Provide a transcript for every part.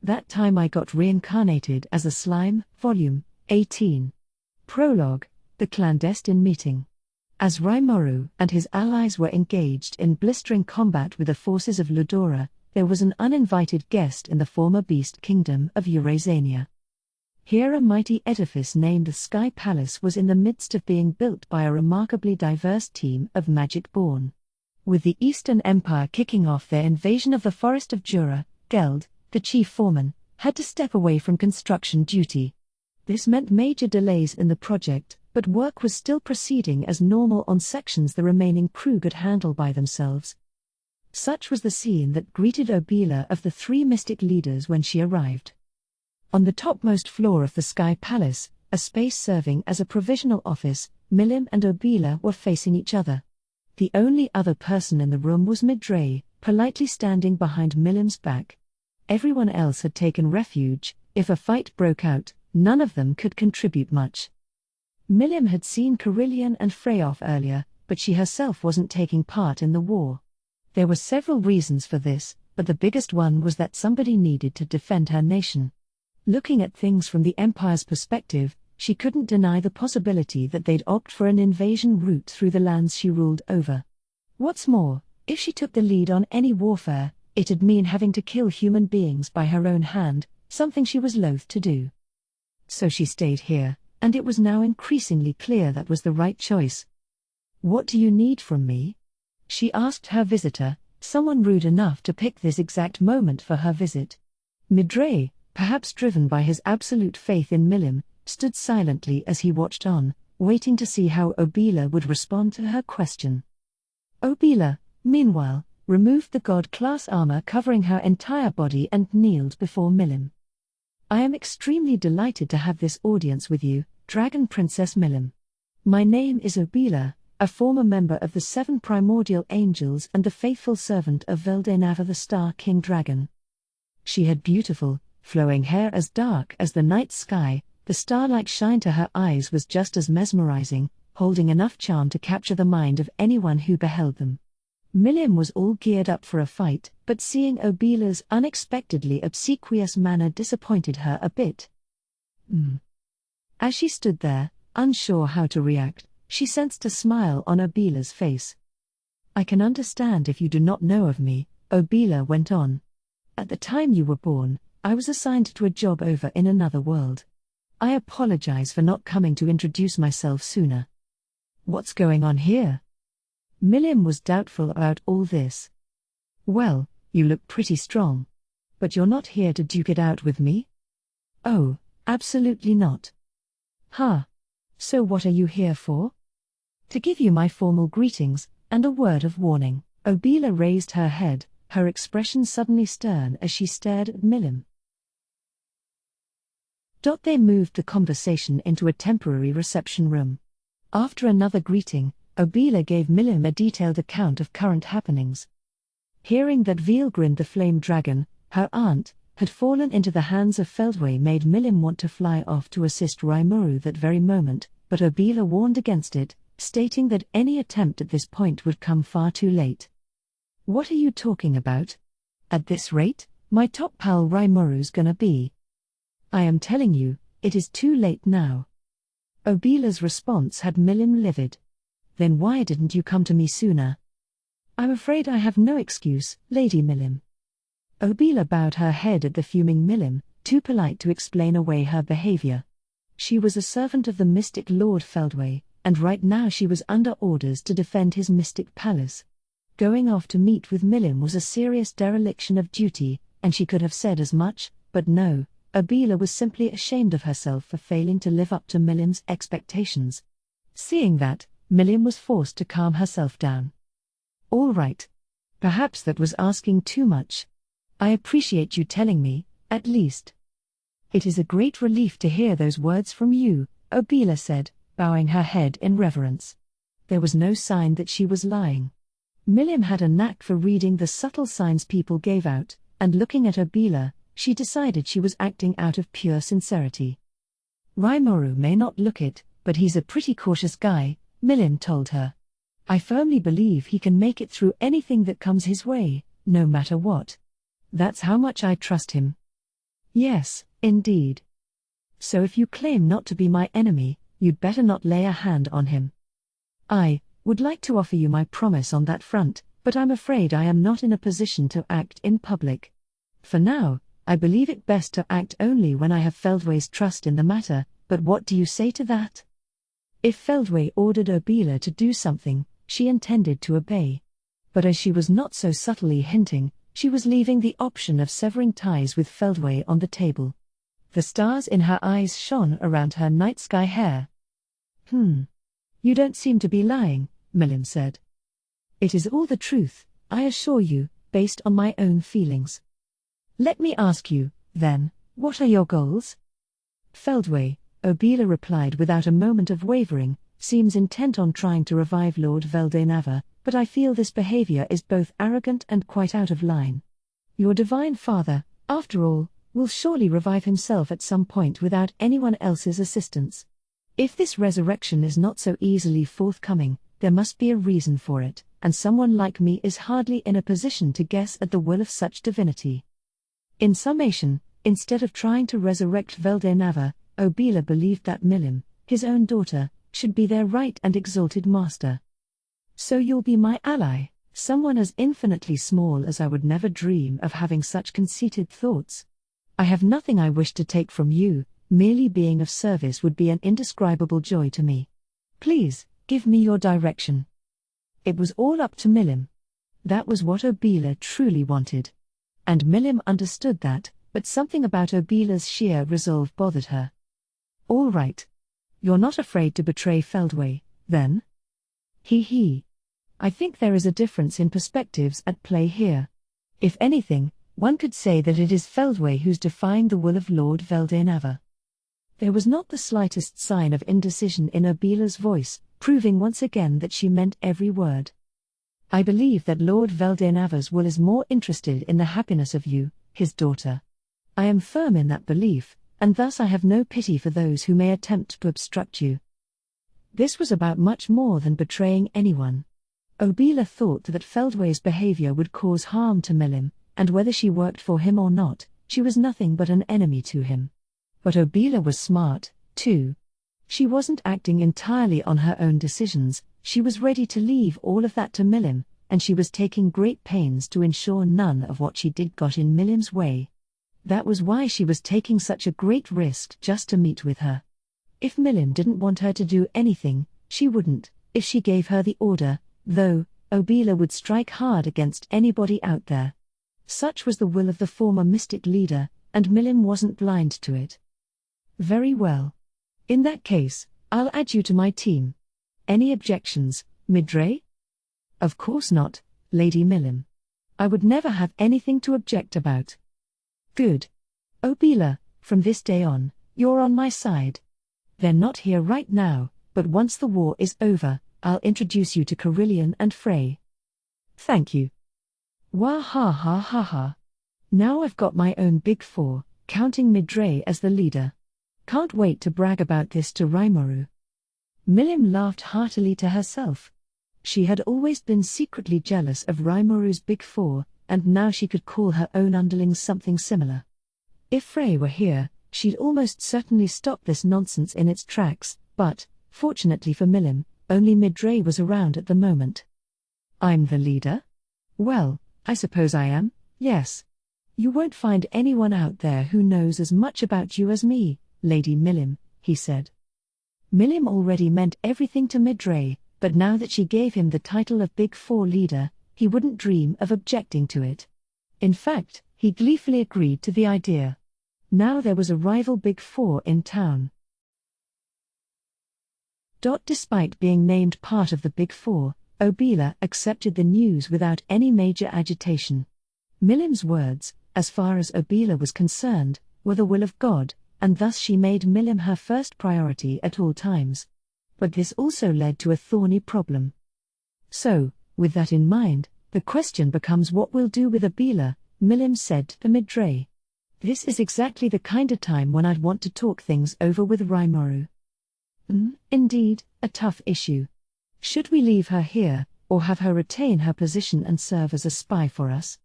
That time I got reincarnated as a slime, Volume 18. Prologue, The Clandestine Meeting. As Rimuru and his allies were engaged in blistering combat with the forces of Ludora, there was an uninvited guest in the former beast kingdom of Eurasania. Here a mighty edifice named the Sky Palace was in the midst of being built by a remarkably diverse team of magic-born. With the Eastern Empire kicking off their invasion of the Forest of Jura, Geld, the chief foreman, had to step away from construction duty. This meant major delays in the project, but work was still proceeding as normal on sections the remaining crew could handle by themselves. Such was the scene that greeted Obila of the three mystic leaders when she arrived. On the topmost floor of the Sky Palace, a space serving as a provisional office, Milim and Obila were facing each other. The only other person in the room was Midray, politely standing behind Milim's back. Everyone else had taken refuge. If a fight broke out, none of them could contribute much. Milim had seen Carillion and Freyoff earlier, but she herself wasn't taking part in the war. There were several reasons for this, but the biggest one was that somebody needed to defend her nation. Looking at things from the Empire's perspective, she couldn't deny the possibility that they'd opt for an invasion route through the lands she ruled over. What's more, if she took the lead on any warfare, it'd mean having to kill human beings by her own hand, something she was loath to do. So she stayed here, and it was now increasingly clear that was the right choice. "What do you need from me?" she asked her visitor, someone rude enough to pick this exact moment for her visit. Midray, perhaps driven by his absolute faith in Milim, stood silently as he watched on, waiting to see how Obila would respond to her question. Obila, meanwhile, removed the god-class armor covering her entire body and kneeled before Milim. "I am extremely delighted to have this audience with you, Dragon Princess Milim. My name is Obila, a former member of the 7 primordial angels and the faithful servant of Veldenava the Star King Dragon." She had beautiful, flowing hair as dark as the night sky. The star-like shine to her eyes was just as mesmerizing, holding enough charm to capture the mind of anyone who beheld them. Milim was all geared up for a fight, but seeing Obila's unexpectedly obsequious manner disappointed her a bit. As she stood there, unsure how to react, she sensed a smile on Obila's face. "I can understand if you do not know of me," Obila went on. "At the time you were born, I was assigned to a job over in another world. I apologize for not coming to introduce myself sooner." "What's going on here?" Milim was doubtful about all this. "Well, you look pretty strong. But you're not here to duke it out with me?" "Oh, absolutely not." "Huh. So what are you here for?" "To give you my formal greetings, and a word of warning." Obila raised her head, her expression suddenly stern as she stared at Milim. They moved the conversation into a temporary reception room. After another greeting, Obila gave Milim a detailed account of current happenings. Hearing that Vielgrind the Flame Dragon, her aunt, had fallen into the hands of Feldway made Milim want to fly off to assist Rimuru that very moment, but Obila warned against it, stating that any attempt at this point would come far too late. "What are you talking about? At this rate, my top pal Rimuru's gonna be..." "I am telling you, it is too late now." Obila's response had Milim livid. "Then why didn't you come to me sooner?" "I'm afraid I have no excuse, Lady Milim." Obila bowed her head at the fuming Milim, too polite to explain away her behavior. She was a servant of the mystic Lord Feldway, and right now she was under orders to defend his mystic palace. Going off to meet with Milim was a serious dereliction of duty, and she could have said as much, but no, Obila was simply ashamed of herself for failing to live up to Milim's expectations. Seeing that, Milim was forced to calm herself down. "All right. Perhaps that was asking too much. I appreciate you telling me, at least." "It is a great relief to hear those words from you," Obila said, bowing her head in reverence. There was no sign that she was lying. Milim had a knack for reading the subtle signs people gave out, and looking at Obila, she decided she was acting out of pure sincerity. "Rimuru may not look it, but he's a pretty cautious guy," Milim told her. "I firmly believe he can make it through anything that comes his way, no matter what. That's how much I trust him." Yes, indeed. So if you claim not to be my enemy, you'd better not lay a hand on him. I would like to offer you my promise on that front, but I'm afraid I am not in a position to act in public. For now, I believe it best to act only when I have Feldway's trust in the matter, but what do you say to that? If Feldway ordered Obila to do something, she intended to obey. But as she was not so subtly hinting, she was leaving the option of severing ties with Feldway on the table. The stars in her eyes shone around her night sky hair. You don't seem to be lying, Milim said. It is all the truth, I assure you, based on my own feelings. Let me ask you, then, what are your goals? Feldway, Obila replied without a moment of wavering, seems intent on trying to revive Lord Veldenava, but I feel this behavior is both arrogant and quite out of line. Your divine father, after all, will surely revive himself at some point without anyone else's assistance. If this resurrection is not so easily forthcoming, there must be a reason for it, and someone like me is hardly in a position to guess at the will of such divinity. In summation, instead of trying to resurrect Veldenava, Obila believed that Milim, his own daughter, should be their right and exalted master. So you'll be my ally, someone as infinitely small as I would never dream of having such conceited thoughts. I have nothing I wish to take from you, merely being of service would be an indescribable joy to me. Please, give me your direction. It was all up to Milim. That was what Obila truly wanted. And Milim understood that, but something about Obila's sheer resolve bothered her. All right. You're not afraid to betray Feldway, then? He. I think there is a difference in perspectives at play here. If anything, one could say that it is Feldway who's defying the will of Lord Veldenava. There was not the slightest sign of indecision in Obila's voice, proving once again that she meant every word. I believe that Lord Veldenava's will is more interested in the happiness of you, his daughter. I am firm in that belief, and thus I have no pity for those who may attempt to obstruct you. This was about much more than betraying anyone. Obila thought that Feldway's behavior would cause harm to Milim, and whether she worked for him or not, she was nothing but an enemy to him. But Obila was smart, too. She wasn't acting entirely on her own decisions, she was ready to leave all of that to Milim, and she was taking great pains to ensure none of what she did got in Milim's way. That was why she was taking such a great risk just to meet with her. If Milim didn't want her to do anything, she wouldn't. If she gave her the order, though, Obila would strike hard against anybody out there. Such was the will of the former mystic leader, and Milim wasn't blind to it. Very well. In that case, I'll add you to my team. Any objections, Midray? Of course not, Lady Milim. I would never have anything to object about. Good. Obila, from this day on, you're on my side. They're not here right now, but once the war is over, I'll introduce you to Carillion and Frey. Thank you. Wah ha ha ha ha. Now I've got my own big four, counting Midray as the leader. Can't wait to brag about this to Rimuru. Milim laughed heartily to herself. She had always been secretly jealous of Rimuru's big four, and now she could call her own underlings something similar. If Frey were here, she'd almost certainly stop this nonsense in its tracks, but, fortunately for Milim, only Midray was around at the moment. I'm the leader? Well, I suppose I am, yes. You won't find anyone out there who knows as much about you as me, Lady Milim, he said. Milim already meant everything to Midray, but now that she gave him the title of Big Four leader, he wouldn't dream of objecting to it. In fact, he gleefully agreed to the idea. Now there was a rival Big Four in town. Despite being named part of the Big Four, Obila accepted the news without any major agitation. Milim's words, as far as Obila was concerned, were the will of God, and thus she made Milim her first priority at all times. But this also led to a thorny problem. So, with that in mind, the question becomes what we'll do with Obila, Milim said to Midray. This is exactly the kind of time when I'd want to talk things over with Rimuru. Indeed, a tough issue. Should we leave her here, or have her retain her position and serve as a spy for us?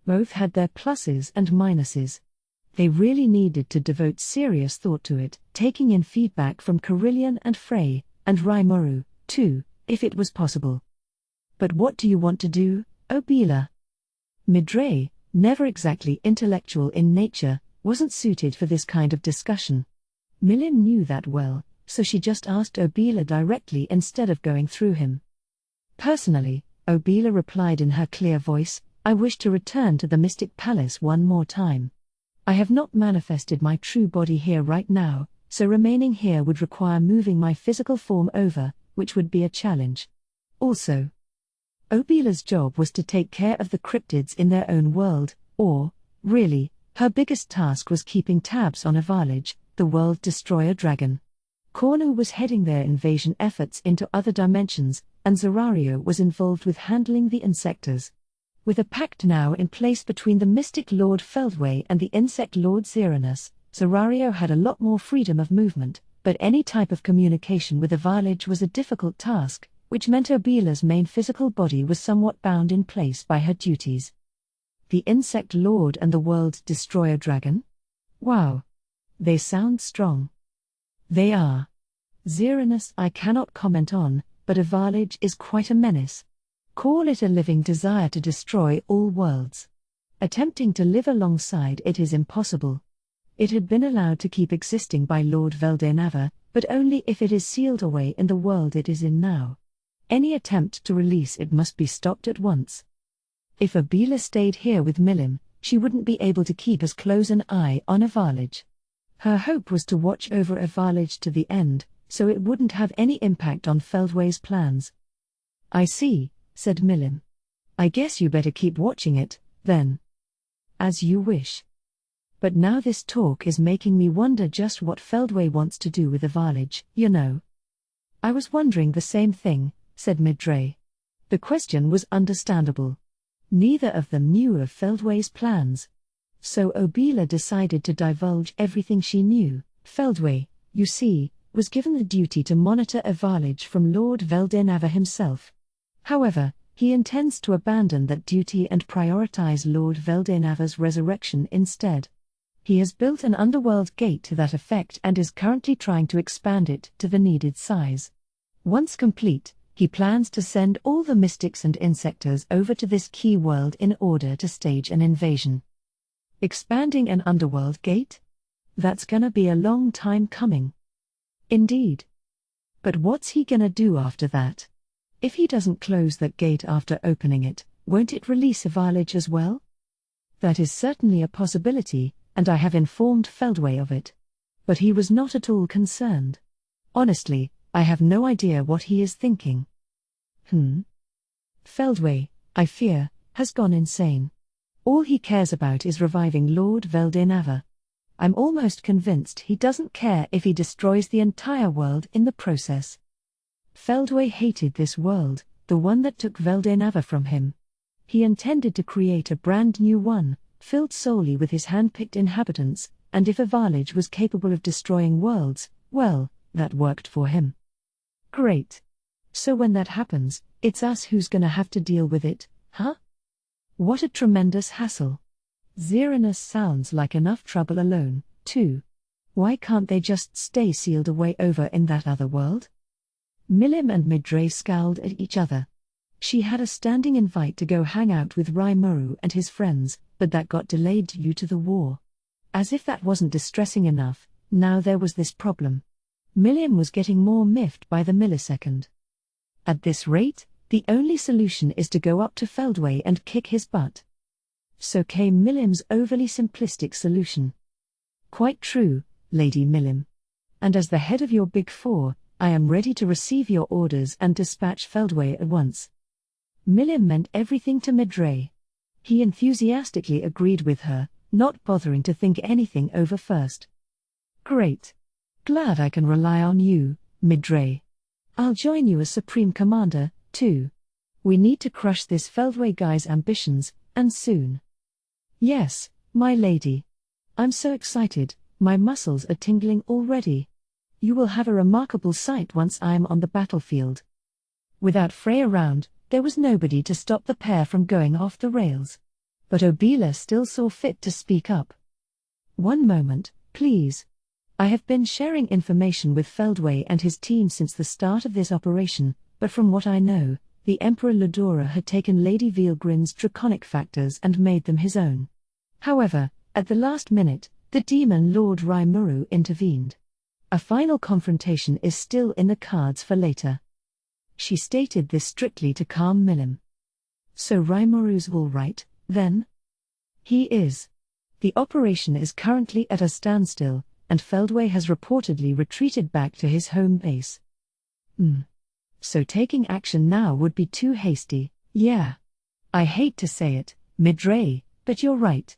Both had their pluses and minuses. They really needed to devote serious thought to it, taking in feedback from Carillion and Frey, and Rimuru, too, if it was possible. But what do you want to do, Obila? Midray, never exactly intellectual in nature, wasn't suited for this kind of discussion. Milim knew that well, so she just asked Obila directly instead of going through him. Personally, Obila replied in her clear voice, I wish to return to the Mystic Palace one more time. I have not manifested my true body here right now, so remaining here would require moving my physical form over, which would be a challenge. Also, Obila's job was to take care of the cryptids in their own world, or, really, her biggest task was keeping tabs on Avalij, the world destroyer dragon. Cornu was heading their invasion efforts into other dimensions, and Zorario was involved with handling the insectors. With a pact now in place between the Mystic Lord Feldway and the Insect Lord Xeranus, Zorario had a lot more freedom of movement, but any type of communication with Avalij was a difficult task, which meant Obila's main physical body was somewhat bound in place by her duties. The Insect Lord and the World Destroyer Dragon? Wow. They sound strong. They are. Xeranus I cannot comment on, but Avalij is quite a menace. Call it a living desire to destroy all worlds. Attempting to live alongside it is impossible. It had been allowed to keep existing by Lord Veldenava, but only if it is sealed away in the world it is in now. Any attempt to release it must be stopped at once. If Obila stayed here with Milim, she wouldn't be able to keep as close an eye on Avalij. Her hope was to watch over Avalij to the end, so it wouldn't have any impact on Feldway's plans. I see, said Milim. I guess you better keep watching it, then. As you wish. But now this talk is making me wonder just what Feldway wants to do with Avalij, you know. I was wondering the same thing, said Midray. The question was understandable. Neither of them knew of Feldway's plans. So Obila decided to divulge everything she knew. Feldway, you see, was given the duty to monitor Avalij from Lord Veldenava himself. However, he intends to abandon that duty and prioritize Lord Veldenava's resurrection instead. He has built an underworld gate to that effect and is currently trying to expand it to the needed size. Once complete, he plans to send all the mystics and insectors over to this key world in order to stage an invasion. Expanding an underworld gate? That's gonna be a long time coming. Indeed. But what's he gonna do after that? If he doesn't close that gate after opening it, won't it release Avalij as well? That is certainly a possibility, and I have informed Feldway of it. But he was not at all concerned. Honestly, I have no idea what he is thinking. Feldway, I fear, has gone insane. All he cares about is reviving Lord Veldenava. I'm almost convinced he doesn't care if he destroys the entire world in the process. Feldway hated this world, the one that took Veldenava from him. He intended to create a brand new one, filled solely with his hand-picked inhabitants, and if Avalij was capable of destroying worlds, well, that worked for him. Great. So when that happens, it's us who's gonna have to deal with it, huh? What a tremendous hassle. Xeranus sounds like enough trouble alone, too. Why can't they just stay sealed away over in that other world? Milim and Midray scowled at each other. She had a standing invite to go hang out with Rimuru and his friends, but that got delayed due to the war. As if that wasn't distressing enough, now there was this problem. Milim was getting more miffed by the millisecond. At this rate, the only solution is to go up to Feldway and kick his butt. So came Milim's overly simplistic solution. Quite true, Lady Milim. And as the head of your Big Four, I am ready to receive your orders and dispatch Feldway at once. Milim meant everything to Midray. He enthusiastically agreed with her, not bothering to think anything over first. Great. Glad I can rely on you, Midray. I'll join you as Supreme Commander, too. We need to crush this Feldway guy's ambitions, and soon. Yes, my lady. I'm so excited, my muscles are tingling already. You will have a remarkable sight once I'm on the battlefield. Without Frey around, there was nobody to stop the pair from going off the rails. But Obila still saw fit to speak up. One moment, please. I have been sharing information with Feldway and his team since the start of this operation, but from what I know, the Emperor Ludora had taken Lady Veilgrin's draconic factors and made them his own. However, at the last minute, the demon Lord Rimuru intervened. A final confrontation is still in the cards for later. She stated this strictly to calm Milim. So Rimuru's all right, then? He is. The operation is currently at a standstill, and Feldway has reportedly retreated back to his home base. So taking action now would be too hasty, yeah. I hate to say it, Midray, but you're right.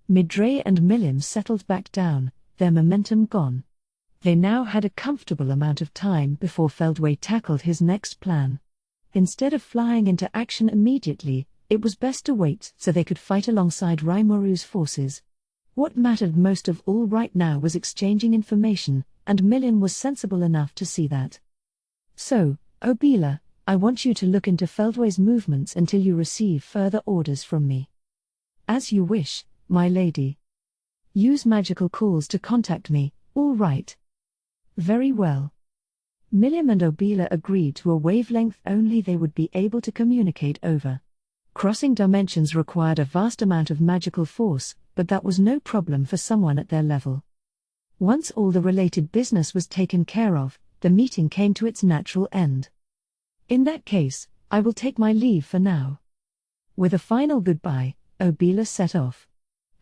Midray and Milim settled back down, their momentum gone. They now had a comfortable amount of time before Feldway tackled his next plan. Instead of flying into action immediately, it was best to wait so they could fight alongside Rimuru's forces. What mattered most of all right now was exchanging information, and Milim was sensible enough to see that. So, Obila, I want you to look into Feldway's movements until you receive further orders from me. As you wish, my lady. Use magical calls to contact me, all right. Very well. Milim and Obila agreed to a wavelength only they would be able to communicate over. Crossing dimensions required a vast amount of magical force, but that was no problem for someone at their level. Once all the related business was taken care of, the meeting came to its natural end. In that case, I will take my leave for now. With a final goodbye, Obila set off.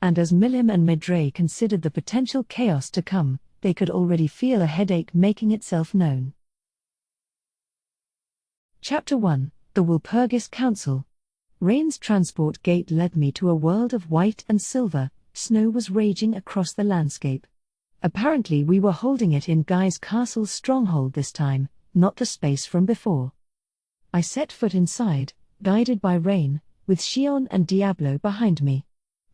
And as Milim and Midray considered the potential chaos to come, they could already feel a headache making itself known. Chapter 1, The Walpurgis Council. Rain's transport gate led me to a world of white and silver. Snow was raging across the landscape. Apparently we were holding it in Guy's castle's stronghold this time, not the space from before. I set foot inside, guided by Rain, with Xion and Diablo behind me.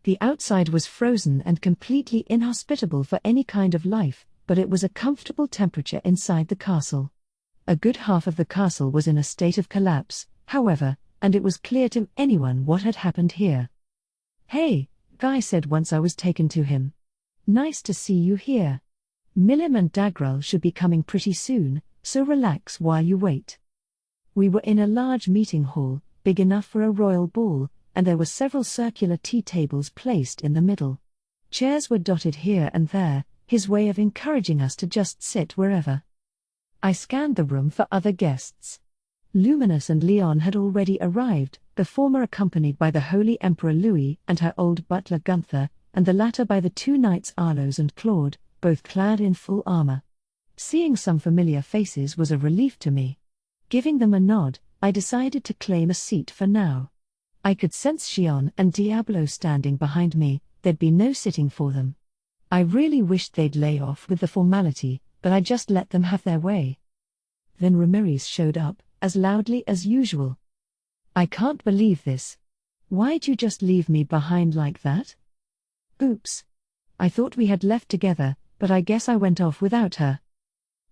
The outside was frozen and completely inhospitable for any kind of life, but it was a comfortable temperature inside the castle. A good half of the castle was in a state of collapse, however, and it was clear to anyone what had happened here. "Hey," Guy said once I was taken to him. "Nice to see you here. Milim and Dagrel should be coming pretty soon, so relax while you wait." We were in a large meeting hall, big enough for a royal ball, and there were several circular tea tables placed in the middle. Chairs were dotted here and there, his way of encouraging us to just sit wherever. I scanned the room for other guests. Luminous and Leon had already arrived, the former accompanied by the Holy Emperor Louis and her old butler Gunther, and the latter by the two knights Arlos and Claude, both clad in full armor. Seeing some familiar faces was a relief to me. Giving them a nod, I decided to claim a seat for now. I could sense Xion and Diablo standing behind me, there'd be no sitting for them. I really wished they'd lay off with the formality, but I just let them have their way. Then Ramirez showed up, as loudly as usual. "I can't believe this. Why'd you just leave me behind like that?" "Oops. I thought we had left together, but I guess I went off without her."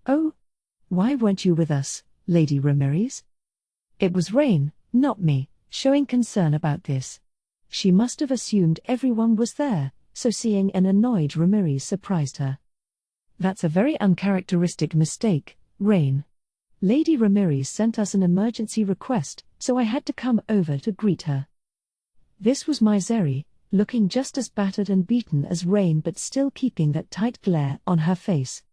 "Oh? Why weren't you with us, Lady Ramirez?" It was Rain, not me, showing concern about this. She must have assumed everyone was there, so seeing an annoyed Ramirez surprised her. "That's a very uncharacteristic mistake, Rain. Lady Ramirez sent us an emergency request, so I had to come over to greet her." This was my Zeri, looking just as battered and beaten as Rain but still keeping that tight glare on her face.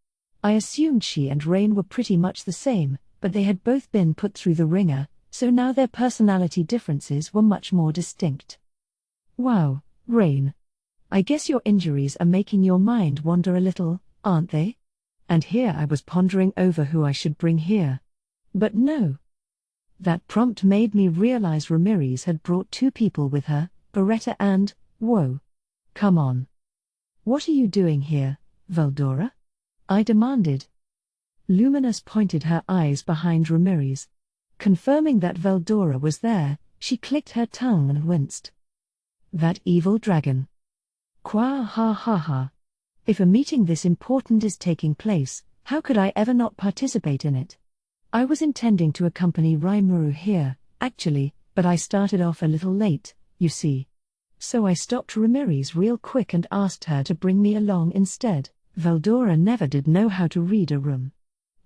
I assumed she and Rain were pretty much the same, but they had both been put through the ringer, so now their personality differences were much more distinct. "Wow, Rain. I guess your injuries are making your mind wander a little, aren't they?" And here I was pondering over who I should bring here. But no. That prompt made me realize Ramirez had brought two people with her, Beretta and, whoa. Come on. "What are you doing here, Veldora?" I demanded. Luminous pointed her eyes behind Ramirez. Confirming that Veldora was there, she clicked her tongue and winced. "That evil dragon. Qua ha ha ha. If a meeting this important is taking place, how could I ever not participate in it? I was intending to accompany Rimuru here, actually, but I started off a little late, you see. So I stopped Remini's real quick and asked her to bring me along instead. Veldora never did know how to read a room.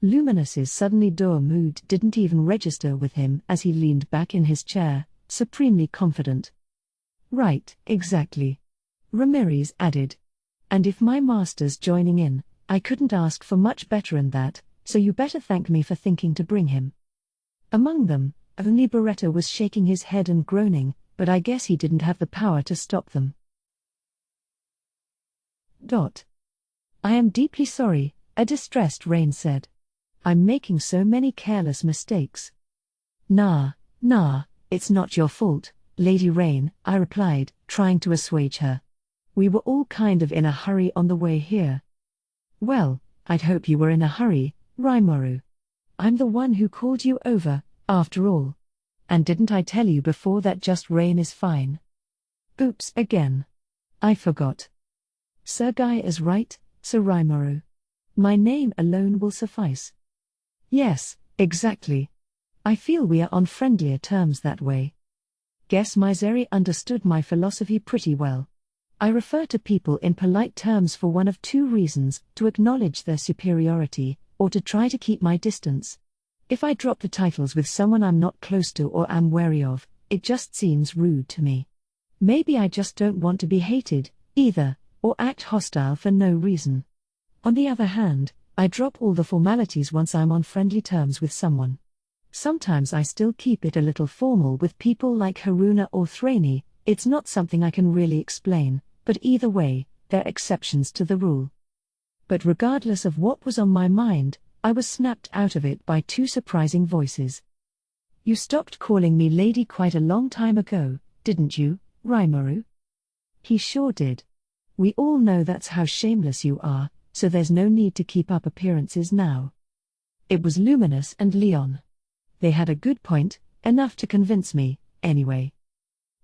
Luminus's suddenly dour mood didn't even register with him as he leaned back in his chair, supremely confident. Right, exactly. Remini's added. And if my master's joining in, I couldn't ask for much better than that, so you better thank me for thinking to bring him. Among them, only Beretta was shaking his head and groaning, but I guess he didn't have the power to stop them. I am deeply sorry, a distressed Rain said. I'm making so many careless mistakes. Nah, it's not your fault, Lady Rain, I replied, trying to assuage her. We were all kind of in a hurry on the way here. Well, I'd hope you were in a hurry, Rimuru. I'm the one who called you over, after all. And didn't I tell you before that just Rain is fine? Oops again. I forgot. Sir Guy is right, Sir Rimuru. My name alone will suffice. Yes, exactly. I feel we are on friendlier terms that way. Guess Miseri understood my philosophy pretty well. I refer to people in polite terms for one of two reasons: to acknowledge their superiority, or to try to keep my distance. If I drop the titles with someone I'm not close to or am wary of, it just seems rude to me. Maybe I just don't want to be hated, either, or act hostile for no reason. On the other hand, I drop all the formalities once I'm on friendly terms with someone. Sometimes I still keep it a little formal with people like Haruna or Thraney. It's not something I can really explain, but either way, they're exceptions to the rule. But regardless of what was on my mind, I was snapped out of it by two surprising voices. You stopped calling me lady quite a long time ago, didn't you, Rimuru? He sure did. We all know that's how shameless you are, so there's no need to keep up appearances now. It was Luminous and Leon. They had a good point, enough to convince me, anyway.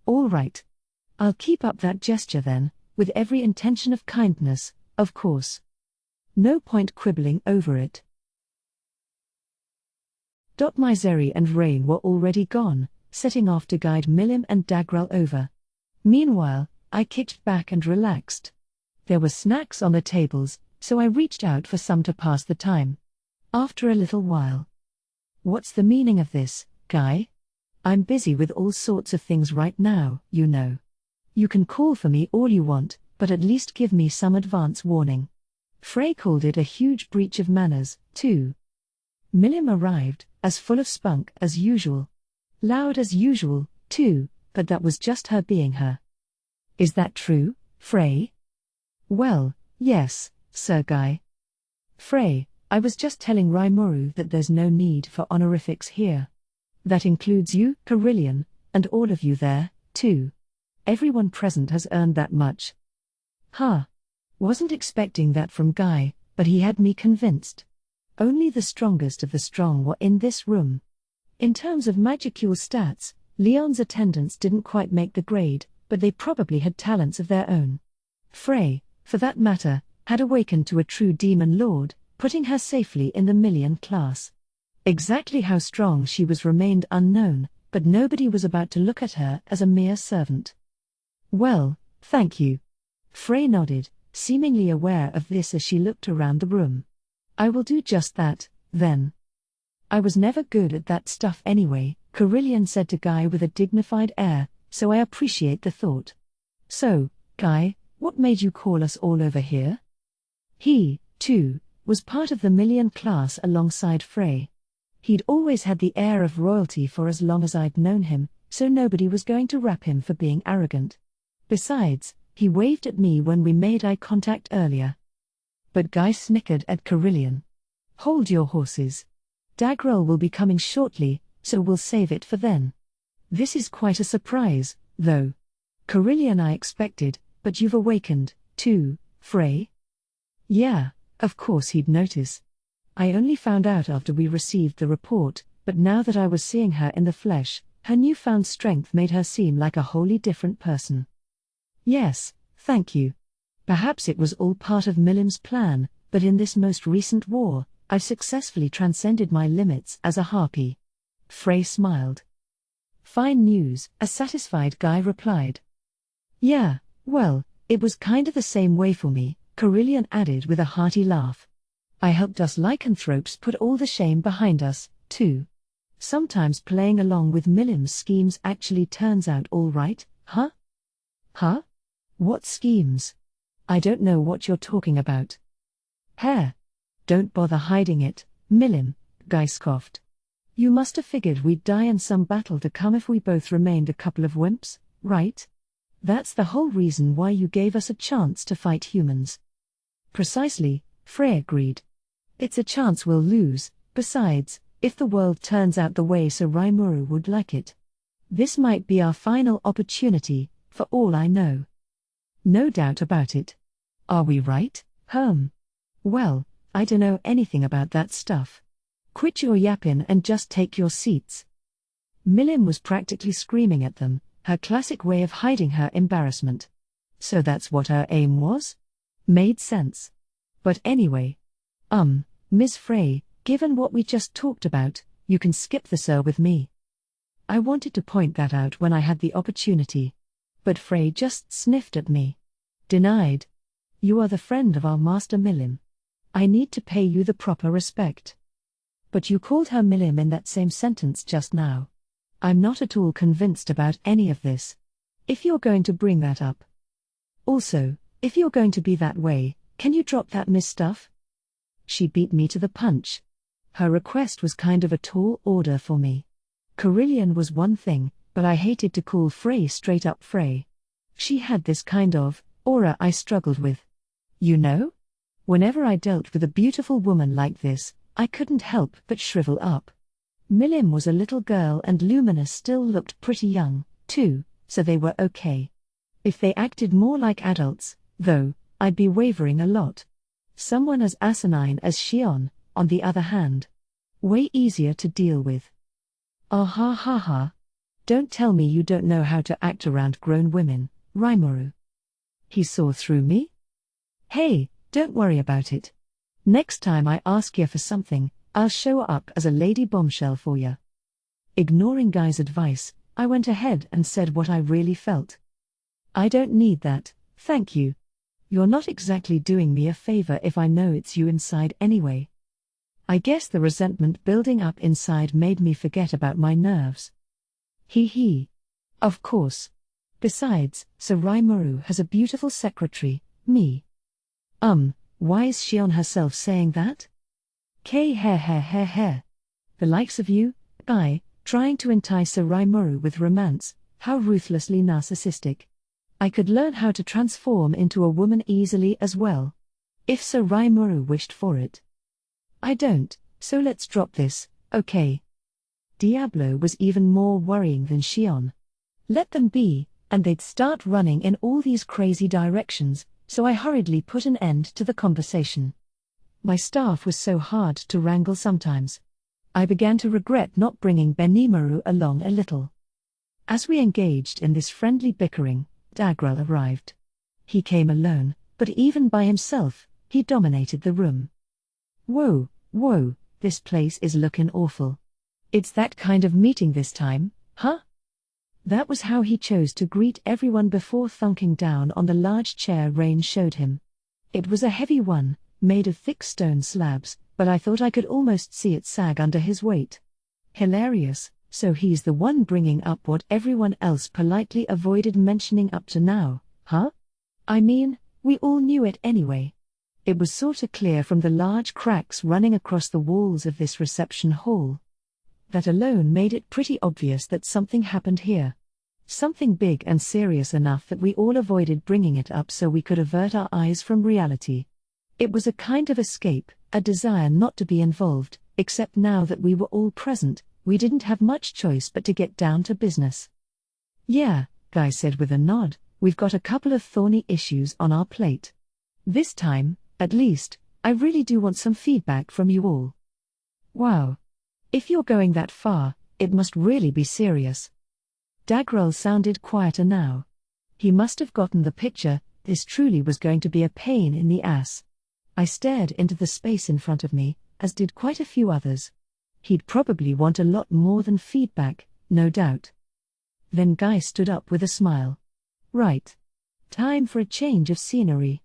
All right. I'll keep up that gesture then, with every intention of kindness, of course. No point quibbling over it. Miseri and Rain were already gone, setting off to guide Milim and Dagral over. Meanwhile, I kicked back and relaxed. There were snacks on the tables, so I reached out for some to pass the time. After a little while. What's the meaning of this, Guy? I'm busy with all sorts of things right now, you know. You can call for me all you want, but at least give me some advance warning. Frey called it a huge breach of manners, too. Milim arrived, as full of spunk as usual. Loud as usual, too, but that was just her being her. Is that true, Frey? Well, yes, Sir Guy. Frey, I was just telling Rimuru that there's no need for honorifics here. That includes you, Carillion, and all of you there, too. Everyone present has earned that much. Wasn't expecting that from Guy, but he had me convinced. Only the strongest of the strong were in this room. In terms of magicule stats, Leon's attendants didn't quite make the grade, but they probably had talents of their own. Frey, for that matter, had awakened to a true demon lord, putting her safely in the million class. Exactly how strong she was remained unknown, but nobody was about to look at her as a mere servant. Well, thank you. Frey nodded, seemingly aware of this as she looked around the room. I will do just that, then. I was never good at that stuff anyway, Carillion said to Guy with a dignified air, so I appreciate the thought. So, Guy, what made you call us all over here? He, too, was part of the million class alongside Frey. He'd always had the air of royalty for as long as I'd known him, so nobody was going to rap him for being arrogant. Besides, he waved at me when we made eye contact earlier. But Guy snickered at Carillion. Hold your horses. Dagral will be coming shortly, so we'll save it for then. This is quite a surprise, though. Carillion I expected, but you've awakened, too, Frey? Yeah, of course he'd notice. I only found out after we received the report, but now that I was seeing her in the flesh, her newfound strength made her seem like a wholly different person. Yes, thank you. Perhaps it was all part of Milim's plan, but in this most recent war, I've successfully transcended my limits as a harpy. Frey smiled. Fine news, a satisfied Guy replied. Yeah, well, it was kinda the same way for me, Carillion added with a hearty laugh. I helped us lycanthropes put all the shame behind us, too. Sometimes playing along with Milim's schemes actually turns out all right, huh? Huh? What schemes? I don't know what you're talking about. Hair. Don't bother hiding it, Milim, Guy scoffed. You must have figured we'd die in some battle to come if we both remained a couple of wimps, right? That's the whole reason why you gave us a chance to fight humans. Precisely, Frey agreed. It's a chance we'll lose, besides, if the world turns out the way Sir Rimuru would like it. This might be our final opportunity, for all I know. No doubt about it. Are we right, Herm? Well, I don't know anything about that stuff. Quit your yappin' and just take your seats. Milim was practically screaming at them, her classic way of hiding her embarrassment. So that's what her aim was? Made sense. But anyway. Ms. Frey, given what we just talked about, you can skip the sir with me. I wanted to point that out when I had the opportunity. But Frey just sniffed at me. Denied. You are the friend of our master Milim. I need to pay you the proper respect. But you called her Milim in that same sentence just now. I'm not at all convinced about any of this. If you're going to bring that up. Also, if you're going to be that way, can you drop that Miss stuff? She beat me to the punch. Her request was kind of a tall order for me. Carillion was one thing, but I hated to call Frey straight up Frey. She had this kind of aura I struggled with. You know? Whenever I dealt with a beautiful woman like this, I couldn't help but shrivel up. Milim was a little girl and Luminous still looked pretty young, too, so they were okay. If they acted more like adults, though, I'd be wavering a lot. Someone as asinine as Xion, on the other hand. Way easier to deal with. Ah ha ha ha. Don't tell me you don't know how to act around grown women, Rimuru. He saw through me? Hey, don't worry about it. Next time I ask ya for something, I'll show up as a lady bombshell for ya. Ignoring Guy's advice, I went ahead and said what I really felt. I don't need that, thank you. You're not exactly doing me a favor if I know it's you inside anyway. I guess the resentment building up inside made me forget about my nerves. Hee. Of course. Besides, Sir Rimuru has a beautiful secretary, me. Why is Xion herself saying that? The likes of you, Guy, trying to entice Sir Rimuru with romance, how ruthlessly narcissistic. I could learn how to transform into a woman easily as well. If Sir Rimuru wished for it. I don't, so let's drop this, okay? Diablo was even more worrying than Xion. Let them be, and they'd start running in all these crazy directions, so I hurriedly put an end to the conversation. My staff was so hard to wrangle sometimes. I began to regret not bringing Benimaru along a little. As we engaged in this friendly bickering, Dagral arrived. He came alone, but even by himself, he dominated the room. Whoa, this place is looking awful. It's that kind of meeting this time, huh? That was how he chose to greet everyone before thunking down on the large chair Rain showed him. It was a heavy one, made of thick stone slabs, but I thought I could almost see it sag under his weight. Hilarious, so he's the one bringing up what everyone else politely avoided mentioning up to now, huh? I mean, we all knew it anyway. It was sorta clear from the large cracks running across the walls of this reception hall. That alone made it pretty obvious that something happened here. Something big and serious enough that we all avoided bringing it up so we could avert our eyes from reality. It was a kind of escape, a desire not to be involved, except now that we were all present, we didn't have much choice but to get down to business. Yeah, Guy said with a nod, we've got a couple of thorny issues on our plate. This time, at least, I really do want some feedback from you all. Wow. If you're going that far, it must really be serious. Dagral sounded quieter now. He must have gotten the picture, this truly was going to be a pain in the ass. I stared into the space in front of me, as did quite a few others. He'd probably want a lot more than feedback, no doubt. Then Guy stood up with a smile. Right. Time for a change of scenery.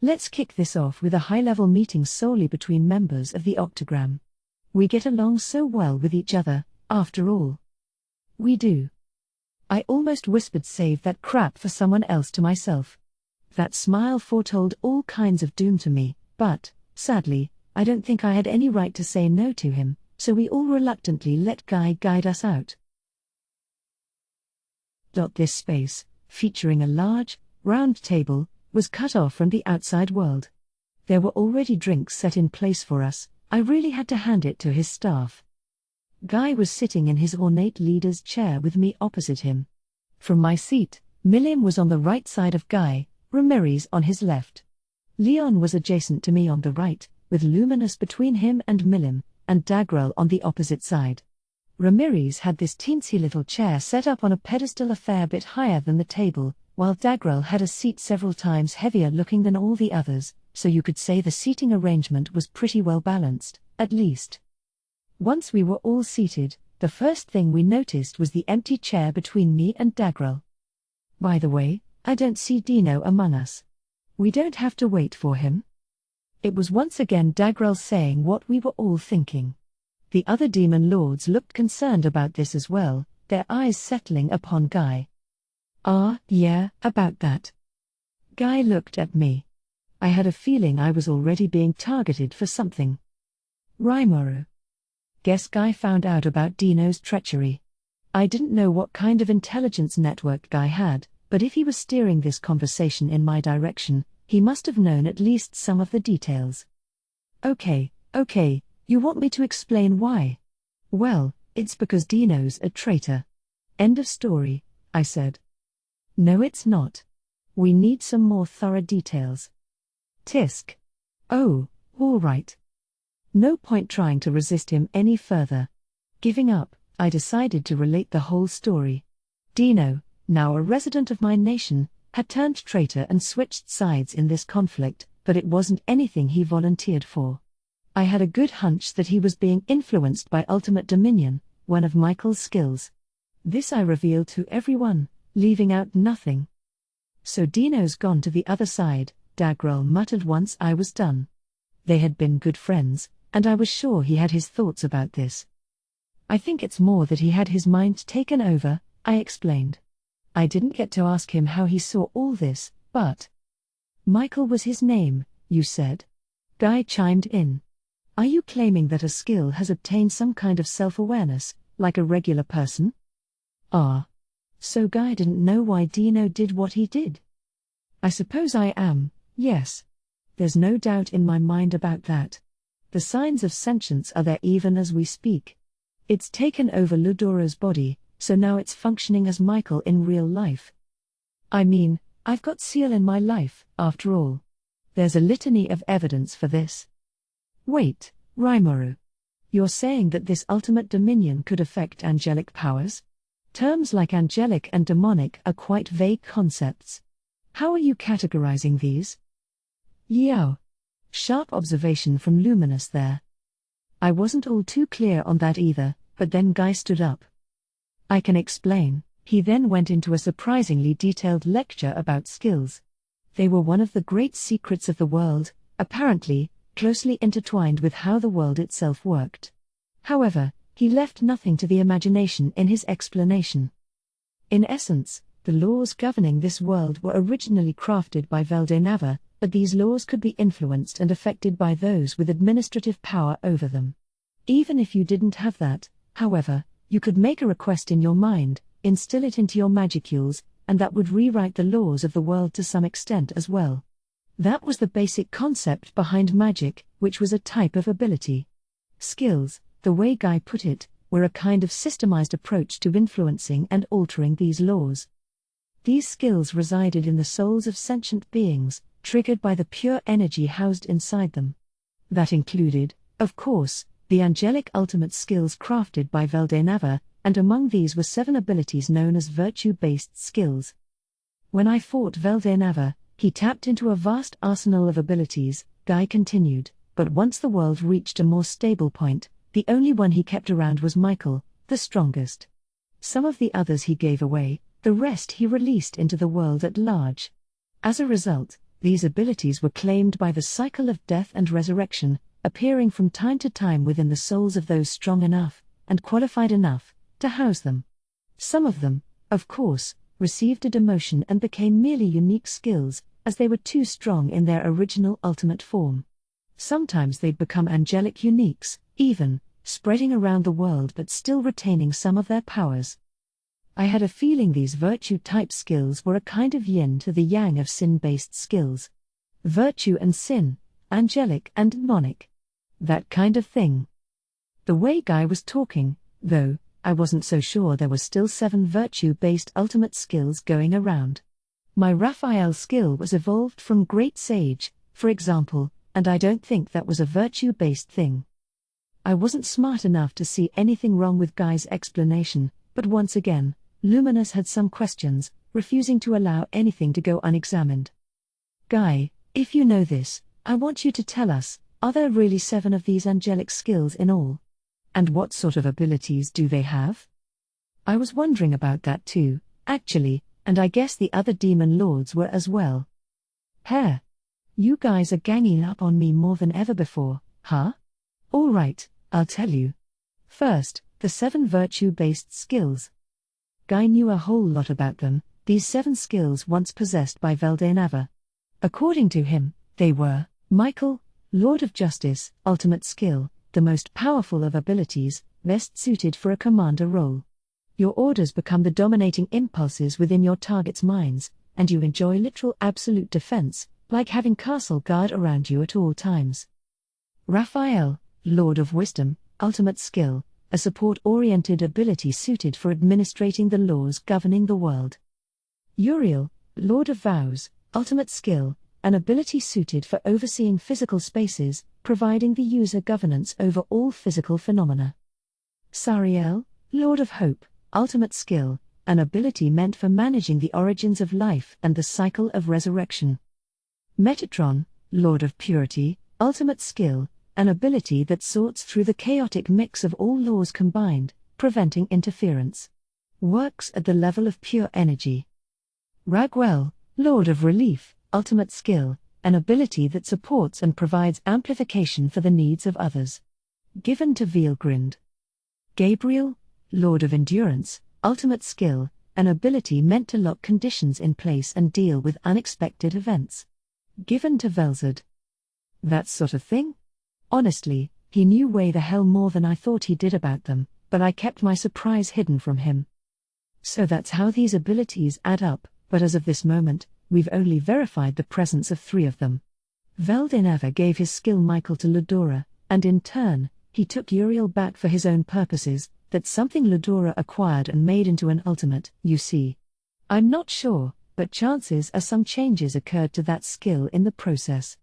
Let's kick this off with a high-level meeting solely between members of the Octagram. We get along so well with each other, after all. We do. I almost whispered save that crap for someone else to myself. That smile foretold all kinds of doom to me, but, sadly, I don't think I had any right to say no to him, so we all reluctantly let Guy guide us out. This space, featuring a large, round table, was cut off from the outside world. There were already drinks set in place for us. I really had to hand it to his staff. Guy was sitting in his ornate leader's chair with me opposite him. From my seat, Milim was on the right side of Guy, Ramirez on his left. Leon was adjacent to me on the right, with Luminous between him and Milim, and Dagrel on the opposite side. Ramirez had this teensy little chair set up on a pedestal a fair bit higher than the table, while Dagrel had a seat several times heavier looking than all the others, so you could say the seating arrangement was pretty well balanced, at least. Once we were all seated, the first thing we noticed was the empty chair between me and Dagrel. By the way, I don't see Dino among us. We don't have to wait for him. It was once again Dagrel saying what we were all thinking. The other demon lords looked concerned about this as well, their eyes settling upon Guy. Yeah, about that. Guy looked at me. I had a feeling I was already being targeted for something. Rimuru. Guess Guy found out about Dino's treachery. I didn't know what kind of intelligence network Guy had, but if he was steering this conversation in my direction, he must have known at least some of the details. Okay, you want me to explain why? Well, it's because Dino's a traitor. End of story, I said. No, it's not. We need some more thorough details. Tisk. Oh, all right. No point trying to resist him any further. Giving up, I decided to relate the whole story. Dino, now a resident of my nation, had turned traitor and switched sides in this conflict, but it wasn't anything he volunteered for. I had a good hunch that he was being influenced by Ultimate Dominion, one of Michael's skills. This I revealed to everyone, leaving out nothing. So Dino's gone to the other side, Dagrel muttered once I was done. They had been good friends, and I was sure he had his thoughts about this. I think it's more that he had his mind taken over, I explained. I didn't get to ask him how he saw all this, but... Michael was his name, you said? Guy chimed in. Are you claiming that a skill has obtained some kind of self-awareness, like a regular person? So Guy didn't know why Dino did what he did? I suppose I am, yes. There's no doubt in my mind about that. The signs of sentience are there even as we speak. It's taken over Ludora's body, so now it's functioning as Michael in real life. I mean, I've got Seal in my life, after all. There's a litany of evidence for this. Wait, Rimuru. You're saying that this ultimate dominion could affect angelic powers? Terms like angelic and demonic are quite vague concepts. How are you categorizing these? Yow. Sharp observation from Luminous there. I wasn't all too clear on that either, but then Guy stood up. I can explain. He then went into a surprisingly detailed lecture about skills. They were one of the great secrets of the world, apparently, closely intertwined with how the world itself worked. However, he left nothing to the imagination in his explanation. In essence, the laws governing this world were originally crafted by Veldenava, but these laws could be influenced and affected by those with administrative power over them. Even if you didn't have that, however, you could make a request in your mind, instill it into your magicules, and that would rewrite the laws of the world to some extent as well. That was the basic concept behind magic, which was a type of ability. Skills, the way Guy put it, were a kind of systemized approach to influencing and altering these laws. These skills resided in the souls of sentient beings, triggered by the pure energy housed inside them. That included, of course, the angelic ultimate skills crafted by Veldenava, and among these were 7 abilities known as virtue-based skills. When I fought Veldenava, he tapped into a vast arsenal of abilities, Guy continued, but once the world reached a more stable point, the only one he kept around was Michael, the strongest. Some of the others he gave away, the rest he released into the world at large. As a result, these abilities were claimed by the cycle of death and resurrection, appearing from time to time within the souls of those strong enough, and qualified enough, to house them. Some of them, of course, received a demotion and became merely unique skills, as they were too strong in their original ultimate form. Sometimes they'd become angelic uniques, even, spreading around the world but still retaining some of their powers. I had a feeling these virtue-type skills were a kind of yin to the yang of sin-based skills. Virtue and sin, angelic and demonic. That kind of thing. The way Guy was talking, though, I wasn't so sure there were still 7 virtue-based ultimate skills going around. My Raphael skill was evolved from Great Sage, for example, and I don't think that was a virtue-based thing. I wasn't smart enough to see anything wrong with Guy's explanation, but once again, Luminous had some questions, refusing to allow anything to go unexamined. Guy, if you know this, I want you to tell us, are there really 7 of these angelic skills in all? And what sort of abilities do they have? I was wondering about that too, actually, and I guess the other demon lords were as well. Heh. You guys are ganging up on me more than ever before, huh? All right, I'll tell you. First, the 7 virtue-based skills. Guy knew a whole lot about them, these 7 skills once possessed by Veldenava. According to him, they were: Michael, Lord of Justice, ultimate skill, the most powerful of abilities, best suited for a commander role. Your orders become the dominating impulses within your target's minds, and you enjoy literal absolute defense, like having castle guard around you at all times. Raphael, Lord of Wisdom, ultimate skill, a support-oriented ability suited for administrating the laws governing the world. Uriel, Lord of Vows, ultimate skill, an ability suited for overseeing physical spaces, providing the user governance over all physical phenomena. Sariel, Lord of Hope, ultimate skill, an ability meant for managing the origins of life and the cycle of resurrection. Metatron, Lord of Purity, ultimate skill, an ability that sorts through the chaotic mix of all laws combined, preventing interference. Works at the level of pure energy. Raguel, Lord of Relief, ultimate skill, an ability that supports and provides amplification for the needs of others. Given to Vielgrind. Gabriel, Lord of Endurance, ultimate skill, an ability meant to lock conditions in place and deal with unexpected events. Given to Velzard. That sort of thing? Honestly, he knew way the hell more than I thought he did about them, but I kept my surprise hidden from him. So that's how these abilities add up, but as of this moment, we've only verified the presence of 3 of them. Veldenava gave his skill Michael to Ludora, and in turn, he took Uriel back for his own purposes. That's something Ludora acquired and made into an ultimate, you see. I'm not sure, but chances are some changes occurred to that skill in the process.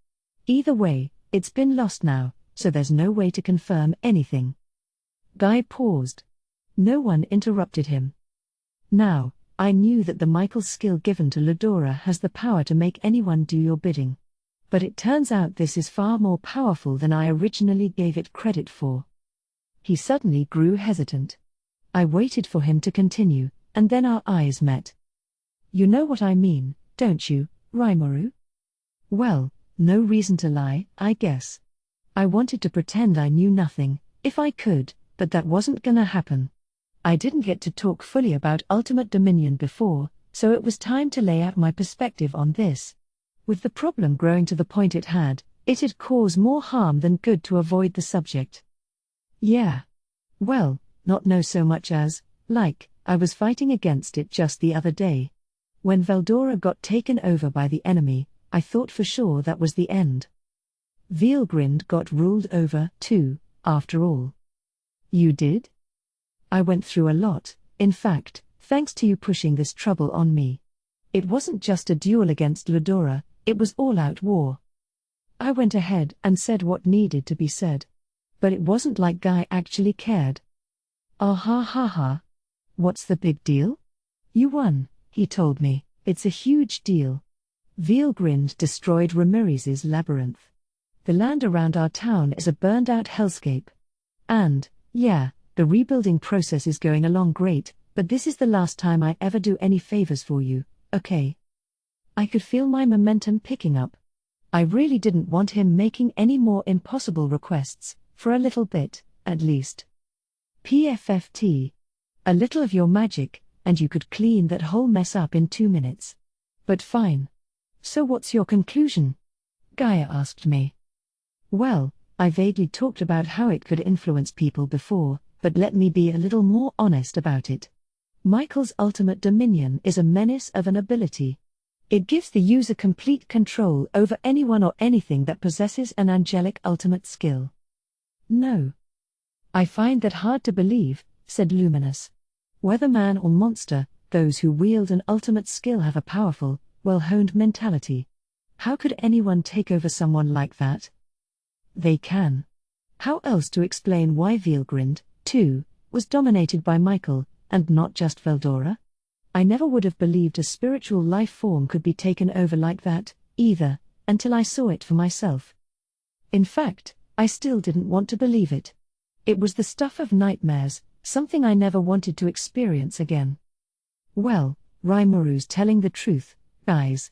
Either way, it's been lost now, so there's no way to confirm anything. Guy paused. No one interrupted him. Now, I knew that the Michael skill given to Ludora has the power to make anyone do your bidding. But it turns out this is far more powerful than I originally gave it credit for. He suddenly grew hesitant. I waited for him to continue, and then our eyes met. You know what I mean, don't you, Rimuru? Well, no reason to lie, I guess. I wanted to pretend I knew nothing, if I could, but that wasn't gonna happen. I didn't get to talk fully about Ultimate Dominion before, so it was time to lay out my perspective on this. With the problem growing to the point it'd cause more harm than good to avoid the subject. Yeah. Well, not no so much as, I was fighting against it just the other day. When Veldora got taken over by the enemy, I thought for sure that was the end. Vielgrind got ruled over, too, after all. You did? I went through a lot, in fact, thanks to you pushing this trouble on me. It wasn't just a duel against Ludora, it was all-out war. I went ahead and said what needed to be said. But it wasn't like Guy actually cared. Ah ha ha ha. What's the big deal? You won, he told me. It's a huge deal. Vielgrind destroyed Ramiriz's labyrinth. The land around our town is a burned-out hellscape. And, yeah, the rebuilding process is going along great, but this is the last time I ever do any favors for you, okay? I could feel my momentum picking up. I really didn't want him making any more impossible requests, for a little bit, at least. PFFT. A little of your magic, and you could clean that whole mess up in 2 minutes. But fine. So what's your conclusion? Gaia asked me. Well, I vaguely talked about how it could influence people before, but let me be a little more honest about it. Michael's ultimate dominion is a menace of an ability. It gives the user complete control over anyone or anything that possesses an angelic ultimate skill. No. I find that hard to believe, said Luminous. Whether man or monster, those who wield an ultimate skill have a powerful, well-honed mentality. How could anyone take over someone like that? They can. How else to explain why Veilgrind, too, was dominated by Michael, and not just Veldora? I never would have believed a spiritual life form could be taken over like that, either, until I saw it for myself. In fact, I still didn't want to believe it. It was the stuff of nightmares, something I never wanted to experience again. Well, Rimuru's telling the truth, guys.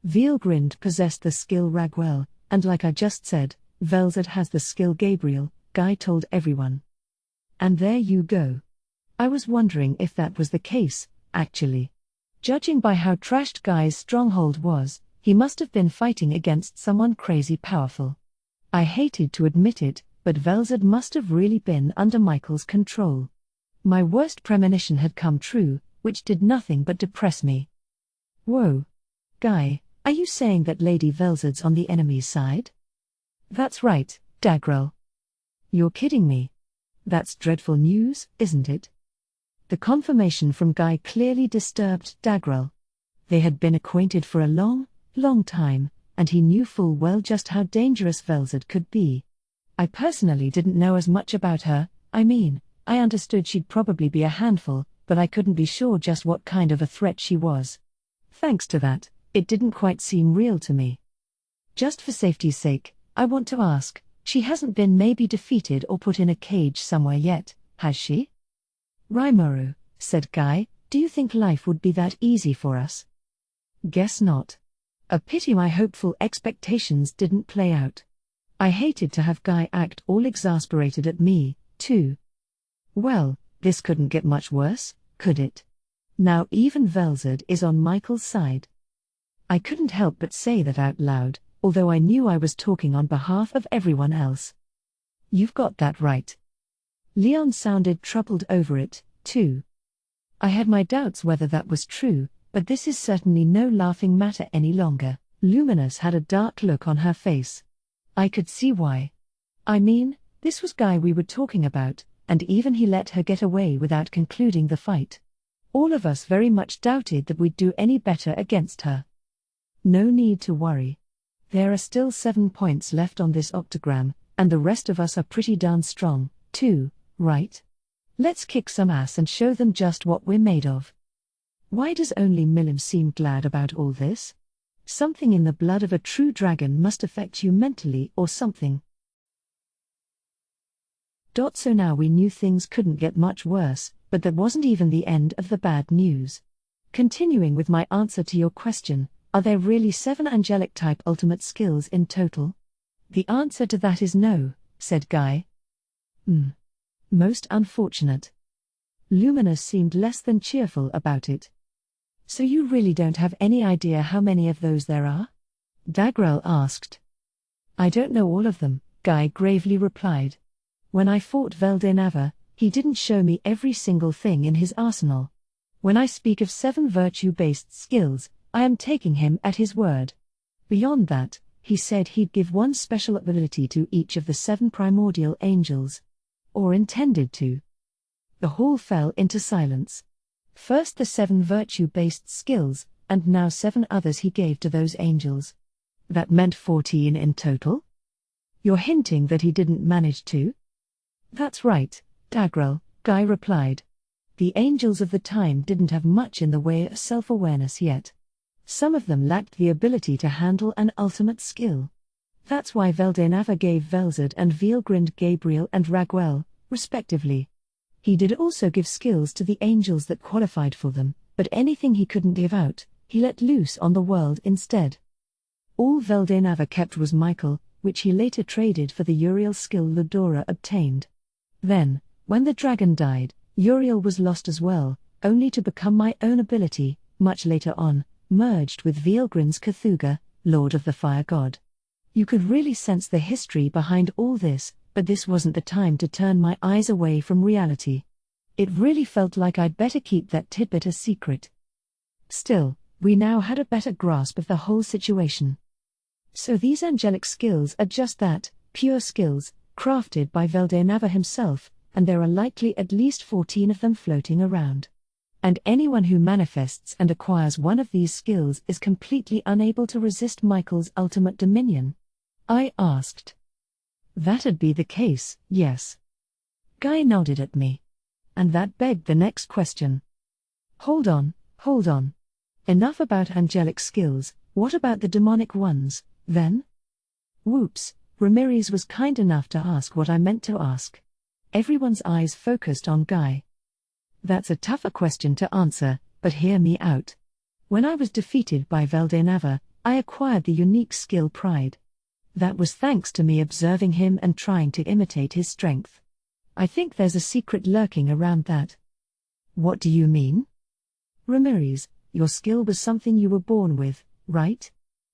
Veilgrind possessed the skill Raguel, and like I just said, Velzard has the skill Gabriel, Guy told everyone. And there you go. I was wondering if that was the case, actually. Judging by how trashed Guy's stronghold was, he must have been fighting against someone crazy powerful. I hated to admit it, but Velzard must have really been under Michael's control. My worst premonition had come true, which did nothing but depress me. Whoa. Guy, are you saying that Lady Velzard's on the enemy's side? That's right, Dagrel. You're kidding me. That's dreadful news, isn't it? The confirmation from Guy clearly disturbed Dagrel. They had been acquainted for a long, long time, and he knew full well just how dangerous Velzard could be. I personally didn't know as much about her. I understood she'd probably be a handful, but I couldn't be sure just what kind of a threat she was. Thanks to that, it didn't quite seem real to me. Just for safety's sake, I want to ask, she hasn't been maybe defeated or put in a cage somewhere yet, has she? Rimuru, said Guy, do you think life would be that easy for us? Guess not. A pity my hopeful expectations didn't play out. I hated to have Guy act all exasperated at me, too. Well, this couldn't get much worse, could it? Now even Velzard is on Michael's side. I couldn't help but say that out loud, although I knew I was talking on behalf of everyone else. You've got that right. Leon sounded troubled over it, too. I had my doubts whether that was true, but this is certainly no laughing matter any longer. Luminous had a dark look on her face. I could see why. This was Guy we were talking about, and even he let her get away without concluding the fight. All of us very much doubted that we'd do any better against her. No need to worry. There are still 7 points left on this octagram, and the rest of us are pretty darn strong, too, right? Let's kick some ass and show them just what we're made of. Why does only Milim seem glad about all this? Something in the blood of a true dragon must affect you mentally or something. So now we knew things couldn't get much worse, but that wasn't even the end of the bad news. Continuing with my answer to your question, are there really 7 angelic-type ultimate skills in total? The answer to that is no, said Guy. Most unfortunate. Luminous seemed less than cheerful about it. So you really don't have any idea how many of those there are? Dagrel asked. I don't know all of them, Guy gravely replied. When I fought Veldinava, he didn't show me every single thing in his arsenal. When I speak of 7 virtue-based skills, I am taking him at his word. Beyond that, he said he'd give one special ability to each of the 7 primordial angels. Or intended to. The hall fell into silence. First the 7 virtue-based skills, and now 7 others he gave to those angels. That meant 14 in total? You're hinting that he didn't manage to? That's right, Dagrel, Guy replied. The angels of the time didn't have much in the way of self-awareness yet. Some of them lacked the ability to handle an ultimate skill. That's why Veldinava gave Velzard and Veilgrind Gabriel and Raguel, respectively. He did also give skills to the angels that qualified for them, but anything he couldn't give out, he let loose on the world instead. All Veldenava kept was Michael, which he later traded for the Uriel skill Ludora obtained. Then, when the dragon died, Uriel was lost as well, only to become my own ability, much later on, merged with Vielgrin's Cthugha, Lord of the Fire God. You could really sense the history behind all this, but this wasn't the time to turn my eyes away from reality. It really felt like I'd better keep that tidbit a secret. Still, we now had a better grasp of the whole situation. So these angelic skills are just that, pure skills, crafted by Veldenava himself, and there are likely at least 14 of them floating around. And anyone who manifests and acquires one of these skills is completely unable to resist Michael's ultimate dominion? I asked. That'd be the case, yes. Guy nodded at me. And that begged the next question. Hold on. Enough about angelic skills, what about the demonic ones, then? Whoops, Ramirez was kind enough to ask what I meant to ask. Everyone's eyes focused on Guy. That's a tougher question to answer, but hear me out. When I was defeated by Veldenava, I acquired the unique skill Pride. That was thanks to me observing him and trying to imitate his strength. I think there's a secret lurking around that. What do you mean? Ramirez, your skill was something you were born with, right?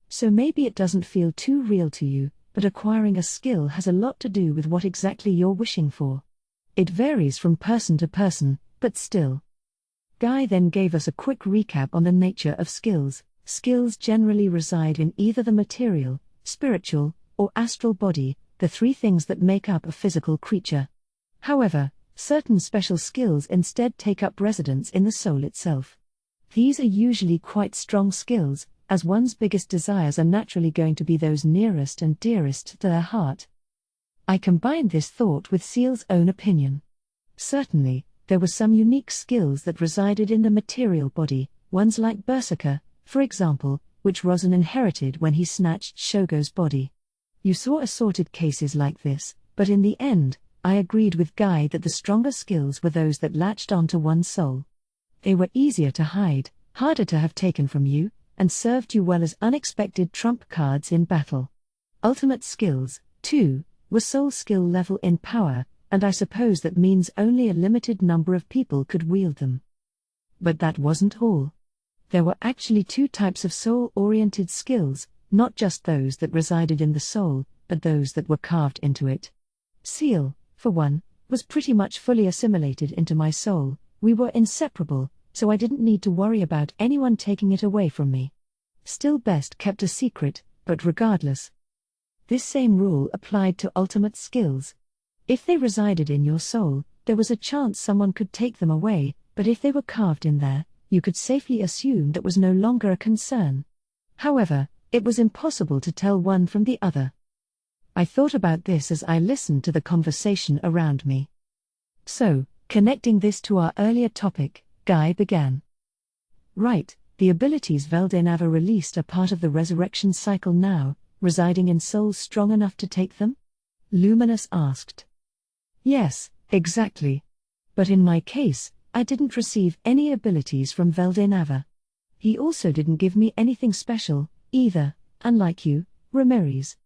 So maybe it doesn't feel too real to you, but acquiring a skill has a lot to do with what exactly you're wishing for. It varies from person to person, but still. Guy then gave us a quick recap on the nature of skills. Skills generally reside in either the material, spiritual, or astral body, the three things that make up a physical creature. However, certain special skills instead take up residence in the soul itself. These are usually quite strong skills, as one's biggest desires are naturally going to be those nearest and dearest to their heart. I combined this thought with Seal's own opinion. Certainly, there were some unique skills that resided in the material body, ones like Berserker, for example, which Rosen inherited when he snatched Shogo's body. You saw assorted cases like this, but in the end, I agreed with Guy that the stronger skills were those that latched onto one's soul. They were easier to hide, harder to have taken from you, and served you well as unexpected trump cards in battle. Ultimate skills, too, were soul skill level in power, and I suppose that means only a limited number of people could wield them. But that wasn't all. There were actually two types of soul-oriented skills, not just those that resided in the soul, but those that were carved into it. Seal, for one, was pretty much fully assimilated into my soul. We were inseparable, so I didn't need to worry about anyone taking it away from me. Still best kept a secret, but regardless. This same rule applied to ultimate skills. If they resided in your soul, there was a chance someone could take them away, but if they were carved in there, you could safely assume that was no longer a concern. However, it was impossible to tell one from the other. I thought about this as I listened to the conversation around me. So, connecting this to our earlier topic, Guy began. Right, the abilities Veldenava released are part of the resurrection cycle now, residing in souls strong enough to take them? Luminous asked. Yes, exactly. But in my case, I didn't receive any abilities from Veldenava. He also didn't give me anything special, either, unlike you, Ramirez.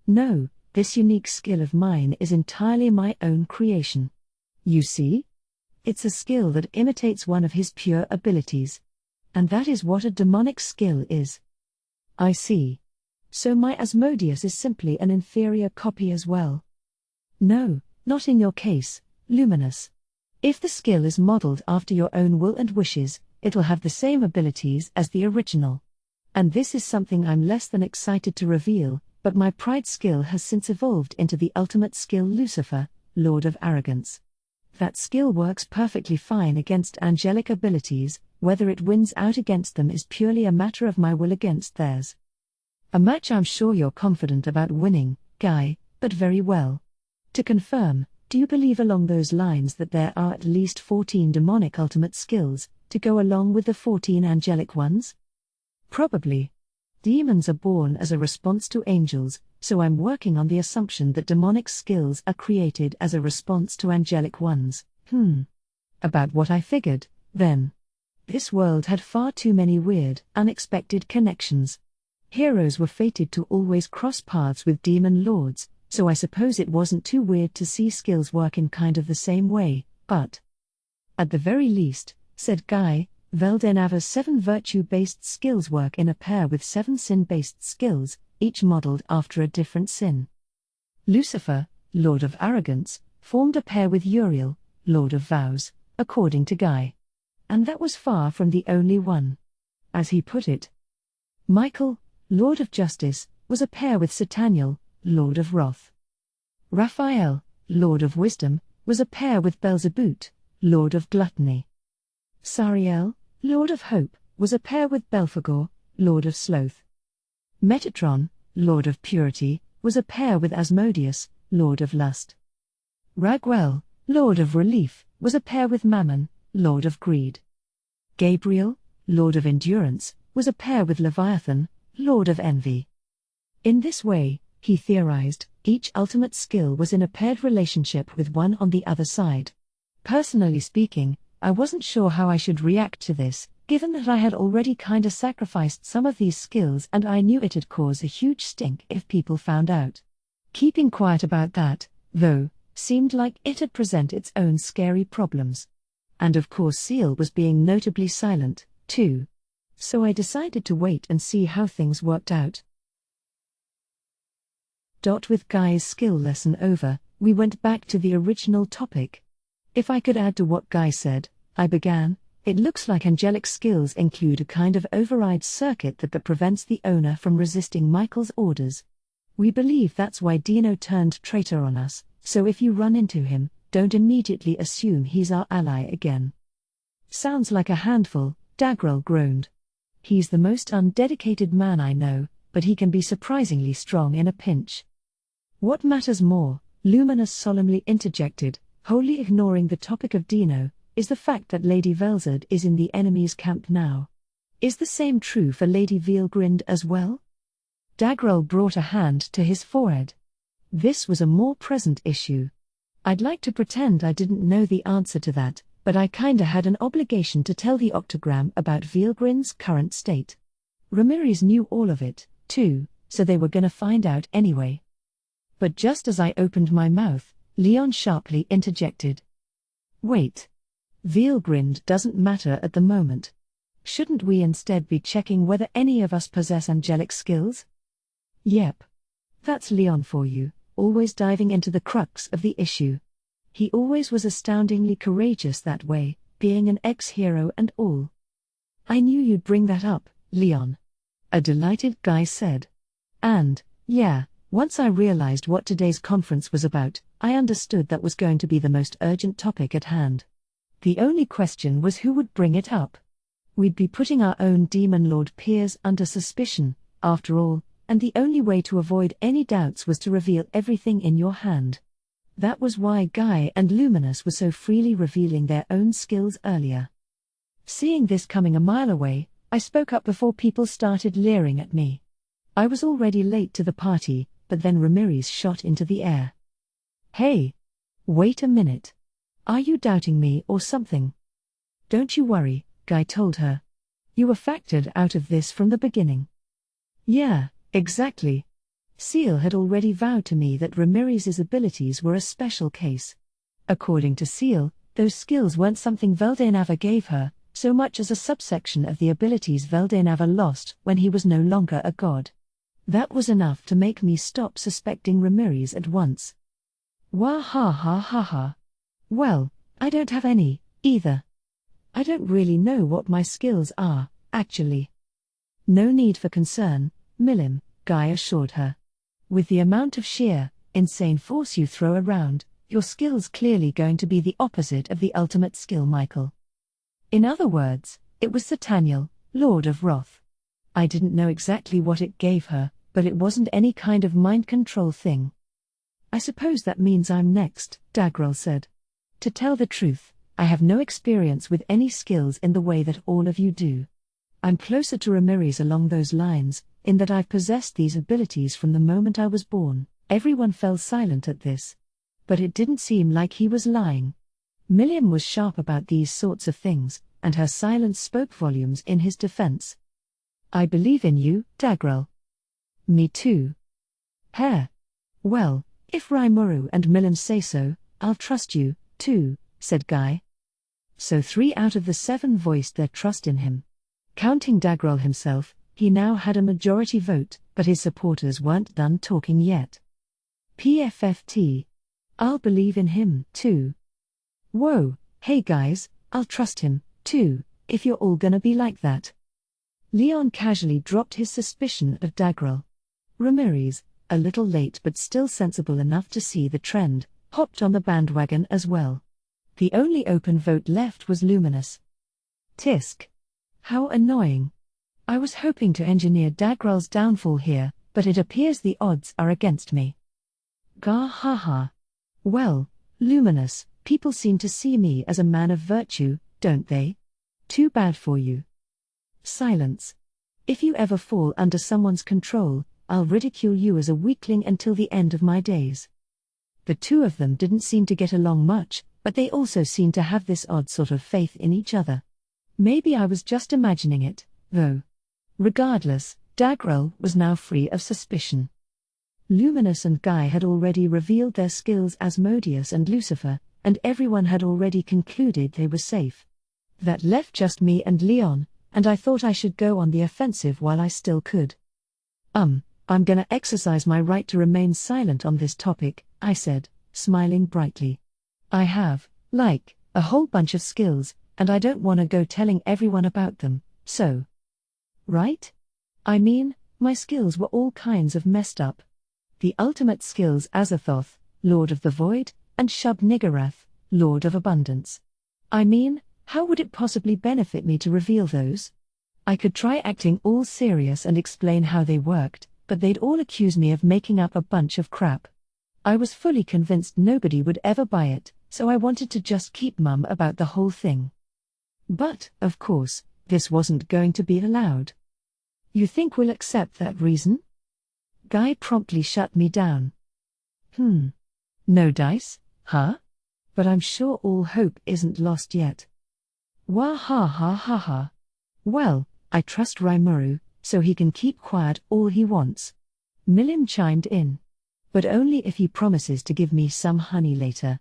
No, this unique skill of mine is entirely my own creation. You see? It's a skill that imitates one of his pure abilities. And that is what a demonic skill is. I see. So my Asmodeus is simply an inferior copy as well. No, not in your case, Luminous. If the skill is modeled after your own will and wishes, it'll have the same abilities as the original. And this is something I'm less than excited to reveal, but my Pride skill has since evolved into the ultimate skill Lucifer, Lord of Arrogance. That skill works perfectly fine against angelic abilities, whether it wins out against them is purely a matter of my will against theirs. A match I'm sure you're confident about winning, Guy, but very well. To confirm, do you believe along those lines that there are at least 14 demonic ultimate skills, to go along with the 14 angelic ones? Probably. Demons are born as a response to angels, so I'm working on the assumption that demonic skills are created as a response to angelic ones. About what I figured, then. This world had far too many weird, unexpected connections. Heroes were fated to always cross paths with demon lords, so I suppose it wasn't too weird to see skills work in kind of the same way, but at the very least, said Guy, Veldenava's 7 virtue-based skills work in a pair with 7 sin-based skills, each modeled after a different sin. Lucifer, Lord of Arrogance, formed a pair with Uriel, Lord of Vows, according to Guy. And that was far from the only one. As he put it, Michael, Lord of Justice, was a pair with Sataniel, Lord of Wrath. Raphael, Lord of Wisdom, was a pair with Beelzebut, Lord of Gluttony. Sariel, Lord of Hope, was a pair with Belphegor, Lord of Sloth. Metatron, Lord of Purity, was a pair with Asmodeus, Lord of Lust. Raguel, Lord of Relief, was a pair with Mammon, Lord of Greed. Gabriel, Lord of Endurance, was a pair with Leviathan, Lord of Envy. In this way, he theorized, each ultimate skill was in a paired relationship with one on the other side. Personally speaking, I wasn't sure how I should react to this, given that I had already kinda sacrificed some of these skills and I knew it'd cause a huge stink if people found out. Keeping quiet about that, though, seemed like it'd present its own scary problems. And of course Seal was being notably silent, too. So I decided to wait and see how things worked out. With Guy's skill lesson over, we went back to the original topic. If I could add to what Guy said, I began, it looks like angelic skills include a kind of override circuit that prevents the owner from resisting Michael's orders. We believe that's why Dino turned traitor on us, so if you run into him, don't immediately assume he's our ally again. Sounds like a handful, Dagrel groaned. He's the most undedicated man I know, but he can be surprisingly strong in a pinch. What matters more, Luminous solemnly interjected, wholly ignoring the topic of Dino, is the fact that Lady Velzard is in the enemy's camp now. Is the same true for Lady Veilgrind as well? Dagrel brought a hand to his forehead. This was a more present issue. I'd like to pretend I didn't know the answer to that, but I kinda had an obligation to tell the Octogram about Veilgrind's current state. Ramirez knew all of it, too, so they were gonna find out anyway. But just as I opened my mouth, Leon sharply interjected. Wait. Veilgrind doesn't matter at the moment. Shouldn't we instead be checking whether any of us possess angelic skills? Yep. That's Leon for you, always diving into the crux of the issue. He always was astoundingly courageous that way, being an ex-hero and all. I knew you'd bring that up, Leon. A delighted Guy said. And, yeah, once I realized what today's conference was about, I understood that was going to be the most urgent topic at hand. The only question was who would bring it up. We'd be putting our own Demon Lord peers under suspicion, after all, and the only way to avoid any doubts was to reveal everything in your hand. That was why Guy and Luminous were so freely revealing their own skills earlier. Seeing this coming a mile away, I spoke up before people started leering at me. I was already late to the party, but then Ramirez shot into the air. Hey! Wait a minute. Are you doubting me or something? Don't you worry, Guy told her. You were factored out of this from the beginning. Yeah, exactly. Seal had already vowed to me that Ramirez's abilities were a special case. According to Seal, those skills weren't something Veldenava gave her, so much as a subsection of the abilities Veldenava lost when he was no longer a god. That was enough to make me stop suspecting Ramirez at once. Wah ha ha ha ha. Well, I don't have any, either. I don't really know what my skills are, actually. No need for concern, Milim, Guy assured her. With the amount of sheer, insane force you throw around, your skill's clearly going to be the opposite of the ultimate skill, Michael. In other words, it was Sataniel, Lord of Wrath. I didn't know exactly what it gave her, but it wasn't any kind of mind control thing. I suppose that means I'm next, Dagrel said. To tell the truth, I have no experience with any skills in the way that all of you do. I'm closer to Ramirez along those lines, in that I've possessed these abilities from the moment I was born. Everyone fell silent at this. But it didn't seem like he was lying. Milliam was sharp about these sorts of things, and her silence spoke volumes in his defense. I believe in you, Dagrel. Me too. Heh. Well, if Rimuru and Milim say so, I'll trust you, too, said Guy. So 3 out of the 7 voiced their trust in him. Counting Dagrel himself, he now had a majority vote, but his supporters weren't done talking yet. PFFT. I'll believe in him, too. Whoa, hey guys, I'll trust him, too, if you're all gonna be like that. Leon casually dropped his suspicion of Dagrel. Ramirez, a little late but still sensible enough to see the trend, hopped on the bandwagon as well. The only open vote left was Luminous. Tisk. How annoying. I was hoping to engineer Dagrel's downfall here, but it appears the odds are against me. Gah ha ha. Well, Luminous, people seem to see me as a man of virtue, don't they? Too bad for you. Silence. If you ever fall under someone's control, I'll ridicule you as a weakling until the end of my days. The two of them didn't seem to get along much, but they also seemed to have this odd sort of faith in each other. Maybe I was just imagining it, though. Regardless, Dagrel was now free of suspicion. Luminous and Guy had already revealed their skills as Modius and Lucifer, and everyone had already concluded they were safe. That left just me and Leon, and I thought I should go on the offensive while I still could. I'm gonna exercise my right to remain silent on this topic, I said, smiling brightly. I have, like, a whole bunch of skills, and I don't want to go telling everyone about them, so. Right? I mean, my skills were all kinds of messed up. The ultimate skills Azathoth, Lord of the Void, and Shub-Niggurath, Lord of Abundance. I mean, how would it possibly benefit me to reveal those? I could try acting all serious and explain how they worked, but they'd all accuse me of making up a bunch of crap. I was fully convinced nobody would ever buy it, so I wanted to just keep mum about the whole thing. But, of course, this wasn't going to be allowed. You think we'll accept that reason? Guy promptly shut me down. No dice, huh? But I'm sure all hope isn't lost yet. Wah ha ha ha ha. Well, I trust Rimuru, so he can keep quiet all he wants. Milim chimed in. But only if he promises to give me some honey later.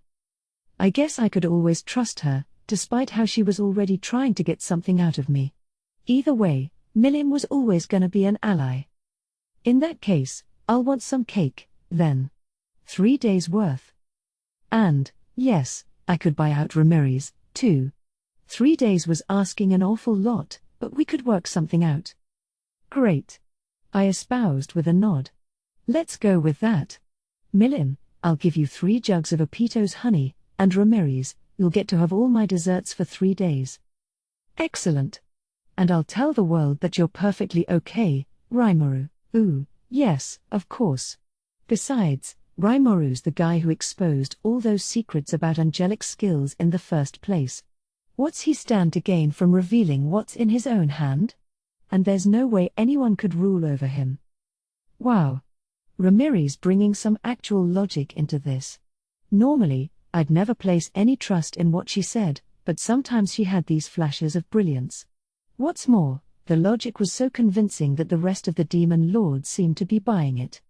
I guess I could always trust her, despite how she was already trying to get something out of me. Either way, Milim was always gonna be an ally. In that case, I'll want some cake, then. 3 days worth. And, yes, I could buy out Ramirez, too. 3 days was asking an awful lot, but we could work something out. Great. I espoused with a nod. Let's go with that. Milim, I'll give you 3 jugs of Apito's honey, and Ramirez, you'll get to have all my desserts for 3 days. Excellent. And I'll tell the world that you're perfectly okay, Rimuru. Ooh, yes, of course. Besides, Rimuru's the guy who exposed all those secrets about angelic skills in the first place. What's he stand to gain from revealing what's in his own hand? And there's no way anyone could rule over him. Wow. Ramirez bringing some actual logic into this. Normally, I'd never place any trust in what she said, but sometimes she had these flashes of brilliance. What's more, the logic was so convincing that the rest of the demon lords seemed to be buying it.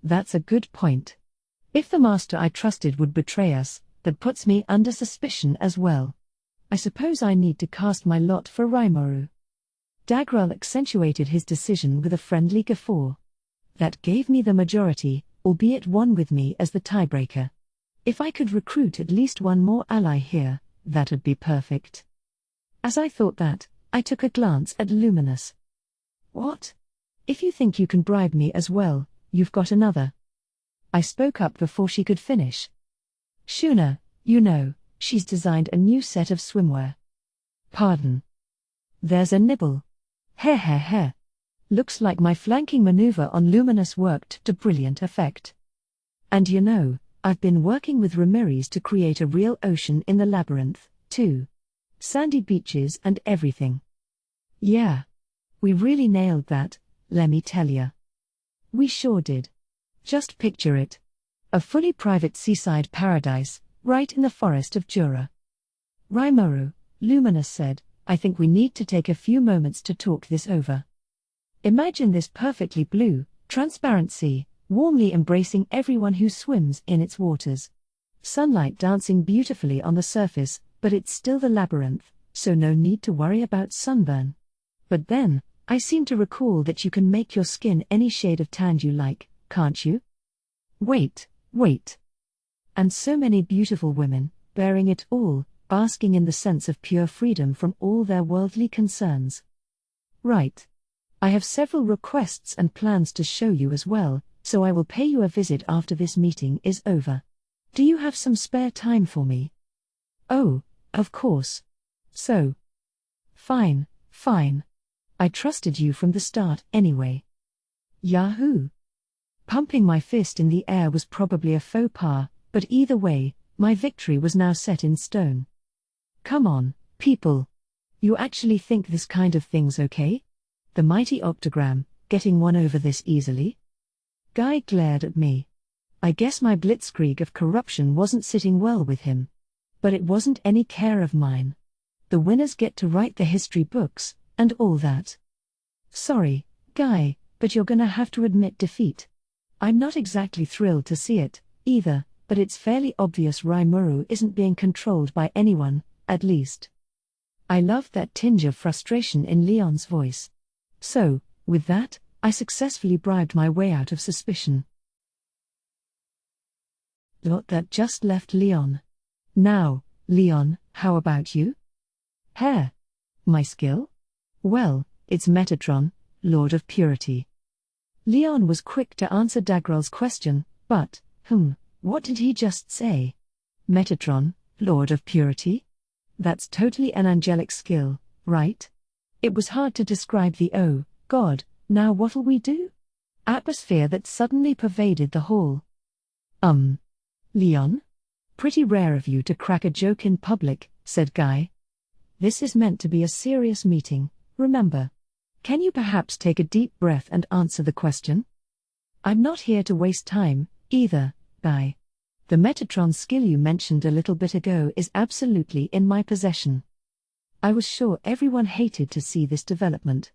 That's a good point. If the master I trusted would betray us, that puts me under suspicion as well. I suppose I need to cast my lot for Rimuru. Dagrel accentuated his decision with a friendly guffaw. That gave me the majority, albeit one with me as the tiebreaker. If I could recruit at least one more ally here, that'd be perfect. As I thought that, I took a glance at Luminous. What? If you think you can bribe me as well, you've got another. I spoke up before she could finish. Shuna, you know, she's designed a new set of swimwear. Pardon. There's a nibble. Heh. Looks like my flanking maneuver on Luminous worked to brilliant effect. And you know, I've been working with Ramirez to create a real ocean in the labyrinth, too. Sandy beaches and everything. Yeah. We really nailed that, lemme tell ya. We sure did. Just picture it. A fully private seaside paradise, right in the forest of Jura. Rimuru, Luminous said, I think we need to take a few moments to talk this over. Imagine this perfectly blue, transparent sea, warmly embracing everyone who swims in its waters. Sunlight dancing beautifully on the surface, but it's still the labyrinth, so no need to worry about sunburn. But then, I seem to recall that you can make your skin any shade of tan you like, can't you? Wait. And so many beautiful women, bearing it all, basking in the sense of pure freedom from all their worldly concerns. Right. I have several requests and plans to show you as well, so I will pay you a visit after this meeting is over. Do you have some spare time for me? Oh, of course. So. Fine. I trusted you from the start anyway. Yahoo! Pumping my fist in the air was probably a faux pas, but either way, my victory was now set in stone. Come on, people. You actually think this kind of thing's okay? The mighty octogram, getting one over this easily? Guy glared at me. I guess my blitzkrieg of corruption wasn't sitting well with him. But it wasn't any care of mine. The winners get to write the history books, and all that. Sorry, Guy, but you're gonna have to admit defeat. I'm not exactly thrilled to see it, either, but it's fairly obvious Rimuru isn't being controlled by anyone, at least. I loved that tinge of frustration in Leon's voice. So, with that, I successfully bribed my way out of suspicion. That just left Leon. Now, Leon, how about you? Hair. My skill? Well, it's Metatron, Lord of Purity. Leon was quick to answer Dagrel's question, but, what did he just say? Metatron, Lord of Purity? That's totally an angelic skill, right? It was hard to describe the oh, God, now what'll we do? Atmosphere that suddenly pervaded the hall. Leon? Pretty rare of you to crack a joke in public, said Guy. This is meant to be a serious meeting, remember. Can you perhaps take a deep breath and answer the question? I'm not here to waste time, either, Guy. The Metatron skill you mentioned a little bit ago is absolutely in my possession. I was sure everyone hated to see this development.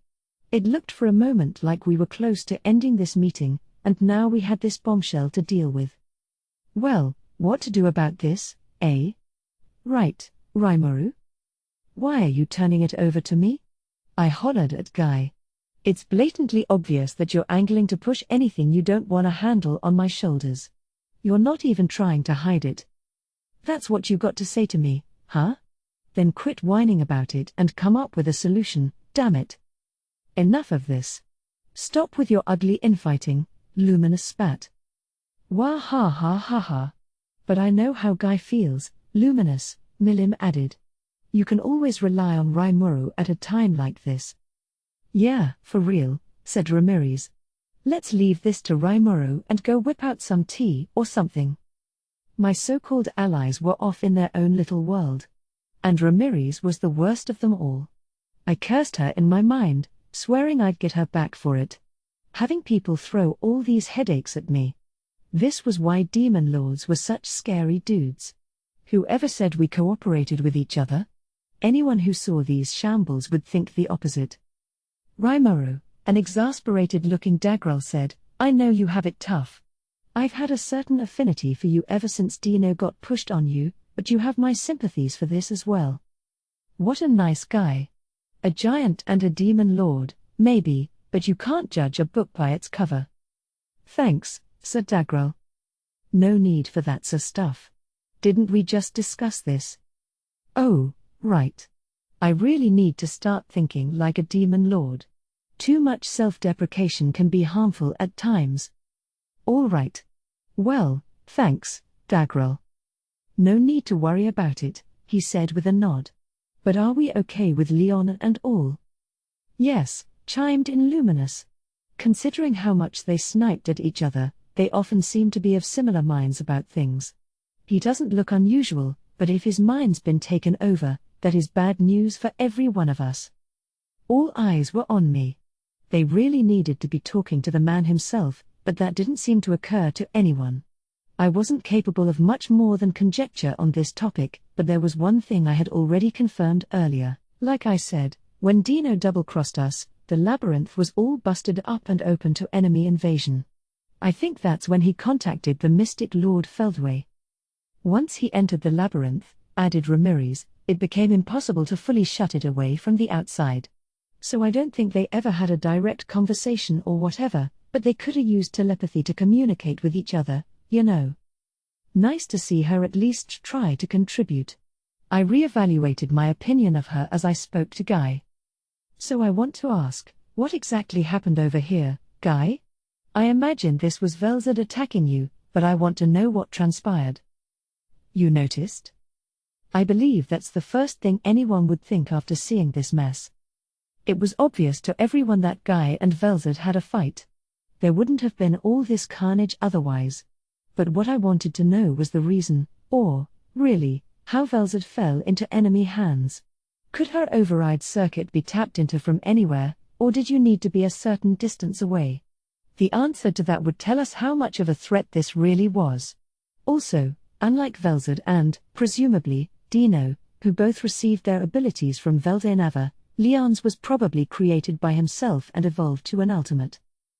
It looked for a moment like we were close to ending this meeting, and now we had this bombshell to deal with. Well, what to do about this, eh? Right, Rimuru? Why are you turning it over to me? I hollered at Guy. It's blatantly obvious that you're angling to push anything you don't want to handle on my shoulders. You're not even trying to hide it. That's what you got to say to me, huh? Then quit whining about it and come up with a solution, damn it. Enough of this. Stop with your ugly infighting, Luminous spat. Wah ha ha ha ha. But I know how Guy feels, Luminous, Milim added. You can always rely on Rimuru at a time like this. Yeah, for real, said Ramirez. Let's leave this to Rimuru and go whip out some tea or something. My so-called allies were off in their own little world. And Ramirez was the worst of them all. I cursed her in my mind, swearing I'd get her back for it. Having people throw all these headaches at me. This was why demon lords were such scary dudes. Whoever said we cooperated with each other? Anyone who saw these shambles would think the opposite. Rimuru, an exasperated-looking Dagrel said, I know you have it tough. I've had a certain affinity for you ever since Dino got pushed on you, but you have my sympathies for this as well. What a nice guy. A giant and a demon lord, maybe, but you can't judge a book by its cover. Thanks, Sir Dagrel. No need for that sir stuff. Didn't we just discuss this? Oh, right. I really need to start thinking like a demon lord. Too much self-deprecation can be harmful at times. All right. Well, thanks, Dagrel. No need to worry about it, he said with a nod. But are we okay with Leon and all? Yes, chimed in Luminous. Considering how much they sniped at each other, they often seem to be of similar minds about things. He doesn't look unusual, but if his mind's been taken over, that is bad news for every one of us. All eyes were on me. They really needed to be talking to the man himself, but that didn't seem to occur to anyone. I wasn't capable of much more than conjecture on this topic, but there was one thing I had already confirmed earlier. Like I said, when Dino double-crossed us, the labyrinth was all busted up and open to enemy invasion. I think that's when he contacted the mystic Lord Feldway. Once he entered the labyrinth, added Ramirez, it became impossible to fully shut it away from the outside. So I don't think they ever had a direct conversation or whatever, but they could have used telepathy to communicate with each other, you know. Nice to see her at least try to contribute. I re-evaluated my opinion of her as I spoke to Guy. So I want to ask, what exactly happened over here, Guy? I imagine this was Velzad attacking you, but I want to know what transpired. You noticed? I believe that's the first thing anyone would think after seeing this mess. It was obvious to everyone that Guy and Velzad had a fight. There wouldn't have been all this carnage otherwise. But what I wanted to know was the reason, or, really, how Velzad fell into enemy hands. Could her override circuit be tapped into from anywhere, or did you need to be a certain distance away? The answer to that would tell us how much of a threat this really was. Also, unlike Velzad and, presumably, Dino, who both received their abilities from Veldenava, Leon's was probably created by himself and evolved to an ultimate.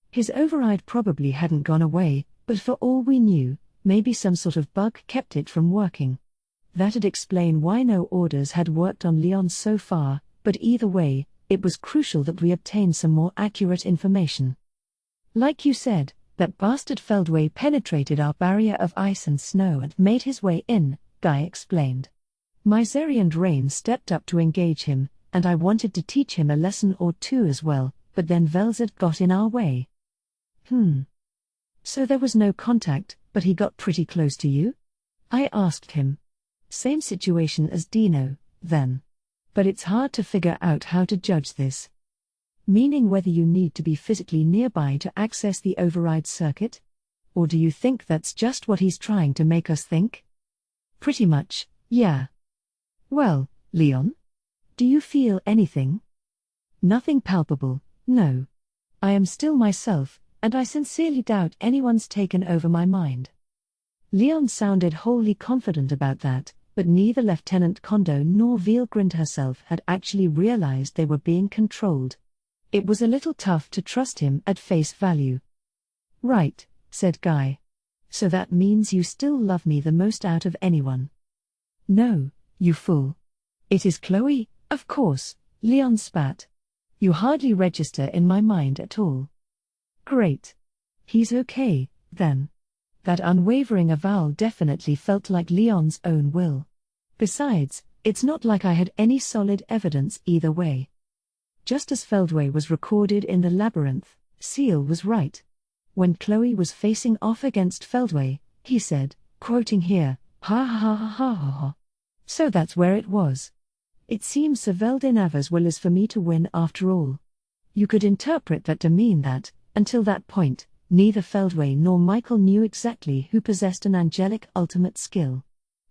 His override probably hadn't gone away, but for all we knew, maybe some sort of bug kept it from working. That'd explain why no orders had worked on Leon so far, but either way, it was crucial that we obtain some more accurate information. Like you said, that bastard Feldway penetrated our barrier of ice and snow and made his way in, Guy explained. Misery and Rain stepped up to engage him, and I wanted to teach him a lesson or two as well, but then Velzad got in our way. So there was no contact, but he got pretty close to you? I asked him. Same situation as Dino, then. But it's hard to figure out how to judge this. Meaning whether you need to be physically nearby to access the override circuit? Or do you think that's just what he's trying to make us think? Pretty much, yeah. Well, Leon? Do you feel anything? Nothing palpable, no. I am still myself, and I sincerely doubt anyone's taken over my mind. Leon sounded wholly confident about that, but neither Lieutenant Kondo nor Veilgrind herself had actually realized they were being controlled. It was a little tough to trust him at face value. Right, said Guy. So that means you still love me the most out of anyone. No, you fool. It is Chloe, of course, Leon spat. You hardly register in my mind at all. Great. He's okay, then. That unwavering avowal definitely felt like Leon's own will. Besides, it's not like I had any solid evidence either way. Just as Feldway was recorded in the labyrinth, Seal was right. When Chloe was facing off against Feldway, he said, quoting here, ha ha ha ha ha ha. So that's where it was. It seems Sir Veldinava's will is for me to win after all. You could interpret that to mean that, until that point, neither Feldway nor Michael knew exactly who possessed an angelic ultimate skill.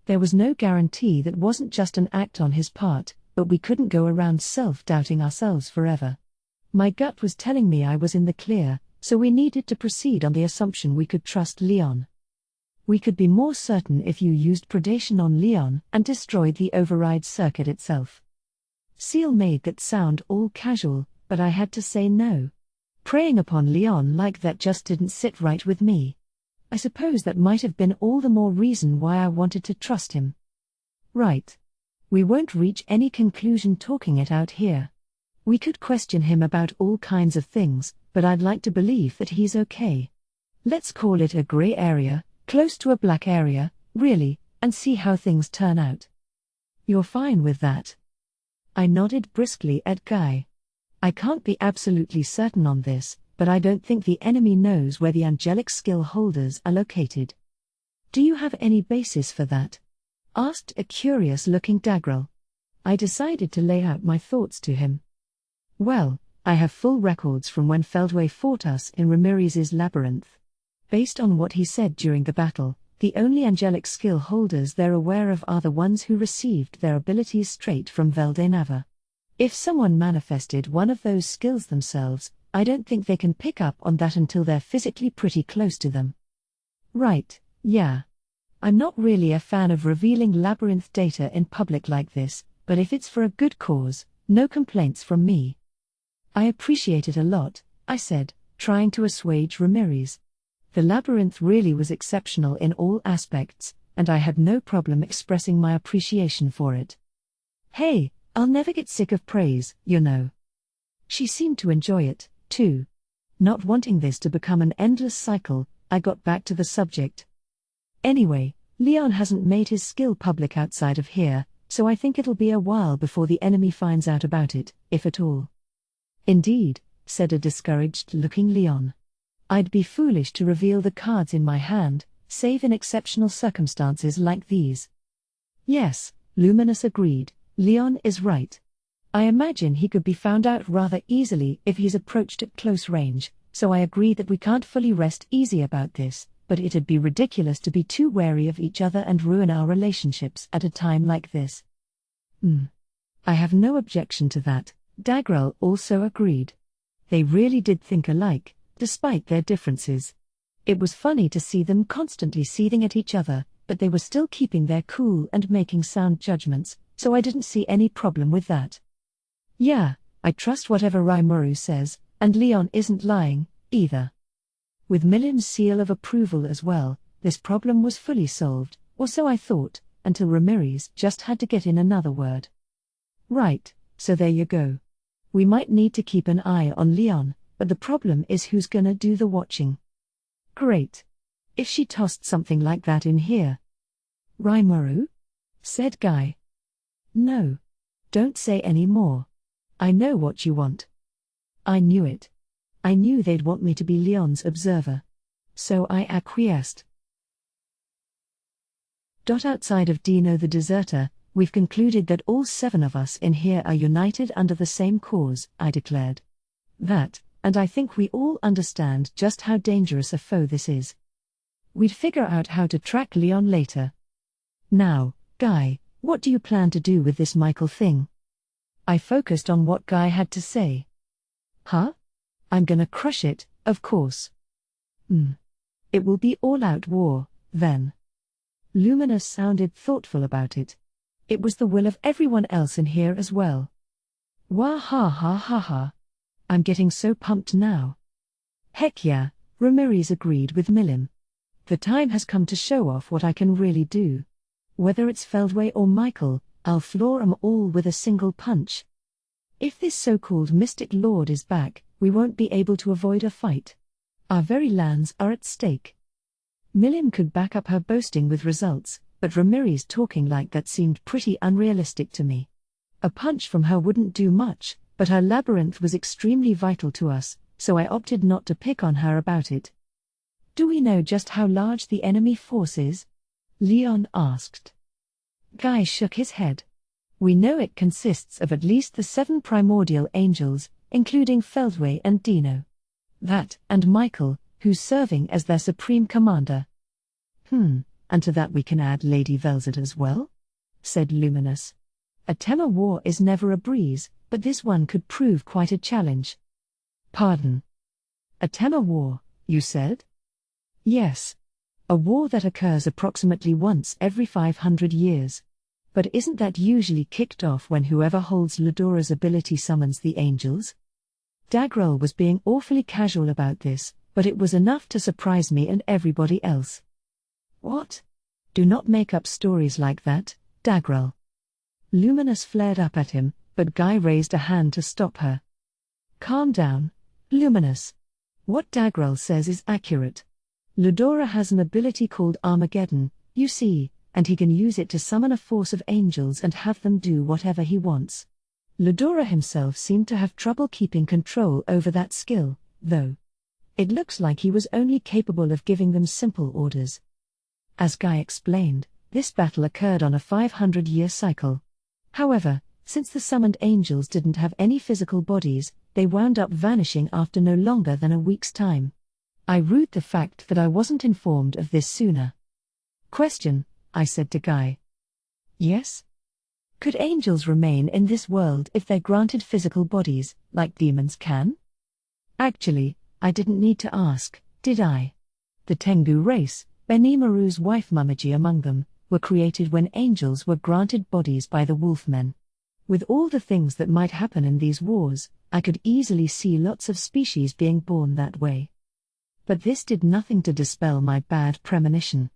There was no guarantee that wasn't just an act on his part, but we couldn't go around self-doubting ourselves forever. My gut was telling me I was in the clear, so we needed to proceed on the assumption we could trust Leon. We could be more certain if you used predation on Leon and destroyed the override circuit itself. Seal made that sound all casual, but I had to say no. Preying upon Leon like that just didn't sit right with me. I suppose that might have been all the more reason why I wanted to trust him. Right. We won't reach any conclusion talking it out here. We could question him about all kinds of things, but I'd like to believe that he's okay. Let's call it a gray area, close to a black area, really, and see how things turn out. You're fine with that? I nodded briskly at Guy. I can't be absolutely certain on this, but I don't think the enemy knows where the angelic skill holders are located. Do you have any basis for that? Asked a curious-looking Dagrel. I decided to lay out my thoughts to him. Well, I have full records from when Feldway fought us in Ramirez's labyrinth. Based on what he said during the battle, the only angelic skill holders they're aware of are the ones who received their abilities straight from Veldenava. If someone manifested one of those skills themselves, I don't think they can pick up on that until they're physically pretty close to them. Right, Yeah. I'm not really a fan of revealing labyrinth data in public like this, but if it's for a good cause, no complaints from me. I appreciate it a lot, I said, trying to assuage Ramirez. The labyrinth really was exceptional in all aspects, and I had no problem expressing my appreciation for it. Hey, I'll never get sick of praise, you know. She seemed to enjoy it, too. Not wanting this to become an endless cycle, I got back to the subject. Anyway, Leon hasn't made his skill public outside of here, so I think it'll be a while before the enemy finds out about it, if at all. Indeed, said a discouraged-looking Leon. I'd be foolish to reveal the cards in my hand, save in exceptional circumstances like these. Yes, Luminous agreed, Leon is right. I imagine he could be found out rather easily if he's approached at close range, so I agree that we can't fully rest easy about this, but it'd be ridiculous to be too wary of each other and ruin our relationships at a time like this. I have no objection to that, Dagrel also agreed. They really did think alike, despite their differences. It was funny to see them constantly seething at each other, but they were still keeping their cool and making sound judgments, so I didn't see any problem with that. Yeah, I trust whatever Rimuru says, and Leon isn't lying, either. With Milim's seal of approval as well, this problem was fully solved, or so I thought, until Ramirez just had to get in another word. Right, so there you go. We might need to keep an eye on Leon, but the problem is who's gonna do the watching. Great. If she tossed something like that in here. Rimuru? Said Guy. No. Don't say any more. I know what you want. I knew it. I knew they'd want me to be Leon's observer. So I acquiesced. Outside of Dino the deserter, we've concluded that all 7 of us in here are united under the same cause, I declared. That, and I think we all understand just how dangerous a foe this is. We'd figure out how to track Leon later. Now, Guy, what do you plan to do with this Michael thing? I focused on what Guy had to say. Huh? I'm gonna crush it, of course. It will be all-out war, then. Luminous sounded thoughtful about it. It was the will of everyone else in here as well. Wah ha ha ha ha. I'm getting so pumped now. Heck yeah, Ramirez agreed with Milim. The time has come to show off what I can really do. Whether it's Feldway or Michael, I'll floor 'em all with a single punch. If this so-called Mystic Lord is back, we won't be able to avoid a fight. Our very lands are at stake. Milim could back up her boasting with results, but Ramirez talking like that seemed pretty unrealistic to me. A punch from her wouldn't do much, but her labyrinth was extremely vital to us, so I opted not to pick on her about it. Do we know just how large the enemy force is? Leon asked. Guy shook his head. We know it consists of at least the 7 primordial angels, including Feldway and Dino. That, and Michael, who's serving as their supreme commander. And to that we can add Lady Velzet as well? Said Luminous. A Tema war is never a breeze, but this one could prove quite a challenge. Pardon? A Tema war, you said? Yes. A war that occurs approximately once every 500 years. But isn't that usually kicked off when whoever holds Ludora's ability summons the angels? Dagrel was being awfully casual about this, but it was enough to surprise me and everybody else. What? Do not make up stories like that, Dagrel. Luminous flared up at him, but Guy raised a hand to stop her. Calm down, Luminous. What Dagrel says is accurate. Ludora has an ability called Armageddon, you see, and he can use it to summon a force of angels and have them do whatever he wants. Ludora himself seemed to have trouble keeping control over that skill, though. It looks like he was only capable of giving them simple orders. As Guy explained, this battle occurred on a 500-year cycle. However, since the summoned angels didn't have any physical bodies, they wound up vanishing after no longer than a week's time. I rued the fact that I wasn't informed of this sooner. Question, I said to Guy. Yes? Could angels remain in this world if they're granted physical bodies, like demons can? Actually, I didn't need to ask, did I? The Tengu race, Benimaru's wife Mumiji among them, were created when angels were granted bodies by the wolfmen. With all the things that might happen in these wars, I could easily see lots of species being born that way. But this did nothing to dispel my bad premonition.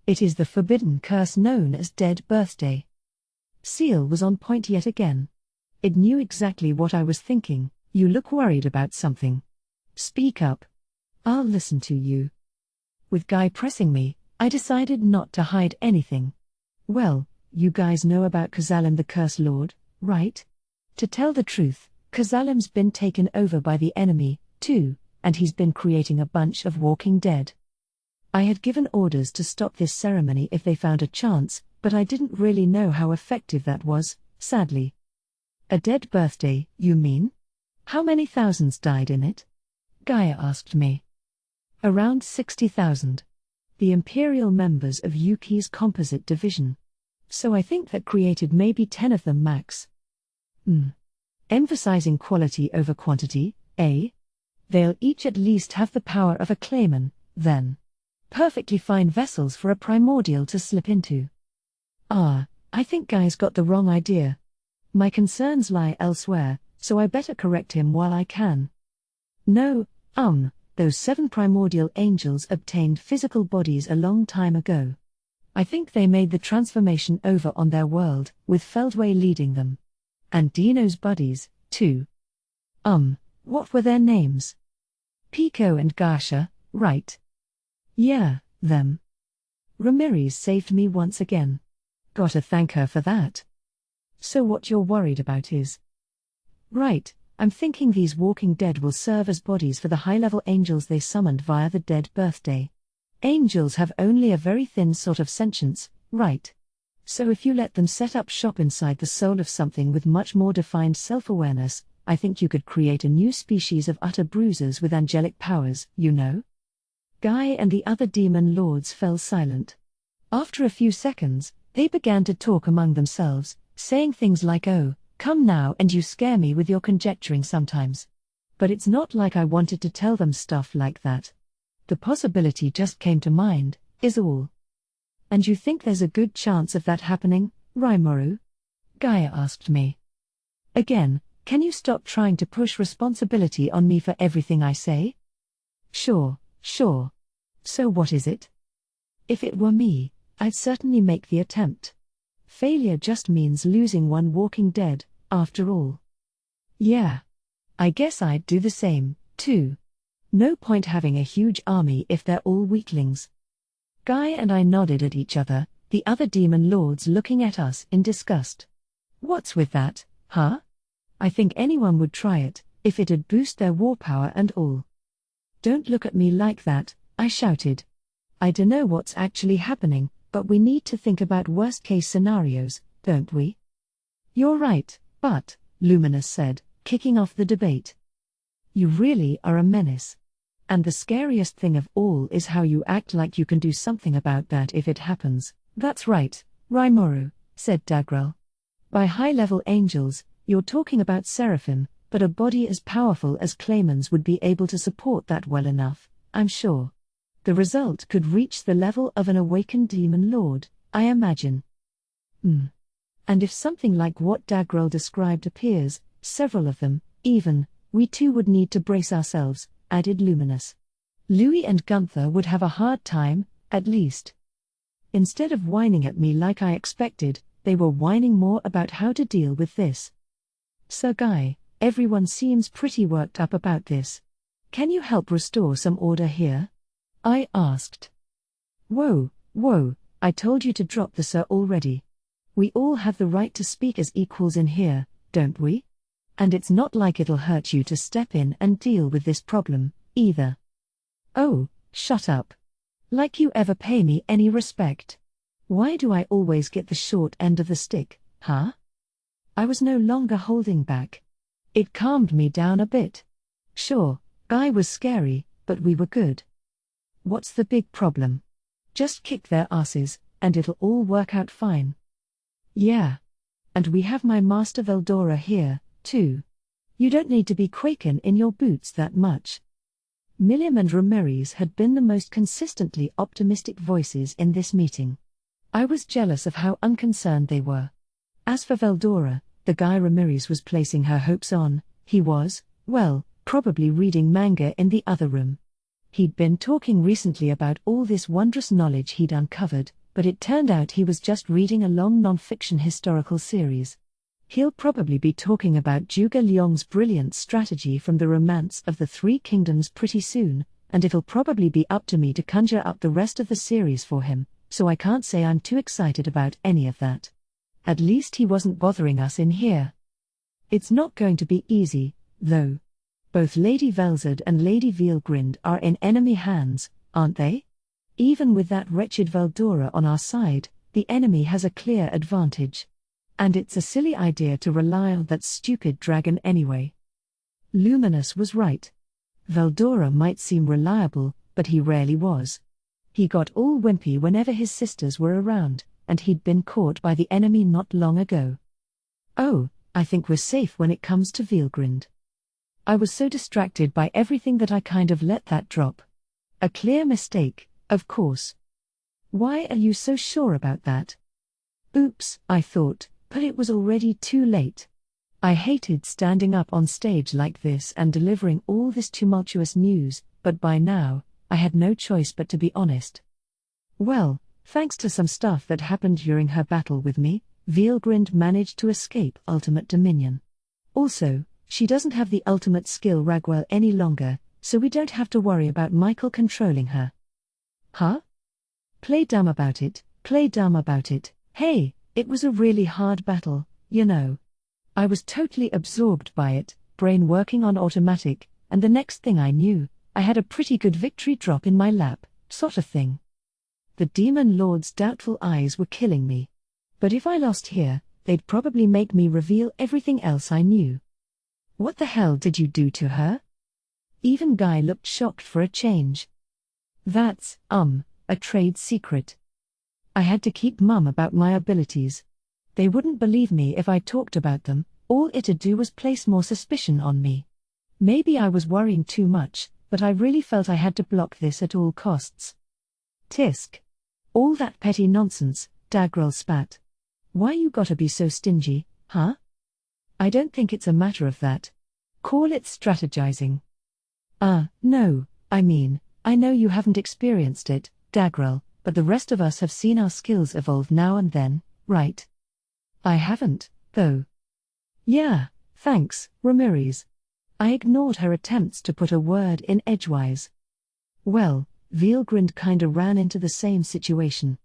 It is the forbidden curse known as Dead Birthday. Seal was on point yet again. It knew exactly what I was thinking. You look worried about something. Speak up. I'll listen to you. With Guy pressing me, I decided not to hide anything. Well, you guys know about Kazalim the Curse Lord, right? To tell the truth, Kazalim's been taken over by the enemy, too, and he's been creating a bunch of walking dead. I had given orders to stop this ceremony if they found a chance, but I didn't really know how effective that was, sadly. A dead birthday, you mean? How many thousands died in it? Gaia asked me. Around 60,000. The Imperial members of Yuki's composite division. So I think that created maybe 10 of them max. Emphasizing quality over quantity, eh? They'll each at least have the power of a Clayman, then. Perfectly fine vessels for a primordial to slip into. I think Guy's got the wrong idea. My concerns lie elsewhere, so I better correct him while I can. No, those 7 primordial angels obtained physical bodies a long time ago. I think they made the transformation over on their world, with Feldway leading them. And Dino's buddies, too. What were their names? Pico and Gasha, right? Yeah, them. Ramirez saved me once again. Gotta thank her for that. So what you're worried about is... Right, I'm thinking these walking dead will serve as bodies for the high-level angels they summoned via the Dead Birthday. Angels have only a very thin sort of sentience, right? So if you let them set up shop inside the soul of something with much more defined self-awareness, I think you could create a new species of utter bruisers with angelic powers, you know? Guy and the other demon lords fell silent. After a few seconds, they began to talk among themselves, saying things like, "Oh, come now, and you scare me with your conjecturing sometimes." But it's not like I wanted to tell them stuff like that. The possibility just came to mind, is all. And you think there's a good chance of that happening, Rimuru? Gaia asked me. Again, can you stop trying to push responsibility on me for everything I say? Sure. So what is it? If it were me, I'd certainly make the attempt. Failure just means losing one walking dead, after all. Yeah. I guess I'd do the same, too. No point having a huge army if they're all weaklings. Guy and I nodded at each other, the other demon lords looking at us in disgust. What's with that, huh? I think anyone would try it, if it'd boost their war power and all. Don't look at me like that, I shouted. I dunno what's actually happening, but we need to think about worst-case scenarios, don't we? You're right, but, Luminous said, kicking off the debate. You really are a menace. And the scariest thing of all is how you act like you can do something about that if it happens. That's right, Rimuru, said Dagrel. By high-level angels, you're talking about seraphim, but a body as powerful as Clayman's would be able to support that well enough, I'm sure. The result could reach the level of an awakened demon lord, I imagine. And if something like what Dagrel described appears, several of them, even, we too would need to brace ourselves, added Luminous. Louis and Gunther would have a hard time, at least. Instead of whining at me like I expected, they were whining more about how to deal with this. Sir Guy, everyone seems pretty worked up about this. Can you help restore some order here? I asked. Whoa, I told you to drop the sir already. We all have the right to speak as equals in here, don't we? And it's not like it'll hurt you to step in and deal with this problem, either. Oh, shut up. Like you ever pay me any respect. Why do I always get the short end of the stick, huh? I was no longer holding back. It calmed me down a bit. Sure, Guy was scary, but we were good. What's the big problem? Just kick their asses, and it'll all work out fine. Yeah. And we have my master Veldora here, too. You don't need to be quaking in your boots that much. Milliam and Ramirez had been the most consistently optimistic voices in this meeting. I was jealous of how unconcerned they were. As for Veldora, the guy Ramirez was placing her hopes on, he was, well, probably reading manga in the other room. He'd been talking recently about all this wondrous knowledge he'd uncovered, but it turned out he was just reading a long non-fiction historical series. He'll probably be talking about Zhuge Liang's brilliant strategy from the Romance of the Three Kingdoms pretty soon, and it'll probably be up to me to conjure up the rest of the series for him, so I can't say I'm too excited about any of that. At least he wasn't bothering us in here. It's not going to be easy, though. Both Lady Velzard and Lady Vielgrind are in enemy hands, aren't they? Even with that wretched Veldora on our side, the enemy has a clear advantage. And it's a silly idea to rely on that stupid dragon anyway. Luminous was right. Veldora might seem reliable, but he rarely was. He got all wimpy whenever his sisters were around, and he'd been caught by the enemy not long ago. Oh, I think we're safe when it comes to Vielgrind. I was so distracted by everything that I kind of let that drop. A clear mistake, of course. Why are you so sure about that? Oops, I thought, but it was already too late. I hated standing up on stage like this and delivering all this tumultuous news, but by now, I had no choice but to be honest. Well, thanks to some stuff that happened during her battle with me, Vielgrind managed to escape ultimate dominion. Also, she doesn't have the ultimate skill Ragwell any longer, so we don't have to worry about Michael controlling her. Huh? Play dumb about it, play dumb about it. Hey, it was a really hard battle, you know. I was totally absorbed by it, brain working on automatic, and the next thing I knew, I had a pretty good victory drop in my lap, sort of thing. The Demon Lord's doubtful eyes were killing me. But if I lost here, they'd probably make me reveal everything else I knew. What the hell did you do to her? Even Guy looked shocked for a change. That's, a trade secret. I had to keep mum about my abilities. They wouldn't believe me if I talked about them, all it'd do was place more suspicion on me. Maybe I was worrying too much, but I really felt I had to block this at all costs. Tisk. All that petty nonsense, Dagrel spat. Why you gotta be so stingy, huh? I don't think it's a matter of that. Call it strategizing. No, I mean, I know you haven't experienced it, Dagrel, but the rest of us have seen our skills evolve now and then, right? I haven't, though. Yeah, thanks, Ramirez. I ignored her attempts to put a word in edgewise. Well, Vielgrind kinda ran into the same situation.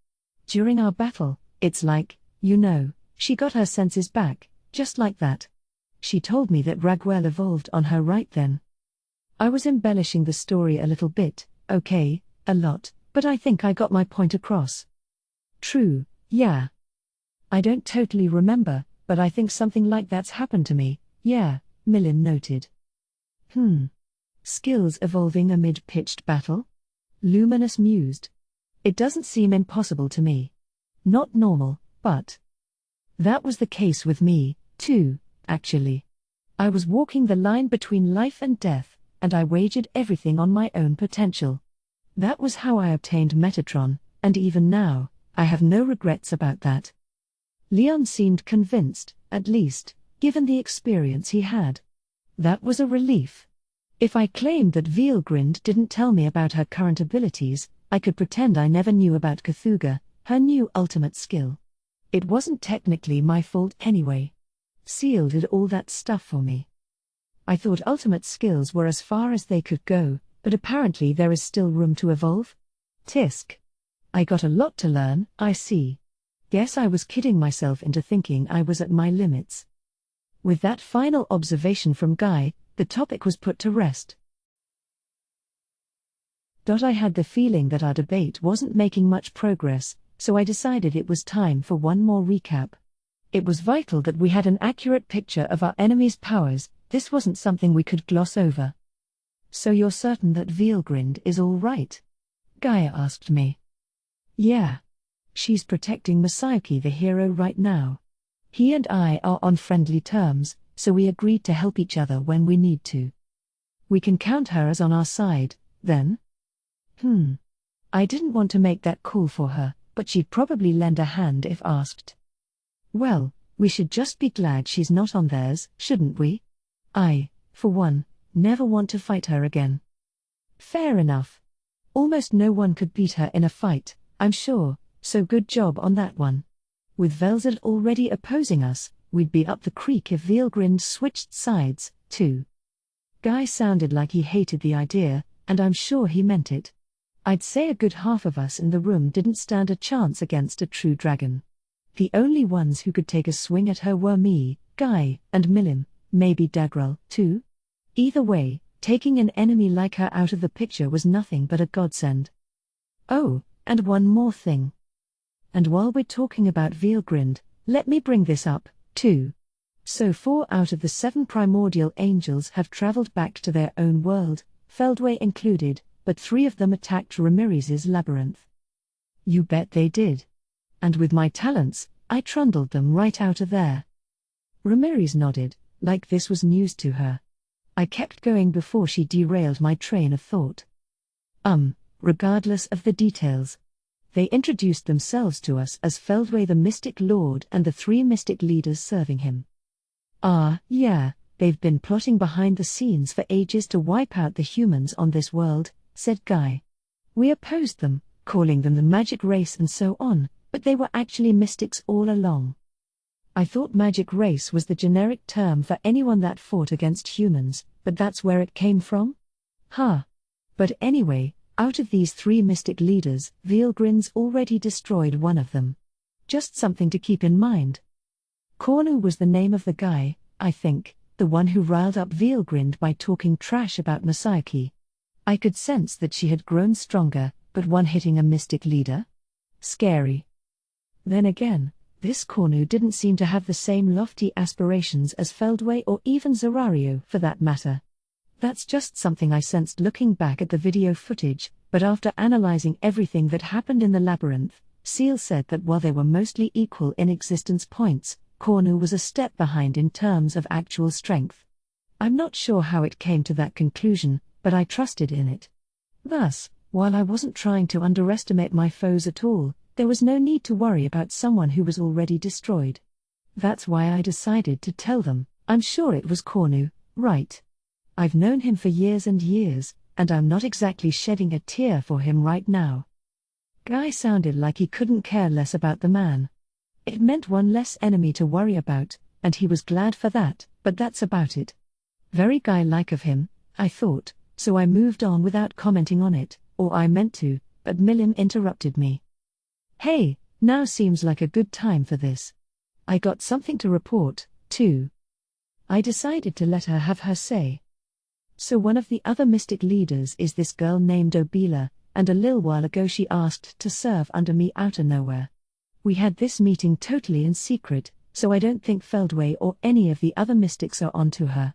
During our battle, it's like, you know, she got her senses back, just like that. She told me that Ragwell evolved on her right then. I was embellishing the story a little bit, okay, a lot, but I think I got my point across. True, yeah. I don't totally remember, but I think something like that's happened to me, yeah, Milliam noted. Skills evolving amid pitched battle? Luminous mused. It doesn't seem impossible to me. Not normal, but... That was the case with me, too, actually. I was walking the line between life and death, and I wagered everything on my own potential. That was how I obtained Metatron, and even now, I have no regrets about that. Leon seemed convinced, at least, given the experience he had. That was a relief. If I claimed that Vielgrind didn't tell me about her current abilities, I could pretend I never knew about Cthulhu, her new ultimate skill. It wasn't technically my fault anyway. Seal did all that stuff for me. I thought ultimate skills were as far as they could go, but apparently there is still room to evolve. Tisk. I got a lot to learn, I see. Guess I was kidding myself into thinking I was at my limits. With that final observation from Guy, the topic was put to rest. I had the feeling that our debate wasn't making much progress, so I decided it was time for one more recap. It was vital that we had an accurate picture of our enemy's powers, this wasn't something we could gloss over. So you're certain that Vielgrind is all right? Gaia asked me. Yeah. She's protecting Masayuki the hero right now. He and I are on friendly terms, so we agreed to help each other when we need to. We can count her as on our side, then? I didn't want to make that call for her, but she'd probably lend a hand if asked. Well, we should just be glad she's not on theirs, shouldn't we? I, for one, never want to fight her again. Fair enough. Almost no one could beat her in a fight, I'm sure, so good job on that one. With Velzad already opposing us, we'd be up the creek if Veilgrind switched sides, too. Guy sounded like he hated the idea, and I'm sure he meant it. I'd say a good half of us in the room didn't stand a chance against a true dragon. The only ones who could take a swing at her were me, Guy, and Milim, maybe Dagrel, too. Either way, taking an enemy like her out of the picture was nothing but a godsend. Oh, and one more thing. And while we're talking about Veilgrind, let me bring this up, too. So 4 out of the 7 primordial angels have traveled back to their own world, Feldway included, but 3 of them attacked Reminisce's labyrinth. You bet they did. And with my talents, I trundled them right out of there. Reminice nodded, like this was news to her. I kept going before she derailed my train of thought. Regardless of the details. They introduced themselves to us as Feldway the Mystic Lord and the 3 mystic leaders serving him. Yeah, they've been plotting behind the scenes for ages to wipe out the humans on this world, said Guy. We opposed them, calling them the magic race and so on, but they were actually mystics all along. I thought magic race was the generic term for anyone that fought against humans, but that's where it came from? But anyway, out of these 3 mystic leaders, Veilgrind's already destroyed one of them. Just something to keep in mind. Cornu was the name of the guy, I think, the one who riled up Veilgrind by talking trash about Masayaki. I could sense that she had grown stronger, but one hitting a mystic leader? Scary. Then again, this Cornu didn't seem to have the same lofty aspirations as Feldway or even Zerario for that matter. That's just something I sensed looking back at the video footage, but after analyzing everything that happened in the labyrinth, Seal said that while they were mostly equal in existence points, Cornu was a step behind in terms of actual strength. I'm not sure how it came to that conclusion, but I trusted in it. Thus, while I wasn't trying to underestimate my foes at all, there was no need to worry about someone who was already destroyed. That's why I decided to tell them. I'm sure it was Cornu, right? I've known him for years and years, and I'm not exactly shedding a tear for him right now. Guy sounded like he couldn't care less about the man. It meant one less enemy to worry about, and he was glad for that, but that's about it. Very Guy-like of him, I thought, so I moved on without commenting on it, or I meant to, but Milim interrupted me. Hey, now seems like a good time for this. I got something to report, too. I decided to let her have her say. So one of the other mystic leaders is this girl named Obila, and a little while ago she asked to serve under me out of nowhere. We had this meeting totally in secret, so I don't think Feldway or any of the other mystics are onto her.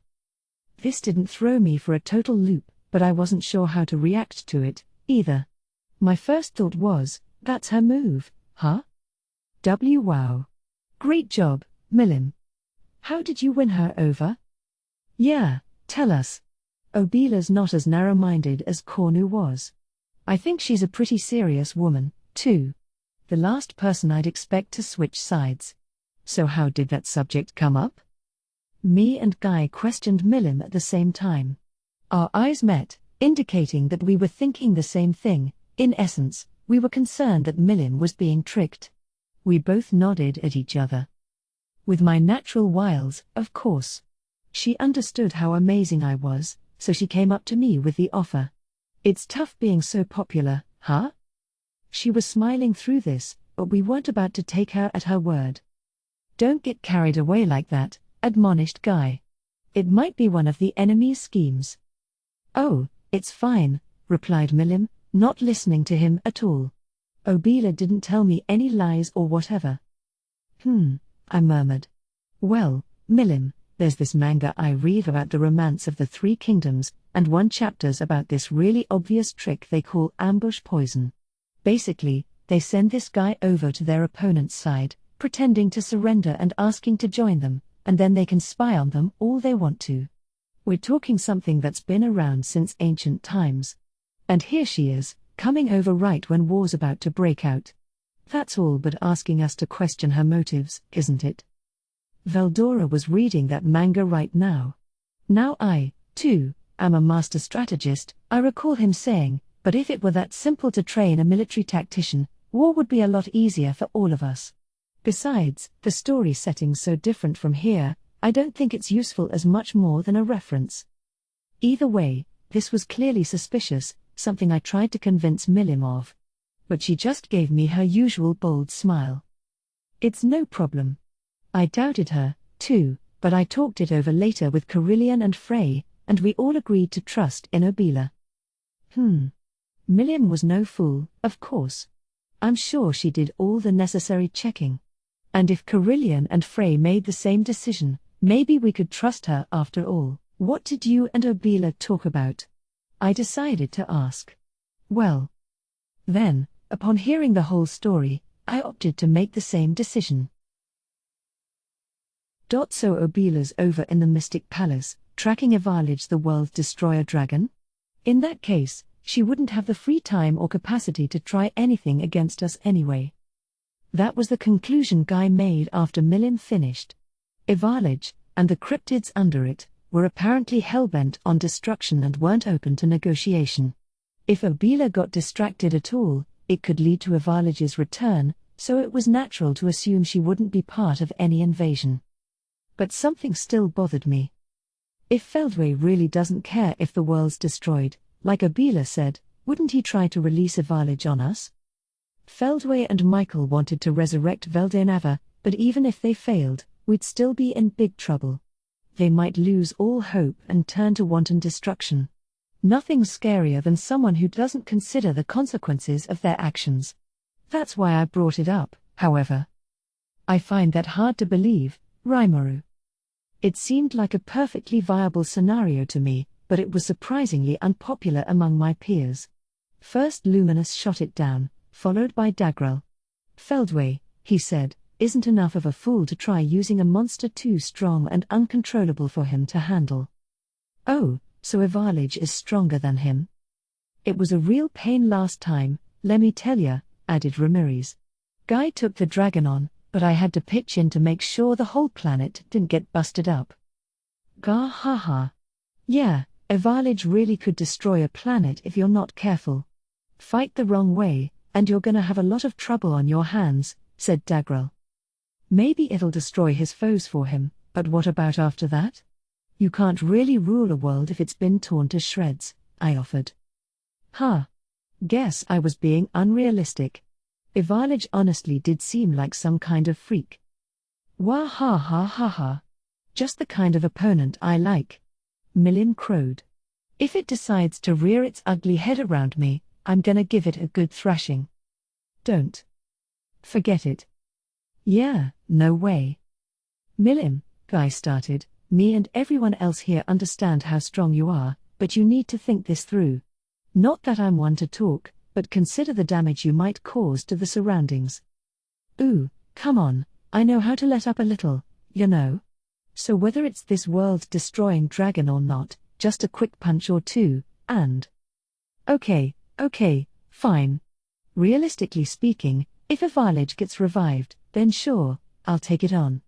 This didn't throw me for a total loop, but I wasn't sure how to react to it, either. My first thought was, that's her move, huh? Wow. Great job, Milim. How did you win her over? Yeah, tell us. Obila's not as narrow-minded as Cornu was. I think she's a pretty serious woman, too. The last person I'd expect to switch sides. So how did that subject come up? Me and Guy questioned Milim at the same time. Our eyes met, indicating that we were thinking the same thing. In essence, we were concerned that Milim was being tricked. We both nodded at each other. With my natural wiles, of course. She understood how amazing I was, so she came up to me with the offer. It's tough being so popular, huh? She was smiling through this, but we weren't about to take her at her word. Don't get carried away like that, admonished Guy. It might be one of the enemy's schemes. Oh, it's fine, replied Milim, not listening to him at all. Obila didn't tell me any lies or whatever. I murmured. Well, Milim, there's this manga I read about the romance of the 3 kingdoms, and one chapter's about this really obvious trick they call ambush poison. Basically, they send this guy over to their opponent's side, pretending to surrender and asking to join them, and then they can spy on them all they want to. We're talking something that's been around since ancient times. And here she is, coming over right when war's about to break out. That's all but asking us to question her motives, isn't it? Veldora was reading that manga right now. Now I, too, am a master strategist, I recall him saying, but if it were that simple to train a military tactician, war would be a lot easier for all of us. Besides, the story setting's so different from here, I don't think it's useful as much more than a reference. Either way, this was clearly suspicious, something I tried to convince Milim of. But she just gave me her usual bold smile. It's no problem. I doubted her, too, but I talked it over later with Carillion and Frey, and we all agreed to trust in Obila. Milim was no fool, of course. I'm sure she did all the necessary checking. And if Carillion and Frey made the same decision, maybe we could trust her after all. What did you and Obila talk about? I decided to ask. Well, then, upon hearing the whole story, I opted to make the same decision. So Obila's over in the Mystic Palace, tracking Evalage the World Destroyer dragon? In that case, she wouldn't have the free time or capacity to try anything against us anyway. That was the conclusion Guy made after Milim finished. Evalage, and the cryptids under it, were apparently hellbent on destruction and weren't open to negotiation. If Obila got distracted at all, it could lead to Evalage's return, so it was natural to assume she wouldn't be part of any invasion. But something still bothered me. If Feldway really doesn't care if the world's destroyed, like Obila said, wouldn't he try to release Evalage on us? Feldway and Michael wanted to resurrect Veldenava, but even if they failed, we'd still be in big trouble. They might lose all hope and turn to wanton destruction. Nothing's scarier than someone who doesn't consider the consequences of their actions. That's why I brought it up, however. I find that hard to believe, Rimuru. It seemed like a perfectly viable scenario to me, but it was surprisingly unpopular among my peers. First Luminous shot it down, followed by Dagrel. Feldway, he said, isn't enough of a fool to try using a monster too strong and uncontrollable for him to handle. Oh, so Evalage is stronger than him? It was a real pain last time, lemme tell ya, added Ramirez. Guy took the dragon on, but I had to pitch in to make sure the whole planet didn't get busted up. Gah ha ha. Yeah, Evalage really could destroy a planet if you're not careful. Fight the wrong way, and you're gonna have a lot of trouble on your hands, said Dagrel. Maybe it'll destroy his foes for him, but what about after that? You can't really rule a world if it's been torn to shreds, I offered. Guess I was being unrealistic. Evalage honestly did seem like some kind of freak. Wah ha ha ha ha. Just the kind of opponent I like. Milim crowed. If it decides to rear its ugly head around me, I'm gonna give it a good thrashing. Don't. Forget it. Yeah, no way. Milim, Guy started, me and everyone else here understand how strong you are, but you need to think this through. Not that I'm one to talk, but consider the damage you might cause to the surroundings. Ooh, come on, I know how to let up a little, you know. So whether it's this world-destroying dragon or not, just a quick punch or two, and... Okay, fine. Realistically speaking, if Evalage gets revived, then sure, I'll take it on.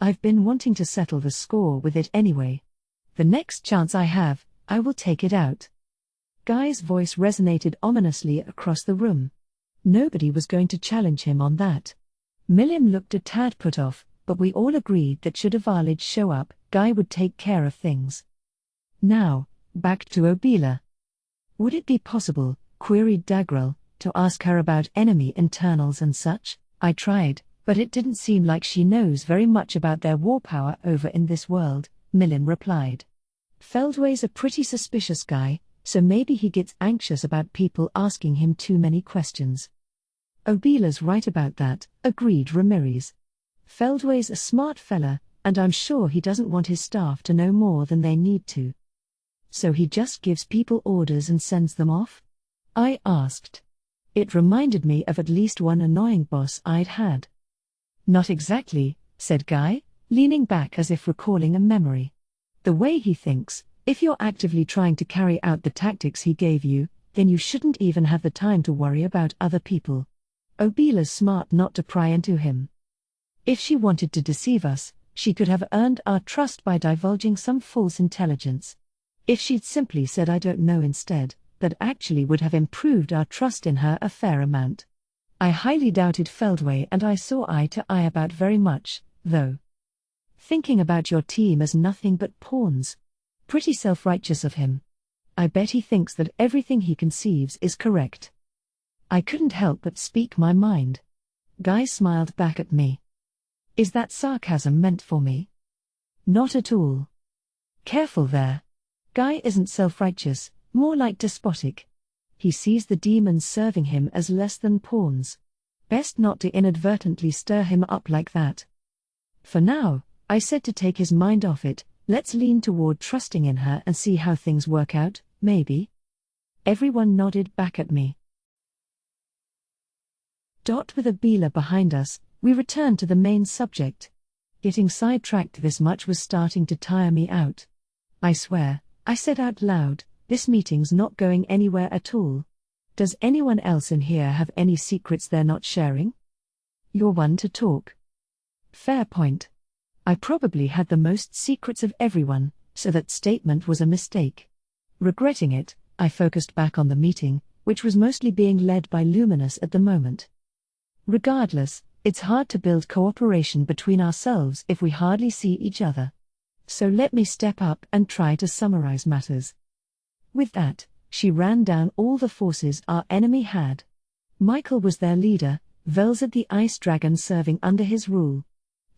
I've been wanting to settle the score with it anyway. The next chance I have, I will take it out. Guy's voice resonated ominously across the room. Nobody was going to challenge him on that. Milim looked a tad put off, but we all agreed that should Evalage show up, Guy would take care of things. Now, back to Obila. Would it be possible, queried Dagrel, to ask her about enemy internals and such? I tried, but it didn't seem like she knows very much about their war power over in this world, Milim replied. Feldway's a pretty suspicious guy, so maybe he gets anxious about people asking him too many questions. Obila's right about that, agreed Ramirez. Feldway's a smart fella, and I'm sure he doesn't want his staff to know more than they need to. So he just gives people orders and sends them off? I asked. It reminded me of at least one annoying boss I'd had. Not exactly, said Guy, leaning back as if recalling a memory. The way he thinks, if you're actively trying to carry out the tactics he gave you, then you shouldn't even have the time to worry about other people. Obila's smart not to pry into him. If she wanted to deceive us, she could have earned our trust by divulging some false intelligence. If she'd simply said I don't know instead, that actually would have improved our trust in her a fair amount. I highly doubted Feldway and I saw eye to eye about very much, though. Thinking about your team as nothing but pawns. Pretty self-righteous of him. I bet he thinks that everything he conceives is correct. I couldn't help but speak my mind. Guy smiled back at me. Is that sarcasm meant for me? Not at all. Careful there. Guy isn't self-righteous, more like despotic. He sees the demons serving him as less than pawns. Best not to inadvertently stir him up like that. For now, I said to take his mind off it, let's lean toward trusting in her and see how things work out, maybe. Everyone nodded back at me. With Obila behind us, we returned to the main subject. Getting sidetracked this much was starting to tire me out. I swear, I said out loud, this meeting's not going anywhere at all. Does anyone else in here have any secrets they're not sharing? You're one to talk. Fair point. I probably had the most secrets of everyone, so that statement was a mistake. Regretting it, I focused back on the meeting, which was mostly being led by Luminous at the moment. Regardless, it's hard to build cooperation between ourselves if we hardly see each other. So let me step up and try to summarize matters. With that, she ran down all the forces our enemy had. Michael was their leader, Velzad the Ice Dragon serving under his rule.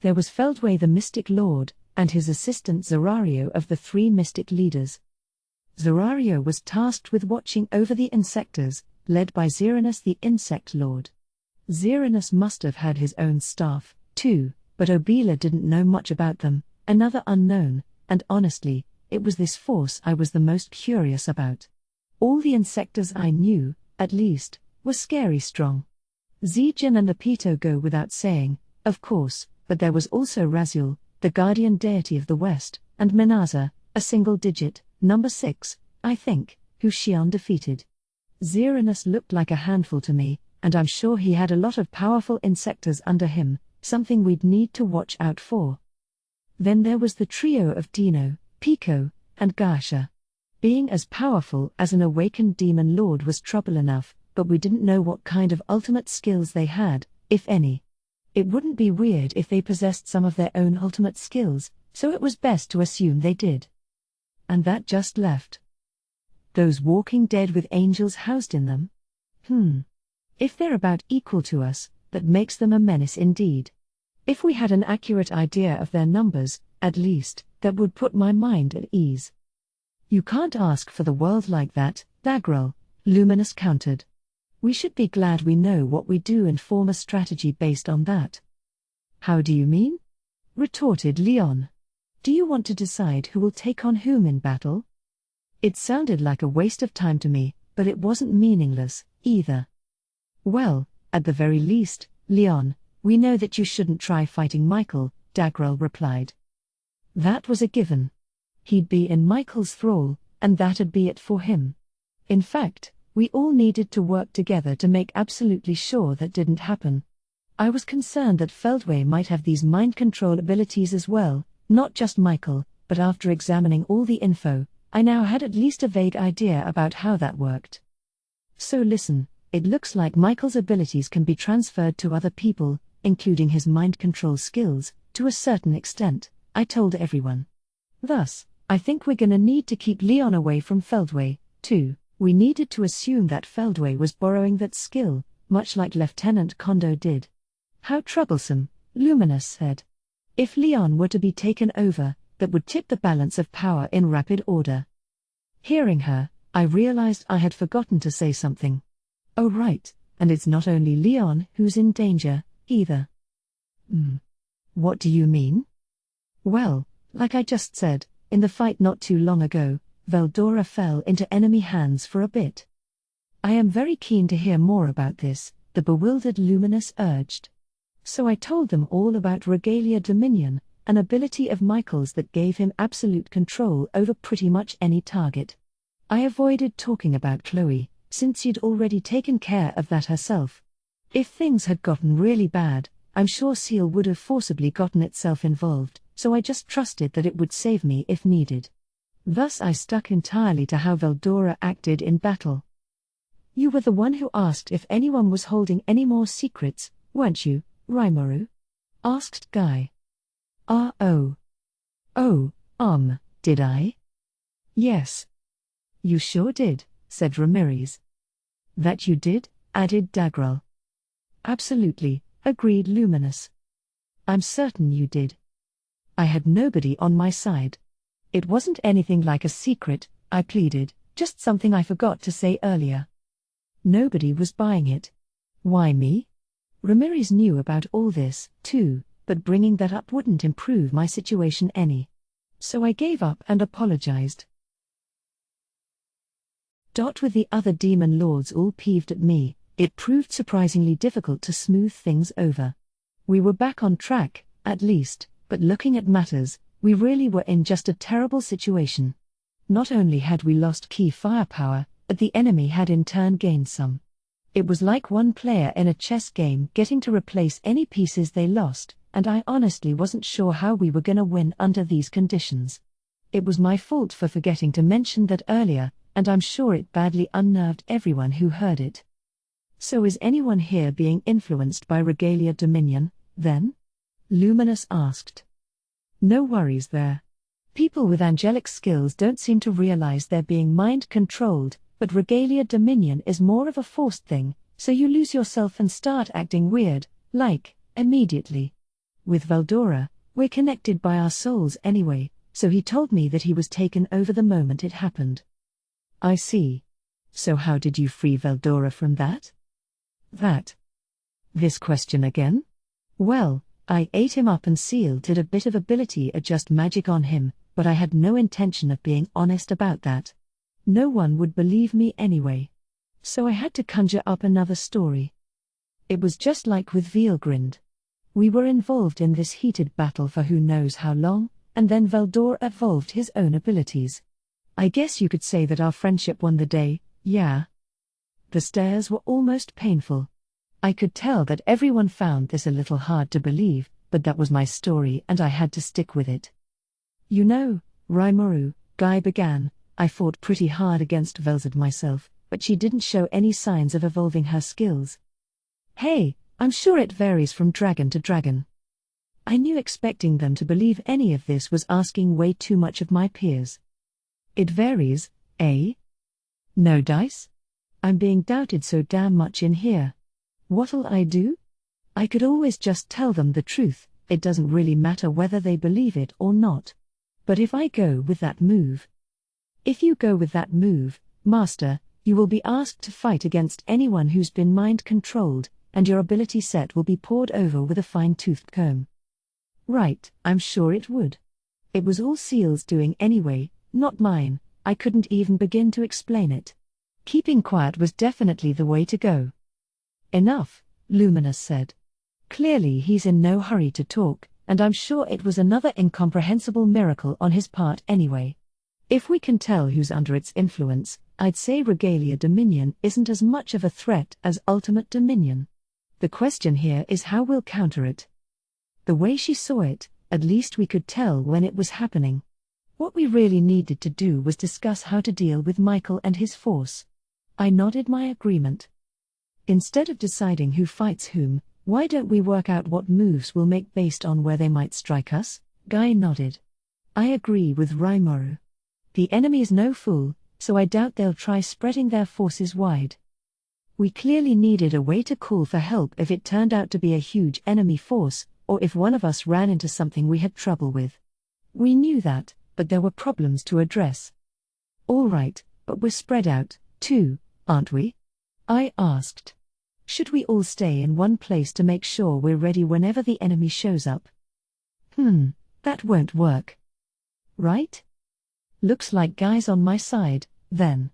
There was Feldway the Mystic Lord, and his assistant Zerario of the three Mystic Leaders. Zerario was tasked with watching over the Insectors, led by Xeranus the Insect Lord. Xeranus must have had his own staff, too, but Obila didn't know much about them, another unknown, and honestly, it was this force I was the most curious about. All the Insectors I knew, at least, were scary strong. Zijin and Apito go without saying, of course, but there was also Raziel, the guardian deity of the West, and Minaza, a single-digit, number 6, I think, who Xion defeated. Xeranus looked like a handful to me, and I'm sure he had a lot of powerful Insectors under him, something we'd need to watch out for. Then there was the trio of Dino, Pico, and Gasha. Being as powerful as an awakened demon lord was trouble enough, but we didn't know what kind of ultimate skills they had, if any. It wouldn't be weird if they possessed some of their own ultimate skills, so it was best to assume they did. And that just left those walking dead with angels housed in them? If they're about equal to us, that makes them a menace indeed. If we had an accurate idea of their numbers, at least, that would put my mind at ease. You can't ask for the world like that, Dagrel, Luminous countered. We should be glad we know what we do and form a strategy based on that. How do you mean? Retorted Leon. Do you want to decide who will take on whom in battle? It sounded like a waste of time to me, but it wasn't meaningless, either. Well, at the very least, Leon, we know that you shouldn't try fighting Michael, Dagrel replied. That was a given. He'd be in Michael's thrall, and that'd be it for him. In fact, we all needed to work together to make absolutely sure that didn't happen. I was concerned that Feldway might have these mind control abilities as well, not just Michael, but after examining all the info, I now had at least a vague idea about how that worked. So listen, it looks like Michael's abilities can be transferred to other people, including his mind control skills, to a certain extent, I told everyone. Thus, I think we're gonna need to keep Leon away from Feldway, too. We needed to assume that Feldway was borrowing that skill, much like Lieutenant Kondo did. How troublesome, Luminous said. If Leon were to be taken over, that would tip the balance of power in rapid order. Hearing her, I realized I had forgotten to say something. Oh right, and it's not only Leon who's in danger, either. What do you mean? Well, like I just said, in the fight not too long ago, Veldora fell into enemy hands for a bit. I am very keen to hear more about this, the bewildered Luminous urged. So I told them all about Regalia Dominion, an ability of Michael's that gave him absolute control over pretty much any target. I avoided talking about Chloe, since you'd already taken care of that herself. If things had gotten really bad, I'm sure Seal would have forcibly gotten itself involved, so I just trusted that it would save me if needed. Thus I stuck entirely to how Veldora acted in battle. You were the one who asked if anyone was holding any more secrets, weren't you, Rimuru? Asked Guy. Oh, did I? Yes. You sure did, said Ramirez. That you did, added Dagral. Absolutely, agreed Luminous. I'm certain you did. I had nobody on my side. It wasn't anything like a secret, I pleaded, just something I forgot to say earlier. Nobody was buying it. Why me? Ramirez knew about all this, too, but bringing that up wouldn't improve my situation any. So I gave up and apologized. With the other demon lords all peeved at me, it proved surprisingly difficult to smooth things over. We were back on track, at least, but looking at matters, we really were in just a terrible situation. Not only had we lost key firepower, but the enemy had in turn gained some. It was like one player in a chess game getting to replace any pieces they lost, and I honestly wasn't sure how we were gonna win under these conditions. It was my fault for forgetting to mention that earlier, and I'm sure it badly unnerved everyone who heard it. So is anyone here being influenced by Regalia Dominion, then? Luminous asked. No worries there. People with angelic skills don't seem to realize they're being mind-controlled, but Regalia Dominion is more of a forced thing, so you lose yourself and start acting weird, immediately. With Veldora, we're connected by our souls anyway, so he told me that he was taken over the moment it happened. I see. So how did you free Veldora from that? This question again? Well, I ate him up and Seal did a bit of ability adjust magic on him, but I had no intention of being honest about that. No one would believe me anyway. So I had to conjure up another story. It was just like with Veilgrind. We were involved in this heated battle for who knows how long, and then Veldora evolved his own abilities. I guess you could say that our friendship won the day, yeah. The stares were almost painful. I could tell that everyone found this a little hard to believe, but that was my story and I had to stick with it. You know, Rimuru, Guy began, I fought pretty hard against Velzad myself, but she didn't show any signs of evolving her skills. Hey, I'm sure it varies from dragon to dragon. I knew expecting them to believe any of this was asking way too much of my peers. It varies, eh? No dice? I'm being doubted so damn much in here. What'll I do? I could always just tell them the truth, it doesn't really matter whether they believe it or not. But if I go with that move... If you go with that move, Master, you will be asked to fight against anyone who's been mind-controlled, and your ability set will be pored over with a fine-toothed comb. Right, I'm sure it would. It was all Seal's doing anyway, not mine, I couldn't even begin to explain it. Keeping quiet was definitely the way to go. Enough, Luminous said. Clearly he's in no hurry to talk, and I'm sure it was another incomprehensible miracle on his part anyway. If we can tell who's under its influence, I'd say Regalia Dominion isn't as much of a threat as Ultimate Dominion. The question here is how we'll counter it. The way she saw it, at least we could tell when it was happening. What we really needed to do was discuss how to deal with Michael and his force. I nodded my agreement. Instead of deciding who fights whom, why don't we work out what moves we'll make based on where they might strike us? Guy nodded. I agree with Rimuru. The enemy is no fool, so I doubt they'll try spreading their forces wide. We clearly needed a way to call for help if it turned out to be a huge enemy force, or if one of us ran into something we had trouble with. We knew that, but there were problems to address. All right, but we're spread out, too, aren't we? I asked. Should we all stay in one place to make sure we're ready whenever the enemy shows up? That won't work. Right? Looks like Guy's on my side, then.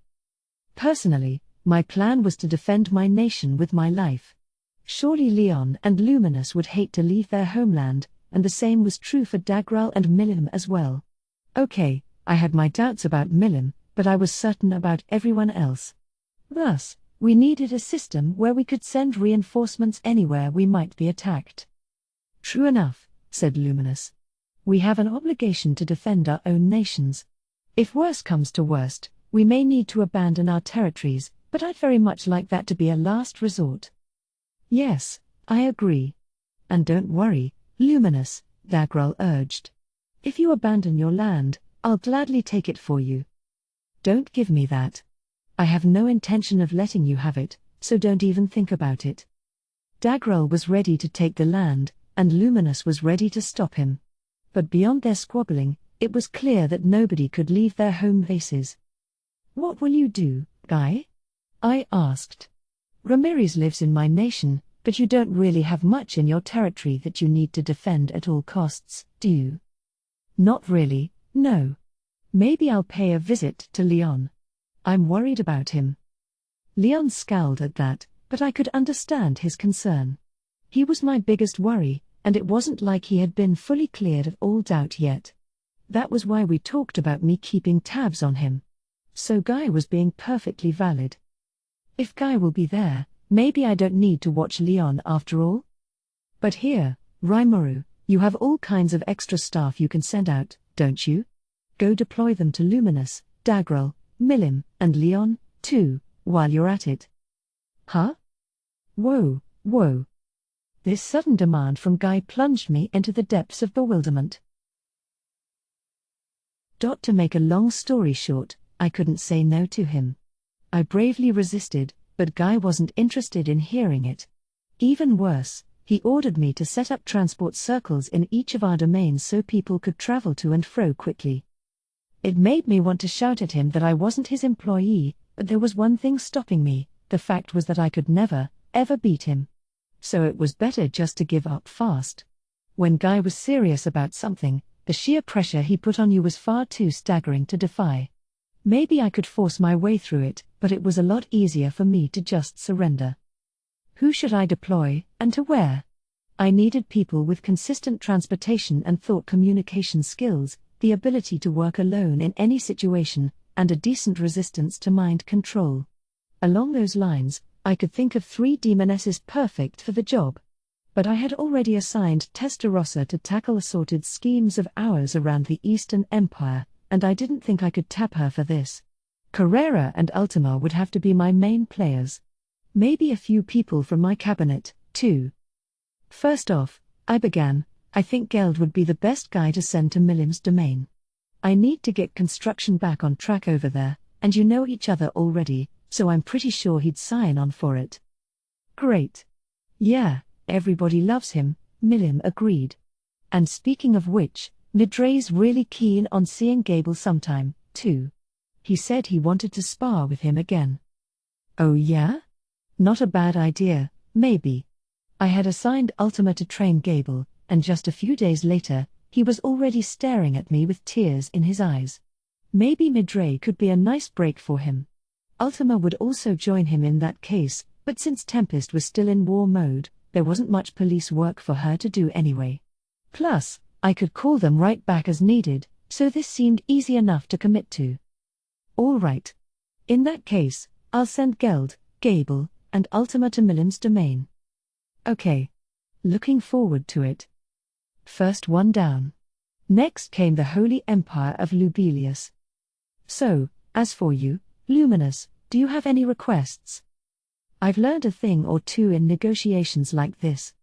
Personally, my plan was to defend my nation with my life. Surely Leon and Luminous would hate to leave their homeland, and the same was true for Dagral and Milim as well. Okay, I had my doubts about Milim, but I was certain about everyone else. Thus, we needed a system where we could send reinforcements anywhere we might be attacked. True enough, said Luminous. We have an obligation to defend our own nations. If worse comes to worst, we may need to abandon our territories, but I'd very much like that to be a last resort. Yes, I agree. And don't worry, Luminous, Dagrel urged. If you abandon your land, I'll gladly take it for you. Don't give me that. I have no intention of letting you have it, so don't even think about it. Dagrel was ready to take the land, and Luminous was ready to stop him. But beyond their squabbling, it was clear that nobody could leave their home bases. What will you do, Guy? I asked. Ramirez lives in my nation, but you don't really have much in your territory that you need to defend at all costs, do you? Not really, no. Maybe I'll pay a visit to Leon. I'm worried about him. Leon scowled at that, but I could understand his concern. He was my biggest worry, and it wasn't like he had been fully cleared of all doubt yet. That was why we talked about me keeping tabs on him. So Guy was being perfectly valid. If Guy will be there, maybe I don't need to watch Leon after all? But here, Rimuru, you have all kinds of extra staff you can send out, don't you? Go deploy them to Luminous, Dagrel, Milim, and Leon, too, while you're at it. Huh? Whoa. This sudden demand from Guy plunged me into the depths of bewilderment. To make a long story short, I couldn't say no to him. I bravely resisted, but Guy wasn't interested in hearing it. Even worse, he ordered me to set up transport circles in each of our domains so people could travel to and fro quickly. It made me want to shout at him that I wasn't his employee, but there was one thing stopping me: the fact was that I could never, ever beat him. So it was better just to give up fast. When Guy was serious about something, the sheer pressure he put on you was far too staggering to defy. Maybe I could force my way through it, but it was a lot easier for me to just surrender. Who should I deploy, and to where? I needed people with consistent transportation and thought communication skills, the ability to work alone in any situation, and a decent resistance to mind control. Along those lines, I could think of 3 demonesses perfect for the job. But I had already assigned Testarossa to tackle assorted schemes of ours around the Eastern Empire, and I didn't think I could tap her for this. Carrera and Ultima would have to be my main players. Maybe a few people from my cabinet, too. First off, I think Geld would be the best guy to send to Milim's domain. I need to get construction back on track over there, and you know each other already, so I'm pretty sure he'd sign on for it. Great. Yeah, everybody loves him, Milim agreed. And speaking of which, Midre's really keen on seeing Gable sometime, too. He said he wanted to spar with him again. Oh yeah? Not a bad idea, maybe. I had assigned Ultima to train Gable, and just a few days later, he was already staring at me with tears in his eyes. Maybe Midre could be a nice break for him. Ultima would also join him in that case, but since Tempest was still in war mode, there wasn't much police work for her to do anyway. Plus, I could call them right back as needed, so this seemed easy enough to commit to. All right. In that case, I'll send Geld, Gable, and Ultima to Milim's domain. Okay. Looking forward to it. First one down. Next came the Holy Empire of Lubelius. So, as for you, Luminous, do you have any requests? I've learned a thing or two in negotiations like this.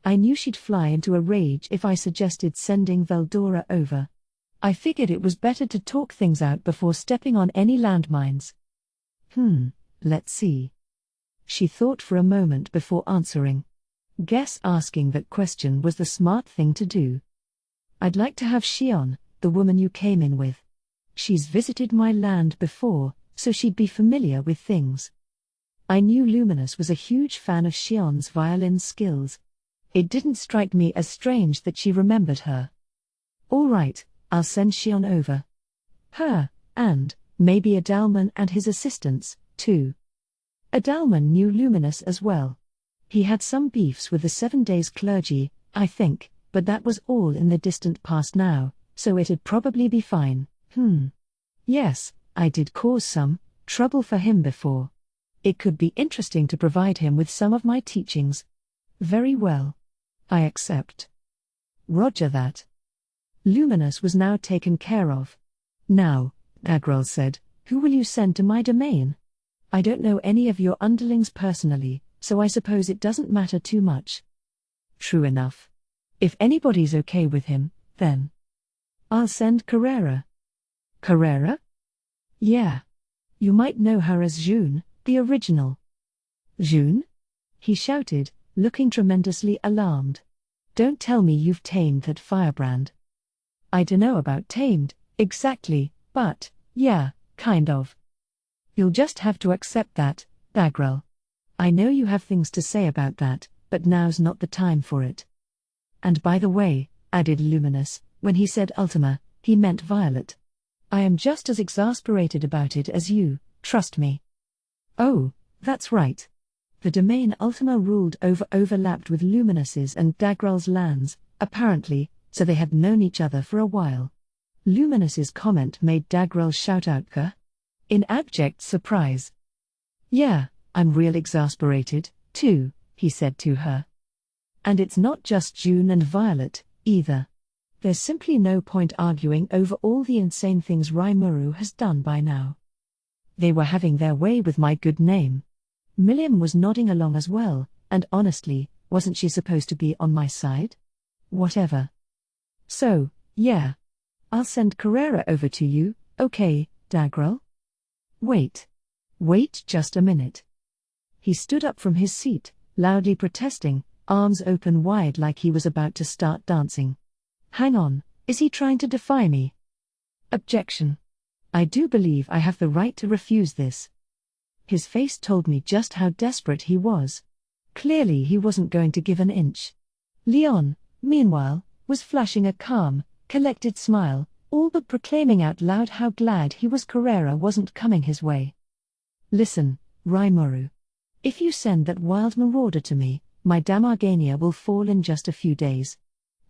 I knew she'd fly into a rage if I suggested sending Veldora over. I figured it was better to talk things out before stepping on any landmines. Let's see. She thought for a moment before answering. Guess asking that question was the smart thing to do. I'd like to have Shion, the woman you came in with. She's visited my land before, so she'd be familiar with things. I knew Luminous was a huge fan of Shion's violin skills. It didn't strike me as strange that she remembered her. All right, I'll send Shion over. Her, and maybe Adalman and his assistants, too. Adalman knew Luminous as well. He had some beefs with the 7 Days clergy, I think, but that was all in the distant past now, so it'd probably be fine. Yes, I did cause some trouble for him before. It could be interesting to provide him with some of my teachings. Very well. I accept. Roger that. Luminous was now taken care of. Now, Agrel said, who will you send to my domain? I don't know any of your underlings personally, so I suppose it doesn't matter too much. True enough. If anybody's okay with him, then I'll send Carrera. Carrera? Yeah. You might know her as June, the original. June? He shouted, looking tremendously alarmed. Don't tell me you've tamed that firebrand. I dunno about tamed, exactly, but, yeah, kind of. You'll just have to accept that, Agrel. I know you have things to say about that, but now's not the time for it. And by the way, added Luminous, when he said Ultima, he meant Violet. I am just as exasperated about it as you, trust me. Oh, that's right. The domain Ultima ruled over overlapped with Luminous's and Dagrel's lands, apparently, so they had known each other for a while. Luminous's comment made Dagrel shout out "Ka?" in abject surprise. Yeah, I'm real exasperated, too, he said to her. And it's not just June and Violet, either. There's simply no point arguing over all the insane things Rimuru has done by now. They were having their way with my good name. Milliam was nodding along as well, and honestly, wasn't she supposed to be on my side? Whatever. So, yeah. I'll send Carrera over to you, okay, Dagrel? Wait just a minute. He stood up from his seat, loudly protesting, arms open wide like he was about to start dancing. Hang on, is he trying to defy me? Objection. I do believe I have the right to refuse this. His face told me just how desperate he was. Clearly he wasn't going to give an inch. Leon, meanwhile, was flashing a calm, collected smile, all but proclaiming out loud how glad he was Carrera wasn't coming his way. Listen, Rimuru. If you send that wild marauder to me, my Damargania will fall in just a few days.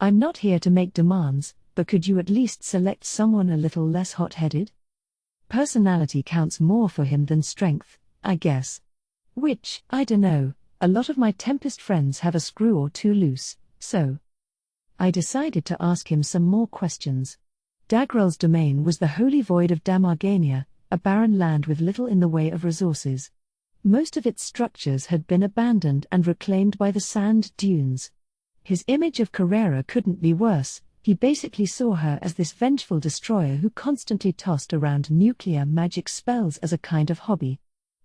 I'm not here to make demands, but could you at least select someone a little less hot-headed? Personality counts more for him than strength, I guess. Which, I dunno, a lot of my Tempest friends have a screw or two loose, so I decided to ask him some more questions. Dagrel's domain was the holy void of Damargania, a barren land with little in the way of resources. Most of its structures had been abandoned and reclaimed by the sand dunes. His image of Carrera couldn't be worse. He basically saw her as this vengeful destroyer who constantly tossed around nuclear magic spells as a kind of hobby.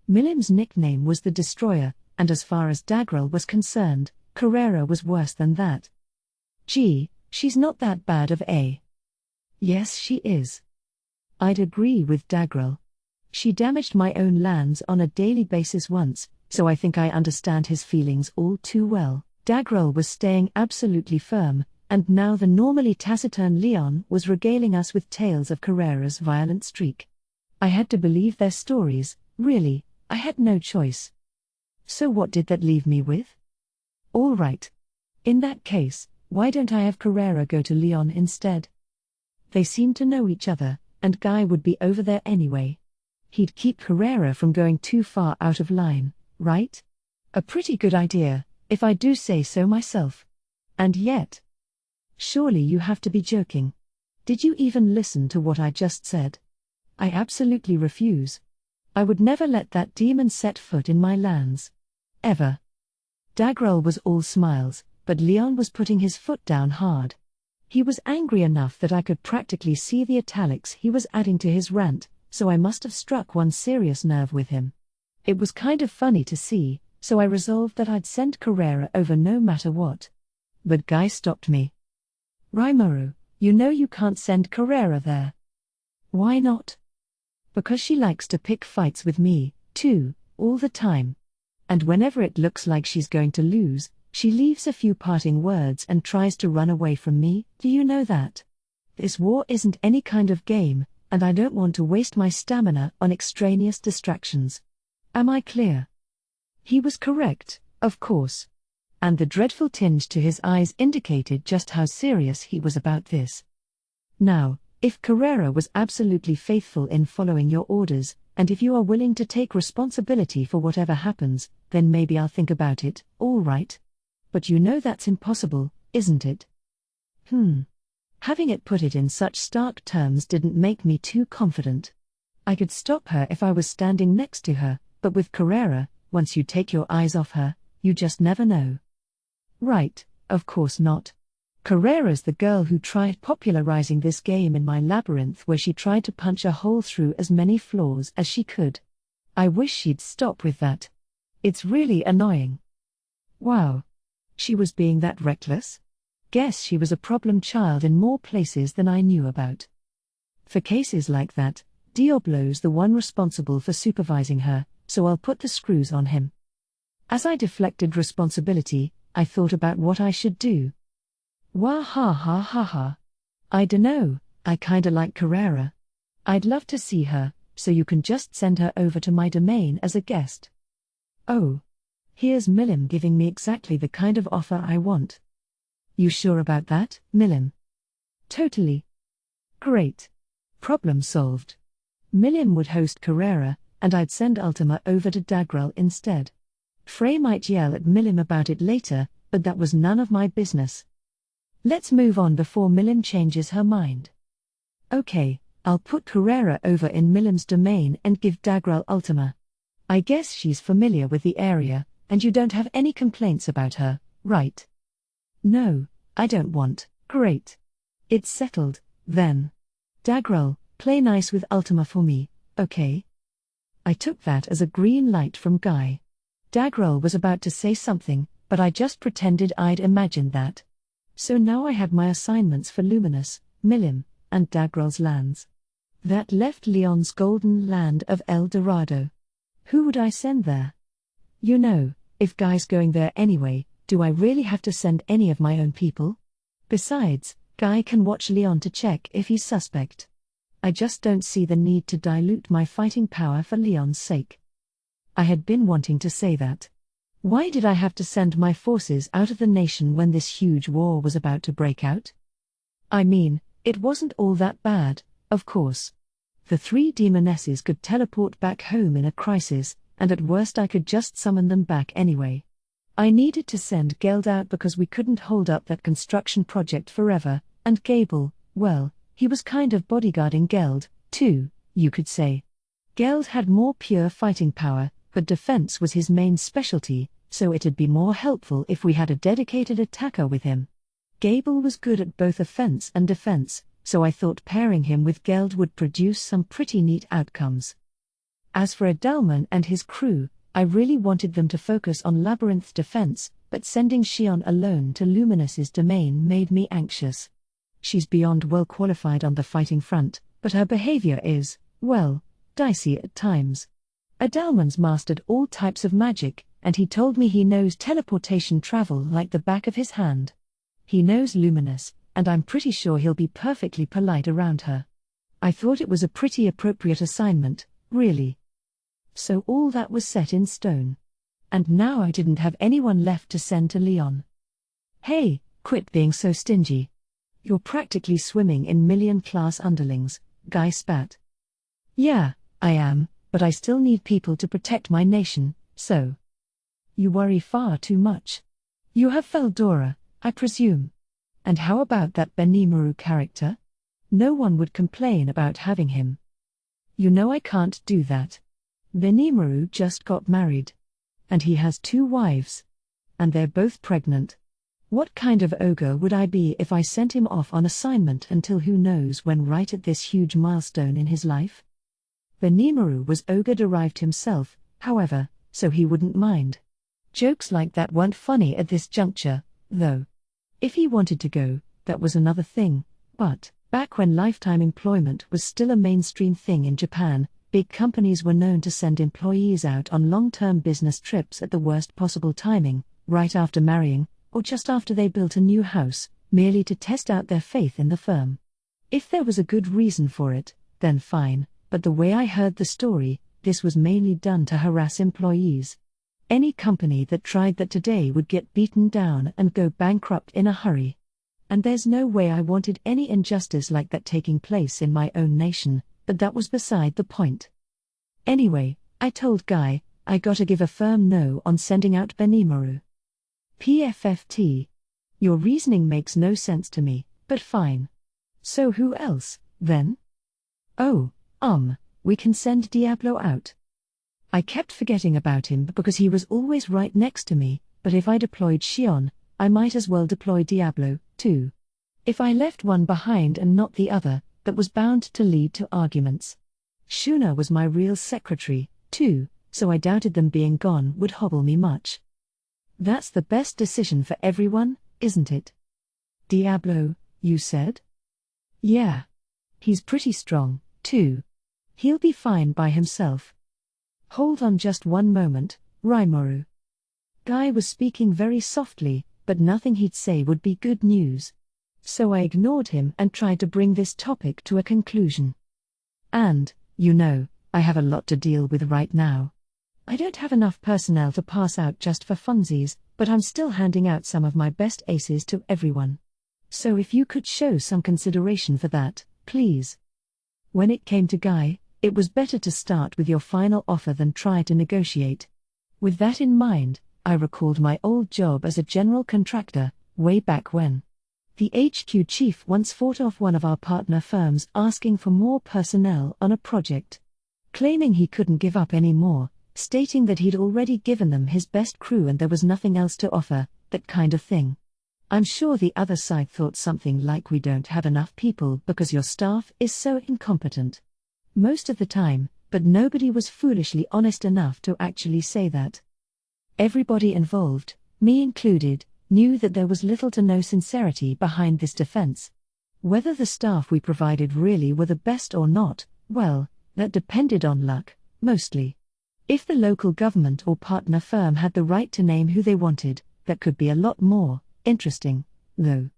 Milliam's nickname was the Destroyer, and as far as Dagrel was concerned, Carrera was worse than that. Gee, she's not that bad of a. Yes, she is. I'd agree with Dagrel. She damaged my own lands on a daily basis once, so I think I understand his feelings all too well. Dagrel was staying absolutely firm, and now the normally taciturn Leon was regaling us with tales of Carrera's violent streak. I had to believe their stories, really, I had no choice. So what did that leave me with? All right. In that case, why don't I have Carrera go to Leon instead? They seem to know each other, and Guy would be over there anyway. He'd keep Carrera from going too far out of line, right? A pretty good idea, if I do say so myself. And yet, surely you have to be joking. Did you even listen to what I just said? I absolutely refuse. I would never let that demon set foot in my lands. Ever. Dagrel was all smiles, but Leon was putting his foot down hard. He was angry enough that I could practically see the italics he was adding to his rant, so I must have struck one serious nerve with him. It was kind of funny to see, so I resolved that I'd send Carrera over no matter what. But Guy stopped me. Rimuru, you know you can't send Carrera there. Why not? Because she likes to pick fights with me, too, all the time. And whenever it looks like she's going to lose, she leaves a few parting words and tries to run away from me. Do you know that? This war isn't any kind of game, and I don't want to waste my stamina on extraneous distractions. Am I clear? He was correct, of course. And the dreadful tinge to his eyes indicated just how serious he was about this. Now, if Carrera was absolutely faithful in following your orders, and if you are willing to take responsibility for whatever happens, then maybe I'll think about it, all right? But you know that's impossible, isn't it? Having it put it in such stark terms didn't make me too confident. I could stop her if I was standing next to her, but with Carrera, once you take your eyes off her, you just never know. Right, of course not. Carrera's the girl who tried popularizing this game in my labyrinth, where she tried to punch a hole through as many floors as she could. I wish she'd stop with that. It's really annoying. Wow. She was being that reckless? Guess she was a problem child in more places than I knew about. For cases like that, Diablo's the one responsible for supervising her, so I'll put the screws on him. As I deflected responsibility, I thought about what I should do. Wah ha ha ha ha. I dunno, I kinda like Carrera. I'd love to see her, so you can just send her over to my domain as a guest. Oh. Here's Milim giving me exactly the kind of offer I want. You sure about that, Milim? Totally. Great. Problem solved. Milim would host Carrera, and I'd send Ultima over to Dagrel instead. Frey might yell at Milim about it later, but that was none of my business. Let's move on before Milim changes her mind. Okay, I'll put Carrera over in Milim's domain and give Dagrel Ultima. I guess she's familiar with the area, and you don't have any complaints about her, right? No, I don't want. Great. It's settled, then. Dagrel, play nice with Ultima for me, okay? I took that as a green light from Guy. Dagrel was about to say something, but I just pretended I'd imagined that. So now I had my assignments for Luminous, Milim, and Dagrel's lands. That left Leon's golden land of El Dorado. Who would I send there? You know, if Guy's going there anyway, do I really have to send any of my own people? Besides, Guy can watch Leon to check if he's suspect. I just don't see the need to dilute my fighting power for Leon's sake. I had been wanting to say that. Why did I have to send my forces out of the nation when this huge war was about to break out? I mean, it wasn't all that bad, of course. The 3 demonesses could teleport back home in a crisis, and at worst I could just summon them back anyway. I needed to send Geld out because we couldn't hold up that construction project forever, and Gable, well, he was kind of bodyguarding Geld, too, you could say. Geld had more pure fighting power, but defense was his main specialty, so it'd be more helpful if we had a dedicated attacker with him. Gable was good at both offense and defense, so I thought pairing him with Geld would produce some pretty neat outcomes. As for Adalman and his crew, I really wanted them to focus on Labyrinth defense, but sending Xion alone to Luminous's domain made me anxious. She's beyond well qualified on the fighting front, but her behavior is, well, dicey at times. Adalman's mastered all types of magic, and he told me he knows teleportation travel like the back of his hand. He knows Luminous, and I'm pretty sure he'll be perfectly polite around her. I thought it was a pretty appropriate assignment, really. So all that was set in stone. And now I didn't have anyone left to send to Leon. Hey, quit being so stingy. You're practically swimming in million-class underlings, Guy spat. Yeah, I am, but I still need people to protect my nation, so. You worry far too much. You have Feldora, I presume. And how about that Benimaru character? No one would complain about having him. You know I can't do that. Benimaru just got married. And he has 2 wives. And they're both pregnant. What kind of ogre would I be if I sent him off on assignment until who knows when, right at this huge milestone in his life? Benimaru was ogre-derived himself, however, so he wouldn't mind. Jokes like that weren't funny at this juncture, though. If he wanted to go, that was another thing, but, back when lifetime employment was still a mainstream thing in Japan, big companies were known to send employees out on long-term business trips at the worst possible timing, right after marrying, or just after they built a new house, merely to test out their faith in the firm. If there was a good reason for it, then fine, but the way I heard the story, this was mainly done to harass employees. Any company that tried that today would get beaten down and go bankrupt in a hurry. And there's no way I wanted any injustice like that taking place in my own nation, but that was beside the point. Anyway, I told Guy, I gotta give a firm no on sending out Benimaru. PFFT. Your reasoning makes no sense to me, but fine. So who else, then? Oh, we can send Diablo out. I kept forgetting about him because he was always right next to me, but if I deployed Xion, I might as well deploy Diablo, too. If I left one behind and not the other, that was bound to lead to arguments. Shuna was my real secretary, too, so I doubted them being gone would hobble me much. That's the best decision for everyone, isn't it? Diablo, you said? Yeah. He's pretty strong, too. He'll be fine by himself. Hold on just one moment, Rimuru. Guy was speaking very softly, but nothing he'd say would be good news. So I ignored him and tried to bring this topic to a conclusion. And, I have a lot to deal with right now. I don't have enough personnel to pass out just for funsies, but I'm still handing out some of my best aces to everyone. So if you could show some consideration for that, please. When it came to Guy, it was better to start with your final offer than try to negotiate. With that in mind, I recalled my old job as a general contractor, way back when. The HQ chief once fought off one of our partner firms asking for more personnel on a project. Claiming he couldn't give up any more, stating that he'd already given them his best crew and there was nothing else to offer, that kind of thing. I'm sure the other side thought something like we don't have enough people because your staff is so incompetent. Most of the time, but nobody was foolishly honest enough to actually say that. Everybody involved, me included, knew that there was little to no sincerity behind this defense. Whether the staff we provided really were the best or not, well, that depended on luck, mostly. If the local government or partner firm had the right to name who they wanted, that could be a lot more interesting, though.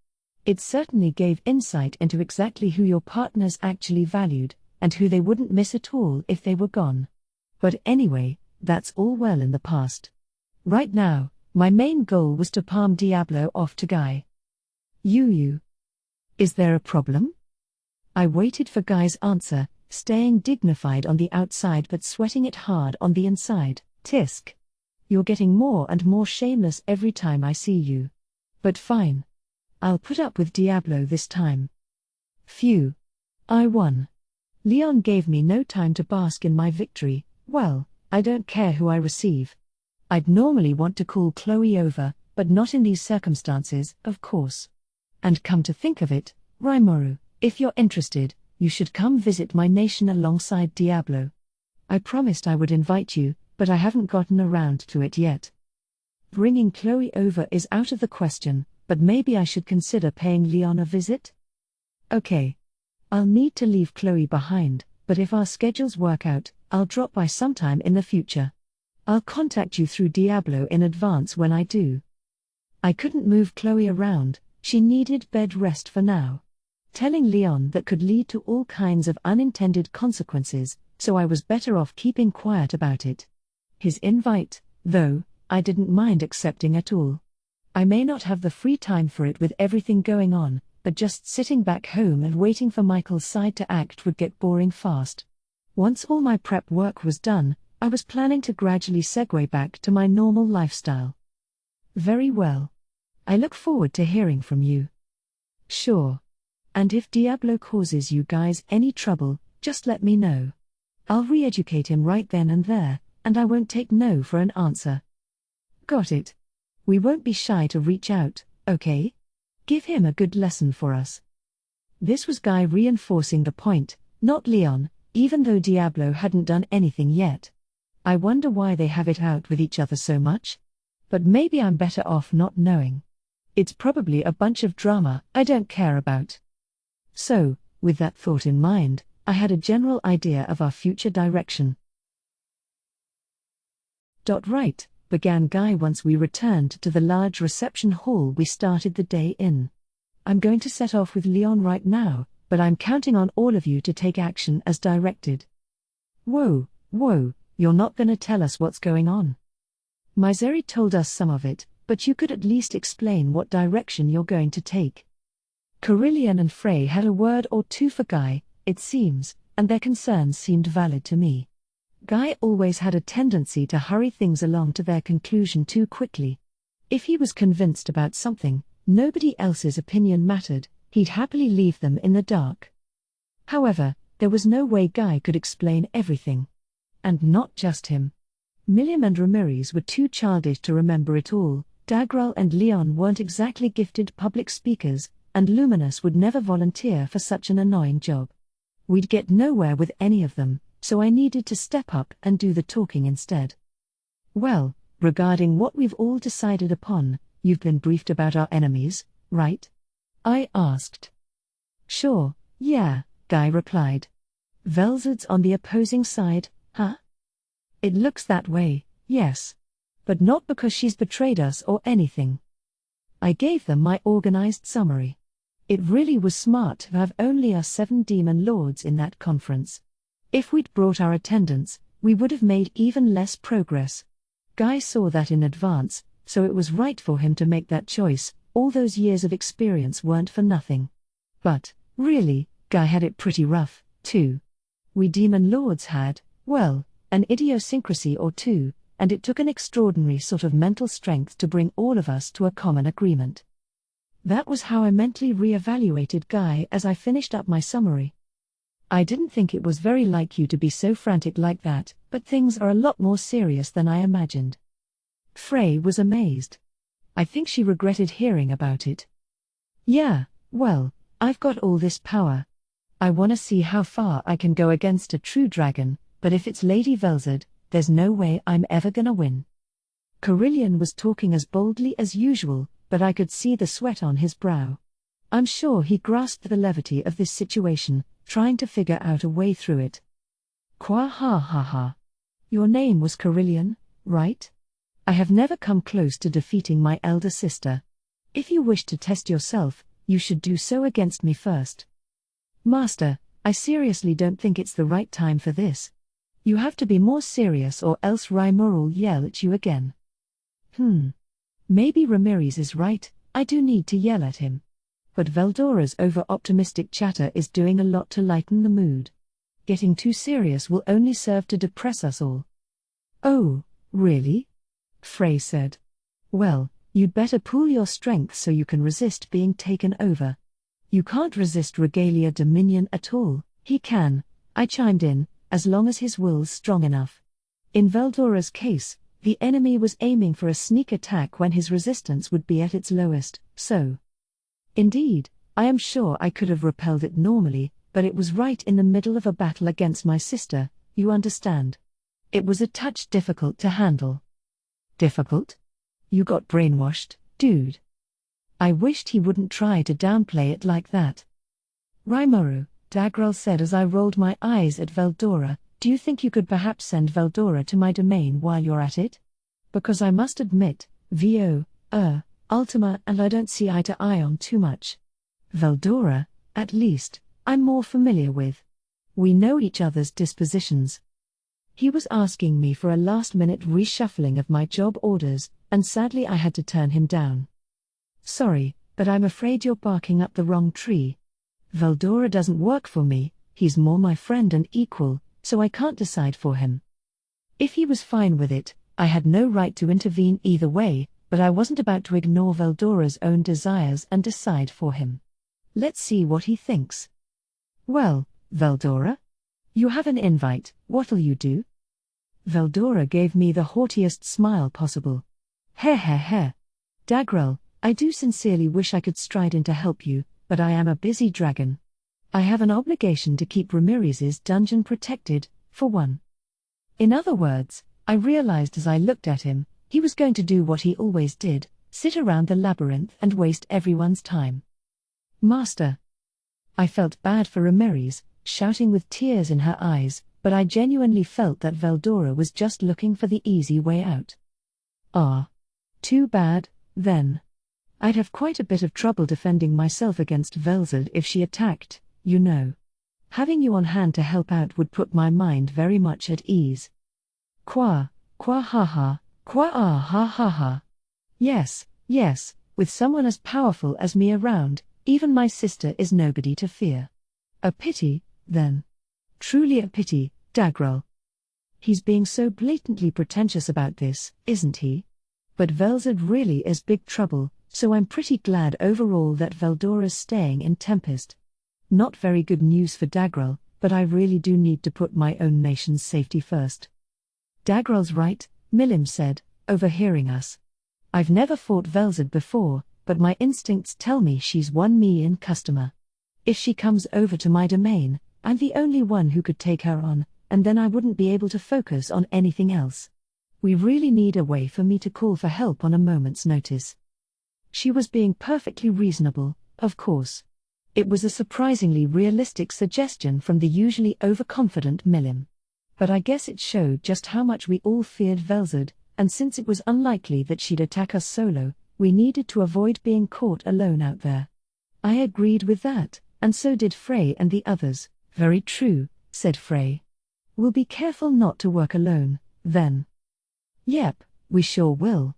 It certainly gave insight into exactly who your partners actually valued, and who they wouldn't miss at all if they were gone. But anyway, that's all well in the past. Right now, my main goal was to palm Diablo off to Guy. You. Is there a problem? I waited for Guy's answer, staying dignified on the outside but sweating it hard on the inside. Tisk. You're getting more and more shameless every time I see you. But fine. I'll put up with Diablo this time. Phew. I won. Leon gave me no time to bask in my victory. Well, I don't care who I receive. I'd normally want to call Chloe over, but not in these circumstances, of course. And come to think of it, Rimuru, if you're interested, you should come visit my nation alongside Diablo. I promised I would invite you, but I haven't gotten around to it yet. Bringing Chloe over is out of the question, but maybe I should consider paying Leon a visit? Okay. I'll need to leave Chloe behind, but if our schedules work out, I'll drop by sometime in the future. I'll contact you through Diablo in advance when I do. I couldn't move Chloe around, she needed bed rest for now. Telling Leon that could lead to all kinds of unintended consequences, so I was better off keeping quiet about it. His invite, though, I didn't mind accepting at all. I may not have the free time for it with everything going on, but just sitting back home and waiting for Michael's side to act would get boring fast. Once all my prep work was done, I was planning to gradually segue back to my normal lifestyle. Very well. I look forward to hearing from you. Sure. And if Diablo causes you guys any trouble, just let me know. I'll re-educate him right then and there, and I won't take no for an answer. Got it. We won't be shy to reach out, okay? Give him a good lesson for us. This was Guy reinforcing the point, not Leon, even though Diablo hadn't done anything yet. I wonder why they have it out with each other so much? But maybe I'm better off not knowing. It's probably a bunch of drama I don't care about. So, with that thought in mind, I had a general idea of our future direction. Right, began Guy once we returned to the large reception hall we started the day in. I'm going to set off with Leon right now, but I'm counting on all of you to take action as directed. Whoa, you're not gonna tell us what's going on. Miseri told us some of it, but you could at least explain what direction you're going to take. Carillion and Frey had a word or two for Guy, it seems, and their concerns seemed valid to me. Guy always had a tendency to hurry things along to their conclusion too quickly. If he was convinced about something, nobody else's opinion mattered, he'd happily leave them in the dark. However, there was no way Guy could explain everything. And not just him. Miriam and Ramirez were too childish to remember it all, Dagral and Leon weren't exactly gifted public speakers, and Luminous would never volunteer for such an annoying job. We'd get nowhere with any of them, so I needed to step up and do the talking instead. Well, regarding what we've all decided upon, you've been briefed about our enemies, right? I asked. Sure, yeah, Guy replied. Velzard's on the opposing side, huh? It looks that way, yes. But not because she's betrayed us or anything. I gave them my organized summary. It really was smart to have only us 7 demon lords in that conference. If we'd brought our attendants, we would have made even less progress. Guy saw that in advance, so it was right for him to make that choice. All those years of experience weren't for nothing. But, really, Guy had it pretty rough, too. We demon lords had, well, an idiosyncrasy or two, and it took an extraordinary sort of mental strength to bring all of us to a common agreement. That was how I mentally re-evaluated Guy as I finished up my summary. I didn't think it was very like you to be so frantic like that, but things are a lot more serious than I imagined. Frey was amazed. I think she regretted hearing about it. Yeah, well, I've got all this power. I want to see how far I can go against a true dragon, but if it's Lady Velzard, there's no way I'm ever gonna win. Carillion was talking as boldly as usual, but I could see the sweat on his brow. I'm sure he grasped the levity of this situation, trying to figure out a way through it. Qua ha ha ha. Your name was Carillion, right? I have never come close to defeating my elder sister. If you wish to test yourself, you should do so against me first. Master, I seriously don't think it's the right time for this. You have to be more serious or else Rimor will yell at you again. Maybe Ramirez is right, I do need to yell at him. But Veldora's over-optimistic chatter is doing a lot to lighten the mood. Getting too serious will only serve to depress us all. Oh, really? Frey said. Well, you'd better pool your strength so you can resist being taken over. You can't resist Regalia Dominion at all. He can, I chimed in, as long as his will's strong enough. In Veldora's case, the enemy was aiming for a sneak attack when his resistance would be at its lowest, so. Indeed, I am sure I could have repelled it normally, but it was right in the middle of a battle against my sister, you understand. It was a touch difficult to handle. Difficult? You got brainwashed, dude. I wished he wouldn't try to downplay it like that. Rimuru, Dagral said as I rolled my eyes at Veldora, do you think you could perhaps send Veldora to my domain while you're at it? Because I must admit, Ultima and I don't see eye to eye on too much. Veldora, at least, I'm more familiar with. We know each other's dispositions. He was asking me for a last-minute reshuffling of my job orders, and sadly I had to turn him down. Sorry, but I'm afraid you're barking up the wrong tree. Veldora doesn't work for me, he's more my friend and equal, so I can't decide for him. If he was fine with it, I had no right to intervene either way, but I wasn't about to ignore Veldora's own desires and decide for him. Let's see what he thinks. Well, Veldora? You have an invite, what'll you do? Veldora gave me the haughtiest smile possible. Heh. Dagral, I do sincerely wish I could stride in to help you, but I am a busy dragon. I have an obligation to keep Ramirez's dungeon protected, for one. In other words, I realized as I looked at him, he was going to do what he always did, sit around the labyrinth and waste everyone's time. Master. I felt bad for Ramirez, shouting with tears in her eyes, but I genuinely felt that Veldora was just looking for the easy way out. Ah. Too bad, then. I'd have quite a bit of trouble defending myself against Velzard if she attacked, you know. Having you on hand to help out would put my mind very much at ease. Qua ha ha. Yes, with someone as powerful as me around, even my sister is nobody to fear. A pity, then. Truly a pity, Dagral. He's being so blatantly pretentious about this, isn't he? But Velzard really is big trouble, so I'm pretty glad overall that Veldora's staying in Tempest. Not very good news for Dagrel, but I really do need to put my own nation's safety first. Dagrel's right, Milim said, overhearing us. I've never fought Velzard before, but my instincts tell me she's won me in customer. If she comes over to my domain, I'm the only one who could take her on, and then I wouldn't be able to focus on anything else. We really need a way for me to call for help on a moment's notice. She was being perfectly reasonable, of course. It was a surprisingly realistic suggestion from the usually overconfident Milim. But I guess it showed just how much we all feared Velzard, and since it was unlikely that she'd attack us solo, we needed to avoid being caught alone out there. I agreed with that, and so did Frey and the others. Very true, said Frey. We'll be careful not to work alone, then. Yep, we sure will.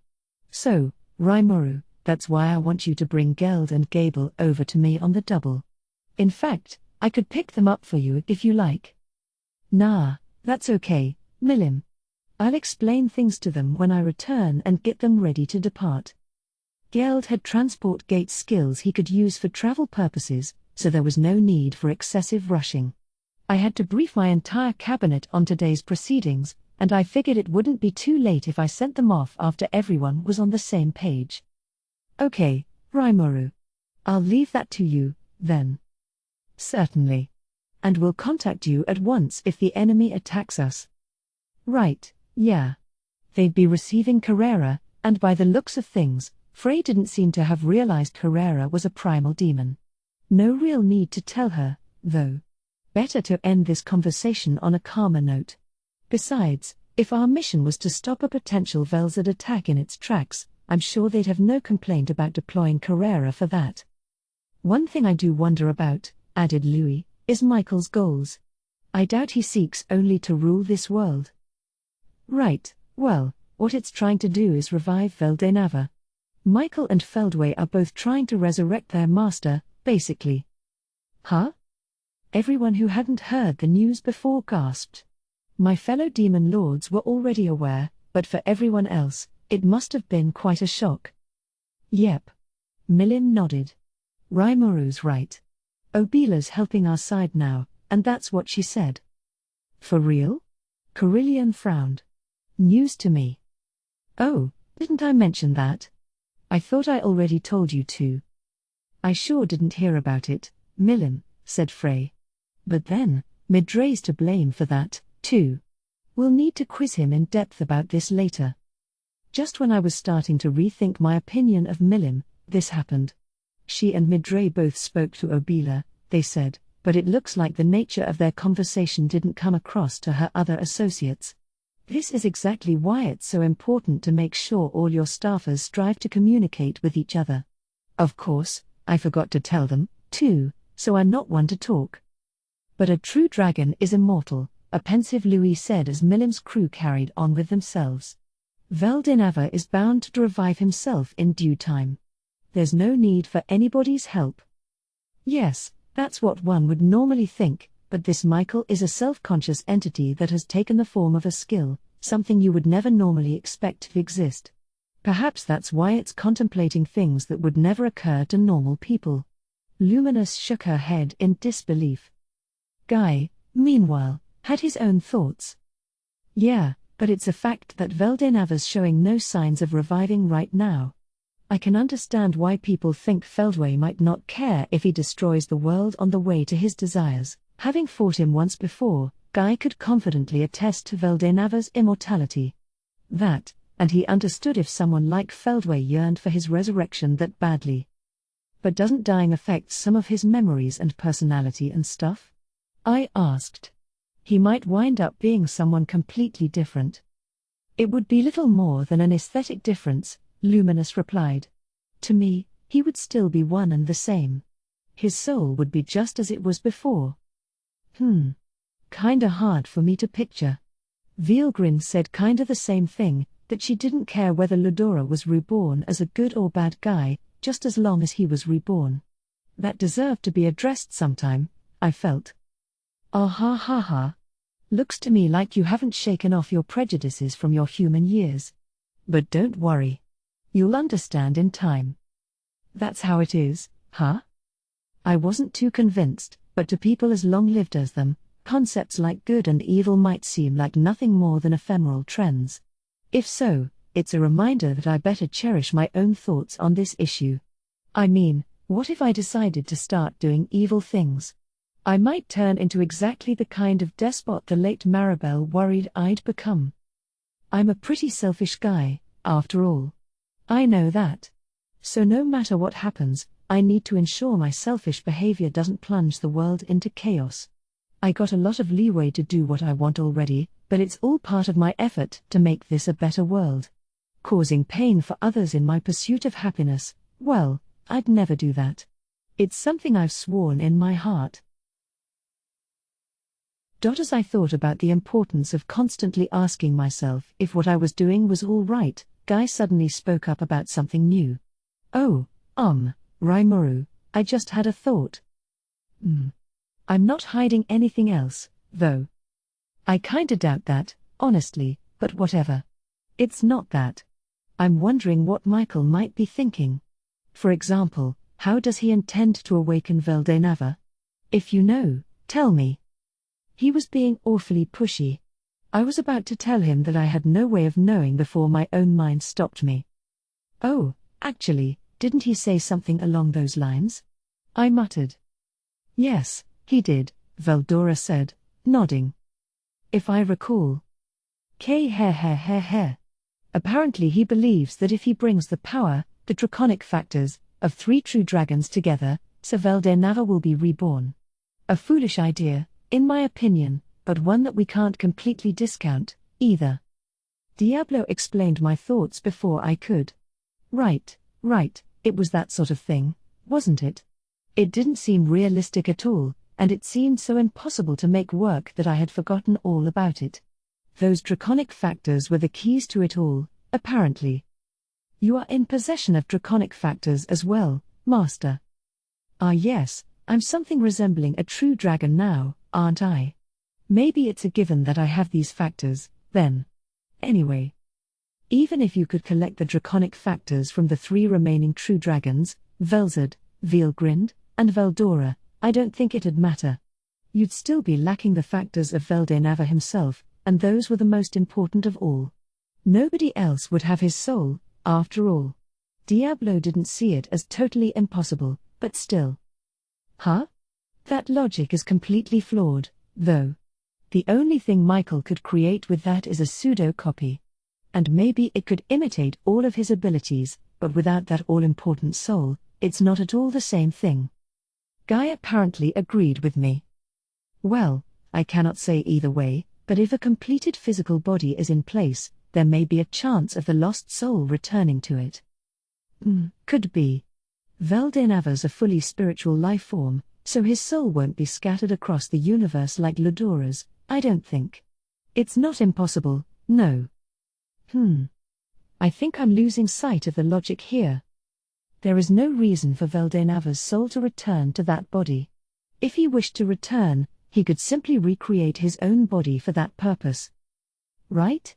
So, Rimuru, that's why I want you to bring Geld and Gable over to me on the double. In fact, I could pick them up for you if you like. Nah, that's okay, Milim. I'll explain things to them when I return and get them ready to depart. Geld had transport gate skills he could use for travel purposes, so there was no need for excessive rushing. I had to brief my entire cabinet on today's proceedings, and I figured it wouldn't be too late if I sent them off after everyone was on the same page. Okay, Rimuru. I'll leave that to you, then. Certainly. And we'll contact you at once if the enemy attacks us. Right, yeah. They'd be receiving Carrera, and by the looks of things, Frey didn't seem to have realized Carrera was a primal demon. No real need to tell her, though. Better to end this conversation on a calmer note. Besides, if our mission was to stop a potential Velzard attack in its tracks, I'm sure they'd have no complaint about deploying Carrera for that. One thing I do wonder about, added Louis, is Michael's goals. I doubt he seeks only to rule this world. Right, well, what it's trying to do is revive Veldenava. Michael and Feldway are both trying to resurrect their master, basically. Huh? Everyone who hadn't heard the news before gasped. My fellow demon lords were already aware, but for everyone else, it must have been quite a shock. Yep. Milim nodded. Rimuru's right. Obila's helping our side now, and that's what she said. For real? Carillion frowned. News to me. Oh, didn't I mention that? I thought I already told you to. I sure didn't hear about it, Milim, said Frey. But then, Midray's to blame for that, too. We'll need to quiz him in depth about this later. Just when I was starting to rethink my opinion of Milim, this happened. She and Midray both spoke to Obila, they said, but it looks like the nature of their conversation didn't come across to her other associates. This is exactly why it's so important to make sure all your staffers strive to communicate with each other. Of course, I forgot to tell them, too, so I'm not one to talk. But a true dragon is immortal, a pensive Louis said as Milim's crew carried on with themselves. Veldenava is bound to revive himself in due time. There's no need for anybody's help. Yes, that's what one would normally think, but this Michael is a self-conscious entity that has taken the form of a skill, something you would never normally expect to exist. Perhaps that's why it's contemplating things that would never occur to normal people. Luminous shook her head in disbelief. Guy, meanwhile, had his own thoughts. Yeah, but it's a fact that Veldenava's showing no signs of reviving right now. I can understand why people think Feldway might not care if he destroys the world on the way to his desires. Having fought him once before, Guy could confidently attest to Veldenava's immortality. That, and he understood if someone like Feldway yearned for his resurrection that badly. But doesn't dying affect some of his memories and personality and stuff? I asked. He might wind up being someone completely different. It would be little more than an aesthetic difference, Luminous replied. To me, he would still be one and the same. His soul would be just as it was before. Kinda hard for me to picture. Vielgrin said kinda the same thing, that she didn't care whether Ludora was reborn as a good or bad guy, just as long as he was reborn. That deserved to be addressed sometime, I felt. Ah ha ha ha. Looks to me like you haven't shaken off your prejudices from your human years. But don't worry. You'll understand in time. That's how it is, huh? I wasn't too convinced, but to people as long-lived as them, concepts like good and evil might seem like nothing more than ephemeral trends. If so, it's a reminder that I better cherish my own thoughts on this issue. I mean, what if I decided to start doing evil things? I might turn into exactly the kind of despot the late Maribel worried I'd become. I'm a pretty selfish guy, after all. I know that. So no matter what happens, I need to ensure my selfish behavior doesn't plunge the world into chaos. I got a lot of leeway to do what I want already, but it's all part of my effort to make this a better world. Causing pain for others in my pursuit of happiness, well, I'd never do that. It's something I've sworn in my heart. As I thought about the importance of constantly asking myself if what I was doing was all right, Guy suddenly spoke up about something new. Oh, Rimuru, I just had a thought. I'm not hiding anything else, though. I kinda doubt that, honestly, but whatever. It's not that. I'm wondering what Michael might be thinking. For example, how does he intend to awaken Veldenava? If you know, tell me. He was being awfully pushy. I was about to tell him that I had no way of knowing before my own mind stopped me. Oh, actually, didn't he say something along those lines? I muttered. Yes, he did, Veldora said, nodding. If I recall. Apparently he believes that if he brings the power, the draconic factors, of 3 true dragons together, Sir Veldenava will be reborn. A foolish idea, in my opinion, but one that we can't completely discount, either. Diablo explained my thoughts before I could. Right, it was that sort of thing, wasn't it? It didn't seem realistic at all, and it seemed so impossible to make work that I had forgotten all about it. Those draconic factors were the keys to it all, apparently. You are in possession of draconic factors as well, Master. Ah yes, I'm something resembling a true dragon now, aren't I? Maybe it's a given that I have these factors, then. Anyway. Even if you could collect the draconic factors from the 3 remaining true dragons, Velzard, Veelgrind, and Veldora, I don't think it'd matter. You'd still be lacking the factors of Veldenava himself, and those were the most important of all. Nobody else would have his soul, after all. Diablo didn't see it as totally impossible, but still. Huh? That logic is completely flawed, though. The only thing Michael could create with that is a pseudo-copy. And maybe it could imitate all of his abilities, but without that all-important soul, it's not at all the same thing. Guy apparently agreed with me. Well, I cannot say either way, but if a completed physical body is in place, there may be a chance of the lost soul returning to it. Could be. Veldenava's a fully spiritual life form, so his soul won't be scattered across the universe like Ludora's, I don't think. It's not impossible, no. I think I'm losing sight of the logic here. There is no reason for Veldenava's soul to return to that body. If he wished to return, he could simply recreate his own body for that purpose. Right?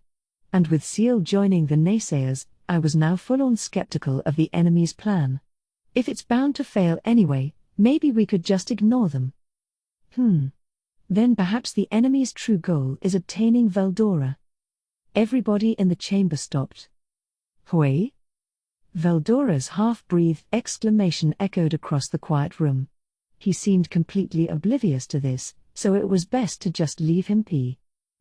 And with Seal joining the naysayers, I was now full-on skeptical of the enemy's plan. If it's bound to fail anyway, maybe we could just ignore them. Then perhaps the enemy's true goal is obtaining Veldora. Everybody in the chamber stopped. Hui? Veldora's half-breathed exclamation echoed across the quiet room. He seemed completely oblivious to this, so it was best to just leave him be.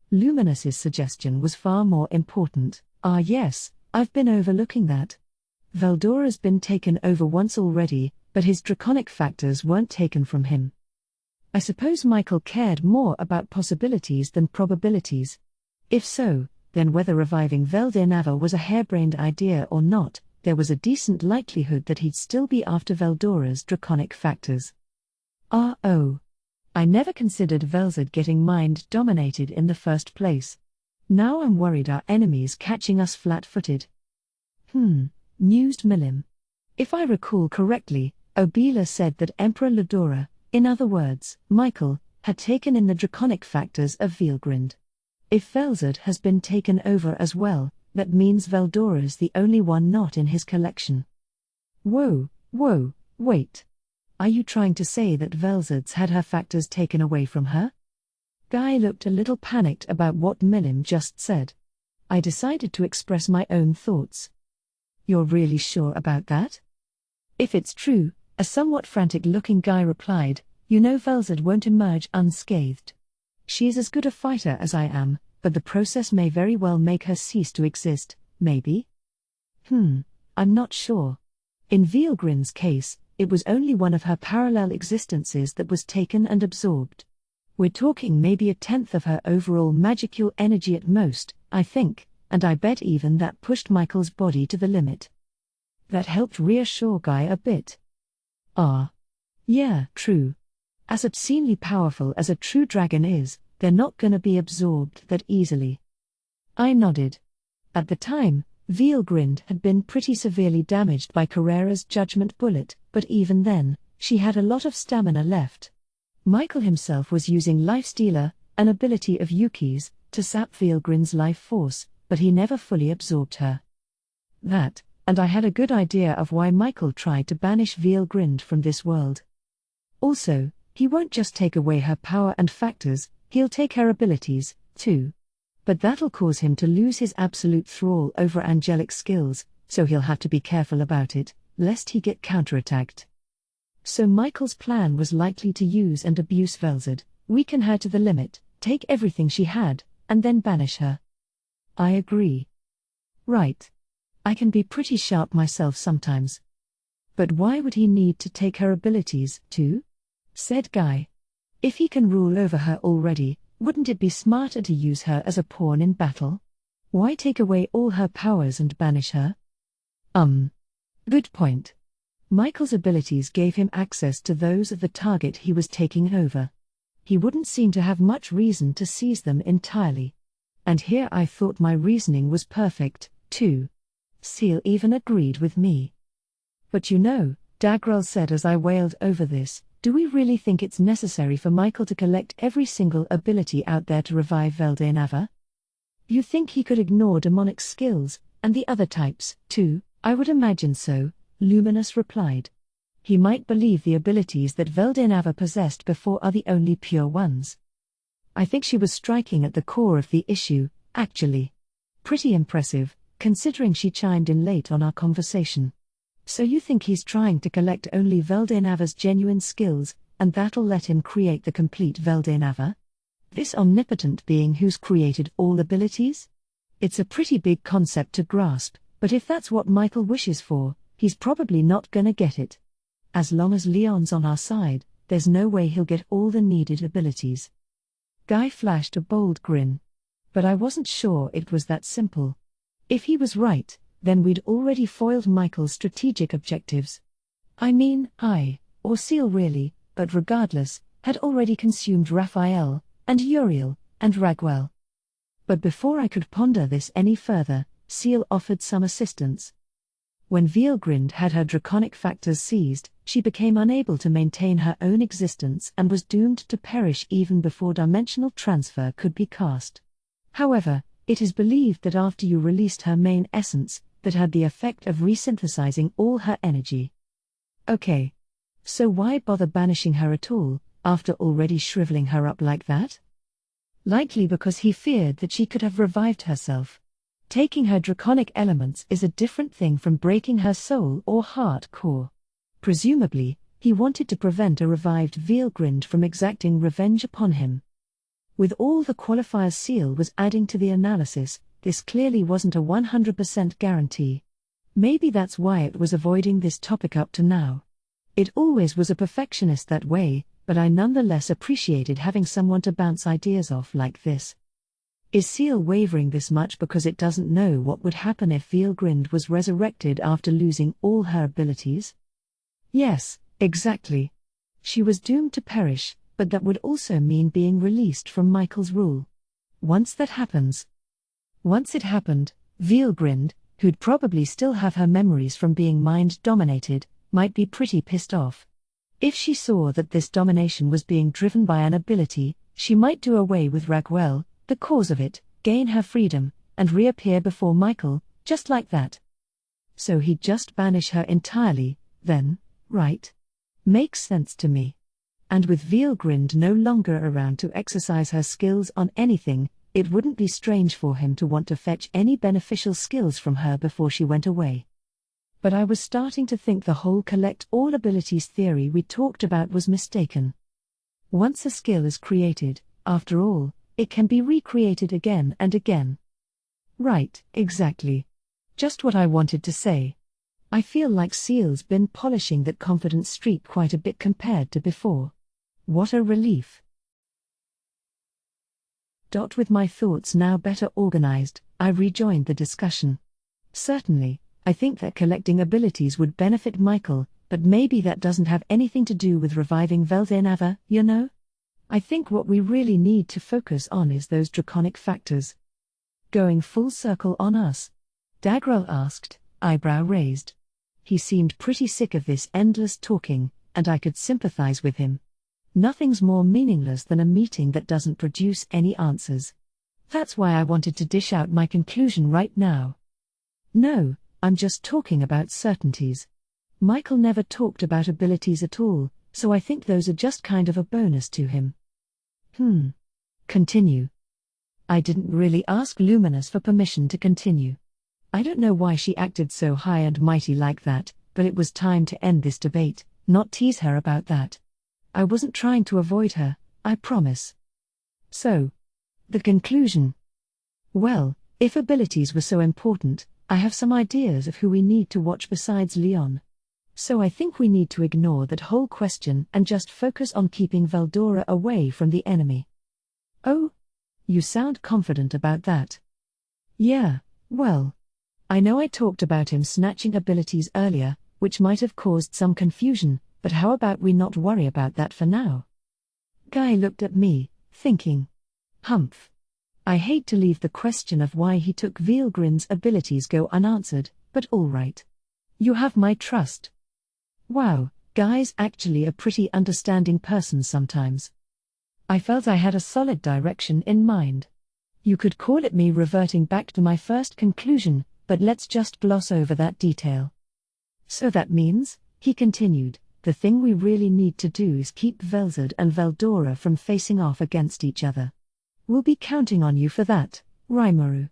Luminous's suggestion was far more important. Ah yes, I've been overlooking that. Veldora's been taken over once already, but his draconic factors weren't taken from him. I suppose Michael cared more about possibilities than probabilities. If so, then whether reviving Veldenava was a harebrained idea or not, there was a decent likelihood that he'd still be after Veldora's draconic factors. I never considered Velzard getting mind-dominated in the first place. Now I'm worried our enemy's catching us flat-footed. Mused Milim. If I recall correctly, Obila said that Emperor Ludora, in other words, Michael, had taken in the draconic factors of Veilgrind. If Velzard has been taken over as well, that means Veldora's the only one not in his collection. Whoa, wait. Are you trying to say that Velzard's had her factors taken away from her? Guy looked a little panicked about what Milim just said. I decided to express my own thoughts. You're really sure about that? If it's true, a somewhat frantic-looking Guy replied, you know Velzard won't emerge unscathed. She's as good a fighter as I am, but the process may very well make her cease to exist, maybe? I'm not sure. In Veilgrind's case, it was only one of her parallel existences that was taken and absorbed. We're talking maybe 1/10 of her overall magicule energy at most, I think, and I bet even that pushed Michael's body to the limit. That helped reassure Guy a bit. Yeah, true. As obscenely powerful as a true dragon is, they're not gonna be absorbed that easily. I nodded. At the time, Veilgrind had been pretty severely damaged by Carrera's judgment bullet, but even then, she had a lot of stamina left. Michael himself was using Lifestealer, an ability of Yuki's, to sap Veilgrind's life force, but he never fully absorbed her. That, and I had a good idea of why Michael tried to banish Veilgrind from this world. Also, he won't just take away her power and factors, he'll take her abilities, too. But that'll cause him to lose his absolute thrall over angelic skills, so he'll have to be careful about it, lest he get counterattacked. So Michael's plan was likely to use and abuse Velzard, weaken her to the limit, take everything she had, and then banish her. I agree. Right. I can be pretty sharp myself sometimes. But why would he need to take her abilities, too? Said Guy. If he can rule over her already, wouldn't it be smarter to use her as a pawn in battle? Why take away all her powers and banish her? Good point. Michael's abilities gave him access to those of the target he was taking over. He wouldn't seem to have much reason to seize them entirely. And here I thought my reasoning was perfect, too. Seal even agreed with me. But you know, Dagrel said as I wailed over this, do we really think it's necessary for Michael to collect every single ability out there to revive Veldainava? You think he could ignore demonic skills, and the other types, too? I would imagine so, Luminous replied. He might believe the abilities that Veldainava possessed before are the only pure ones. I think she was striking at the core of the issue, actually. Pretty impressive, considering she chimed in late on our conversation. So you think he's trying to collect only Veldainava's genuine skills, and that'll let him create the complete Veldainava? This omnipotent being who's created all abilities? It's a pretty big concept to grasp, but if that's what Michael wishes for, he's probably not gonna get it. As long as Leon's on our side, there's no way he'll get all the needed abilities. Guy flashed a bold grin. But I wasn't sure it was that simple. If he was right, then we'd already foiled Michael's strategic objectives. I mean, or Seal really, but regardless, had already consumed Raphael, and Uriel, and Ragwell. But before I could ponder this any further, Seal offered some assistance. When Veilgrind had her draconic factors seized, she became unable to maintain her own existence and was doomed to perish even before dimensional transfer could be cast. However, it is believed that after you released her main essence, that had the effect of resynthesizing all her energy. Okay. So why bother banishing her at all, after already shriveling her up like that? Likely because he feared that she could have revived herself. Taking her draconic elements is a different thing from breaking her soul or heart core. Presumably, he wanted to prevent a revived Veilgrind from exacting revenge upon him. With all the qualifiers Seal was adding to the analysis, this clearly wasn't a 100% guarantee. Maybe that's why it was avoiding this topic up to now. It always was a perfectionist that way, but I nonetheless appreciated having someone to bounce ideas off like this. Is Seal wavering this much because it doesn't know what would happen if Veilgrind was resurrected after losing all her abilities? Yes, exactly. She was doomed to perish, but that would also mean being released from Michael's rule. Once it happened, Veilgrind, who'd probably still have her memories from being mind-dominated, might be pretty pissed off. If she saw that this domination was being driven by an ability, she might do away with Ragwell, the cause of it, gain her freedom, and reappear before Michael, just like that. So he'd just banish her entirely, then, right? Makes sense to me. And with Veilgrind no longer around to exercise her skills on anything, it wouldn't be strange for him to want to fetch any beneficial skills from her before she went away. But I was starting to think the whole collect all abilities theory we talked about was mistaken. Once a skill is created, after all, it can be recreated again and again. Right, exactly. Just what I wanted to say. I feel like Seal's been polishing that confidence streak quite a bit compared to before. What a relief. With my thoughts now better organized, I rejoined the discussion. Certainly, I think that collecting abilities would benefit Michael, but maybe that doesn't have anything to do with reviving Veldenava, you know? I think what we really need to focus on is those draconic factors. Going full circle on us? Dagrel asked, eyebrow raised. He seemed pretty sick of this endless talking, and I could sympathize with him. Nothing's more meaningless than a meeting that doesn't produce any answers. That's why I wanted to dish out my conclusion right now. No, I'm just talking about certainties. Michael never talked about abilities at all, so I think those are just kind of a bonus to him. Continue. I didn't really ask Luminous for permission to continue. I don't know why she acted so high and mighty like that, but it was time to end this debate, not tease her about that. I wasn't trying to avoid her, I promise. So, the conclusion. Well, if abilities were so important, I have some ideas of who we need to watch besides Leon. So I think we need to ignore that whole question and just focus on keeping Veldora away from the enemy. Oh? You sound confident about that. Yeah, well. I know I talked about him snatching abilities earlier, which might have caused some confusion, but how about we not worry about that for now? Guy looked at me, thinking. Humph. I hate to leave the question of why he took Veilgrind's abilities go unanswered, but all right. You have my trust. Wow, Guy's actually a pretty understanding person sometimes. I felt I had a solid direction in mind. You could call it me reverting back to my first conclusion, but let's just gloss over that detail. So that means, he continued, the thing we really need to do is keep Velzard and Veldora from facing off against each other. We'll be counting on you for that, Rimuru.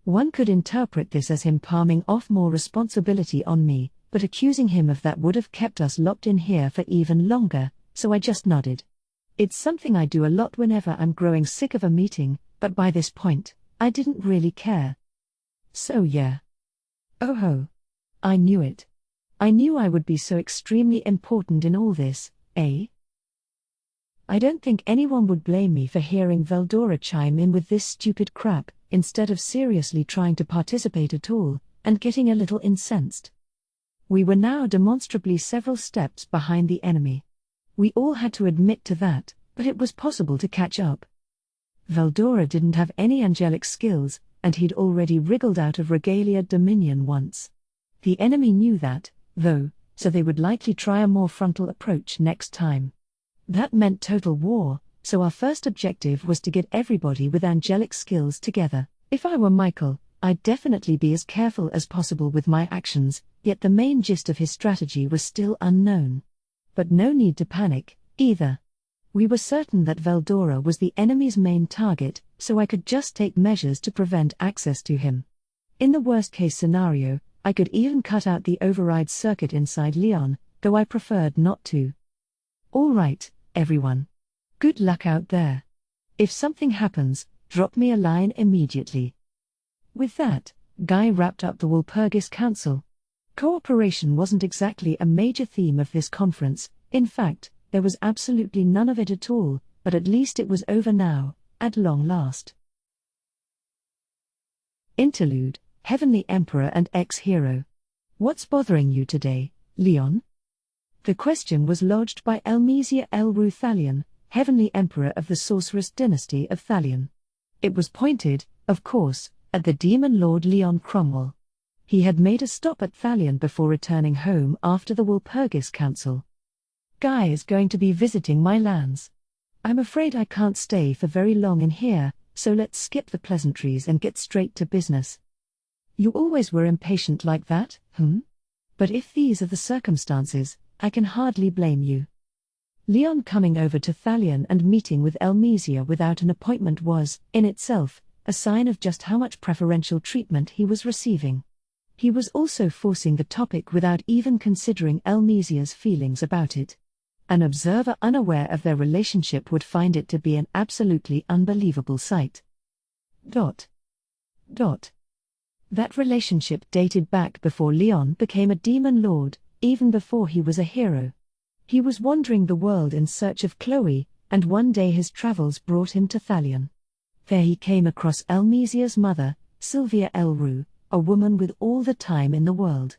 One could interpret this as him palming off more responsibility on me, but accusing him of that would have kept us locked in here for even longer, so I just nodded. It's something I do a lot whenever I'm growing sick of a meeting, but by this point, I didn't really care. So yeah. Oh ho. I knew it. I knew I would be so extremely important in all this, eh? I don't think anyone would blame me for hearing Veldora chime in with this stupid crap, instead of seriously trying to participate at all, and getting a little incensed. We were now demonstrably several steps behind the enemy. We all had to admit to that, but it was possible to catch up. Veldora didn't have any angelic skills, and he'd already wriggled out of Regalia Dominion once. The enemy knew that, though, so they would likely try a more frontal approach next time. That meant total war, so our first objective was to get everybody with angelic skills together. If I were Michael, I'd definitely be as careful as possible with my actions, yet the main gist of his strategy was still unknown. But no need to panic, either. We were certain that Veldora was the enemy's main target, so I could just take measures to prevent access to him. In the worst-case scenario, I could even cut out the override circuit inside Leon, though I preferred not to. All right, everyone. Good luck out there. If something happens, drop me a line immediately. With that, Guy wrapped up the Walpurgis Council. Cooperation wasn't exactly a major theme of this conference, in fact, there was absolutely none of it at all, but at least it was over now, at long last. Interlude, Heavenly Emperor and Ex-Hero. What's bothering you today, Leon? The question was lodged by Elmesia Elru Thalion, Heavenly Emperor of the Sorceress Dynasty of Thalion. It was pointed, of course, at the Demon Lord Leon Cromwell. He had made a stop at Thalion before returning home after the Walpurgis Council. Guy is going to be visiting my lands. I'm afraid I can't stay for very long in here, so let's skip the pleasantries and get straight to business. You always were impatient like that, But if these are the circumstances, I can hardly blame you. Leon coming over to Thalion and meeting with Elmesia without an appointment was, in itself, a sign of just how much preferential treatment he was receiving. He was also forcing the topic without even considering Elmesia's feelings about it. An observer unaware of their relationship would find it to be an absolutely unbelievable sight. That relationship dated back before Leon became a demon lord, even before he was a hero. He was wandering the world in search of Chloe, and one day his travels brought him to Thalion. There he came across Elmesia's mother, Sylvia Elru, a woman with all the time in the world.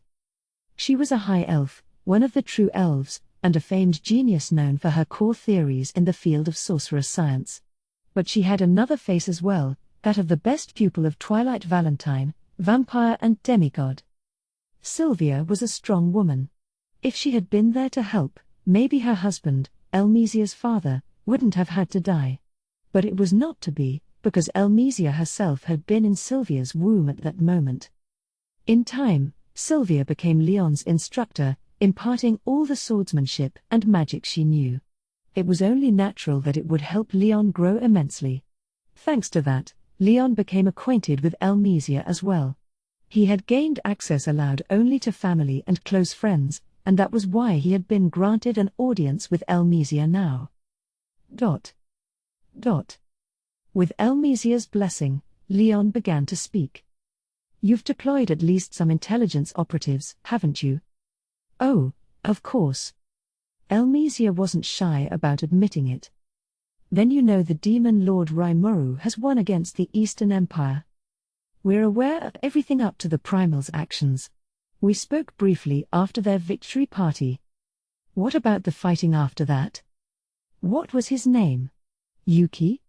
She was a high elf, one of the true elves, and a famed genius known for her core theories in the field of sorcerous science. But she had another face as well, that of the best pupil of Twilight Valentine, vampire and demigod. Sylvia was a strong woman. If she had been there to help, maybe her husband, Elmesia's father, wouldn't have had to die. But it was not to be, because Elmesia herself had been in Sylvia's womb at that moment. In time, Sylvia became Leon's instructor, imparting all the swordsmanship and magic she knew. It was only natural that it would help Leon grow immensely. Thanks to that, Leon became acquainted with Elmesia as well. He had gained access allowed only to family and close friends, and that was why he had been granted an audience with Elmesia now. With Elmesia's blessing, Leon began to speak. You've deployed at least some intelligence operatives, haven't you? Oh, of course. Elmesia wasn't shy about admitting it. Then you know the demon lord Rimuru has won against the Eastern Empire. We're aware of everything up to the Primal's actions. We spoke briefly after their victory party. What about the fighting after that? What was his name? Yuki?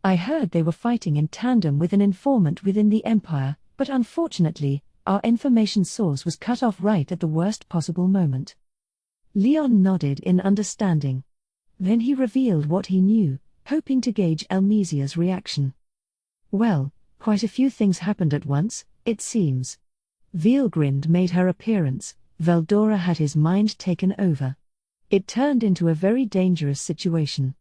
I heard they were fighting in tandem with an informant within the Empire, but unfortunately, our information source was cut off right at the worst possible moment. Leon nodded in understanding. Then he revealed what he knew, hoping to gauge Elmesia's reaction. Well, quite a few things happened at once, it seems. Veilgrind made her appearance, Veldora had his mind taken over. It turned into a very dangerous situation.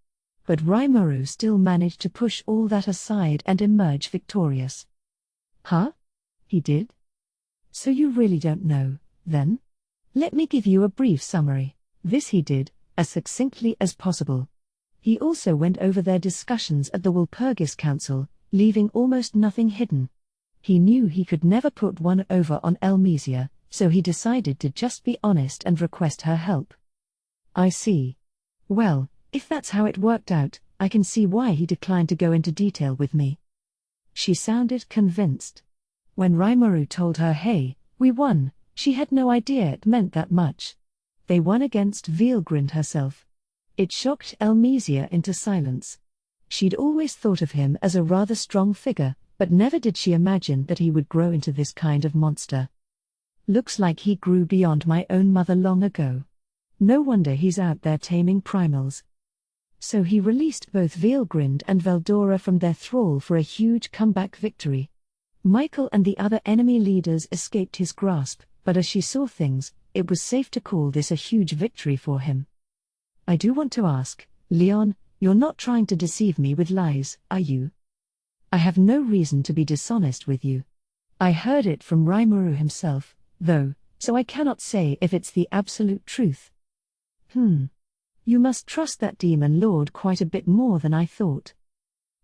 But Rimuru still managed to push all that aside and emerge victorious. Huh? He did? So you really don't know, then? Let me give you a brief summary. This he did, as succinctly as possible. He also went over their discussions at the Walpurgis Council, leaving almost nothing hidden. He knew he could never put one over on Elmesia, so he decided to just be honest and request her help. I see. Well, if that's how it worked out, I can see why he declined to go into detail with me. She sounded convinced. When Rimuru told her, hey, we won, she had no idea it meant that much. They won against Veilgrind herself. It shocked Elmesia into silence. She'd always thought of him as a rather strong figure, but never did she imagine that he would grow into this kind of monster. Looks like he grew beyond my own mother long ago. No wonder he's out there taming primals. So he released both Veilgrind and Veldora from their thrall for a huge comeback victory. Michael and the other enemy leaders escaped his grasp, but as she saw things, it was safe to call this a huge victory for him. I do want to ask, Leon, you're not trying to deceive me with lies, are you? I have no reason to be dishonest with you. I heard it from Rimuru himself, though, so I cannot say if it's the absolute truth. You must trust that demon lord quite a bit more than I thought.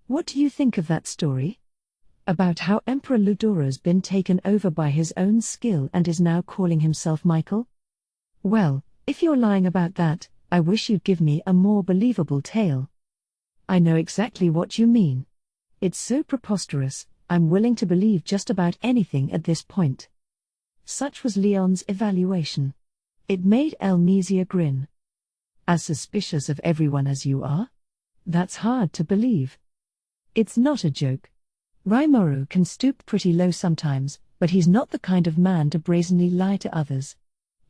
What do you think of that story? About how Emperor Ludora's been taken over by his own skill and is now calling himself Michael? Well, if you're lying about that, I wish you'd give me a more believable tale. I know exactly what you mean. It's so preposterous, I'm willing to believe just about anything at this point. Such was Leon's evaluation. It made Elmesia grin. As suspicious of everyone as you are? That's hard to believe. It's not a joke. Rimuru can stoop pretty low sometimes, but he's not the kind of man to brazenly lie to others.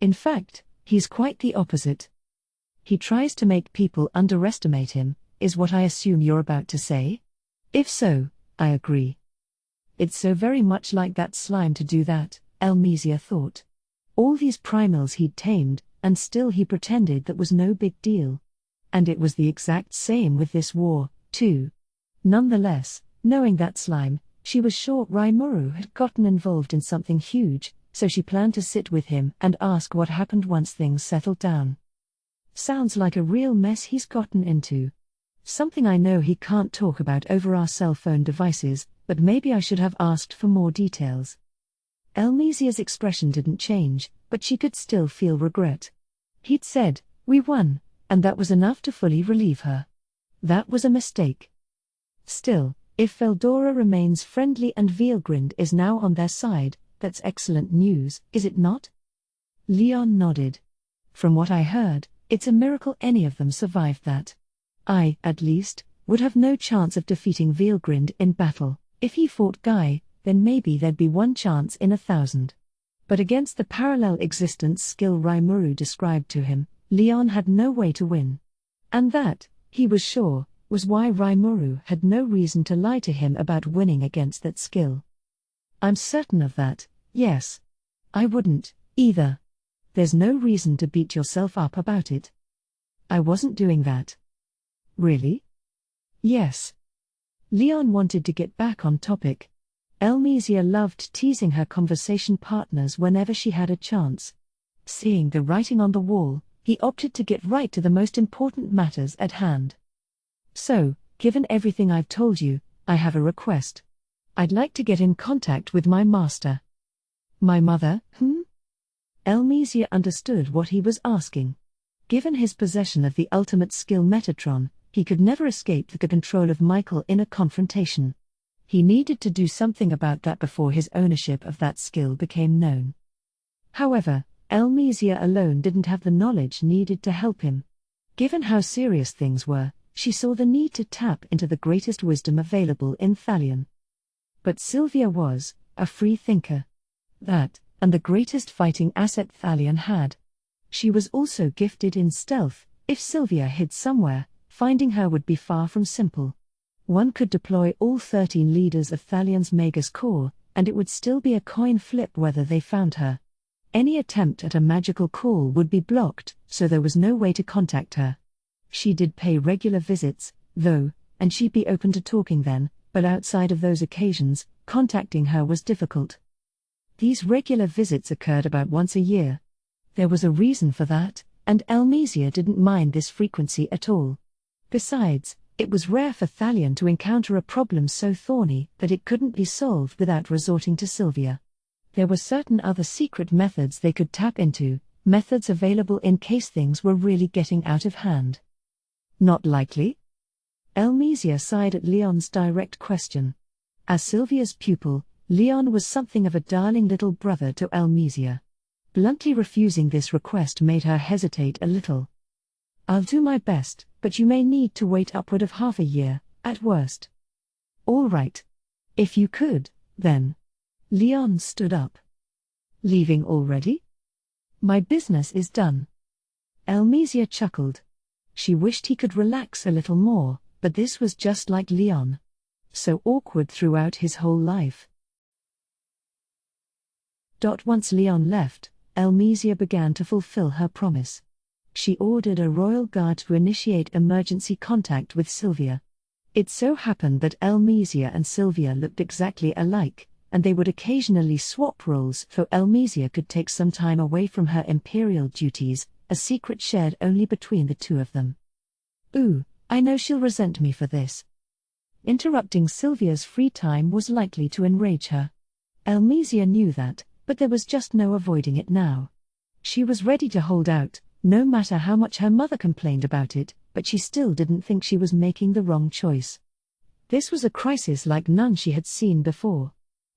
In fact, he's quite the opposite. He tries to make people underestimate him, is what I assume you're about to say? If so, I agree. It's so very much like that slime to do that, Elmesia thought. All these primals he'd tamed, and still he pretended that was no big deal. And it was the exact same with this war, too. Nonetheless, knowing that slime, she was sure Rimuru had gotten involved in something huge, so she planned to sit with him and ask what happened once things settled down. Sounds like a real mess he's gotten into. Something I know he can't talk about over our cell phone devices, but maybe I should have asked for more details. Elmesia's expression didn't change, but she could still feel regret. He'd said, "We won," and that was enough to fully relieve her. That was a mistake. Still, if Feldora remains friendly and Veilgrind is now on their side, that's excellent news, is it not? Leon nodded. From what I heard, it's a miracle any of them survived that. I, at least, would have no chance of defeating Veilgrind in battle. If he fought Guy, then maybe there'd be one chance in 1,000. But against the parallel existence skill Rimuru described to him, Leon had no way to win. And that, he was sure, was why Rimuru had no reason to lie to him about winning against that skill. I'm certain of that, yes. I wouldn't, either. There's no reason to beat yourself up about it. I wasn't doing that. Really? Yes. Leon wanted to get back on topic. Elmesia loved teasing her conversation partners whenever she had a chance. Seeing the writing on the wall, he opted to get right to the most important matters at hand. So, given everything I've told you, I have a request. I'd like to get in contact with my master. My mother, Elmesia understood what he was asking. Given his possession of the ultimate skill Metatron, he could never escape the control of Michael in a confrontation. He needed to do something about that before his ownership of that skill became known. However, Elmesia alone didn't have the knowledge needed to help him. Given how serious things were, she saw the need to tap into the greatest wisdom available in Thalion. But Sylvia was a free thinker. That, and the greatest fighting asset Thalion had. She was also gifted in stealth. If Sylvia hid somewhere, finding her would be far from simple. One could deploy all 13 leaders of Thalion's Magus Corps, and it would still be a coin flip whether they found her. Any attempt at a magical call would be blocked, so there was no way to contact her. She did pay regular visits, though, and she'd be open to talking then, but outside of those occasions, contacting her was difficult. These regular visits occurred about once a year. There was a reason for that, and Elmesia didn't mind this frequency at all. Besides, it was rare for Thalion to encounter a problem so thorny that it couldn't be solved without resorting to Sylvia. There were certain other secret methods they could tap into, methods available in case things were really getting out of hand. Not likely? Elmesia sighed at Leon's direct question. As Sylvia's pupil, Leon was something of a darling little brother to Elmesia. Bluntly refusing this request made her hesitate a little. I'll do my best, but you may need to wait upward of half a year, at worst. All right. If you could, then. Leon stood up. Leaving already? My business is done. Elmesia chuckled. She wished he could relax a little more, but this was just like Leon. So awkward throughout his whole life. Once Leon left, Elmesia began to fulfill her promise. She ordered a royal guard to initiate emergency contact with Sylvia. It so happened that Elmesia and Sylvia looked exactly alike, and they would occasionally swap roles so Elmesia could take some time away from her imperial duties, a secret shared only between the two of them. Ooh, I know she'll resent me for this. Interrupting Sylvia's free time was likely to enrage her. Elmesia knew that, but there was just no avoiding it now. She was ready to hold out, no matter how much her mother complained about it, but she still didn't think she was making the wrong choice. This was a crisis like none she had seen before.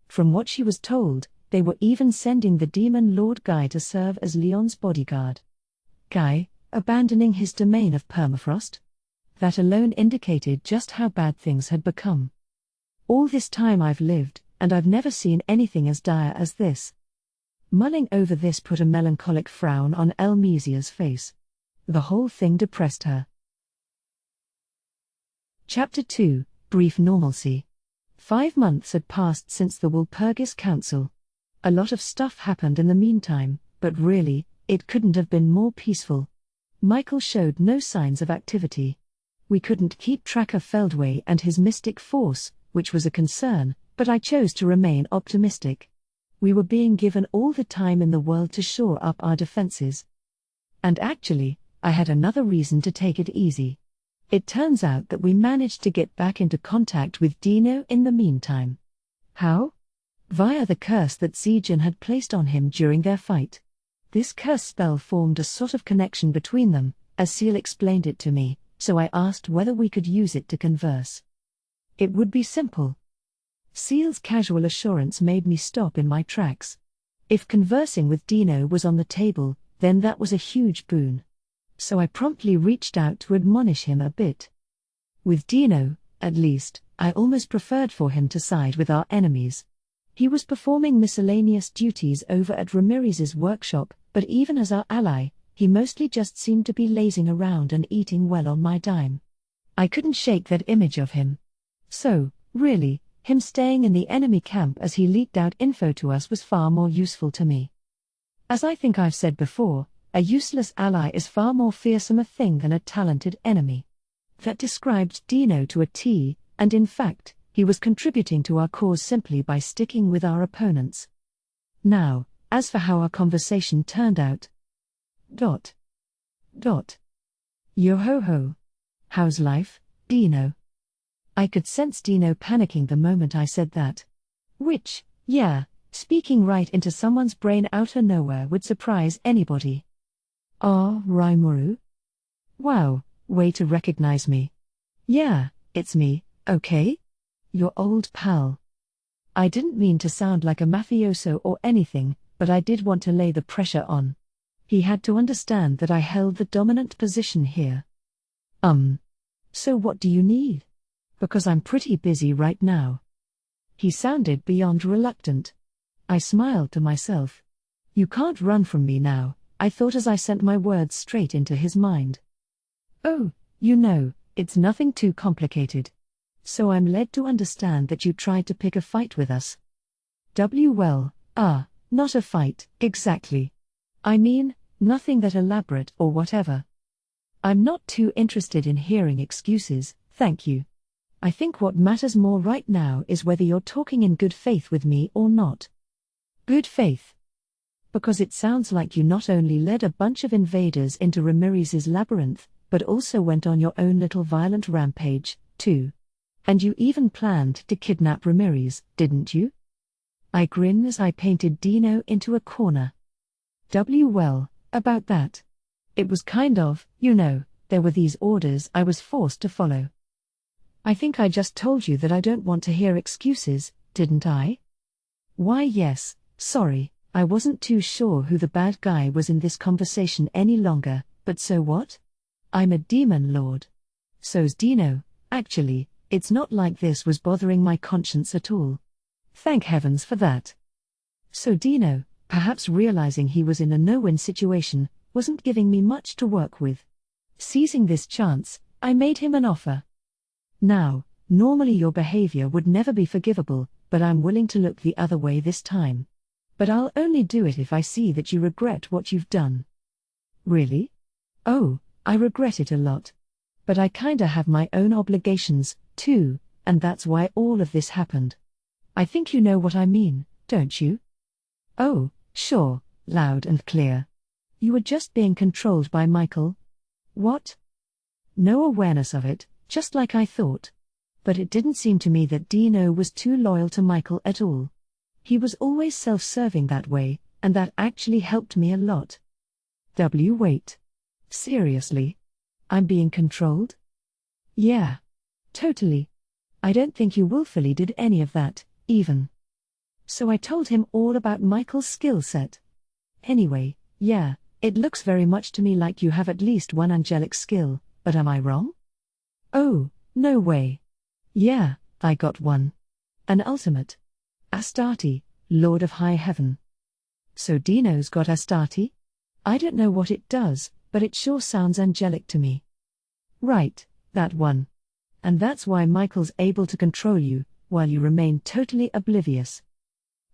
From what she was told, they were even sending the demon Lord Guy to serve as Leon's bodyguard. Guy, abandoning his domain of permafrost? That alone indicated just how bad things had become. All this time I've lived, and I've never seen anything as dire as this. Mulling over this put a melancholic frown on Elmesia's face. The whole thing depressed her. Chapter 2, Brief Normalcy. 5 months had passed since the WALPURGIS Council. A lot of stuff happened in the meantime, but really, it couldn't have been more peaceful. Michael showed no signs of activity. We couldn't keep track of Feldway and his mystic force, which was a concern, but I chose to remain optimistic. We were being given all the time in the world to shore up our defenses. And actually, I had another reason to take it easy. It turns out that we managed to get back into contact with Dino in the meantime. How? Via the curse that Zejan had placed on him during their fight. This curse spell formed a sort of connection between them, as Seal explained it to me, so I asked whether we could use it to converse. It would be simple. Seal's casual assurance made me stop in my tracks. If conversing with Dino was on the table, then that was a huge boon. So I promptly reached out to admonish him a bit. With Dino, at least, I almost preferred for him to side with our enemies. He was performing miscellaneous duties over at Ramirez's workshop, but even as our ally, he mostly just seemed to be lazing around and eating well on my dime. I couldn't shake that image of him. So, really, him staying in the enemy camp as he leaked out info to us was far more useful to me. As I think I've said before, a useless ally is far more fearsome a thing than a talented enemy. That described Dino to a T, and in fact, he was contributing to our cause simply by sticking with our opponents. Now, as for how our conversation turned out. Yo ho ho. How's life, Dino? I could sense Dino panicking the moment I said that. Which, yeah, speaking right into someone's brain out of nowhere would surprise anybody. Ah, Rimuru? Wow, way to recognize me. Yeah, it's me, okay? Your old pal. I didn't mean to sound like a mafioso or anything, but I did want to lay the pressure on. He had to understand that I held the dominant position here. So what do you need? Because I'm pretty busy right now. He sounded beyond reluctant. I smiled to myself. You can't run from me now, I thought as I sent my words straight into his mind. Oh, it's nothing too complicated. So I'm led to understand that you tried to pick a fight with us. Not a fight, exactly. I mean, nothing that elaborate or whatever. I'm not too interested in hearing excuses, thank you. I think what matters more right now is whether you're talking in good faith with me or not. Good faith. Because it sounds like you not only led a bunch of invaders into Ramirez's labyrinth, but also went on your own little violent rampage, too. And you even planned to kidnap Ramirez, didn't you? I grinned as I painted Dino into a corner. About that. It was kind of, there were these orders I was forced to follow. I think I just told you that I don't want to hear excuses, didn't I? Why yes, sorry, I wasn't too sure who the bad guy was in this conversation any longer, but so what? I'm a demon lord. So's Dino, actually, it's not like this was bothering my conscience at all. Thank heavens for that. So Dino, perhaps realizing he was in a no-win situation, wasn't giving me much to work with. Seizing this chance, I made him an offer. Now, normally your behavior would never be forgivable, but I'm willing to look the other way this time. But I'll only do it if I see that you regret what you've done. Really? Oh, I regret it a lot. But I kinda have my own obligations, too, and that's why all of this happened. I think you know what I mean, don't you? Oh, sure, loud and clear. You were just being controlled by Michael? What? No awareness of it, just like I thought. But it didn't seem to me that Dino was too loyal to Michael at all. He was always self-serving that way, and that actually helped me a lot. Wait. Seriously? I'm being controlled? Yeah. Totally. I don't think you willfully did any of that, even. So I told him all about Michael's skill set. Anyway, yeah, it looks very much to me like you have at least one angelic skill, but am I wrong? Oh, no way. Yeah, I got one. An ultimate. Astarte, Lord of High Heaven. So Dino's got Astarte? I don't know what it does, but it sure sounds angelic to me. Right, that one. And that's why Michael's able to control you, while you remain totally oblivious.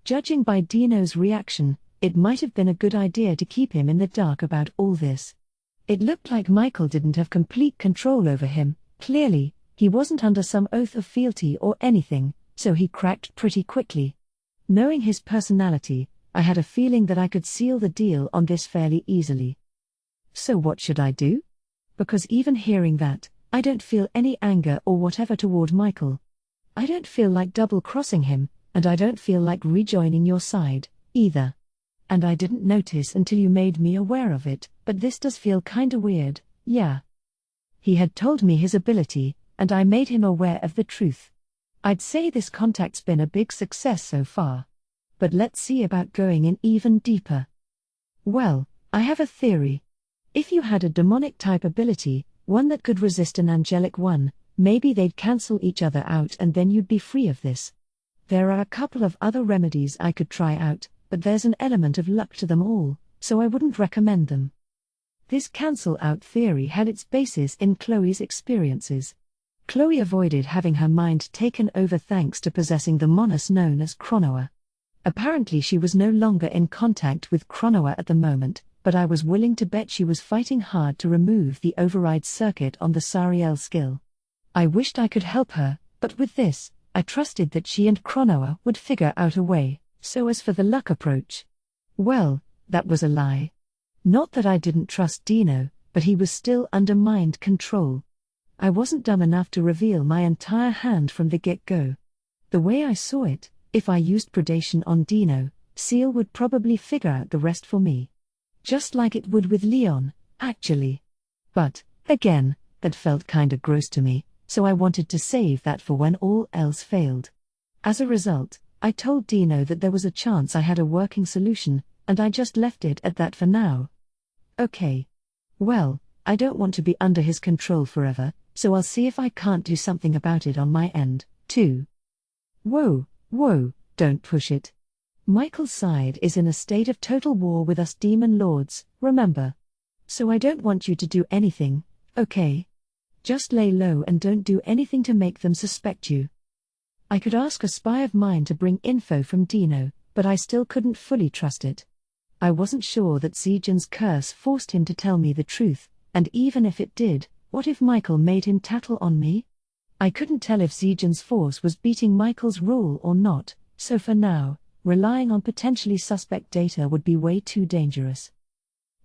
Judging by Dino's reaction, it might have been a good idea to keep him in the dark about all this. It looked like Michael didn't have complete control over him. Clearly, he wasn't under some oath of fealty or anything, so he cracked pretty quickly. Knowing his personality, I had a feeling that I could seal the deal on this fairly easily. So what should I do? Because even hearing that, I don't feel any anger or whatever toward Michael. I don't feel like double-crossing him, and I don't feel like rejoining your side, either. And I didn't notice until you made me aware of it, but this does feel kinda weird, yeah. He had told me his ability, and I made him aware of the truth. I'd say this contact's been a big success so far. But let's see about going in even deeper. Well, I have a theory. If you had a demonic-type ability, one that could resist an angelic one, maybe they'd cancel each other out and then you'd be free of this. There are a couple of other remedies I could try out, but there's an element of luck to them all, so I wouldn't recommend them. This cancel-out theory had its basis in Chloe's experiences. Chloe avoided having her mind taken over thanks to possessing the monus known as Chronoa. Apparently she was no longer in contact with Chronoa at the moment, but I was willing to bet she was fighting hard to remove the override circuit on the Sariel skill. I wished I could help her, but with this, I trusted that she and Chronoa would figure out a way. So as for the luck approach, well, that was a lie. Not that I didn't trust Dino, but he was still under mind control. I wasn't dumb enough to reveal my entire hand from the get-go. The way I saw it, if I used predation on Dino, Seal would probably figure out the rest for me. Just like it would with Leon, actually. But, again, that felt kinda gross to me, so I wanted to save that for when all else failed. As a result, I told Dino that there was a chance I had a working solution, and I just left it at that for now. Okay. Well, I don't want to be under his control forever, so I'll see if I can't do something about it on my end, too. Whoa, don't push it. Michael's side is in a state of total war with us demon lords, remember? So I don't want you to do anything, okay? Just lay low and don't do anything to make them suspect you. I could ask a spy of mine to bring info from Dino, but I still couldn't fully trust it. I wasn't sure that Zejan's curse forced him to tell me the truth, and even if it did, what if Michael made him tattle on me? I couldn't tell if Zejan's force was beating Michael's rule or not, so for now, relying on potentially suspect data would be way too dangerous.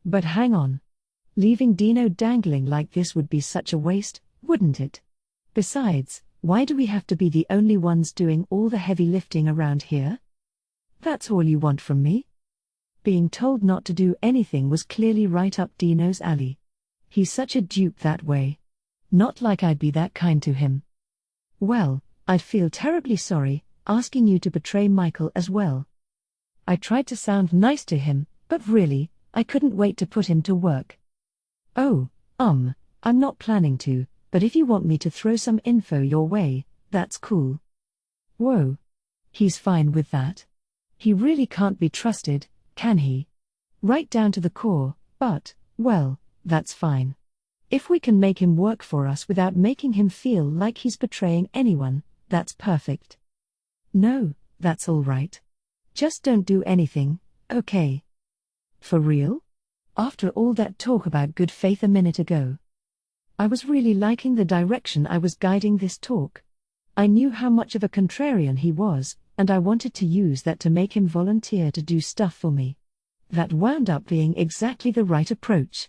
But hang on. Leaving Dino dangling like this would be such a waste, wouldn't it? Besides, why do we have to be the only ones doing all the heavy lifting around here? That's all you want from me? Being told not to do anything was clearly right up Dino's alley. He's such a dupe that way. Not like I'd be that kind to him. Well, I'd feel terribly sorry, asking you to betray Michael as well. I tried to sound nice to him, but really, I couldn't wait to put him to work. Oh, I'm not planning to, but if you want me to throw some info your way, that's cool. Whoa. He's fine with that. He really can't be trusted, can he? Right down to the core, but, well, that's fine. If we can make him work for us without making him feel like he's betraying anyone, that's perfect. No, that's all right. Just don't do anything, okay? For real? After all that talk about good faith a minute ago. I was really liking the direction I was guiding this talk. I knew how much of a contrarian he was, and I wanted to use that to make him volunteer to do stuff for me. That wound up being exactly the right approach.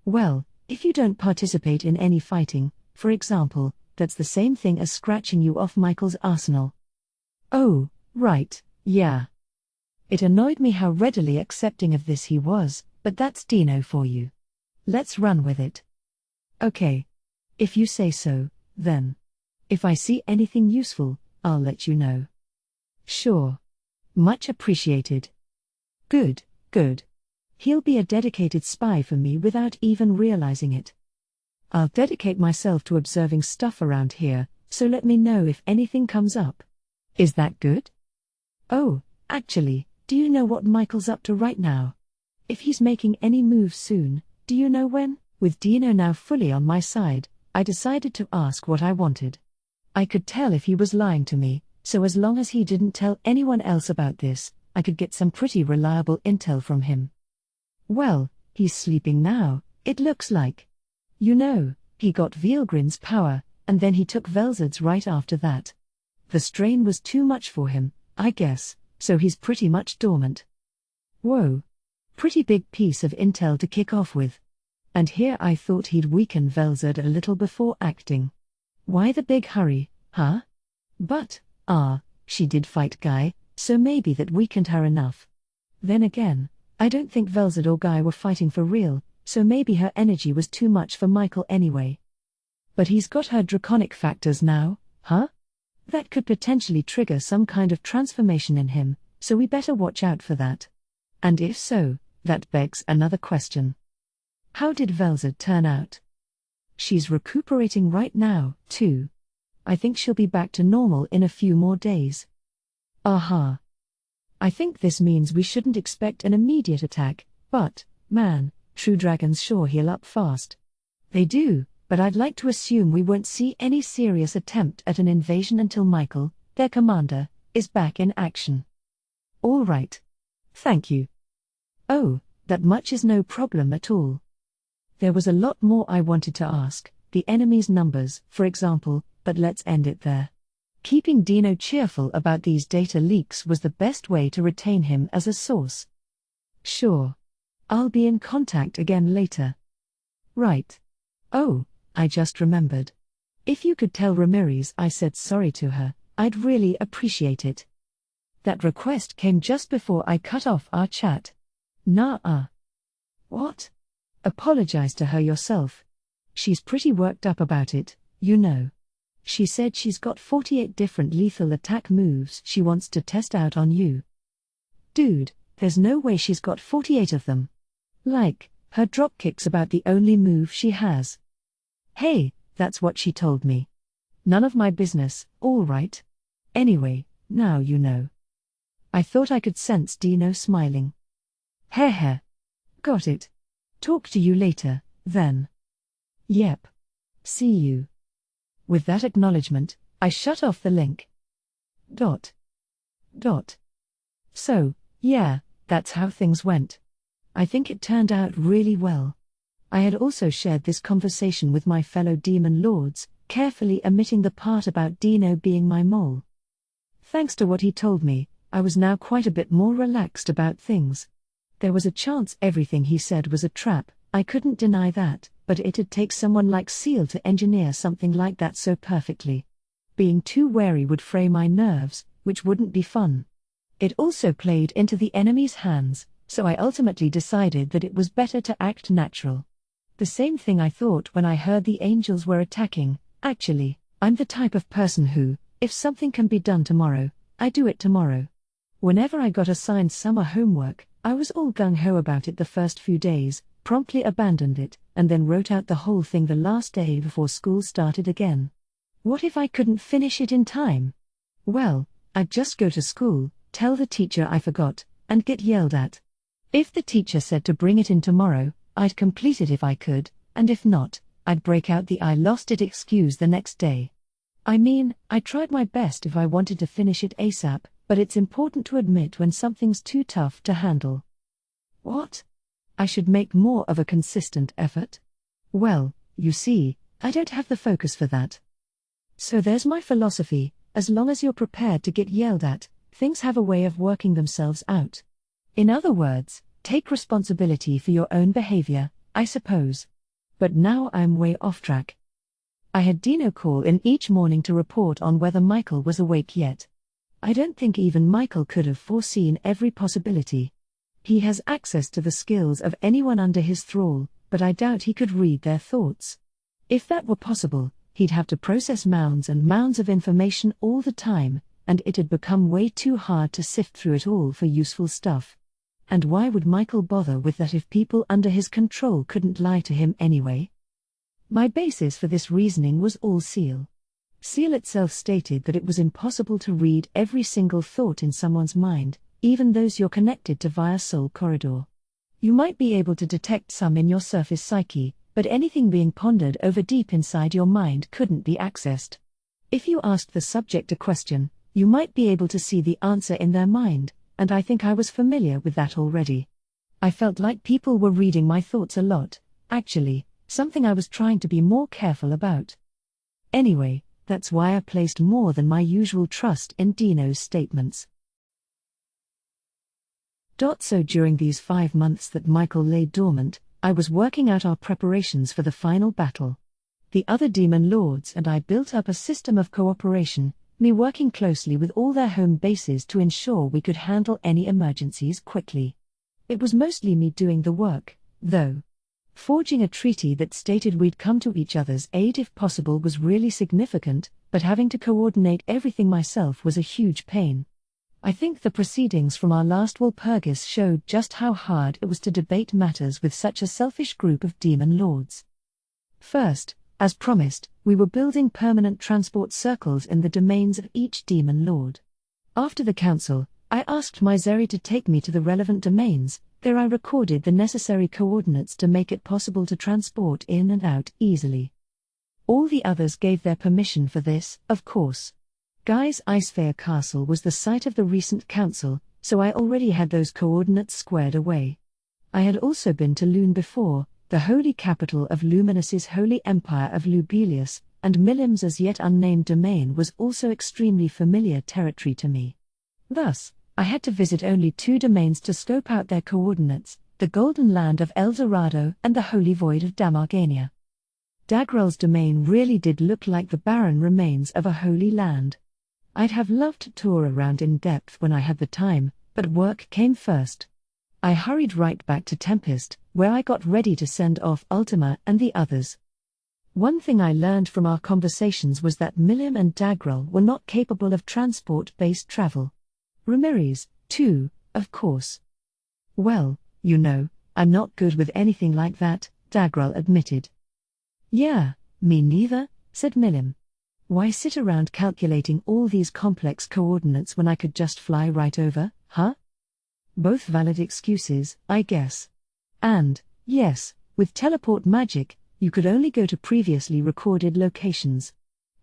Well, if you don't participate in any fighting, for example, that's the same thing as scratching you off Michael's arsenal. Oh, right, yeah. It annoyed me how readily accepting of this he was, but that's Dino for you. Let's run with it. Okay. If you say so, then. If I see anything useful, I'll let you know. Sure. Much appreciated. Good. He'll be a dedicated spy for me without even realizing it. I'll dedicate myself to observing stuff around here, so let me know if anything comes up. Is that good? Oh, actually, do you know what Michael's up to right now? If he's making any moves soon, Do you know when? With Dino now fully on my side, I decided to ask what I wanted. I could tell if he was lying to me, so as long as he didn't tell anyone else about this, I could get some pretty reliable intel from him. Well, he's sleeping now, it looks like. You know, he got Veilgrin's power, and then he took Velzard's right after that. The strain was too much for him, I guess, so he's pretty much dormant. Whoa. Pretty big piece of intel to kick off with. And here I thought he'd weaken Velzard a little before acting. Why the big hurry, huh? But, she did fight Guy, so maybe that weakened her enough. Then again, I don't think Velzard or Guy were fighting for real, so maybe her energy was too much for Michael anyway. But he's got her draconic factors now, huh? That could potentially trigger some kind of transformation in him, so we better watch out for that. And if so, that begs another question. How did Velzard turn out? She's recuperating right now, too. I think she'll be back to normal in a few more days. Aha. I think this means we shouldn't expect an immediate attack, but, man, true dragons sure heal up fast. They do, but I'd like to assume we won't see any serious attempt at an invasion until Michael, their commander, is back in action. All right. Thank you. Oh, that much is no problem at all. There was a lot more I wanted to ask, the enemy's numbers, for example, but let's end it there. Keeping Dino cheerful about these data leaks was the best way to retain him as a source. Sure. I'll be in contact again later. Right. Oh, I just remembered. If you could tell Ramirez I said sorry to her, I'd really appreciate it. That request came just before I cut off our chat. Nah. What? Apologize to her yourself. She's pretty worked up about it, you know. She said she's got 48 different lethal attack moves she wants to test out on you. Dude, there's no way she's got 48 of them. Like, her dropkick's about the only move she has. Hey, that's what she told me. None of my business, all right. Anyway, now you know. I thought I could sense Dino smiling. Heh. Got it. Talk to you later, then. Yep. See you. With that acknowledgement, I shut off the link. So, yeah, that's how things went. I think it turned out really well. I had also shared this conversation with my fellow demon lords, carefully omitting the part about Dino being my mole. Thanks to what he told me, I was now quite a bit more relaxed about things. There was a chance everything he said was a trap, I couldn't deny that, but it'd take someone like Seal to engineer something like that so perfectly. Being too wary would fray my nerves, which wouldn't be fun. It also played into the enemy's hands, so I ultimately decided that it was better to act natural. The same thing I thought when I heard the angels were attacking. Actually, I'm the type of person who, if something can be done tomorrow, I do it tomorrow. Whenever I got assigned summer homework, I was all gung-ho about it the first few days, promptly abandoned it, and then wrote out the whole thing the last day before school started again. What if I couldn't finish it in time? Well, I'd just go to school, tell the teacher I forgot, and get yelled at. If the teacher said to bring it in tomorrow, I'd complete it if I could, and if not, I'd break out the I lost it excuse the next day. I mean, I tried my best if I wanted to finish it ASAP, but it's important to admit when something's too tough to handle. What? I should make more of a consistent effort? Well, you see, I don't have the focus for that. So there's my philosophy: as long as you're prepared to get yelled at, things have a way of working themselves out. In other words, take responsibility for your own behavior, I suppose. But now I'm way off track. I had Dino call in each morning to report on whether Michael was awake yet. I don't think even Michael could have foreseen every possibility. He has access to the skills of anyone under his thrall, but I doubt he could read their thoughts. If that were possible, he'd have to process mounds and mounds of information all the time, and it'd become way too hard to sift through it all for useful stuff. And why would Michael bother with that if people under his control couldn't lie to him anyway? My basis for this reasoning was all Seal. Seal itself stated that it was impossible to read every single thought in someone's mind, even those you're connected to via soul corridor. You might be able to detect some in your surface psyche, but anything being pondered over deep inside your mind couldn't be accessed. If you asked the subject a question, you might be able to see the answer in their mind, and I think I was familiar with that already. I felt like people were reading my thoughts a lot, actually, something I was trying to be more careful about. Anyway, that's why I placed more than my usual trust in Dino's statements. So during these 5 months that Michael lay dormant, I was working out our preparations for the final battle. The other demon lords and I built up a system of cooperation, me working closely with all their home bases to ensure we could handle any emergencies quickly. It was mostly me doing the work, though. Forging a treaty that stated we'd come to each other's aid if possible was really significant, but having to coordinate everything myself was a huge pain. I think the proceedings from our last Walpurgis showed just how hard it was to debate matters with such a selfish group of demon lords. First, as promised, we were building permanent transport circles in the domains of each demon lord. After the council, I asked Misery to take me to the relevant domains. There I recorded the necessary coordinates to make it possible to transport in and out easily. All the others gave their permission for this, of course. Guy's Icefire Castle was the site of the recent council, so I already had those coordinates squared away. I had also been to Lune before, the holy capital of Luminus's holy empire of Lubelius, and Milim's as yet unnamed domain was also extremely familiar territory to me. Thus, I had to visit only 2 domains to scope out their coordinates, the Golden Land of El Dorado and the Holy Void of Damargania. Dagrel's domain really did look like the barren remains of a holy land. I'd have loved to tour around in depth when I had the time, but work came first. I hurried right back to Tempest, where I got ready to send off Ultima and the others. One thing I learned from our conversations was that Milim and Dagrel were not capable of transport-based travel. Ramirez, too, of course. Well, you know, I'm not good with anything like that, Dagrel admitted. Yeah, me neither, said Milim. Why sit around calculating all these complex coordinates when I could just fly right over, huh? Both valid excuses, I guess. And, yes, with teleport magic, you could only go to previously recorded locations.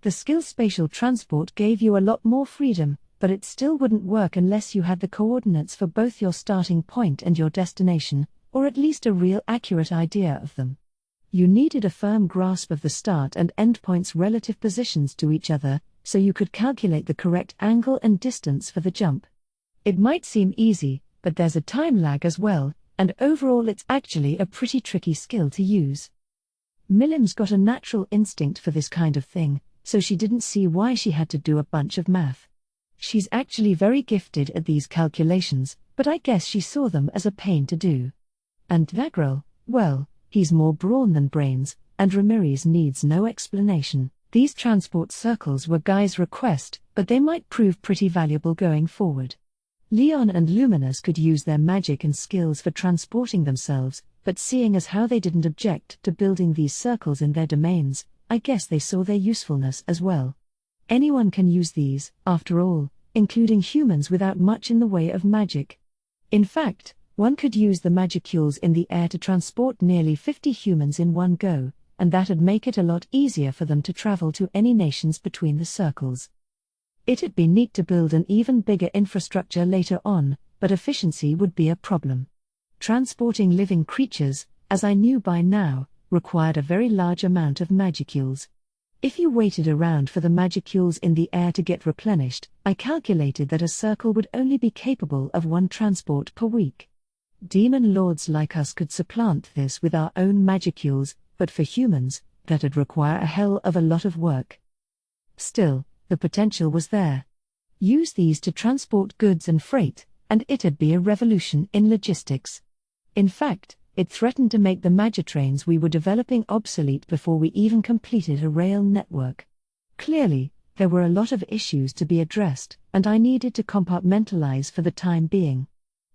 The skill spatial transport gave you a lot more freedom, but it still wouldn't work unless you had the coordinates for both your starting point and your destination, or at least a real accurate idea of them. You needed a firm grasp of the start and end points' relative positions to each other, so you could calculate the correct angle and distance for the jump. It might seem easy, but there's a time lag as well, and overall it's actually a pretty tricky skill to use. Milim's got a natural instinct for this kind of thing, so she didn't see why she had to do a bunch of math. She's actually very gifted at these calculations, but I guess she saw them as a pain to do. And Dagrel, well, he's more brawn than brains, and Ramirez needs no explanation. These transport circles were Guy's request, but they might prove pretty valuable going forward. Leon and Luminous could use their magic and skills for transporting themselves, but seeing as how they didn't object to building these circles in their domains, I guess they saw their usefulness as well. Anyone can use these, after all, including humans without much in the way of magic. In fact, one could use the magicules in the air to transport nearly 50 humans in one go, and that'd make it a lot easier for them to travel to any nations between the circles. It'd be neat to build an even bigger infrastructure later on, but efficiency would be a problem. Transporting living creatures, as I knew by now, required a very large amount of magicules. If you waited around for the magicules in the air to get replenished, I calculated that a circle would only be capable of 1 transport per week. Demon lords like us could supplant this with our own magicules, but for humans, that'd require a hell of a lot of work. Still, the potential was there. Use these to transport goods and freight, and it'd be a revolution in logistics. In fact, it threatened to make the magitrains we were developing obsolete before we even completed a rail network. Clearly, there were a lot of issues to be addressed, and I needed to compartmentalize for the time being.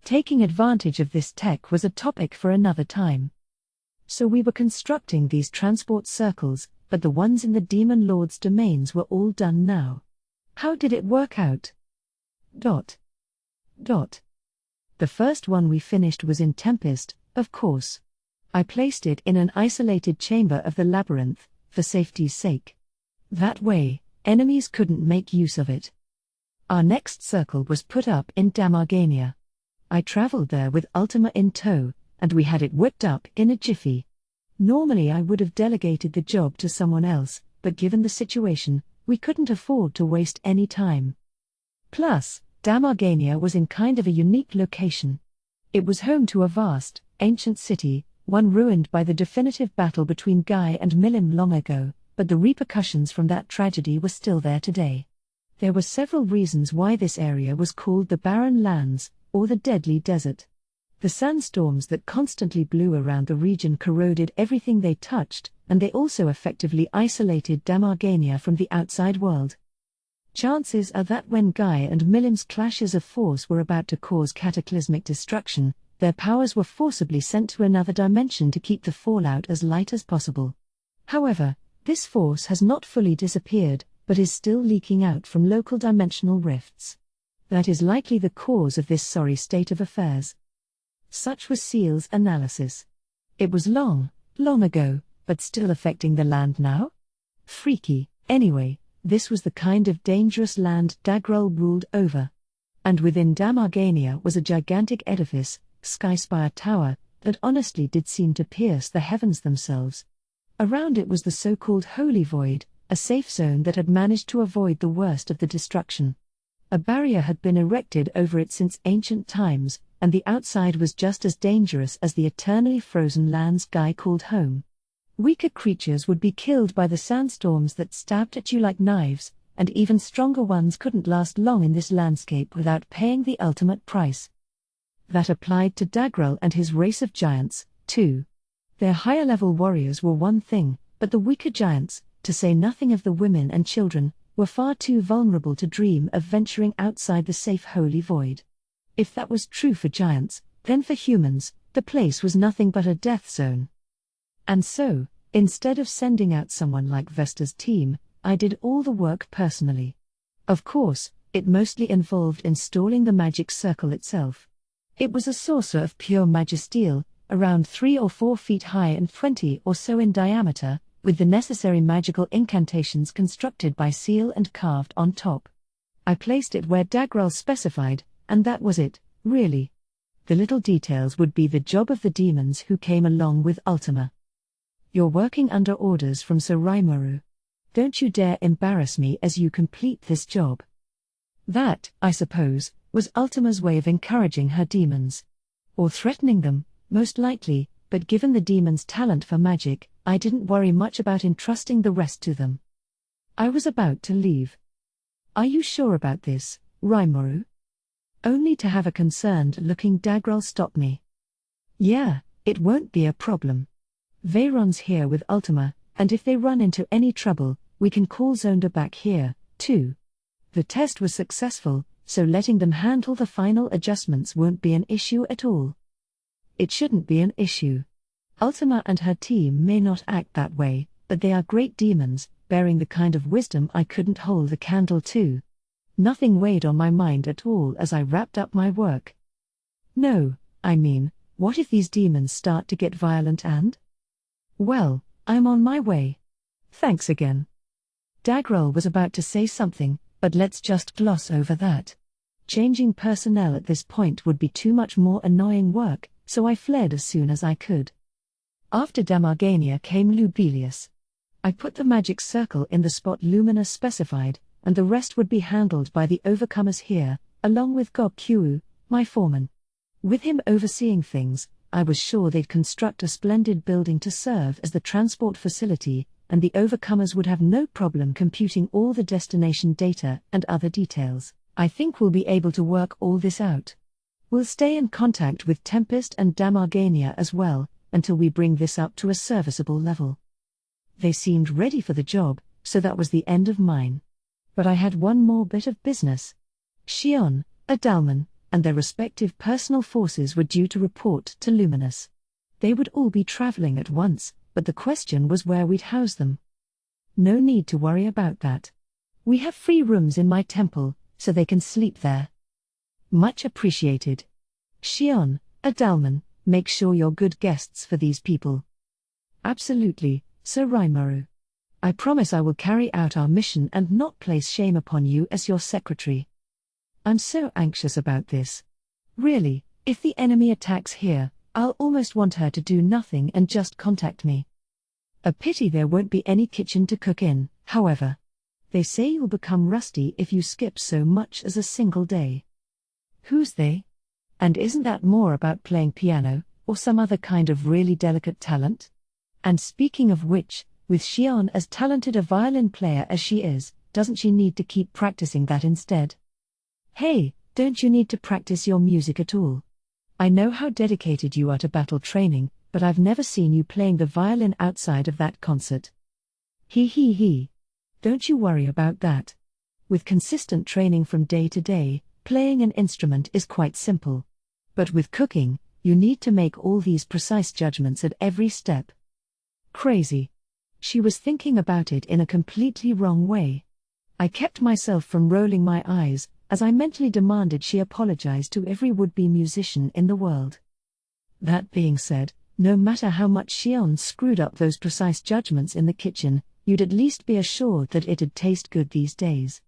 Taking advantage of this tech was a topic for another time. So we were constructing these transport circles, but the ones in the Demon Lord's domains were all done now. How did it work out? The first one we finished was in Tempest, Of course. I placed it in an isolated chamber of the labyrinth, for safety's sake. That way, enemies couldn't make use of it. Our next circle was put up in Damargania. I traveled there with Ultima in tow, and we had it whipped up in a jiffy. Normally I would have delegated the job to someone else, but given the situation, we couldn't afford to waste any time. Plus, Damargania was in kind of a unique location. It was home to a vast, ancient city, one ruined by the definitive battle between Guy and Milim long ago, but the repercussions from that tragedy were still there today. There were several reasons why this area was called the Barren Lands, or the Deadly Desert. The sandstorms that constantly blew around the region corroded everything they touched, and they also effectively isolated Damargania from the outside world. Chances are that when Guy and Milim's clashes of force were about to cause cataclysmic destruction, their powers were forcibly sent to another dimension to keep the fallout as light as possible. However, this force has not fully disappeared, but is still leaking out from local dimensional rifts. That is likely the cause of this sorry state of affairs. Such was Seal's analysis. It was long ago, but still affecting the land now? Freaky. Anyway, this was the kind of dangerous land Dagrul ruled over. And within Damargania was a gigantic edifice, Skyspire Tower, that honestly did seem to pierce the heavens themselves. Around it was the so-called Holy Void, a safe zone that had managed to avoid the worst of the destruction. A barrier had been erected over it since ancient times, and the outside was just as dangerous as the eternally frozen lands Guy called home. Weaker creatures would be killed by the sandstorms that stabbed at you like knives, and even stronger ones couldn't last long in this landscape without paying the ultimate price. That applied to Dagrul and his race of giants, too. Their higher-level warriors were one thing, but the weaker giants, to say nothing of the women and children, were far too vulnerable to dream of venturing outside the safe Holy Void. If that was true for giants, then for humans, the place was nothing but a death zone. And so, instead of sending out someone like Vesta's team, I did all the work personally. Of course, it mostly involved installing the magic circle itself. It was a saucer of pure magisteel, around 3 or 4 feet high and 20 or so in diameter, with the necessary magical incantations constructed by Seal and carved on top. I placed it where Dagrul specified, and that was it, really. The little details would be the job of the demons who came along with Ultima. You're working under orders from Sir Rimuru. Don't you dare embarrass me as you complete this job. That, I suppose, was Ultima's way of encouraging her demons. Or threatening them, most likely, but given the demons' talent for magic, I didn't worry much about entrusting the rest to them. I was about to leave. Are you sure about this, Rimuru? Only to have a concerned-looking Dagrul stop me. Yeah, it won't be a problem. Veyron's here with Ultima, and if they run into any trouble, we can call Zonda back here, too. The test was successful, so letting them handle the final adjustments won't be an issue at all. It shouldn't be an issue. Ultima and her team may not act that way, but they are great demons, bearing the kind of wisdom I couldn't hold a candle to. Nothing weighed on my mind at all as I wrapped up my work. No, I mean, what if these demons start to get violent and? Well, I'm on my way. Thanks again. Dagrul was about to say something, but let's just gloss over that. Changing personnel at this point would be too much more annoying work, so I fled as soon as I could. After Damargania came Lubelius. I put the magic circle in the spot Lumina specified, and the rest would be handled by the overcomers here, along with Gob Kuu, my foreman. With him overseeing things, I was sure they'd construct a splendid building to serve as the transport facility, and the overcomers would have no problem computing all the destination data and other details. I think we'll be able to work all this out. We'll stay in contact with Tempest and Damargania as well, until we bring this up to a serviceable level. They seemed ready for the job, so that was the end of mine. But I had one more bit of business. Shion, Adalman, and their respective personal forces were due to report to Luminous. They would all be traveling at once, but the question was where we'd house them. No need to worry about that. We have free rooms in my temple, so they can sleep there. Much appreciated. Shion, Adalman, Make sure you're good guests for these people. Absolutely, Sir Rimuru. I promise I will carry out our mission and not place shame upon you as your secretary. I'm so anxious about this. Really, if the enemy attacks here, I'll almost want her to do nothing and just contact me. A pity there won't be any kitchen to cook in, however. They say you'll become rusty if you skip so much as a single day. Who's they? And isn't that more about playing piano, or some other kind of really delicate talent? And speaking of which, with Xion as talented a violin player as she is, doesn't she need to keep practicing that instead? Hey, don't you need to practice your music at all? I know how dedicated you are to battle training, but I've never seen you playing the violin outside of that concert. He. Don't you worry about that. With consistent training from day to day, playing an instrument is quite simple. But with cooking, you need to make all these precise judgments at every step. Crazy. She was thinking about it in a completely wrong way. I kept myself from rolling my eyes, as I mentally demanded she apologize to every would-be musician in the world. That being said, no matter how much Xion screwed up those precise judgments in the kitchen, you'd at least be assured that it'd taste good these days.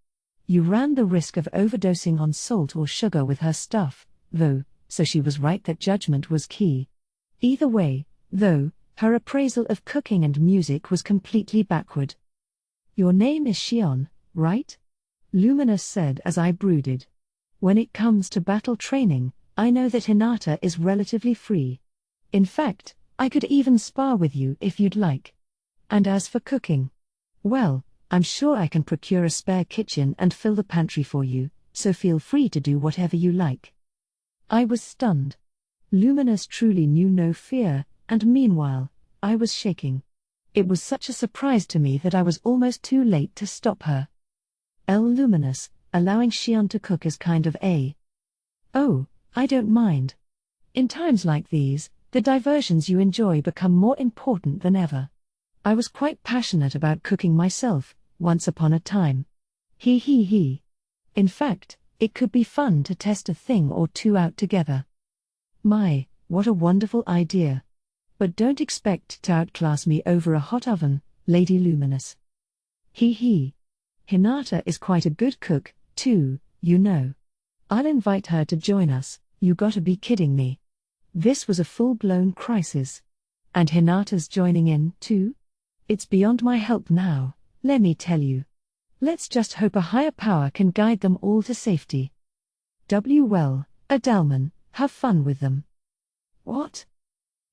You ran the risk of overdosing on salt or sugar with her stuff, though, so she was right that judgment was key. Either way, though, her appraisal of cooking and music was completely backward. Your name is Xion, right? Luminous said as I brooded. When it comes to battle training, I know that Hinata is relatively free. In fact, I could even spar with you if you'd like. And as for cooking, well, I'm sure I can procure a spare kitchen and fill the pantry for you, so feel free to do whatever you like. I was stunned. Luminous truly knew no fear, and meanwhile, I was shaking. It was such a surprise to me that I was almost too late to stop her. Luminous, allowing Xion to cook is kind of a... Oh, I don't mind. In times like these, the diversions you enjoy become more important than ever. I was quite passionate about cooking myself, once upon a time. He. In fact, it could be fun to test a thing or two out together. My, what a wonderful idea. But don't expect to outclass me over a hot oven, Lady Luminous. He. Hinata is quite a good cook, too, you know. I'll invite her to join us, you gotta be kidding me. This was a full-blown crisis. And Hinata's joining in, too? It's beyond my help now, let me tell you. Let's just hope a higher power can guide them all to safety. Well, Adalman, have fun with them. What?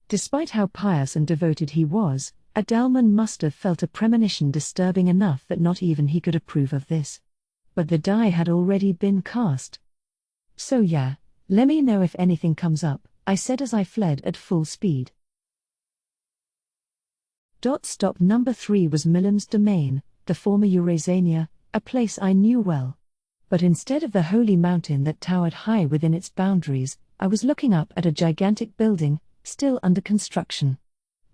Despite how pious and devoted he was, Adalman must have felt a premonition disturbing enough that not even he could approve of this. But the die had already been cast. So yeah, let me know if anything comes up, I said as I fled at full speed. Stop number 3 was Milam's domain, the former Eurasania, a place I knew well. But instead of the holy mountain that towered high within its boundaries, I was looking up at a gigantic building, still under construction.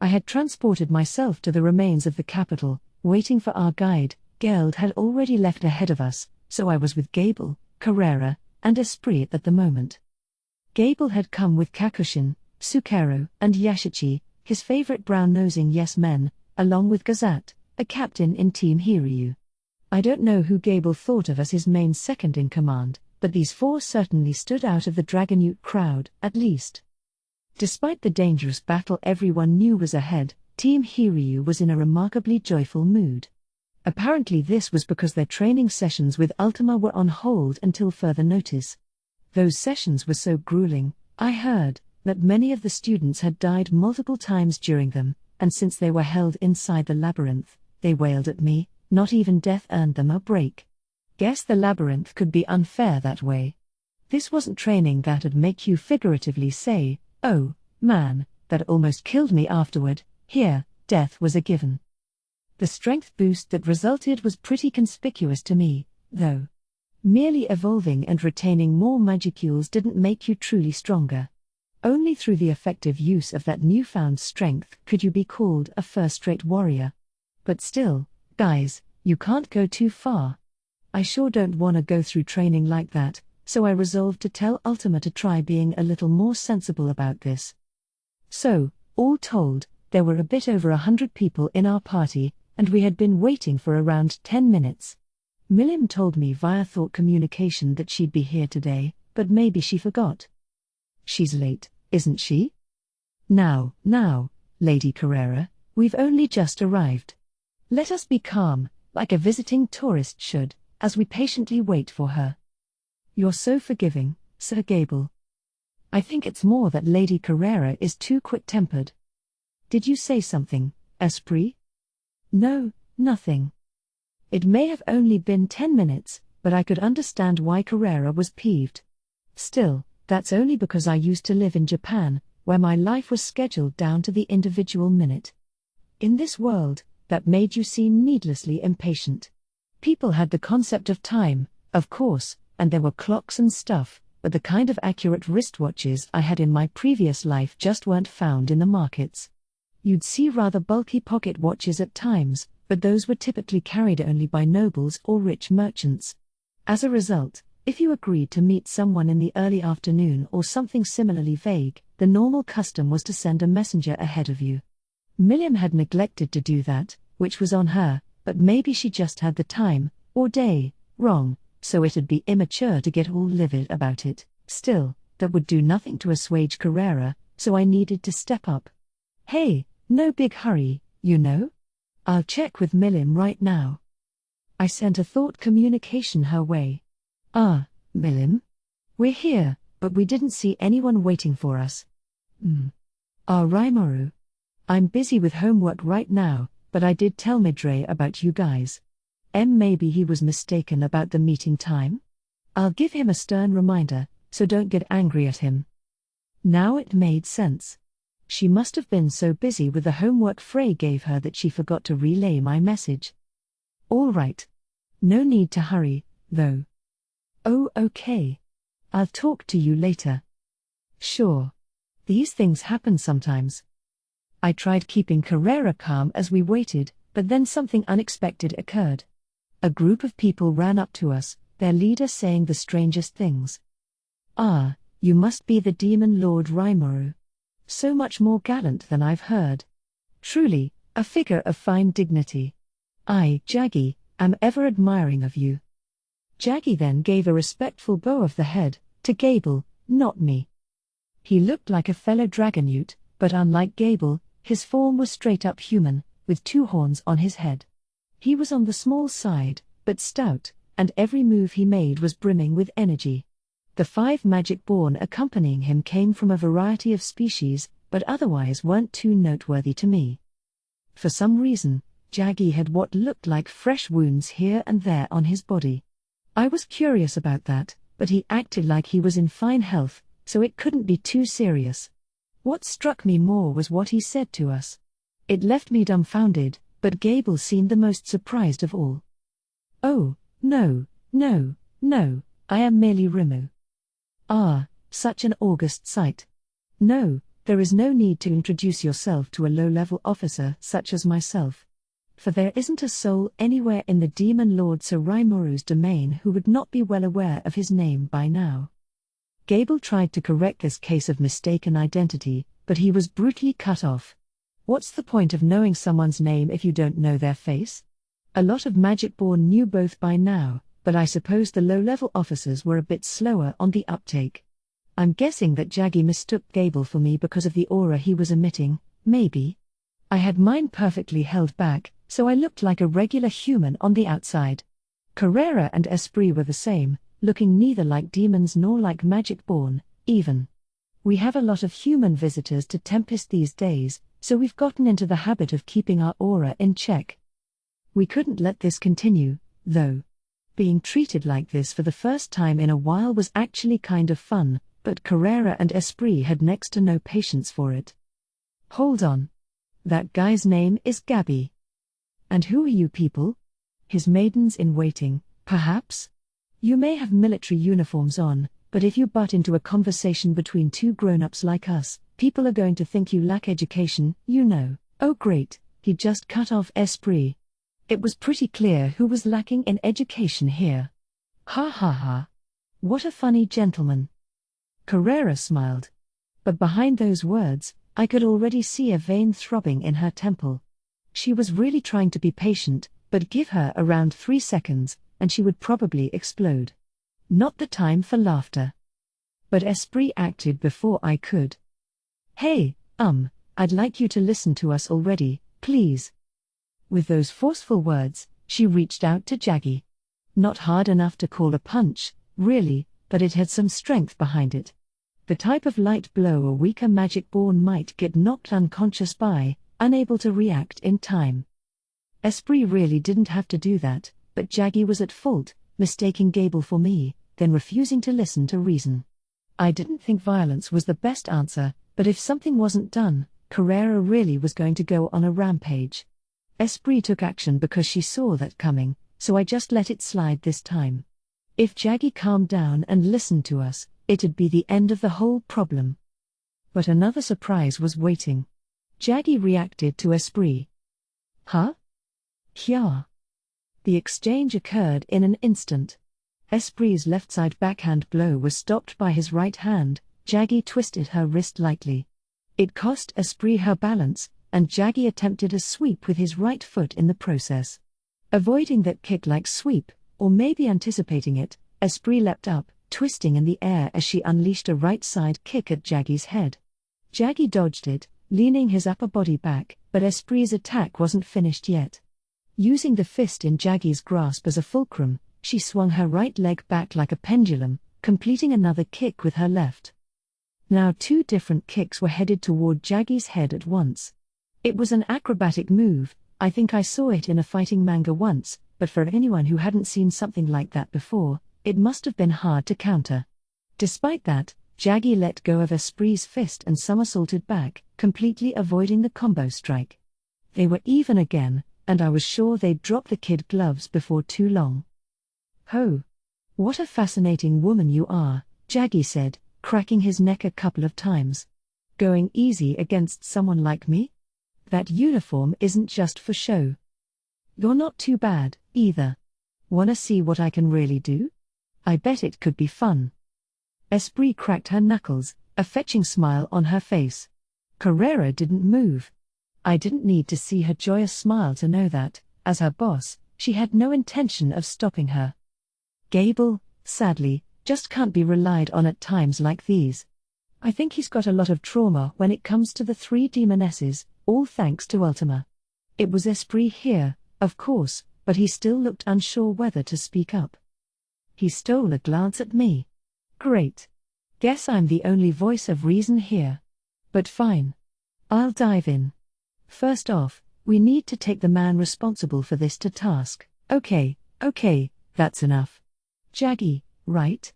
I had transported myself to the remains of the capital, waiting for our guide. Geld had already left ahead of us, so I was with Gable, Carrera, and Esprit at the moment. Gable had come with Kakushin, Sukero, and Yashichi, his favorite brown-nosing yes-men, along with Gazat, a captain in Team Hiryu. I don't know who Gable thought of as his main second-in-command, but these 4 certainly stood out of the Dragonute crowd, at least. Despite the dangerous battle everyone knew was ahead, Team Hiryu was in a remarkably joyful mood. Apparently this was because their training sessions with Ultima were on hold until further notice. Those sessions were so grueling, I heard, that many of the students had died multiple times during them, and since they were held inside the labyrinth, they wailed at me, not even death earned them a break. Guess the labyrinth could be unfair that way. This wasn't training that'd make you figuratively say, oh, man, that almost killed me afterward. Here, death was a given. The strength boost that resulted was pretty conspicuous to me, though. Merely evolving and retaining more magicules didn't make you truly stronger. Only through the effective use of that newfound strength could you be called a first-rate warrior. But still, guys, you can't go too far. I sure don't want to go through training like that, so I resolved to tell Ultima to try being a little more sensible about this. So, all told, there were a bit over 100 people in our party, and we had been waiting for around 10 minutes. Miriam told me via thought communication that she'd be here today, but maybe she forgot. She's late, isn't she? Now, Lady Carrera, we've only just arrived. Let us be calm, like a visiting tourist should, as we patiently wait for her. You're so forgiving, Sir Gable. I think it's more that Lady Carrera is too quick-tempered. Did you say something, Esprit? No, nothing. It may have only been 10 minutes, but I could understand why Carrera was peeved. Still, that's only because I used to live in Japan, where my life was scheduled down to the individual minute. In this world, that made you seem needlessly impatient. People had the concept of time, of course, and there were clocks and stuff, but the kind of accurate wristwatches I had in my previous life just weren't found in the markets. You'd see rather bulky pocket watches at times, but those were typically carried only by nobles or rich merchants. As a result, if you agreed to meet someone in the early afternoon or something similarly vague, the normal custom was to send a messenger ahead of you. Miriam had neglected to do that, which was on her, but maybe she just had the time, or day, wrong, so it'd be immature to get all livid about it. Still, that would do nothing to assuage Carrera, so I needed to step up. Hey, no big hurry, you know? I'll check with Miriam right now. I sent a thought communication her way. Miriam? We're here, but we didn't see anyone waiting for us. Rimuru. I'm busy with homework right now, but I did tell Midre about you guys. Maybe he was mistaken about the meeting time? I'll give him a stern reminder, so don't get angry at him. Now it made sense. She must have been so busy with the homework Frey gave her that she forgot to relay my message. All right. No need to hurry, though. Oh, okay. I'll talk to you later. Sure. These things happen sometimes. I tried keeping Carrera calm as we waited, but then something unexpected occurred. A group of people ran up to us, their leader saying the strangest things. You must be the demon lord Rimuru. So much more gallant than I've heard. Truly, a figure of fine dignity. I, Jaggi, am ever admiring of you. Jaggi then gave a respectful bow of the head, to Gable, not me. He looked like a fellow dragonute, but unlike Gable, his form was straight-up human, with 2 horns on his head. He was on the small side, but stout, and every move he made was brimming with energy. The 5 magic-born accompanying him came from a variety of species, but otherwise weren't too noteworthy to me. For some reason, Jaggi had what looked like fresh wounds here and there on his body. I was curious about that, but he acted like he was in fine health, so it couldn't be too serious. What struck me more was what he said to us. It left me dumbfounded, but Gable seemed the most surprised of all. Oh, no, I am merely Rimu. Such an august sight. No, there is no need to introduce yourself to a low-level officer such as myself. For there isn't a soul anywhere in the Demon Lord Sir Rimuru's domain who would not be well aware of his name by now. Gable tried to correct this case of mistaken identity, but he was brutally cut off. What's the point of knowing someone's name if you don't know their face? A lot of Magic-born knew both by now, but I suppose the low-level officers were a bit slower on the uptake. I'm guessing that Jaggi mistook Gable for me because of the aura he was emitting, maybe. I had mine perfectly held back, so I looked like a regular human on the outside. Carrera and Esprit were the same, looking neither like demons nor like magic-born, even. We have a lot of human visitors to Tempest these days, so we've gotten into the habit of keeping our aura in check. We couldn't let this continue, though. Being treated like this for the first time in a while was actually kind of fun, but Carrera and Esprit had next to no patience for it. Hold on. That guy's name is Gabby. And who are you people? His maidens in waiting, perhaps? You may have military uniforms on, but if you butt into a conversation between 2 grown-ups like us, people are going to think you lack education, you know. Oh great, he just cut off Esprit. It was pretty clear who was lacking in education here. Ha ha ha. What a funny gentleman. Carrera smiled. But behind those words, I could already see a vein throbbing in her temple. She was really trying to be patient, but give her around 3 seconds, and she would probably explode. Not the time for laughter. But Esprit acted before I could. Hey, I'd like you to listen to us already, please. With those forceful words, she reached out to Jaggy. Not hard enough to call a punch, really, but it had some strength behind it. The type of light blow a weaker magic-born might get knocked unconscious by, unable to react in time. Esprit really didn't have to do that, but Jaggy was at fault, mistaking Gable for me, then refusing to listen to reason. I didn't think violence was the best answer, but if something wasn't done, Carrera really was going to go on a rampage. Esprit took action because she saw that coming, so I just let it slide this time. If Jaggy calmed down and listened to us, it'd be the end of the whole problem. But another surprise was waiting. Jaggy reacted to Esprit. Huh? Yeah. The exchange occurred in an instant. Esprit's left side backhand blow was stopped by his right hand. Jaggy twisted her wrist lightly. It cost Esprit her balance, and Jaggy attempted a sweep with his right foot in the process. Avoiding that kick-like sweep, or maybe anticipating it, Esprit leapt up, twisting in the air as she unleashed a right-side kick at Jaggy's head. Jaggy dodged it, leaning his upper body back, but Esprit's attack wasn't finished yet. Using the fist in Jaggy's grasp as a fulcrum, she swung her right leg back like a pendulum, completing another kick with her left. Now 2 different kicks were headed toward Jaggy's head at once. It was an acrobatic move. I think I saw it in a fighting manga once, but for anyone who hadn't seen something like that before, it must have been hard to counter. Despite that, Jaggy let go of Esprit's fist and somersaulted back, completely avoiding the combo strike. They were even again, and I was sure they'd drop the kid gloves before too long. "Ho! What a fascinating woman you are," Jaggy said, cracking his neck a couple of times. "Going easy against someone like me? That uniform isn't just for show. You're not too bad, either. Wanna see what I can really do? I bet it could be fun." Esprit cracked her knuckles, a fetching smile on her face. Carrera didn't move. I didn't need to see her joyous smile to know that, as her boss, she had no intention of stopping her. Gable, sadly, just can't be relied on at times like these. I think he's got a lot of trauma when it comes to the 3 demonesses, all thanks to Ultima. It was Esprit here, of course, but he still looked unsure whether to speak up. He stole a glance at me. Great. Guess I'm the only voice of reason here. But fine. I'll dive in. First off, we need to take the man responsible for this to task. Okay, that's enough. Jaggy, right?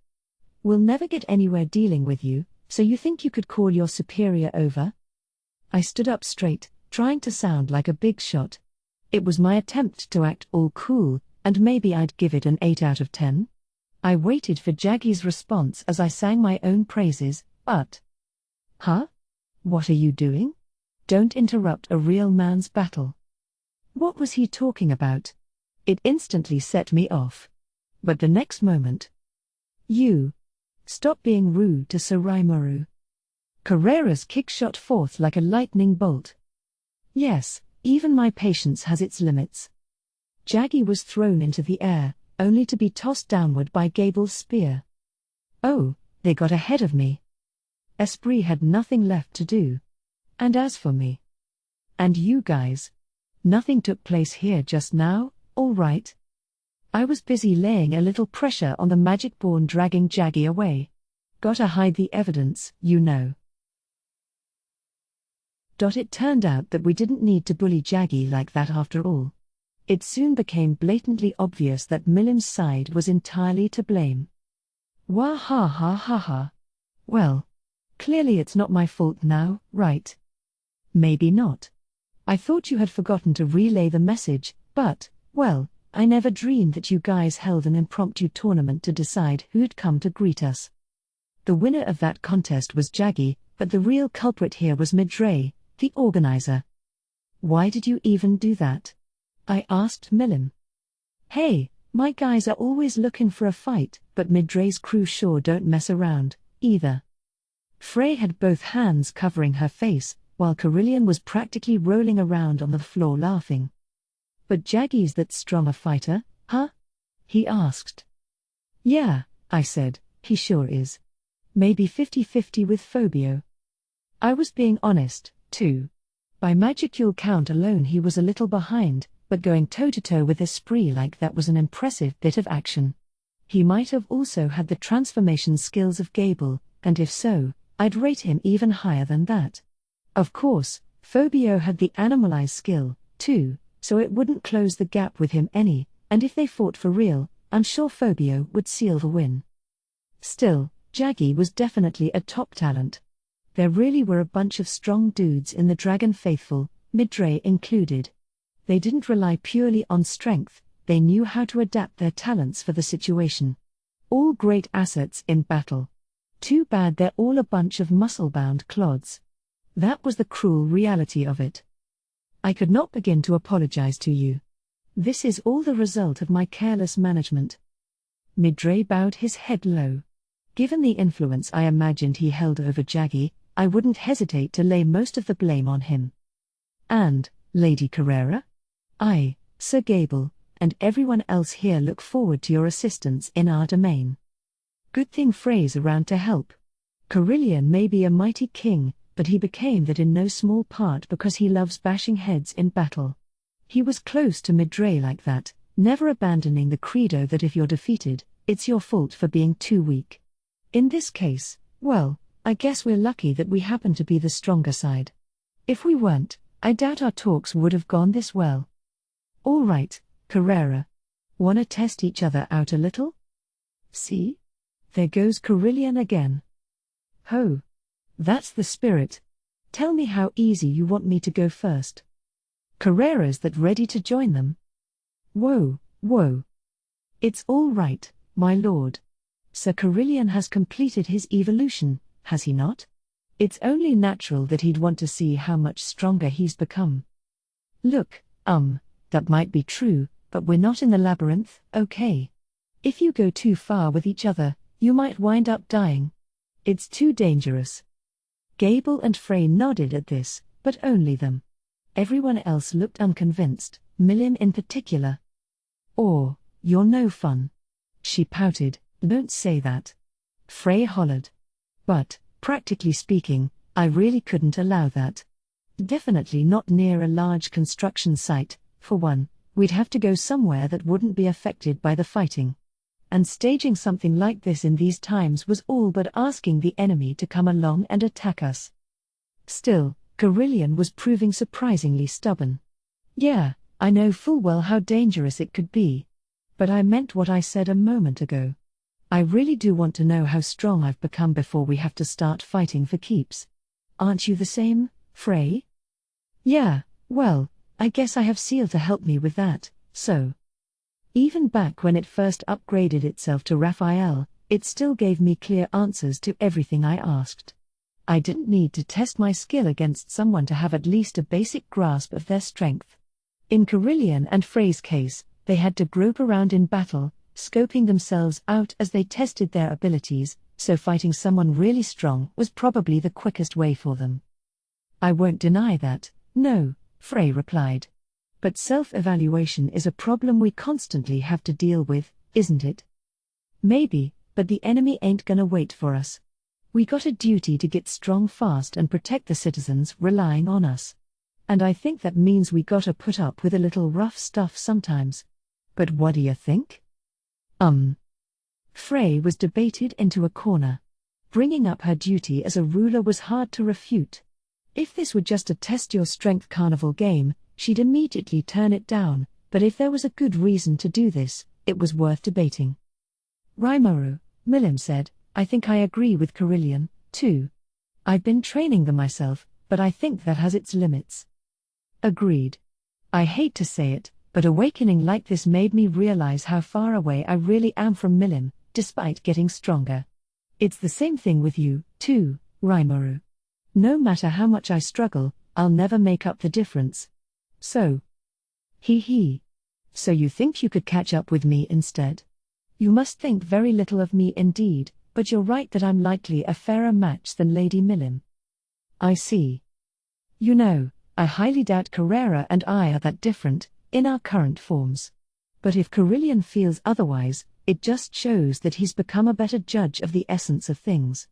We'll never get anywhere dealing with you, so you think you could call your superior over? I stood up straight, trying to sound like a big shot. It was my attempt to act all cool, and maybe I'd give it an 8 out of 10. I waited for Jaggy's response as I sang my own praises, but... Huh? What are you doing? Don't interrupt a real man's battle. What was he talking about? It instantly set me off. But the next moment... You. Stop being rude to Sir Rimuru. Carrera's kick shot forth like a lightning bolt. Yes, even my patience has its limits. Jaggy was thrown into the air, only to be tossed downward by Gable's spear. Oh, they got ahead of me. Esprit had nothing left to do. And as for me. And you guys. Nothing took place here just now, all right? I was busy laying a little pressure on the magic-born dragging Jaggy away. Gotta hide the evidence, you know. It turned out that we didn't need to bully Jaggy like that after all. It soon became blatantly obvious that Milim's side was entirely to blame. Wah ha ha ha ha. Well, clearly it's not my fault now, right? Maybe not. I thought you had forgotten to relay the message, but, well, I never dreamed that you guys held an impromptu tournament to decide who'd come to greet us. The winner of that contest was Jaggy, but the real culprit here was Midray, the organizer. Why did you even do that? I asked Milim. Hey, my guys are always looking for a fight, but Midray's crew sure don't mess around, either. Frey had both hands covering her face, while Carillion was practically rolling around on the floor laughing. "But Jaggy's that strong a fighter, huh?" he asked. "Yeah," I said, "he sure is. Maybe 50-50 with Phobio." I was being honest, too. By magicule count alone he was a little behind, but going toe-to-toe with Esprit like that was an impressive bit of action. He might have also had the transformation skills of Gable, and if so, I'd rate him even higher than that. Of course, Phobio had the Animalize skill, too, so it wouldn't close the gap with him any, and if they fought for real, I'm sure Phobio would seal the win. Still, Jaggy was definitely a top talent. There really were a bunch of strong dudes in the Dragon Faithful, Midray included. They didn't rely purely on strength, they knew how to adapt their talents for the situation. All great assets in battle. Too bad they're all a bunch of muscle-bound clods. That was the cruel reality of it. I could not begin to apologize to you. This is all the result of my careless management. Midray bowed his head low. Given the influence I imagined he held over Jaggy, I wouldn't hesitate to lay most of the blame on him. And, Lady Carrera? I, Sir Gable, and everyone else here look forward to your assistance in our domain. Good thing Frey's around to help. Carillion may be a mighty king, but he became that in no small part because he loves bashing heads in battle. He was close to Midray like that, never abandoning the credo that if you're defeated, it's your fault for being too weak. In this case, well, I guess we're lucky that we happen to be the stronger side. If we weren't, I doubt our talks would have gone this well. All right, Carrera. Wanna test each other out a little? See? There goes Carillion again. Ho! That's the spirit. Tell me how easy you want me to go first. Carrera's that ready to join them? Whoa, whoa. It's all right, my lord. Sir Carillion has completed his evolution, has he not? It's only natural that he'd want to see how much stronger he's become. Look, that might be true, but we're not in the labyrinth, okay? If you go too far with each other, you might wind up dying. It's too dangerous. Gable and Frey nodded at this, but only them. Everyone else looked unconvinced, Milim in particular. Or, you're no fun. She pouted, don't say that. Frey hollered. But, practically speaking, I really couldn't allow that. Definitely not near a large construction site, for one, we'd have to go somewhere that wouldn't be affected by the fighting. And staging something like this in these times was all but asking the enemy to come along and attack us. Still, Carillion was proving surprisingly stubborn. Yeah, I know full well how dangerous it could be. But I meant what I said a moment ago. I really do want to know how strong I've become before we have to start fighting for keeps. Aren't you the same, Frey? Yeah, well, I guess I have Seal to help me with that, so. Even back when it first upgraded itself to Raphael, it still gave me clear answers to everything I asked. I didn't need to test my skill against someone to have at least a basic grasp of their strength. In Carillion and Frey's case, they had to grope around in battle, scoping themselves out as they tested their abilities, so fighting someone really strong was probably the quickest way for them. I won't deny that, no, Frey replied. But self-evaluation is a problem we constantly have to deal with, isn't it? Maybe, but the enemy ain't gonna wait for us. We got a duty to get strong fast and protect the citizens relying on us. And I think that means we gotta put up with a little rough stuff sometimes. But what do you think? Frey was debated into a corner. Bringing up her duty as a ruler was hard to refute. If this were just a test your strength carnival game, she'd immediately turn it down, but if there was a good reason to do this, it was worth debating. Rimuru, Milim said, I think I agree with Carillion, too. I've been training them myself, but I think that has its limits. Agreed. I hate to say it, but awakening like this made me realize how far away I really am from Milim, despite getting stronger. It's the same thing with you, too, Rimuru. No matter how much I struggle, I'll never make up the difference. So. Hee. So you think you could catch up with me instead? You must think very little of me indeed, but you're right that I'm likely a fairer match than Lady Milim. I see. You know, I highly doubt Carrera and I are that different, in our current forms. But if Carillion feels otherwise, it just shows that he's become a better judge of the essence of things.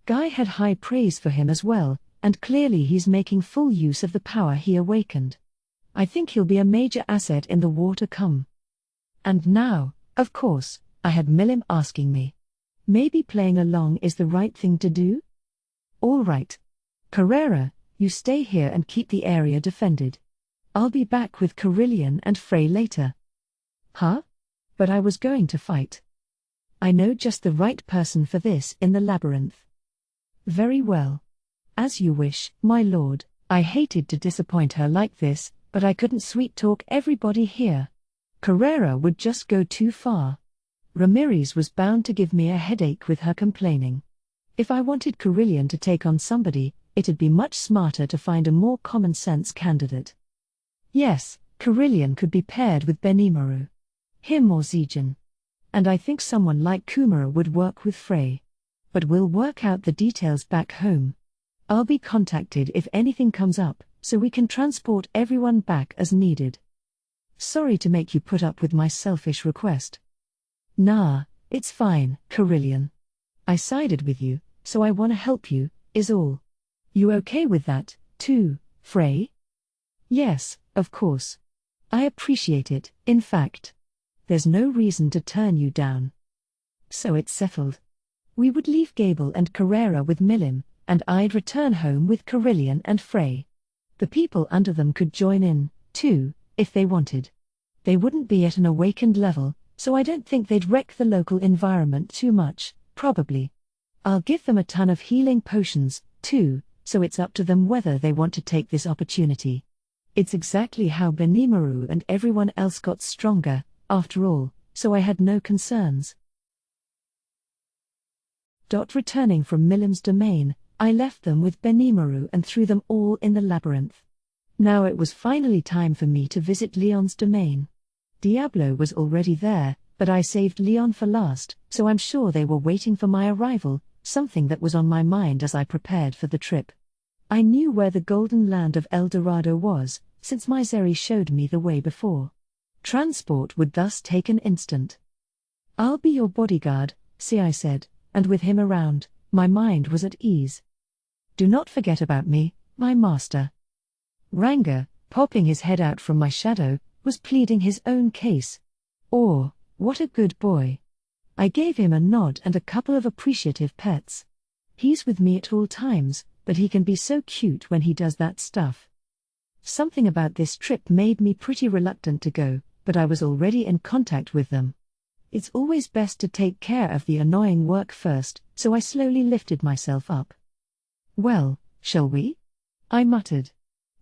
Guy had high praise for him as well, and clearly he's making full use of the power he awakened. I think he'll be a major asset in the war to come. And now, of course, I had Milim asking me. Maybe playing along is the right thing to do? All right. Carrera, you stay here and keep the area defended. I'll be back with Carillion and Frey later. Huh? But I was going to fight. I know just the right person for this in the labyrinth. Very well. As you wish, my lord. I hated to disappoint her like this, but I couldn't sweet-talk everybody here. Carrera would just go too far. Ramirez was bound to give me a headache with her complaining. If I wanted Carillion to take on somebody, it'd be much smarter to find a more common-sense candidate. Yes, Carillion could be paired with Benimaru. Him or Zijin. And I think someone like Kumara would work with Frey. But we'll work out the details back home. I'll be contacted if anything comes up, so we can transport everyone back as needed. Sorry to make you put up with my selfish request. Nah, it's fine, Carillion. I sided with you, so I want to help you, is all. You okay with that, too, Frey? Yes, of course. I appreciate it, in fact. There's no reason to turn you down. So it's settled. We would leave Gable and Carrera with Milim, and I'd return home with Carillion and Frey. The people under them could join in, too, if they wanted. They wouldn't be at an awakened level, so I don't think they'd wreck the local environment too much, probably. I'll give them a ton of healing potions, too, so it's up to them whether they want to take this opportunity. It's exactly how Benimaru and everyone else got stronger, after all, so I had no concerns. Returning from Milim's domain, I left them with Benimaru and threw them all in the labyrinth. Now it was finally time for me to visit Leon's domain. Diablo was already there, but I saved Leon for last, so I'm sure they were waiting for my arrival, something that was on my mind as I prepared for the trip. I knew where the golden land of El Dorado was, since my Zeri showed me the way before. Transport would thus take an instant. I'll be your bodyguard, I said, and with him around, my mind was at ease. Do not forget about me, my master. Ranga, popping his head out from my shadow, was pleading his own case. Oh, what a good boy. I gave him a nod and a couple of appreciative pets. He's with me at all times, but he can be so cute when he does that stuff. Something about this trip made me pretty reluctant to go, but I was already in contact with them. It's always best to take care of the annoying work first, so I slowly lifted myself up. Well, shall we? I muttered.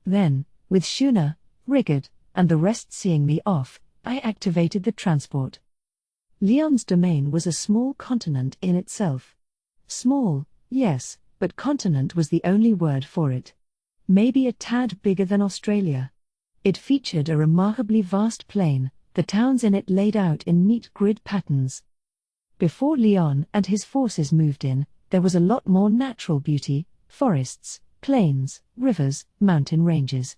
Then, with Shuna, Rigard, and the rest seeing me off, I activated the transport. Leon's domain was a small continent in itself. Small, yes, but continent was the only word for it. Maybe a tad bigger than Australia. It featured a remarkably vast plain, the towns in it laid out in neat grid patterns. Before Leon and his forces moved in, there was a lot more natural beauty, forests, plains, rivers, mountain ranges.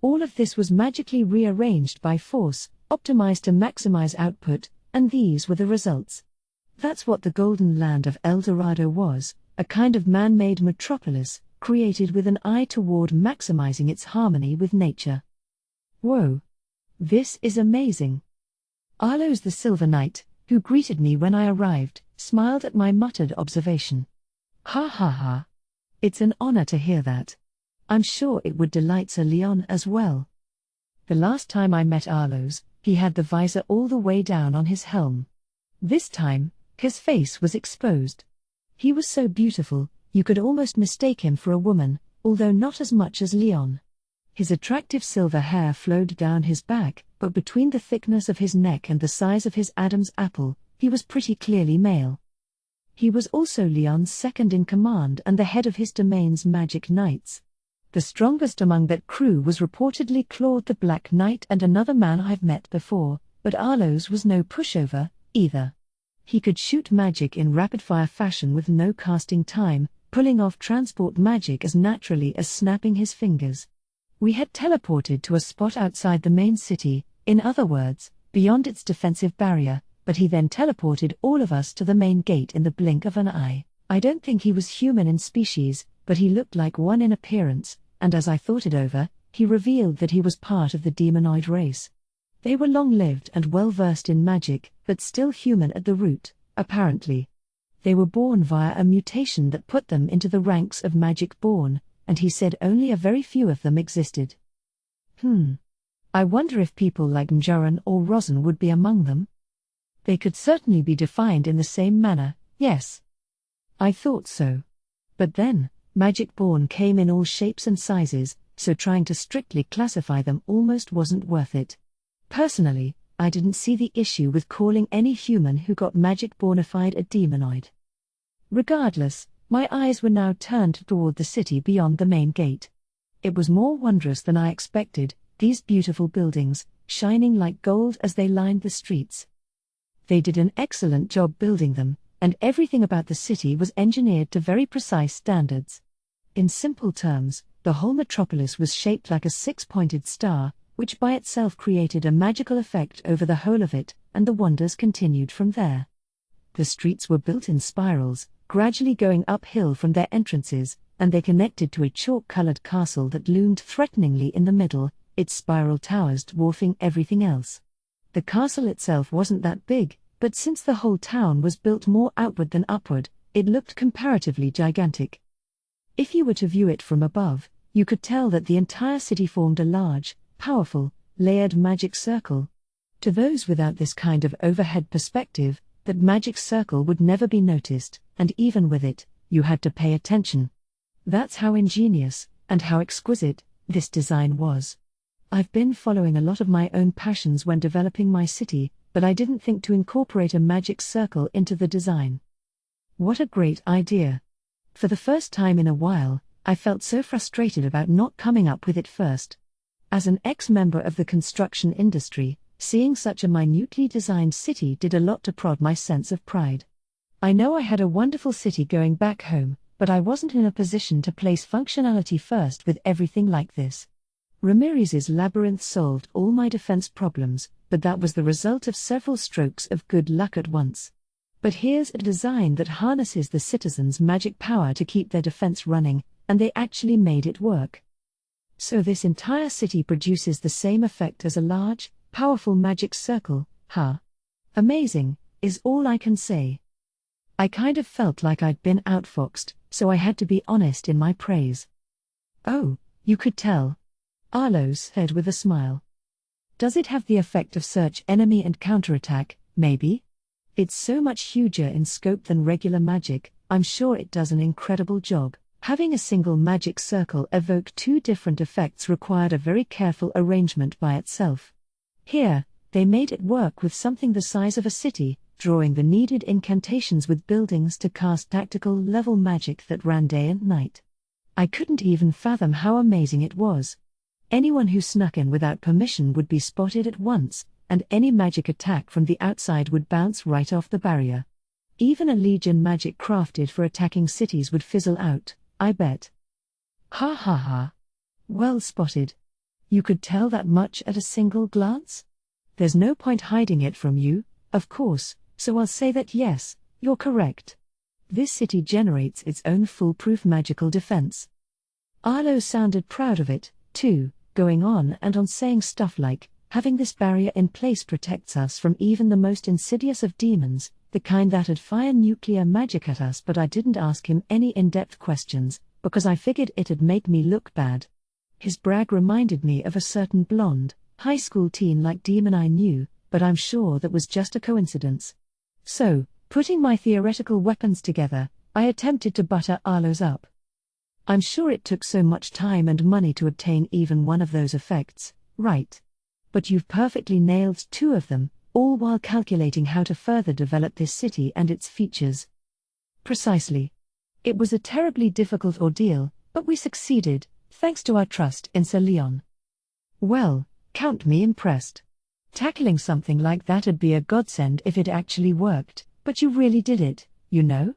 All of this was magically rearranged by force, optimized to maximize output, and these were the results. That's what the golden land of El Dorado was, a kind of man-made metropolis, created with an eye toward maximizing its harmony with nature. Whoa! This is amazing. Arlos the Silver Knight, who greeted me when I arrived, smiled at my muttered observation. Ha ha ha. It's an honor to hear that. I'm sure it would delight Sir Leon as well. The last time I met Arlos, he had the visor all the way down on his helm. This time, his face was exposed. He was so beautiful, you could almost mistake him for a woman, although not as much as Leon. His attractive silver hair flowed down his back, but between the thickness of his neck and the size of his Adam's apple, he was pretty clearly male. He was also Leon's second in command and the head of his domain's magic knights. The strongest among that crew was reportedly Claude the Black Knight and another man I've met before, but Arlos was no pushover, either. He could shoot magic in rapid-fire fashion with no casting time, pulling off transport magic as naturally as snapping his fingers. We had teleported to a spot outside the main city, in other words, beyond its defensive barrier, but he then teleported all of us to the main gate in the blink of an eye. I don't think he was human in species, but he looked like one in appearance, and as I thought it over, he revealed that he was part of the demonoid race. They were long-lived and well-versed in magic, but still human at the root, apparently. They were born via a mutation that put them into the ranks of magic-born, and he said only a very few of them existed. I wonder if people like Mjaran or Rosin would be among them? They could certainly be defined in the same manner, yes. I thought so. But then, magic-born came in all shapes and sizes, so trying to strictly classify them almost wasn't worth it. Personally, I didn't see the issue with calling any human who got magic-bornified a demonoid. Regardless, my eyes were now turned toward the city beyond the main gate. It was more wondrous than I expected, these beautiful buildings, shining like gold as they lined the streets. They did an excellent job building them, and everything about the city was engineered to very precise standards. In simple terms, the whole metropolis was shaped like a six-pointed star, which by itself created a magical effect over the whole of it, and the wonders continued from there. The streets were built in spirals, gradually going uphill from their entrances, and they connected to a chalk-colored castle that loomed threateningly in the middle, its spiral towers dwarfing everything else. The castle itself wasn't that big, but since the whole town was built more outward than upward, it looked comparatively gigantic. If you were to view it from above, you could tell that the entire city formed a large, powerful, layered magic circle. To those without this kind of overhead perspective, that magic circle would never be noticed, and even with it, you had to pay attention. That's how ingenious, and how exquisite, this design was. I've been following a lot of my own passions when developing my city, but I didn't think to incorporate a magic circle into the design. What a great idea! For the first time in a while, I felt so frustrated about not coming up with it first. As an ex-member of the construction industry, seeing such a minutely designed city did a lot to prod my sense of pride. I know I had a wonderful city going back home, but I wasn't in a position to place functionality first with everything like this. Ramirez's labyrinth solved all my defense problems, but that was the result of several strokes of good luck at once. But here's a design that harnesses the citizens' magic power to keep their defense running, and they actually made it work. So this entire city produces the same effect as a large, powerful magic circle, huh? Amazing, is all I can say. I kind of felt like I'd been outfoxed, so I had to be honest in my praise. Oh, you could tell. Arlo said with a smile. Does it have the effect of search enemy and counterattack, maybe? It's so much huger in scope than regular magic, I'm sure it does an incredible job. Having a single magic circle evoke two different effects required a very careful arrangement by itself. Here, they made it work with something the size of a city, drawing the needed incantations with buildings to cast tactical level magic that ran day and night. I couldn't even fathom how amazing it was. Anyone who snuck in without permission would be spotted at once, and any magic attack from the outside would bounce right off the barrier. Even a legion magic crafted for attacking cities would fizzle out, I bet. Ha ha ha. Well spotted. You could tell that much at a single glance? There's no point hiding it from you, of course, so I'll say that yes, you're correct. This city generates its own foolproof magical defense. Arlo sounded proud of it, too, going on and on saying stuff like, having this barrier in place protects us from even the most insidious of demons, the kind that'd fire nuclear magic at us, but I didn't ask him any in-depth questions, because I figured it'd make me look bad. His brag reminded me of a certain blonde, high school teen-like demon I knew, but I'm sure that was just a coincidence. So, putting my theoretical weapons together, I attempted to butter Arlo's up. I'm sure it took so much time and money to obtain even one of those effects, right? But you've perfectly nailed two of them, all while calculating how to further develop this city and its features. Precisely. It was a terribly difficult ordeal, but we succeeded, thanks to our trust in Sir Leon. Well, count me impressed. Tackling something like that'd be a godsend if it actually worked, but you really did it, you know?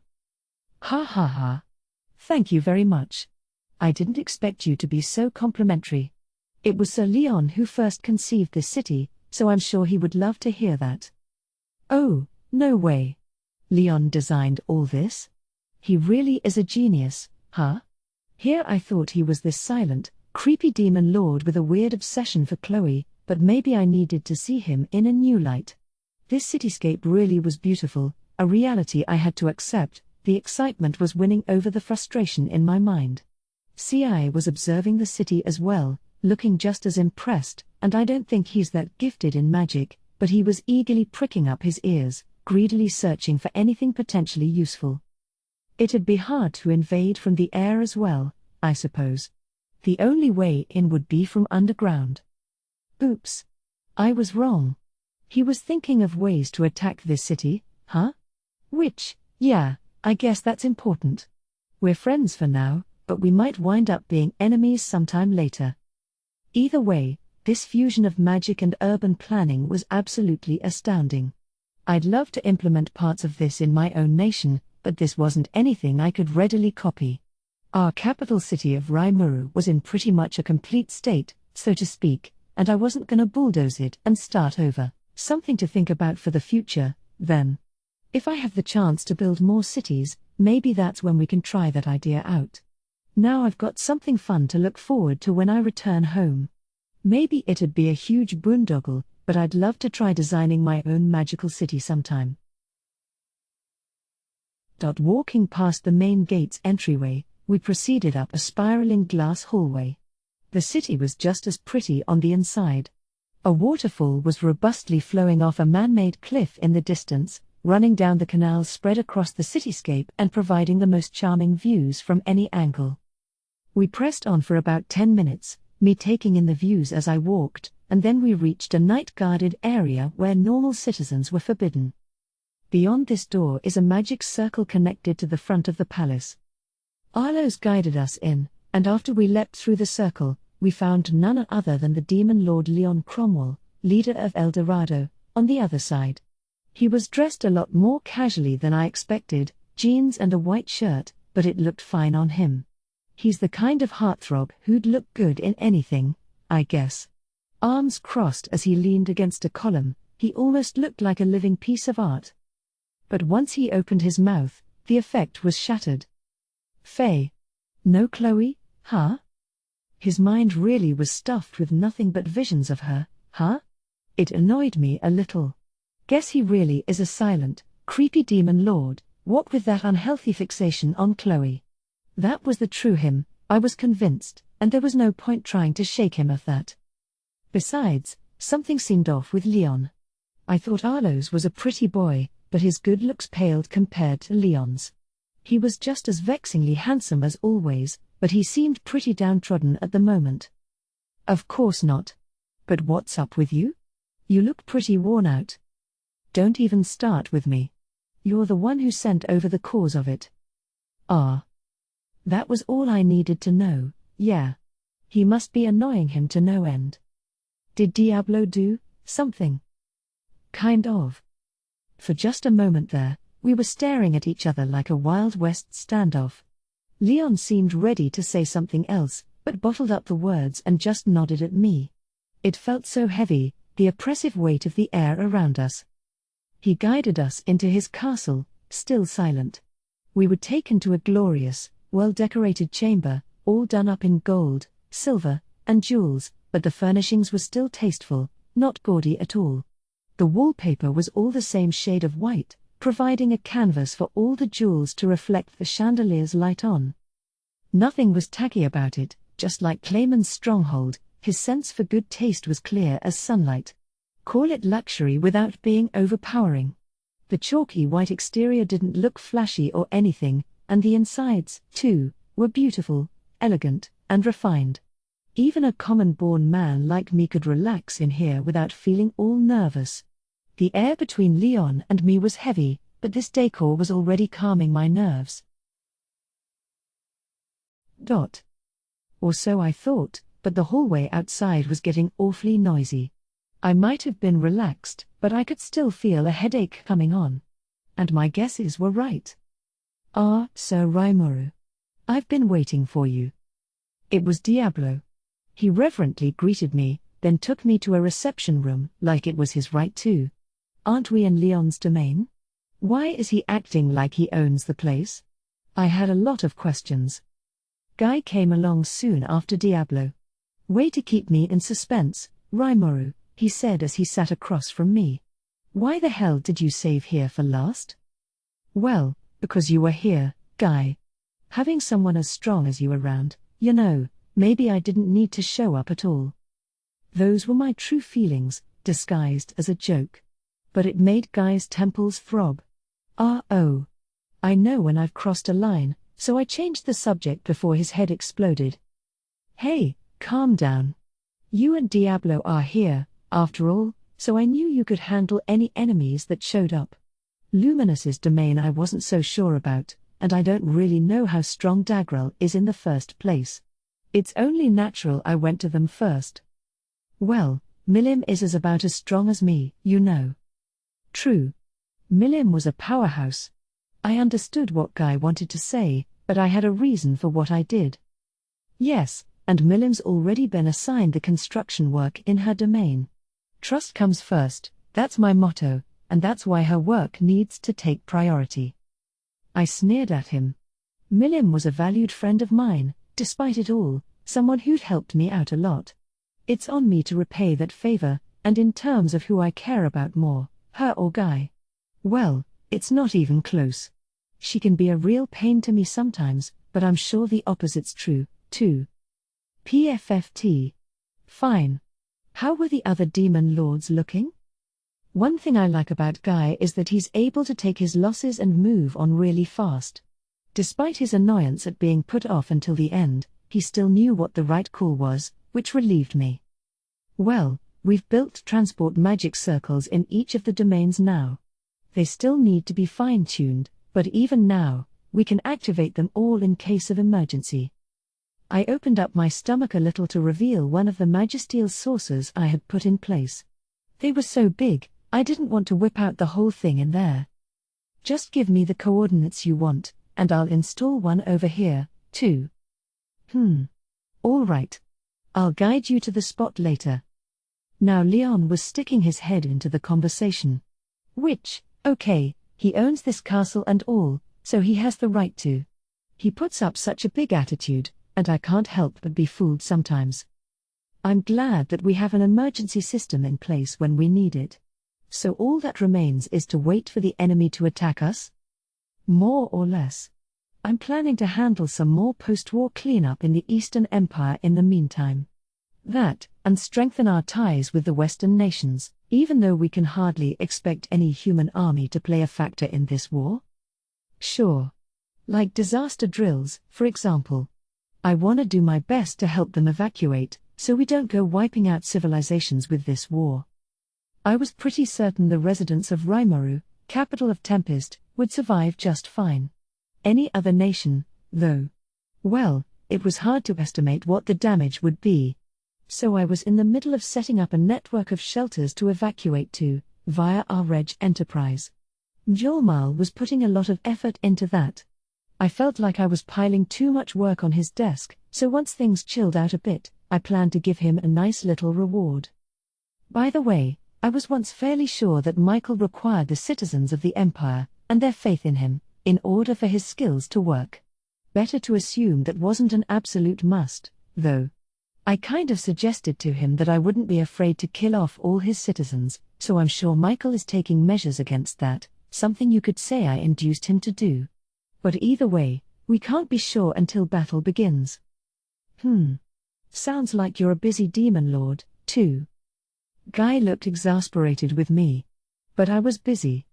Ha ha ha. Thank you very much. I didn't expect you to be so complimentary. It was Sir Leon who first conceived this city, so I'm sure he would love to hear that. Oh, no way. Leon designed all this? He really is a genius, huh? Here I thought he was this silent, creepy demon lord with a weird obsession for Chloe, but maybe I needed to see him in a new light. This cityscape really was beautiful, a reality I had to accept. The excitement was winning over the frustration in my mind. CI was observing the city as well, looking just as impressed, and I don't think he's that gifted in magic, but he was eagerly pricking up his ears, greedily searching for anything potentially useful. It'd be hard to invade from the air as well, I suppose. The only way in would be from underground. Oops. I was wrong. He was thinking of ways to attack this city, huh? Which, yeah, I guess that's important. We're friends for now, but we might wind up being enemies sometime later. Either way, this fusion of magic and urban planning was absolutely astounding. I'd love to implement parts of this in my own nation, but this wasn't anything I could readily copy. Our capital city of Rimuru was in pretty much a complete state, so to speak, and I wasn't gonna bulldoze it and start over. Something to think about for the future, then. If I have the chance to build more cities, maybe that's when we can try that idea out. Now I've got something fun to look forward to when I return home. Maybe it'd be a huge boondoggle, but I'd love to try designing my own magical city sometime. Walking past the main gate's entryway, we proceeded up a spiraling glass hallway. The city was just as pretty on the inside. A waterfall was robustly flowing off a man-made cliff in the distance, running down the canals spread across the cityscape and providing the most charming views from any angle. We pressed on for about 10 minutes, me taking in the views as I walked, and then we reached a night-guarded area where normal citizens were forbidden. Beyond this door is a magic circle connected to the front of the palace. Arlos guided us in, and after we leapt through the circle, we found none other than the demon lord Leon Cromwell, leader of El Dorado, on the other side. He was dressed a lot more casually than I expected, jeans and a white shirt, but it looked fine on him. He's the kind of heartthrob who'd look good in anything, I guess. Arms crossed as he leaned against a column, he almost looked like a living piece of art. But once he opened his mouth, the effect was shattered. Faye. No Chloe, huh? His mind really was stuffed with nothing but visions of her, huh? It annoyed me a little. Guess he really is a silent, creepy demon lord, what with that unhealthy fixation on Chloe. That was the true him, I was convinced, and there was no point trying to shake him of that. Besides, something seemed off with Leon. I thought Arlos was a pretty boy, but his good looks paled compared to Leon's. He was just as vexingly handsome as always, but he seemed pretty downtrodden at the moment. Of course not. But what's up with you? You look pretty worn out. Don't even start with me. You're the one who sent over the cause of it. Ah. That was all I needed to know, yeah. He must be annoying him to no end. Did Diablo do something? Kind of. For just a moment there, we were staring at each other like a Wild West standoff. Leon seemed ready to say something else, but bottled up the words and just nodded at me. It felt so heavy, the oppressive weight of the air around us. He guided us into his castle, still silent. We were taken to a glorious, well-decorated chamber, all done up in gold, silver, and jewels, but the furnishings were still tasteful, not gaudy at all. The wallpaper was all the same shade of white, providing a canvas for all the jewels to reflect the chandelier's light on. Nothing was tacky about it, just like Clayman's stronghold, his sense for good taste was clear as sunlight. Call it luxury without being overpowering. The chalky white exterior didn't look flashy or anything, and the insides, too, were beautiful, elegant, and refined. Even a common-born man like me could relax in here without feeling all nervous. The air between Leon and me was heavy, but this decor was already calming my nerves. Or so I thought, but the hallway outside was getting awfully noisy. I might have been relaxed, but I could still feel a headache coming on. And my guesses were right. Ah, Sir Rimuru. I've been waiting for you. It was Diablo. He reverently greeted me, then took me to a reception room, like it was his right to. Aren't we in Leon's domain? Why is he acting like he owns the place? I had a lot of questions. Guy came along soon after Diablo. Way to keep me in suspense, Rimuru, he said as he sat across from me. Why the hell did you save here for last? Well, because you were here, Guy. Having someone as strong as you around, maybe I didn't need to show up at all. Those were my true feelings, disguised as a joke. But it made Guy's temples throb. Oh. I know when I've crossed a line, so I changed the subject before his head exploded. Hey, calm down. You and Diablo are here, after all, so I knew you could handle any enemies that showed up. Luminous' domain I wasn't so sure about, and I don't really know how strong Dagrel is in the first place. It's only natural I went to them first. Well, Milim is about as strong as me, True. Milim was a powerhouse. I understood what Guy wanted to say, but I had a reason for what I did. Yes, and Milim's already been assigned the construction work in her domain. Trust comes first, that's my motto, and that's why her work needs to take priority. I sneered at him. Milim was a valued friend of mine, despite it all, someone who'd helped me out a lot. It's on me to repay that favor, and in terms of who I care about more, her or Guy. Well, it's not even close. She can be a real pain to me sometimes, but I'm sure the opposite's true, too. PFFT. Fine. How were the other demon lords looking? One thing I like about Guy is that he's able to take his losses and move on really fast. Despite his annoyance at being put off until the end, he still knew what the right call was, which relieved me. Well, we've built transport magic circles in each of the domains now. They still need to be fine-tuned, but even now, we can activate them all in case of emergency. I opened up my stomach a little to reveal one of the magisteel saucers I had put in place. They were so big, I didn't want to whip out the whole thing in there. Just give me the coordinates you want, and I'll install one over here, too. All right. I'll guide you to the spot later. Now Leon was sticking his head into the conversation. Okay, he owns this castle and all, so he has the right to. He puts up such a big attitude, and I can't help but be fooled sometimes. I'm glad that we have an emergency system in place when we need it. So all that remains is to wait for the enemy to attack us? More or less. I'm planning to handle some more post-war cleanup in the Eastern Empire in the meantime. That, and strengthen our ties with the Western nations, even though we can hardly expect any human army to play a factor in this war. Sure. Like disaster drills, for example. I want to do my best to help them evacuate, so we don't go wiping out civilizations with this war. I was pretty certain the residents of Rimuru, capital of Tempest, would survive just fine. Any other nation, though. Well, it was hard to estimate what the damage would be. So I was in the middle of setting up a network of shelters to evacuate to, via our Reg enterprise. Mjolmal was putting a lot of effort into that. I felt like I was piling too much work on his desk, so once things chilled out a bit, I planned to give him a nice little reward. By the way, I was once fairly sure that Michael required the citizens of the Empire, and their faith in him, in order for his skills to work. Better to assume that wasn't an absolute must, though. I kind of suggested to him that I wouldn't be afraid to kill off all his citizens, so I'm sure Michael is taking measures against that, something you could say I induced him to do. But either way, we can't be sure until battle begins. Sounds like you're a busy demon lord, too. Guy looked exasperated with me. But I was busy.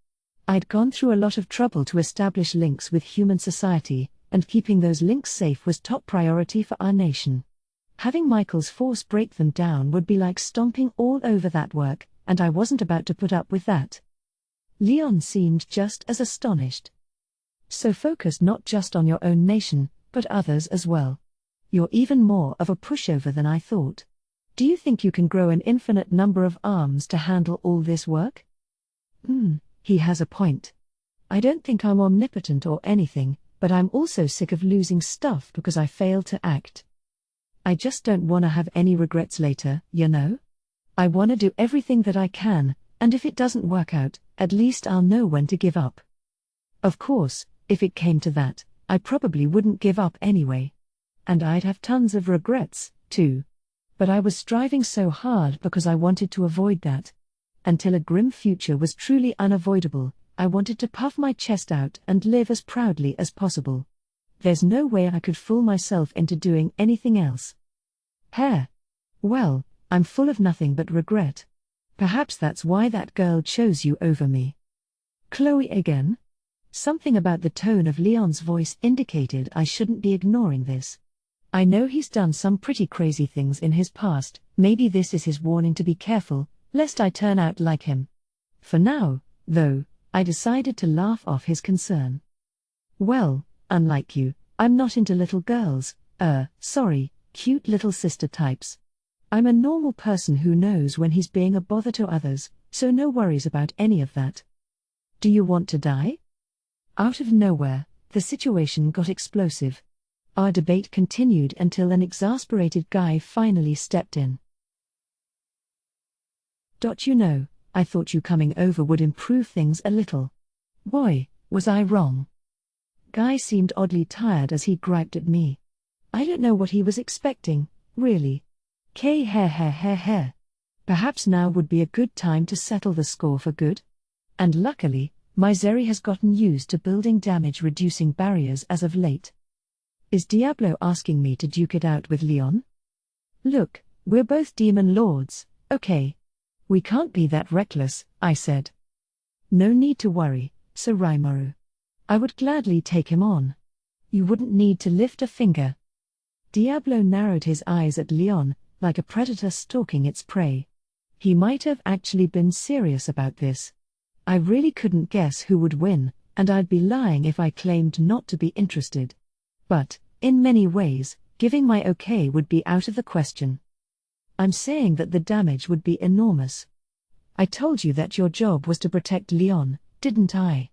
I'd gone through a lot of trouble to establish links with human society, and keeping those links safe was top priority for our nation. Having Michael's force break them down would be like stomping all over that work, and I wasn't about to put up with that. Leon seemed just as astonished. So focus not just on your own nation, but others as well. You're even more of a pushover than I thought. Do you think you can grow an infinite number of arms to handle all this work? He has a point. I don't think I'm omnipotent or anything, But I'm also sick of losing stuff because I failed to act. I just don't want to have any regrets later, you know? I want to do everything that I can, and if it doesn't work out, at least I'll know when to give up. Of course, if it came to that, I probably wouldn't give up anyway. And I'd have tons of regrets, too. But I was striving so hard because I wanted to avoid that. Until a grim future was truly unavoidable, I wanted to puff my chest out and live as proudly as possible. There's no way I could fool myself into doing anything else. Well, I'm full of nothing but regret. Perhaps that's why that girl chose you over me. Chloe again? Something about the tone of Leon's voice indicated I shouldn't be ignoring this. I know he's done some pretty crazy things in his past, maybe this is his warning to be careful, lest I turn out like him. For now, though, I decided to laugh off his concern. Well, unlike you, I'm not into little girls, cute little sister types. I'm a normal person who knows when he's being a bother to others, so no worries about any of that. Do you want to die? Out of nowhere, the situation got explosive. Our debate continued until an exasperated guy finally stepped in. You know, I thought you coming over would improve things a little. Boy, was I wrong. Guy seemed oddly tired as he griped at me. I don't know what he was expecting, really. Perhaps now would be a good time to settle the score for good? And luckily, Misery has gotten used to building damage-reducing barriers as of late. Is Diablo asking me to duke it out with Leon? Look, we're both demon lords, okay? We can't be that reckless, I said. No need to worry, Sir Rimuru. I would gladly take him on. You wouldn't need to lift a finger. Diablo narrowed his eyes at Leon, like a predator stalking its prey. He might have actually been serious about this. I really couldn't guess who would win, and I'd be lying if I claimed not to be interested. But, in many ways, giving my okay would be out of the question. I'm saying that the damage would be enormous. I told you that your job was to protect Leon, didn't I?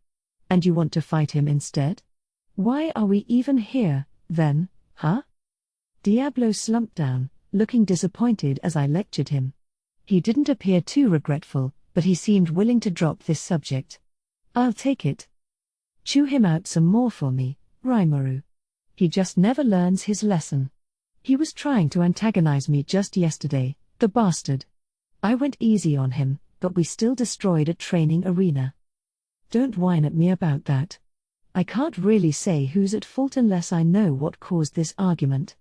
And you want to fight him instead? Why are we even here, then, huh? Diablo slumped down, looking disappointed as I lectured him. He didn't appear too regretful, but he seemed willing to drop this subject. I'll take it. Chew him out some more for me, Rimuru. He just never learns his lesson. He was trying to antagonize me just yesterday, the bastard. I went easy on him, but we still destroyed a training arena. Don't whine at me about that. I can't really say who's at fault unless I know what caused this argument.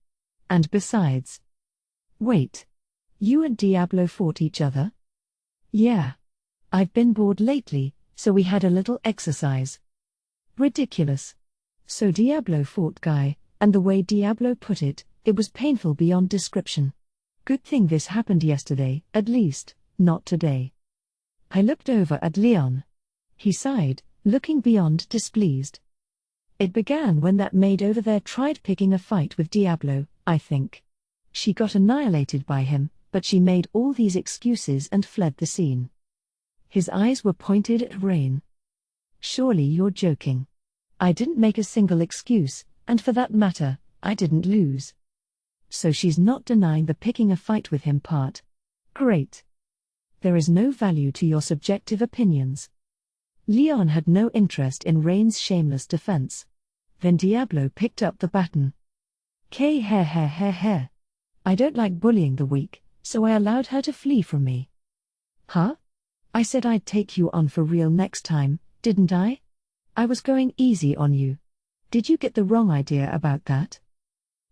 And besides... Wait. You and Diablo fought each other? Yeah. I've been bored lately, so we had a little exercise. Ridiculous. So Diablo fought Guy, and the way Diablo put it, it was painful beyond description. Good thing this happened yesterday, at least, not today. I looked over at Leon. He sighed, looking beyond displeased. It began when that maid over there tried picking a fight with Diablo, I think. She got annihilated by him, but she made all these excuses and fled the scene. His eyes were pointed at Rain. Surely you're joking. I didn't make a single excuse, and for that matter, I didn't lose. So she's not denying the picking a fight with him part. Great. There is no value to your subjective opinions. Leon had no interest in Rain's shameless defense. Then Diablo picked up the baton. I don't like bullying the weak, so I allowed her to flee from me. Huh? I said I'd take you on for real next time, didn't I? I was going easy on you. Did you get the wrong idea about that?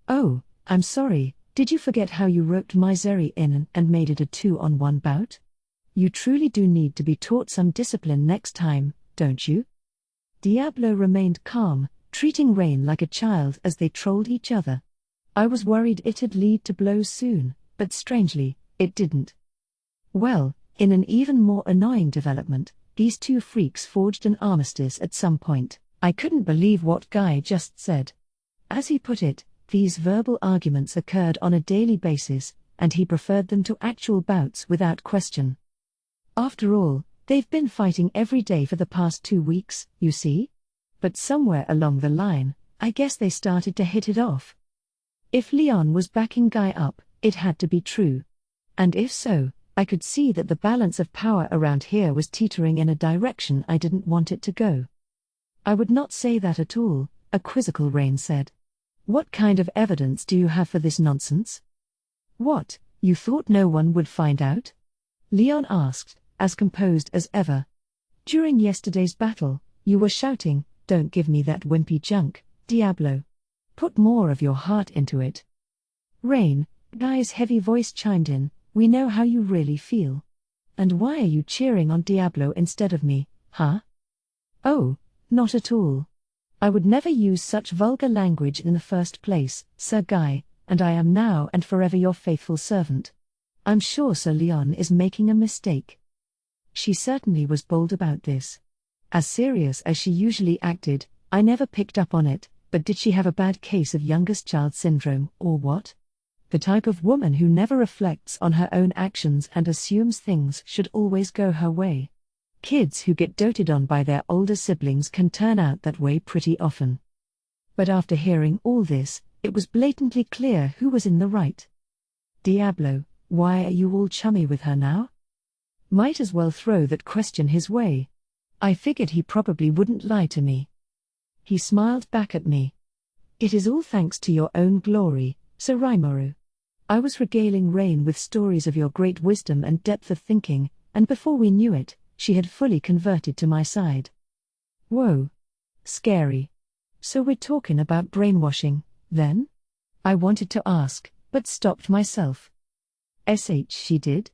Oh, I'm sorry, did you forget how you roped Misery in and made it a 2-on-1 bout? You truly do need to be taught some discipline next time, don't you? Diablo remained calm, treating Rain like a child as they trolled each other. I was worried it'd lead to blows soon, but strangely, it didn't. Well, in an even more annoying development, these two freaks forged an armistice at some point. I couldn't believe what Guy just said. As he put it, these verbal arguments occurred on a daily basis, and he preferred them to actual bouts without question. After all, they've been fighting every day for the past 2 weeks, you see? But somewhere along the line, I guess they started to hit it off. If Leon was backing Guy up, it had to be true. And if so, I could see that the balance of power around here was teetering in a direction I didn't want it to go. I would not say that at all, a quizzical Rain said. What kind of evidence do you have for this nonsense? What, you thought no one would find out? Leon asked, as composed as ever. During yesterday's battle, you were shouting, "Don't give me that wimpy junk, Diablo. Put more of your heart into it." Rain, Guy's heavy voice chimed in, "We know how you really feel. And why are you cheering on Diablo instead of me, huh?" "Oh, not at all. I would never use such vulgar language in the first place, Sir Guy, and I am now and forever your faithful servant. I'm sure Sir Leon is making a mistake." She certainly was bold about this. As serious as she usually acted, I never picked up on it, but did she have a bad case of youngest child syndrome, or what? The type of woman who never reflects on her own actions and assumes things should always go her way. Kids who get doted on by their older siblings can turn out that way pretty often. But after hearing all this, it was blatantly clear who was in the right. Diablo, why are you all chummy with her now? Might as well throw that question his way. I figured he probably wouldn't lie to me. He smiled back at me. It is all thanks to your own glory, Sir Rimuru. I was regaling Rain with stories of your great wisdom and depth of thinking, and before we knew it, she had fully converted to my side. Whoa. Scary. So we're talking about brainwashing, then? I wanted to ask, but stopped myself. She did?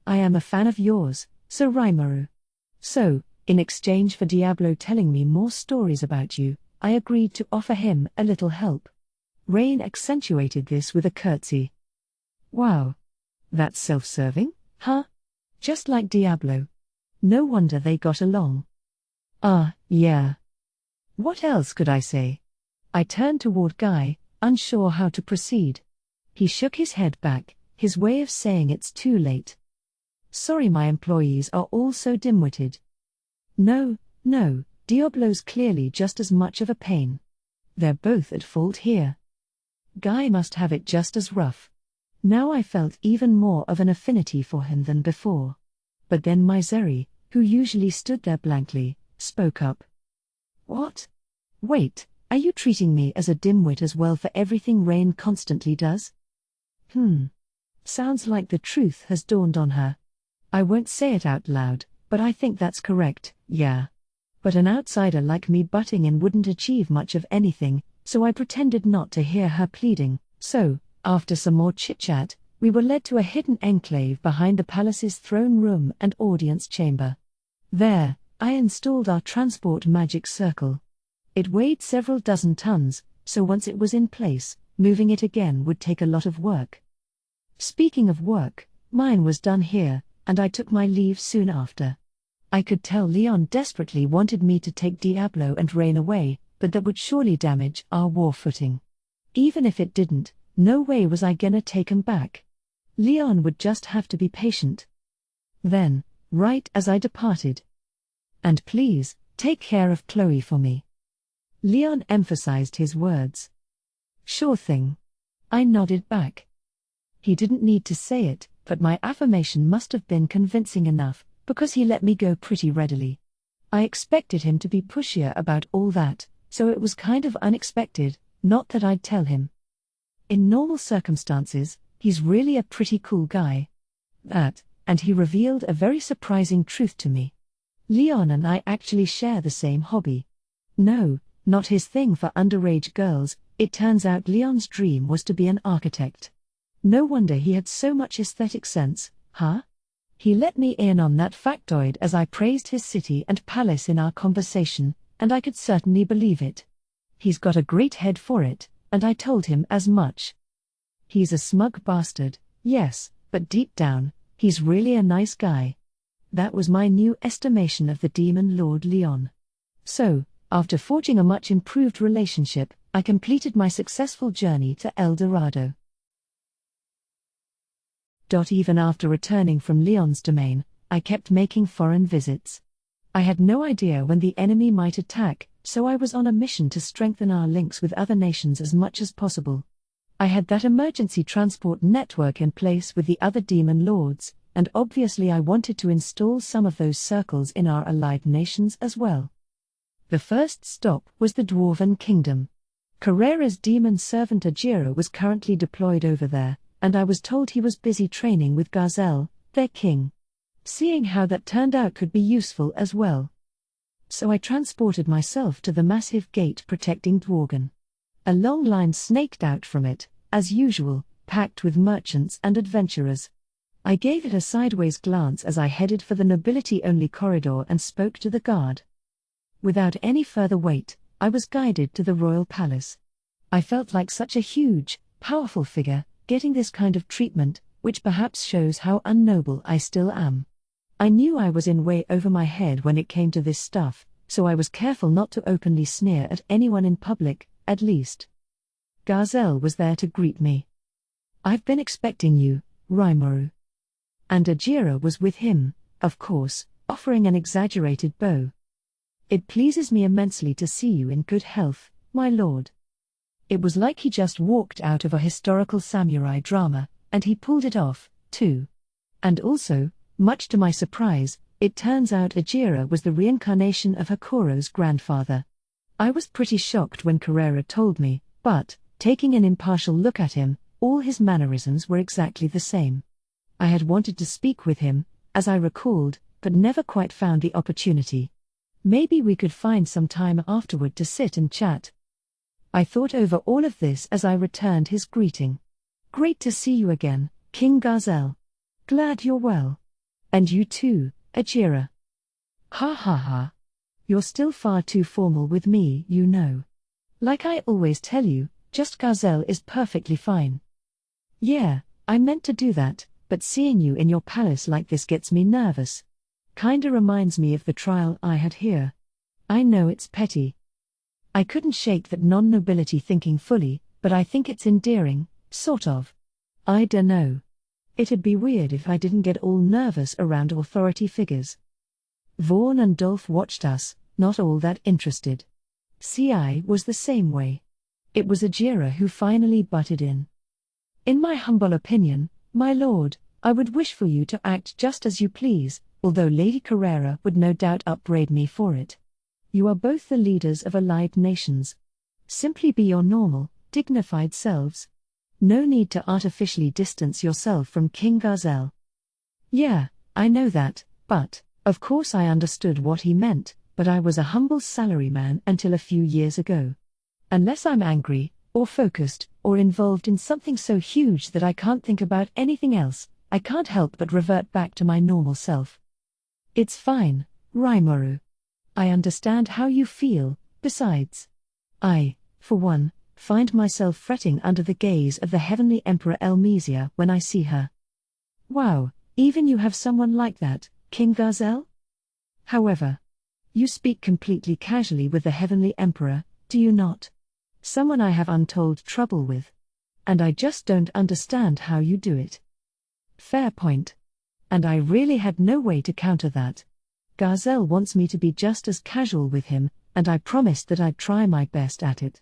I am a fan of yours, Sir Rimuru. So, in exchange for Diablo telling me more stories about you, I agreed to offer him a little help. Rain accentuated this with a curtsy. Wow. That's self-serving, huh? Just like Diablo. No wonder they got along. Yeah. What else could I say? I turned toward Guy, unsure how to proceed. He shook his head back, his way of saying it's too late. Sorry, my employees are all so dim-witted. No, Diablo's clearly just as much of a pain. They're both at fault here. Guy must have it just as rough. Now I felt even more of an affinity for him than before. But then Misery, who usually stood there blankly, spoke up. What? Wait, are you treating me as a dimwit as well for everything Rain constantly does? Sounds like the truth has dawned on her. I won't say it out loud, but I think that's correct, yeah. But an outsider like me butting in wouldn't achieve much of anything, so I pretended not to hear her pleading. So, after some more chit-chat, we were led to a hidden enclave behind the palace's throne room and audience chamber. There, I installed our transport magic circle. It weighed several dozen tons, so once it was in place, moving it again would take a lot of work. Speaking of work, mine was done here, and I took my leave soon after. I could tell Leon desperately wanted me to take Diablo and Rain away, but that would surely damage our war footing. Even if it didn't, no way was I gonna take 'em back. Leon would just have to be patient. Then, right as I departed, "And please, take care of Chloe for me." Leon emphasized his words. "Sure thing." I nodded back. He didn't need to say it, but my affirmation must have been convincing enough, because he let me go pretty readily. I expected him to be pushier about all that, so it was kind of unexpected, not that I'd tell him. In normal circumstances, he's really a pretty cool guy. And he revealed a very surprising truth to me. Leon and I actually share the same hobby. No, not his thing for underage girls. It turns out Leon's dream was to be an architect. No wonder he had so much aesthetic sense, huh? He let me in on that factoid as I praised his city and palace in our conversation, and I could certainly believe it. He's got a great head for it, and I told him as much. He's a smug bastard, yes, but deep down, he's really a nice guy. That was my new estimation of the Demon Lord Leon. So, after forging a much improved relationship, I completed my successful journey to El Dorado. Even after returning from Leon's domain, I kept making foreign visits. I had no idea when the enemy might attack, So I was on a mission to strengthen our links with other nations as much as possible. I had that emergency transport network in place with the other demon lords, and obviously I wanted to install some of those circles in our allied nations as well. The first stop was the Dwarven Kingdom. Carrera's demon servant Ajira was currently deployed over there, and I was told he was busy training with Garzel, their king. Seeing how that turned out could be useful as well. So I transported myself to the massive gate protecting Dworgen. A long line snaked out from it, as usual, packed with merchants and adventurers. I gave it a sideways glance as I headed for the nobility-only corridor and spoke to the guard. Without any further wait, I was guided to the royal palace. I felt like such a huge, powerful figure, getting this kind of treatment, which perhaps shows how unnoble I still am. I knew I was in way over my head when it came to this stuff, so I was careful not to openly sneer at anyone in public, at least. Garzel was there to greet me. "I've been expecting you, Rimuru." And Ajira was with him, of course, offering an exaggerated bow. "It pleases me immensely to see you in good health, my lord." It was like he just walked out of a historical samurai drama, and he pulled it off, too. And also, much to my surprise, it turns out Ajira was the reincarnation of Hakuro's grandfather. I was pretty shocked when Carrera told me, but, taking an impartial look at him, all his mannerisms were exactly the same. I had wanted to speak with him, as I recalled, but never quite found the opportunity. Maybe we could find some time afterward to sit and chat. I thought over all of this as I returned his greeting. "Great to see you again, King Garzel. Glad you're well. And you too, Ajira." "Ha ha ha. You're still far too formal with me, you know. Like I always tell you, just Garzel is perfectly fine." "Yeah, I meant to do that, but seeing you in your palace like this gets me nervous. Kinda reminds me of the trial I had here. I know it's petty. I couldn't shake that non-nobility thinking fully, but I think it's endearing, sort of. I dunno. It'd be weird if I didn't get all nervous around authority figures." Vaughn and Dolph watched us, not all that interested. CI was the same way. It was Ajira who finally butted in. "In my humble opinion, my lord, I would wish for you to act just as you please, although Lady Carrera would no doubt upbraid me for it. You are both the leaders of allied nations. Simply be your normal, dignified selves. No need to artificially distance yourself from King Garzel." "Yeah, I know that, but, of course I understood what he meant, but I was a humble salaryman until a few years ago. Unless I'm angry, or focused, or involved in something so huge that I can't think about anything else, I can't help but revert back to my normal self." "It's fine, Rimuru. I understand how you feel. Besides, I, for one, find myself fretting under the gaze of the Heavenly Emperor Elmesia when I see her." "Wow, even you have someone like that, King Garzel? However, you speak completely casually with the Heavenly Emperor, do you not? Someone I have untold trouble with. And I just don't understand how you do it." "Fair point. And I really had no way to counter that. Garzel wants me to be just as casual with him, and I promised that I'd try my best at it.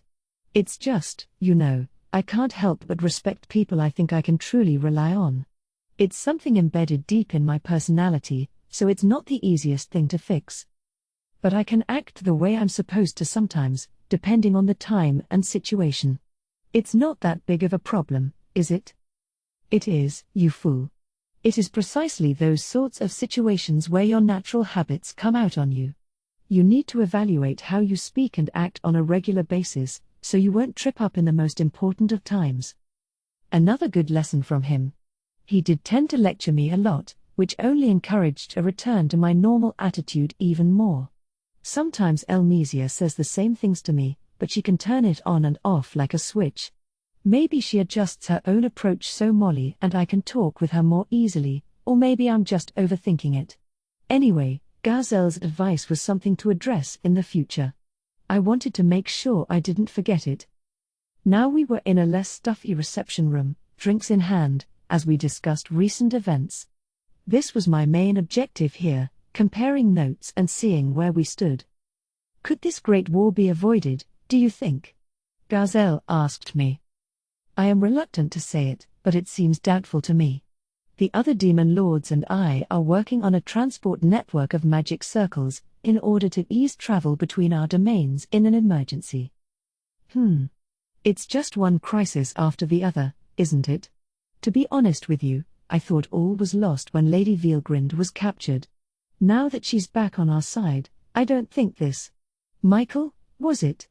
It's just, you know, I can't help but respect people I think I can truly rely on. It's something embedded deep in my personality, so it's not the easiest thing to fix. But I can act the way I'm supposed to sometimes, depending on the time and situation. It's not that big of a problem, is it?" "It is, you fool. It is precisely those sorts of situations where your natural habits come out on you. You need to evaluate how you speak and act on a regular basis, so you won't trip up in the most important of times." Another good lesson from him. He did tend to lecture me a lot, which only encouraged a return to my normal attitude even more. Sometimes Elmesia says the same things to me, but she can turn it on and off like a switch. Maybe she adjusts her own approach so Molly and I can talk with her more easily, or maybe I'm just overthinking it. Anyway, Garzel's advice was something to address in the future. I wanted to make sure I didn't forget it. Now we were in a less stuffy reception room, drinks in hand, as we discussed recent events. This was my main objective here, comparing notes and seeing where we stood. Could this great war be avoided, do you think? Gazelle asked me. I am reluctant to say it, but it seems doubtful to me. The other demon lords and I are working on a transport network of magic circles, in order to ease travel between our domains in an emergency. It's just one crisis after the other, isn't it? To be honest with you, I thought all was lost when Lady Veilgrind was captured. Now that she's back on our side, I don't think this. Michael, was it?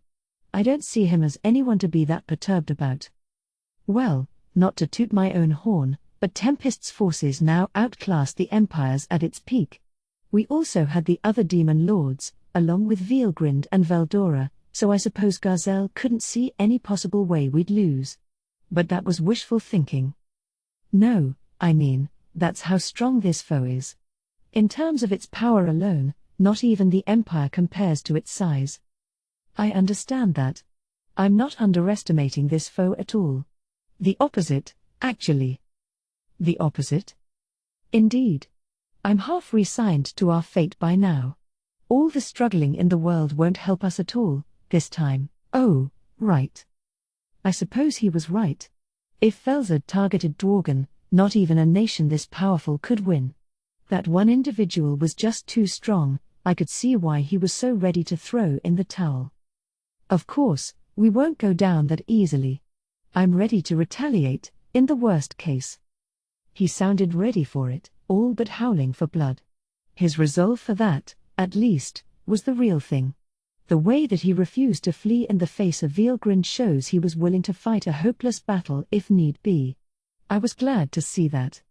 I don't see him as anyone to be that perturbed about. Well, not to toot my own horn, but Tempest's forces now outclassed the Empire's at its peak. We also had the other demon lords, along with Veilgrind and Veldora, so I suppose Gazelle couldn't see any possible way we'd lose. But that was wishful thinking. No, I mean, that's how strong this foe is. In terms of its power alone, not even the Empire compares to its size. I understand that. I'm not underestimating this foe at all. The opposite, actually. The opposite? Indeed. I'm half resigned to our fate by now. All the struggling in the world won't help us at all, this time. Oh, right. I suppose he was right. If Velzard targeted Dworgen, not even a nation this powerful could win. That one individual was just too strong. I could see why he was so ready to throw in the towel. Of course, we won't go down that easily. I'm ready to retaliate, in the worst case. He sounded ready for it, all but howling for blood. His resolve for that, at least, was the real thing. The way that he refused to flee in the face of Veilgrind shows he was willing to fight a hopeless battle if need be. I was glad to see that.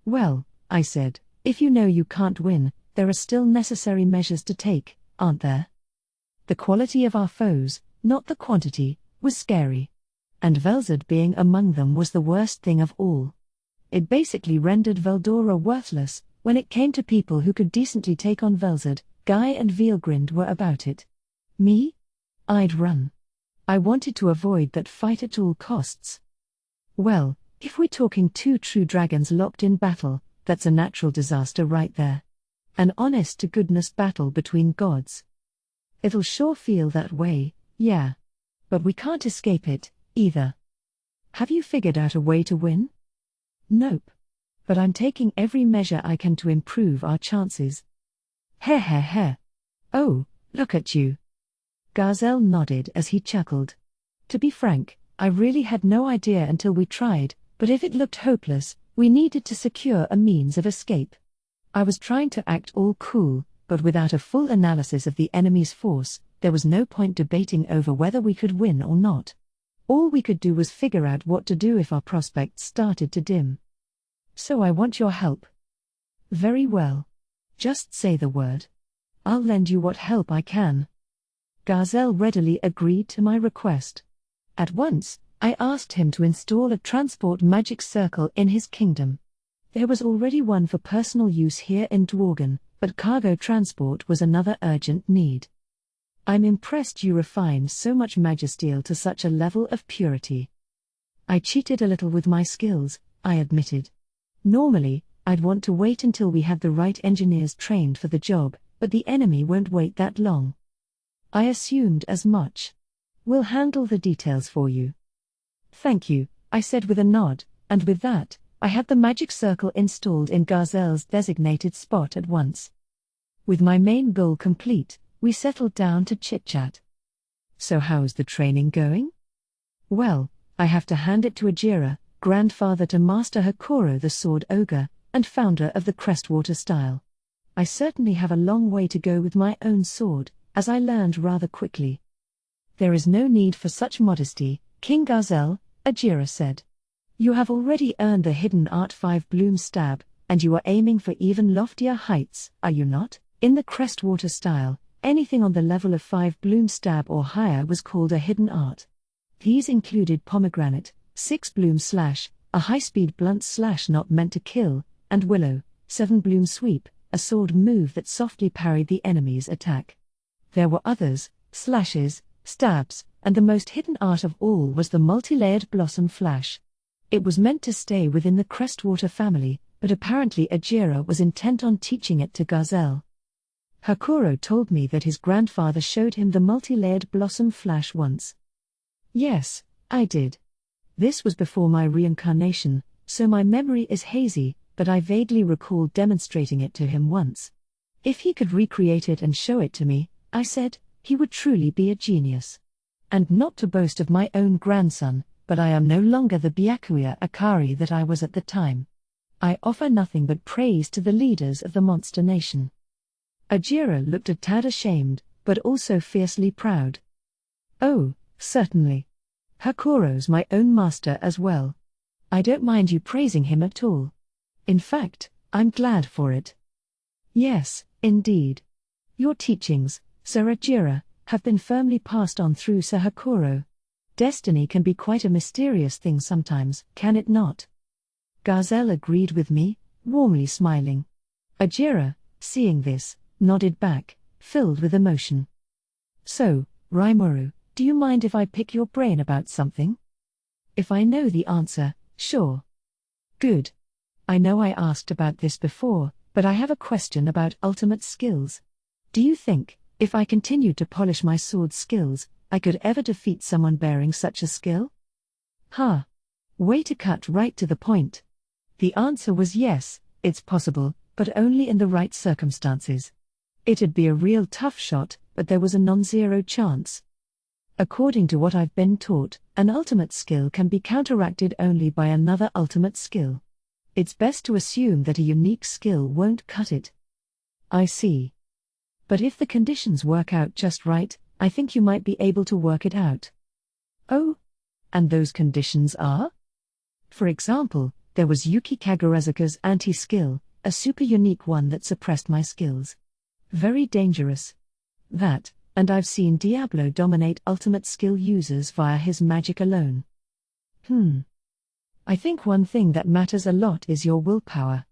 Well, I said, if you know you can't win, there are still necessary measures to take, aren't there? The quality of our foes, not the quantity, was scary. And Velzard being among them was the worst thing of all. It basically rendered Veldora worthless. When it came to people who could decently take on Velzard, Guy and Veilgrind were about it. Me? I'd run. I wanted to avoid that fight at all costs. Well, if we're talking two true dragons locked in battle, that's a natural disaster right there. An honest-to-goodness battle between gods. It'll sure feel that way, yeah. But we can't escape it, either. Have you figured out a way to win? Nope. But I'm taking every measure I can to improve our chances. Heh. Oh, look at you. Gazelle nodded as he chuckled. To be frank, I really had no idea until we tried, but if it looked hopeless, we needed to secure a means of escape. I was trying to act all cool, but without a full analysis of the enemy's force, there was no point debating over whether we could win or not. All we could do was figure out what to do if our prospects started to dim. So I want your help. Very well. Just say the word. I'll lend you what help I can. Gazelle readily agreed to my request. At once, I asked him to install a transport magic circle in his kingdom. There was already one for personal use here in Dworgen, but cargo transport was another urgent need. I'm impressed you refined so much magisteel to such a level of purity. I cheated a little with my skills, I admitted. Normally, I'd want to wait until we had the right engineers trained for the job, but the enemy won't wait that long. I assumed as much. We'll handle the details for you. Thank you, I said with a nod, and with that, I had the magic circle installed in Gazelle's designated spot at once. With my main goal complete, we settled down to chit-chat. So how's the training going? Well, I have to hand it to Ajira, grandfather to Master Hakoro the Sword Ogre, and founder of the Crestwater style. I certainly have a long way to go with my own sword, as I learned rather quickly. There is no need for such modesty, King Gazelle, Ajira said. You have already earned the hidden art 5 bloom stab, and you are aiming for even loftier heights, are you not? In the Crestwater style, anything on the level of 5 bloom stab or higher was called a hidden art. These included pomegranate, 6 bloom slash, a high-speed blunt slash not meant to kill, and willow, 7 bloom sweep, a sword move that softly parried the enemy's attack. There were others, slashes, stabs, and the most hidden art of all was the multi-layered blossom flash. It was meant to stay within the Crestwater family, but apparently Ajira was intent on teaching it to Gazelle. Hakuro told me that his grandfather showed him the multi-layered blossom flash once. Yes, I did. This was before my reincarnation, so my memory is hazy, but I vaguely recall demonstrating it to him once. If he could recreate it and show it to me, I said, he would truly be a genius. And not to boast of my own grandson, but I am no longer the Byakuya Akari that I was at the time. I offer nothing but praise to the leaders of the monster nation. Ajira looked a tad ashamed, but also fiercely proud. Oh, certainly. Hakuro's my own master as well. I don't mind you praising him at all. In fact, I'm glad for it. Yes, indeed. Your teachings, Sir Ajira, have been firmly passed on through Sir Hakuro. Destiny can be quite a mysterious thing sometimes, can it not? Gazelle agreed with me, warmly smiling. Ajira, seeing this, nodded back, filled with emotion. So, Rimuru, do you mind if I pick your brain about something? If I know the answer, sure. Good. I know I asked about this before, but I have a question about ultimate skills. Do you think, if I continued to polish my sword skills, I could ever defeat someone bearing such a skill? Way to cut right to the point. The answer was yes, it's possible, but only in the right circumstances. It'd be a real tough shot, but there was a non-zero chance. According to what I've been taught, an ultimate skill can be counteracted only by another ultimate skill. It's best to assume that a unique skill won't cut it. I see. But if the conditions work out just right, I think you might be able to work it out. Oh? And those conditions are? For example, there was Yuki Kagurazuka's anti-skill, a super unique one that suppressed my skills. Very dangerous. That, and I've seen Diablo dominate ultimate skill users via his magic alone. I think one thing that matters a lot is your willpower.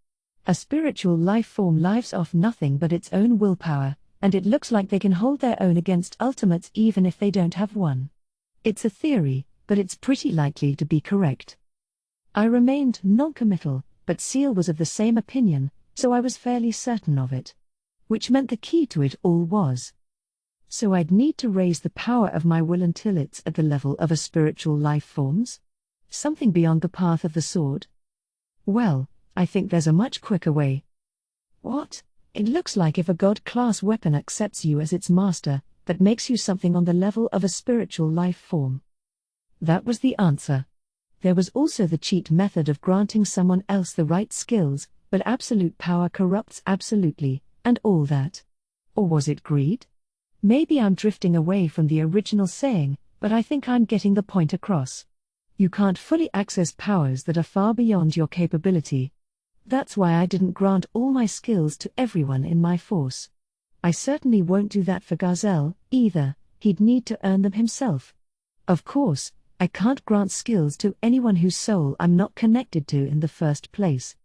A spiritual life form lives off nothing but its own willpower, and it looks like they can hold their own against ultimates even if they don't have one. It's a theory, but it's pretty likely to be correct. I remained non-committal, but Seal was of the same opinion, so I was fairly certain of it. Which meant the key to it all was. So I'd need to raise the power of my will until it's at the level of a spiritual life form's? Something beyond the path of the sword? Well, I think there's a much quicker way. What? It looks like if a god-class weapon accepts you as its master, that makes you something on the level of a spiritual life form. That was the answer. There was also the cheat method of granting someone else the right skills, but absolute power corrupts absolutely, and all that. Or was it greed? Maybe I'm drifting away from the original saying, but I think I'm getting the point across. You can't fully access powers that are far beyond your capability. That's why I didn't grant all my skills to everyone in my force. I certainly won't do that for Gazelle, either. He'd need to earn them himself. Of course, I can't grant skills to anyone whose soul I'm not connected to in the first place.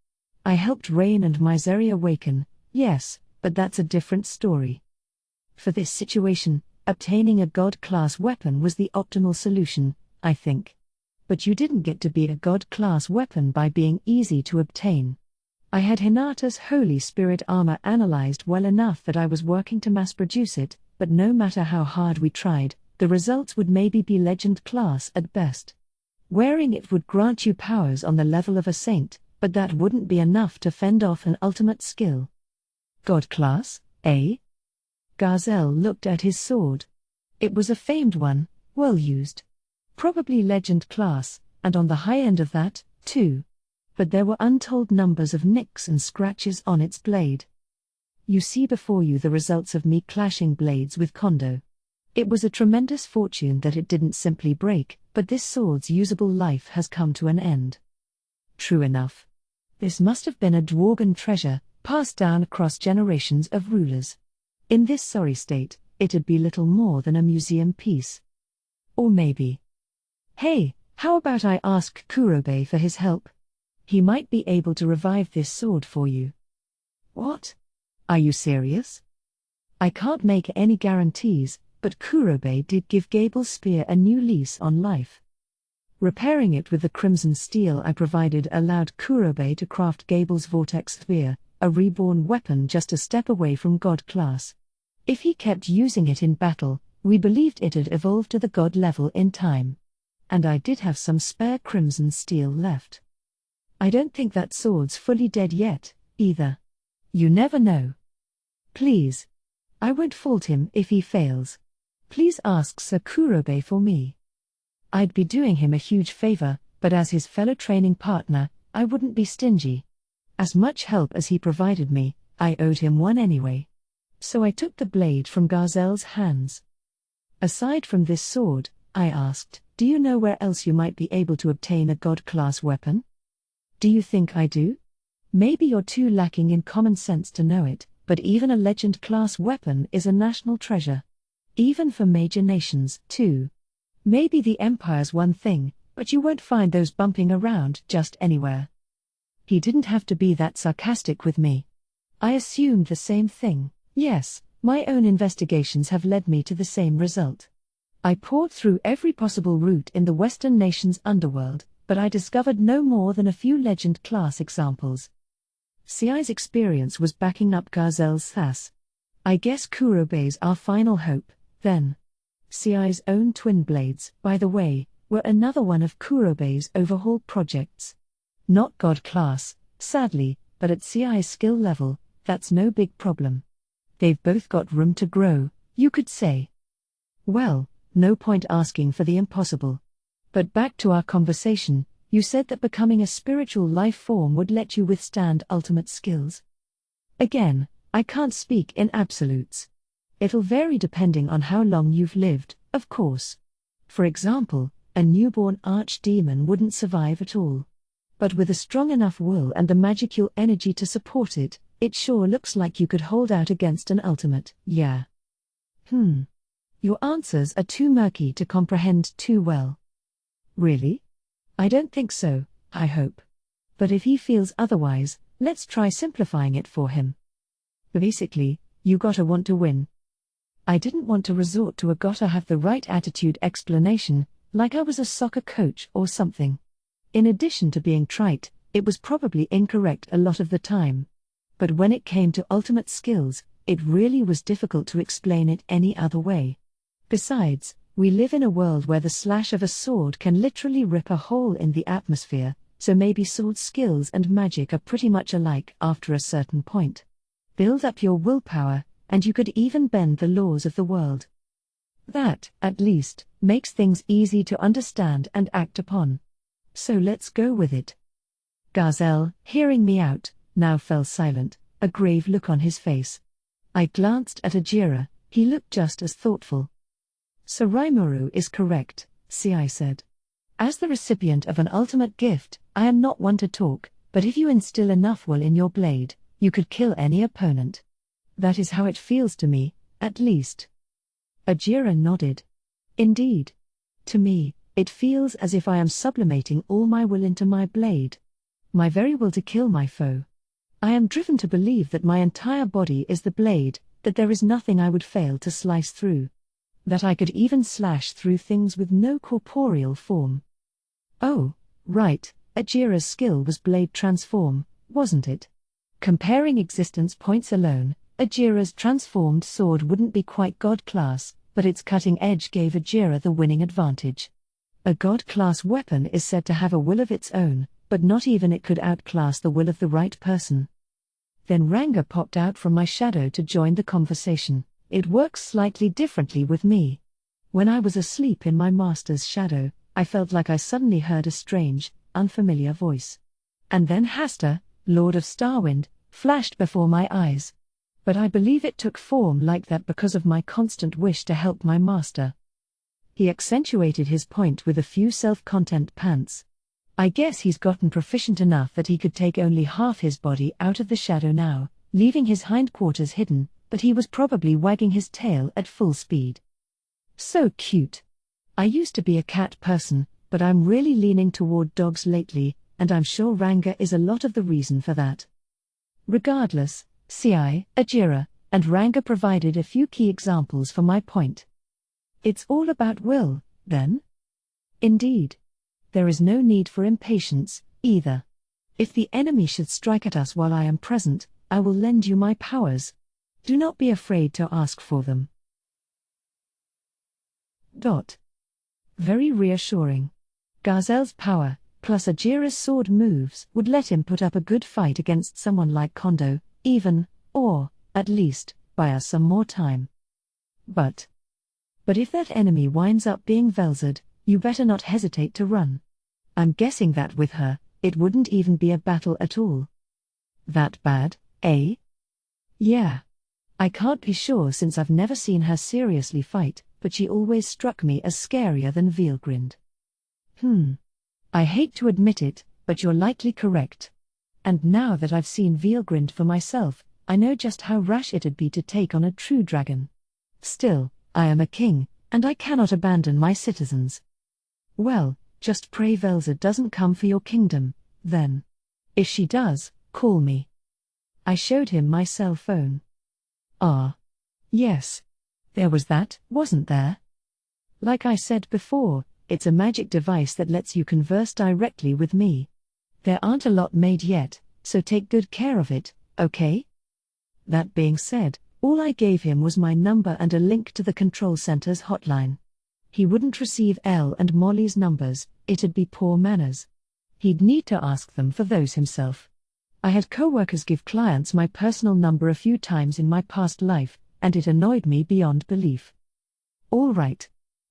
I helped Rain and Misery awaken, yes, but that's a different story. For this situation, obtaining a god-class weapon was the optimal solution, I think. But you didn't get to be a god-class weapon by being easy to obtain. I had Hinata's Holy Spirit armor analyzed well enough that I was working to mass-produce it, but no matter how hard we tried, the results would maybe be legend class at best. Wearing it would grant you powers on the level of a saint, but that wouldn't be enough to fend off an ultimate skill. God class, eh? Gazelle looked at his sword. It was a famed one, well used. Probably legend class, and on the high end of that, too. But there were untold numbers of nicks and scratches on its blade. You see before you the results of me clashing blades with Kondo. It was a tremendous fortune that it didn't simply break, but this sword's usable life has come to an end. True enough. This must have been a dwarven treasure, passed down across generations of rulers. In this sorry state, it'd be little more than a museum piece. Or maybe. Hey, how about I ask Kurobe for his help? He might be able to revive this sword for you. What? Are you serious? I can't make any guarantees, but Kurobe did give Gable's spear a new lease on life. Repairing it with the crimson steel I provided allowed Kurobe to craft Gable's vortex spear, a reborn weapon just a step away from god class. If he kept using it in battle, we believed it'd evolve to the god level in time. And I did have some spare crimson steel left. I don't think that sword's fully dead yet, either. You never know. Please. I won't fault him if he fails. Please ask Sir Kurobe for me. I'd be doing him a huge favor, but as his fellow training partner, I wouldn't be stingy. As much help as he provided me, I owed him one anyway. So I took the blade from Garzelle's hands. Aside from this sword, I asked, do you know where else you might be able to obtain a god-class weapon? Do you think I do? Maybe you're too lacking in common sense to know it, but even a legend-class weapon is a national treasure. Even for major nations, too. Maybe the Empire's one thing, but you won't find those bumping around just anywhere. He didn't have to be that sarcastic with me. I assumed the same thing. Yes, my own investigations have led me to the same result. I poured through every possible route in the Western nation's underworld, but I discovered no more than a few legend-class examples. CI's experience was backing up Garzelle's sass. I guess Kurobe's our final hope, then. CI's own twin blades, by the way, were another one of Kurobe's overhaul projects. Not god class, sadly, but at CI's skill level, that's no big problem. They've both got room to grow, you could say. Well, no point asking for the impossible. But back to our conversation, you said that becoming a spiritual life form would let you withstand ultimate skills. Again, I can't speak in absolutes. It'll vary depending on how long you've lived, of course. For example, a newborn archdemon wouldn't survive at all. But with a strong enough will and the magical energy to support it, it sure looks like you could hold out against an ultimate, yeah. Your answers are too murky to comprehend too well. Really? I don't think so, I hope. But if he feels otherwise, let's try simplifying it for him. Basically, you gotta want to win. I didn't want to resort to a gotta have the right attitude explanation, like I was a soccer coach or something. In addition to being trite, it was probably incorrect a lot of the time. But when it came to ultimate skills, it really was difficult to explain it any other way. Besides, we live in a world where the slash of a sword can literally rip a hole in the atmosphere, so maybe sword skills and magic are pretty much alike after a certain point. Build up your willpower, and you could even bend the laws of the world. That, at least, makes things easy to understand and act upon. So let's go with it. Garzelle, hearing me out, now fell silent, a grave look on his face. I glanced at Ajira, he looked just as thoughtful. So Rimuru is correct, Ci said. As the recipient of an ultimate gift, I am not one to talk, but if you instill enough will in your blade, you could kill any opponent. That is how it feels to me, at least. Ajira nodded. Indeed. To me, it feels as if I am sublimating all my will into my blade. My very will to kill my foe. I am driven to believe that my entire body is the blade, that there is nothing I would fail to slice through. That I could even slash through things with no corporeal form. Oh, right, Ajira's skill was blade transform, wasn't it? Comparing existence points alone, Ajira's transformed sword wouldn't be quite god class, but its cutting edge gave Ajira the winning advantage. A god class weapon is said to have a will of its own, but not even it could outclass the will of the right person. Then Ranga popped out from my shadow to join the conversation. It works slightly differently with me. When I was asleep in my master's shadow, I felt like I suddenly heard a strange, unfamiliar voice. And then Hasta, Lord of Starwind, flashed before my eyes. But I believe it took form like that because of my constant wish to help my master. He accentuated his point with a few self-content pants. I guess he's gotten proficient enough that he could take only half his body out of the shadow now, leaving his hindquarters hidden, but he was probably wagging his tail at full speed. So cute. I used to be a cat person, but I'm really leaning toward dogs lately, and I'm sure Ranga is a lot of the reason for that. Regardless, Ci, Ajira, and Ranga provided a few key examples for my point. It's all about will, then? Indeed. There is no need for impatience, either. If the enemy should strike at us while I am present, I will lend you my powers. Do not be afraid to ask for them. Very reassuring. Garzel's power, plus Ajira's sword moves, would let him put up a good fight against someone like Kondo, even, or, at least, buy us some more time. But if that enemy winds up being Velzard, you better not hesitate to run. I'm guessing that with her, it wouldn't even be a battle at all. That bad, eh? Yeah. I can't be sure since I've never seen her seriously fight, but she always struck me as scarier than Veilgrind. I hate to admit it, but you're likely correct. And now that I've seen Veilgrind for myself, I know just how rash it'd be to take on a true dragon. Still, I am a king, and I cannot abandon my citizens. Well, just pray Velzard doesn't come for your kingdom, then. If she does, call me. I showed him my cell phone. Yes. There was that, wasn't there? Like I said before, it's a magic device that lets you converse directly with me. There aren't a lot made yet, so take good care of it, okay? That being said, all I gave him was my number and a link to the control center's hotline. He wouldn't receive Elle and Molly's numbers, it'd be poor manners. He'd need to ask them for those himself. I had co-workers give clients my personal number a few times in my past life, and it annoyed me beyond belief. All right.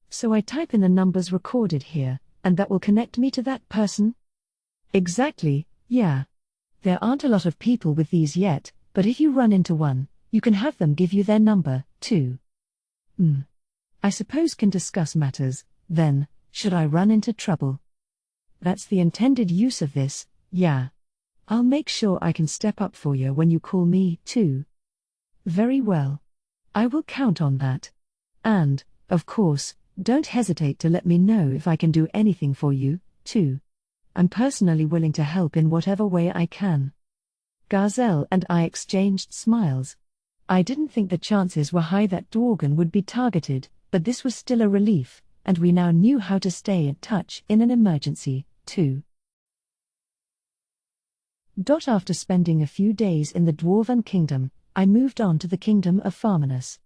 So I type in the numbers recorded here, and that will connect me to that person? Exactly, yeah. There aren't a lot of people with these yet, but if you run into one, you can have them give you their number, too. I suppose can discuss matters, then, should I run into trouble? That's the intended use of this, yeah. I'll make sure I can step up for you when you call me, too. Very well. I will count on that. And, of course, don't hesitate to let me know if I can do anything for you, too. I'm personally willing to help in whatever way I can. Garzel and I exchanged smiles. I didn't think the chances were high that Dworgen would be targeted, but this was still a relief, and we now knew how to stay in touch in an emergency, too. After spending a few days in the Dwarven Kingdom, I moved on to the Kingdom of Farminus.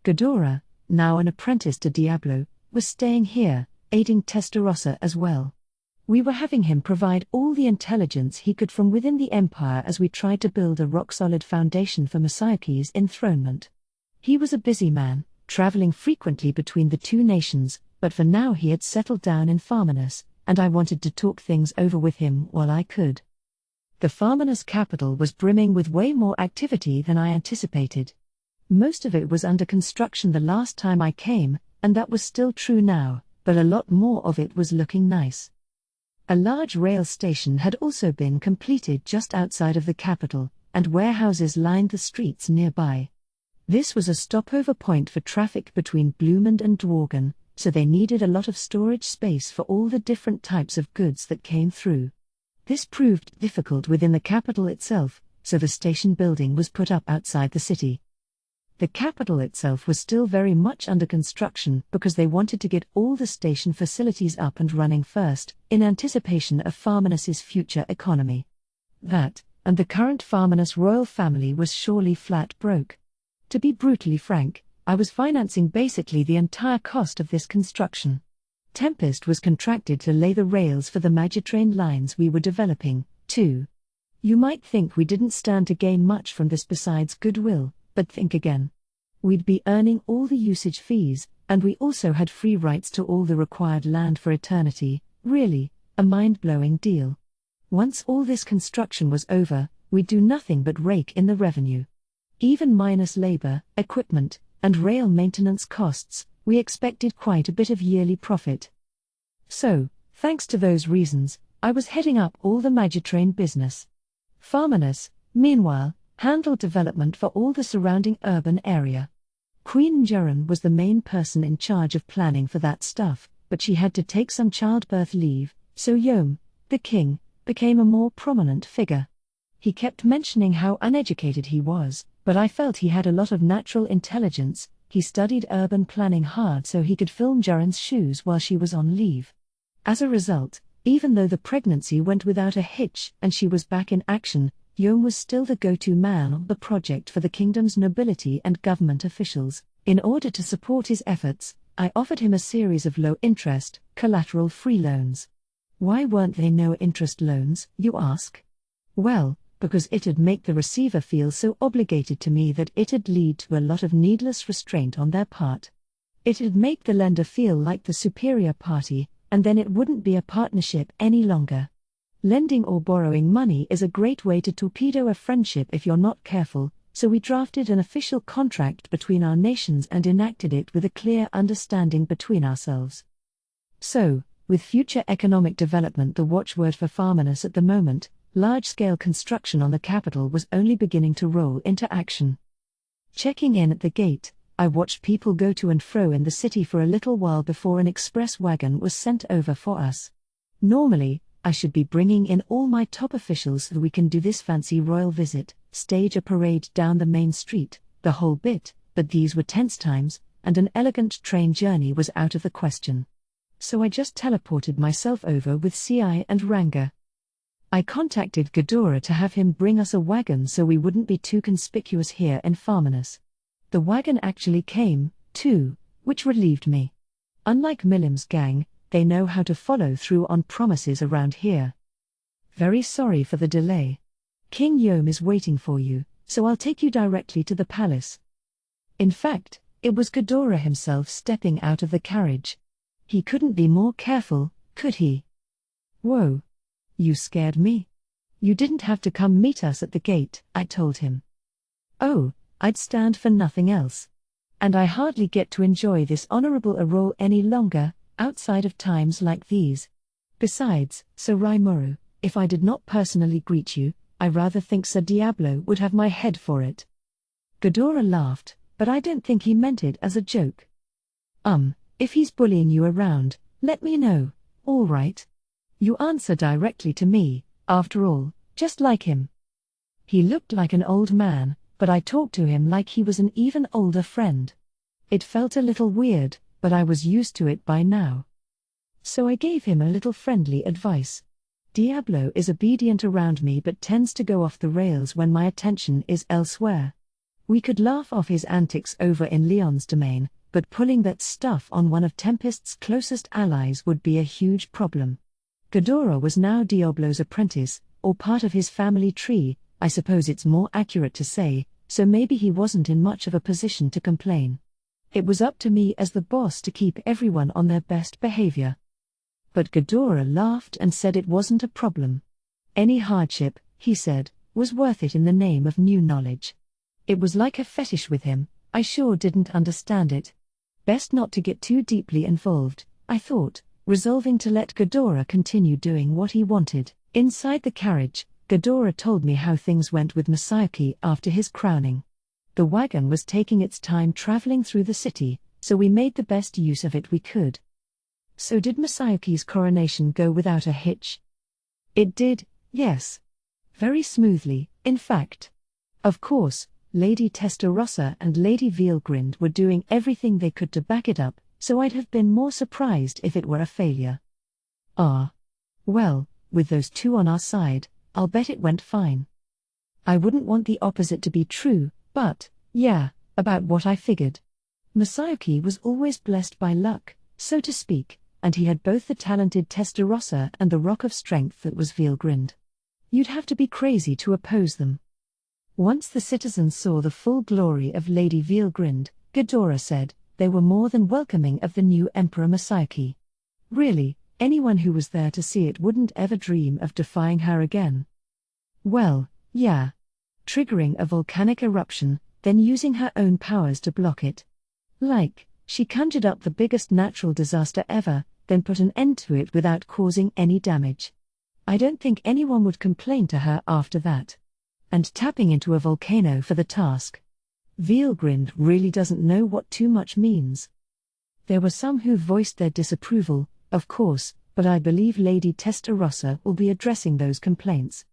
Ghidorah, now an apprentice to Diablo, was staying here, aiding Testarossa as well. We were having him provide all the intelligence he could from within the Empire as we tried to build a rock-solid foundation for Masayaki's enthronement. He was a busy man, traveling frequently between the two nations, but for now he had settled down in Farminus, and I wanted to talk things over with him while I could. The Farminus capital was brimming with way more activity than I anticipated. Most of it was under construction the last time I came, and that was still true now, but a lot more of it was looking nice. A large rail station had also been completed just outside of the capital, and warehouses lined the streets nearby. This was a stopover point for traffic between Bloomend and Dworgen, so they needed a lot of storage space for all the different types of goods that came through. This proved difficult within the capital itself, so the station building was put up outside the city. The capital itself was still very much under construction because they wanted to get all the station facilities up and running first, in anticipation of Farminus's future economy. That, and the current Farminus royal family was surely flat broke. To be brutally frank, I was financing basically the entire cost of this construction. Tempest was contracted to lay the rails for the Magitrain lines we were developing, too. You might think we didn't stand to gain much from this besides goodwill, but think again. We'd be earning all the usage fees, and we also had free rights to all the required land for eternity, really, a mind-blowing deal. Once all this construction was over, we'd do nothing but rake in the revenue. Even minus labor, equipment, and rail maintenance costs, we expected quite a bit of yearly profit. So, thanks to those reasons, I was heading up all the Magitrain business. Farminus, meanwhile, handled development for all the surrounding urban area. Queen Njeren was the main person in charge of planning for that stuff, but she had to take some childbirth leave, so Yom, the king, became a more prominent figure. He kept mentioning how uneducated he was, but I felt he had a lot of natural intelligence. He studied urban planning hard so he could fill Njeren's shoes while she was on leave. As a result, even though the pregnancy went without a hitch and she was back in action, Yom was still the go-to man on the project for the kingdom's nobility and government officials. In order to support his efforts, I offered him a series of low-interest, collateral-free loans. Why weren't they no-interest loans, you ask? Well, because it'd make the receiver feel so obligated to me that it'd lead to a lot of needless restraint on their part. It'd make the lender feel like the superior party, and then it wouldn't be a partnership any longer. Lending or borrowing money is a great way to torpedo a friendship if you're not careful, so we drafted an official contract between our nations and enacted it with a clear understanding between ourselves. So, with future economic development the watchword for Farminus at the moment, large-scale construction on the capital was only beginning to roll into action. Checking in at the gate, I watched people go to and fro in the city for a little while before an express wagon was sent over for us. Normally, I should be bringing in all my top officials so we can do this fancy royal visit, stage a parade down the main street, the whole bit, but these were tense times, and an elegant train journey was out of the question. So I just teleported myself over with Ci and Ranga. I contacted Ghidorah to have him bring us a wagon so we wouldn't be too conspicuous here in Farminus. The wagon actually came, too, which relieved me. Unlike Milim's gang, they know how to follow through on promises around here. Very sorry for the delay. King Yom is waiting for you, so I'll take you directly to the palace. In fact, it was Ghidorah himself stepping out of the carriage. He couldn't be more careful, could he? Whoa. You scared me. You didn't have to come meet us at the gate, I told him. Oh, I'd stand for nothing else. And I hardly get to enjoy this honorable role any longer, outside of times like these. Besides, Sir Rimuru, if I did not personally greet you, I rather think Sir Diablo would have my head for it. Ghidorah laughed, but I don't think he meant it as a joke. If he's bullying you around, let me know, all right? You answer directly to me, after all, just like him. He looked like an old man, but I talked to him like he was an even older friend. It felt a little weird, but I was used to it by now. So I gave him a little friendly advice. Diablo is obedient around me but tends to go off the rails when my attention is elsewhere. We could laugh off his antics over in Leon's domain, but pulling that stuff on one of Tempest's closest allies would be a huge problem. Ghidorah was now Diablo's apprentice, or part of his family tree, I suppose it's more accurate to say, so maybe he wasn't in much of a position to complain. It was up to me as the boss to keep everyone on their best behavior. But Ghidorah laughed and said it wasn't a problem. Any hardship, he said, was worth it in the name of new knowledge. It was like a fetish with him. I sure didn't understand it. Best not to get too deeply involved, I thought, resolving to let Ghidorah continue doing what he wanted. Inside the carriage, Ghidorah told me how things went with Masayuki after his crowning. The wagon was taking its time traveling through the city, so we made the best use of it we could. So did Masayuki's coronation go without a hitch? It did, yes. Very smoothly, in fact. Of course, Lady Testarossa and Lady Veilgrind were doing everything they could to back it up, so I'd have been more surprised if it were a failure. Well, with those two on our side, I'll bet it went fine. I wouldn't want the opposite to be true, but, yeah, about what I figured. Masayuki was always blessed by luck, so to speak, and he had both the talented Testarossa and the rock of strength that was Veilgrind. You'd have to be crazy to oppose them. Once the citizens saw the full glory of Lady Veilgrind, Ghidorah said, they were more than welcoming of the new Emperor Masayuki. Really, anyone who was there to see it wouldn't ever dream of defying her again. Well, yeah. Triggering a volcanic eruption, then using her own powers to block it. Like, she conjured up the biggest natural disaster ever, then put an end to it without causing any damage. I don't think anyone would complain to her after that. And tapping into a volcano for the task. Veilgrind really doesn't know what too much means. There were some who voiced their disapproval, of course, but I believe Lady Testarossa will be addressing those complaints.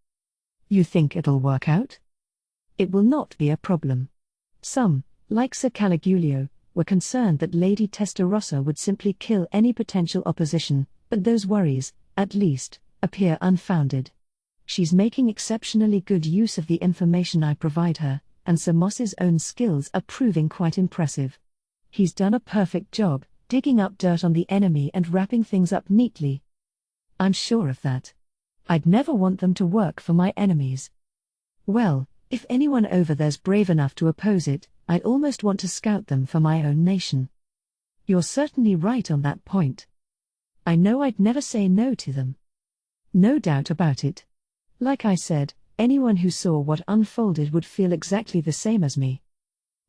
You think it'll work out? It will not be a problem. Some, like Sir Caligulio, were concerned that Lady Testarossa would simply kill any potential opposition, but those worries, at least, appear unfounded. She's making exceptionally good use of the information I provide her, and Sir Moss's own skills are proving quite impressive. He's done a perfect job, digging up dirt on the enemy and wrapping things up neatly. I'm sure of that. I'd never want them to work for my enemies. Well, if anyone over there's brave enough to oppose it, I'd almost want to scout them for my own nation. You're certainly right on that point. I know I'd never say no to them. No doubt about it. Like I said, anyone who saw what unfolded would feel exactly the same as me.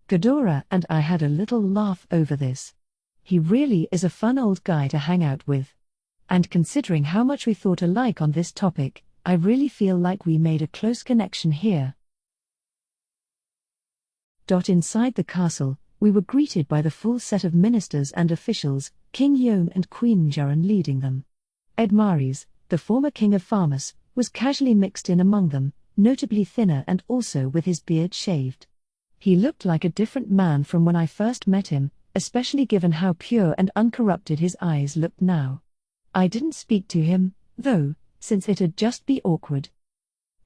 Ghidorah and I had a little laugh over this. He really is a fun old guy to hang out with. And considering how much we thought alike on this topic, I really feel like we made a close connection here. Inside the castle, we were greeted by the full set of ministers and officials, King Yom and Queen Njaren leading them. Edmaries, the former king of Farmus, was casually mixed in among them, notably thinner and also with his beard shaved. He looked like a different man from when I first met him, especially given how pure and uncorrupted his eyes looked now. I didn't speak to him, though, since it'd just be awkward.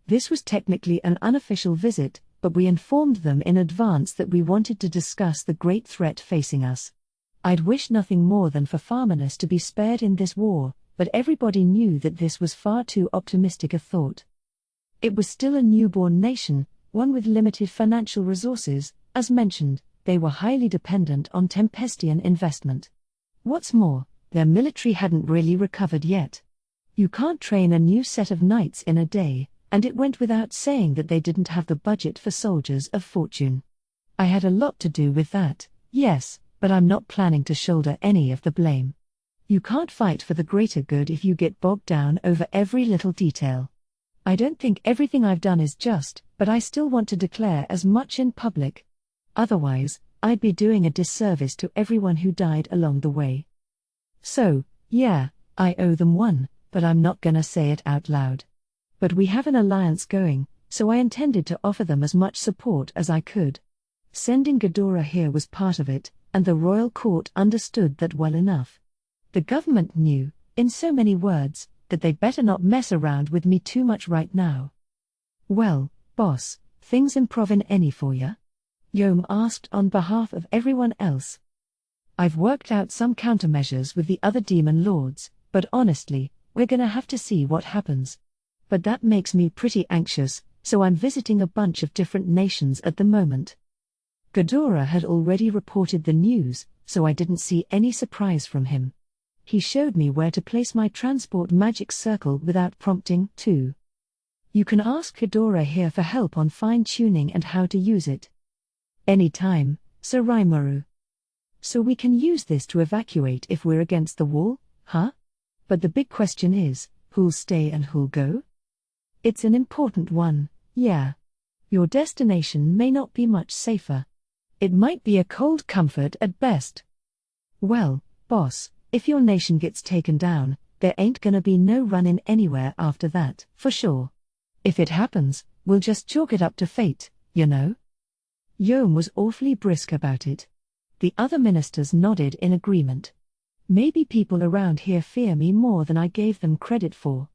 This was technically an unofficial visit, but we informed them in advance that we wanted to discuss the great threat facing us. I'd wish nothing more than for Farminus to be spared in this war, but everybody knew that this was far too optimistic a thought. It was still a newborn nation, one with limited financial resources. As mentioned, they were highly dependent on Tempestian investment. What's more, their military hadn't really recovered yet. You can't train a new set of knights in a day, and it went without saying that they didn't have the budget for soldiers of fortune. I had a lot to do with that, yes, but I'm not planning to shoulder any of the blame. You can't fight for the greater good if you get bogged down over every little detail. I don't think everything I've done is just, but I still want to declare as much in public. Otherwise, I'd be doing a disservice to everyone who died along the way. So, yeah, I owe them one, but I'm not gonna say it out loud. But we have an alliance going, so I intended to offer them as much support as I could. Sending Ghidorah here was part of it, and the royal court understood that well enough. The government knew, in so many words, that they better not mess around with me too much right now. Well, boss, things improvin' any for ya? Yom asked on behalf of everyone else. I've worked out some countermeasures with the other demon lords, but honestly, we're gonna have to see what happens. But that makes me pretty anxious, so I'm visiting a bunch of different nations at the moment. Ghidorah had already reported the news, so I didn't see any surprise from him. He showed me where to place my transport magic circle without prompting, too. You can ask Ghidorah here for help on fine-tuning and how to use it. Anytime, Sir Rimuru. So we can use this to evacuate if we're against the wall, huh? But the big question is, who'll stay and who'll go? It's an important one, yeah. Your destination may not be much safer. It might be a cold comfort at best. Well, boss, if your nation gets taken down, there ain't gonna be no running anywhere after that, for sure. If it happens, we'll just chalk it up to fate, you know? Yom was awfully brisk about it. The other ministers nodded in agreement. Maybe people around here fear me more than I gave them credit for.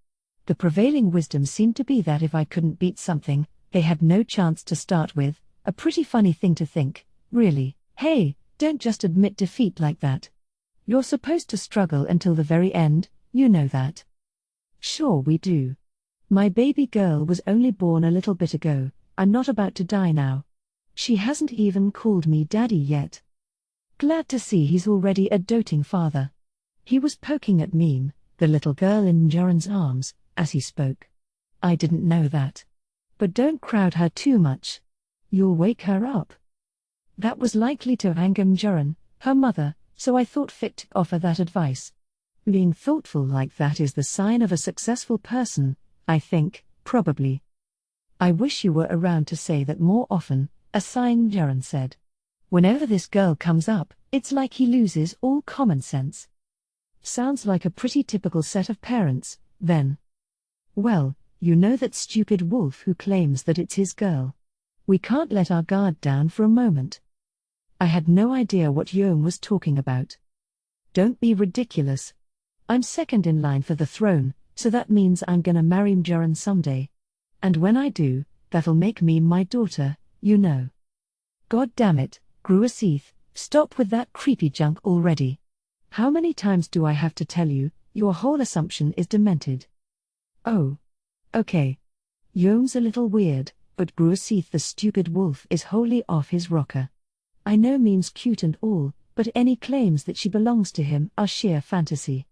The prevailing wisdom seemed to be that if I couldn't beat something, they had no chance to start with, a pretty funny thing to think, really. Hey, don't just admit defeat like that. You're supposed to struggle until the very end, you know that. Sure we do. My baby girl was only born a little bit ago, I'm not about to die now. She hasn't even called me daddy yet. Glad to see he's already a doting father. He was poking at Meme, the little girl in Njaren's arms, as he spoke. I didn't know that. But don't crowd her too much. You'll wake her up. That was likely to anger Njaren, her mother, so I thought fit to offer that advice. Being thoughtful like that is the sign of a successful person, I think, probably. I wish you were around to say that more often, a sign, Njaren said. Whenever this girl comes up, it's like he loses all common sense. Sounds like a pretty typical set of parents, then. Well, you know that stupid wolf who claims that it's his girl. We can't let our guard down for a moment. I had no idea what Yom was talking about. Don't be ridiculous. I'm second in line for the throne, so that means I'm gonna marry Mjaran someday. And when I do, that'll make me my daughter, you know. God damn it, Gruaseath, stop with that creepy junk already. How many times do I have to tell you, your whole assumption is demented? Oh. Okay. Yome's a little weird, but Gruaseath the stupid wolf is wholly off his rocker. I know Meme's cute and all, but any claims that she belongs to him are sheer fantasy.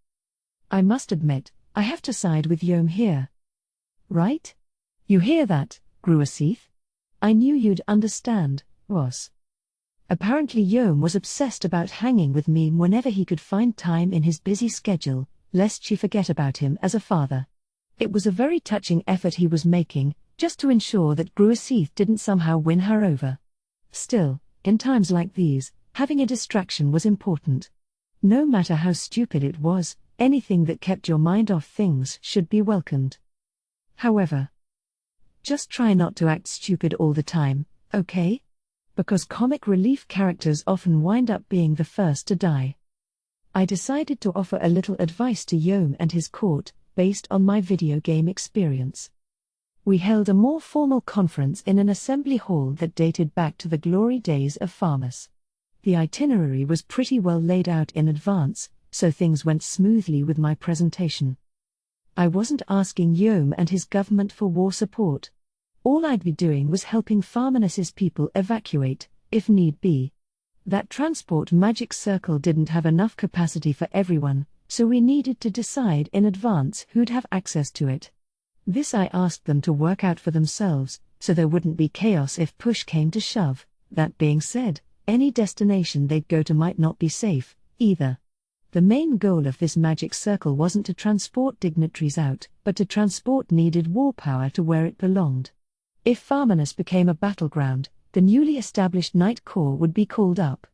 I must admit, I have to side with Yome here. Right? You hear that, Gruaseath? I knew you'd understand, boss. Apparently Yome was obsessed about hanging with Meme whenever he could find time in his busy schedule, lest she forget about him as a father. It was a very touching effort he was making, just to ensure that Gruaseath didn't somehow win her over. Still, in times like these, having a distraction was important. No matter how stupid it was, anything that kept your mind off things should be welcomed. However, just try not to act stupid all the time, okay? Because comic relief characters often wind up being the first to die. I decided to offer a little advice to Yome and his court, based on my video game experience. We held a more formal conference in an assembly hall that dated back to the glory days of Farmus. The itinerary was pretty well laid out in advance, so things went smoothly with my presentation. I wasn't asking Yome and his government for war support. All I'd be doing was helping Farminus's people evacuate, if need be. That transport magic circle didn't have enough capacity for everyone, so we needed to decide in advance who'd have access to it. This I asked them to work out for themselves, so there wouldn't be chaos if push came to shove. That being said, any destination they'd go to might not be safe, either. The main goal of this magic circle wasn't to transport dignitaries out, but to transport needed war power to where it belonged. If Farminus became a battleground, the newly established Knight Corps would be called up.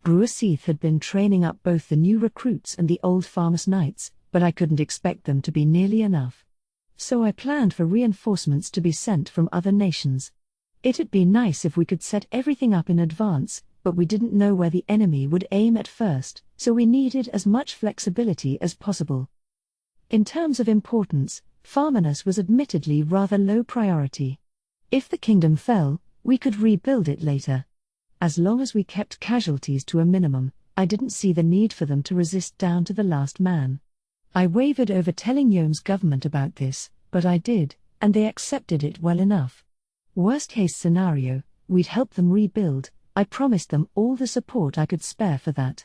Gruaseath had been training up both the new recruits and the old Farmus Knights, but I couldn't expect them to be nearly enough. So I planned for reinforcements to be sent from other nations. It'd be nice if we could set everything up in advance, but we didn't know where the enemy would aim at first, so we needed as much flexibility as possible. In terms of importance, Farminus was admittedly rather low priority. If the kingdom fell, we could rebuild it later. As long as we kept casualties to a minimum, I didn't see the need for them to resist down to the last man. I wavered over telling Yome's government about this, but I did, and they accepted it well enough. Worst-case scenario, we'd help them rebuild. I promised them all the support I could spare for that.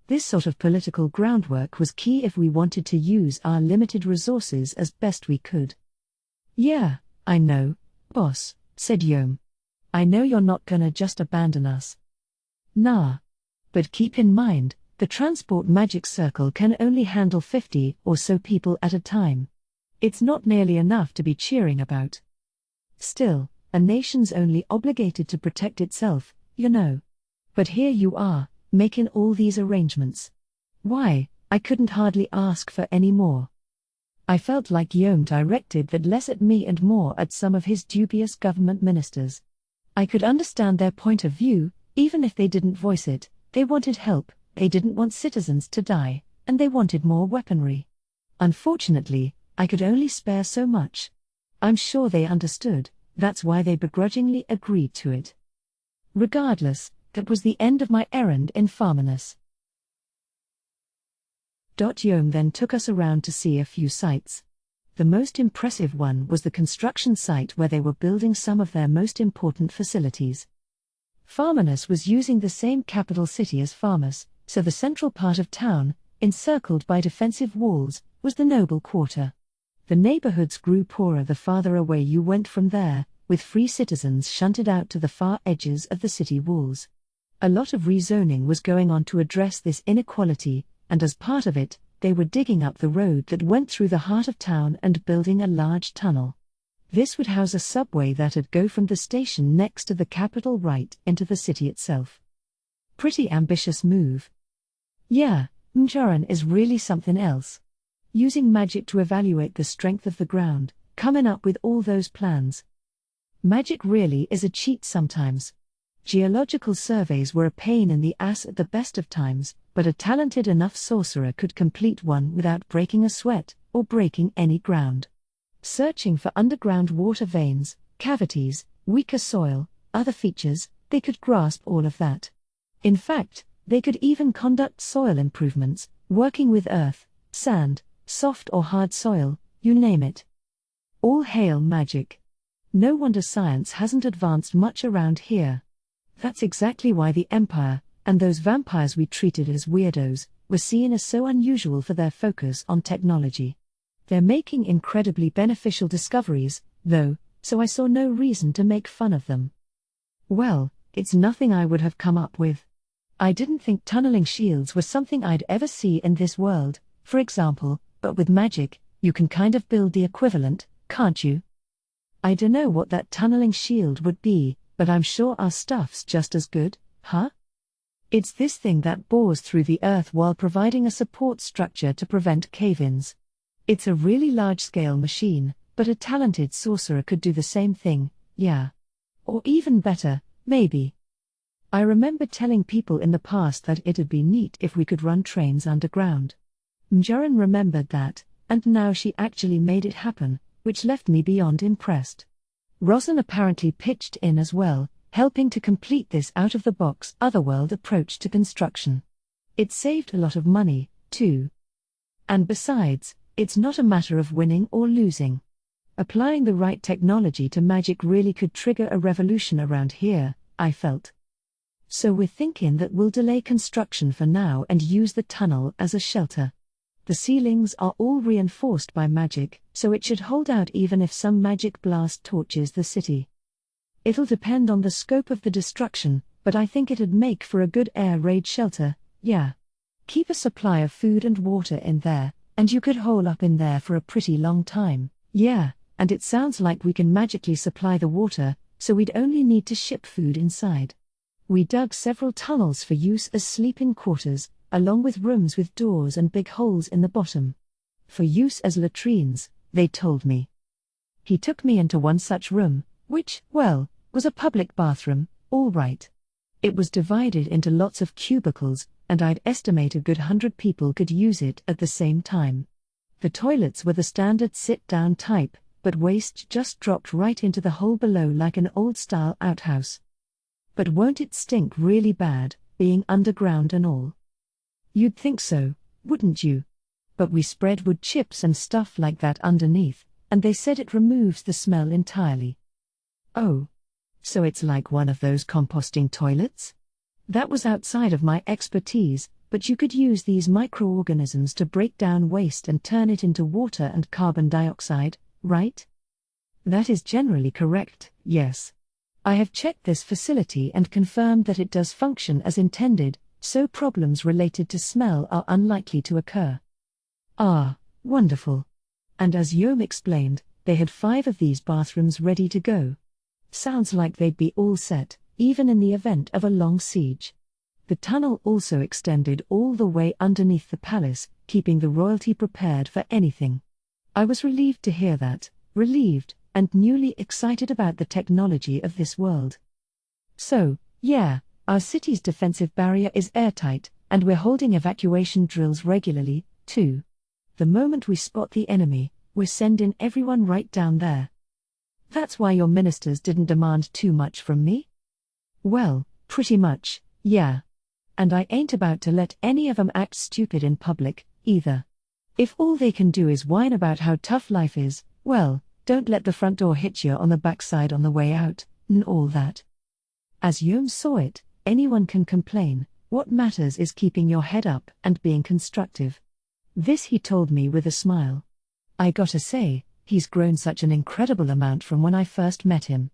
This sort of political groundwork was key if we wanted to use our limited resources as best we could. Yeah, I know, boss, said Yome. I know you're not gonna just abandon us. Nah. But keep in mind, the transport magic circle can only handle 50 or so people at a time. It's not nearly enough to be cheering about. Still, a nation's only obligated to protect itself, you know. But here you are, making all these arrangements. Why, I couldn't hardly ask for any more. I felt like Yome directed that less at me and more at some of his dubious government ministers. I could understand their point of view, even if they didn't voice it. They wanted help, they didn't want citizens to die, and they wanted more weaponry. Unfortunately, I could only spare so much. I'm sure they understood, that's why they begrudgingly agreed to it. Regardless, that was the end of my errand in Farminus. Yome then took us around to see a few sites. The most impressive one was the construction site where they were building some of their most important facilities. Farminus was using the same capital city as Farmus, so the central part of town, encircled by defensive walls, was the noble quarter. The neighborhoods grew poorer the farther away you went from there, with free citizens shunted out to the far edges of the city walls. A lot of rezoning was going on to address this inequality, and as part of it, they were digging up the road that went through the heart of town and building a large tunnel. This would house a subway that'd go from the station next to the capital right into the city itself. Pretty ambitious move. Yeah, Mjaran is really something else. Using magic to evaluate the strength of the ground, coming up with all those plans. Magic really is a cheat sometimes. Geological surveys were a pain in the ass at the best of times, but a talented enough sorcerer could complete one without breaking a sweat, or breaking any ground. Searching for underground water veins, cavities, weaker soil, other features, they could grasp all of that. In fact, they could even conduct soil improvements, working with earth, sand, soft or hard soil, you name it. All hail magic. No wonder science hasn't advanced much around here. That's exactly why the Empire, and those vampires we treated as weirdos, were seen as so unusual for their focus on technology. They're making incredibly beneficial discoveries, though, so I saw no reason to make fun of them. Well, it's nothing I would have come up with. I didn't think tunneling shields were something I'd ever see in this world, for example, but with magic, you can kind of build the equivalent, can't you? I dunno what that tunneling shield would be, but I'm sure our stuff's just as good, huh? It's this thing that bores through the earth while providing a support structure to prevent cave-ins. It's a really large-scale machine, but a talented sorcerer could do the same thing, yeah. Or even better, maybe. I remember telling people in the past that it'd be neat if we could run trains underground. Mjarin remembered that, and now she actually made it happen, which left me beyond impressed. Rosin apparently pitched in as well, helping to complete this out-of-the-box otherworld approach to construction. It saved a lot of money, too. And besides, it's not a matter of winning or losing. Applying the right technology to magic really could trigger a revolution around here, I felt. So we're thinking that we'll delay construction for now and use the tunnel as a shelter. The ceilings are all reinforced by magic, so it should hold out even if some magic blast torches the city. It'll depend on the scope of the destruction, but I think it'd make for a good air raid shelter, yeah. Keep a supply of food and water in there, and you could hole up in there for a pretty long time, yeah, and it sounds like we can magically supply the water, so we'd only need to ship food inside. We dug several tunnels for use as sleeping quarters, along with rooms with doors and big holes in the bottom. For use as latrines, they told me. He took me into one such room, which, well, was a public bathroom, all right. It was divided into lots of cubicles, and I'd estimate a good 100 people could use it at the same time. The toilets were the standard sit-down type, but waste just dropped right into the hole below like an old-style outhouse. But won't it stink really bad, being underground and all? You'd think so, wouldn't you? But we spread wood chips and stuff like that underneath, and they said it removes the smell entirely. Oh. So it's like one of those composting toilets? That was outside of my expertise, but you could use these microorganisms to break down waste and turn it into water and carbon dioxide, right? That is generally correct, yes. I have checked this facility and confirmed that it does function as intended, so problems related to smell are unlikely to occur. Ah, wonderful. And as Yom explained, they had 5 of these bathrooms ready to go. Sounds like they'd be all set, even in the event of a long siege. The tunnel also extended all the way underneath the palace, keeping the royalty prepared for anything. I was relieved to hear that, relieved, and newly excited about the technology of this world. So, yeah, our city's defensive barrier is airtight, and we're holding evacuation drills regularly, too. The moment we spot the enemy, we're sending everyone right down there. That's why your ministers didn't demand too much from me? Well, pretty much, yeah. And I ain't about to let any of them act stupid in public, either. If all they can do is whine about how tough life is, well, don't let the front door hit you on the backside on the way out, and all that. As Yom saw it, anyone can complain, what matters is keeping your head up and being constructive. This he told me with a smile. I gotta say, he's grown such an incredible amount from when I first met him.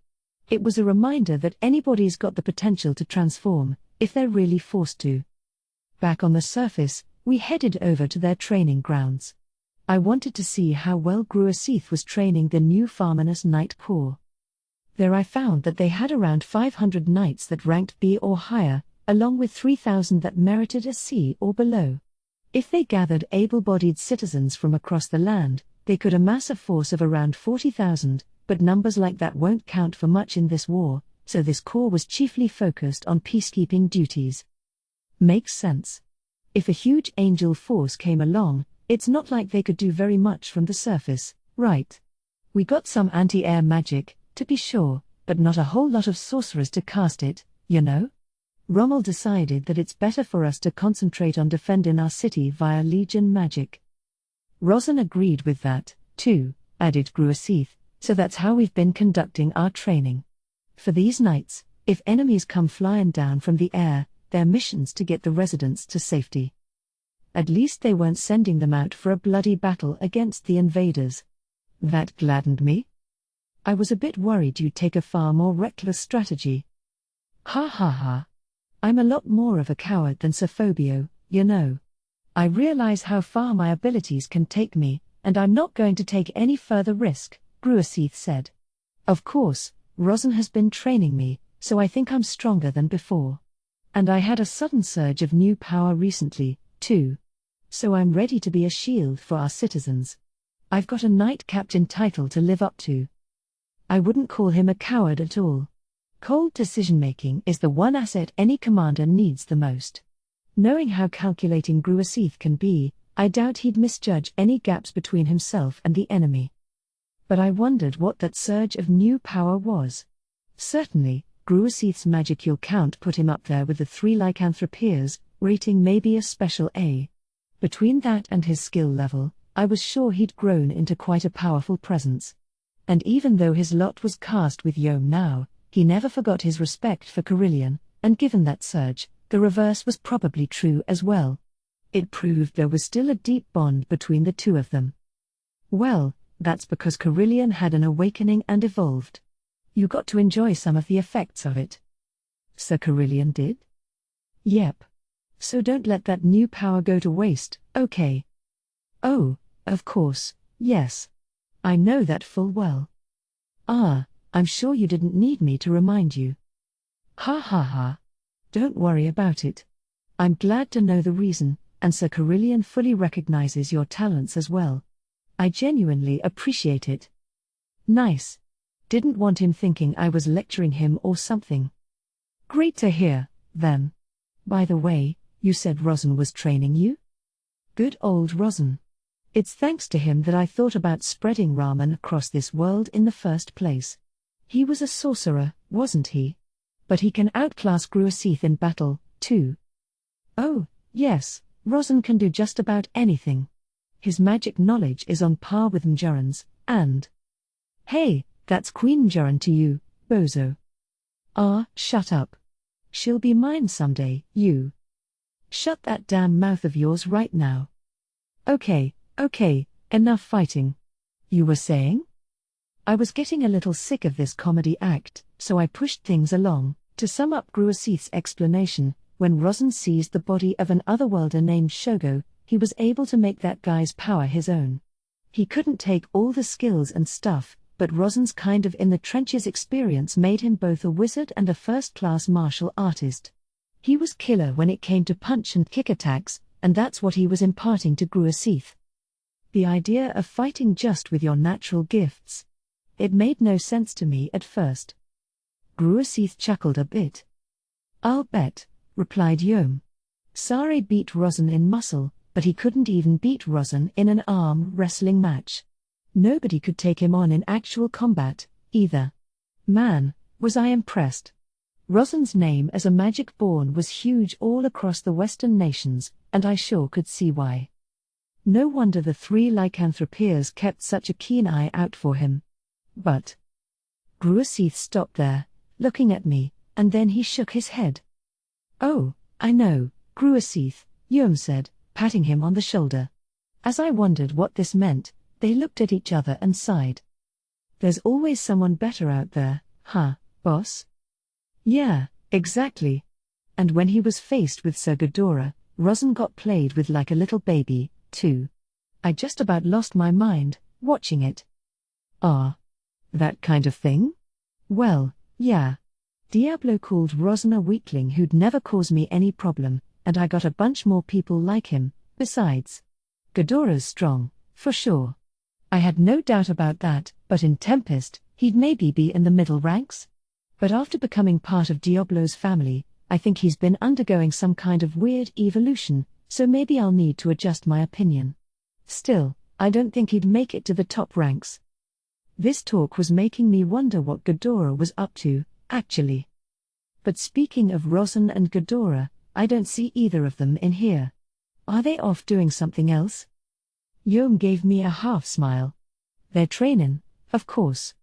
It was a reminder that anybody's got the potential to transform, if they're really forced to. Back on the surface, we headed over to their training grounds. I wanted to see how well Gruasith was training the new Farminus Knight Corps. There I found that they had around 500 knights that ranked B or higher, along with 3,000 that merited a C or below. If they gathered able-bodied citizens from across the land, they could amass a force of around 40,000, but numbers like that won't count for much in this war, so this corps was chiefly focused on peacekeeping duties. Makes sense. If a huge angel force came along, It's not like they could do very much from the surface, right? We got some anti-air magic, to be sure, but not a whole lot of sorcerers to cast it, you know? Rommel decided that it's better for us to concentrate on defending our city via Legion magic. Rosin agreed with that, too, added Gruasith, so that's how we've been conducting our training. For these nights, if enemies come flying down from the air, their mission's to get the residents to safety. At least they weren't sending them out for a bloody battle against the invaders. That gladdened me. I was a bit worried you'd take a far more reckless strategy. Ha ha ha. I'm a lot more of a coward than Sir Phobio, you know. I realize how far my abilities can take me, and I'm not going to take any further risk, Gruasith said. Of course, Rosin has been training me, so I think I'm stronger than before. And I had a sudden surge of new power recently, too. So I'm ready to be a shield for our citizens. I've got a knight captain title to live up to. I wouldn't call him a coward at all. Cold decision-making is the one asset any commander needs the most. Knowing how calculating Gruasith can be, I doubt he'd misjudge any gaps between himself and the enemy. But I wondered what that surge of new power was. Certainly, Gruasith's magical count put him up there with the 3 lycanthropeers, rating maybe a special A. Between that and his skill level, I was sure he'd grown into quite a powerful presence. And even though his lot was cast with Yom now, he never forgot his respect for Carillion, and given that surge, the reverse was probably true as well. It proved there was still a deep bond between the two of them. Well, that's because Carillion had an awakening and evolved. You got to enjoy some of the effects of it. Sir Carillion did? Yep. So don't let that new power go to waste, okay? Oh, of course, yes. I know that full well. Ah, I'm sure you didn't need me to remind you. Ha ha ha. Don't worry about it. I'm glad to know the reason, and Sir Carillion fully recognizes your talents as well. I genuinely appreciate it. Nice. Didn't want him thinking I was lecturing him or something. Great to hear, then. By the way, you said Rosin was training you? Good old Rosin. It's thanks to him that I thought about spreading Ramen across this world in the first place. He was a sorcerer, wasn't he? But he can outclass Gruasith in battle, too. Oh, yes, Rosin can do just about anything. His magic knowledge is on par with Mjuran's, and... Hey, that's Queen Mjuran to you, bozo. Ah, shut up. She'll be mine someday, you. Shut that damn mouth of yours right now. Okay, enough fighting. You were saying? I was getting a little sick of this comedy act, so I pushed things along. To sum up Gruasith's explanation, when Rosin seized the body of an otherworlder named Shogo, he was able to make that guy's power his own. He couldn't take all the skills and stuff, but Rosin's kind of in-the-trenches experience made him both a wizard and a first-class martial artist. He was killer when it came to punch and kick attacks, and that's what he was imparting to Gruasith. The idea of fighting just with your natural gifts. It made no sense to me at first. Gruasith chuckled a bit. I'll bet, replied Yom. Sari beat Rosin in muscle, but he couldn't even beat Rosin in an arm wrestling match. Nobody could take him on in actual combat, either. Man, was I impressed. Rosin's name as a magic-born was huge all across the Western nations, and I sure could see why. No wonder the 3 lycanthropeers kept such a keen eye out for him. But... Gruasith stopped there, looking at me, and then he shook his head. Oh, I know, Gruasith, Yom said, patting him on the shoulder. As I wondered what this meant, they looked at each other and sighed. There's always someone better out there, huh, boss? Yeah, exactly. And when he was faced with Sir Ghidorah, Rosin got played with like a little baby, too. I just about lost my mind, watching it. Ah. That kind of thing? Well, yeah. Diablo called Rosin a weakling who'd never cause me any problem, and I got a bunch more people like him, besides. Ghidorah's strong, for sure. I had no doubt about that, but in Tempest, he'd maybe be in the middle ranks? But after becoming part of Diablo's family, I think he's been undergoing some kind of weird evolution, so maybe I'll need to adjust my opinion. Still, I don't think he'd make it to the top ranks. This talk was making me wonder what Ghidorah was up to, actually. But speaking of Rosin and Ghidorah, I don't see either of them in here. Are they off doing something else? Yom gave me a half-smile. They're trainin', of course.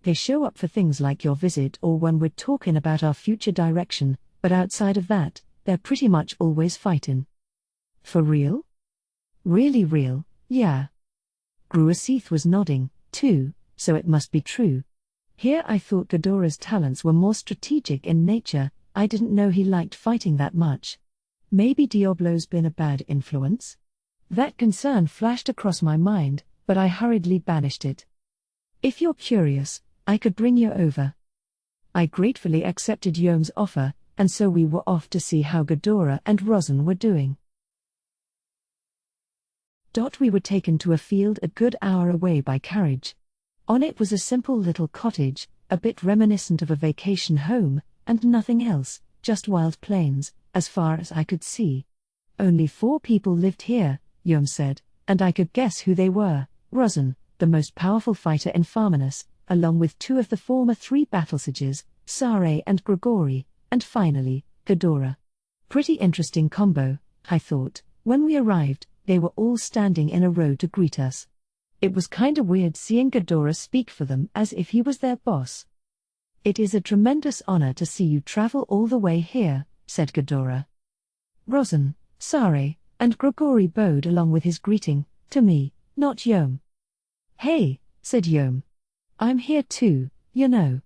They show up for things like your visit or when we're talking about our future direction, but outside of that, they're pretty much always fightin'. For real? Really real, yeah. Gruaseath was nodding, too, so it must be true. Here I thought Ghidorah's talents were more strategic in nature. I didn't know he liked fighting that much. Maybe Diablo's been a bad influence? That concern flashed across my mind, but I hurriedly banished it. If you're curious, I could bring you over. I gratefully accepted Yom's offer, and so we were off to see how Ghidorah and Rosin were doing. We were taken to a field a good hour away by carriage. On it was a simple little cottage, a bit reminiscent of a vacation home, and nothing else, just wild plains, as far as I could see. Only 4 people lived here, Yom said, and I could guess who they were: Rosin, the most powerful fighter in Farminus, along with 2 of the former 3 battle sages, Sare and Grigori, and finally, Ghidorah. Pretty interesting combo, I thought. When we arrived, they were all standing in a row to greet us. It was kinda weird seeing Ghidorah speak for them as if he was their boss. "It is a tremendous honor to see you travel all the way here," said Ghidorah. Rosin, Sare, and Grigori bowed along with his greeting, to me, not Yom. "Hey," said Yom. "I'm here too, you know."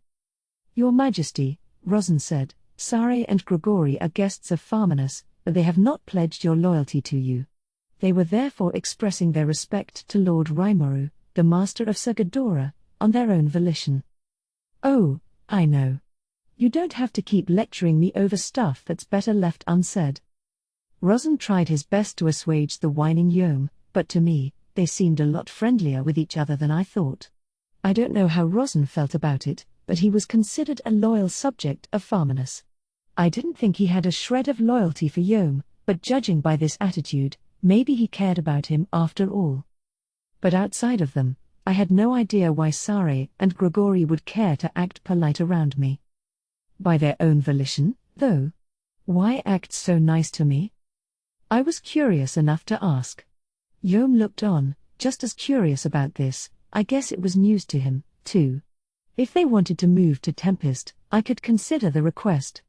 "Your Majesty," Rosin said, "Sare and Grigori are guests of Farminus, but they have not pledged your loyalty to you. They were therefore expressing their respect to Lord Rimuru, the master of Sir Ghidorah, on their own volition." "Oh, I know. You don't have to keep lecturing me over stuff that's better left unsaid." Rosin tried his best to assuage the whining Yom, but to me, they seemed a lot friendlier with each other than I thought. I don't know how Rosin felt about it, but he was considered a loyal subject of Farminus. I didn't think he had a shred of loyalty for Yom, but judging by this attitude, maybe he cared about him after all. But outside of them, I had no idea why Sare and Grigori would care to act polite around me. By their own volition, though? Why act so nice to me? I was curious enough to ask. Yom looked on, just as curious about this. I guess it was news to him, too. If they wanted to move to Tempest, I could consider the request.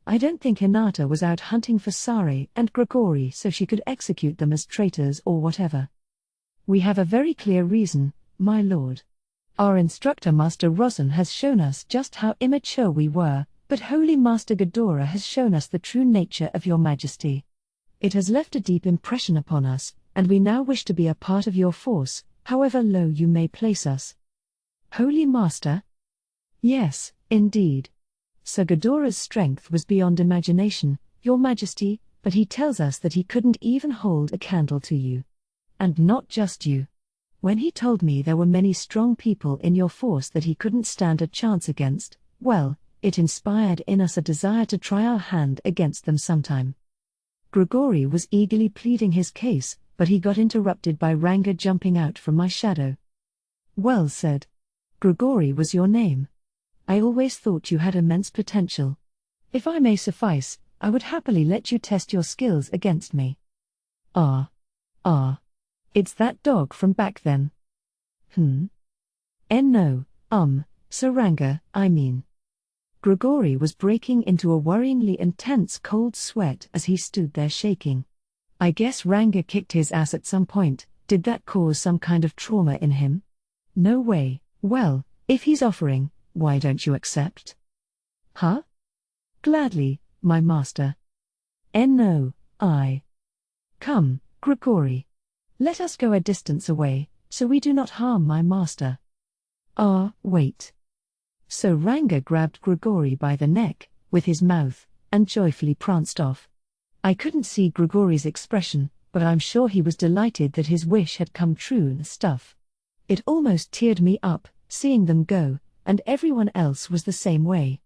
I don't think Hinata was out hunting for Sare and Grigori so she could execute them as traitors or whatever. "We have a very clear reason, my lord. Our instructor Master Rosin has shown us just how immature we were, but Holy Master Ghidorah has shown us the true nature of your majesty. It has left a deep impression upon us, and we now wish to be a part of your force, however low you may place us." "Holy Master?" "Yes, indeed. Sir Ghidorah's strength was beyond imagination, your majesty, but he tells us that he couldn't even hold a candle to you. And not just you. When he told me there were many strong people in your force that he couldn't stand a chance against, well, it inspired in us a desire to try our hand against them sometime." Grigori was eagerly pleading his case, but he got interrupted by Ranga jumping out from my shadow. "Well said. Grigori was your name. I always thought you had immense potential. If I may suffice, I would happily let you test your skills against me." It's that dog from back then." No, Saranga, I mean." Grigori was breaking into a worryingly intense cold sweat as he stood there shaking. "I guess Ranga kicked his ass at some point. Did that cause some kind of trauma in him?" "No way." "Well, if he's offering, why don't you accept?" "Huh?" "Gladly, my master." No, I. "Come, Grigori. Let us go a distance away, so we do not harm my master." Wait." So Ranga grabbed Grigori by the neck, with his mouth, and joyfully pranced off. I couldn't see Grigori's expression, but I'm sure he was delighted that his wish had come true and stuff. It almost teared me up, seeing them go, and everyone else was the same way.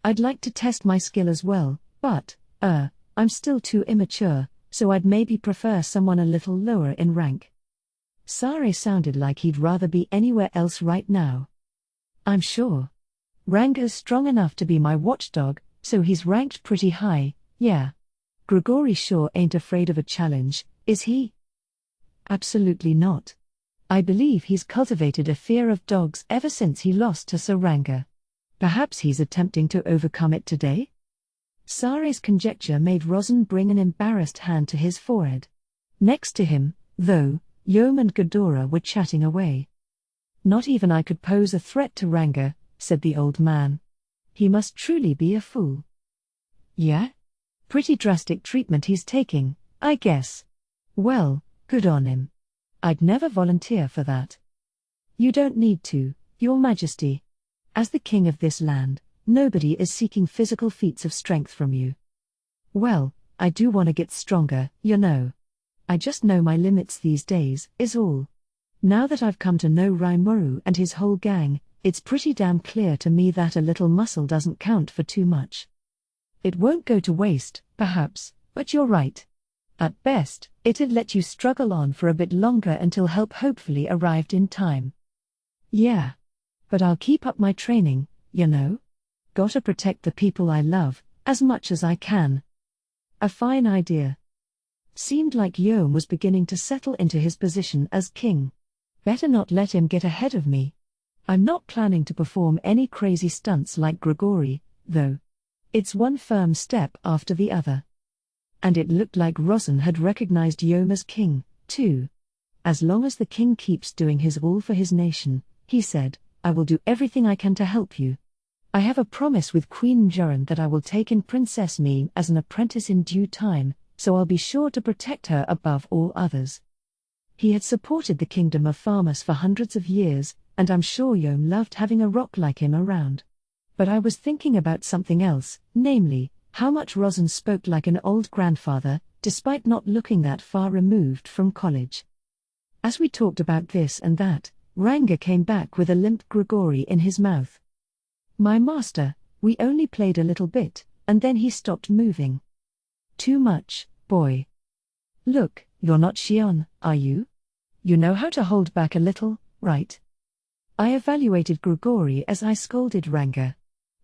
I'd like to test my skill as well, but, I'm still too immature, so I'd maybe prefer someone a little lower in rank. Sare sounded like he'd rather be anywhere else right now. I'm sure. Ranga's strong enough to be my watchdog, so he's ranked pretty high, yeah. Grigori sure ain't afraid of a challenge, is he? Absolutely not. I believe he's cultivated a fear of dogs ever since he lost to Sir Ranga. Perhaps he's attempting to overcome it today? Sare's conjecture made Rosin bring an embarrassed hand to his forehead. Next to him, though, Yom and Ghidorah were chatting away. Not even I could pose a threat to Ranga, said the old man. He must truly be a fool. Yeah? Pretty drastic treatment he's taking, I guess. Well, good on him. I'd never volunteer for that. You don't need to, Your Majesty. As the king of this land, nobody is seeking physical feats of strength from you. Well, I do want to get stronger, you know. I just know my limits these days, is all. Now that I've come to know Rimuru and his whole gang, it's pretty damn clear to me that a little muscle doesn't count for too much. It won't go to waste, perhaps, but you're right. At best, it'd let you struggle on for a bit longer until help hopefully arrived in time. Yeah. But I'll keep up my training, you know. Gotta protect the people I love, as much as I can. A fine idea. Seemed like Yom was beginning to settle into his position as king. Better not let him get ahead of me. I'm not planning to perform any crazy stunts like Grigori, though. It's one firm step after the other. And it looked like Rosin had recognized Yom as king, too. As long as the king keeps doing his all for his nation, he said, I will do everything I can to help you. I have a promise with Queen Njuran that I will take in Princess Meme as an apprentice in due time, so I'll be sure to protect her above all others. He had supported the kingdom of Farmers for hundreds of years, and I'm sure Yom loved having a rock like him around. But I was thinking about something else, namely, how much Rosin spoke like an old grandfather, despite not looking that far removed from college. As we talked about this and that, Ranga came back with a limp Grigori in his mouth. My master, we only played a little bit, and then he stopped moving. Too much, boy. Look, you're not Xion, are you? You know how to hold back a little, right? I evaluated Grigori as I scolded Ranga.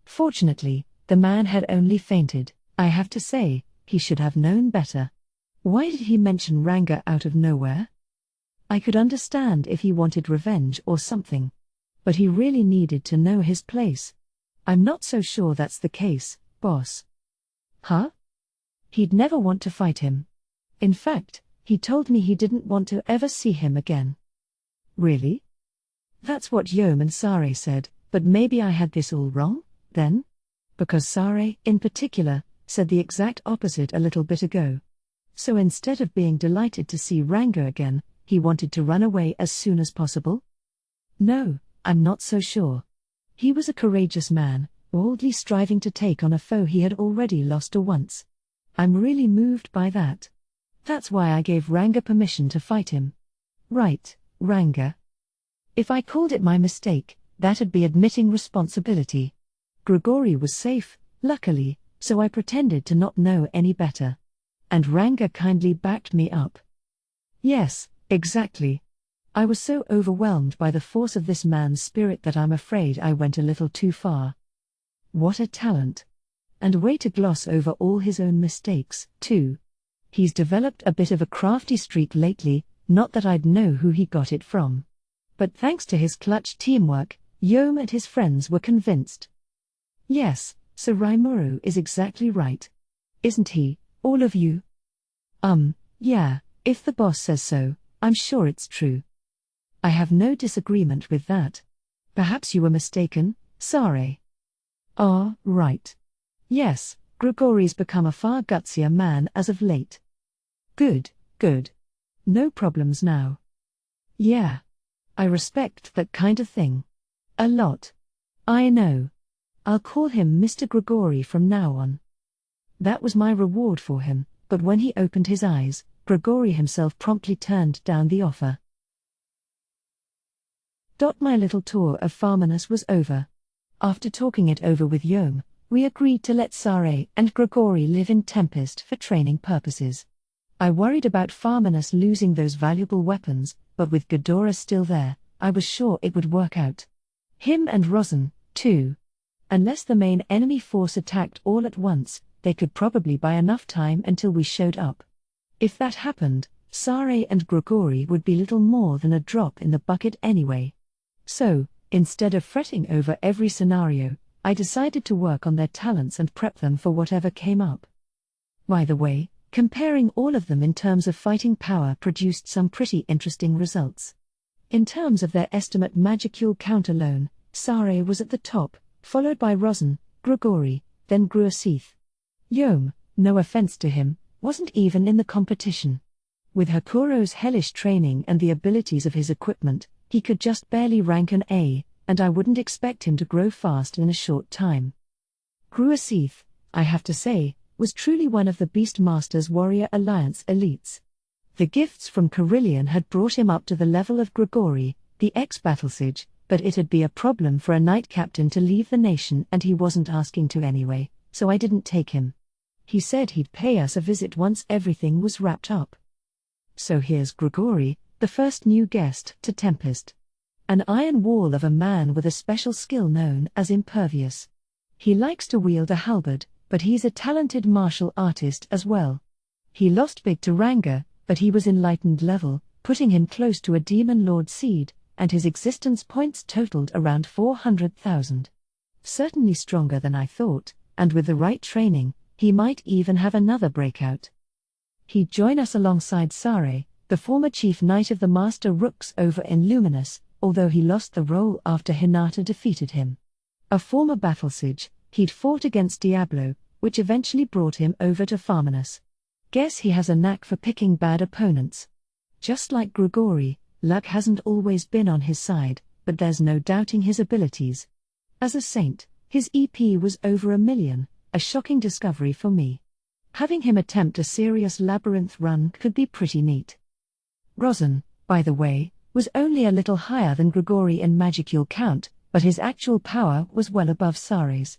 Fortunately, the man had only fainted. I have to say, he should have known better. Why did he mention Ranga out of nowhere? I could understand if he wanted revenge or something. But he really needed to know his place. I'm not so sure that's the case, boss. Huh? He'd never want to fight him. In fact, he told me he didn't want to ever see him again. Really? That's what Yom and Sare said, but maybe I had this all wrong, then? Because Sare, in particular, said the exact opposite a little bit ago. So instead of being delighted to see Ranga again, he wanted to run away as soon as possible? No, I'm not so sure. He was a courageous man, boldly striving to take on a foe he had already lost to once. I'm really moved by that. That's why I gave Ranga permission to fight him. Right, Ranga. If I called it my mistake, that'd be admitting responsibility. Grigori was safe, luckily, so I pretended to not know any better. And Ranga kindly backed me up. Yes, exactly. I was so overwhelmed by the force of this man's spirit that I'm afraid I went a little too far. What a talent. And way to gloss over all his own mistakes, too. He's developed a bit of a crafty streak lately, not that I'd know who he got it from. But thanks to his clutch teamwork, Yom and his friends were convinced. Yes, Sir Rimuru is exactly right. Isn't he, all of you? Yeah, if the boss says so, I'm sure it's true. I have no disagreement with that. Perhaps you were mistaken, Sare. Ah, right. Yes, Grigori's become a far gutsier man as of late. Good, good. No problems now. Yeah. I respect that kind of thing. A lot. I know. I'll call him Mr. Grigori from now on. That was my reward for him, but when he opened his eyes, Grigori himself promptly turned down the offer. My little tour of Farminus was over. After talking it over with Yom, we agreed to let Sare and Grigori live in Tempest for training purposes. I worried about Farminus losing those valuable weapons, but with Ghidorah still there, I was sure it would work out. Him and Rosin, too. Unless the main enemy force attacked all at once, they could probably buy enough time until we showed up. If that happened, Sare and Grigori would be little more than a drop in the bucket anyway. So, instead of fretting over every scenario, I decided to work on their talents and prep them for whatever came up. By the way, comparing all of them in terms of fighting power produced some pretty interesting results. In terms of their estimate magicule count alone, Sare was at the top, followed by Rosin, Grigori, then Gruasith. Yom, no offense to him, wasn't even in the competition. With Hakuro's hellish training and the abilities of his equipment, he could just barely rank an A, and I wouldn't expect him to grow fast in a short time. Gruasith, I have to say, was truly one of the Beastmaster's Warrior Alliance elites. The gifts from Carillion had brought him up to the level of Grigori, the ex-Battlesage, but it'd be a problem for a knight captain to leave the nation and he wasn't asking to anyway, so I didn't take him. He said he'd pay us a visit once everything was wrapped up. So here's Grigori, the first new guest to Tempest. An iron wall of a man with a special skill known as Impervious. He likes to wield a halberd, but he's a talented martial artist as well. He lost big to Ranga, but he was enlightened level, putting him close to a Demon Lord seed, and his existence points totaled around 400,000. Certainly stronger than I thought, and with the right training, he might even have another breakout. He'd join us alongside Sare, the former chief knight of the Master Rooks over in Luminous, although he lost the role after Hinata defeated him. A former Battlesage, he'd fought against Diablo, which eventually brought him over to Farminus. Guess he has a knack for picking bad opponents. Just like Grigori, luck hasn't always been on his side, but there's no doubting his abilities. As a saint, his EP was over 1 million, a shocking discovery for me. Having him attempt a serious labyrinth run could be pretty neat. Rosin, by the way, was only a little higher than Grigori in magicule count, but his actual power was well above Sare's.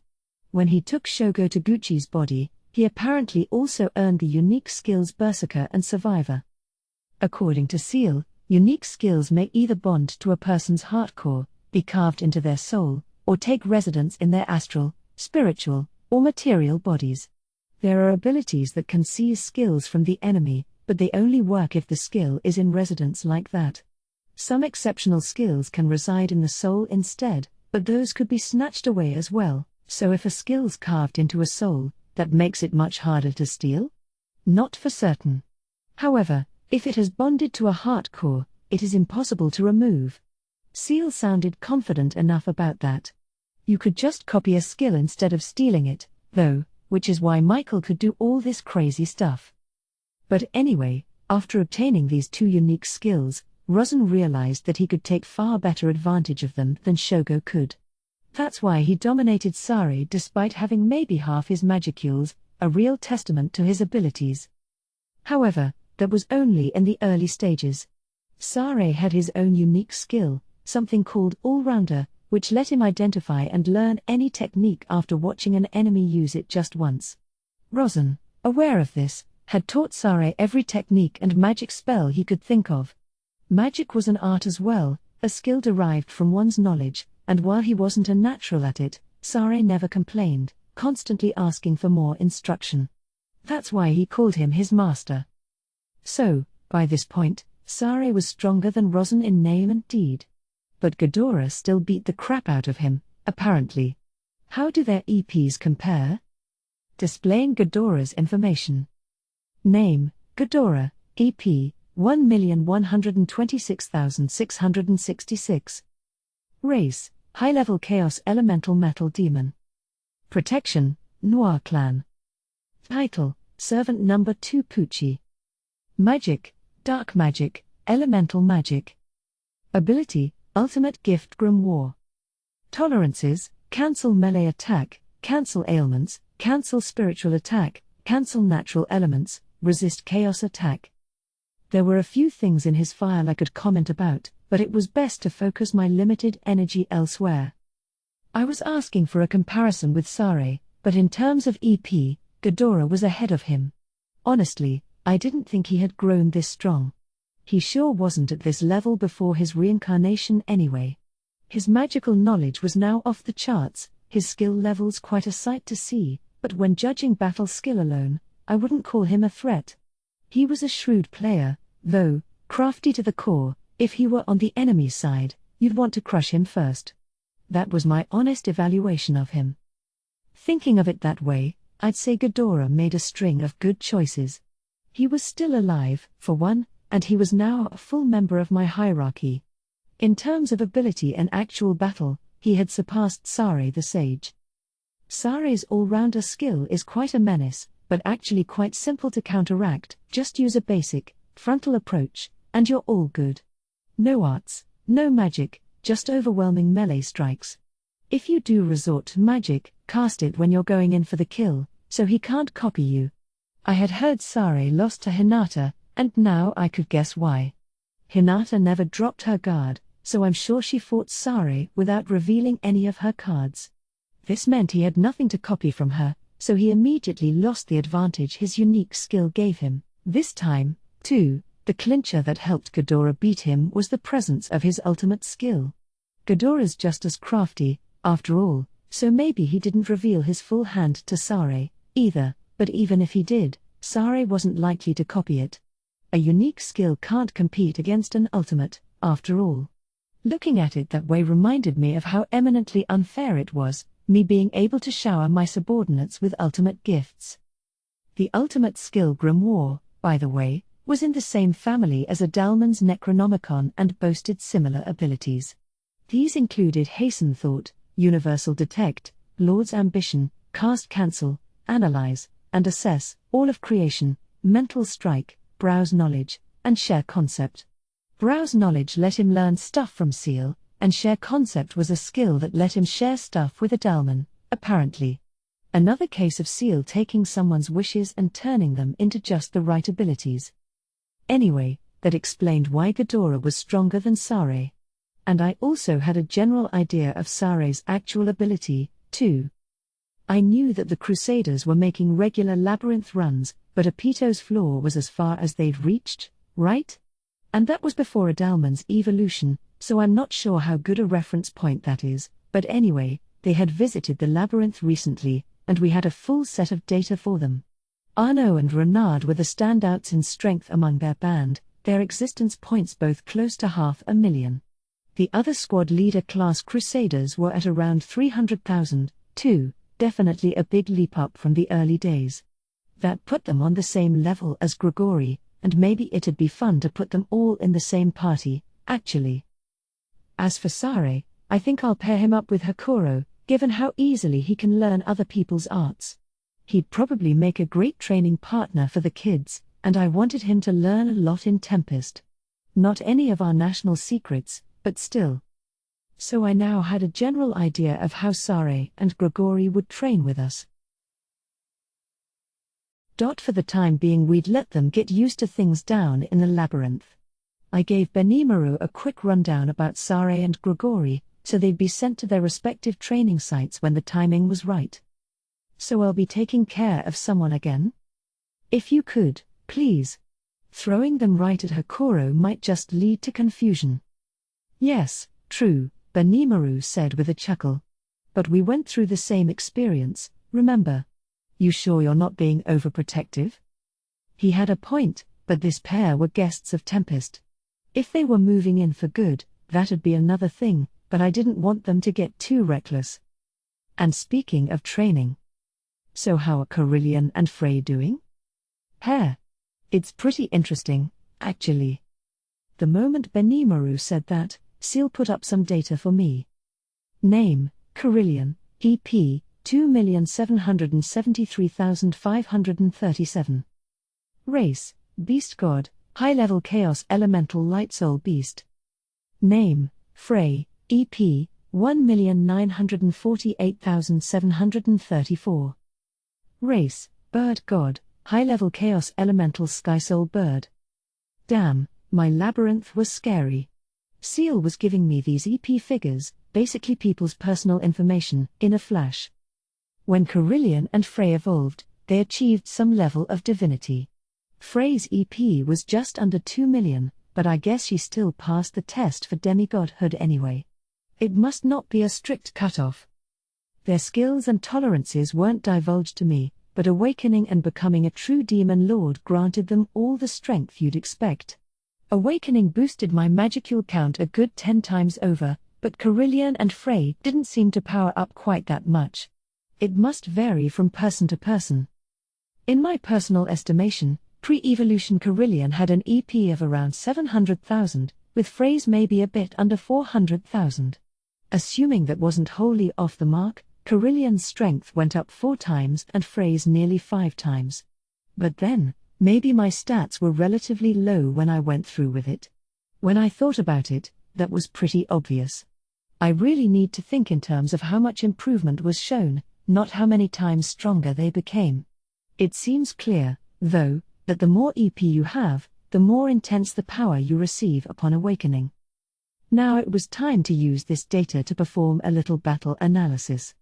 When he took Shogo Taguchi's body, he apparently also earned the unique skills Berserker and Survivor. According to Seal, unique skills may either bond to a person's heart core, be carved into their soul, or take residence in their astral, spiritual, or material bodies. There are abilities that can seize skills from the enemy, but they only work if the skill is in residence like that. Some exceptional skills can reside in the soul instead, but those could be snatched away as well, so if a skill's carved into a soul, that makes it much harder to steal? Not for certain. However, if it has bonded to a heart core, it is impossible to remove. Seal sounded confident enough about that. You could just copy a skill instead of stealing it, though, which is why Michael could do all this crazy stuff. But anyway, after obtaining these two unique skills, Rosin realized that he could take far better advantage of them than Shogo could. That's why he dominated Sare despite having maybe half his magicules, a real testament to his abilities. However, that was only in the early stages. Sare had his own unique skill, something called All-Rounder, which let him identify and learn any technique after watching an enemy use it just once. Rosin, aware of this, had taught Sare every technique and magic spell he could think of. Magic was an art as well, a skill derived from one's knowledge, and while he wasn't a natural at it, Sare never complained, constantly asking for more instruction. That's why he called him his master. So, by this point, Sare was stronger than Rosin in name and deed. But Ghidorah still beat the crap out of him, apparently. How do their EPs compare? Displaying Ghidorah's information. Name, Ghidorah, EP, 1,126,666. Race, high-level Chaos Elemental Metal Demon. Protection, Noir Clan. Title, Servant Number 2 Pucci. Magic, Dark Magic, Elemental Magic. Ability, Ultimate Gift Grimoire. Tolerances, Cancel Melee Attack, Cancel Ailments, Cancel Spiritual Attack, Cancel Natural Elements, Resist Chaos Attack. There were a few things in his file I could comment about, but it was best to focus my limited energy elsewhere. I was asking for a comparison with Sare, but in terms of EP, Ghidorah was ahead of him. Honestly, I didn't think he had grown this strong. He sure wasn't at this level before his reincarnation anyway. His magical knowledge was now off the charts, his skill levels quite a sight to see, but when judging battle skill alone, I wouldn't call him a threat. He was a shrewd player, though, crafty to the core. If he were on the enemy side, you'd want to crush him first. That was my honest evaluation of him. Thinking of it that way, I'd say Ghidorah made a string of good choices. He was still alive, for one, and he was now a full member of my hierarchy. In terms of ability and actual battle, he had surpassed Sare the Sage. Sare's all-rounder skill is quite a menace, but actually quite simple to counteract. Just use a basic, frontal approach, and you're all good. No arts, no magic, just overwhelming melee strikes. If you do resort to magic, cast it when you're going in for the kill, so he can't copy you. I had heard Sare lost to Hinata, and now I could guess why. Hinata never dropped her guard, so I'm sure she fought Sare without revealing any of her cards. This meant he had nothing to copy from her, so he immediately lost the advantage his unique skill gave him. This time, too, the clincher that helped Ghidorah beat him was the presence of his ultimate skill. Ghidorah's just as crafty, after all, so maybe he didn't reveal his full hand to Sare, either, but even if he did, Sare wasn't likely to copy it. A unique skill can't compete against an ultimate, after all. Looking at it that way reminded me of how eminently unfair it was, me being able to shower my subordinates with ultimate gifts. The ultimate skill grimoire, by the way, was in the same family as Adalman's Necronomicon and boasted similar abilities. These included Hasten Thought, Universal Detect, Lord's Ambition, Cast Cancel, Analyze, and Assess, All of Creation, Mental Strike, Browse Knowledge, and Share Concept. Browse Knowledge let him learn stuff from Seal, and Share Concept was a skill that let him share stuff with Adalman, apparently. Another case of Seal taking someone's wishes and turning them into just the right abilities. Anyway, that explained why Ghidorah was stronger than Sare. And I also had a general idea of Sare's actual ability, too. I knew that the Crusaders were making regular labyrinth runs, but Apito's floor was as far as they'd reached, right? And that was before Adalman's evolution, so I'm not sure how good a reference point that is, but anyway, they had visited the labyrinth recently, and we had a full set of data for them. Arnaud and Renard were the standouts in strength among their band, their existence points both close to 500,000. The other squad leader class Crusaders were at around 300,000, too, definitely a big leap up from the early days. That put them on the same level as Grigori, and maybe it'd be fun to put them all in the same party, actually. As for Sare, I think I'll pair him up with Hakuro, given how easily he can learn other people's arts. He'd probably make a great training partner for the kids, and I wanted him to learn a lot in Tempest. Not any of our national secrets, but still. So I now had a general idea of how Sare and Grigori would train with us. For the time being we'd let them get used to things down in the labyrinth. I gave Benimaru a quick rundown about Sare and Grigori, so they'd be sent to their respective training sites when the timing was right. So I'll be taking care of someone again? If you could, please. Throwing them right at Hakuro might just lead to confusion. Yes, true, Benimaru said with a chuckle. But we went through the same experience, remember? You sure you're not being overprotective? He had a point, but this pair were guests of Tempest. If they were moving in for good, that'd be another thing, but I didn't want them to get too reckless. And speaking of training. So how are Carillion and Frey doing? It's pretty interesting, actually. The moment Benimaru said that, Seal put up some data for me. Name, Carillion, EP, 2,773,537. Race, Beast God, High-Level Chaos Elemental Light Soul Beast. Name, Frey, EP, 1,948,734. Race, Bird God, High-Level Chaos Elemental Sky Soul Bird. Damn, my labyrinth was scary. Seal was giving me these EP figures, basically people's personal information, in a flash. When Carillion and Frey evolved, they achieved some level of divinity. Frey's EP was just under 2 million, but I guess she still passed the test for demigodhood anyway. It must not be a strict cutoff. Their skills and tolerances weren't divulged to me, but awakening and becoming a true demon lord granted them all the strength you'd expect. Awakening boosted my magicule count a good 10 times over, but Carillion and Frey didn't seem to power up quite that much. It must vary from person to person. In my personal estimation, pre-evolution Carillion had an EP of around 700,000, with Frey's maybe a bit under 400,000. Assuming that wasn't wholly off the mark, Carillion's strength went up 4 times and Frey's nearly 5 times. But then, maybe my stats were relatively low when I went through with it. When I thought about it, that was pretty obvious. I really need to think in terms of how much improvement was shown, not how many times stronger they became. It seems clear, though, that the more EP you have, the more intense the power you receive upon awakening. Now it was time to use this data to perform a little battle analysis.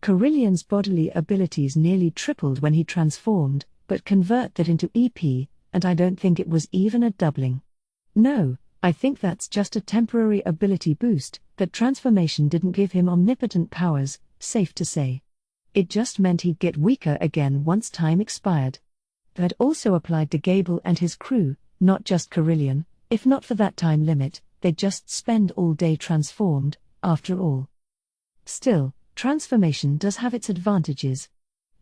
Carillion's bodily abilities nearly tripled when he transformed, but convert that into EP, and I don't think it was even a doubling. No, I think that's just a temporary ability boost, that transformation didn't give him omnipotent powers, safe to say. It just meant he'd get weaker again once time expired. That also applied to Gable and his crew, not just Carillion. If not for that time limit, they'd just spend all day transformed, after all. Still, transformation does have its advantages.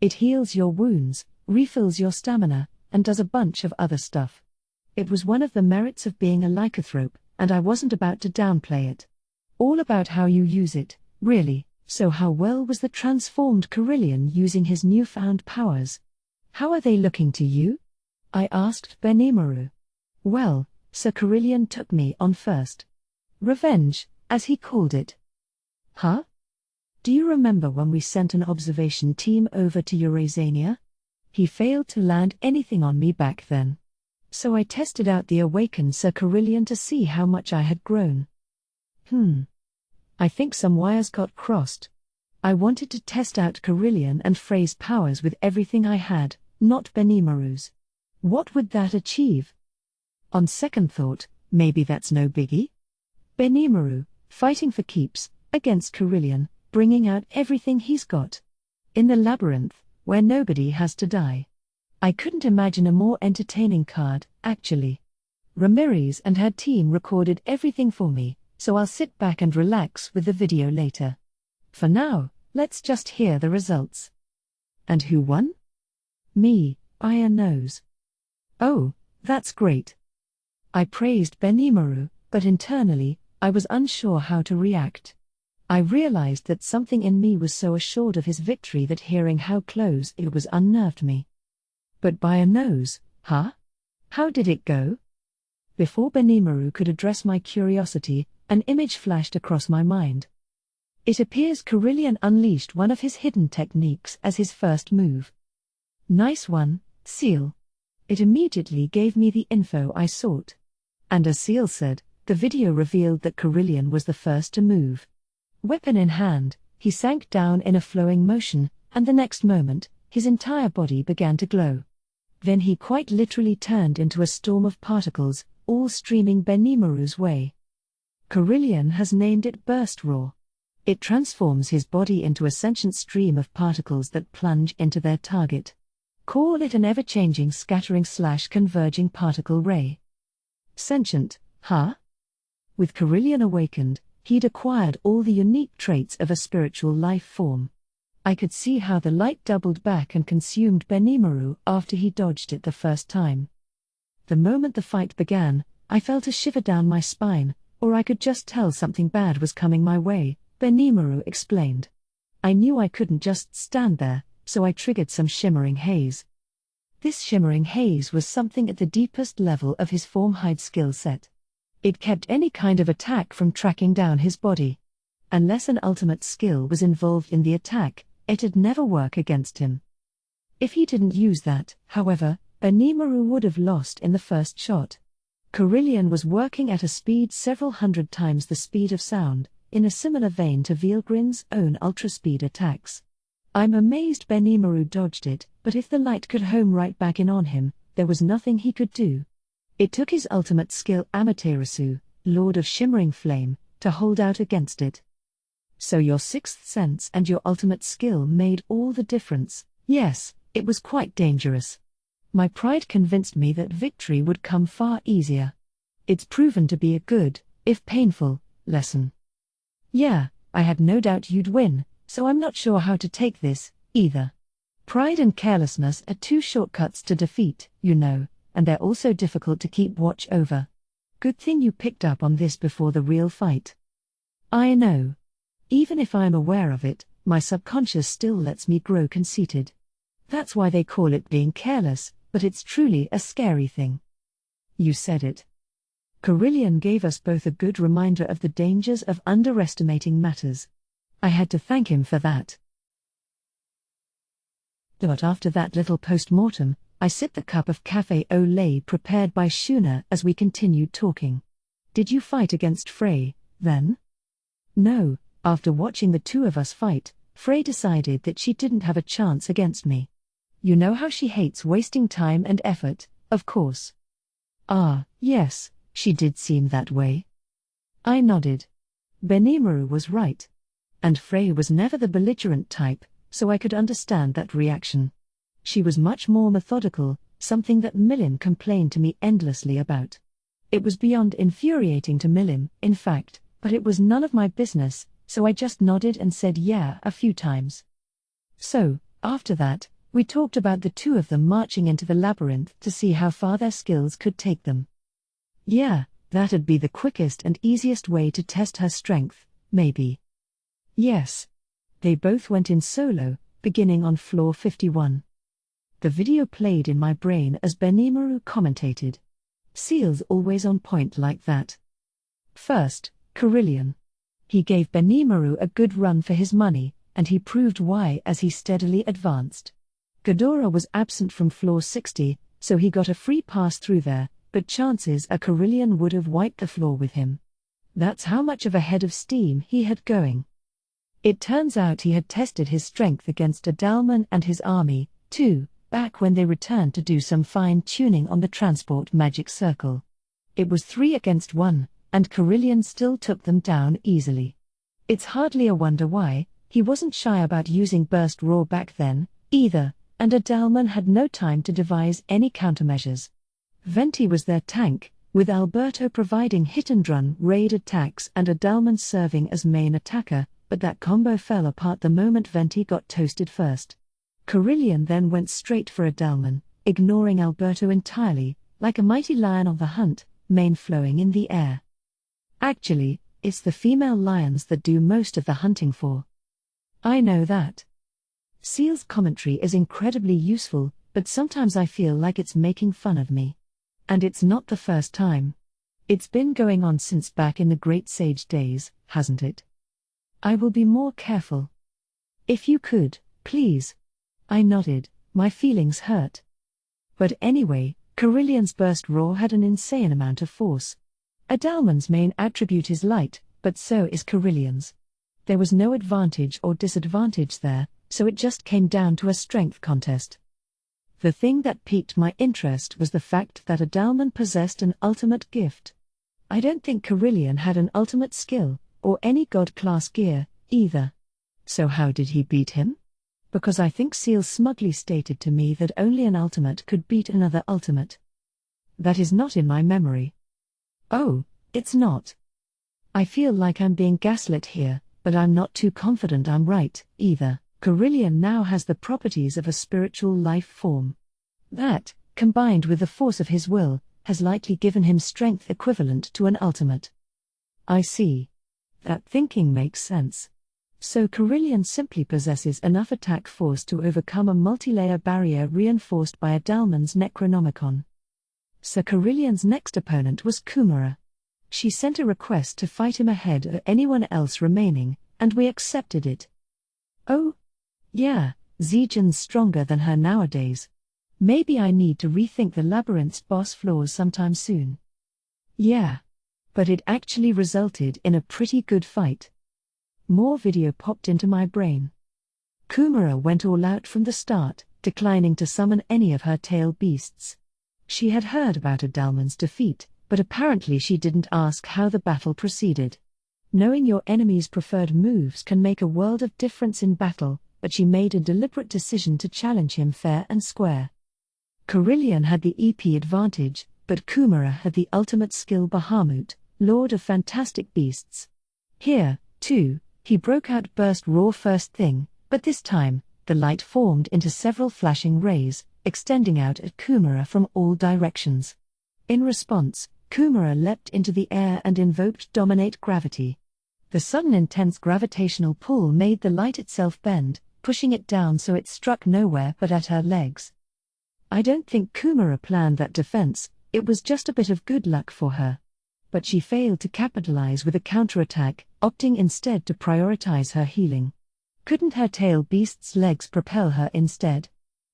It heals your wounds, refills your stamina, and does a bunch of other stuff. It was one of the merits of being a lycanthrope, and I wasn't about to downplay it. All about how you use it, really. So how well was the transformed Carillion using his newfound powers? How are they looking to you? I asked Benimaru. Well, Sir Carillion took me on first. Revenge, as he called it. Huh? Do you remember when we sent an observation team over to Eurasania? He failed to land anything on me back then. So I tested out the awakened Sir Carillion to see how much I had grown. I think some wires got crossed. I wanted to test out Carillion and Frey's powers with everything I had, not Benimaru's. What would that achieve? On second thought, maybe that's no biggie. Benimaru, fighting for keeps, against Carillion, bringing out everything he's got. In the labyrinth, where nobody has to die. I couldn't imagine a more entertaining card, actually. Ramirez and her team recorded everything for me, so I'll sit back and relax with the video later. For now, let's just hear the results. And who won? Me, Iron Nose. Oh, that's great. I praised Benimaru, but internally, I was unsure how to react. I realized that something in me was so assured of his victory that hearing how close it was unnerved me. But by a nose, huh? How did it go? Before Benimaru could address my curiosity, an image flashed across my mind. It appears Carillion unleashed one of his hidden techniques as his first move. Nice one, Seal. It immediately gave me the info I sought. And as Seal said, the video revealed that Carillion was the first to move. Weapon in hand, he sank down in a flowing motion, and the next moment, his entire body began to glow. Then he quite literally turned into a storm of particles, all streaming Benimaru's way. Carillion has named it Burst Roar. It transforms his body into a sentient stream of particles that plunge into their target. Call it an ever-changing scattering/converging particle ray. Sentient, huh? With Carillion awakened, he'd acquired all the unique traits of a spiritual life form. I could see how the light doubled back and consumed Benimaru after he dodged it the first time. The moment the fight began, I felt a shiver down my spine, or I could just tell something bad was coming my way, Benimaru explained. I knew I couldn't just stand there, so I triggered some shimmering haze. This shimmering haze was something at the deepest level of his form-hide skill set. It kept any kind of attack from tracking down his body. Unless an ultimate skill was involved in the attack, it'd never work against him. If he didn't use that, however, Benimaru would have lost in the first shot. Carillion was working at a speed several hundred times the speed of sound, in a similar vein to Veilgrin's own ultra-speed attacks. I'm amazed Benimaru dodged it, but if the light could home right back in on him, there was nothing he could do. It took his ultimate skill Amaterasu, Lord of Shimmering Flame, to hold out against it. So your sixth sense and your ultimate skill made all the difference. Yes, it was quite dangerous. My pride convinced me that victory would come far easier. It's proven to be a good, if painful, lesson. Yeah, I had no doubt you'd win, so I'm not sure how to take this, either. Pride and carelessness are two shortcuts to defeat, you know, and they're also difficult to keep watch over. Good thing you picked up on this before the real fight. I know. Even if I'm aware of it, my subconscious still lets me grow conceited. That's why they call it being careless, but it's truly a scary thing. You said it. Carillion gave us both a good reminder of the dangers of underestimating matters. I had to thank him for that. But after that little post-mortem, I sipped the cup of café au lait prepared by Shuna as we continued talking. Did you fight against Frey, then? No, after watching the two of us fight, Frey decided that she didn't have a chance against me. You know how she hates wasting time and effort, of course. Ah, yes, she did seem that way. I nodded. Benimaru was right. And Frey was never the belligerent type, so I could understand that reaction. She was much more methodical, something that Milim complained to me endlessly about. It was beyond infuriating to Milim, in fact, but it was none of my business, so I just nodded and said yeah a few times. So, after that, we talked about the two of them marching into the labyrinth to see how far their skills could take them. Yeah, that'd be the quickest and easiest way to test her strength, maybe. Yes. They both went in solo, beginning on floor 51. The video played in my brain as Benimaru commentated. Seal's always on point like that. First, Carillion. He gave Benimaru a good run for his money, and he proved why as he steadily advanced. Ghidorah was absent from floor 60, so he got a free pass through there, but chances are Carillion would have wiped the floor with him. That's how much of a head of steam he had going. It turns out he had tested his strength against Adalman and his army, too, back when they returned to do some fine-tuning on the transport magic circle. It was 3 against 1, and Carillion still took them down easily. It's hardly a wonder why, he wasn't shy about using Burst Roar back then, either, and Adalman had no time to devise any countermeasures. Venti was their tank, with Alberto providing hit-and-run raid attacks and Adalman serving as main attacker, but that combo fell apart the moment Venti got toasted first. Carillion then went straight for Adalman, ignoring Alberto entirely, like a mighty lion on the hunt, mane flowing in the air. Actually, it's the female lions that do most of the hunting for. I know that. Seal's commentary is incredibly useful, but sometimes I feel like it's making fun of me. And it's not the first time. It's been going on since back in the Great Sage days, hasn't it? I will be more careful. If you could, please. I nodded, my feelings hurt. But anyway, Carillion's Burst Roar had an insane amount of force. Adalman's main attribute is light, but so is Carillion's. There was no advantage or disadvantage there, so it just came down to a strength contest. The thing that piqued my interest was the fact that Adalman possessed an ultimate gift. I don't think Carillion had an ultimate skill, or any god-class gear, either. So how did he beat him? Because I think Seal smugly stated to me that only an ultimate could beat another ultimate. That is not in my memory. Oh, it's not. I feel like I'm being gaslit here, but I'm not too confident I'm right, either. Carillion now has the properties of a spiritual life form. That, combined with the force of his will, has likely given him strength equivalent to an ultimate. I see. That thinking makes sense. So Carillion simply possesses enough attack force to overcome a multi-layer barrier reinforced by Adalman's Necronomicon. So Carillion's next opponent was Kumara. She sent a request to fight him ahead of anyone else remaining, and we accepted it. Oh? Yeah, Zijin's stronger than her nowadays. Maybe I need to rethink the labyrinth's boss floors sometime soon. Yeah. But it actually resulted in a pretty good fight. More video popped into my brain. Kumara went all out from the start, declining to summon any of her tail beasts. She had heard about Adalman's defeat, but apparently she didn't ask how the battle proceeded. Knowing your enemy's preferred moves can make a world of difference in battle, but she made a deliberate decision to challenge him fair and square. Carillion had the EP advantage, but Kumara had the ultimate skill Bahamut, lord of fantastic beasts. Here, too, he broke out burst raw first thing, but this time, the light formed into several flashing rays, extending out at Kumara from all directions. In response, Kumara leapt into the air and invoked Dominate Gravity. The sudden intense gravitational pull made the light itself bend, pushing it down so it struck nowhere but at her legs. I don't think Kumara planned that defense, it was just a bit of good luck for her. But she failed to capitalize with a counterattack, opting instead to prioritize her healing. Couldn't her tail beast's legs propel her instead?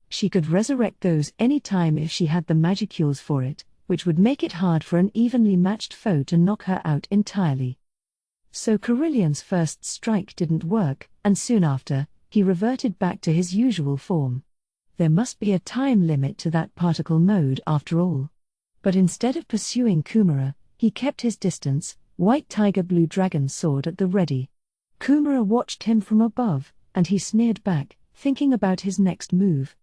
She could resurrect those any time if she had the magicules for it, which would make it hard for an evenly matched foe to knock her out entirely. So Carillion's first strike didn't work, and soon after, he reverted back to his usual form. There must be a time limit to that particle mode after all. But instead of pursuing Kumara, he kept his distance, White Tiger Blue Dragon sword at the ready. Kumara watched him from above, and he sneered back, thinking about his next move.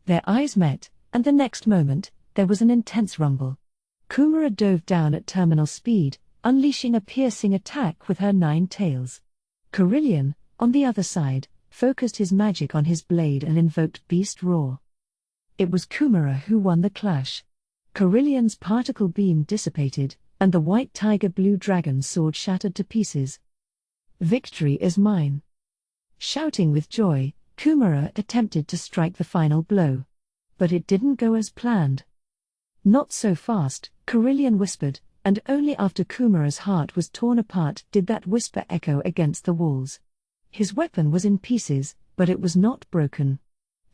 Their eyes met, and the next moment, there was an intense rumble. Kumara dove down at terminal speed, unleashing a piercing attack with her 9 tails. Carillion, on the other side, focused his magic on his blade and invoked Beast Roar. It was Kumara who won the clash. Carillion's particle beam dissipated, and the White Tiger Blue Dragon sword shattered to pieces. Victory is mine. Shouting with joy, Kumara attempted to strike the final blow. But it didn't go as planned. Not so fast, Carillion whispered, and only after Kumara's heart was torn apart did that whisper echo against the walls. His weapon was in pieces, but it was not broken.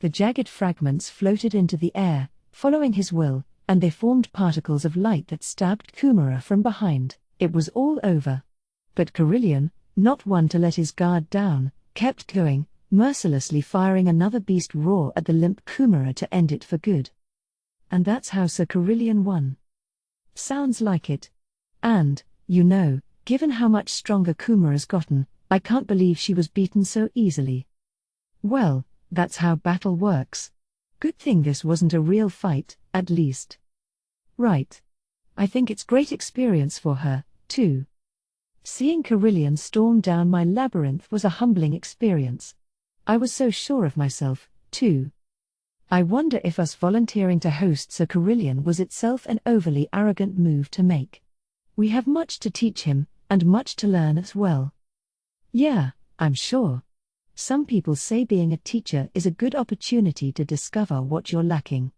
The jagged fragments floated into the air, following his will, and they formed particles of light that stabbed Kumara from behind. It was all over. But Carillion, not one to let his guard down, kept going, mercilessly firing another beast roar at the limp Kumara to end it for good. And that's how Sir Carillion won. Sounds like it. And, given how much stronger Kumara's gotten, I can't believe she was beaten so easily. Well, that's how battle works. Good thing this wasn't a real fight, at least. Right. I think it's great experience for her, too. Seeing Carillion storm down my labyrinth was a humbling experience. I was so sure of myself, too. I wonder if us volunteering to host Sir Carillion was itself an overly arrogant move to make. We have much to teach him, and much to learn as well. Yeah, I'm sure. Some people say being a teacher is a good opportunity to discover what you're lacking.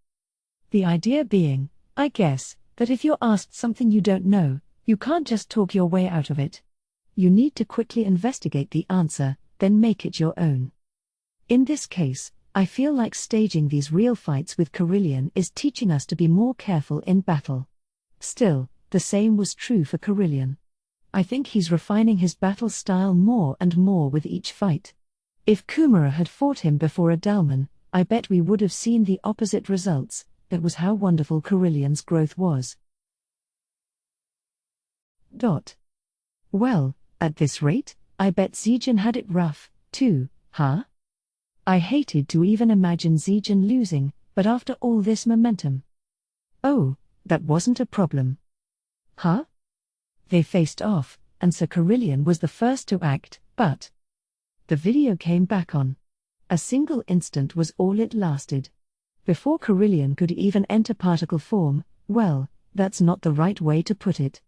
The idea being, I guess, that if you're asked something you don't know, you can't just talk your way out of it. You need to quickly investigate the answer, then make it your own. In this case, I feel like staging these real fights with Carillion is teaching us to be more careful in battle. Still, the same was true for Carillion. I think he's refining his battle style more and more with each fight. If Kumara had fought him before Adalman, I bet we would have seen the opposite results. That was how wonderful Carillion's growth was. Well, at this rate, I bet Zijin had it rough, too, huh? I hated to even imagine Zijin losing, but after all this momentum. Oh, that wasn't a problem. Huh? They faced off, and Sir Carillion was the first to act, but the video came back on. A single instant was all it lasted. Before Carillion could even enter particle form, well, that's not the right way to put it.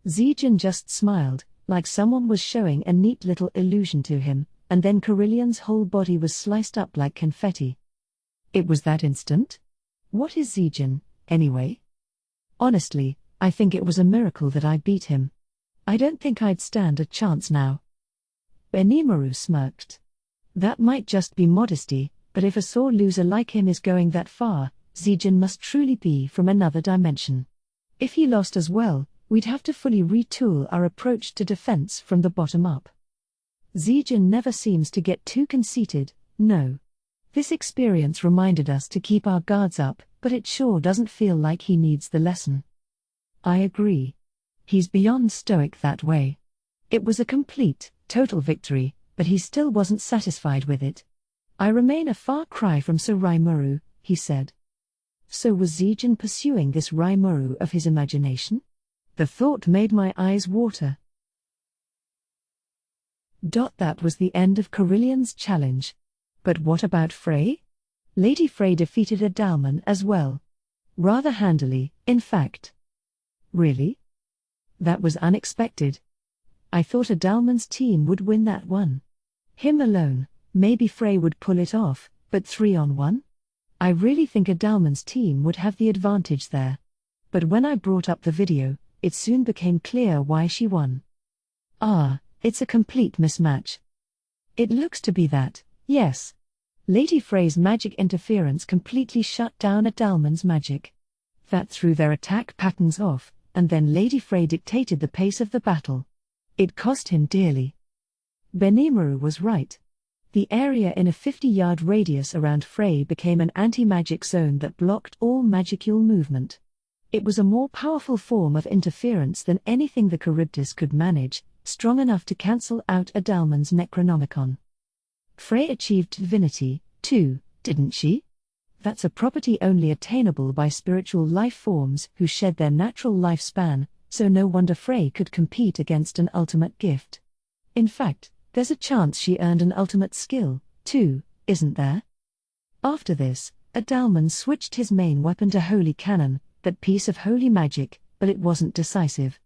Zijin just smiled, like someone was showing a neat little illusion to him, and then Carillion's whole body was sliced up like confetti. It was that instant? What is Zijin, anyway? Honestly, I think it was a miracle that I beat him. I don't think I'd stand a chance now. Benimaru smirked. That might just be modesty, but if a sore loser like him is going that far, Zijin must truly be from another dimension. If he lost as well, we'd have to fully retool our approach to defense from the bottom up. Zijin never seems to get too conceited, no. This experience reminded us to keep our guards up, but it sure doesn't feel like he needs the lesson. I agree. He's beyond stoic that way. It was a complete, total victory, but he still wasn't satisfied with it. I remain a far cry from Sir Rimuru, he said. So was Zijin pursuing this Rimuru of his imagination? The thought made my eyes water. That was the end of Carillion's challenge. But what about Frey? Lady Frey defeated Adalman as well. Rather handily, in fact. Really? That was unexpected. I thought Adalman's team would win that one. Him alone, maybe Frey would pull it off, but 3-on-1? I really think Adalman's team would have the advantage there. But when I brought up the video, it soon became clear why she won. It's a complete mismatch. It looks to be that, yes. Lady Frey's magic interference completely shut down Adalman's magic. That threw their attack patterns off, and then Lady Frey dictated the pace of the battle. It cost him dearly. Benimaru was right. The area in a 50-yard radius around Frey became an anti-magic zone that blocked all magicule movement. It was a more powerful form of interference than anything the Charybdis could manage, strong enough to cancel out Adalman's Necronomicon. Frey achieved divinity, too, didn't she? That's a property only attainable by spiritual life forms who shed their natural lifespan, so no wonder Frey could compete against an ultimate gift. In fact, there's a chance she earned an ultimate skill, too, isn't there? After this, Adalman switched his main weapon to Holy Cannon, that piece of holy magic, but it wasn't decisive.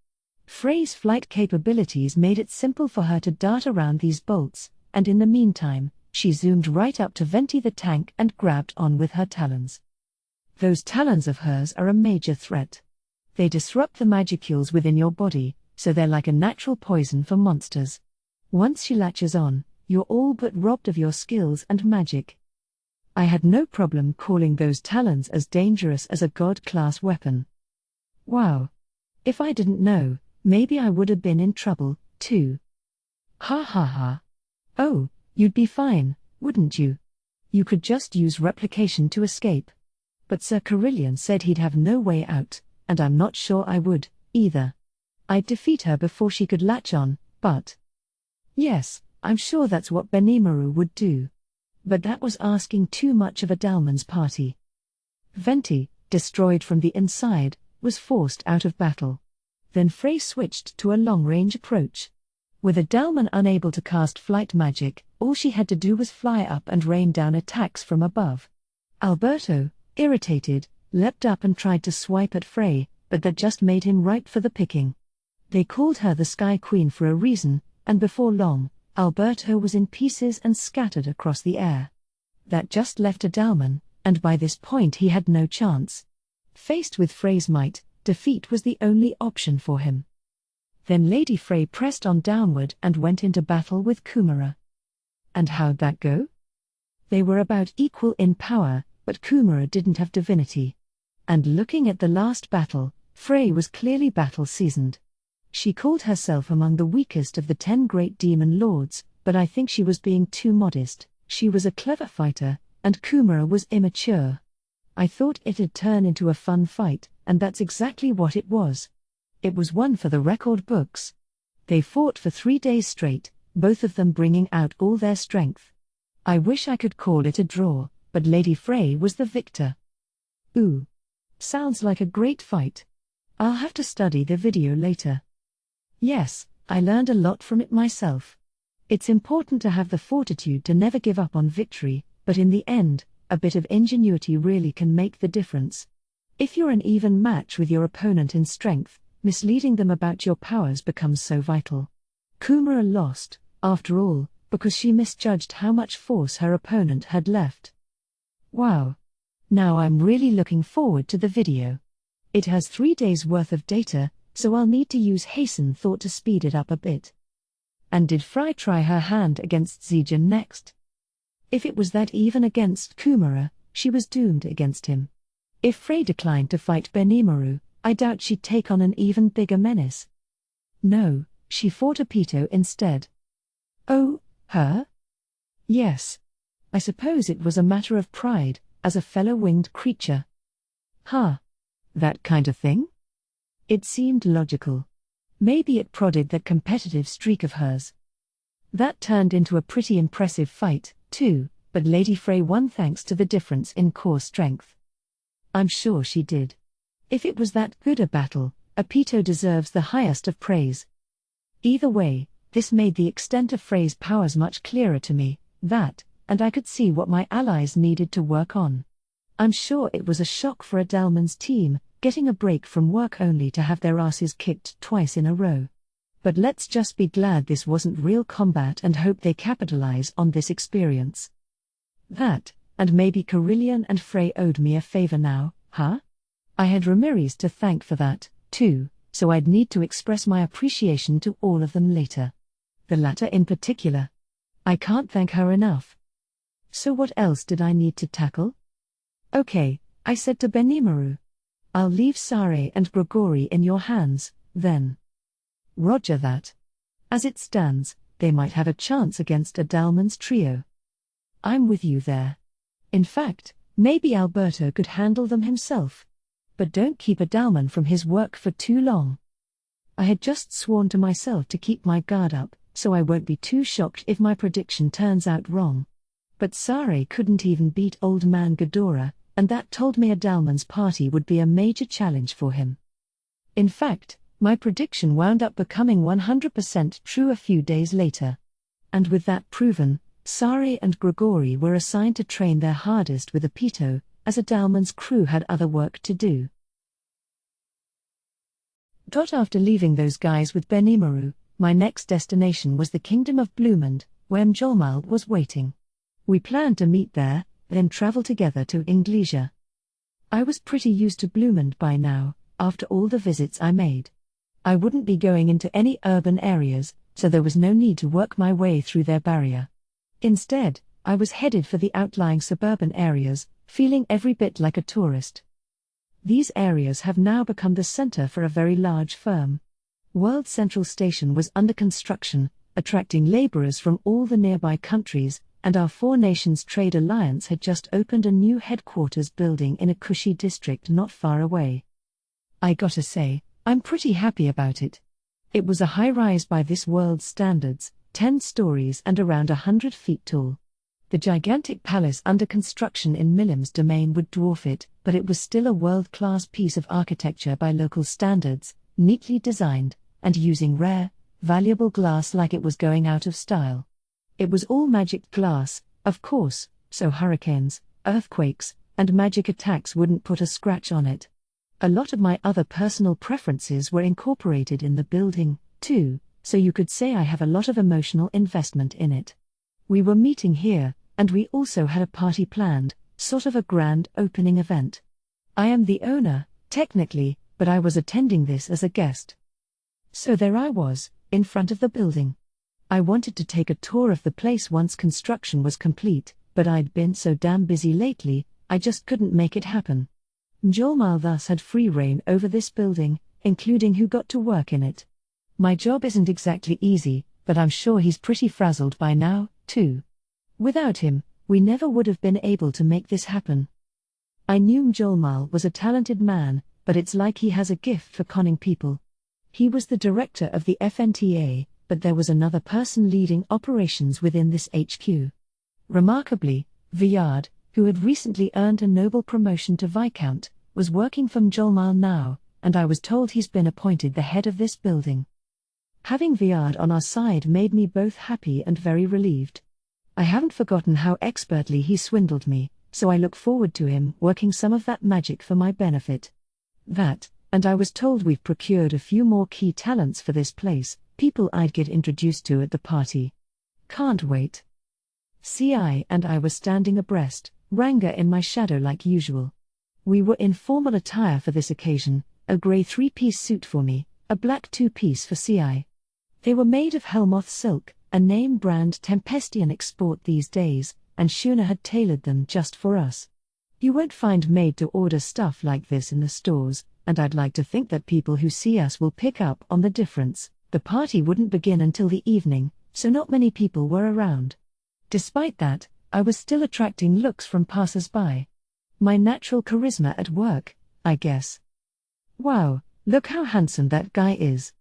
Frey's flight capabilities made it simple for her to dart around these bolts, and in the meantime, she zoomed right up to Venti the tank and grabbed on with her talons. Those talons of hers are a major threat. They disrupt the magicules within your body, so they're like a natural poison for monsters. Once she latches on, you're all but robbed of your skills and magic. I had no problem calling those talons as dangerous as a god-class weapon. Wow. If I didn't know, maybe I would have been in trouble, too. Ha ha ha. Oh, you'd be fine, wouldn't you? You could just use replication to escape. But Sir Carillion said he'd have no way out, and I'm not sure I would, either. I'd defeat her before she could latch on, but... Yes, I'm sure that's what Benimaru would do. But that was asking too much of Adalman's party. Venti, destroyed from the inside, was forced out of battle. Then Frey switched to a long-range approach. With Adalman unable to cast flight magic, all she had to do was fly up and rain down attacks from above. Alberto, irritated, leapt up and tried to swipe at Frey, but that just made him ripe for the picking. They called her the Sky Queen for a reason, and before long, Alberto was in pieces and scattered across the air. That just left Adalman, and by this point he had no chance. Faced with Frey's might, defeat was the only option for him. Then Lady Frey pressed on downward and went into battle with Kumara. And how'd that go? They were about equal in power, but Kumara didn't have divinity. And looking at the last battle, Frey was clearly battle-seasoned. She called herself among the weakest of the 10 great demon lords, but I think she was being too modest. She was a clever fighter, and Kumara was immature. I thought it'd turn into a fun fight, and that's exactly what it was. It was one for the record books. They fought for 3 days straight, both of them bringing out all their strength. I wish I could call it a draw, but Lady Frey was the victor. Ooh. Sounds like a great fight. I'll have to study the video later. Yes, I learned a lot from it myself. It's important to have the fortitude to never give up on victory, but in the end, a bit of ingenuity really can make the difference. If you're an even match with your opponent in strength, misleading them about your powers becomes so vital. Kumara lost, after all, because she misjudged how much force her opponent had left. Wow. Now I'm really looking forward to the video. It has 3 days worth of data, so I'll need to use hasten thought to speed it up a bit. And did Frey try her hand against Zijin next? If it was that even against Kumara, she was doomed against him. If Frey declined to fight Benimaru, I doubt she'd take on an even bigger menace. No, she fought Apito instead. Oh, her? Yes. I suppose it was a matter of pride, as a fellow winged creature. Huh. That kind of thing? It seemed logical. Maybe it prodded that competitive streak of hers. That turned into a pretty impressive fight, too, but Lady Frey won thanks to the difference in core strength. I'm sure she did. If it was that good a battle, Apito deserves the highest of praise. Either way, this made the extent of Frey's powers much clearer to me, and I could see what my allies needed to work on. I'm sure it was a shock for Adalman's team, getting a break from work only to have their asses kicked twice in a row. But let's just be glad this wasn't real combat and hope they capitalize on this experience. And maybe Carillion and Frey owed me a favor now, huh? I had Ramirez to thank for that, too, so I'd need to express my appreciation to all of them later. The latter in particular. I can't thank her enough. So what else did I need to tackle? Okay, I said to Benimaru. I'll leave Sare and Grigori in your hands, then. Roger that. As it stands, they might have a chance against Adalman's trio. I'm with you there. In fact, maybe Alberto could handle them himself. But don't keep Adalman from his work for too long. I had just sworn to myself to keep my guard up, so I won't be too shocked if my prediction turns out wrong. But Sare couldn't even beat Old Man Ghidorah, and that told me Adalman's party would be a major challenge for him. In fact, my prediction wound up becoming 100% true a few days later. And with that proven, Sare and Grigori were assigned to train their hardest with Apito, as Adalman's crew had other work to do. After leaving those guys with Benimaru, my next destination was the Kingdom of Bloomond, where Mjolmal was waiting. We planned to meet there, then travel together to Inglesia. I was pretty used to Bloomond by now, after all the visits I made. I wouldn't be going into any urban areas, so there was no need to work my way through their barrier. Instead, I was headed for the outlying suburban areas, feeling every bit like a tourist. These areas have now become the center for a very large firm. World Central Station was under construction, attracting laborers from all the nearby countries, and our Four Nations Trade Alliance had just opened a new headquarters building in a cushy district not far away. I gotta say, I'm pretty happy about it. It was a high-rise by this world's standards, 10 stories and around 100 feet tall. The gigantic palace under construction in Millim's domain would dwarf it, but it was still a world-class piece of architecture by local standards, neatly designed, and using rare, valuable glass like it was going out of style. It was all magic glass, of course, so hurricanes, earthquakes, and magic attacks wouldn't put a scratch on it. A lot of my other personal preferences were incorporated in the building, too, so you could say I have a lot of emotional investment in it. We were meeting here, and we also had a party planned, sort of a grand opening event. I am the owner, technically, but I was attending this as a guest. So there I was, in front of the building. I wanted to take a tour of the place once construction was complete, but I'd been so damn busy lately, I just couldn't make it happen. Mjolmal thus had free reign over this building, including who got to work in it. My job isn't exactly easy, but I'm sure he's pretty frazzled by now, too. Without him, we never would have been able to make this happen. I knew Mjolmal was a talented man, but it's like he has a gift for conning people. He was the director of the FNTA, but there was another person leading operations within this HQ. Remarkably, Viard, who had recently earned a noble promotion to Viscount, was working for Mjolmal now, and I was told he's been appointed the head of this building. Having Viard on our side made me both happy and very relieved. I haven't forgotten how expertly he swindled me, so I look forward to him working some of that magic for my benefit. And I was told we've procured a few more key talents for this place, people I'd get introduced to at the party. Can't wait. CI and I were standing abreast, Ranga in my shadow like usual. We were in formal attire for this occasion, a grey 3-piece suit for me, a black 2-piece for CI. They were made of Helmoth silk, a name brand Tempestian export these days, and Shuna had tailored them just for us. You won't find made-to-order stuff like this in the stores, and I'd like to think that people who see us will pick up on the difference. The party wouldn't begin until the evening, so not many people were around. Despite that, I was still attracting looks from passers-by. My natural charisma at work, I guess. Wow, look how handsome that guy is.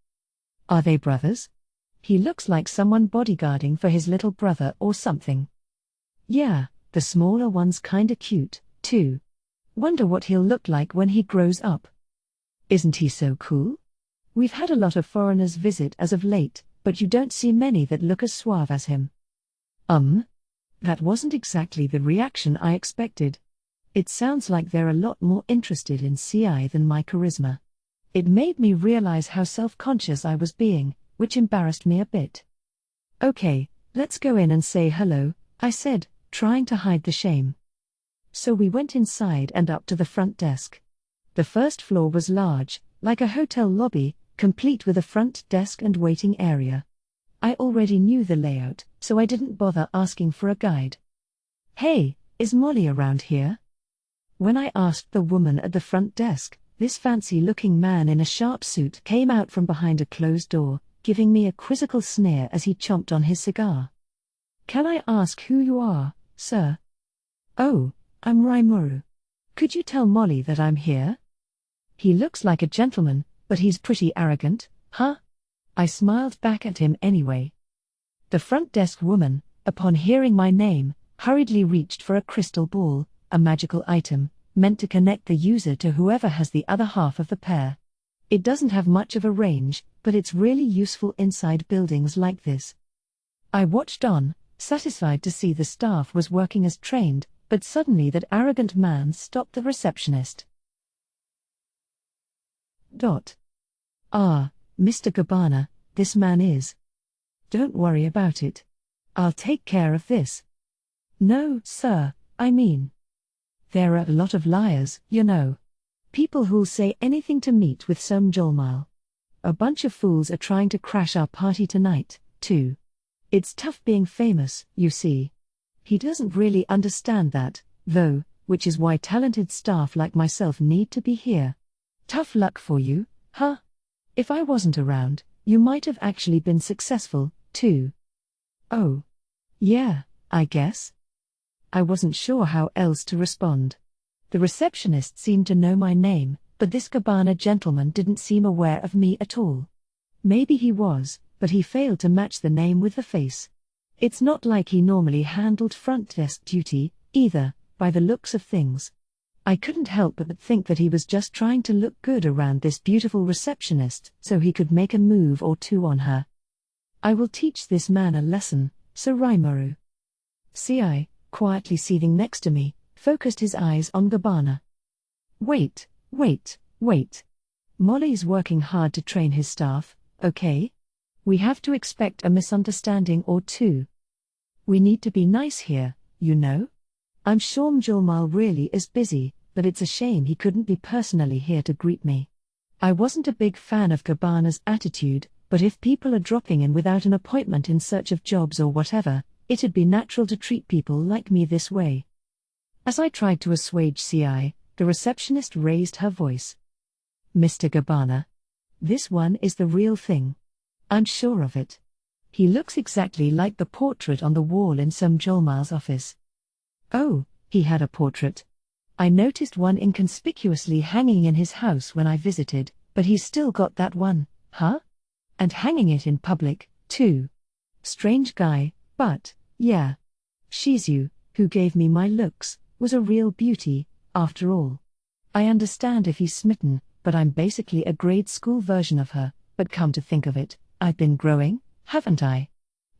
Are they brothers? He looks like someone bodyguarding for his little brother or something. Yeah, the smaller one's kinda cute, too. Wonder what he'll look like when he grows up. Isn't he so cool? We've had a lot of foreigners visit as of late, but you don't see many that look as suave as him. That wasn't exactly the reaction I expected. It sounds like they're a lot more interested in CI than my charisma. It made me realize how self-conscious I was being, which embarrassed me a bit. Okay, let's go in and say hello, I said, trying to hide the shame. So we went inside and up to the front desk. The first floor was large, like a hotel lobby, complete with a front desk and waiting area. I already knew the layout, so I didn't bother asking for a guide. Hey, is Molly around here? When I asked the woman at the front desk, this fancy-looking man in a sharp suit came out from behind a closed door, giving me a quizzical sneer as he chomped on his cigar. Can I ask who you are, sir? Oh, I'm Rimuru. Could you tell Molly that I'm here? He looks like a gentleman, but he's pretty arrogant, huh? I smiled back at him anyway. The front desk woman, upon hearing my name, hurriedly reached for a crystal ball, a magical item, meant to connect the user to whoever has the other half of the pair. It doesn't have much of a range, but it's really useful inside buildings like this. I watched on, satisfied to see the staff was working as trained, but suddenly that arrogant man stopped the receptionist. Mr. Gabbana, this man is. Don't worry about it. I'll take care of this. No, sir, I mean. There are a lot of liars, you know. People who'll say anything to meet with some Jolmal. A bunch of fools are trying to crash our party tonight, too. It's tough being famous, you see. He doesn't really understand that, though, which is why talented staff like myself need to be here. Tough luck for you, huh? If I wasn't around, you might have actually been successful, too. Oh. Yeah, I guess. I wasn't sure how else to respond. The receptionist seemed to know my name, but this Gabbana gentleman didn't seem aware of me at all. Maybe he was, but he failed to match the name with the face. It's not like he normally handled front desk duty, either, by the looks of things. I couldn't help but think that he was just trying to look good around this beautiful receptionist so he could make a move or two on her. I will teach this man a lesson, Sir Rimuru. CI, quietly seating next to me, focused his eyes on Gabbana. Wait. Molly's working hard to train his staff, okay? We have to expect a misunderstanding or two. We need to be nice here, you know? I'm sure Mjolmal really is busy, but it's a shame he couldn't be personally here to greet me. I wasn't a big fan of Gabbana's attitude, but if people are dropping in without an appointment in search of jobs or whatever, it'd be natural to treat people like me this way. As I tried to assuage CI, the receptionist raised her voice. Mr. Gabbana. This one is the real thing. I'm sure of it. He looks exactly like the portrait on the wall in some Jolmal's office. Oh, he had a portrait. I noticed one inconspicuously hanging in his house when I visited, but he's still got that one, huh? And hanging it in public, too. Strange guy, but, yeah. Shizu, who gave me my looks, was a real beauty, after all. I understand if he's smitten, but I'm basically a grade school version of her, but come to think of it, I've been growing, haven't I?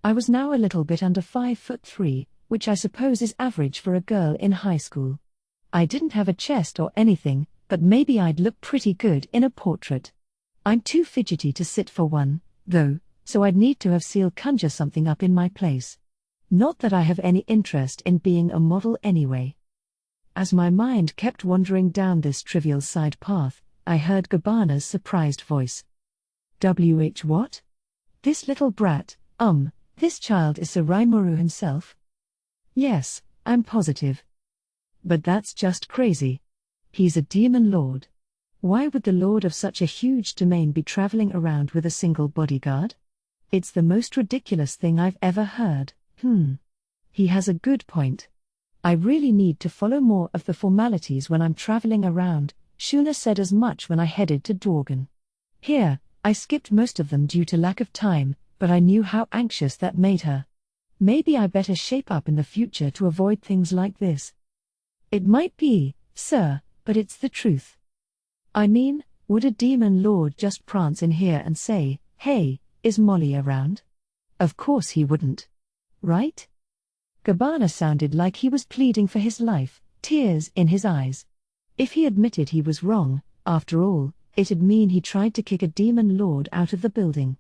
I was now a little bit under 5'3", which I suppose is average for a girl in high school. I didn't have a chest or anything, but maybe I'd look pretty good in a portrait. I'm too fidgety to sit for one, though, so I'd need to have Seal conjure something up in my place. Not that I have any interest in being a model anyway. As my mind kept wandering down this trivial side path, I heard Gabbana's surprised voice. What? This little brat, this child is Sir Rimuru himself? Yes, I'm positive. But that's just crazy. He's a demon lord. Why would the lord of such a huge domain be traveling around with a single bodyguard? It's the most ridiculous thing I've ever heard. He has a good point. I really need to follow more of the formalities when I'm traveling around, Shuna said as much when I headed to Dorgan. Here, I skipped most of them due to lack of time, but I knew how anxious that made her. Maybe I better shape up in the future to avoid things like this. It might be, sir, but it's the truth. I mean, would a demon lord just prance in here and say, "Hey, is Molly around?" Of course he wouldn't. Right? Gabbana sounded like he was pleading for his life, tears in his eyes. If he admitted he was wrong, after all, it'd mean he tried to kick a demon lord out of the building.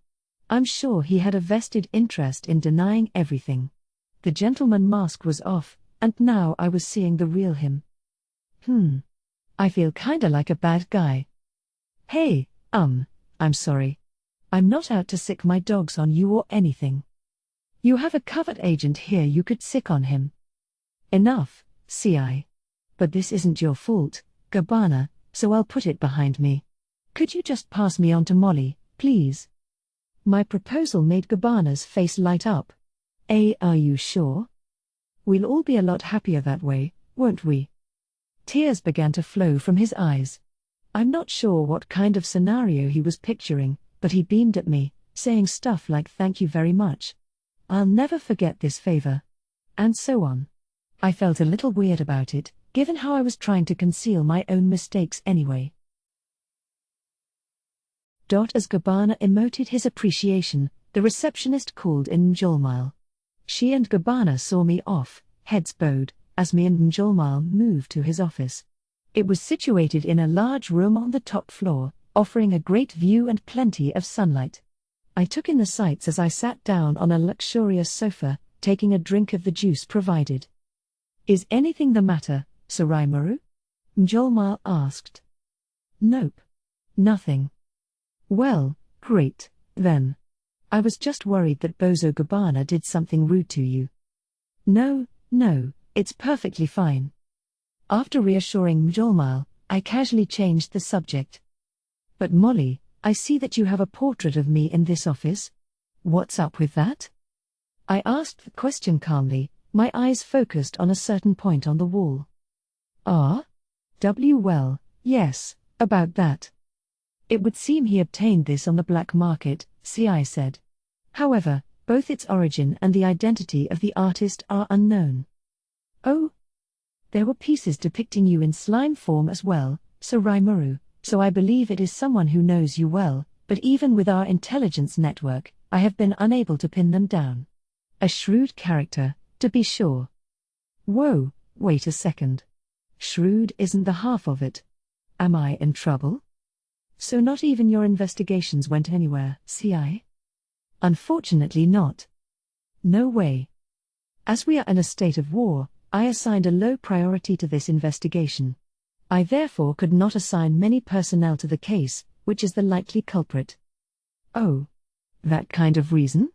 I'm sure he had a vested interest in denying everything. The gentleman mask was off, and now I was seeing the real him. I feel kinda like a bad guy. Hey, I'm sorry. I'm not out to sick my dogs on you or anything. You have a covert agent here, you could sick on him. Enough, CI. But this isn't your fault, Gabbana, so I'll put it behind me. Could you just pass me on to Molly, please? My proposal made Gabbana's face light up. Are you sure? We'll all be a lot happier that way, won't we? Tears began to flow from his eyes. I'm not sure what kind of scenario he was picturing, but he beamed at me, saying stuff like "thank you very much. I'll never forget this favor." And so on. I felt a little weird about it, given how I was trying to conceal my own mistakes anyway. As Gabbana emoted his appreciation, the receptionist called in Mjolmile. She and Gabbana saw me off, heads bowed, as me and Mjolmile moved to his office. It was situated in a large room on the top floor, offering a great view and plenty of sunlight. I took in the sights as I sat down on a luxurious sofa, taking a drink of the juice provided. "Is anything the matter, Sir Rimuru?" Mjolmile asked. "Nope. Nothing." "Well, great, then. I was just worried that Bozo Gabbana did something rude to you." No, it's perfectly fine." After reassuring Mjolmile, I casually changed the subject. "But Molly, I see that you have a portrait of me in this office. What's up with that?" I asked the question calmly, my eyes focused on a certain point on the wall. Well, yes, about that. It would seem he obtained this on the black market, CI said. However, both its origin and the identity of the artist are unknown. Oh? There were pieces depicting you in slime form as well, Sir Rimuru, so I believe it is someone who knows you well, but even with our intelligence network, I have been unable to pin them down. A shrewd character, to be sure. Whoa, wait a second. Shrewd isn't the half of it. Am I in trouble? So not even your investigations went anywhere, CI? Unfortunately not. No way. As we are in a state of war, I assigned a low priority to this investigation. I therefore could not assign many personnel to the case, which is the likely culprit. Oh. That kind of reason?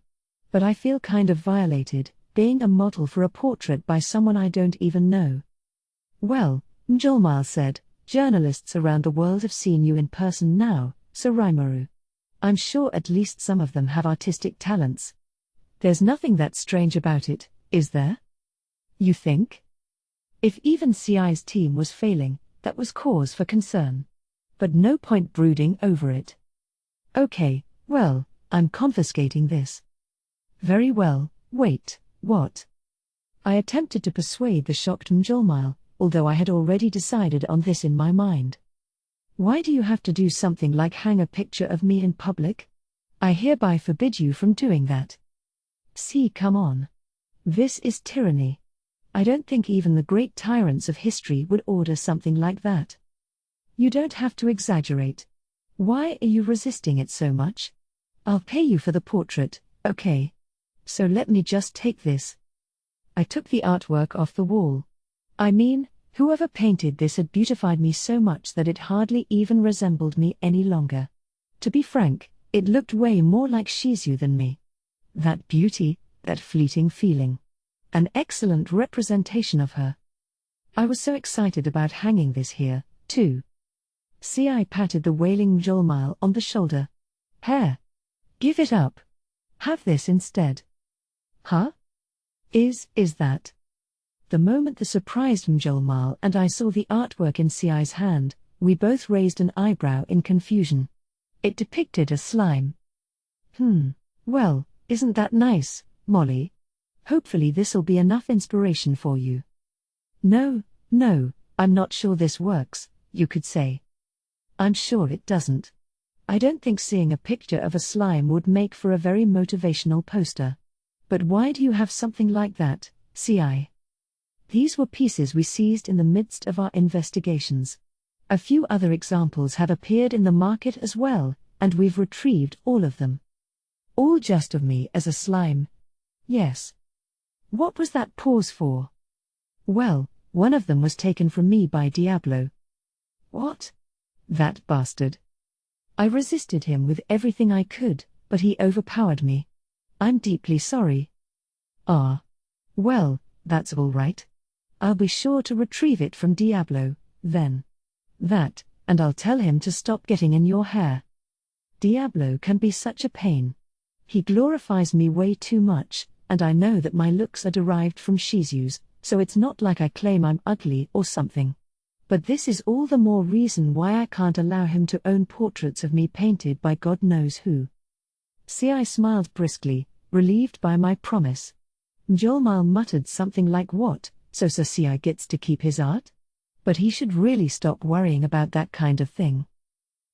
But I feel kind of violated, being a model for a portrait by someone I don't even know. Well, Mjolmile said, journalists around the world have seen you in person now, Sir Rimuru. I'm sure at least some of them have artistic talents. There's nothing that strange about it, is there? You think? If even CI's team was failing, that was cause for concern. But no point brooding over it. Okay, well, I'm confiscating this. Very well, wait, what? I attempted to persuade the shocked Mjolmile, although I had already decided on this in my mind. Why do you have to do something like hang a picture of me in public? I hereby forbid you from doing that. See, come on. This is tyranny. I don't think even the great tyrants of history would order something like that. You don't have to exaggerate. Why are you resisting it so much? I'll pay you for the portrait, okay? So let me just take this. I took the artwork off the wall. I mean, whoever painted this had beautified me so much that it hardly even resembled me any longer. To be frank, it looked way more like Shizu than me. That beauty, that fleeting feeling. An excellent representation of her. I was so excited about hanging this here, too. CI patted the wailing Mjolmile on the shoulder. Hair. Give it up. Have this instead. Huh? Is that? The moment the surprised Mjolmile and I saw the artwork in CI's hand, We both raised an eyebrow in confusion. It depicted a slime. Well, isn't that nice, Molly? Hopefully this'll be enough inspiration for you. No, I'm not sure this works, you could say. I'm sure it doesn't. I don't think seeing a picture of a slime would make for a very motivational poster. But why do you have something like that, CI? These were pieces we seized in the midst of our investigations. A few other examples have appeared in the market as well, and we've retrieved all of them. All just of me as a slime. Yes. What was that pause for? Well, one of them was taken from me by Diablo. What? That bastard. I resisted him with everything I could, but he overpowered me. I'm deeply sorry. Ah. Well, that's all right. I'll be sure to retrieve it from Diablo, then. That, and I'll tell him to stop getting in your hair. Diablo can be such a pain. He glorifies me way too much, and I know that my looks are derived from Shizus, so it's not like I claim I'm ugly or something. But this is all the more reason why I can't allow him to own portraits of me painted by God knows who. CI smiled briskly, relieved by my promise. Mjolmal muttered something like what, so Sir CI gets to keep his art? But he should really stop worrying about that kind of thing.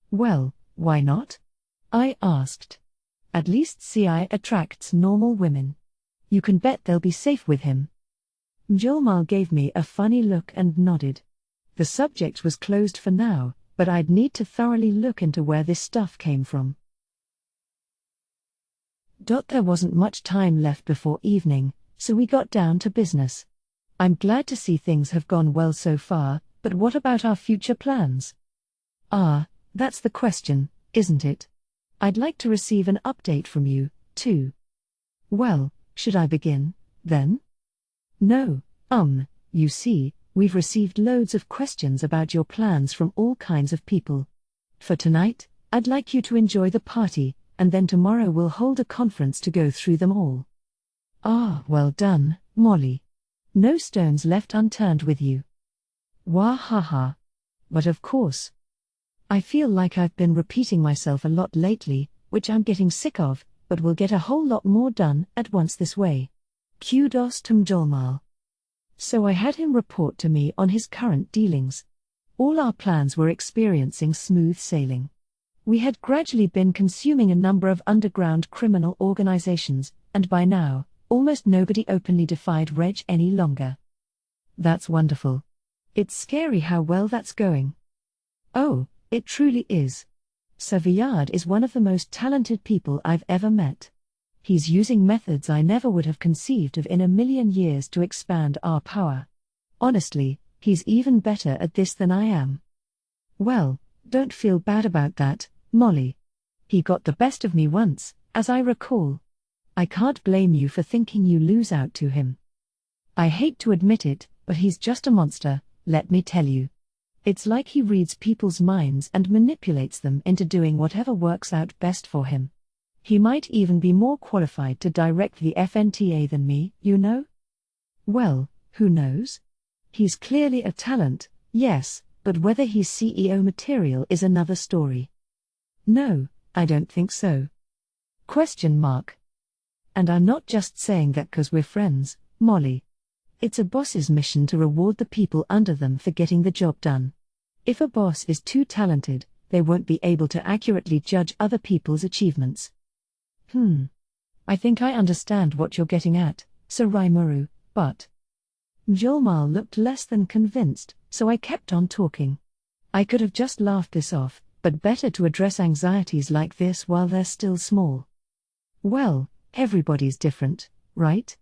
Well, why not? I asked. At least CI attracts normal women. You can bet they'll be safe with him. Mjolmal gave me a funny look and nodded. The subject was closed for now, but I'd need to thoroughly look into where this stuff came from. There wasn't much time left before evening, so we got down to business. I'm glad to see things have gone well so far, but what about our future plans? That's the question, isn't it? I'd like to receive an update from you, too. Well, should I begin, then? No, you see, we've received loads of questions about your plans from all kinds of people. For tonight, I'd like you to enjoy the party, and then tomorrow we'll hold a conference to go through them all. Well done, Molly. No stones left unturned with you. Wahaha. But of course. I feel like I've been repeating myself a lot lately, which I'm getting sick of, but we'll get a whole lot more done at once this way. Kudos to Mjolmal. So I had him report to me on his current dealings. All our plans were experiencing smooth sailing. We had gradually been consuming a number of underground criminal organizations, and by now, almost nobody openly defied Reg any longer. That's wonderful. It's scary how well that's going. Oh, it truly is. Sir Villard is one of the most talented people I've ever met. He's using methods I never would have conceived of in a million years to expand our power. Honestly, he's even better at this than I am. Well, don't feel bad about that, Molly. He got the best of me once, as I recall. I can't blame you for thinking you lose out to him. I hate to admit it, but he's just a monster, let me tell you. It's like he reads people's minds and manipulates them into doing whatever works out best for him. He might even be more qualified to direct the FNTA than me, you know? Well, who knows? He's clearly a talent, yes, but whether he's CEO material is another story. No, I don't think so. Question mark. And I'm not just saying that 'cause we're friends, Molly. It's a boss's mission to reward the people under them for getting the job done. If a boss is too talented, they won't be able to accurately judge other people's achievements. I think I understand what you're getting at, Sir Rimuru, but... Mjolmal looked less than convinced, so I kept on talking. I could have just laughed this off, but better to address anxieties like this while they're still small. Well, everybody's different, right?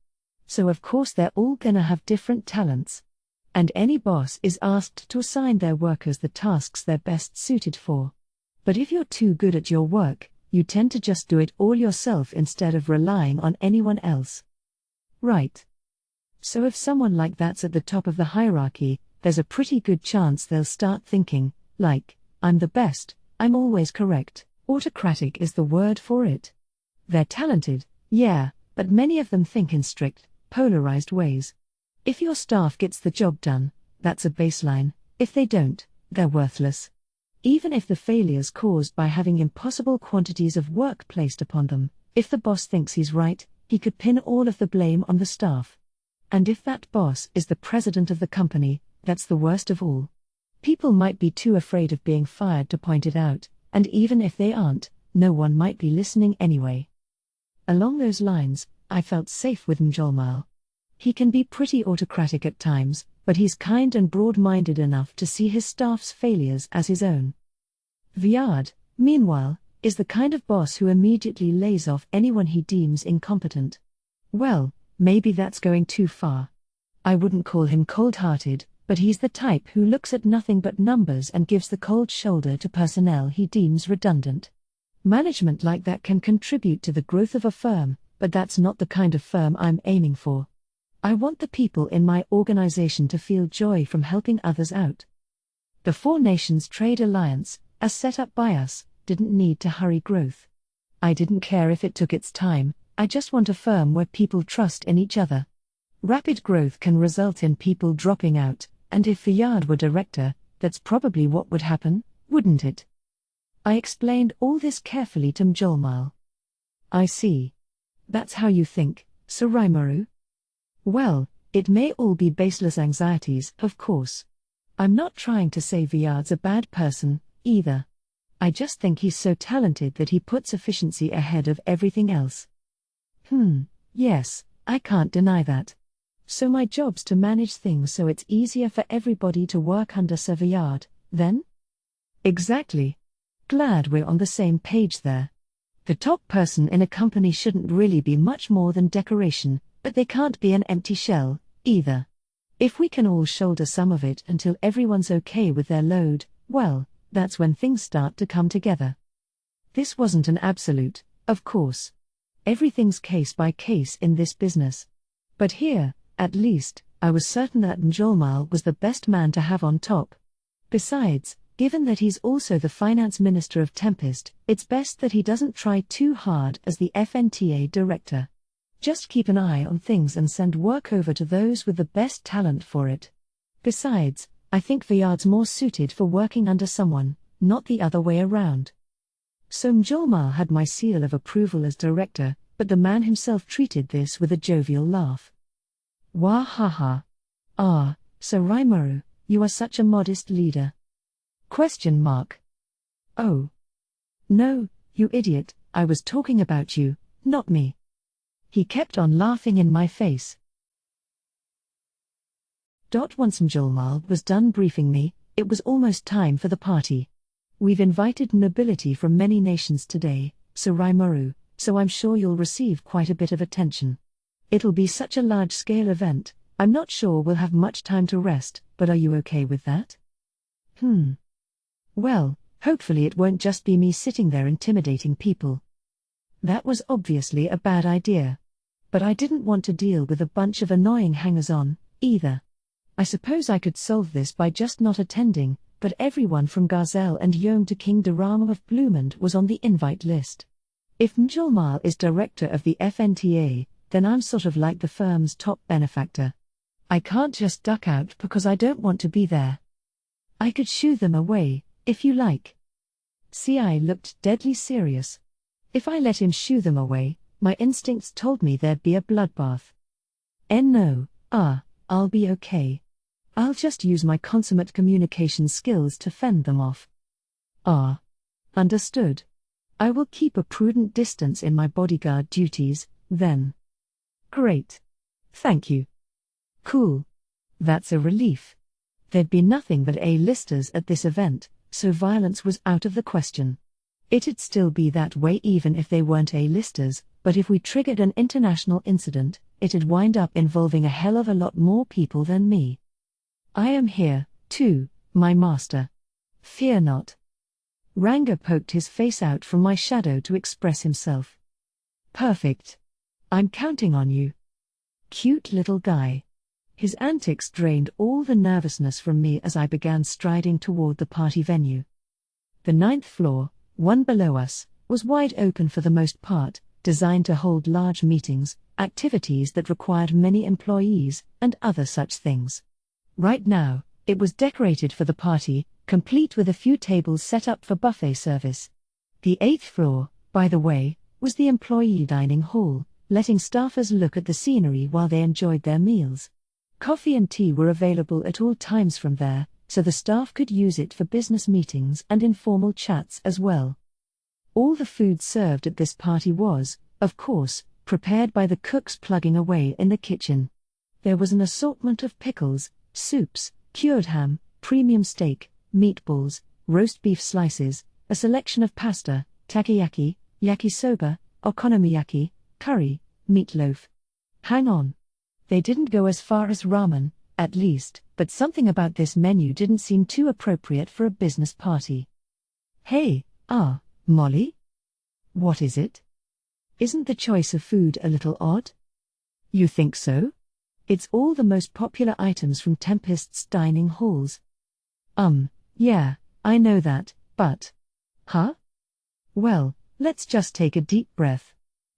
So of course they're all gonna have different talents. And any boss is asked to assign their workers the tasks they're best suited for. But if you're too good at your work, you tend to just do it all yourself instead of relying on anyone else. Right. So if someone like that's at the top of the hierarchy, there's a pretty good chance they'll start thinking, like, I'm the best, I'm always correct. Autocratic is the word for it. They're talented, yeah, but many of them think in strict, polarized ways. If your staff gets the job done, that's a baseline. If they don't, they're worthless. Even if the failure's caused by having impossible quantities of work placed upon them, if the boss thinks he's right, he could pin all of the blame on the staff. And if that boss is the president of the company, that's the worst of all. People might be too afraid of being fired to point it out, and even if they aren't, no one might be listening anyway. Along those lines, I felt safe with Mjolmal. He can be pretty autocratic at times, but he's kind and broad-minded enough to see his staff's failures as his own. Viard, meanwhile, is the kind of boss who immediately lays off anyone he deems incompetent. Well, maybe that's going too far. I wouldn't call him cold-hearted, but he's the type who looks at nothing but numbers and gives the cold shoulder to personnel he deems redundant. Management like that can contribute to the growth of a firm, but that's not the kind of firm I'm aiming for. I want the people in my organization to feel joy from helping others out. The Four Nations Trade Alliance, as set up by us, didn't need to hurry growth. I didn't care if it took its time, I just want a firm where people trust in each other. Rapid growth can result in people dropping out, and if Viard were director, that's probably what would happen, wouldn't it? I explained all this carefully to Mjolmal. I see. That's how you think, Sir Rimuru? Well, it may all be baseless anxieties, of course. I'm not trying to say Viard's a bad person, either. I just think he's so talented that he puts efficiency ahead of everything else. Yes, I can't deny that. So my job's to manage things so it's easier for everybody to work under Sir Viard, then? Exactly. Glad we're on the same page there. The top person in a company shouldn't really be much more than decoration, but they can't be an empty shell, either. If we can all shoulder some of it until everyone's okay with their load, well, that's when things start to come together. This wasn't an absolute, of course. Everything's case by case in this business. But here, at least, I was certain that Mjolmal was the best man to have on top. Besides, given that he's also the finance minister of Tempest, it's best that he doesn't try too hard as the FNTA director. Just keep an eye on things and send work over to those with the best talent for it. Besides, I think Viard's more suited for working under someone, not the other way around. So Mjolmal had my seal of approval as director, but the man himself treated this with a jovial laugh. Wah ha ha. Ah, Sir Rimuru, you are such a modest leader. ? Oh. No, you idiot, I was talking about you, not me. He kept on laughing in my face. Once Mjolmal was done briefing me, it was almost time for the party. We've invited nobility from many nations today, Sir Rimuru, so I'm sure you'll receive quite a bit of attention. It'll be such a large-scale event, I'm not sure we'll have much time to rest, but are you okay with that? Well, hopefully it won't just be me sitting there intimidating people. That was obviously a bad idea. But I didn't want to deal with a bunch of annoying hangers-on, either. I suppose I could solve this by just not attending, but everyone from Garzel and Yom to King Durama of Bloomond was on the invite list. If Mjolmal is director of the FNTA, then I'm sort of like the firm's top benefactor. I can't just duck out because I don't want to be there. I could shoo them away, if you like. CI looked deadly serious. If I let him shoo them away, my instincts told me there'd be a bloodbath. No, I'll be okay. I'll just use my consummate communication skills to fend them off. Understood. I will keep a prudent distance in my bodyguard duties, then. Great. Thank you. Cool. That's a relief. There'd be nothing but A-listers at this event, so violence was out of the question. It'd still be that way even if they weren't A-listers, but if we triggered an international incident, it'd wind up involving a hell of a lot more people than me. I am here, too, my master. Fear not. Ranga poked his face out from my shadow to express himself. Perfect. I'm counting on you. Cute little guy. His antics drained all the nervousness from me as I began striding toward the party venue. The 9th floor, one below us, was wide open for the most part, designed to hold large meetings, activities that required many employees, and other such things. Right now, it was decorated for the party, complete with a few tables set up for buffet service. The 8th floor, by the way, was the employee dining hall, letting staffers look at the scenery while they enjoyed their meals. Coffee and tea were available at all times from there, so the staff could use it for business meetings and informal chats as well. All the food served at this party was, of course, prepared by the cooks plugging away in the kitchen. There was an assortment of pickles, soups, cured ham, premium steak, meatballs, roast beef slices, a selection of pasta, takoyaki, yakisoba, okonomiyaki, curry, meatloaf. Hang on. They didn't go as far as ramen, at least, but something about this menu didn't seem too appropriate for a business party. Hey, Molly? What is it? Isn't the choice of food a little odd? You think so? It's all the most popular items from Tempest's dining halls. Yeah, I know that, but... Huh? Well, let's just take a deep breath.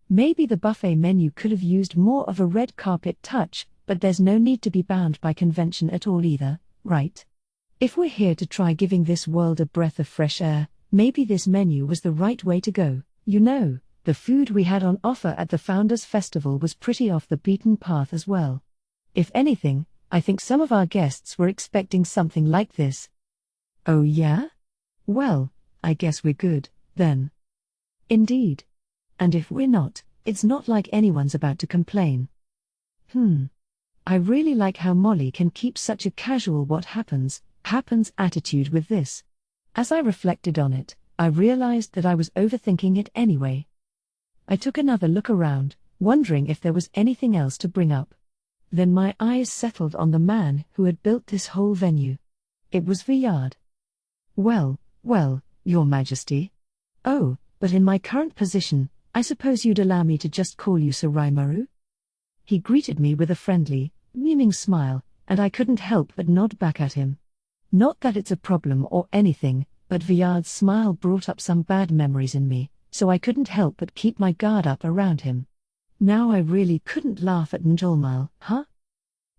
Maybe the buffet menu could have used more of a red carpet touch, but there's no need to be bound by convention at all either, right? If we're here to try giving this world a breath of fresh air, maybe this menu was the right way to go. You know, the food we had on offer at the Founders Festival was pretty off the beaten path as well. If anything, I think some of our guests were expecting something like this. Oh yeah? Well, I guess we're good, then. Indeed. And if we're not, it's not like anyone's about to complain. I really like how Molly can keep such a casual what happens attitude with this. As I reflected on it, I realized that I was overthinking it anyway. I took another look around, wondering if there was anything else to bring up. Then my eyes settled on the man who had built this whole venue. It was Villard. Well, Your Majesty. Oh, but in my current position, I suppose you'd allow me to just call you Sir Raimaru? He greeted me with a friendly, beaming smile, and I couldn't help but nod back at him. Not that it's a problem or anything, but Villard's smile brought up some bad memories in me, so I couldn't help but keep my guard up around him. Now I really couldn't laugh at Njolmal, huh?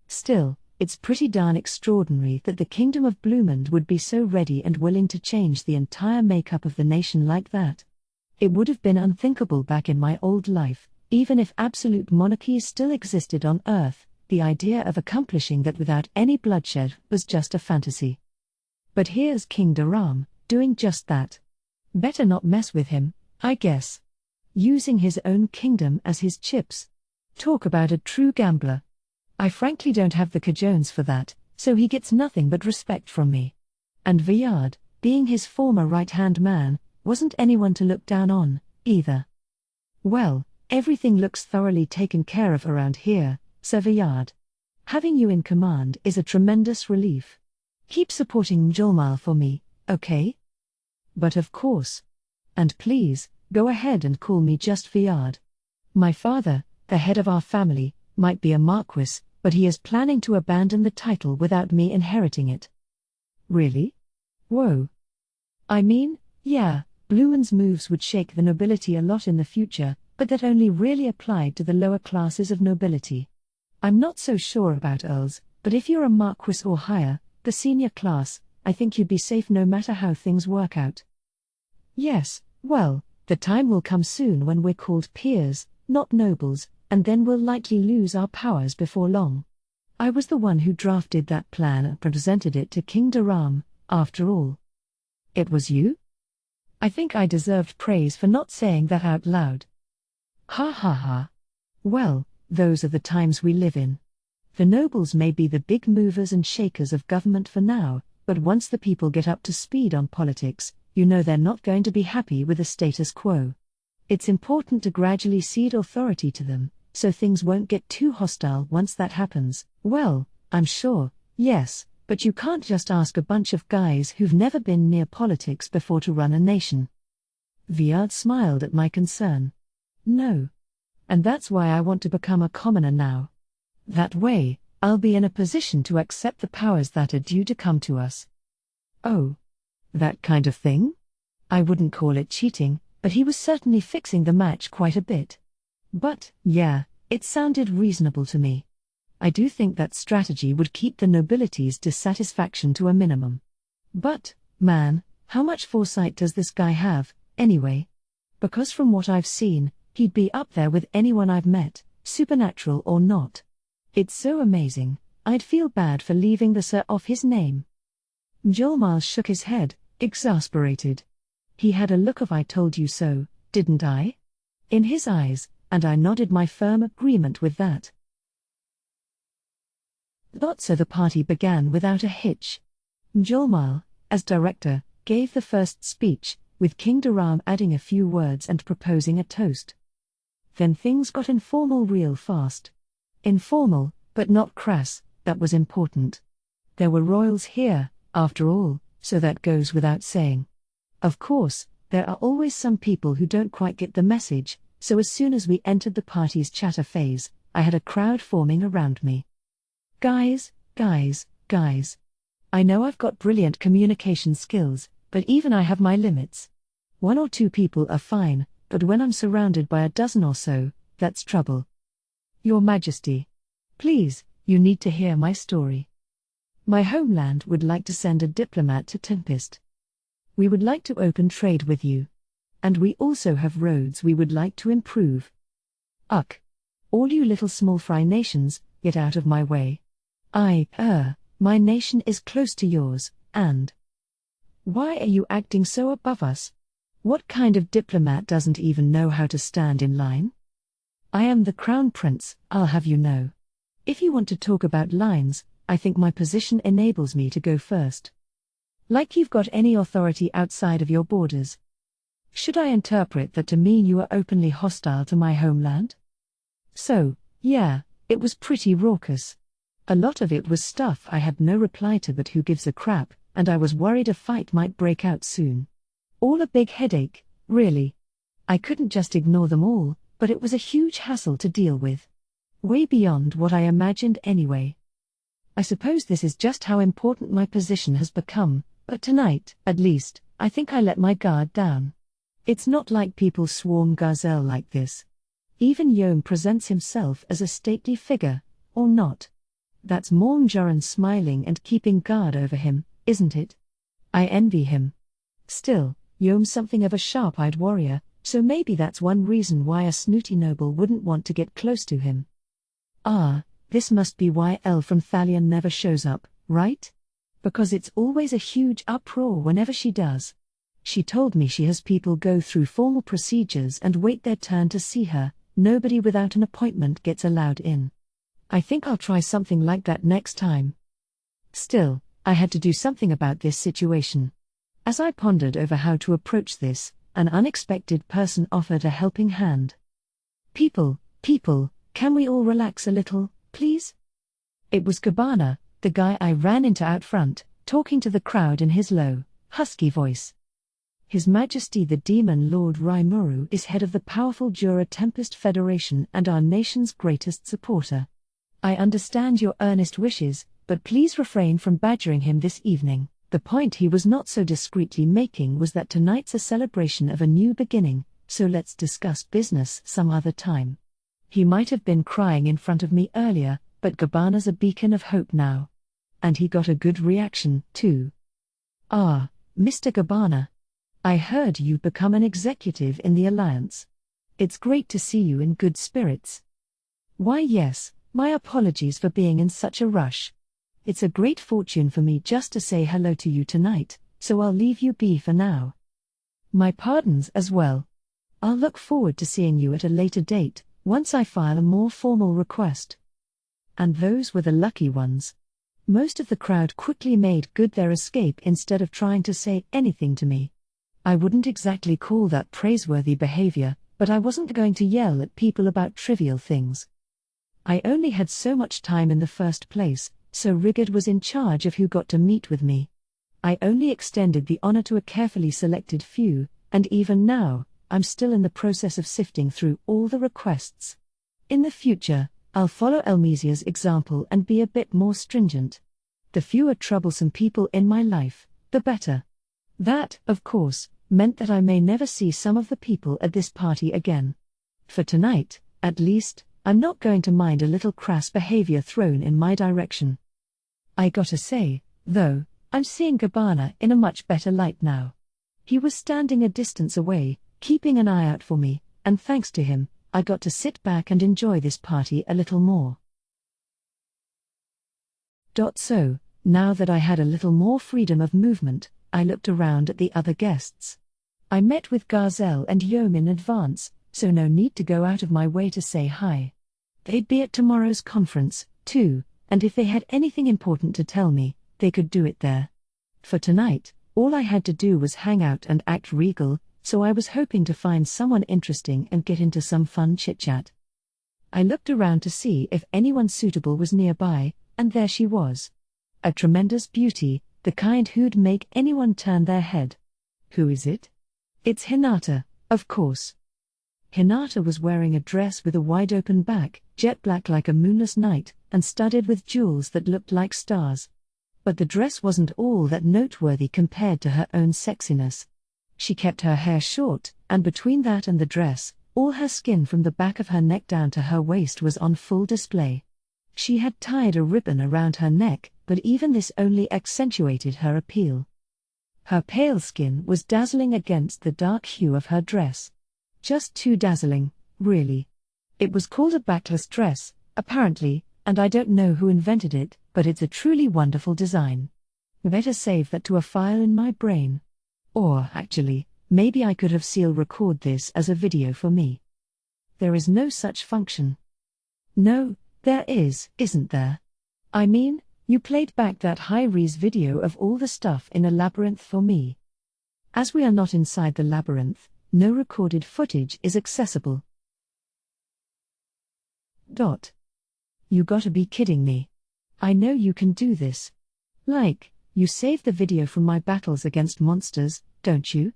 Still, it's pretty darn extraordinary that the Kingdom of Bloomond would be so ready and willing to change the entire makeup of the nation like that. It would have been unthinkable back in my old life, even if absolute monarchies still existed on Earth. The idea of accomplishing that without any bloodshed was just a fantasy. But here's King Daram, doing just that. Better not mess with him, I guess. Using his own kingdom as his chips. Talk about a true gambler. I frankly don't have the cajones for that, so he gets nothing but respect from me. And Villard, being his former right-hand man, wasn't anyone to look down on, either. Well, everything looks thoroughly taken care of around here, Sir Villard. Having you in command is a tremendous relief. Keep supporting Njolmal for me, okay? But of course. And please, go ahead and call me just Villard. My father, the head of our family, might be a marquis, but he is planning to abandon the title without me inheriting it. Really? Whoa. I mean, yeah, Bloomond's moves would shake the nobility a lot in the future, but that only really applied to the lower classes of nobility. I'm not so sure about earls, but if you're a marquis or higher, the senior class, I think you'd be safe no matter how things work out. Yes, well, the time will come soon when we're called peers, not nobles, and then we'll likely lose our powers before long. I was the one who drafted that plan and presented it to King Daram, after all. It was you? I think I deserved praise for not saying that out loud. Ha ha ha. Well, those are the times we live in. The nobles may be the big movers and shakers of government for now, but once the people get up to speed on politics, you know they're not going to be happy with the status quo. It's important to gradually cede authority to them, so things won't get too hostile once that happens. Well, I'm sure, yes, but you can't just ask a bunch of guys who've never been near politics before to run a nation. Villard smiled at my concern. No. And that's why I want to become a commoner now. That way, I'll be in a position to accept the powers that are due to come to us. Oh. That kind of thing? I wouldn't call it cheating, but he was certainly fixing the match quite a bit. But, yeah, it sounded reasonable to me. I do think that strategy would keep the nobility's dissatisfaction to a minimum. But, Man, how much foresight does this guy have, anyway? Because from what I've seen, he'd be up there with anyone I've met, supernatural or not. It's so amazing, I'd feel bad for leaving the sir off his name. Miles shook his head, exasperated. He had a look of "I told you so, didn't I?" in his eyes, and I nodded my firm agreement with that. So the party began without a hitch. Miles, as director, gave the first speech, with King Durham adding a few words and proposing a toast. Then things got informal real fast. Informal, but not crass, that was important. There were royals here, after all, so that goes without saying. Of course, there are always some people who don't quite get the message, so as soon as we entered the party's chatter phase, I had a crowd forming around me. Guys. I know I've got brilliant communication skills, but even I have my limits. 1 or 2 people are fine, but when I'm surrounded by a dozen or so, that's trouble. Your Majesty. Please, you need to hear my story. My homeland would like to send a diplomat to Tempest. We would like to open trade with you. And we also have roads we would like to improve. All you little small fry nations, get out of my way. My nation is close to yours, and... Why are you acting so above us? What kind of diplomat doesn't even know how to stand in line? I am the Crown Prince, I'll have you know. If you want to talk about lines, I think my position enables me to go first. Like you've got any authority outside of your borders. Should I interpret that to mean you are openly hostile to my homeland? So, yeah, it was pretty raucous. A lot of it was stuff I had no reply to, but who gives a crap, and I was worried a fight might break out soon. All a big headache, really. I couldn't just ignore them all, but it was a huge hassle to deal with. Way beyond what I imagined anyway. I suppose this is just how important my position has become, but tonight, at least, I think I let my guard down. It's not like people swarm Gazelle like this. Even Yom presents himself as a stately figure, or not. That's Mornjaran smiling and keeping guard over him, isn't it? I envy him. Still, Yom's something of a sharp-eyed warrior, so maybe that's one reason why a snooty noble wouldn't want to get close to him. This must be why Elle from Thalion never shows up, right? Because it's always a huge uproar whenever she does. She told me she has people go through formal procedures and wait their turn to see her. Nobody without an appointment gets allowed in. I think I'll try something like that next time. Still, I had to do something about this situation. As I pondered over how to approach this, an unexpected person offered a helping hand. People, can we all relax a little, please? It was Cabana, the guy I ran into out front, talking to the crowd in his low, husky voice. His Majesty the Demon Lord Rimuru is head of the powerful Jura Tempest Federation and our nation's greatest supporter. I understand your earnest wishes, but please refrain from badgering him this evening. The point he was not so discreetly making was that tonight's a celebration of a new beginning, so let's discuss business some other time. He might have been crying in front of me earlier, but Gabana's a beacon of hope now. And he got a good reaction, too. Mr. Gabana. I heard you'd become an executive in the Alliance. It's great to see you in good spirits. Why yes, my apologies for being in such a rush. It's a great fortune for me just to say hello to you tonight, so I'll leave you be for now. My pardons as well. I'll look forward to seeing you at a later date, once I file a more formal request. And those were the lucky ones. Most of the crowd quickly made good their escape instead of trying to say anything to me. I wouldn't exactly call that praiseworthy behavior, but I wasn't going to yell at people about trivial things. I only had so much time in the first place, so Rigard was in charge of who got to meet with me. I only extended the honor to a carefully selected few, and even now, I'm still in the process of sifting through all the requests. In the future, I'll follow Elmesia's example and be a bit more stringent. The fewer troublesome people in my life, the better. That, of course, meant that I may never see some of the people at this party again. For tonight, at least, I'm not going to mind a little crass behavior thrown in my direction. I gotta say, though, I'm seeing Gabbana in a much better light now. He was standing a distance away, keeping an eye out for me, and thanks to him, I got to sit back and enjoy this party a little more. So, now that I had a little more freedom of movement, I looked around at the other guests. I met with Gazelle and Yom in advance, so no need to go out of my way to say hi. They'd be at tomorrow's conference, too, and if they had anything important to tell me, they could do it there. For tonight, all I had to do was hang out and act regal, so I was hoping to find someone interesting and get into some fun chit-chat. I looked around to see if anyone suitable was nearby, and there she was. A tremendous beauty, the kind who'd make anyone turn their head. Who is it? It's Hinata, of course. Hinata was wearing a dress with a wide-open back, jet black like a moonless night, and studded with jewels that looked like stars. But the dress wasn't all that noteworthy compared to her own sexiness. She kept her hair short, and between that and the dress, all her skin from the back of her neck down to her waist was on full display. She had tied a ribbon around her neck, but even this only accentuated her appeal. Her pale skin was dazzling against the dark hue of her dress. Just too dazzling, really. It was called a backless dress, apparently, and I don't know who invented it, but it's a truly wonderful design. Better save that to a file in my brain. Or, actually, maybe I could have record this as a video for me. There is no such function. No, there is, isn't there? I mean, you played back that high-res video of all the stuff in a labyrinth for me. As we are not inside the labyrinth, no recorded footage is accessible. You gotta be kidding me. I know you can do this. Like, you save the video from my battles against monsters, don't you?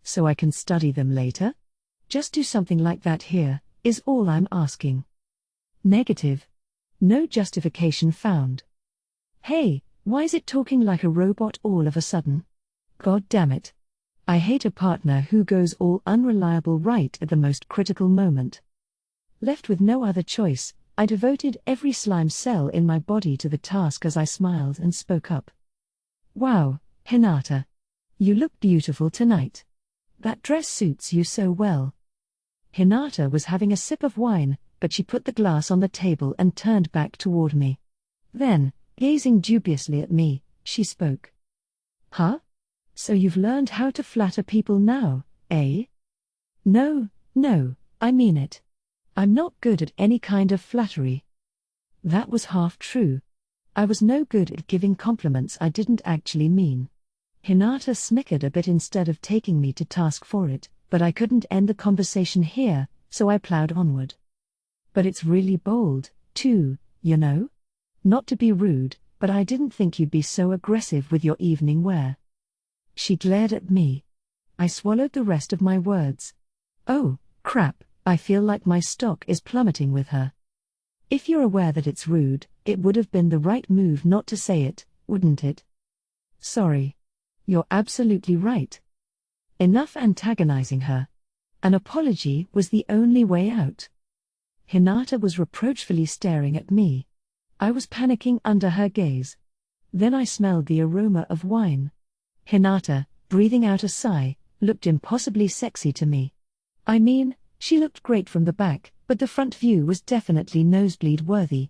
So I can study them later? Just do something like that here, is all I'm asking. Negative. No justification found. Hey, why is it talking like a robot all of a sudden? God damn it. I hate a partner who goes all unreliable right at the most critical moment. Left with no other choice, I devoted every slime cell in my body to the task as I smiled and spoke up. Wow, Hinata. You look beautiful tonight. That dress suits you so well. Hinata was having a sip of wine, but she put the glass on the table and turned back toward me. Then, gazing dubiously at me, she spoke. Huh? So you've learned how to flatter people now, eh? No, I mean it. I'm not good at any kind of flattery. That was half true. I was no good at giving compliments I didn't actually mean. Hinata snickered a bit instead of taking me to task for it, but I couldn't end the conversation here, so I plowed onward. But it's really bold, too, you know? Not to be rude, but I didn't think you'd be so aggressive with your evening wear. She glared at me. I swallowed the rest of my words. Oh, crap, I feel like my stock is plummeting with her. If you're aware that it's rude, it would have been the right move not to say it, wouldn't it? Sorry. You're absolutely right. Enough antagonizing her. An apology was the only way out. Hinata was reproachfully staring at me. I was panicking under her gaze. Then I smelled the aroma of wine. Hinata, breathing out a sigh, looked impossibly sexy to me. I mean, she looked great from the back, but the front view was definitely nosebleed-worthy.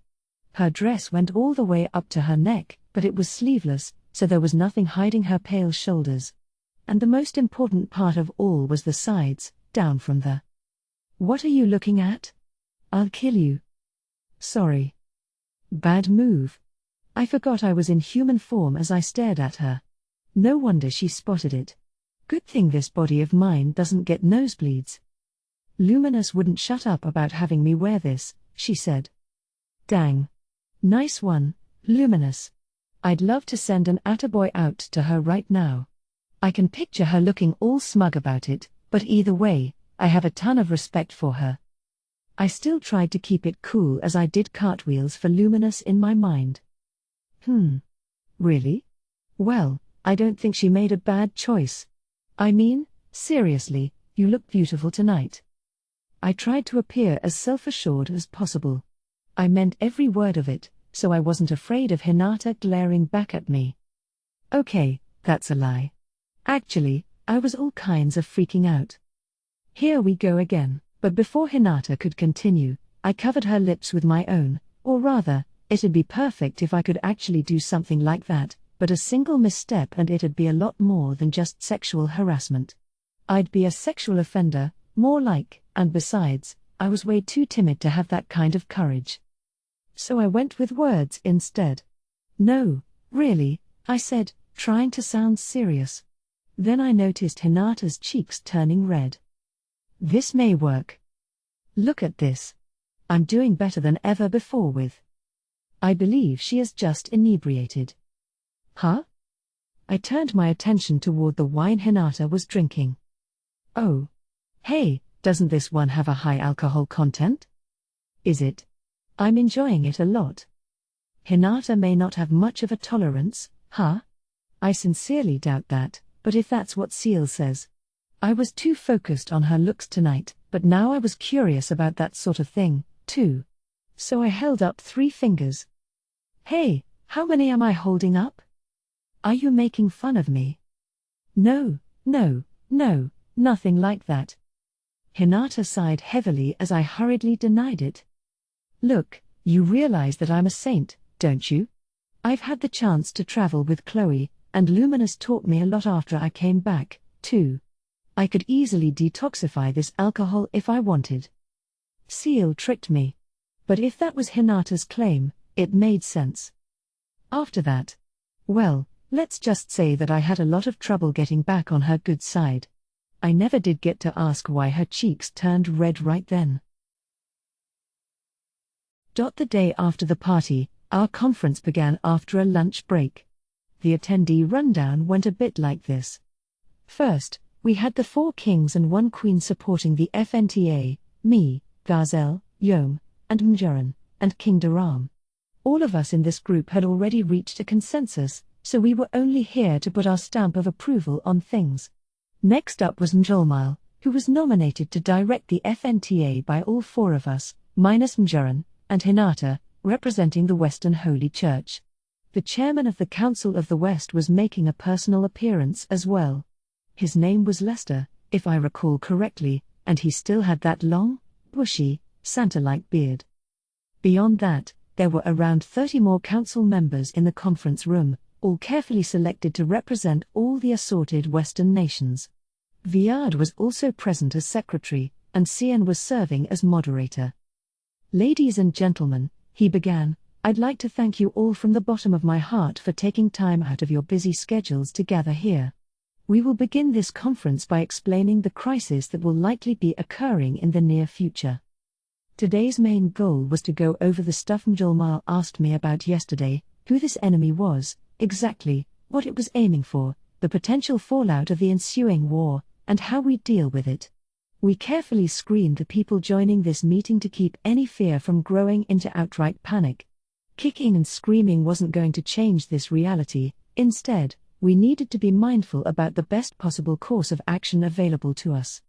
Her dress went all the way up to her neck, but it was sleeveless, so there was nothing hiding her pale shoulders. And the most important part of all was the sides, down from the... What are you looking at? I'll kill you. Sorry. Bad move. I forgot I was in human form as I stared at her. No wonder she spotted it. Good thing this body of mine doesn't get nosebleeds. Luminous wouldn't shut up about having me wear this, she said. Dang. Nice one, Luminous. I'd love to send an attaboy out to her right now. I can picture her looking all smug about it, but either way, I have a ton of respect for her. I still tried to keep it cool as I did cartwheels for Luminous in my mind. Really? Well, I don't think she made a bad choice. I mean, seriously, you look beautiful tonight. I tried to appear as self-assured as possible. I meant every word of it, so I wasn't afraid of Hinata glaring back at me. Okay, that's a lie. Actually, I was all kinds of freaking out. Here we go again, but before Hinata could continue, I covered her lips with my own, or rather, it'd be perfect if I could actually do something like that, but a single misstep and it'd be a lot more than just sexual harassment. I'd be a sexual offender, more like, and besides, I was way too timid to have that kind of courage. So I went with words instead. No, really, I said, trying to sound serious. Then I noticed Hinata's cheeks turning red. This may work. Look at this. I'm doing better than ever before with. I believe she is just inebriated. Huh? I turned my attention toward the wine Hinata was drinking. Oh. Hey, doesn't this one have a high alcohol content? Is it? I'm enjoying it a lot. Hinata may not have much of a tolerance, huh? I sincerely doubt that, but if that's what Seal says. I was too focused on her looks tonight, but now I was curious about that sort of thing, too. So I held up 3 fingers. Hey, how many am I holding up? Are you making fun of me? No, nothing like that. Hinata sighed heavily as I hurriedly denied it. Look, you realize that I'm a saint, don't you? I've had the chance to travel with Chloe, and Luminous taught me a lot after I came back, too. I could easily detoxify this alcohol if I wanted. Seal tricked me. But if that was Hinata's claim, it made sense. After that, well, let's just say that I had a lot of trouble getting back on her good side. I never did get to ask why her cheeks turned red right then. The day after the party, our conference began after a lunch break. The attendee rundown went a bit like this. First, we had the 4 kings and 1 queen supporting the FNTA, me, Gazelle, Yom, and Mjaran, and King Daram. All of us in this group had already reached a consensus, so we were only here to put our stamp of approval on things. Next up was Mjolmal, who was nominated to direct the FNTA by all 4 of us, minus Mjaran, and Hinata, representing the Western Holy Church. The chairman of the Council of the West was making a personal appearance as well. His name was Lester, if I recall correctly, and he still had that long, bushy, Santa-like beard. Beyond that, there were around 30 more council members in the conference room, all carefully selected to represent all the assorted Western nations. Viard was also present as secretary, and Cian was serving as moderator. Ladies and gentlemen, he began, I'd like to thank you all from the bottom of my heart for taking time out of your busy schedules to gather here. We will begin this conference by explaining the crisis that will likely be occurring in the near future. Today's main goal was to go over the stuff Mjolmal asked me about yesterday, who this enemy was, exactly, what it was aiming for, the potential fallout of the ensuing war, and how we deal with it. We carefully screened the people joining this meeting to keep any fear from growing into outright panic. Kicking and screaming wasn't going to change this reality. Instead, we needed to be mindful about the best possible course of action available to us.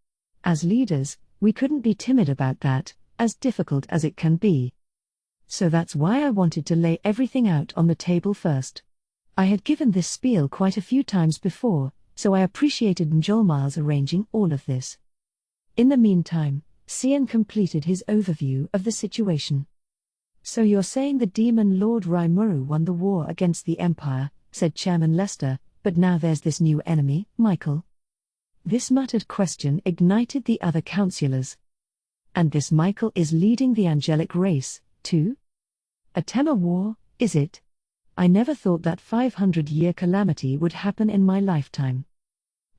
As leaders, we couldn't be timid about that, as difficult as it can be. So that's why I wanted to lay everything out on the table first. I had given this spiel quite a few times before, so I appreciated Mjolmal's arranging all of this. In the meantime, Cian completed his overview of the situation. So you're saying the demon Lord Rimuru won the war against the Empire, said Chairman Lester, but now there's this new enemy, Michael? This muttered question ignited the other councillors. And this Michael is leading the angelic race, too? A Tema war, is it? I never thought that 500-year calamity would happen in my lifetime.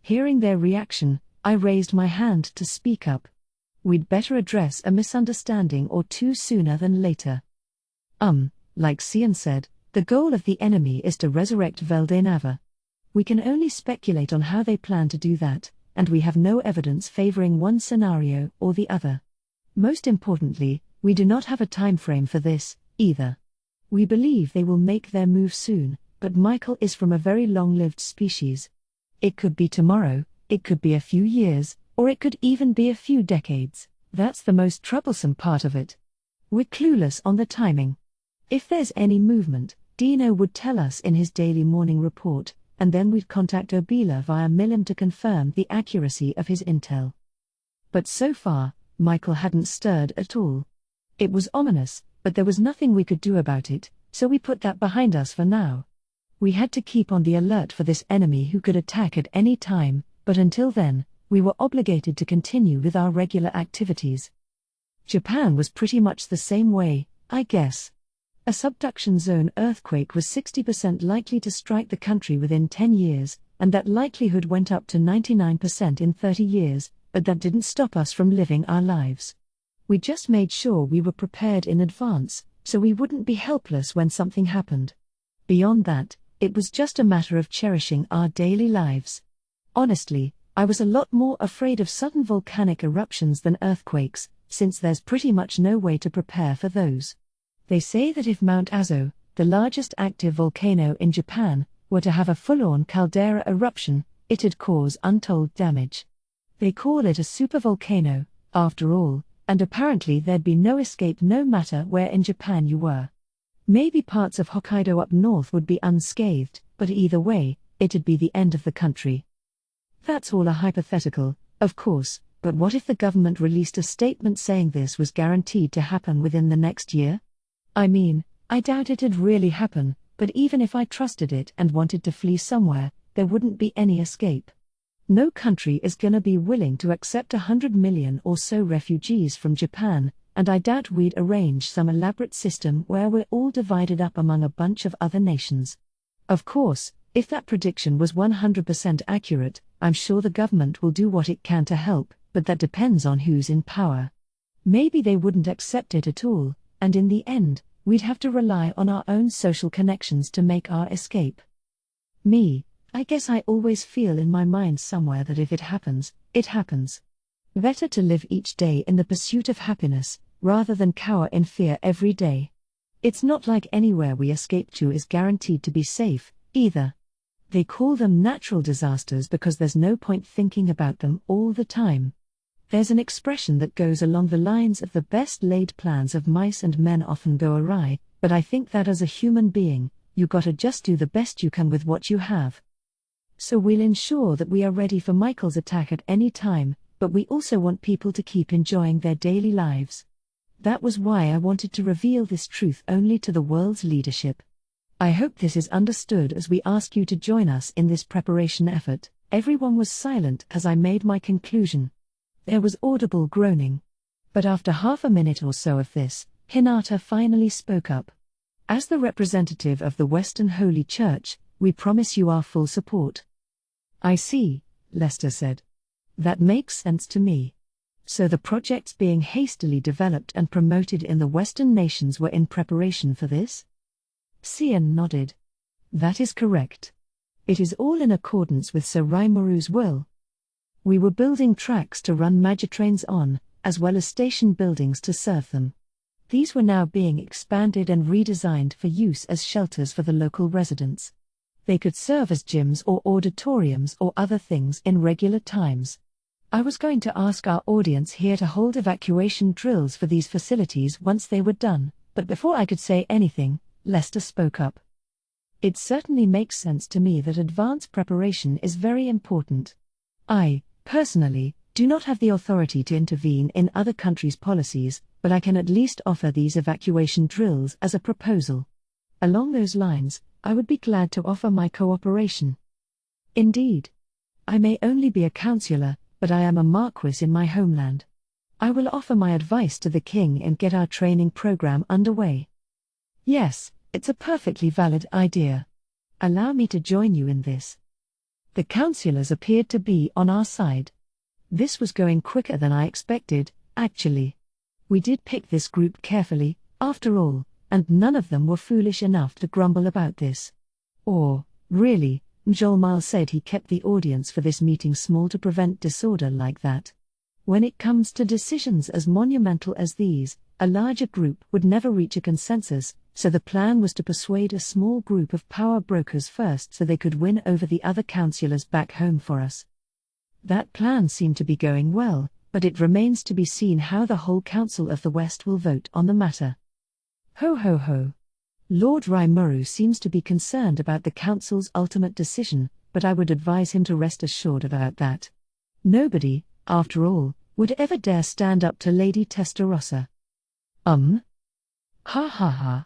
Hearing their reaction, I raised my hand to speak up. We'd better address a misunderstanding or two sooner than later. Like Cian said, the goal of the enemy is to resurrect Veldenava. We can only speculate on how they plan to do that, and we have no evidence favoring one scenario or the other. Most importantly, we do not have a time frame for this, either. We believe they will make their move soon, but Michael is from a very long-lived species. It could be tomorrow, it could be a few years, or it could even be a few decades. That's the most troublesome part of it. We're clueless on the timing. If there's any movement, Dino would tell us in his daily morning report, and then we'd contact Obila via Milim to confirm the accuracy of his intel. But so far, Michael hadn't stirred at all. It was ominous, but there was nothing we could do about it, so we put that behind us for now. We had to keep on the alert for this enemy who could attack at any time, but until then, we were obligated to continue with our regular activities. Japan was pretty much the same way, I guess. A subduction zone earthquake was 60% likely to strike the country within 10 years, and that likelihood went up to 99% in 30 years, but that didn't stop us from living our lives. We just made sure we were prepared in advance, so we wouldn't be helpless when something happened. Beyond that, it was just a matter of cherishing our daily lives. Honestly, I was a lot more afraid of sudden volcanic eruptions than earthquakes, since there's pretty much no way to prepare for those. They say that if Mount Azo, the largest active volcano in Japan, were to have a full-on caldera eruption, it'd cause untold damage. They call it a supervolcano, after all, and apparently there'd be no escape no matter where in Japan you were. Maybe parts of Hokkaido up north would be unscathed, but either way, it'd be the end of the country. That's all a hypothetical, of course, but what if the government released a statement saying this was guaranteed to happen within the next year? I mean, I doubt it'd really happen, but even if I trusted it and wanted to flee somewhere, there wouldn't be any escape. No country is gonna be willing to accept 100 million or so refugees from Japan, and I doubt we'd arrange some elaborate system where we're all divided up among a bunch of other nations. Of course, if that prediction was 100% accurate, I'm sure the government will do what it can to help, but that depends on who's in power. Maybe they wouldn't accept it at all, and in the end, we'd have to rely on our own social connections to make our escape. I guess I always feel in my mind somewhere that if it happens, it happens. Better to live each day in the pursuit of happiness, rather than cower in fear every day. It's not like anywhere we escape to is guaranteed to be safe, either. They call them natural disasters because there's no point thinking about them all the time. There's an expression that goes along the lines of the best laid plans of mice and men often go awry, but I think that as a human being, you gotta just do the best you can with what you have. So we'll ensure that we are ready for Michael's attack at any time, but we also want people to keep enjoying their daily lives. That was why I wanted to reveal this truth only to the world's leadership. I hope this is understood as we ask you to join us in this preparation effort. Everyone was silent as I made my conclusion. There was audible groaning. But after half a minute or so of this, Hinata finally spoke up. As the representative of the Western Holy Church, we promise you our full support. I see, Lester said. That makes sense to me. So the projects being hastily developed and promoted in the Western nations were in preparation for this? Cian nodded. That is correct. It is all in accordance with Sir Raimuru's will. We were building tracks to run Magitrains on, as well as station buildings to serve them. These were now being expanded and redesigned for use as shelters for the local residents. They could serve as gyms or auditoriums or other things in regular times. I was going to ask our audience here to hold evacuation drills for these facilities once they were done, but before I could say anything, Lester spoke up. It certainly makes sense to me that advance preparation is very important. I, personally, do not have the authority to intervene in other countries' policies, but I can at least offer these evacuation drills as a proposal. Along those lines, I would be glad to offer my cooperation. Indeed. I may only be a councillor, but I am a marquis in my homeland. I will offer my advice to the king and get our training program underway. Yes, it's a perfectly valid idea. Allow me to join you in this. The councillors appeared to be on our side. This was going quicker than I expected, actually. We did pick this group carefully, after all, and none of them were foolish enough to grumble about this. Or, really, Njolmal said he kept the audience for this meeting small to prevent disorder like that. When it comes to decisions as monumental as these, a larger group would never reach a consensus, so the plan was to persuade a small group of power brokers first so they could win over the other councillors back home for us. That plan seemed to be going well, but it remains to be seen how the whole Council of the West will vote on the matter. Ho ho ho. Lord Rimuru seems to be concerned about the council's ultimate decision, but I would advise him to rest assured about that. Nobody, after all, would ever dare stand up to Lady Testarossa. Ha ha ha.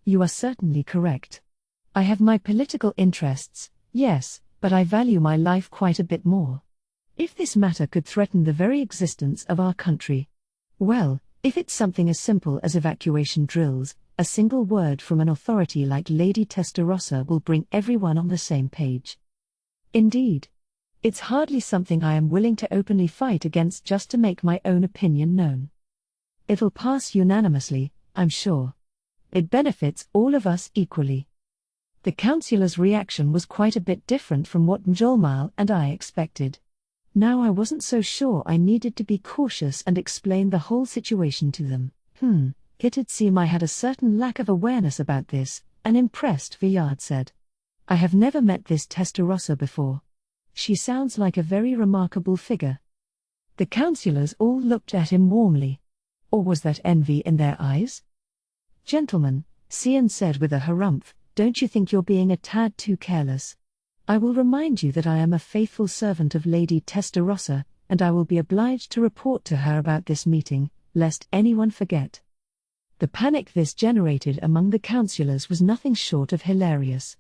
You are certainly correct. I have my political interests, yes, but I value my life quite a bit more. If this matter could threaten the very existence of our country. Well, if it's something as simple as evacuation drills, a single word from an authority like Lady Testarossa will bring everyone on the same page. Indeed. It's hardly something I am willing to openly fight against just to make my own opinion known. It'll pass unanimously, I'm sure. It benefits all of us equally. The councillor's reaction was quite a bit different from what Njolmal and I expected. Now I wasn't so sure I needed to be cautious and explain the whole situation to them. It'd seem I had a certain lack of awareness about this, an impressed Villard said. I have never met this Testarossa before. She sounds like a very remarkable figure. The councillors all looked at him warmly. Or was that envy in their eyes? Gentlemen, Cian said with a harumph, don't you think you're being a tad too careless? I will remind you that I am a faithful servant of Lady Testarossa, and I will be obliged to report to her about this meeting, lest anyone forget. The panic this generated among the councillors was nothing short of hilarious.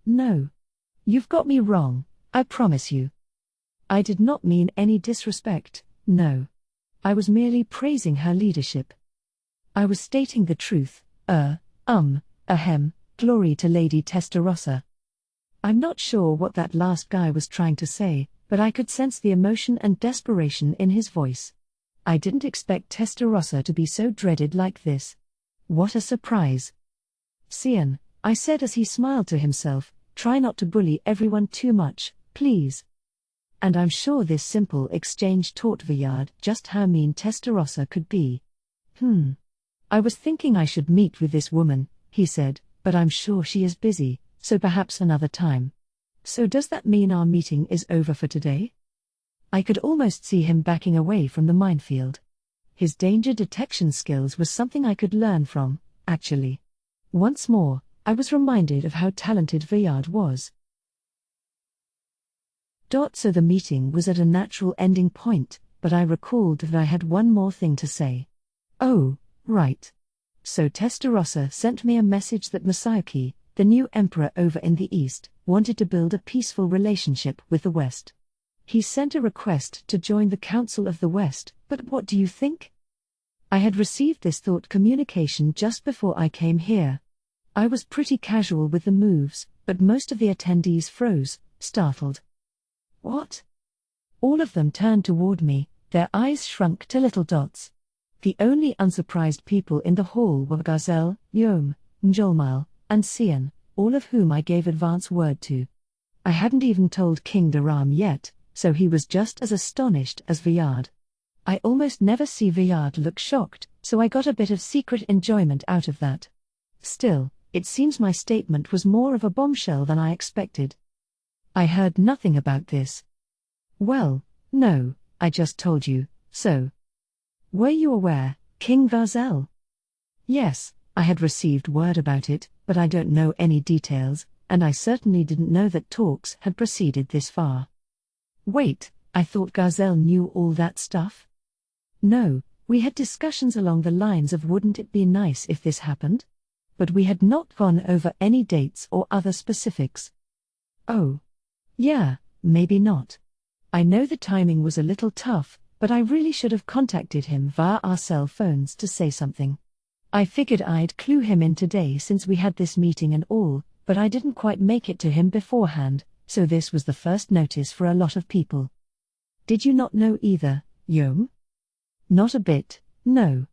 No. You've got me wrong, I promise you. I did not mean any disrespect, no. I was merely praising her leadership. I was stating the truth, glory to Lady Testarossa. I'm not sure what that last guy was trying to say, but I could sense the emotion and desperation in his voice. I didn't expect Testarossa to be so dreaded like this. What a surprise. Cian, I said as he smiled to himself, try not to bully everyone too much, please. And I'm sure this simple exchange taught Villard just how mean Testarossa could be. I was thinking I should meet with this woman, he said, but I'm sure she is busy, so perhaps another time. So does that mean our meeting is over for today? I could almost see him backing away from the minefield. His danger detection skills was something I could learn from, actually. Once more, I was reminded of how talented Villard was. So the meeting was at a natural ending point, but I recalled that I had one more thing to say. Oh, right. So Testarossa sent me a message that Masayuki, the new emperor over in the east, wanted to build a peaceful relationship with the West. He sent a request to join the Council of the West, but what do you think? I had received this thought communication just before I came here. I was pretty casual with the moves, but most of the attendees froze, startled. What? All of them turned toward me, their eyes shrunk to little dots. The only unsurprised people in the hall were Gazelle, Yom, Njolmal, and Cian, all of whom I gave advance word to. I hadn't even told King Daram yet, so he was just as astonished as Villard. I almost never see Villard look shocked, so I got a bit of secret enjoyment out of that. Still, it seems my statement was more of a bombshell than I expected. I heard nothing about this. Well, no, I just told you, so. Were you aware, King Gazelle? Yes, I had received word about it, but I don't know any details, and I certainly didn't know that talks had proceeded this far. Wait, I thought Gazelle knew all that stuff? No, we had discussions along the lines of wouldn't it be nice if this happened? But we had not gone over any dates or other specifics. Oh. Yeah, maybe not. I know the timing was a little tough, but I really should have contacted him via our cell phones to say something. I figured I'd clue him in today since we had this meeting and all, but I didn't quite make it to him beforehand, so this was the first notice for a lot of people. Did you not know either, Yom? Not a bit, no.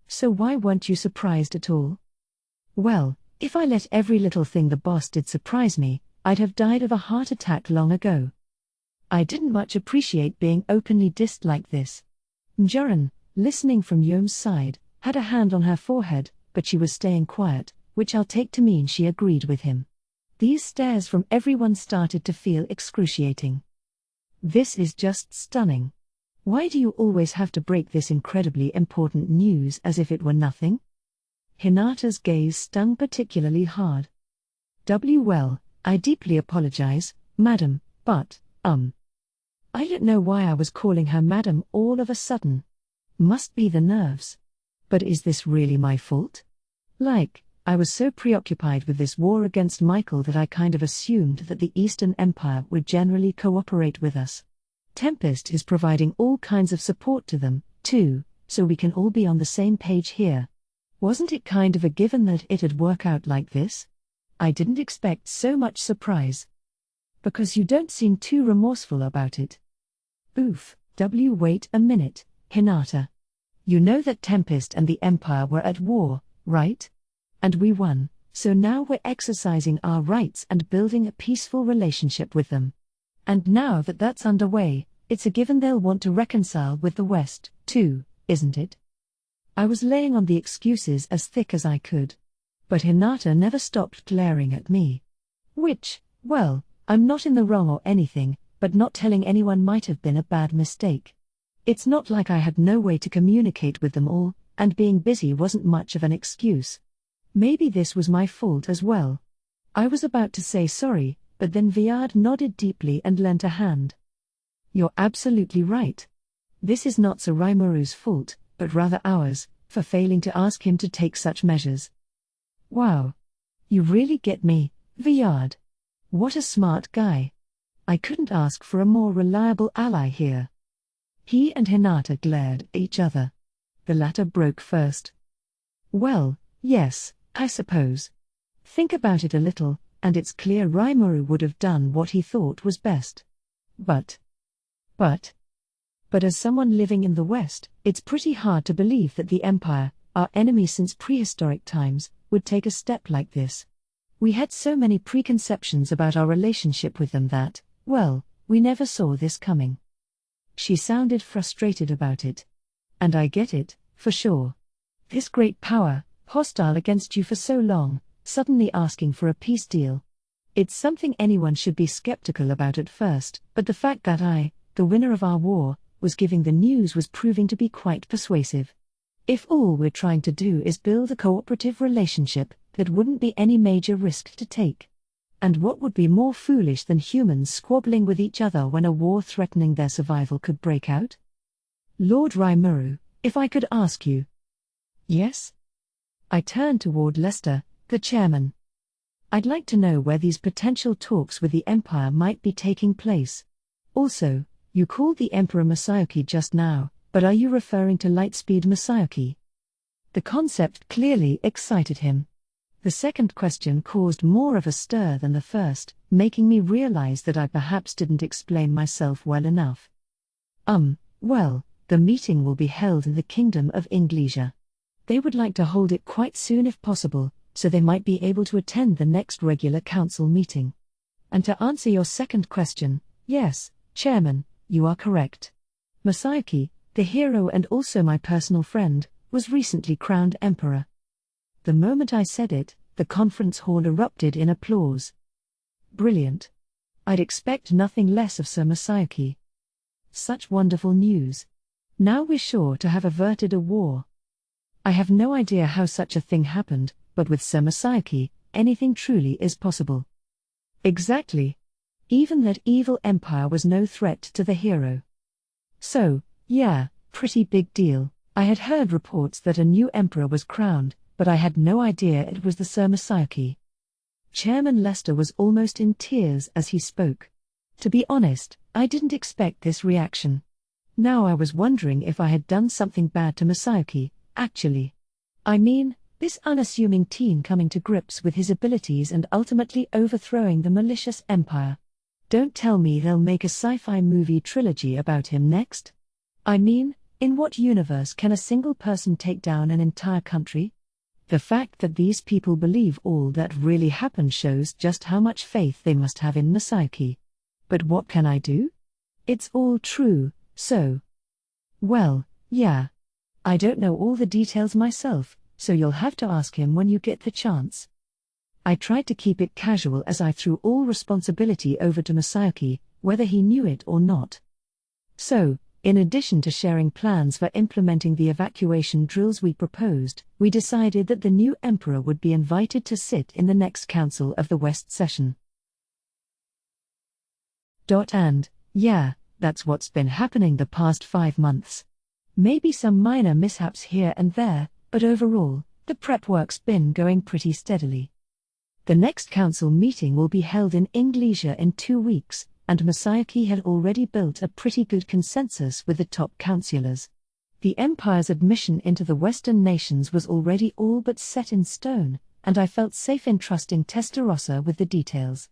So why weren't you surprised at all? Well, if I let every little thing the boss did surprise me, I'd have died of a heart attack long ago. I didn't much appreciate being openly dissed like this. Mjuran, listening from Yom's side, had a hand on her forehead, but she was staying quiet, which I'll take to mean she agreed with him. These stares from everyone started to feel excruciating. This is just stunning. Why do you always have to break this incredibly important news as if it were nothing? Hinata's gaze stung particularly hard. Well, I deeply apologize, madam, but, I don't know why I was calling her madam all of a sudden. Must be the nerves. But is this really my fault? I was so preoccupied with this war against Michael that I kind of assumed that the Eastern Empire would generally cooperate with us. Tempest is providing all kinds of support to them, too, so we can all be on the same page here. Wasn't it kind of a given that it'd work out like this? I didn't expect so much surprise. Because you don't seem too remorseful about it. Oof, wait a minute, Hinata. You know that Tempest and the Empire were at war, right? And we won, so now we're exercising our rights and building a peaceful relationship with them. And now that that's underway, it's a given they'll want to reconcile with the West, too, isn't it? I was laying on the excuses as thick as I could. But Hinata never stopped glaring at me. Which, well, I'm not in the wrong or anything, but not telling anyone might have been a bad mistake. It's not like I had no way to communicate with them all, and being busy wasn't much of an excuse. Maybe this was my fault as well. I was about to say sorry, but then Viard nodded deeply and lent a hand. You're absolutely right. This is not Sir Rimourou's fault, but rather ours, for failing to ask him to take such measures. Wow. You really get me, Viard. What a smart guy. I couldn't ask for a more reliable ally here. He and Hinata glared at each other. The latter broke first. Well, yes, I suppose. Think about it a little, and it's clear Rimuru would have done what he thought was best. But as someone living in the West, it's pretty hard to believe that the Empire, our enemy since prehistoric times, would take a step like this. We had so many preconceptions about our relationship with them that, well, we never saw this coming. She sounded frustrated about it. And I get it, for sure. This great power, hostile against you for so long, suddenly asking for a peace deal. It's something anyone should be skeptical about at first, but the fact that I, the winner of our war, was giving the news was proving to be quite persuasive. If all we're trying to do is build a cooperative relationship, that wouldn't be any major risk to take. And what would be more foolish than humans squabbling with each other when a war threatening their survival could break out? Lord Rimuru, if I could ask you. Yes? I turned toward Lester, the chairman. I'd like to know where these potential talks with the Empire might be taking place. Also, you called the Emperor Masayoki just now, but are you referring to Lightspeed Masayoki? The concept clearly excited him. The second question caused more of a stir than the first, making me realize that I perhaps didn't explain myself well enough. Well, the meeting will be held in the Kingdom of Inglesia. They would like to hold it quite soon if possible, so they might be able to attend the next regular council meeting. And to answer your second question, yes, Chairman, you are correct. Masayoki, the hero and also my personal friend, was recently crowned emperor. The moment I said it, the conference hall erupted in applause. Brilliant. I'd expect nothing less of Sir Masayoki. Such wonderful news. Now we're sure to have averted a war. I have no idea how such a thing happened, but with Sir Masayoki, anything truly is possible. Exactly. Even that evil empire was no threat to the hero. So, yeah, pretty big deal. I had heard reports that a new emperor was crowned, but I had no idea it was the Sir Masayoki. Chairman Lester was almost in tears as he spoke. To be honest, I didn't expect this reaction. Now I was wondering if I had done something bad to Masayoki, actually. I mean, this unassuming teen coming to grips with his abilities and ultimately overthrowing the malicious empire. Don't tell me they'll make a sci-fi movie trilogy about him next? I mean, in what universe can a single person take down an entire country? The fact that these people believe all that really happened shows just how much faith they must have in Masayoki. But what can I do? It's all true, so. Well, yeah. I don't know all the details myself, so you'll have to ask him when you get the chance. I tried to keep it casual as I threw all responsibility over to Masayoki, whether he knew it or not. So, In addition to sharing plans for implementing the evacuation drills we proposed, we decided that the new emperor would be invited to sit in the next Council of the West session. And, yeah, that's what's been happening the past 5 months. Maybe some minor mishaps here and there, but overall, the prep work's been going pretty steadily. The next council meeting will be held in Inglesia in 2 weeks, and Masayuki had already built a pretty good consensus with the top councillors. The Empire's admission into the Western nations was already all but set in stone, and I felt safe in trusting Testarossa with the details.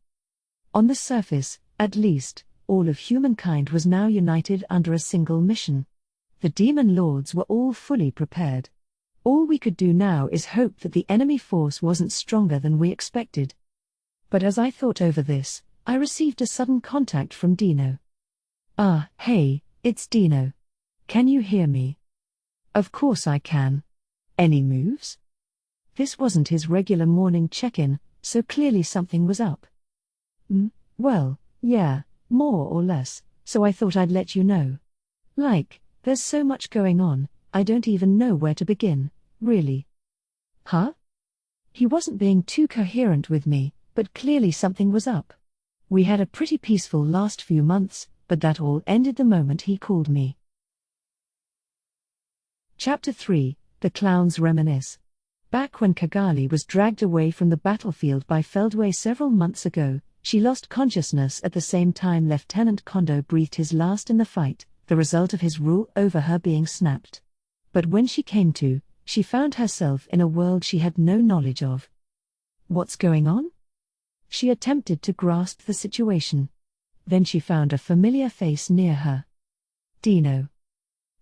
On the surface, at least, all of humankind was now united under a single mission. The demon lords were all fully prepared. All we could do now is hope that the enemy force wasn't stronger than we expected. But as I thought over this, I received a sudden contact from Dino. Hey, it's Dino. Can you hear me? Of course I can. Any moves? This wasn't his regular morning check-in, so clearly something was up. Well, yeah, more or less, so I thought I'd let you know. There's so much going on, I don't even know where to begin, really. Huh? He wasn't being too coherent with me, but clearly something was up. We had a pretty peaceful last few months, but that all ended the moment he called me. Chapter 3, The Clowns Reminisce. Back when Kigali was dragged away from the battlefield by Feldway several months ago, she lost consciousness at the same time Lieutenant Kondo breathed his last in the fight, the result of his rule over her being snapped. But when she came to, she found herself in a world she had no knowledge of. What's going on? She attempted to grasp the situation. Then she found a familiar face near her. Dino.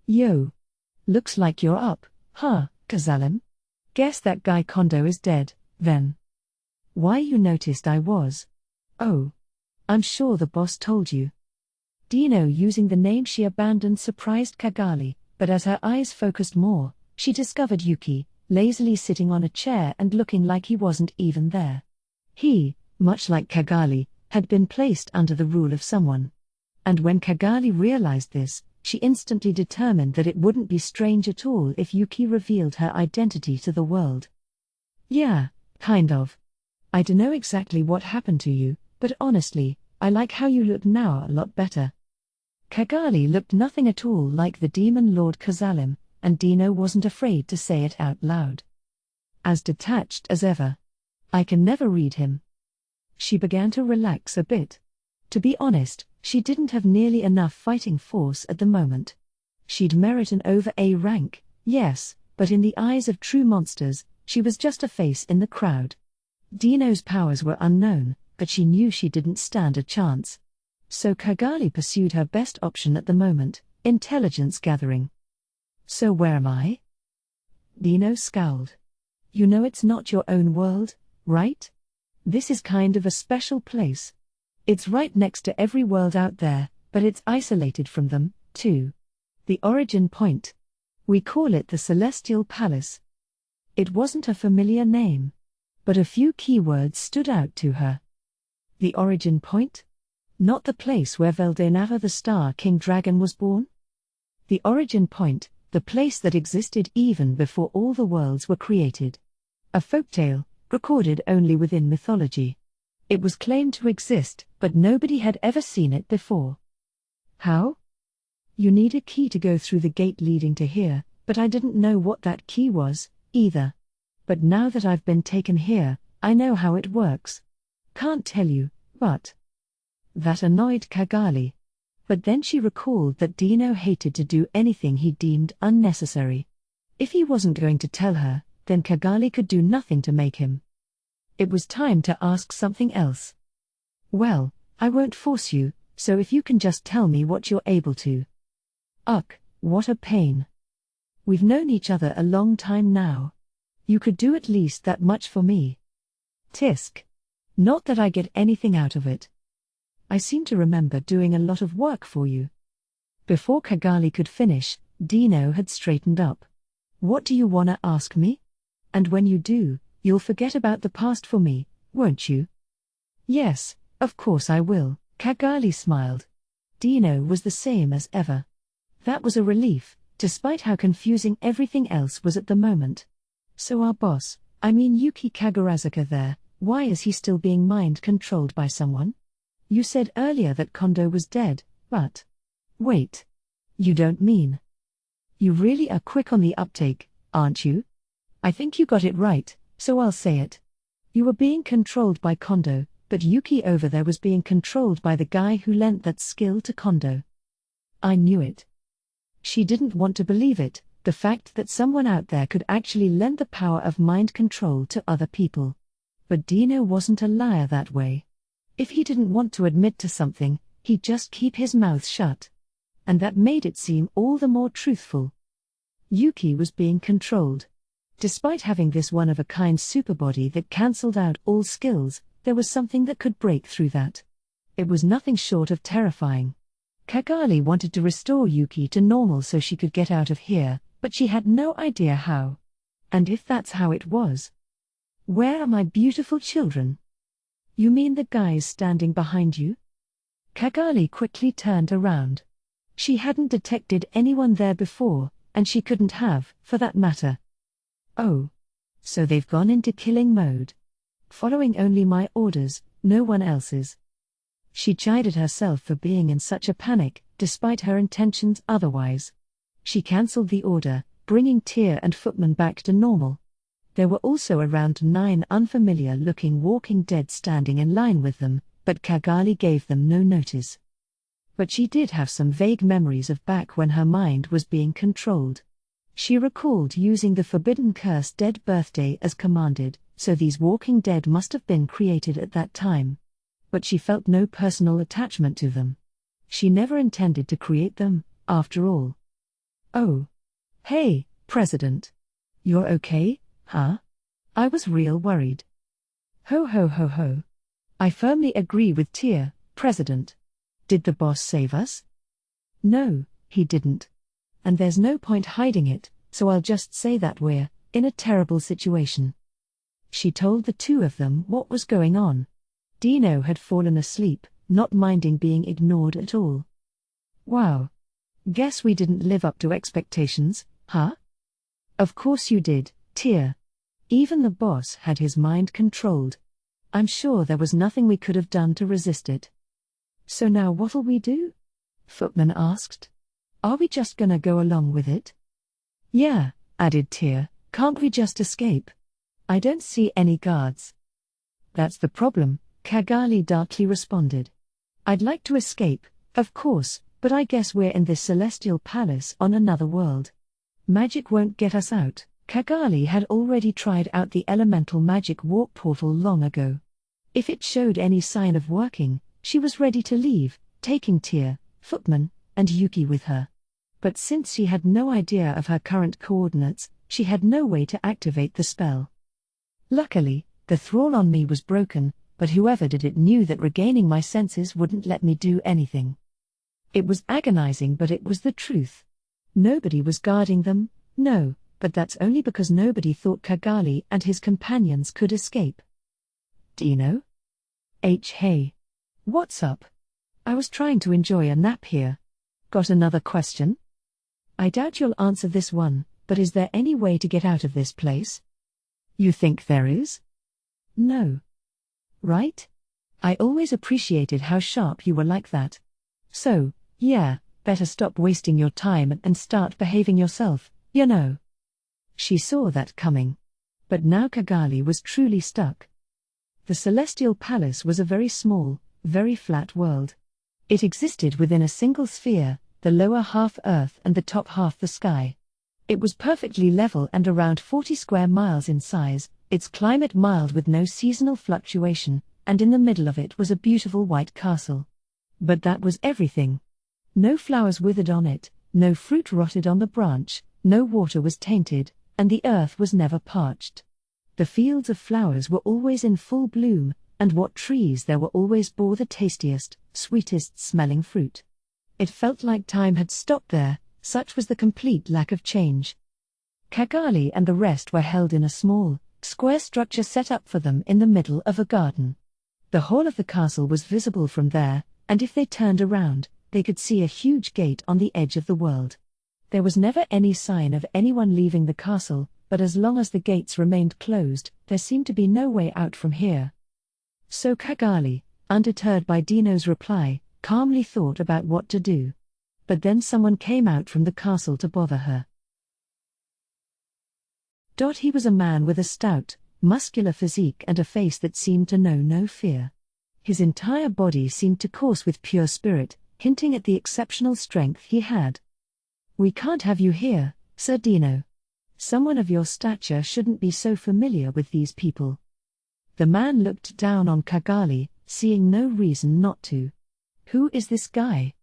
Yo. Looks like you're up, huh, Kazalem? Guess that guy Kondo is dead, then. Why, you noticed I was. Oh. I'm sure the boss told you. Dino, using the name she abandoned, surprised Kigali, but as her eyes focused more, she discovered Yuki, lazily sitting on a chair and looking like he wasn't even there. He, much like Kigali, had been placed under the rule of someone. And when Kigali realized this, she instantly determined that it wouldn't be strange at all if Yuki revealed her identity to the world. Yeah, kind of. I dunno exactly what happened to you, but honestly, I like how you look now a lot better. Kigali looked nothing at all like the demon lord Kazalem, and Dino wasn't afraid to say it out loud. As detached as ever. I can never read him. She began to relax a bit. To be honest, she didn't have nearly enough fighting force at the moment. She'd merit an over A rank, yes, but in the eyes of true monsters, she was just a face in the crowd. Dino's powers were unknown, but she knew she didn't stand a chance. So Kigali pursued her best option at the moment, intelligence gathering. So where am I? Dino scowled. You know it's not your own world, right? This is kind of a special place. It's right next to every world out there, but it's isolated from them, too. The origin point. We call it the Celestial Palace. It wasn't a familiar name. But a few keywords stood out to her. The origin point? Not the place where Veldenava the Star King Dragon was born? The origin point, the place that existed even before all the worlds were created. A folktale, recorded only within mythology. It was claimed to exist, but nobody had ever seen it before. How? You need a key to go through the gate leading to here, but I didn't know what that key was, either. But now that I've been taken here, I know how it works. Can't tell you, but... That annoyed Kigali. But then she recalled that Dino hated to do anything he deemed unnecessary. If he wasn't going to tell her, then Kigali could do nothing to make him. It was time to ask something else. Well, I won't force you, so if you can just tell me what you're able to. Ugh, what a pain. We've known each other a long time now. You could do at least that much for me. Tisk. Not that I get anything out of it. I seem to remember doing a lot of work for you. Before Kigali could finish, Dino had straightened up. What do you wanna ask me? And when you do, you'll forget about the past for me, won't you? Yes, of course I will, Kigali smiled. Dino was the same as ever. That was a relief, despite how confusing everything else was at the moment. So our boss, I mean Yuki Kagurazuka there, why is he still being mind-controlled by someone? You said earlier that Kondo was dead, but... Wait. You don't mean... You really are quick on the uptake, aren't you? I think you got it right, so I'll say it. You were being controlled by Kondo, but Yuki over there was being controlled by the guy who lent that skill to Kondo. I knew it. She didn't want to believe it, the fact that someone out there could actually lend the power of mind control to other people. But Dino wasn't a liar that way. If he didn't want to admit to something, he'd just keep his mouth shut. And that made it seem all the more truthful. Yuki was being controlled. Despite having this one-of-a-kind superbody that cancelled out all skills, there was something that could break through that. It was nothing short of terrifying. Kagali wanted to restore Yuki to normal so she could get out of here, but she had no idea how. And if that's how it was... Where are my beautiful children? You mean the guys standing behind you? Kagali quickly turned around. She hadn't detected anyone there before, and she couldn't have, for that matter. Oh. So they've gone into killing mode. Following only my orders, no one else's. She chided herself for being in such a panic, despite her intentions otherwise. She cancelled the order, bringing Tyr and Footman back to normal. There were also around 9 unfamiliar-looking walking dead standing in line with them, but Kagali gave them no notice. But she did have some vague memories of back when her mind was being controlled. She recalled using the forbidden curse Dead Birthday as commanded, so these walking dead must have been created at that time. But she felt no personal attachment to them. She never intended to create them, after all. Oh. Hey, President. You're okay, huh? I was real worried. Ho ho ho ho. I firmly agree with Tyr, President. Did the boss save us? No, he didn't. And there's no point hiding it, so I'll just say that we're in a terrible situation. She told the two of them what was going on. Dino had fallen asleep, not minding being ignored at all. Wow. Guess we didn't live up to expectations, huh? Of course you did, Tyr. Even the boss had his mind controlled. I'm sure there was nothing we could have done to resist it. So now what'll we do? Footman asked. Are we just gonna go along with it? Yeah, added Tyr, can't we just escape? I don't see any guards. That's the problem, Kagali darkly responded. I'd like to escape, of course, but I guess we're in this celestial palace on another world. Magic won't get us out. Kagali had already tried out the elemental magic warp portal long ago. If it showed any sign of working, she was ready to leave, taking Tyr, Footman, and Yuki with her. But since she had no idea of her current coordinates, she had no way to activate the spell. Luckily, the thrall on me was broken, but whoever did it knew that regaining my senses wouldn't let me do anything. It was agonizing, but it was the truth. Nobody was guarding them, no, but that's only because nobody thought Kagali and his companions could escape. Dino? Hey. What's up? I was trying to enjoy a nap here. Got another question? I doubt you'll answer this one, but is there any way to get out of this place? You think there is? No. Right? I always appreciated how sharp you were like that. So, yeah, better stop wasting your time and start behaving yourself, you know. She saw that coming. But now Kagali was truly stuck. The Celestial Palace was a very small, very flat world. It existed within a single sphere, the lower half Earth and the top half the sky. It was perfectly level and around 40 square miles in size, its climate mild with no seasonal fluctuation, and in the middle of it was a beautiful white castle. But that was everything. No flowers withered on it, no fruit rotted on the branch, no water was tainted, and the earth was never parched. The fields of flowers were always in full bloom, and what trees there were always bore the tastiest, sweetest smelling fruit. It felt like time had stopped there, such was the complete lack of change. Kagali and the rest were held in a small, square structure set up for them in the middle of a garden. The whole of the castle was visible from there, and if they turned around, they could see a huge gate on the edge of the world. There was never any sign of anyone leaving the castle, but as long as the gates remained closed, there seemed to be no way out from here. So Cagali, undeterred by Dino's reply, calmly thought about what to do. But then someone came out from the castle to bother her. He was a man with a stout, muscular physique and a face that seemed to know no fear. His entire body seemed to course with pure spirit, hinting at the exceptional strength he had. "We can't have you here, Sir Dino. Someone of your stature shouldn't be so familiar with these people." The man looked down on Cagali, seeing no reason not to. Who is this guy?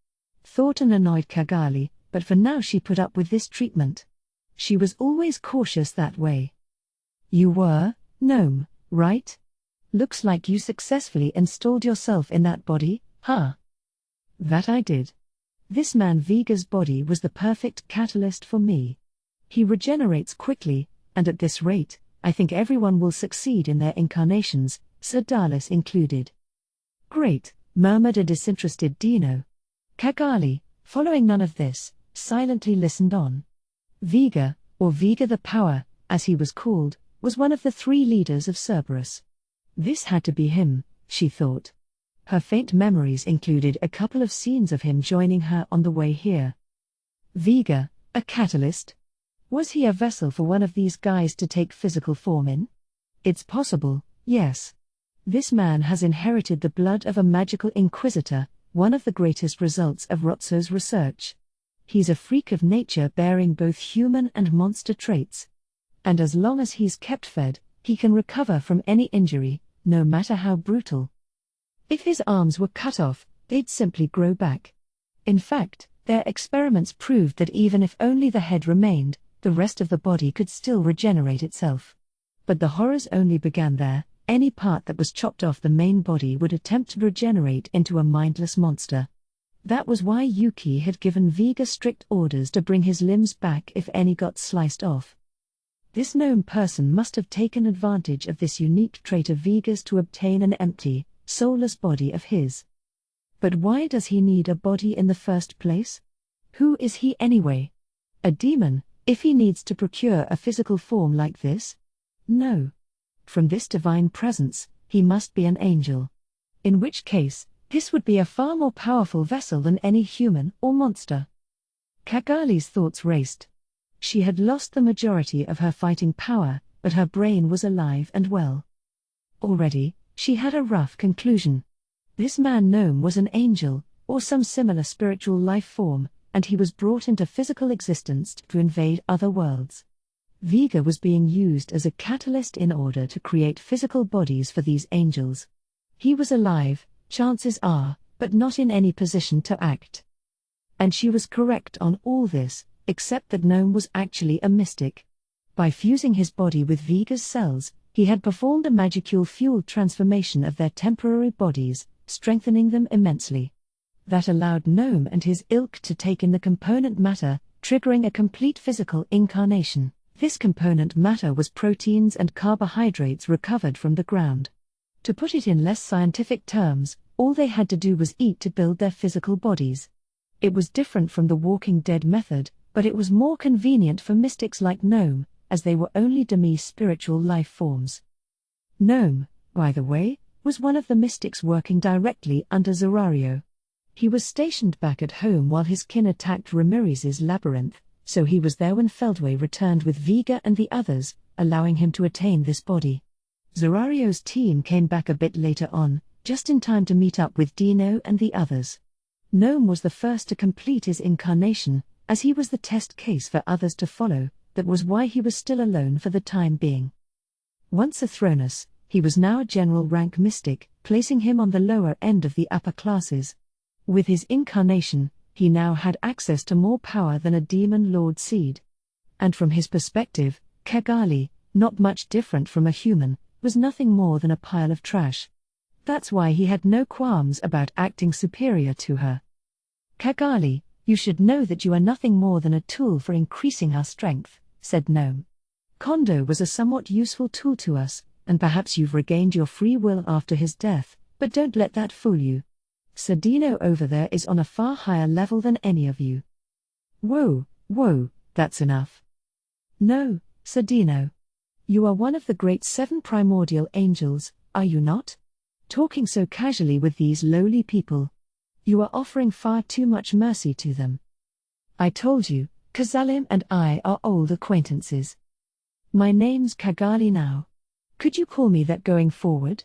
Thought an annoyed Cagali, but for now she put up with this treatment. She was always cautious that way. "You were, gnome, right? Looks like you successfully installed yourself in that body, huh?" "That I did. This man Viga's body was the perfect catalyst for me. He regenerates quickly, and at this rate, I think everyone will succeed in their incarnations, Sir Dallas included." "Great," murmured a disinterested Dino. Cagali, following none of this, silently listened on. Viga, or Viga the Power, as he was called, was one of the 3 leaders of Cerberus. This had to be him, she thought. Her faint memories included a couple of scenes of him joining her on the way here. Viga, a catalyst? Was he a vessel for one of these guys to take physical form in? It's possible, yes. This man has inherited the blood of a magical inquisitor, one of the greatest results of Rotzo's research. He's a freak of nature bearing both human and monster traits. And as long as he's kept fed, he can recover from any injury, no matter how brutal. If his arms were cut off, they'd simply grow back. In fact, their experiments proved that even if only the head remained, the rest of the body could still regenerate itself. But the horrors only began there. Any part that was chopped off the main body would attempt to regenerate into a mindless monster. That was why Yuki had given Viga strict orders to bring his limbs back if any got sliced off. This gnome person must have taken advantage of this unique trait of Viga's to obtain an empty, soulless body of his. But why does he need a body in the first place? Who is he anyway? A demon, if he needs to procure a physical form like this? No. From this divine presence, he must be an angel. In which case, this would be a far more powerful vessel than any human or monster. Cagali's thoughts raced. She had lost the majority of her fighting power, but her brain was alive and well. Already, she had a rough conclusion. This man gnome was an angel, or some similar spiritual life form, and he was brought into physical existence to invade other worlds. Viga was being used as a catalyst in order to create physical bodies for these angels. He was alive, chances are, but not in any position to act. And she was correct on all this, except that Gnome was actually a mystic. By fusing his body with Viga's cells, he had performed a magicule-fueled transformation of their temporary bodies, strengthening them immensely. That allowed Gnome and his ilk to take in the component matter, triggering a complete physical incarnation. This component matter was proteins and carbohydrates recovered from the ground. To put it in less scientific terms, all they had to do was eat to build their physical bodies. It was different from the Walking Dead method, but it was more convenient for mystics like Gnome, as they were only demi-spiritual life forms. Gnome, by the way, was one of the mystics working directly under Zorario. He was stationed back at home while his kin attacked Ramiriz's labyrinth, so he was there when Feldway returned with Viga and the others, allowing him to attain this body. Zorario's team came back a bit later on, just in time to meet up with Dino and the others. Gnome was the first to complete his incarnation, as he was the test case for others to follow. That was why he was still alone for the time being. Once a Thronus, he was now a general rank mystic, placing him on the lower end of the upper classes. With his incarnation, he now had access to more power than a demon lord seed. And from his perspective, Cagali, not much different from a human, was nothing more than a pile of trash. That's why he had no qualms about acting superior to her. Cagali, you should know that you are nothing more than a tool for increasing our strength, said Gnome. Kondo was a somewhat useful tool to us, and perhaps you've regained your free will after his death, but don't let that fool you. Dino over there is on a far higher level than any of you. Whoa, that's enough. No, Dino. You are one of the great 7 primordial angels, are you not? Talking so casually with these lowly people. You are offering far too much mercy to them. I told you, Kazalim and I are old acquaintances. My name's Kagali now. Could you call me that going forward?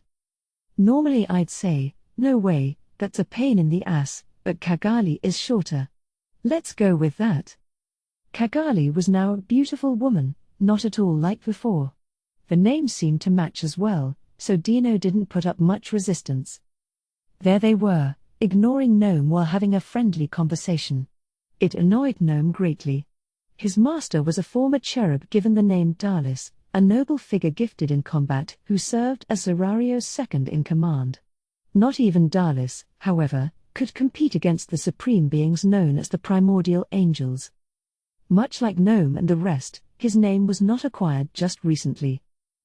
Normally I'd say, no way, that's a pain in the ass, but Kagali is shorter. Let's go with that. Kagali was now a beautiful woman, not at all like before. The names seemed to match as well, so Dino didn't put up much resistance. There they were, ignoring Gnome while having a friendly conversation. It annoyed Gnome greatly. His master was a former cherub given the name Dalis, a noble figure gifted in combat who served as Zerario's second in command. Not even Dalis, however, could compete against the supreme beings known as the primordial angels. Much like Gnome and the rest, his name was not acquired just recently.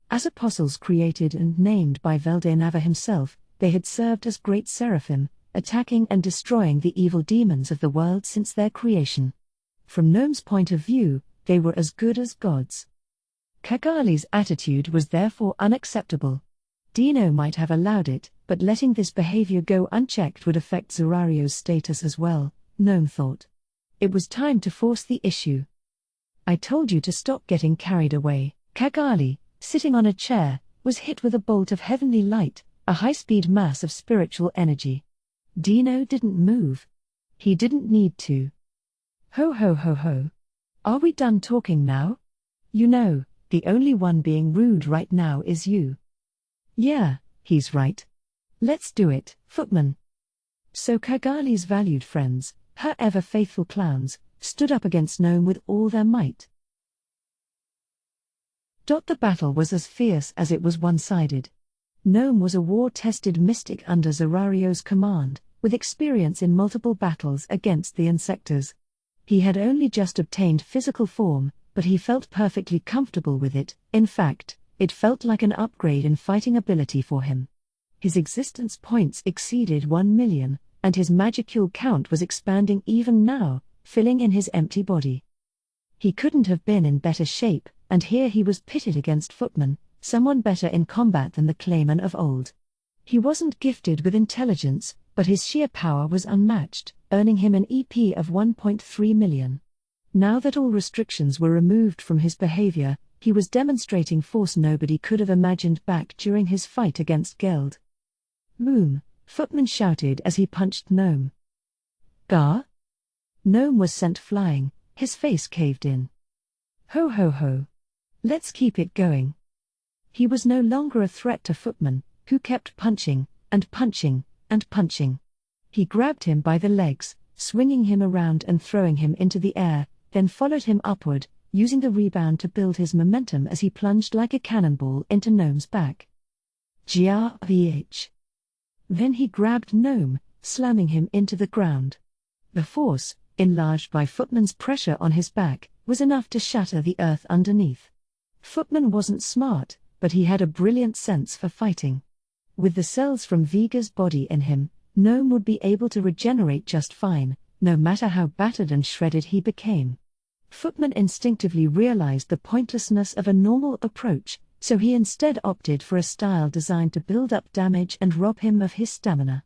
As apostles created and named by Veldenava himself, they had served as great seraphim, attacking and destroying the evil demons of the world since their creation. From Gnome's point of view, they were as good as gods. Kagali's attitude was therefore unacceptable. Dino might have allowed it, but letting this behavior go unchecked would affect Zerario's status as well, Gnome thought. It was time to force the issue. I told you to stop getting carried away. Kagali, sitting on a chair, was hit with a bolt of heavenly light, a high-speed mass of spiritual energy. Dino didn't move. He didn't need to. Ho ho ho ho. Are we done talking now? You know, the only one being rude right now is you. Yeah, he's right. Let's do it, Footman. So Kagali's valued friends, her ever-faithful clowns, stood up against Gnome with all their might. The battle was as fierce as it was one-sided. Gnome was a war-tested mystic under Zerario's command, with experience in multiple battles against the Insectors. He had only just obtained physical form, but he felt perfectly comfortable with it. In fact, it felt like an upgrade in fighting ability for him. His existence points exceeded 1 million, and his magicule count was expanding even now, filling in his empty body. He couldn't have been in better shape, and here he was pitted against Footman, someone better in combat than the Clayman of old. He wasn't gifted with intelligence, but his sheer power was unmatched, earning him an EP of 1.3 million. Now that all restrictions were removed from his behavior, he was demonstrating force nobody could have imagined back during his fight against Geld. Boom, Footman shouted as he punched Gnome. Gar? Gnome was sent flying, his face caved in. Ho ho ho. Let's keep it going. He was no longer a threat to Footman, who kept punching, and punching, and punching. He grabbed him by the legs, swinging him around and throwing him into the air, then followed him upward, using the rebound to build his momentum as he plunged like a cannonball into Gnome's back. GRVH. Then he grabbed Gnome, slamming him into the ground. The force, enlarged by Footman's pressure on his back, was enough to shatter the earth underneath. Footman wasn't smart, but he had a brilliant sense for fighting. With the cells from Viga's body in him, Gnome would be able to regenerate just fine, no matter how battered and shredded he became. Footman instinctively realized the pointlessness of a normal approach, so he instead opted for a style designed to build up damage and rob him of his stamina.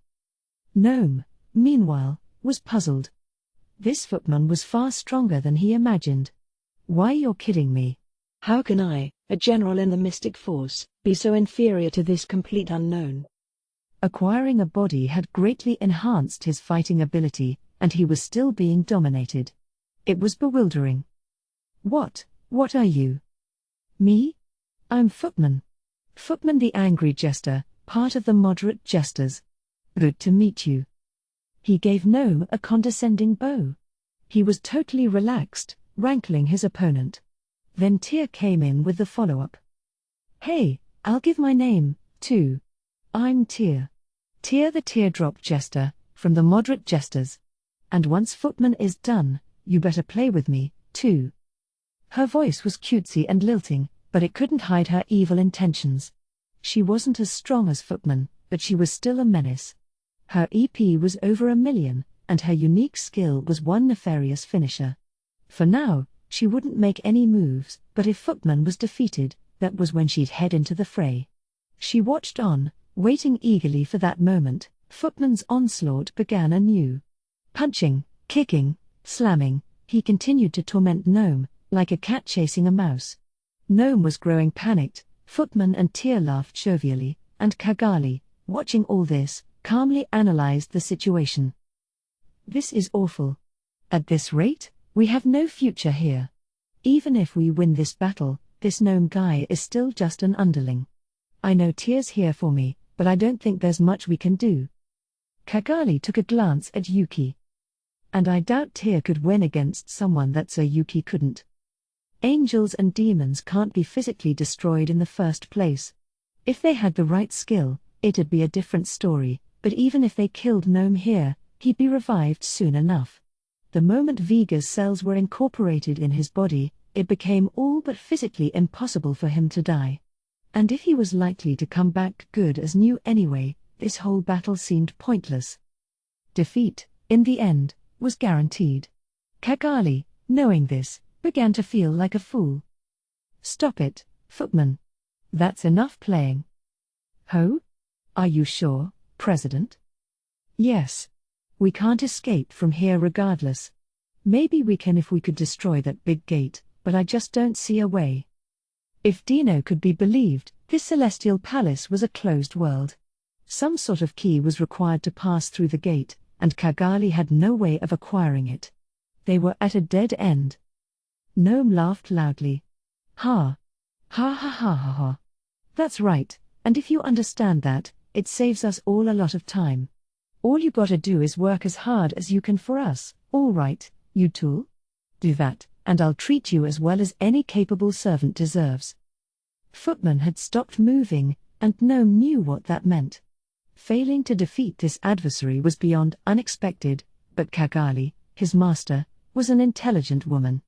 Gnome, meanwhile, was puzzled. This Footman was far stronger than he imagined. Why, you're kidding me. How can I, a general in the Mystic Force, be so inferior to this complete unknown? Acquiring a body had greatly enhanced his fighting ability, and he was still being dominated. It was bewildering. What are you? Me? I'm Footman. Footman the Angry Jester, part of the Moderate Jesters. Good to meet you. He gave Gnome a condescending bow. He was totally relaxed, rankling his opponent. Then Tyr came in with the follow-up. Hey, I'll give my name, too. I'm Tyr. Tyr the Teardrop Jester, from the Moderate Jesters. And once Footman is done, you better play with me, too. Her voice was cutesy and lilting, but it couldn't hide her evil intentions. She wasn't as strong as Footman, but she was still a menace. Her EP was over 1 million, and her unique skill was one nefarious finisher. For now, she wouldn't make any moves, but if Footman was defeated, that was when she'd head into the fray. She watched on, waiting eagerly for that moment. Footman's onslaught began anew. Punching, kicking, slamming, he continued to torment Gnome, like a cat chasing a mouse. Gnome was growing panicked. Footman and Tyr laughed jovially, and Cagali, watching all this, calmly analyzed the situation. This is awful. At this rate, we have no future here. Even if we win this battle, this Gnome guy is still just an underling. I know Tyr's here for me, but I don't think there's much we can do. Cagali took a glance at Yuki. And I doubt Tyr could win against someone that Sir Yuki couldn't. Angels and demons can't be physically destroyed in the first place. If they had the right skill, it'd be a different story, but even if they killed Gnome here, he'd be revived soon enough. The moment Vega's cells were incorporated in his body, it became all but physically impossible for him to die. And if he was likely to come back good as new anyway, this whole battle seemed pointless. Defeat, in the end, was guaranteed. Cagali, knowing this, began to feel like a fool. Stop it, Footman. That's enough playing. Ho? Are you sure, President? Yes. We can't escape from here regardless. Maybe we can if we could destroy that big gate, but I just don't see a way. If Dino could be believed, this celestial palace was a closed world. Some sort of key was required to pass through the gate, and Cagali had no way of acquiring it. They were at a dead end. Gnome laughed loudly. Ha! Ha ha ha ha ha. That's right, and if you understand that, it saves us all a lot of time. All you gotta do is work as hard as you can for us, all right, you tool? Do that, and I'll treat you as well as any capable servant deserves. Footman had stopped moving, and Gnome knew what that meant. Failing to defeat this adversary was beyond unexpected, but Cagali, his master, was an intelligent woman.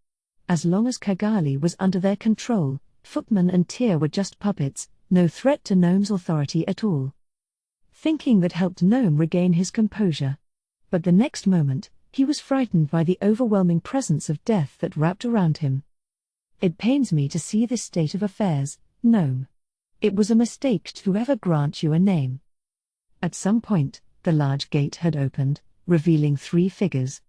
As long as Cagali was under their control, Footman and Tyr were just puppets, no threat to Gnome's authority at all. Thinking that helped Gnome regain his composure. But the next moment, he was frightened by the overwhelming presence of death that wrapped around him. It pains me to see this state of affairs, Gnome. It was a mistake to ever grant you a name. At some point, the large gate had opened, revealing 3 figures.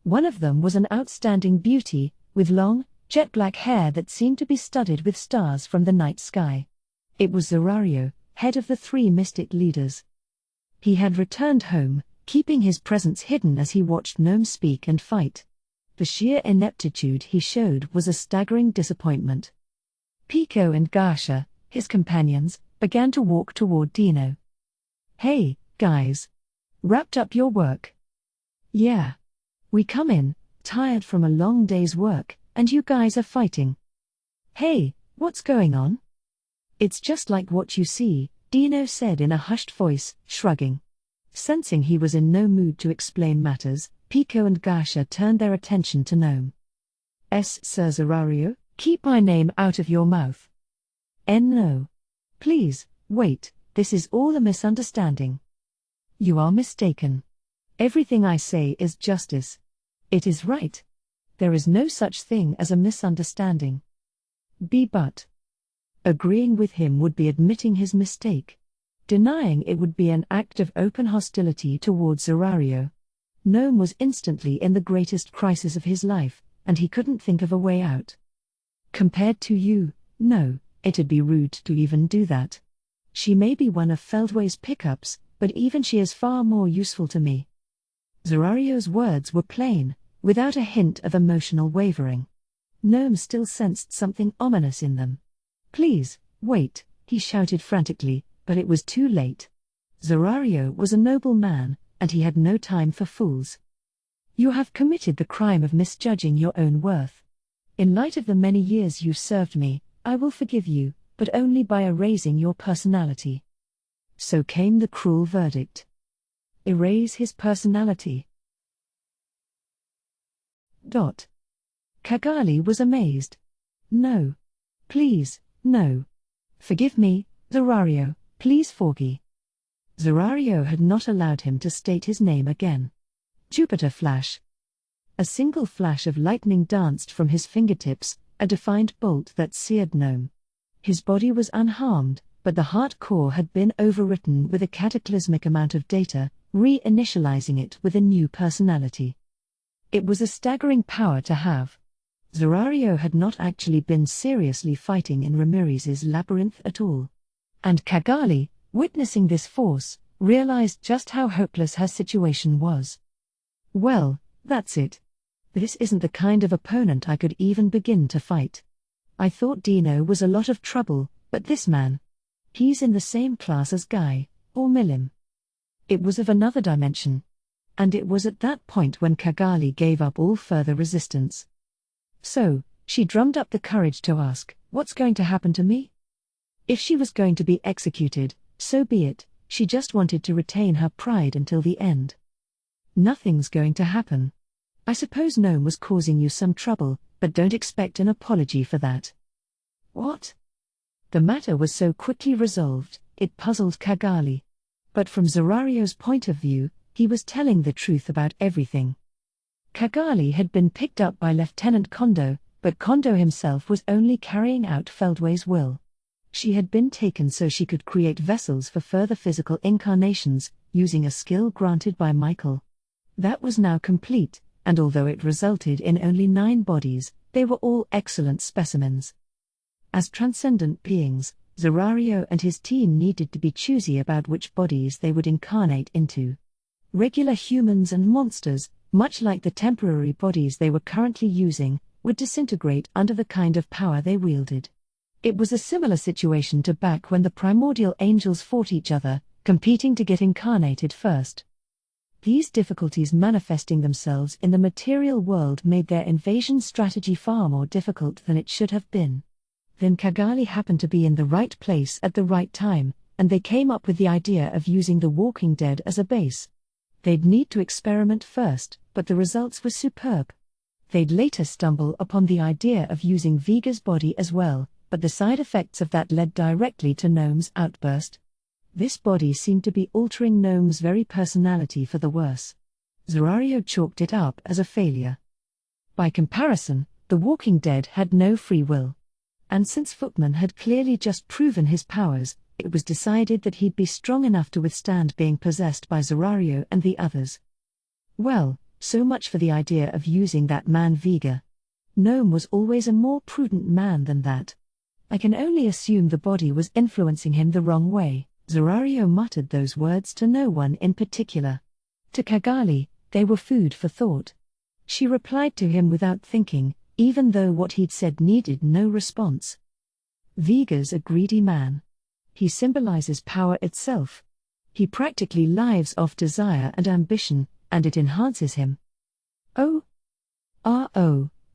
One of them was an outstanding beauty, with long, jet-black hair that seemed to be studded with stars from the night sky. It was Zerario, head of the 3 mystic leaders. He had returned home, keeping his presence hidden as he watched Gnome speak and fight. The sheer ineptitude he showed was a staggering disappointment. Pico and Gasha, his companions, began to walk toward Dino. Hey, guys. Wrapped up your work? Yeah. We come in, tired from a long day's work, and you guys are fighting. Hey, what's going on? It's just like what you see, Dino said in a hushed voice, shrugging. Sensing he was in no mood to explain matters, Pico and Gasha turned their attention to Gnome. Sir Zerario, keep my name out of your mouth. No. Please, wait, this is all a misunderstanding. You are mistaken. Everything I say is justice. It is right. There is no such thing as a misunderstanding. But agreeing with him would be admitting his mistake. Denying it would be an act of open hostility towards Zerario. Gnome was instantly in the greatest crisis of his life, and he couldn't think of a way out. Compared to you, no, it'd be rude to even do that. She may be one of Feldway's pickups, but even she is far more useful to me. Zerario's words were plain, without a hint of emotional wavering. Gnome still sensed something ominous in them. Please, wait, he shouted frantically, but it was too late. Zerario was a noble man, and he had no time for fools. You have committed the crime of misjudging your own worth. In light of the many years you served me, I will forgive you, but only by erasing your personality. So came the cruel verdict. Erase his personality. Cagali was amazed. No. Please, no. Forgive me, Zerario, please forgive. Zorario had not allowed him to state his name again. Jupiter flash. A single flash of lightning danced from his fingertips, a defined bolt that seared Gnome. His body was unharmed, but the heart core had been overwritten with a cataclysmic amount of data, re-initializing it with a new personality. It was a staggering power to have. Zorario had not actually been seriously fighting in Reminisce's labyrinth at all. And Cagali, witnessing this force, realized just how hopeless her situation was. Well, that's it. This isn't the kind of opponent I could even begin to fight. I thought Dino was a lot of trouble, but this man. He's in the same class as Guy, or Milim. It was of another dimension. And it was at that point when Cagali gave up all further resistance. So, she drummed up the courage to ask, "What's going to happen to me?" If she was going to be executed, so be it, she just wanted to retain her pride until the end. "Nothing's going to happen. I suppose Gnome was causing you some trouble, but don't expect an apology for that." What? The matter was so quickly resolved, it puzzled Cagali. But from Zorario's point of view, he was telling the truth about everything. Cagali had been picked up by Lieutenant Kondo, but Kondo himself was only carrying out Feldway's will. She had been taken so she could create vessels for further physical incarnations, using a skill granted by Michael. That was now complete, and although it resulted in only 9 bodies, they were all excellent specimens. As transcendent beings, Zorario and his team needed to be choosy about which bodies they would incarnate into. Regular humans and monsters, much like the temporary bodies they were currently using, would disintegrate under the kind of power they wielded. It was a similar situation to back when the primordial angels fought each other, competing to get incarnated first. These difficulties manifesting themselves in the material world made their invasion strategy far more difficult than it should have been. Then Cagali happened to be in the right place at the right time, and they came up with the idea of using the Walking Dead as a base. They'd need to experiment first, but the results were superb. They'd later stumble upon the idea of using Viga's body as well, but the side effects of that led directly to Gnome's outburst. This body seemed to be altering Gnome's very personality for the worse. Zorario chalked it up as a failure. By comparison, the Walking Dead had no free will. And since Footman had clearly just proven his powers, it was decided that he'd be strong enough to withstand being possessed by Zorario and the others. Well, so much for the idea of using that man Viga. Gnome was always a more prudent man than that. I can only assume the body was influencing him the wrong way. Zorario muttered those words to no one in particular. To Cagali, they were food for thought. She replied to him without thinking, even though what he'd said needed no response. Viga's a greedy man. He symbolizes power itself. He practically lives off desire and ambition, and it enhances him. Oh,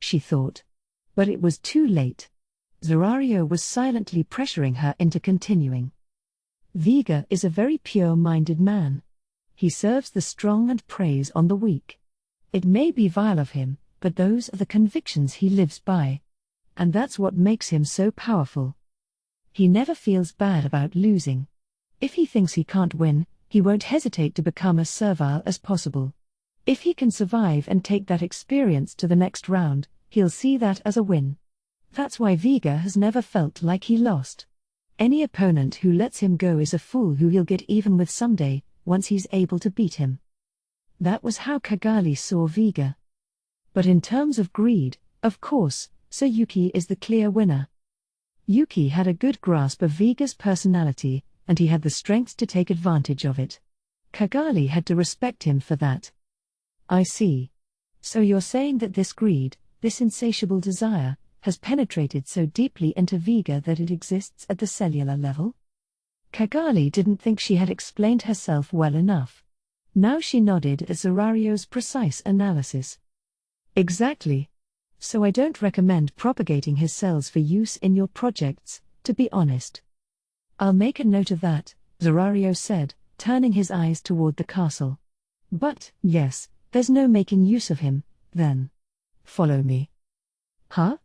she thought. But it was too late. Zorario was silently pressuring her into continuing. Viga is a very pure-minded man. He serves the strong and preys on the weak. It may be vile of him, but those are the convictions he lives by. And that's what makes him so powerful. He never feels bad about losing. If he thinks he can't win, he won't hesitate to become as servile as possible. If he can survive and take that experience to the next round, he'll see that as a win. That's why Viga has never felt like he lost. Any opponent who lets him go is a fool who he'll get even with someday, once he's able to beat him. That was how Cagali saw Viga. But in terms of greed, of course, Sir Yuki is the clear winner. Yuki had a good grasp of Viga's personality, and he had the strength to take advantage of it. Cagali had to respect him for that. I see. So you're saying that this greed, this insatiable desire, has penetrated so deeply into Viga that it exists at the cellular level? Cagali didn't think she had explained herself well enough. Now she nodded at Zorario's precise analysis. Exactly. So I don't recommend propagating his cells for use in your projects, to be honest. I'll make a note of that, Zorario said, turning his eyes toward the castle. But, yes, there's no making use of him, then. Follow me. Huh?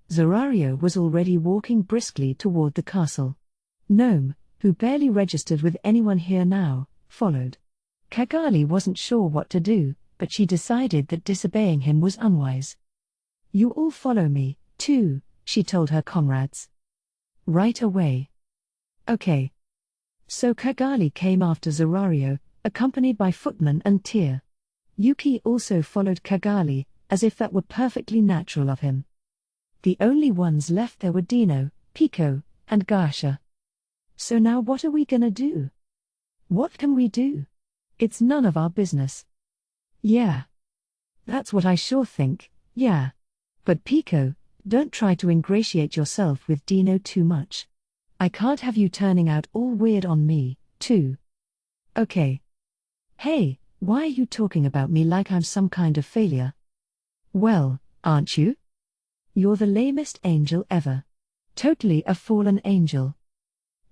Zorario was already walking briskly toward the castle. Gnome, who barely registered with anyone here now, followed. Cagali wasn't sure what to do, but she decided that disobeying him was unwise. "You all follow me, too," she told her comrades. "Right away." "Okay." So Cagali came after Zorario, accompanied by footmen and Tyr. Yuki also followed Cagali, as if that were perfectly natural of him. The only ones left there were Dino, Pico, and Gasha. "So now what are we gonna do? What can we do? It's none of our business." "Yeah. That's what I sure think, yeah. But Pico, don't try to ingratiate yourself with Dino too much. I can't have you turning out all weird on me, too." "Okay. Hey, why are you talking about me like I'm some kind of failure?" "Well, aren't you? You're the lamest angel ever. Totally a fallen angel."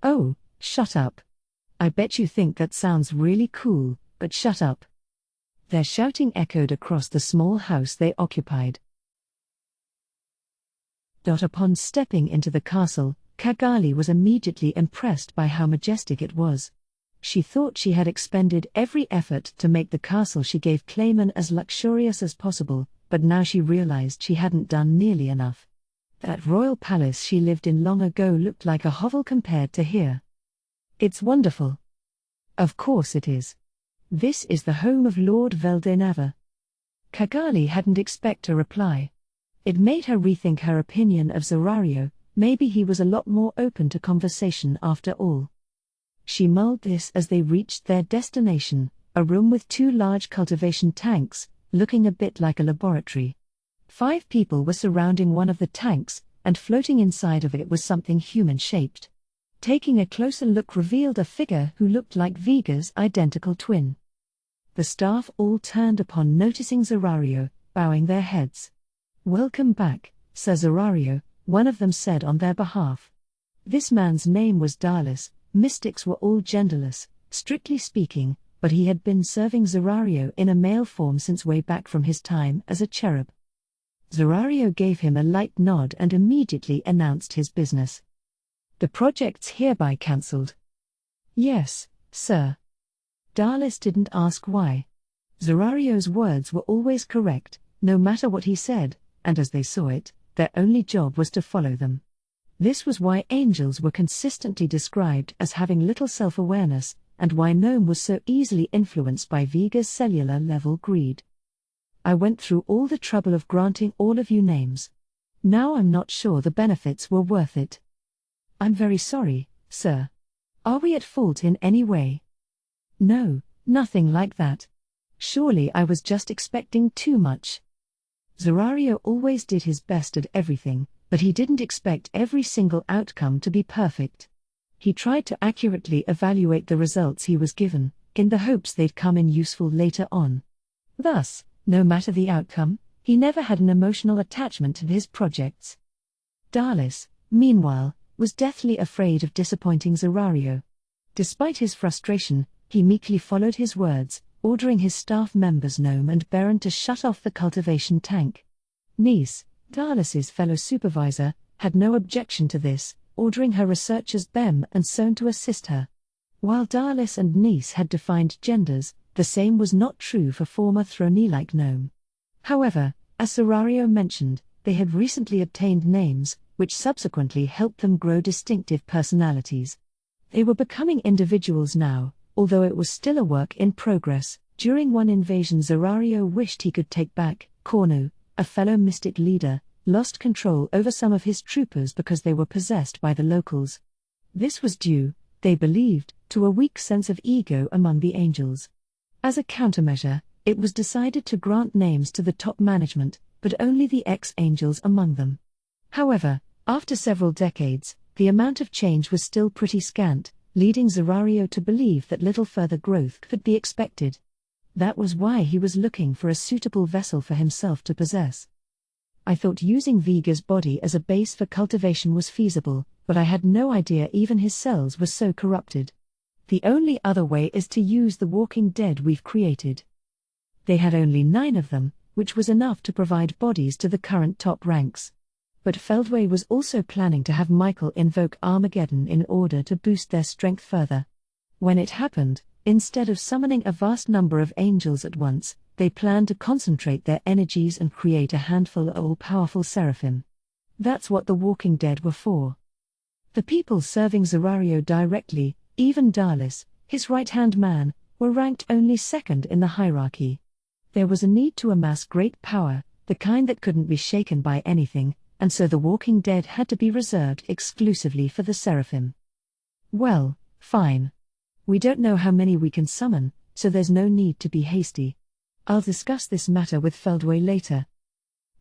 "Oh, shut up. I bet you think that sounds really cool, but shut up." Their shouting echoed across the small house they occupied. Upon stepping into the castle, Cagali was immediately impressed by how majestic it was. She thought she had expended every effort to make the castle she gave Clayman as luxurious as possible, but now she realized she hadn't done nearly enough. That royal palace she lived in long ago looked like a hovel compared to here. "It's wonderful." "Of course it is. This is the home of Lord Veldenava." Cagali hadn't expected a reply. It made her rethink her opinion of Zorario. Maybe he was a lot more open to conversation after all. She mulled this as they reached their destination, a room with 2 large cultivation tanks, looking a bit like a laboratory. 5 people were surrounding one of the tanks, and floating inside of it was something human-shaped. Taking a closer look revealed a figure who looked like Viga's identical twin. The staff all turned upon noticing Zorario, bowing their heads. "Welcome back, Sir Zorario," one of them said on their behalf. This man's name was Dallas. Mystics were all genderless, strictly speaking, but he had been serving Zorario in a male form since way back from his time as a cherub. Zorario gave him a light nod and immediately announced his business. "The project's hereby cancelled." "Yes, sir." Dallas didn't ask why. Zorario's words were always correct, no matter what he said, and as they saw it, their only job was to follow them. This was why angels were consistently described as having little self-awareness, and why Gnome was so easily influenced by Viga's cellular-level greed. "I went through all the trouble of granting all of you names. Now I'm not sure the benefits were worth it." "I'm very sorry, sir. Are we at fault in any way?" "No, nothing like that. Surely I was just expecting too much." Zorario always did his best at everything, but he didn't expect every single outcome to be perfect. He tried to accurately evaluate the results he was given, in the hopes they'd come in useful later on. Thus, no matter the outcome, he never had an emotional attachment to his projects. Dallas, meanwhile, was deathly afraid of disappointing Zorario. Despite his frustration, he meekly followed his words, ordering his staff members Gnome and Baron to shut off the cultivation tank. Nice, Dallas's fellow supervisor, had no objection to this, ordering her researchers Bem and Sohn to assist her. While Dallas and Nice had defined genders, the same was not true for former Throne-like Gnome. However, as Zorario mentioned, they had recently obtained names, which subsequently helped them grow distinctive personalities. They were becoming individuals now, although it was still a work in progress. During one invasion Zorario wished he could take back Cornu, a fellow mystic leader, lost control over some of his troopers because they were possessed by the locals. This was due, they believed, to a weak sense of ego among the angels. As a countermeasure, it was decided to grant names to the top management, but only the ex-angels among them. However, after several decades, the amount of change was still pretty scant, leading Zorario to believe that little further growth could be expected. That was why he was looking for a suitable vessel for himself to possess. "I thought using Viga's body as a base for cultivation was feasible, but I had no idea even his cells were so corrupted. The only other way is to use the walking dead we've created." They had only 9 of them, which was enough to provide bodies to the current top ranks. But Feldway was also planning to have Michael invoke Armageddon in order to boost their strength further. When it happened, instead of summoning a vast number of angels at once, they planned to concentrate their energies and create a handful of all-powerful seraphim. That's what the Walking Dead were for. The people serving Zerario directly, even Dallas, his right-hand man, were ranked only second in the hierarchy. There was a need to amass great power, the kind that couldn't be shaken by anything, and so the Walking Dead had to be reserved exclusively for the seraphim. Well, fine. We don't know how many we can summon, so there's no need to be hasty. I'll discuss this matter with Feldway later.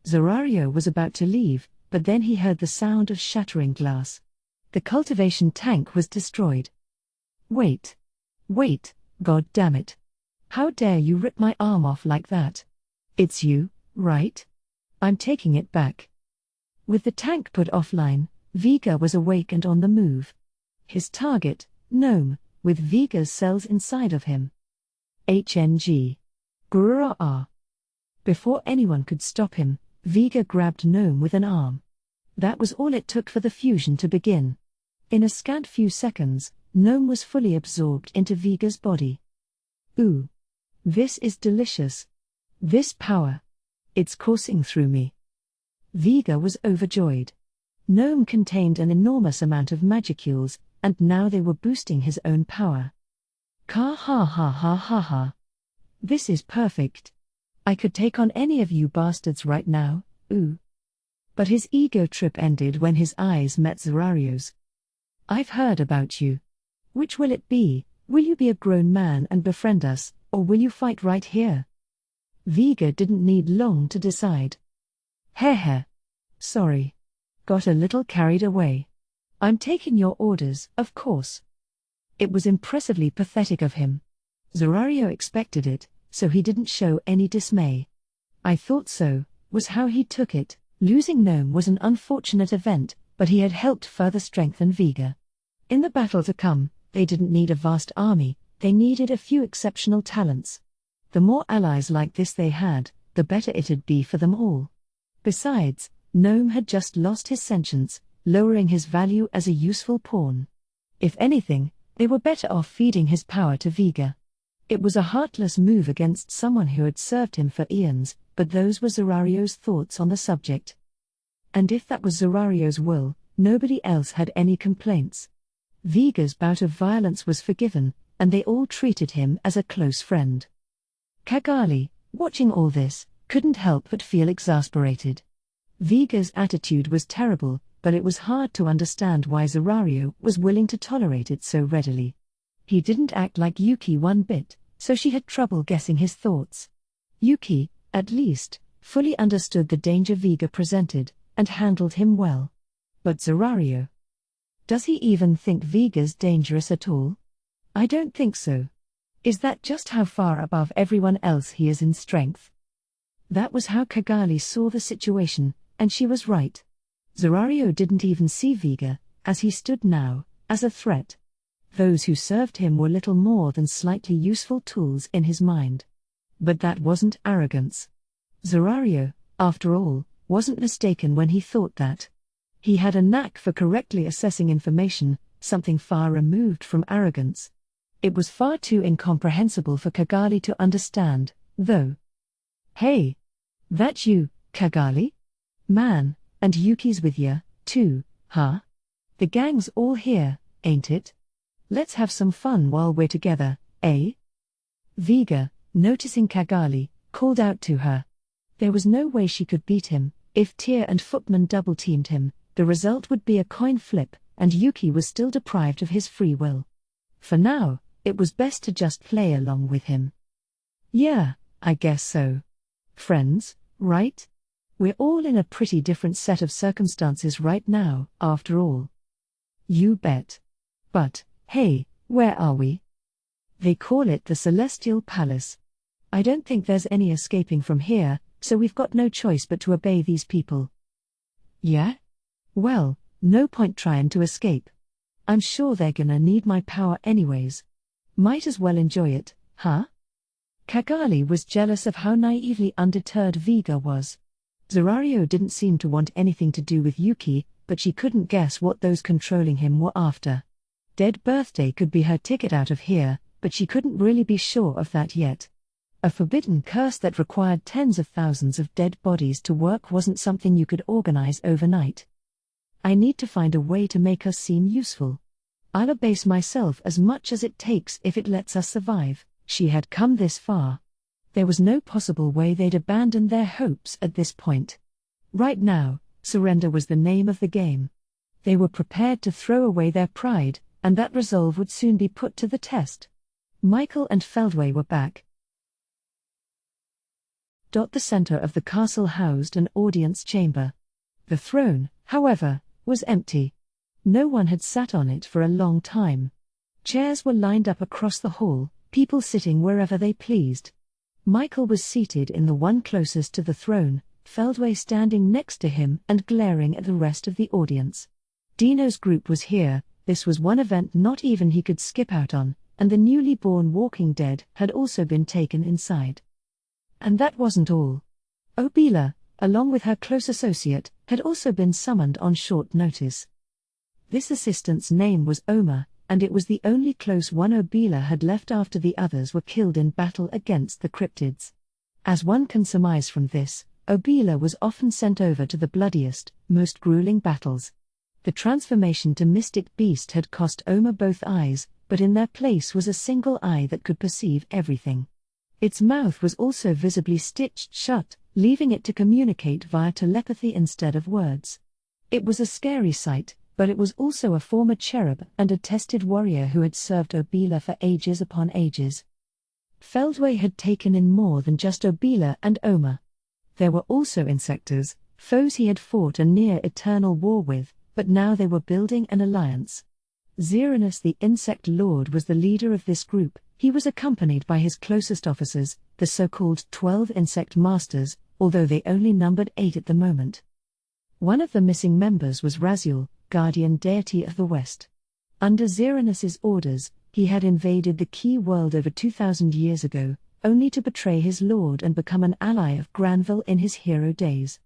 Zerario was about to leave, but then he heard the sound of shattering glass. The cultivation tank was destroyed. Wait, God damn it. How dare you rip my arm off like that? It's you, right? I'm taking it back. With the tank put offline, Vega was awake and on the move. His target, Gnome, with Vega's cells inside of him. HNG. Grrrr. Before anyone could stop him, Vega grabbed Gnome with an arm. That was all it took for the fusion to begin. In a scant few seconds, Gnome was fully absorbed into Vega's body. Ooh. This is delicious. This power. It's coursing through me. Vega was overjoyed. Gnome contained an enormous amount of magicules, and now they were boosting his own power. Ha ha ha ha ha ha. This is perfect. I could take on any of you bastards right now, ooh. But his ego trip ended when his eyes met Zerario's. I've heard about you. Which will it be? Will you be a grown man and befriend us, or will you fight right here? Vega didn't need long to decide. Heh. Sorry. Got a little carried away. I'm taking your orders, of course. It was impressively pathetic of him. Zerario expected it, so he didn't show any dismay. I thought so, was how he took it. Losing Gnome was an unfortunate event, but he had helped further strengthen Vega. In the battle to come, they didn't need a vast army, they needed a few exceptional talents. The more allies like this they had, the better it'd be for them all. Besides, Gnome had just lost his sentience, lowering his value as a useful pawn. If anything, they were better off feeding his power to Vega. It was a heartless move against someone who had served him for eons, but those were Zerario's thoughts on the subject. And if that was Zerario's will, nobody else had any complaints. Vega's bout of violence was forgiven, and they all treated him as a close friend. Cagali, watching all this, couldn't help but feel exasperated. Vega's attitude was terrible, but it was hard to understand why Zerario was willing to tolerate it so readily. He didn't act like Yuki one bit, so she had trouble guessing his thoughts. Yuki, at least, fully understood the danger Vega presented, and handled him well. But Zerario? Does he even think Vega's dangerous at all? I don't think so. Is that just how far above everyone else he is in strength? That was how Cagali saw the situation, and she was right. Zerario didn't even see Vega, as he stood now, as a threat. Those who served him were little more than slightly useful tools in his mind. But that wasn't arrogance. Zerario, after all, wasn't mistaken when he thought that. He had a knack for correctly assessing information, something far removed from arrogance. It was far too incomprehensible for Cagali to understand, though. Hey! That you, Cagali? Man, and Yuki's with ya, too, huh? The gang's all here, ain't it? Let's have some fun while we're together, eh? Vega, noticing Cagali, called out to her. There was no way she could beat him. If Tyr and Footman double-teamed him, the result would be a coin flip, and Yuki was still deprived of his free will. For now, it was best to just play along with him. Yeah, I guess so. Friends, right? We're all in a pretty different set of circumstances right now, after all. You bet. But, hey, where are we? They call it the Celestial Palace. I don't think there's any escaping from here, so we've got no choice but to obey these people. Yeah? Well, no point trying to escape. I'm sure they're gonna need my power anyways. Might as well enjoy it, huh? Cagali was jealous of how naively undeterred Vega was. Zorario didn't seem to want anything to do with Yuki, but she couldn't guess what those controlling him were after. Dead Birthday could be her ticket out of here, but she couldn't really be sure of that yet. A forbidden curse that required tens of thousands of dead bodies to work wasn't something you could organize overnight. I need to find a way to make us seem useful. I'll abase myself as much as it takes if it lets us survive. She had come this far. There was no possible way they'd abandon their hopes at this point. Right now, surrender was the name of the game. They were prepared to throw away their pride, and that resolve would soon be put to the test. Michael and Feldway were back. The center of the castle housed an audience chamber. The throne, however, was empty. No one had sat on it for a long time. Chairs were lined up across the hall, people sitting wherever they pleased. Michael was seated in the one closest to the throne, Feldway standing next to him and glaring at the rest of the audience. Dino's group was here. This was one event not even he could skip out on, and the newly born Walking Dead had also been taken inside. And that wasn't all. Obila, along with her close associate, had also been summoned on short notice. This assistant's name was Oma, and it was the only close one Obila had left after the others were killed in battle against the cryptids. As one can surmise from this, Obila was often sent over to the bloodiest, most grueling battles. The transformation to Mystic Beast had cost Oma both eyes, but in their place was a single eye that could perceive everything. Its mouth was also visibly stitched shut, leaving it to communicate via telepathy instead of words. It was a scary sight, but it was also a former cherub and a tested warrior who had served Obila for ages upon ages. Feldway had taken in more than just Obila and Oma. There were also insectors, foes he had fought a near-eternal war with, but now they were building an alliance. Xeranus the Insect Lord was the leader of this group. He was accompanied by his closest officers, the so-called 12 Insect Masters, although they only numbered 8 at the moment. One of the missing members was Raziel, guardian deity of the West. Under Xeranus's orders, he had invaded the Key World over 2,000 years ago, only to betray his lord and become an ally of Granville in his hero days.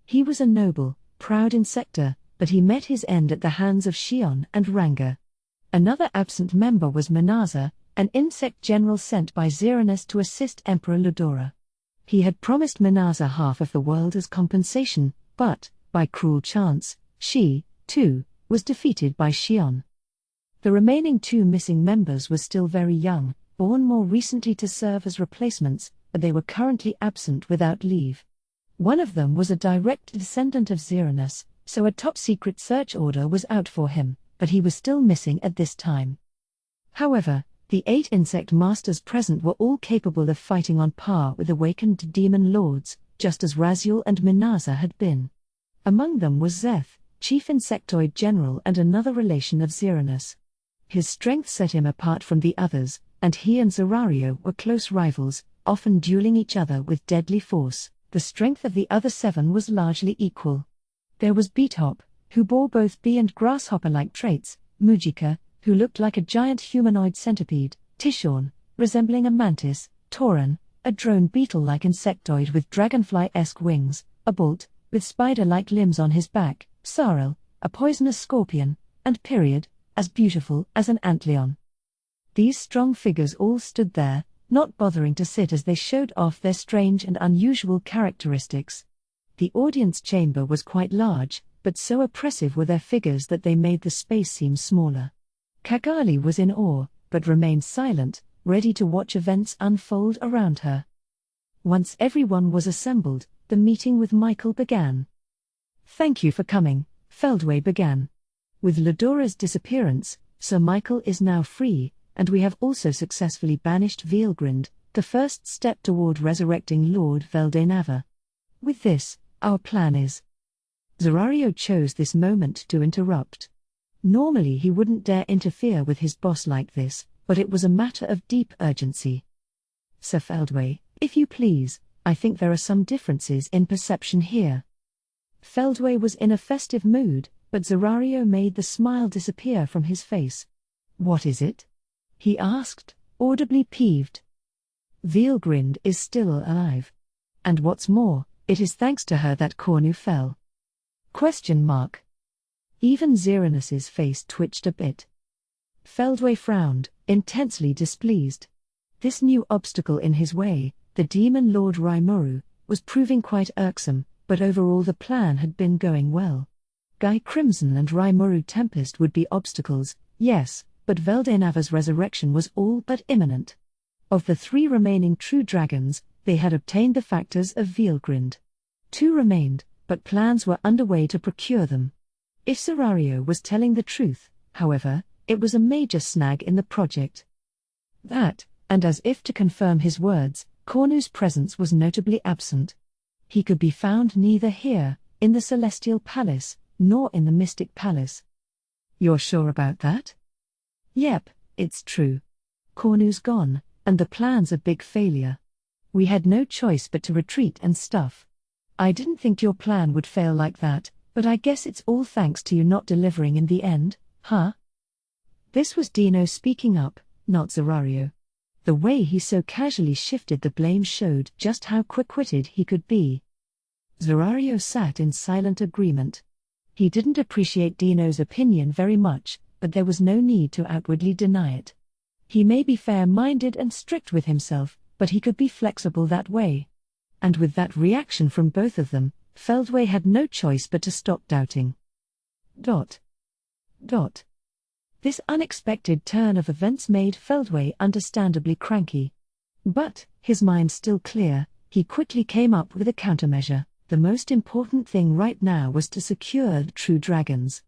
He was a noble, proud insector, but he met his end at the hands of Shion and Ranga. Another absent member was Minaza, an insect general sent by Xeranus to assist Emperor Ludora. He had promised Minaza half of the world as compensation, but, by cruel chance, she, too, was defeated by Shion. The remaining 2 missing members were still very young, born more recently to serve as replacements, but they were currently absent without leave. One of them was a direct descendant of Xeranus, so a top-secret search order was out for him, but he was still missing at this time. However, the 8 insect masters present were all capable of fighting on par with awakened demon lords, just as Raziel and Minaza had been. Among them was Zeth, chief insectoid general and another relation of Xeranus. His strength set him apart from the others, and he and Zorario were close rivals, often dueling each other with deadly force. The strength of the other 7 was largely equal. There was Beathop, who bore both bee and grasshopper-like traits, Mujika, who looked like a giant humanoid centipede, Tishorn, resembling a mantis, Tauran, a drone beetle-like insectoid with dragonfly-esque wings, a bolt, with spider-like limbs on his back, Sarel, a poisonous scorpion, and Period, as beautiful as an antlion. These strong figures all stood there, not bothering to sit as they showed off their strange and unusual characteristics. The audience chamber was quite large, but so oppressive were their figures that they made the space seem smaller. Kagali was in awe, but remained silent, ready to watch events unfold around her. Once everyone was assembled, the meeting with Michael began. "Thank you for coming," Feldway began. "With Ludora's disappearance, Sir Michael is now free, and we have also successfully banished Vielgrind, the first step toward resurrecting Lord Veldenava. With this, our plan is..." Zorario chose this moment to interrupt. Normally he wouldn't dare interfere with his boss like this, but it was a matter of deep urgency. "Sir Feldway, if you please, I think there are some differences in perception here." Feldway was in a festive mood, but Zorario made the smile disappear from his face. "What is it?" he asked, audibly peeved. "Vielgrind is still alive. And what's more, It is thanks to her that Cornu fell. ? Even Xeranos's face twitched a bit. Feldway frowned, intensely displeased. This new obstacle in his way, the demon lord Rimuru, was proving quite irksome, but overall the plan had been going well. Guy Crimson and Rimuru Tempest would be obstacles, yes, but Veldenava's resurrection was all but imminent. Of the 3 remaining true dragons, they had obtained the factors of Vielgrind. 2 remained, but plans were underway to procure them. If Serario was telling the truth, however, it was a major snag in the project. That, and as if to confirm his words, Cornu's presence was notably absent. He could be found neither here, in the Celestial Palace, nor in the Mystic Palace. You're sure about that? Yep, it's true. Cornu's gone, and the plan's a big failure. We had no choice but to retreat and stuff. I didn't think your plan would fail like that, but I guess it's all thanks to you not delivering in the end, huh? This was Dino speaking up, not Zerario. The way he so casually shifted the blame showed just how quick-witted he could be. Zerario sat in silent agreement. He didn't appreciate Dino's opinion very much, but there was no need to outwardly deny it. He may be fair-minded and strict with himself, but he could be flexible that way. And with that reaction from both of them, Feldway had no choice but to stop doubting. This unexpected turn of events made Feldway understandably cranky. But, his mind still clear, he quickly came up with a countermeasure. The most important thing right now was to secure the true dragons.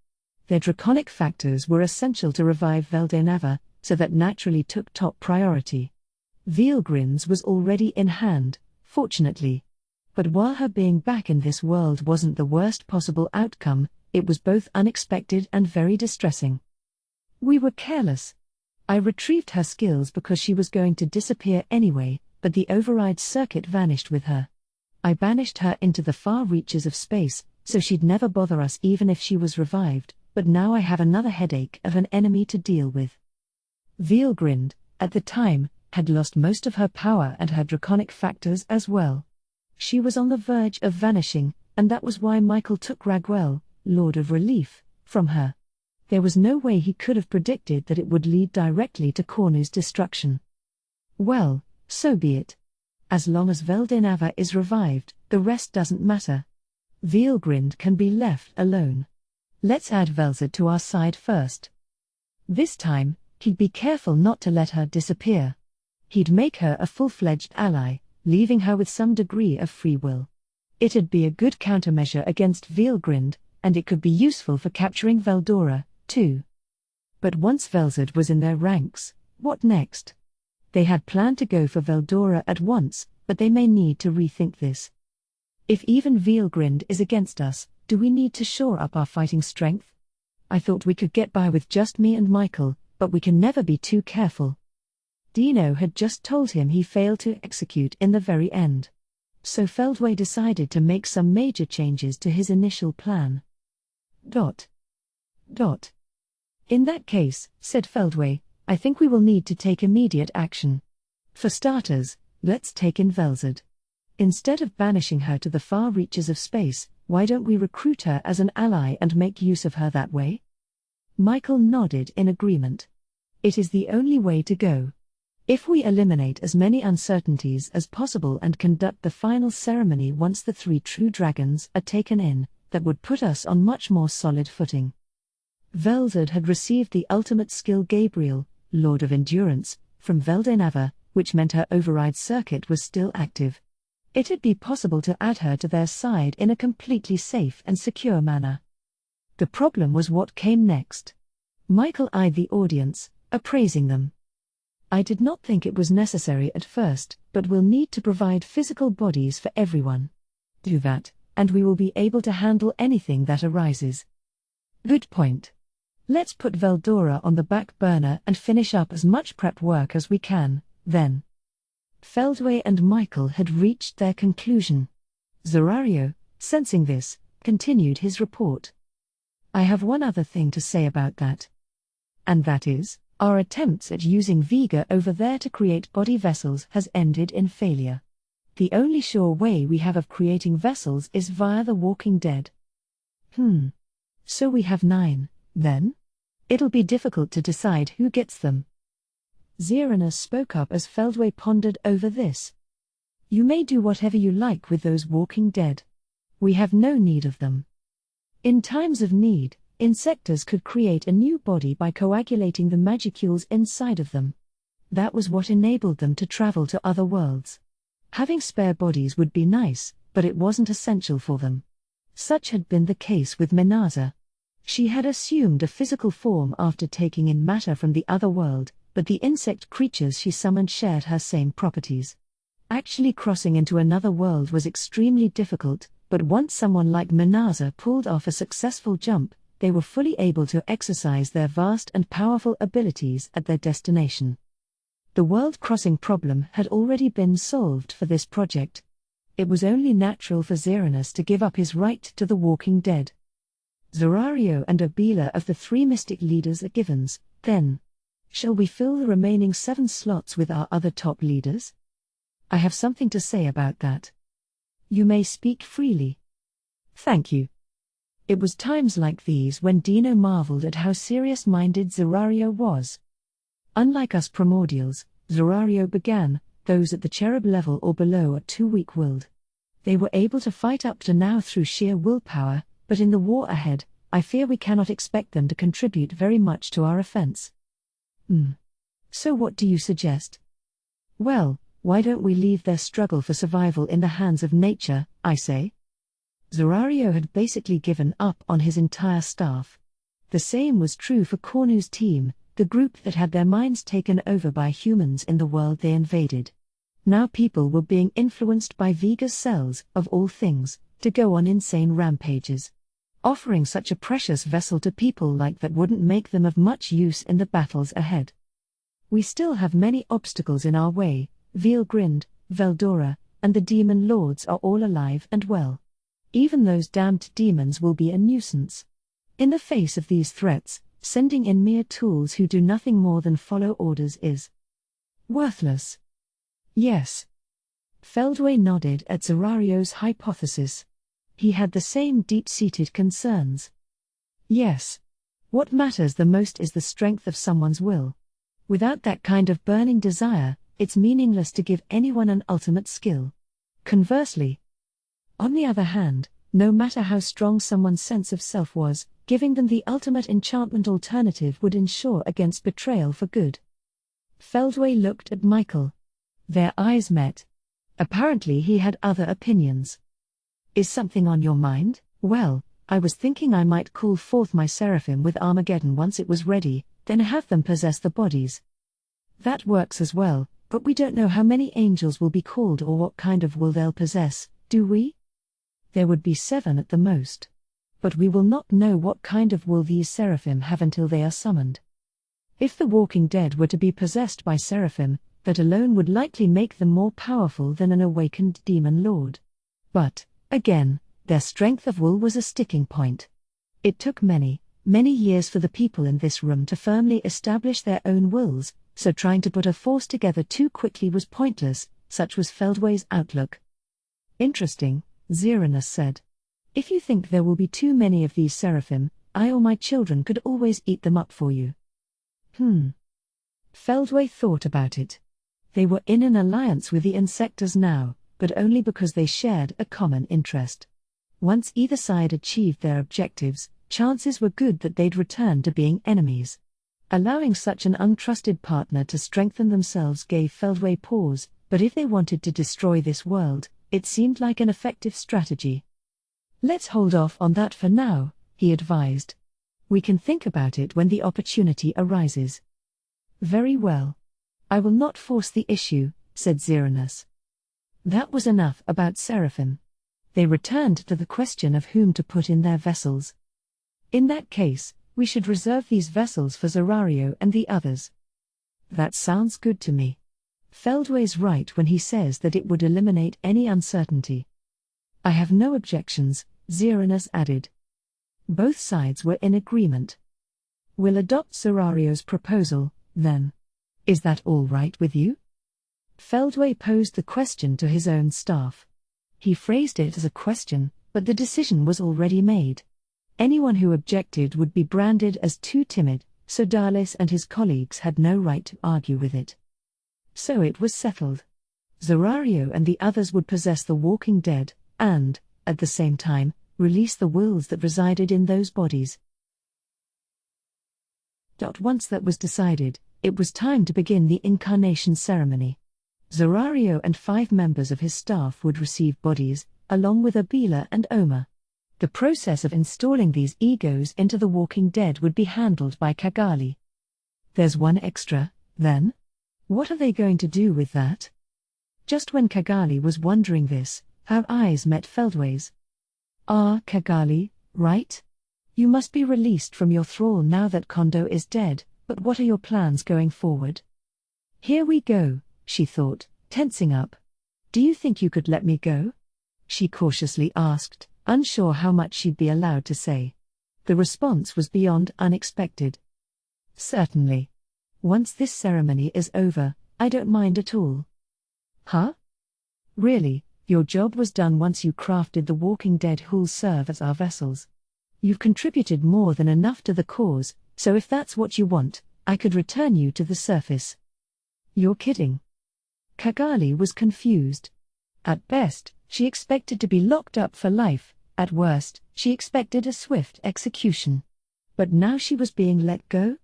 Their draconic factors were essential to revive Veldenava, so that naturally took top priority. Vielgrind's was already in hand, fortunately. But while her being back in this world wasn't the worst possible outcome, it was both unexpected and very distressing. We were careless. I retrieved her skills because she was going to disappear anyway, but the override circuit vanished with her. I banished her into the far reaches of space, so she'd never bother us even if she was revived, but now I have another headache of an enemy to deal with. Vielgrind, at the time, had lost most of her power and her draconic factors as well. She was on the verge of vanishing, and that was why Michael took Raguel, Lord of Relief, from her. There was no way he could have predicted that it would lead directly to Cornu's destruction. Well, so be it. As long as Veldenava is revived, the rest doesn't matter. Vielgrind can be left alone. Let's add Velzad to our side first. This time, he'd be careful not to let her disappear. He'd make her a full-fledged ally, leaving her with some degree of free will. It'd be a good countermeasure against Vielgrind, and it could be useful for capturing Veldora, too. But once Velzad was in their ranks, what next? They had planned to go for Veldora at once, but they may need to rethink this. If even Vielgrind is against us, do we need to shore up our fighting strength? I thought we could get by with just me and Michael, but we can never be too careful. Dino had just told him he failed to execute in the very end. So Feldway decided to make some major changes to his initial plan. In that case, said Feldway, I think we will need to take immediate action. For starters, let's take in Velzad. Instead of banishing her to the far reaches of space, why don't we recruit her as an ally and make use of her that way? Michael nodded in agreement. It is the only way to go. If we eliminate as many uncertainties as possible and conduct the final ceremony once the 3 true dragons are taken in, that would put us on much more solid footing. Velzad had received the ultimate skill Gabriel, Lord of Endurance, from Veldenava, which meant her override circuit was still active. It'd be possible to add her to their side in a completely safe and secure manner. The problem was what came next. Michael eyed the audience, appraising them. I did not think it was necessary at first, but we'll need to provide physical bodies for everyone. Do that, and we will be able to handle anything that arises. Good point. Let's put Veldora on the back burner and finish up as much prep work as we can, then. Feldway and Michael had reached their conclusion. Zerario, sensing this, continued his report. I have one other thing to say about that. And that is, our attempts at using Vega over there to create body vessels has ended in failure. The only sure way we have of creating vessels is via the walking dead. So we have 9, then? It'll be difficult to decide who gets them. Xeranas spoke up as Feldway pondered over this. You may do whatever you like with those walking dead. We have no need of them. In times of need, insectors could create a new body by coagulating the magicules inside of them. That was what enabled them to travel to other worlds. Having spare bodies would be nice, but it wasn't essential for them. Such had been the case with Minaza. She had assumed a physical form after taking in matter from the other world, but the insect creatures she summoned shared her same properties. Actually crossing into another world was extremely difficult, but once someone like Minaza pulled off a successful jump, they were fully able to exercise their vast and powerful abilities at their destination. The world-crossing problem had already been solved for this project. It was only natural for Xeranas to give up his right to the walking dead. Zorario and Abila of the 3 mystic leaders are givens, then. Shall we fill the remaining 7 slots with our other top leaders? I have something to say about that. You may speak freely. Thank you. It was times like these when Dino marveled at how serious-minded Zorario was. Unlike us primordials, Zorario began, those at the cherub level or below are too weak-willed. They were able to fight up to now through sheer willpower, but in the war ahead, I fear we cannot expect them to contribute very much to our offense. So what do you suggest? Well, why don't we leave their struggle for survival in the hands of nature, I say? Zorario had basically given up on his entire staff. The same was true for Cornu's team, the group that had their minds taken over by humans in the world they invaded. Now people were being influenced by Vega's cells, of all things, to go on insane rampages. Offering such a precious vessel to people like that wouldn't make them of much use in the battles ahead. We still have many obstacles in our way. Veilgrind, Veldora, and the demon lords are all alive and well. Even those damned demons will be a nuisance. In the face of these threats, sending in mere tools who do nothing more than follow orders is worthless. Yes. Feldway nodded at Zorario's hypothesis. He had the same deep-seated concerns. Yes. What matters the most is the strength of someone's will. Without that kind of burning desire, it's meaningless to give anyone an ultimate skill. Conversely, on the other hand, no matter how strong someone's sense of self was, giving them the ultimate enchantment alternative would ensure against betrayal for good. Feldway looked at Michael. Their eyes met. Apparently he had other opinions. Is something on your mind? Well, I was thinking I might call forth my seraphim with Armageddon once it was ready, then have them possess the bodies. That works as well, but we don't know how many angels will be called or what kind of will they'll possess, do we? There would be 7 at the most. But we will not know what kind of will these seraphim have until they are summoned. If the walking dead were to be possessed by seraphim, that alone would likely make them more powerful than an awakened demon lord. But, again, their strength of will was a sticking point. It took many years for the people in this room to firmly establish their own wills, so trying to put a force together too quickly was pointless, such was Feldway's outlook. Interesting, Xeranas said. If you think there will be too many of these seraphim, I or my children could always eat them up for you. Feldway thought about it. They were in an alliance with the insectors now, but only because they shared a common interest. Once either side achieved their objectives, chances were good that they'd return to being enemies. Allowing such an untrusted partner to strengthen themselves gave Feldway pause, but if they wanted to destroy this world, it seemed like an effective strategy. Let's hold off on that for now, he advised. We can think about it when the opportunity arises. Very well. I will not force the issue, said Xeranas. That was enough about seraphim. They returned to the question of whom to put in their vessels. In that case, we should reserve these vessels for Zorario and the others. That sounds good to me. Feldway's right when he says that it would eliminate any uncertainty. I have no objections, Xeranas added. Both sides were in agreement. We'll adopt Zorario's proposal, then. Is that all right with you? Feldway posed the question to his own staff. He phrased it as a question, but the decision was already made. Anyone who objected would be branded as too timid, so Darlis and his colleagues had no right to argue with it. So it was settled. Zorario and the others would possess the walking dead, and, at the same time, release the wills that resided in those bodies. Once that was decided, it was time to begin the incarnation ceremony. Zorario and 5 members of his staff would receive bodies, along with Abila and Oma. The process of installing these egos into the walking dead would be handled by Cagali. There's one extra, then? What are they going to do with that? Just when Cagali was wondering this, her eyes met Feldway's. Cagali, right? You must be released from your thrall now that Kondo is dead, but what are your plans going forward? Here we go, she thought, tensing up. Do you think you could let me go? She cautiously asked, unsure how much she'd be allowed to say. The response was beyond unexpected. Certainly. Once this ceremony is over, I don't mind at all. Huh? Really, your job was done once you crafted the walking dead who'll serve as our vessels. You've contributed more than enough to the cause, so if that's what you want, I could return you to the surface. You're kidding. Cagali was confused. At best, she expected to be locked up for life, at worst, she expected a swift execution. But now she was being let go?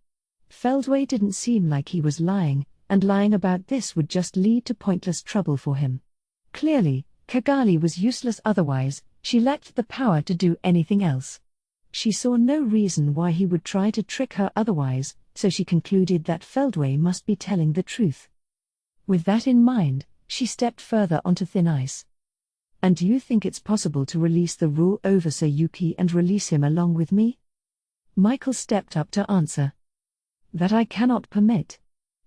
Feldway didn't seem like he was lying, and lying about this would just lead to pointless trouble for him. Clearly, Cagali was useless otherwise, she lacked the power to do anything else. She saw no reason why he would try to trick her otherwise, so she concluded that Feldway must be telling the truth. With that in mind, she stepped further onto thin ice. And do you think it's possible to release the rule over Sir Yuki and release him along with me? Michael stepped up to answer. That I cannot permit.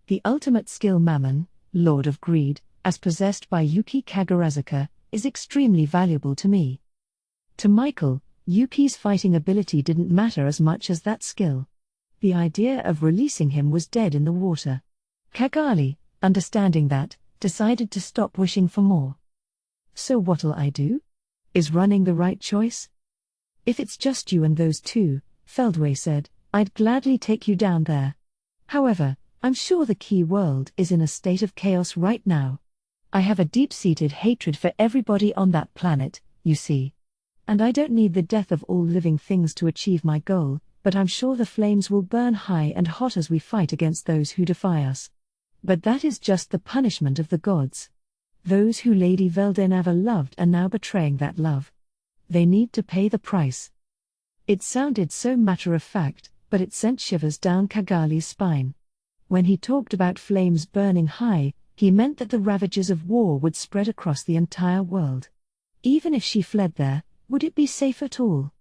The ultimate skill Mammon, Lord of Greed, as possessed by Yuki Kagurazuka, is extremely valuable to me. To Michael, Yuki's fighting ability didn't matter as much as that skill. The idea of releasing him was dead in the water. Cagali, understanding that, decided to stop wishing for more. So what'll I do? Is running the right choice? If it's just you and those two, Feldway said, I'd gladly take you down there. However, I'm sure the key world is in a state of chaos right now. I have a deep-seated hatred for everybody on that planet, you see. And I don't need the death of all living things to achieve my goal, but I'm sure the flames will burn high and hot as we fight against those who defy us. But that is just the punishment of the gods. Those who Lady Veldenava loved are now betraying that love. They need to pay the price. It sounded so matter-of-fact, but it sent shivers down Cagali's spine. When he talked about flames burning high, he meant that the ravages of war would spread across the entire world. Even if she fled there, would it be safe at all?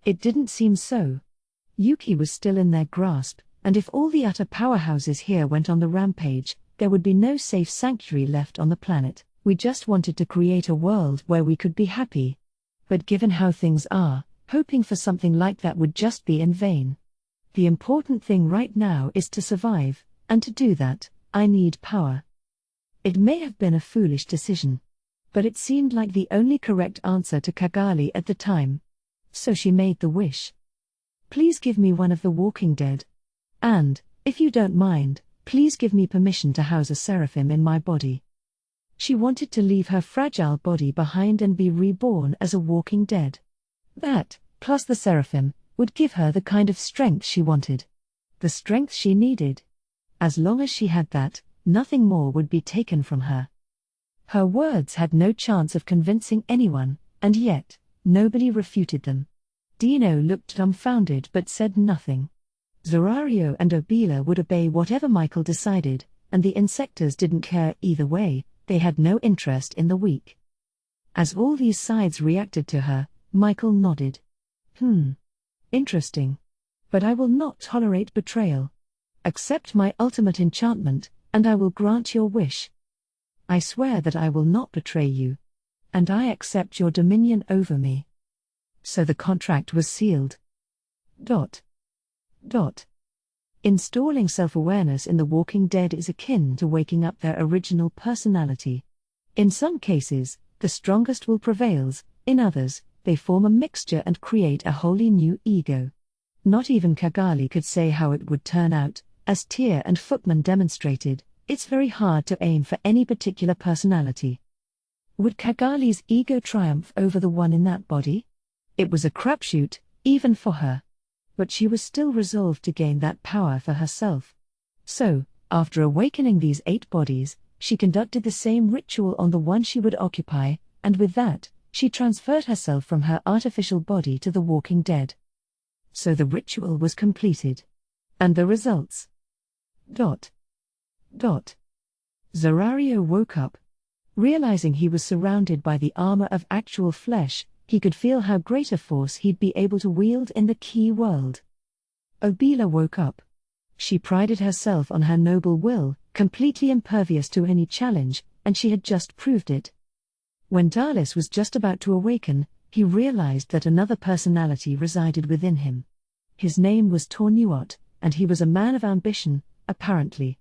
It didn't seem so. Yuki was still in their grasp, and if all the utter powerhouses here went on the rampage, there would be no safe sanctuary left on the planet. We just wanted to create a world where we could be happy. But given how things are, hoping for something like that would just be in vain. The important thing right now is to survive, and to do that, I need power. It may have been a foolish decision. But it seemed like the only correct answer to Cagali at the time. So she made the wish. Please give me one of the walking dead. And, if you don't mind, please give me permission to house a seraphim in my body. She wanted to leave her fragile body behind and be reborn as a walking dead. That, plus the seraphim, would give her the kind of strength she wanted. The strength she needed. As long as she had that, nothing more would be taken from her. Her words had no chance of convincing anyone, and yet, nobody refuted them. Dino looked dumbfounded but said nothing. Zorario and Obila would obey whatever Michael decided, and the insectors didn't care either way, they had no interest in the weak. As all these sides reacted to her, Michael nodded. Interesting. But I will not tolerate betrayal. Accept my ultimate enchantment, and I will grant your wish. I swear that I will not betray you. And I accept your dominion over me. So the contract was sealed. Installing self-awareness in the Walking Dead is akin to waking up their original personality. In some cases, the strongest will prevails, in others, they form a mixture and create a wholly new ego. Not even Cagali could say how it would turn out. As Tyr and Footman demonstrated, it's very hard to aim for any particular personality. Would Cagali's ego triumph over the one in that body? It was a crapshoot, even for her. But she was still resolved to gain that power for herself. So, after awakening these 8 bodies, she conducted the same ritual on the one she would occupy, and with that, she transferred herself from her artificial body to the Walking Dead. So the ritual was completed. And the results? Zorario woke up. Realizing he was surrounded by the armor of actual flesh, he could feel how great a force he'd be able to wield in the key world. Obila woke up. She prided herself on her noble will, completely impervious to any challenge, and she had just proved it. When Dalis was just about to awaken, he realized that another personality resided within him. His name was Tornuot, and he was a man of ambition, apparently.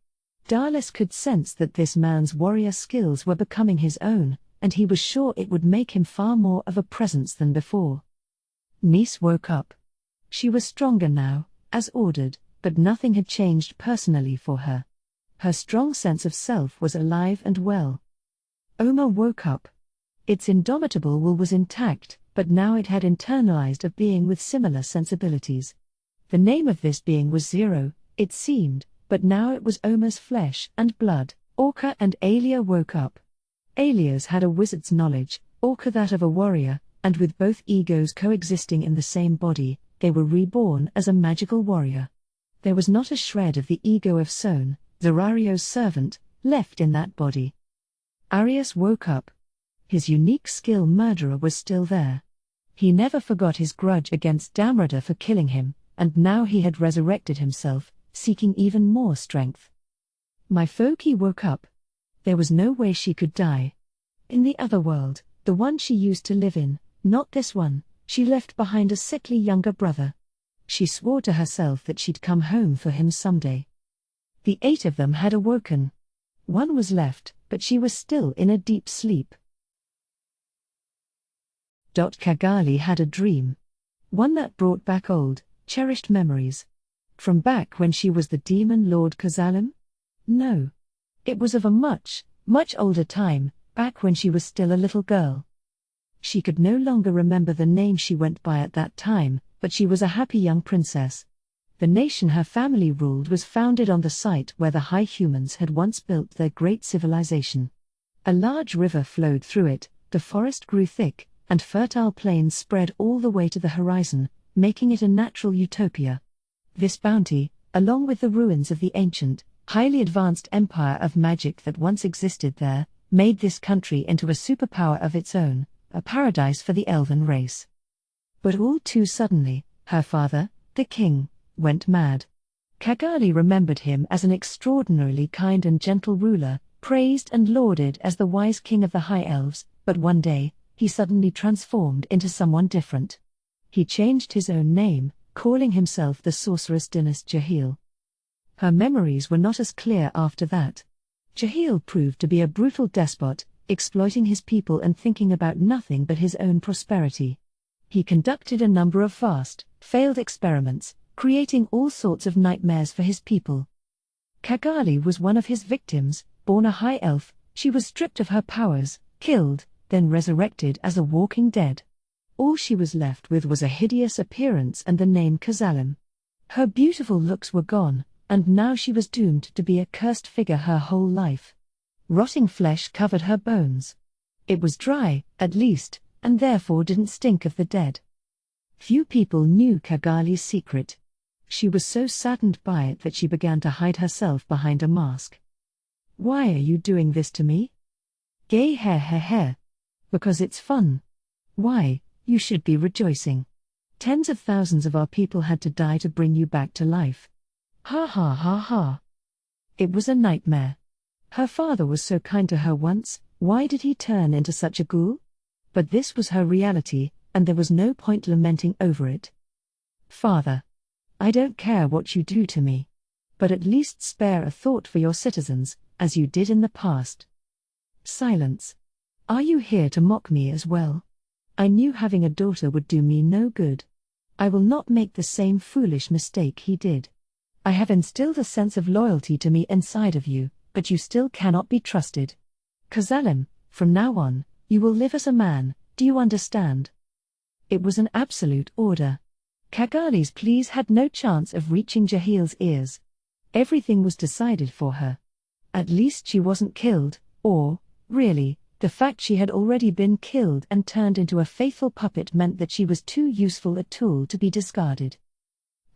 Dalis could sense that this man's warrior skills were becoming his own, and he was sure it would make him far more of a presence than before. Nis woke up. She was stronger now, as ordered, but nothing had changed personally for her. Her strong sense of self was alive and well. Oma woke up. Its indomitable will was intact, but now it had internalized a being with similar sensibilities. The name of this being was Zero, it seemed, but now it was Oma's flesh and blood. Orca and Alia woke up. Alia's had a wizard's knowledge, Orca that of a warrior, and with both egos coexisting in the same body, they were reborn as a magical warrior. There was not a shred of the ego of Son, Zorario's servant, left in that body. Arius woke up. His unique skill murderer was still there. He never forgot his grudge against Damrada for killing him, and now he had resurrected himself, seeking even more strength. Myfoki woke up. There was no way she could die. In the other world, the one she used to live in, not this one, she left behind a sickly younger brother. She swore to herself that she'd come home for him someday. The 8 of them had awoken. One was left, but she was still in a deep sleep. Cagali had a dream. One that brought back old, cherished memories. From back when she was the demon Lord Kazalim? No. It was of a much, much older time, back when she was still a little girl. She could no longer remember the name she went by at that time, but she was a happy young princess. The nation her family ruled was founded on the site where the High Humans had once built their great civilization. A large river flowed through it, the forest grew thick, and fertile plains spread all the way to the horizon, making it a natural utopia. This bounty, along with the ruins of the ancient, highly advanced empire of magic that once existed there, made this country into a superpower of its own, a paradise for the elven race. But all too suddenly, her father, the king, went mad. Cagali remembered him as an extraordinarily kind and gentle ruler, praised and lauded as the wise king of the High Elves, but one day, he suddenly transformed into someone different. He changed his own name, calling himself the sorceress Dinas Jahil. Her memories were not as clear after that. Jahil proved to be a brutal despot, exploiting his people and thinking about nothing but his own prosperity. He conducted a number of vast, failed experiments, creating all sorts of nightmares for his people. Cagali was one of his victims. Born a high elf, she was stripped of her powers, killed, then resurrected as a walking dead. All she was left with was a hideous appearance and the name Kazalim. Her beautiful looks were gone, and now she was doomed to be a cursed figure her whole life. Rotting flesh covered her bones. It was dry, at least, and therefore didn't stink of the dead. Few people knew Cagali's secret. She was so saddened by it that she began to hide herself behind a mask. "Why are you doing this to me?" "Gay hair. Because it's fun." "Why, you should be rejoicing. Tens of thousands of our people had to die to bring you back to life." Ha ha ha ha. It was a nightmare. Her father was so kind to her once, why did he turn into such a ghoul? But this was her reality, and there was no point lamenting over it. "Father, I don't care what you do to me. But at least spare a thought for your citizens, as you did in the past. Silence. Are you here to mock me as well? I knew having a daughter would do me no good. I will not make the same foolish mistake he did. I have instilled a sense of loyalty to me inside of you, but you still cannot be trusted. Kazalim, from now on, you will live as a man, do you understand? It was an absolute order. Kagali's pleas had no chance of reaching Jahil's ears. Everything was decided for her. At least she wasn't killed, or, really, the fact she had already been killed and turned into a faithful puppet meant that she was too useful a tool to be discarded.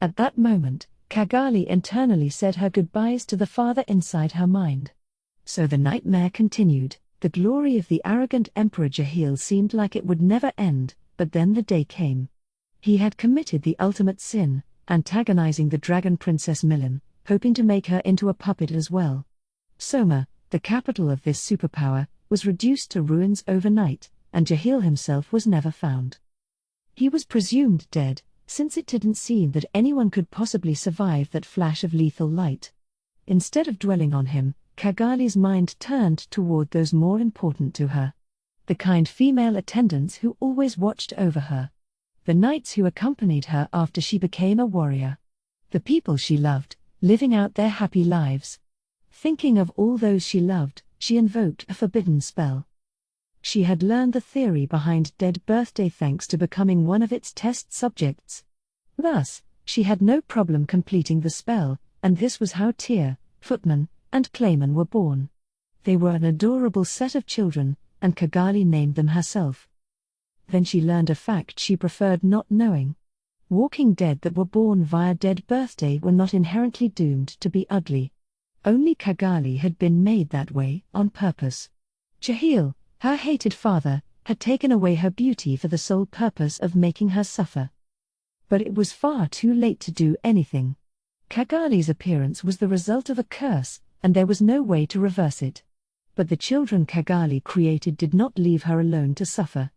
At that moment, Kagali internally said her goodbyes to the father inside her mind. So the nightmare continued. The glory of the arrogant Emperor Jahil seemed like it would never end, but then the day came. He had committed the ultimate sin, antagonizing the dragon princess Milan, hoping to make her into a puppet as well. Soma, the capital of this superpower, was reduced to ruins overnight, and Jahil himself was never found. He was presumed dead, since it didn't seem that anyone could possibly survive that flash of lethal light. Instead of dwelling on him, Kagali's mind turned toward those more important to her. The kind female attendants who always watched over her. The knights who accompanied her after she became a warrior. The people she loved, living out their happy lives. Thinking of all those she loved, she invoked a forbidden spell. She had learned the theory behind dead birthday thanks to becoming one of its test subjects. Thus, she had no problem completing the spell, and this was how Tyr, Footman, and Clayman were born. They were an adorable set of children, and Kagali named them herself. Then she learned a fact she preferred not knowing. Walking dead that were born via dead birthday were not inherently doomed to be ugly. Only Kagali had been made that way on purpose. Jahil, her hated father, had taken away her beauty for the sole purpose of making her suffer. But it was far too late to do anything. Kagali's appearance was the result of a curse, and there was no way to reverse it. But the children Kagali created did not leave her alone to suffer.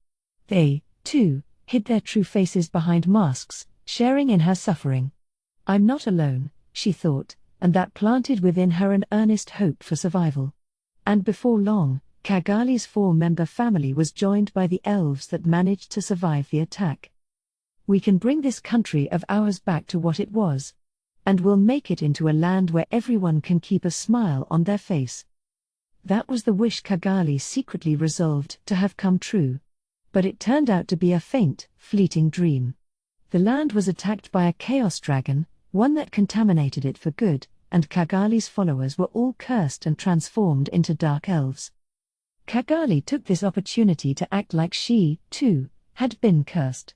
They, too, hid their true faces behind masks, sharing in her suffering. I'm not alone, she thought, and that planted within her an earnest hope for survival. And before long, Kagali's 4-member family was joined by the elves that managed to survive the attack. We can bring this country of ours back to what it was. And we'll make it into a land where everyone can keep a smile on their face. That was the wish Kagali secretly resolved to have come true. But it turned out to be a faint, fleeting dream. The land was attacked by a chaos dragon, one that contaminated it for good, and Kagali's followers were all cursed and transformed into dark elves. Kagali took this opportunity to act like she, too, had been cursed.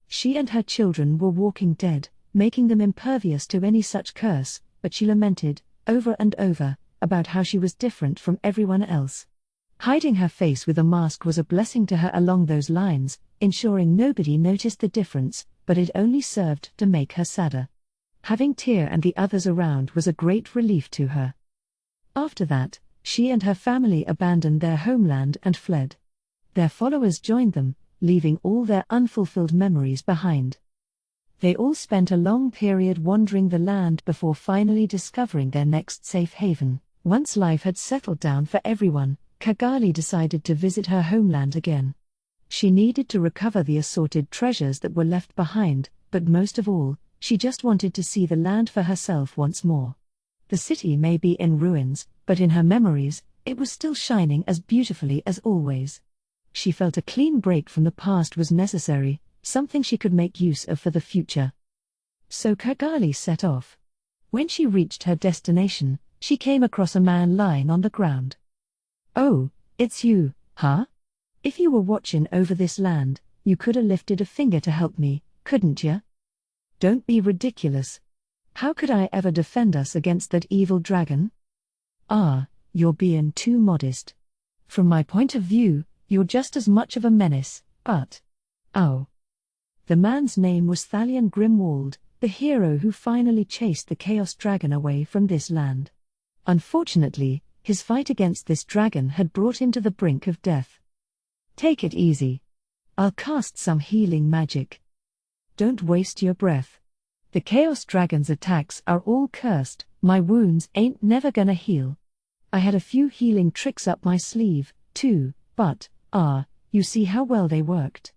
She and her children were walking dead, making them impervious to any such curse, but she lamented, over and over, about how she was different from everyone else. Hiding her face with a mask was a blessing to her along those lines, ensuring nobody noticed the difference, but it only served to make her sadder. Having Tyr and the others around was a great relief to her. After that, she and her family abandoned their homeland and fled. Their followers joined them, leaving all their unfulfilled memories behind. They all spent a long period wandering the land before finally discovering their next safe haven. Once life had settled down for everyone, Kagali decided to visit her homeland again. She needed to recover the assorted treasures that were left behind, but most of all, she just wanted to see the land for herself once more. The city may be in ruins, but in her memories, it was still shining as beautifully as always. She felt a clean break from the past was necessary, something she could make use of for the future. So Kagali set off. When she reached her destination, she came across a man lying on the ground. "Oh, it's you, huh? If you were watching over this land, you coulda lifted a finger to help me, couldn't ya? Don't be ridiculous. How could I ever defend us against that evil dragon? Ah, you're being too modest. From my point of view, you're just as much of a menace, but... Ow." The man's name was Thalion Grimwald, the hero who finally chased the Chaos Dragon away from this land. Unfortunately, his fight against this dragon had brought him to the brink of death. "Take it easy. I'll cast some healing magic. Don't waste your breath. The Chaos Dragon's attacks are all cursed, my wounds ain't never gonna heal. I had a few healing tricks up my sleeve, too, but, you see how well they worked.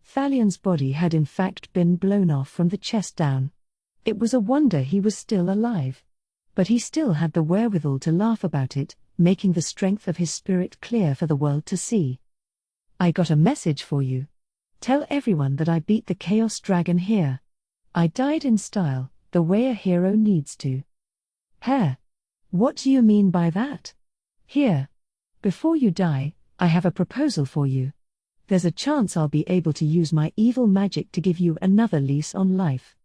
Thalion's body had in fact been blown off from the chest down. It was a wonder he was still alive. But he still had the wherewithal to laugh about it, making the strength of his spirit clear for the world to see. I got a message for you. Tell everyone that I beat the Chaos Dragon here. I died in style, the way a hero needs to. Heh. What do you mean by that? Here. Before you die, I have a proposal for you. There's a chance I'll be able to use my evil magic to give you another lease on life.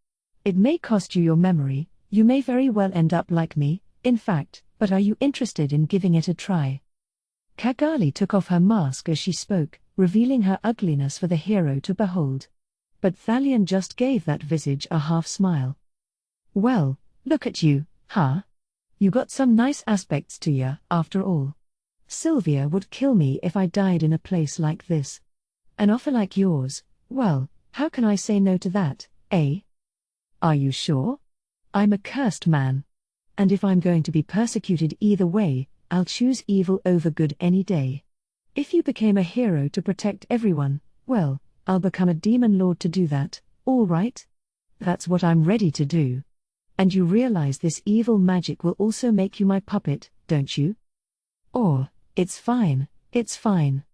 It may cost you your memory, you may very well end up like me, in fact, but are you interested in giving it a try? Cagali took off her mask as she spoke, revealing her ugliness for the hero to behold. But Thalion just gave that visage a half-smile. Well, look at you, huh? You got some nice aspects to ya, after all. Sylvia would kill me if I died in a place like this. An offer like yours, well, how can I say no to that, eh? Are you sure? I'm a cursed man. And if I'm going to be persecuted either way, I'll choose evil over good any day. If you became a hero to protect everyone, well, I'll become a demon lord to do that, all right? That's what I'm ready to do. And you realize this evil magic will also make you my puppet, don't you? Or, it's fine, it's fine.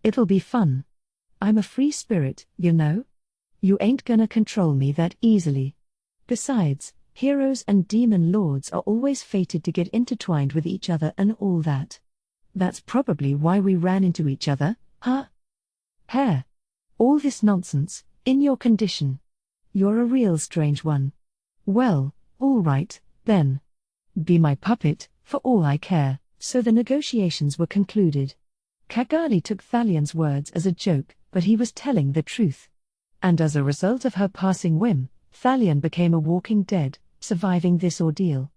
It'll be fun. I'm a free spirit, you know? You ain't gonna control me that easily. Besides, heroes and demon lords are always fated to get intertwined with each other and all that. That's probably why we ran into each other, huh? Heh. All this nonsense, in your condition. You're a real strange one. Well, all right, then. Be my puppet, for all I care. So the negotiations were concluded. Cagali took Thalion's words as a joke, but he was telling the truth. And as a result of her passing whim, Thalion became a walking dead, surviving this ordeal.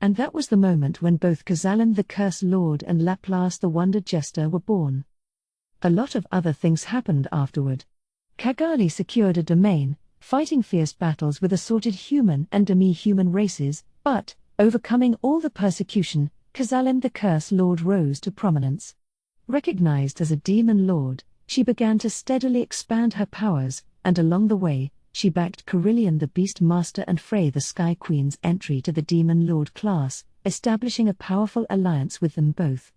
And that was the moment when both Cazalan the Curse Lord and Laplace the Wonder Jester were born. A lot of other things happened afterward. Cagali secured a domain, fighting fierce battles with assorted human and demi-human races, but, overcoming all the persecution, Cazalan the Curse Lord rose to prominence. Recognized as a demon lord, she began to steadily expand her powers, and along the way, she backed Carillion the Beast Master and Frey the Sky Queen's entry to the Demon Lord class, establishing a powerful alliance with them both.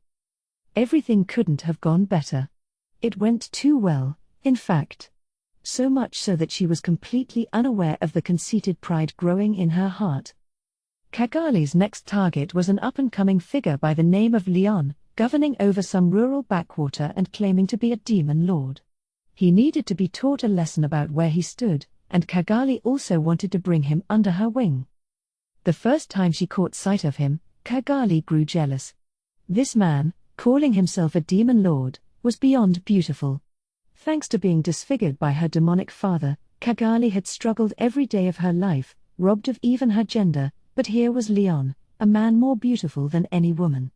Everything couldn't have gone better. It went too well, in fact. So much so that she was completely unaware of the conceited pride growing in her heart. Cagali's next target was an up-and-coming figure by the name of Leon, governing over some rural backwater and claiming to be a demon lord. He needed to be taught a lesson about where he stood, and Cagali also wanted to bring him under her wing. The first time she caught sight of him, Cagali grew jealous. This man, calling himself a demon lord, was beyond beautiful. Thanks to being disfigured by her demonic father, Cagali had struggled every day of her life, robbed of even her gender, but here was Leon, a man more beautiful than any woman.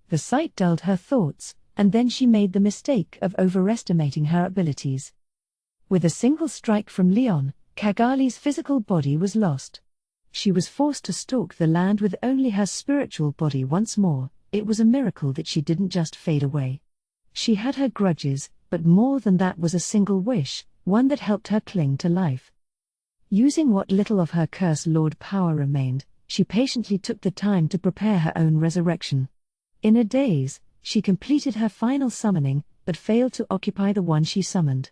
The sight dulled her thoughts, and then she made the mistake of overestimating her abilities. With a single strike from Leon, Cagali's physical body was lost. She was forced to stalk the land with only her spiritual body once more. It was a miracle that she didn't just fade away. She had her grudges, but more than that was a single wish, one that helped her cling to life. Using what little of her Curse Lord power remained, she patiently took the time to prepare her own resurrection. In a daze, she completed her final summoning, but failed to occupy the one she summoned.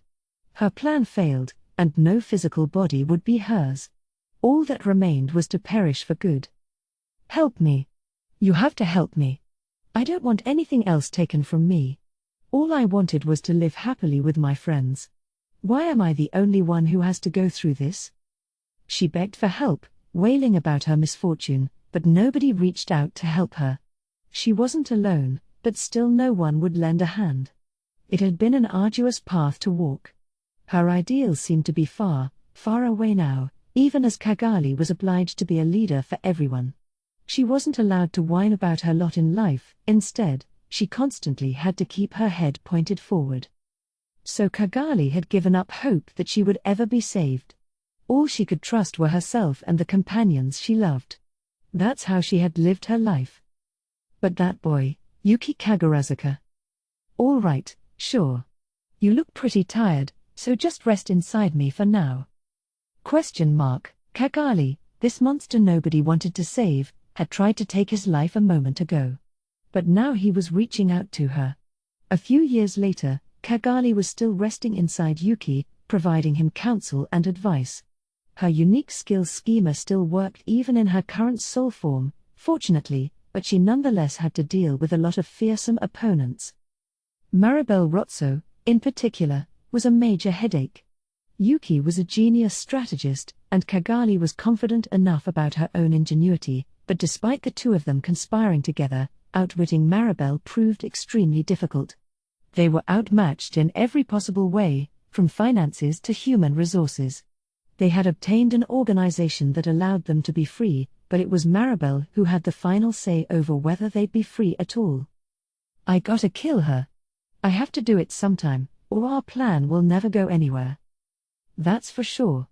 Her plan failed, and no physical body would be hers. All that remained was to perish for good. Help me. You have to help me. I don't want anything else taken from me. All I wanted was to live happily with my friends. Why am I the only one who has to go through this? She begged for help, wailing about her misfortune, but nobody reached out to help her. She wasn't alone, but still no one would lend a hand. It had been an arduous path to walk. Her ideals seemed to be far, far away now, even as Cagali was obliged to be a leader for everyone. She wasn't allowed to whine about her lot in life, instead, she constantly had to keep her head pointed forward. So Cagali had given up hope that she would ever be saved. All she could trust were herself and the companions she loved. That's how she had lived her life. But that boy, Yuki Kagurazuka. All right, sure. You look pretty tired, so just rest inside me for now. Kagali, this monster nobody wanted to save, had tried to take his life a moment ago. But now he was reaching out to her. A few years later, Kagali was still resting inside Yuki, providing him counsel and advice. Her unique skill schema still worked even in her current soul form, fortunately, but she nonetheless had to deal with a lot of fearsome opponents. Maribel Rotso, in particular, was a major headache. Yuki was a genius strategist, and Kagali was confident enough about her own ingenuity, but despite the two of them conspiring together, outwitting Maribel proved extremely difficult. They were outmatched in every possible way, from finances to human resources. They had obtained an organization that allowed them to be free, but it was Maribel who had the final say over whether they'd be free at all. I gotta kill her. I have to do it sometime, or our plan will never go anywhere. That's for sure.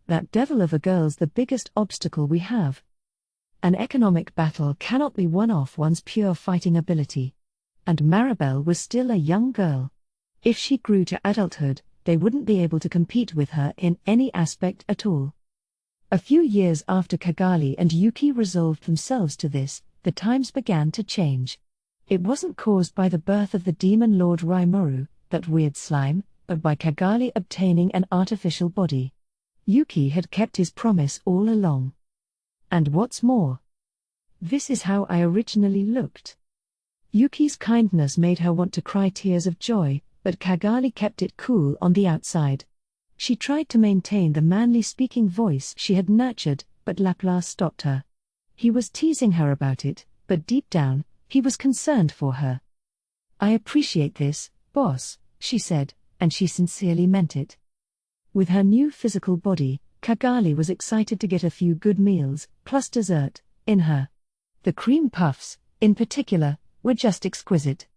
That devil of a girl's the biggest obstacle we have. An economic battle cannot be won off one's pure fighting ability. And Maribel was still a young girl. If she grew to adulthood, they wouldn't be able to compete with her in any aspect at all. A few years after Kagali and Yuki resolved themselves to this, the times began to change. It wasn't caused by the birth of the demon lord Rimuru, that weird slime, but by Kagali obtaining an artificial body. Yuki had kept his promise all along. And what's more, this is how I originally looked. Yuki's kindness made her want to cry tears of joy, but Kagali kept it cool on the outside. She tried to maintain the manly speaking voice she had nurtured, but Laplace stopped her. He was teasing her about it, but deep down, he was concerned for her. I appreciate this, boss, she said, and she sincerely meant it. With her new physical body, Kagali was excited to get a few good meals, plus dessert, in her. The cream puffs, in particular, were just exquisite.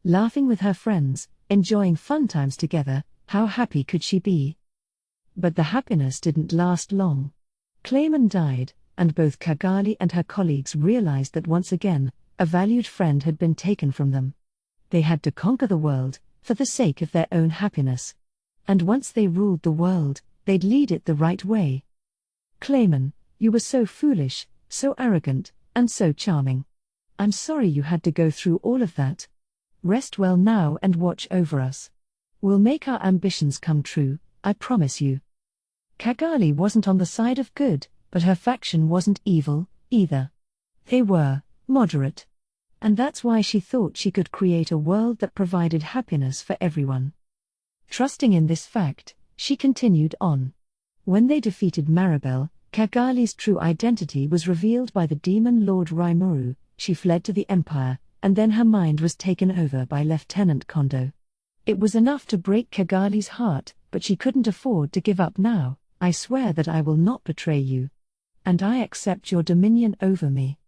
Laughing with her friends, enjoying fun times together, how happy could she be? But the happiness didn't last long. Clayman died, and both Kagali and her colleagues realized that once again, a valued friend had been taken from them. They had to conquer the world, for the sake of their own happiness. And once they ruled the world, they'd lead it the right way. Clayman, you were so foolish, so arrogant, and so charming. I'm sorry you had to go through all of that. Rest well now and watch over us. We'll make our ambitions come true, I promise you. Kagali wasn't on the side of good, but her faction wasn't evil, either. They were moderate. And that's why she thought she could create a world that provided happiness for everyone. Trusting in this fact, she continued on. When they defeated Maribel, Kagali's true identity was revealed by the demon lord Rimuru. She fled to the Empire, and then her mind was taken over by Lieutenant Kondo. It was enough to break Kagali's heart, but she couldn't afford to give up now. I swear that I will not betray you. And I accept your dominion over me.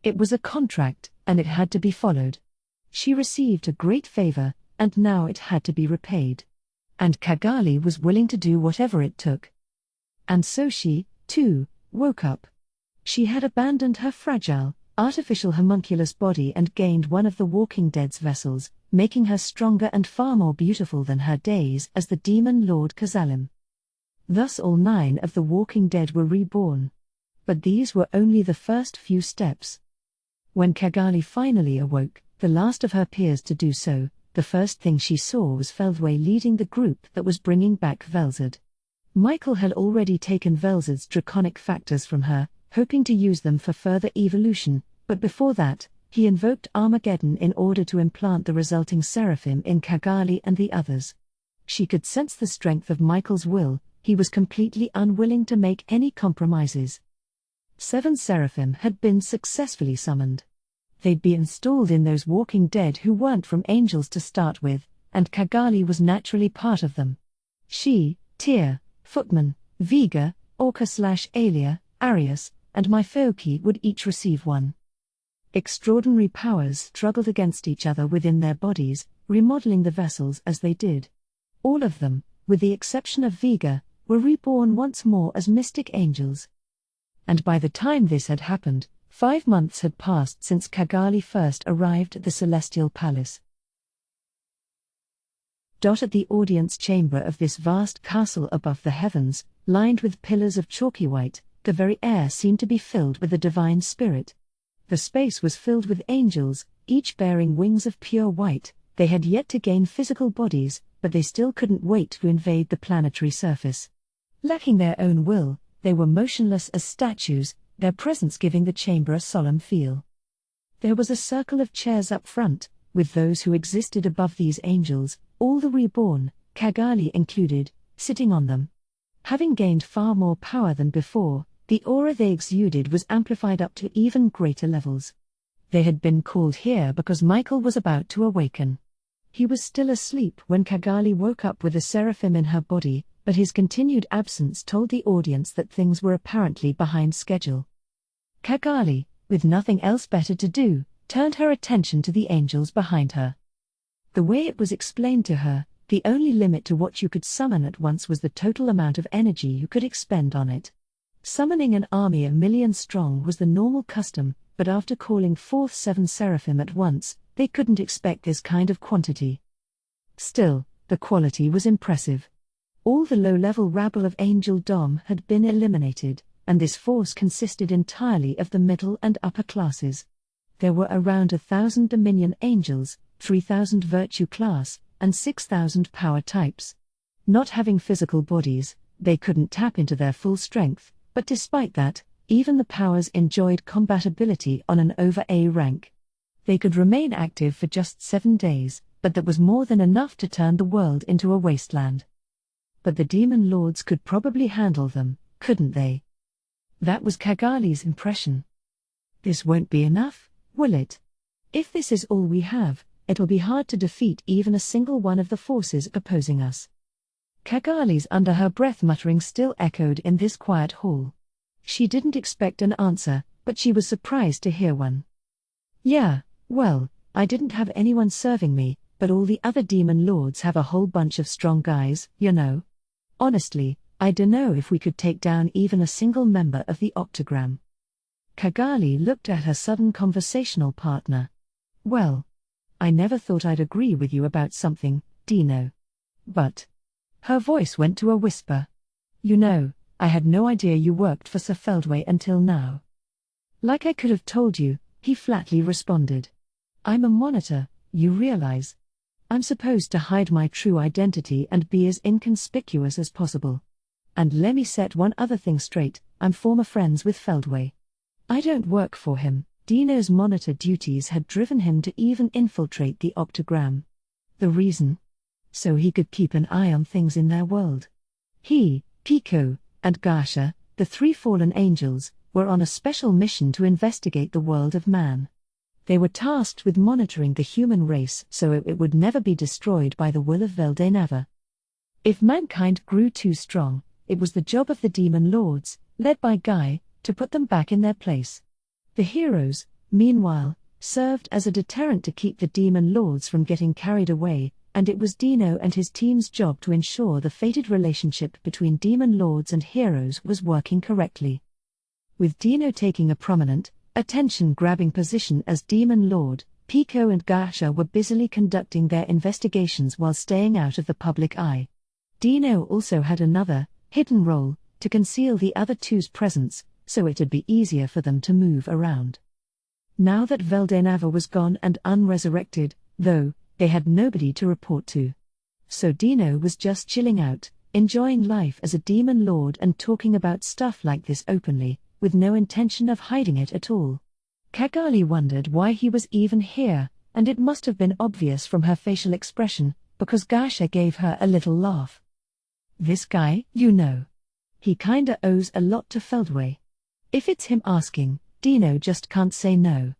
It was a contract, and it had to be followed. She received a great favor, and now it had to be repaid. And Kagali was willing to do whatever it took. And so she, too, woke up. She had abandoned her fragile, artificial homunculus body and gained one of the Walking Dead's vessels, making her stronger and far more beautiful than her days as the demon lord Kazalim. Thus all 9 of the Walking Dead were reborn. But these were only the first few steps. When Kagali finally awoke, the last of her peers to do so, the first thing she saw was Feldway leading the group that was bringing back Velzard. Michael had already taken Velzard's draconic factors from her, hoping to use them for further evolution, but before that, he invoked Armageddon in order to implant the resulting seraphim in Kagali and the others. She could sense the strength of Michael's will. He was completely unwilling to make any compromises. 7 seraphim had been successfully summoned. They'd be installed in those Walking Dead who weren't from angels to start with, and Kagali was naturally part of them. She, Tyr, Footman, Vega, Orca/Alia, Arius, and Myfoki would each receive one. Extraordinary powers struggled against each other within their bodies, remodeling the vessels as they did. All of them, with the exception of Vega, were reborn once more as mystic angels. And by the time this had happened, 5 months had passed since Cagali first arrived at the Celestial Palace. At the audience chamber of this vast castle above the heavens, lined with pillars of chalky white, the very air seemed to be filled with the divine spirit. The space was filled with angels, each bearing wings of pure white. They had yet to gain physical bodies, but they still couldn't wait to invade the planetary surface. Lacking their own will, they were motionless as statues, their presence giving the chamber a solemn feel. There was a circle of chairs up front, with those who existed above these angels, all the reborn, Cagali included, sitting on them. Having gained far more power than before, the aura they exuded was amplified up to even greater levels. They had been called here because Michael was about to awaken. He was still asleep when Cagali woke up with a seraphim in her body, but his continued absence told the audience that things were apparently behind schedule. Cagali, with nothing else better to do, turned her attention to the angels behind her. The way it was explained to her, the only limit to what you could summon at once was the total amount of energy you could expend on it. Summoning an army 1,000,000 strong was the normal custom, but after calling forth 7 seraphim at once, they couldn't expect this kind of quantity. Still, the quality was impressive. All the low-level rabble of Angel Dom had been eliminated, and this force consisted entirely of the middle and upper classes. There were around 1,000 Dominion Angels, 3,000 Virtue class, and 6,000 power types. Not having physical bodies, they couldn't tap into their full strength, but despite that, even the powers enjoyed combatability on an over A rank. They could remain active for just 7 days, but that was more than enough to turn the world into a wasteland. But the demon lords could probably handle them, couldn't they? That was Cagali's impression. This won't be enough, will it? If this is all we have, it'll be hard to defeat even a single one of the forces opposing us. Cagali's under her breath muttering still echoed in this quiet hall. She didn't expect an answer, but she was surprised to hear one. Yeah, well, I didn't have anyone serving me, but all the other demon lords have a whole bunch of strong guys, you know. Honestly, I dunno if we could take down even a single member of the Octagram. Cagali looked at her sudden conversational partner. Well, I never thought I'd agree with you about something, Dino. But her voice went to a whisper. You know, I had no idea you worked for Sir Feldway until now. Like I could have told you, he flatly responded. I'm a monitor, you realize. I'm supposed to hide my true identity and be as inconspicuous as possible. And let me set one other thing straight, I'm former friends with Feldway. I don't work for him. Dino's monitor duties had driven him to even infiltrate the Octagram. The reason? So he could keep an eye on things in their world. He, Pico, and Gasha, the 3 fallen angels, were on a special mission to investigate the world of man. They were tasked with monitoring the human race so it would never be destroyed by the will of Veldenava. If mankind grew too strong, it was the job of the demon lords, led by Guy, to put them back in their place. The heroes, meanwhile, served as a deterrent to keep the demon lords from getting carried away, and it was Dino and his team's job to ensure the fated relationship between demon lords and heroes was working correctly. With Dino taking a prominent, attention-grabbing position as Demon Lord, Pico and Gasha were busily conducting their investigations while staying out of the public eye. Dino also had another, hidden role, to conceal the other two's presence, so it'd be easier for them to move around. Now that Veldenava was gone and unresurrected, though, they had nobody to report to. So Dino was just chilling out, enjoying life as a demon lord and talking about stuff like this openly, with no intention of hiding it at all. Cagali wondered why he was even here, and it must have been obvious from her facial expression, because Gasha gave her a little laugh. This guy, you know. He kinda owes a lot to Feldway. If it's him asking, Dino just can't say no.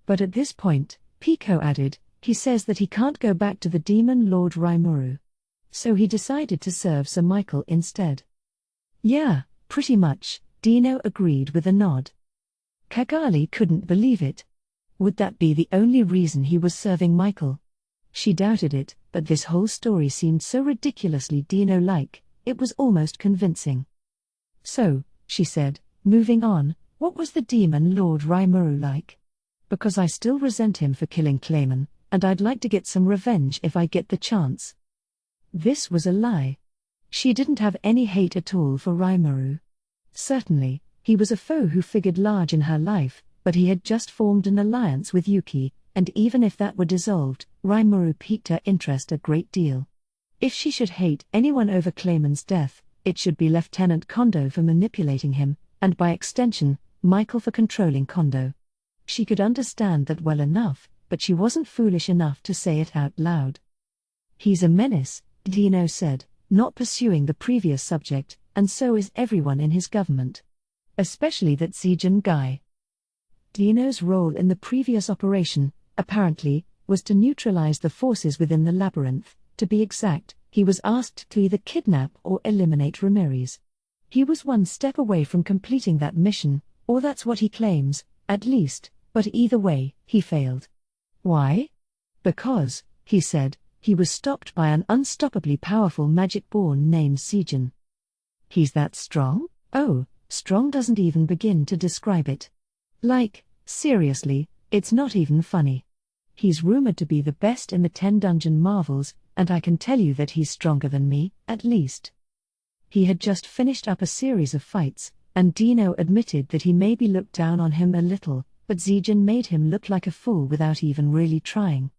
But at this point, Pico added, he says that he can't go back to the Demon Lord Rimuru. So he decided to serve Sir Michael instead. Yeah, pretty much, Dino agreed with a nod. Cagali couldn't believe it. Would that be the only reason he was serving Michael? She doubted it, but this whole story seemed so ridiculously Dino-like, it was almost convincing. "So," she said, moving on, "what was the demon Lord Rimuru like? Because I still resent him for killing Clayman, and I'd like to get some revenge if I get the chance." This was a lie. She didn't have any hate at all for Rimuru. Certainly, he was a foe who figured large in her life, but he had just formed an alliance with Yuki, and even if that were dissolved, Rimuru piqued her interest a great deal. If she should hate anyone over Clayman's death, it should be Lieutenant Kondo for manipulating him, and by extension, Michael for controlling Kondo. She could understand that well enough, but she wasn't foolish enough to say it out loud. "He's a menace," Dino said, not pursuing the previous subject, "and so is everyone in his government. Especially that Zijin guy." Dino's role in the previous operation, apparently, was to neutralize the forces within the labyrinth. To be exact, he was asked to either kidnap or eliminate Ramirez. He was one step away from completing that mission, or that's what he claims, at least, but either way, he failed. Why? Because, he said, he was stopped by an unstoppably powerful magic-born named Zijin. He's that strong? Oh, strong doesn't even begin to describe it. Like, seriously, it's not even funny. He's rumored to be the best in the 10 dungeon marvels, and I can tell you that he's stronger than me, at least. He had just finished up a series of fights, and Dino admitted that he maybe looked down on him a little, but Zijin made him look like a fool without even really trying.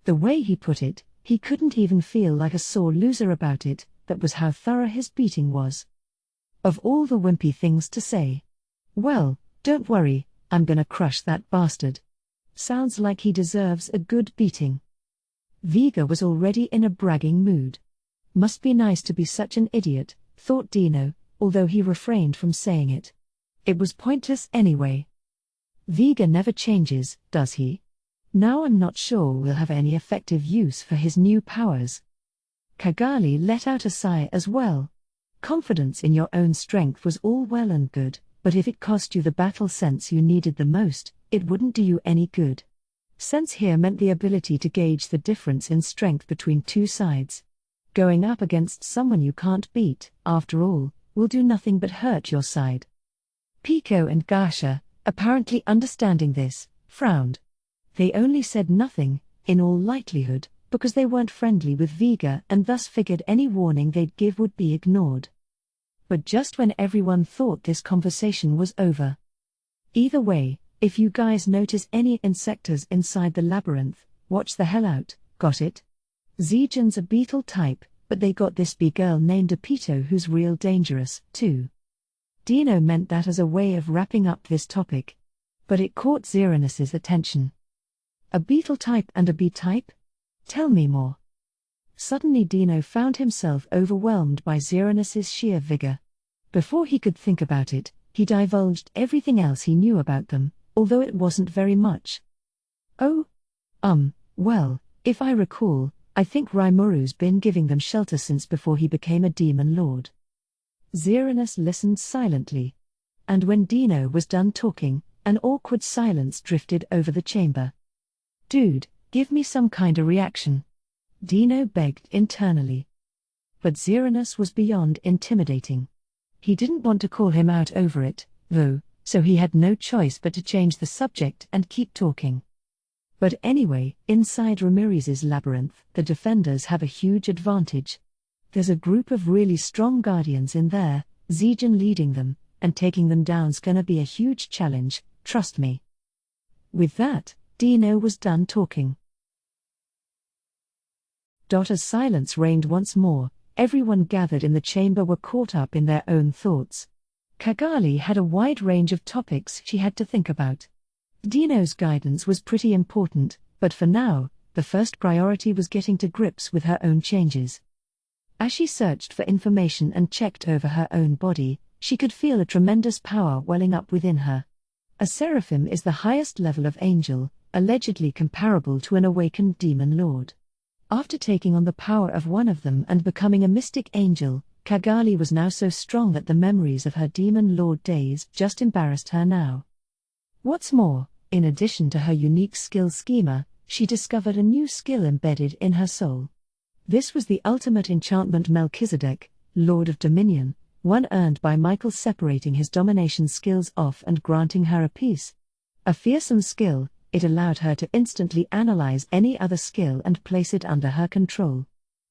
The way he put it, he couldn't even feel like a sore loser about it. That was how thorough his beating was. Of all the wimpy things to say. Well, don't worry, I'm gonna crush that bastard. Sounds like he deserves a good beating. Vega was already in a bragging mood. Must be nice to be such an idiot, thought Dino, although he refrained from saying it. It was pointless anyway. Vega never changes, does he? Now I'm not sure we'll have any effective use for his new powers. Cagali let out a sigh as well. Confidence in your own strength was all well and good, but if it cost you the battle sense you needed the most, it wouldn't do you any good. Sense here meant the ability to gauge the difference in strength between two sides. Going up against someone you can't beat, after all, will do nothing but hurt your side. Pico and Gasha, apparently understanding this, frowned. They only said nothing, in all likelihood, because they weren't friendly with Vega and thus figured any warning they'd give would be ignored. But just when everyone thought this conversation was over. Either way, if you guys notice any insectors inside the labyrinth, watch the hell out, got it? Zijin's a beetle type, but they got this bee girl named Apito who's real dangerous, too. Dino meant that as a way of wrapping up this topic. But it caught Xeranis's attention. A beetle type and a bee type? Tell me more. Suddenly Dino found himself overwhelmed by Xeranis's sheer vigor. Before he could think about it, he divulged everything else he knew about them, although it wasn't very much. Oh? Well, if I recall, I think Rimuru's been giving them shelter since before he became a demon lord. Xeranis listened silently. And when Dino was done talking, an awkward silence drifted over the chamber. Dude, give me some kinda reaction. Dino begged internally. But Xeranis was beyond intimidating. He didn't want to call him out over it, though, so he had no choice but to change the subject and keep talking. But anyway, inside Ramirez's labyrinth, the defenders have a huge advantage. There's a group of really strong guardians in there, Zijin leading them, and taking them down's gonna be a huge challenge, trust me. With that, Dino was done talking. As silence reigned once more, everyone gathered in the chamber were caught up in their own thoughts. Cagali had a wide range of topics she had to think about. Dino's guidance was pretty important, but for now, the first priority was getting to grips with her own changes. As she searched for information and checked over her own body, she could feel a tremendous power welling up within her. A seraphim is the highest level of angel, allegedly comparable to an awakened demon lord. After taking on the power of one of them and becoming a mystic angel, Cagali was now so strong that the memories of her demon lord days just embarrassed her now. What's more, in addition to her unique skill schema, she discovered a new skill embedded in her soul. This was the ultimate enchantment Melchizedek, Lord of Dominion, one earned by Michael separating his domination skills off and granting her a piece. A fearsome skill, it allowed her to instantly analyze any other skill and place it under her control.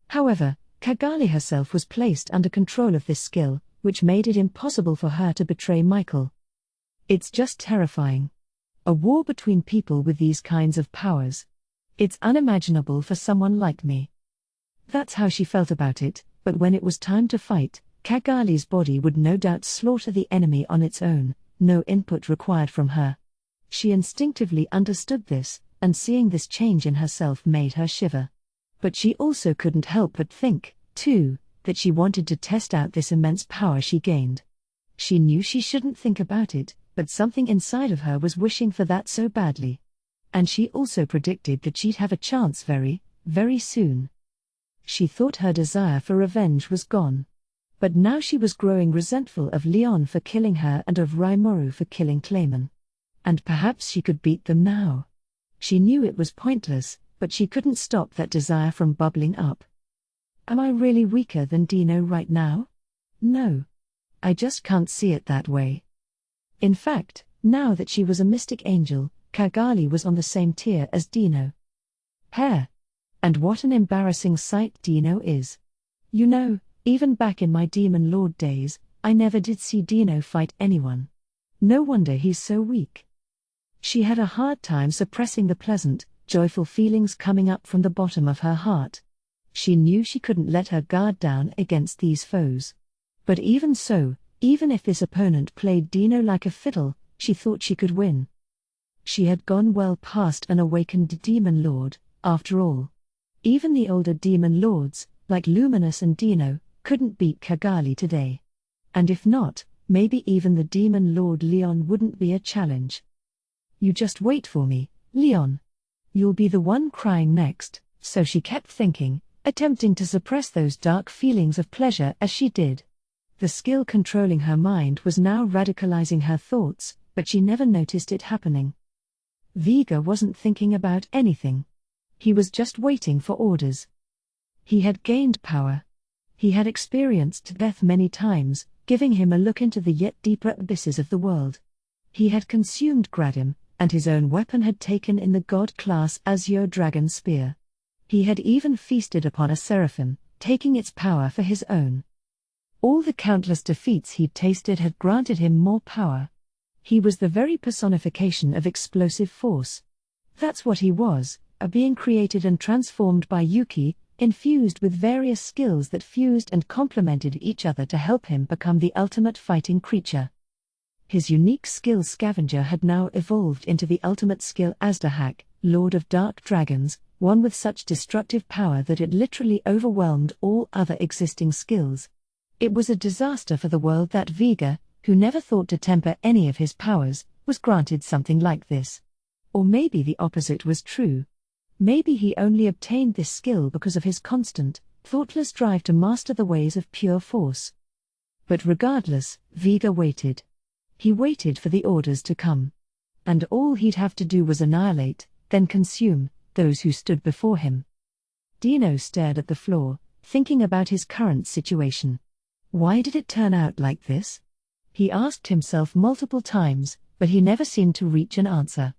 However, Cagali herself was placed under control of this skill, which made it impossible for her to betray Michael. It's just terrifying. A war between people with these kinds of powers. It's unimaginable for someone like me. That's how she felt about it, but when it was time to fight, Cagali's body would no doubt slaughter the enemy on its own, no input required from her. She instinctively understood this, and seeing this change in herself made her shiver. But she also couldn't help but think, too, that she wanted to test out this immense power she gained. She knew she shouldn't think about it, but something inside of her was wishing for that so badly. And she also predicted that she'd have a chance very, very soon. She thought her desire for revenge was gone. But now she was growing resentful of Leon for killing her and of Rimuru for killing Clayman. And perhaps she could beat them now. She knew it was pointless, but she couldn't stop that desire from bubbling up. Am I really weaker than Dino right now? No. I just can't see it that way. In fact, now that she was a mystic angel, Cagali was on the same tier as Dino. Hair. And what an embarrassing sight Dino is. You know, even back in my Demon Lord days, I never did see Dino fight anyone. No wonder he's so weak. She had a hard time suppressing the pleasant, joyful feelings coming up from the bottom of her heart. She knew she couldn't let her guard down against these foes. But even so, even if this opponent played Dino like a fiddle, she thought she could win. She had gone well past an awakened Demon Lord, after all. Even the older Demon Lords, like Luminous and Dino, couldn't beat Cagali today. And if not, maybe even the Demon Lord Leon wouldn't be a challenge. You just wait for me, Leon. You'll be the one crying next, so she kept thinking, attempting to suppress those dark feelings of pleasure as she did. The skill controlling her mind was now radicalizing her thoughts, but she never noticed it happening. Vega wasn't thinking about anything. He was just waiting for orders. He had gained power. He had experienced death many times, giving him a look into the yet deeper abysses of the world. He had consumed Gradim, and his own weapon had taken in the god-class Azure Dragon Spear. He had even feasted upon a seraphim, taking its power for his own. All the countless defeats he'd tasted had granted him more power. He was the very personification of explosive force. That's what he was, a being created and transformed by Yuki, infused with various skills that fused and complemented each other to help him become the ultimate fighting creature. His unique skill Scavenger had now evolved into the ultimate skill Azdahak, Lord of Dark Dragons, one with such destructive power that it literally overwhelmed all other existing skills. It was a disaster for the world that Vega, who never thought to temper any of his powers, was granted something like this. Or maybe the opposite was true. Maybe he only obtained this skill because of his constant, thoughtless drive to master the ways of pure force. But regardless, Vega waited. He waited for the orders to come. And all he'd have to do was annihilate, then consume, those who stood before him. Dino stared at the floor, thinking about his current situation. Why did it turn out like this? He asked himself multiple times, but he never seemed to reach an answer.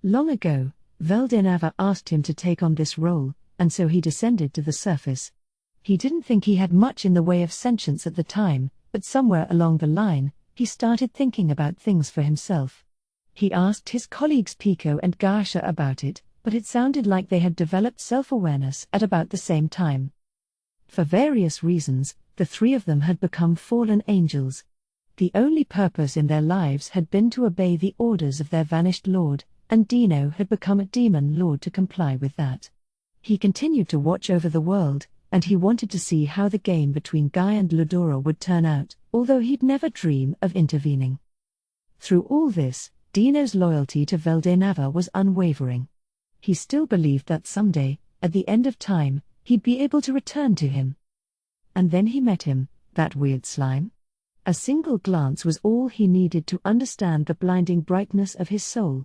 Long ago, Veldinava asked him to take on this role, and so he descended to the surface. He didn't think he had much in the way of sentience at the time, but somewhere along the line, he started thinking about things for himself. He asked his colleagues Pico and Gasha about it, but it sounded like they had developed self-awareness at about the same time. For various reasons, the three of them had become fallen angels. The only purpose in their lives had been to obey the orders of their vanished lord, and Dino had become a demon lord to comply with that. He continued to watch over the world, and he wanted to see how the game between Guy and Ludora would turn out, although he'd never dream of intervening. Through all this, Dino's loyalty to Veldinava was unwavering. He still believed that someday, at the end of time, he'd be able to return to him. And then he met him, that weird slime. A single glance was all he needed to understand the blinding brightness of his soul.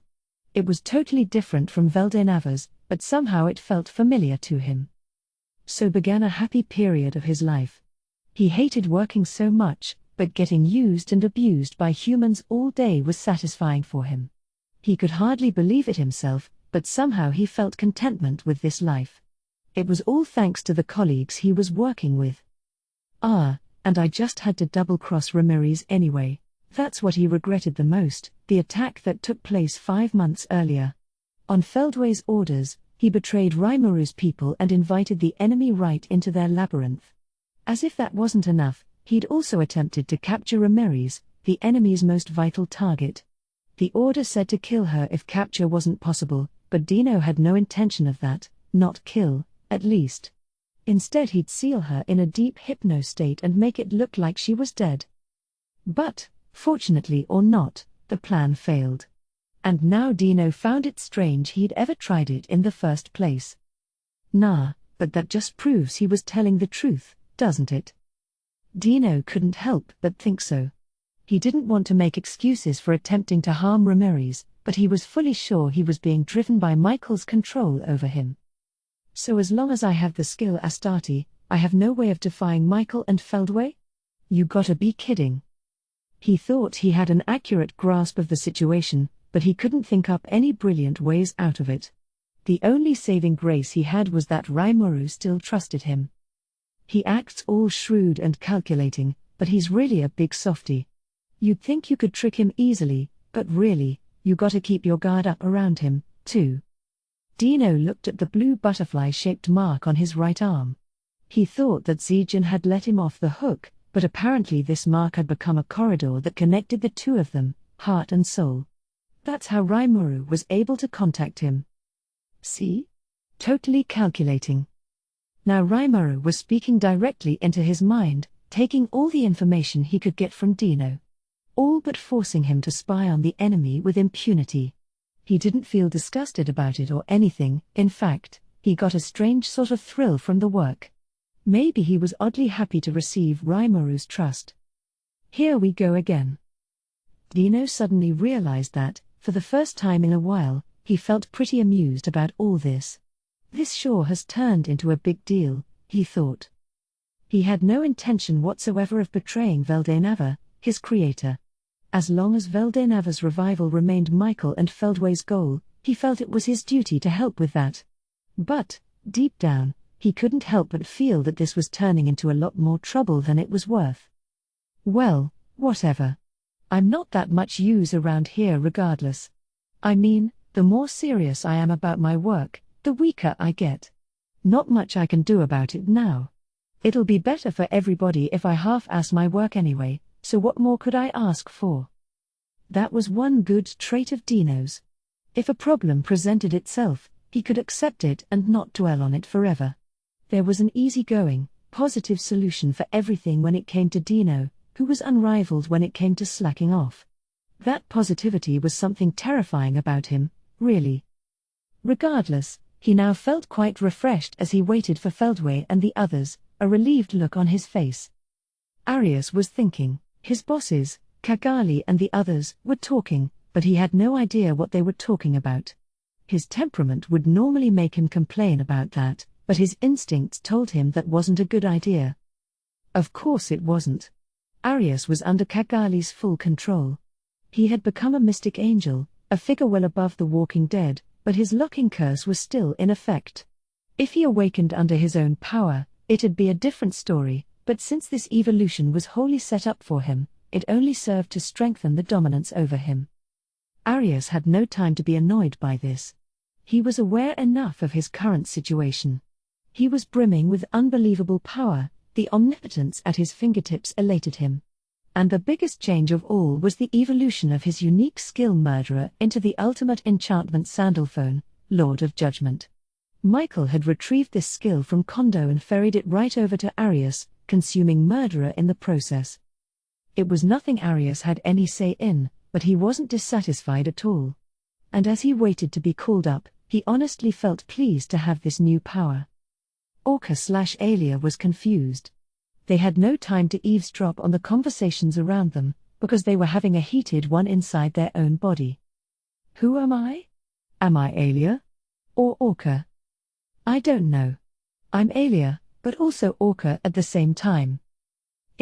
It was totally different from Veldinava's, but somehow it felt familiar to him. So began a happy period of his life. He hated working so much, but getting used and abused by humans all day was satisfying for him. He could hardly believe it himself, but somehow he felt contentment with this life. It was all thanks to the colleagues he was working with. And I just had to double-cross Ramirez anyway. That's what he regretted the most, the attack that took place 5 months earlier. On Feldway's orders, he betrayed Rimourou's people and invited the enemy right into their labyrinth. As if that wasn't enough, he'd also attempted to capture Ramirez, the enemy's most vital target. The order said to kill her if capture wasn't possible, but Dino had no intention of that, not kill, at least. Instead he'd seal her in a deep hypno state and make it look like she was dead. But, fortunately or not, the plan failed. And now Dino found it strange he'd ever tried it in the first place. Nah, but that just proves he was telling the truth, doesn't it? Dino couldn't help but think so. He didn't want to make excuses for attempting to harm Ramirez, but he was fully sure he was being driven by Michael's control over him. So as long as I have the skill Astarte, I have no way of defying Michael and Feldway? You gotta be kidding. He thought he had an accurate grasp of the situation, but he couldn't think up any brilliant ways out of it. The only saving grace he had was that Rimuru still trusted him. He acts all shrewd and calculating, but he's really a big softy. You'd think you could trick him easily, but really, you gotta keep your guard up around him, too. Dino looked at the blue butterfly-shaped mark on his right arm. He thought that Zijin had let him off the hook, but apparently this mark had become a corridor that connected the two of them, heart and soul. That's how Rimuru was able to contact him. See? Totally calculating. Now Rimuru was speaking directly into his mind, taking all the information he could get from Dino. All but forcing him to spy on the enemy with impunity. He didn't feel disgusted about it or anything, in fact, he got a strange sort of thrill from the work. Maybe he was oddly happy to receive Rimuru's trust. Here we go again. Dino suddenly realized that, for the first time in a while, he felt pretty amused about all this. This sure has turned into a big deal, he thought. He had no intention whatsoever of betraying Veldenava, his creator. As long as Veldenava's revival remained Michael and Feldway's goal, he felt it was his duty to help with that. But, deep down, he couldn't help but feel that this was turning into a lot more trouble than it was worth. Well, whatever. I'm not that much use around here regardless. I mean, the more serious I am about my work, the weaker I get. Not much I can do about it now. It'll be better for everybody if I half-ass my work anyway, so what more could I ask for? That was one good trait of Dino's. If a problem presented itself, he could accept it and not dwell on it forever. There was an easygoing, positive solution for everything when it came to Dino, who was unrivaled when it came to slacking off. That positivity was something terrifying about him, really. Regardless, he now felt quite refreshed as he waited for Feldway and the others, a relieved look on his face. Arius was thinking. His bosses, Cagali and the others, were talking, but he had no idea what they were talking about. His temperament would normally make him complain about that, but his instincts told him that wasn't a good idea. Of course it wasn't. Arius was under Cagali's full control. He had become a mystic angel, a figure well above the walking dead, but his locking curse was still in effect. If he awakened under his own power, it'd be a different story. But since this evolution was wholly set up for him, it only served to strengthen the dominance over him. Arius had no time to be annoyed by this. He was aware enough of his current situation. He was brimming with unbelievable power, the omnipotence at his fingertips elated him. And the biggest change of all was the evolution of his unique skill murderer into the ultimate enchantment Sandalphone, Lord of Judgment. Michael had retrieved this skill from Kondo and ferried it right over to Arius, consuming murderer in the process. It was nothing Arius had any say in, but he wasn't dissatisfied at all. And as he waited to be called up, he honestly felt pleased to have this new power. Orca/Alia was confused. They had no time to eavesdrop on the conversations around them, because they were having a heated one inside their own body. Who am I? Am I Alia? Or Orca? I don't know. I'm Alia, but also Orca at the same time.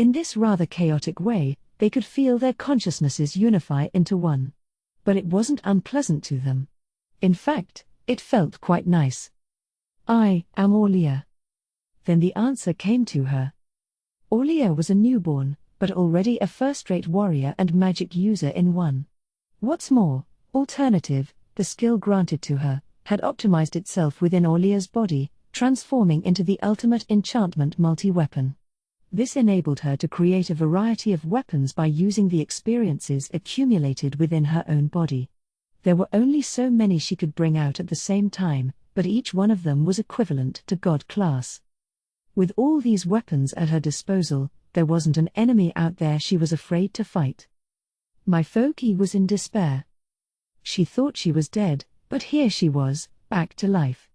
In this rather chaotic way, they could feel their consciousnesses unify into one. But it wasn't unpleasant to them. In fact, it felt quite nice. I am Aulia. Then the answer came to her. Aulia was a newborn, but already a first-rate warrior and magic user in one. What's more, alternative, the skill granted to her, had optimized itself within Aulia's body, transforming into the ultimate enchantment multi-weapon. This enabled her to create a variety of weapons by using the experiences accumulated within her own body. There were only so many she could bring out at the same time, but each one of them was equivalent to God class. With all these weapons at her disposal, there wasn't an enemy out there she was afraid to fight. My foe was in despair. She thought she was dead, but here she was, back to life.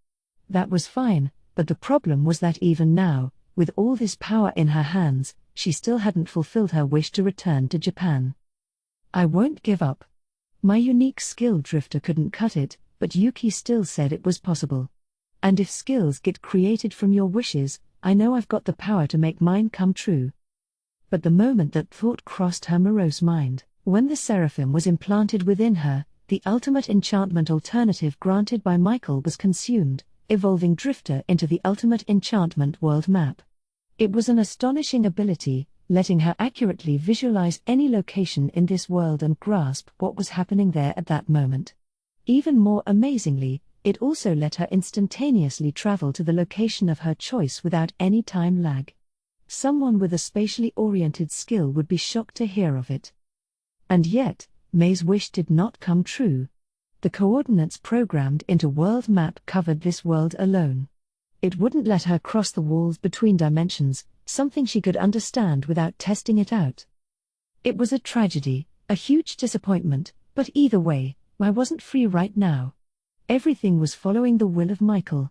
That was fine, but the problem was that even now, with all this power in her hands, she still hadn't fulfilled her wish to return to Japan. I won't give up. My unique skill Drifter couldn't cut it, but Yuki still said it was possible. And if skills get created from your wishes, I know I've got the power to make mine come true. But the moment that thought crossed her morose mind, when the seraphim was implanted within her, the ultimate enchantment alternative granted by Michael was consumed, evolving Drifter into the ultimate enchantment world map. It was an astonishing ability, letting her accurately visualize any location in this world and grasp what was happening there at that moment. Even more amazingly, it also let her instantaneously travel to the location of her choice without any time lag. Someone with a spatially oriented skill would be shocked to hear of it. And yet, May's wish did not come true. The coordinates programmed into world map covered this world alone. It wouldn't let her cross the walls between dimensions, something she could understand without testing it out. It was a tragedy, a huge disappointment, but either way, May wasn't free right now. Everything was following the will of Michael.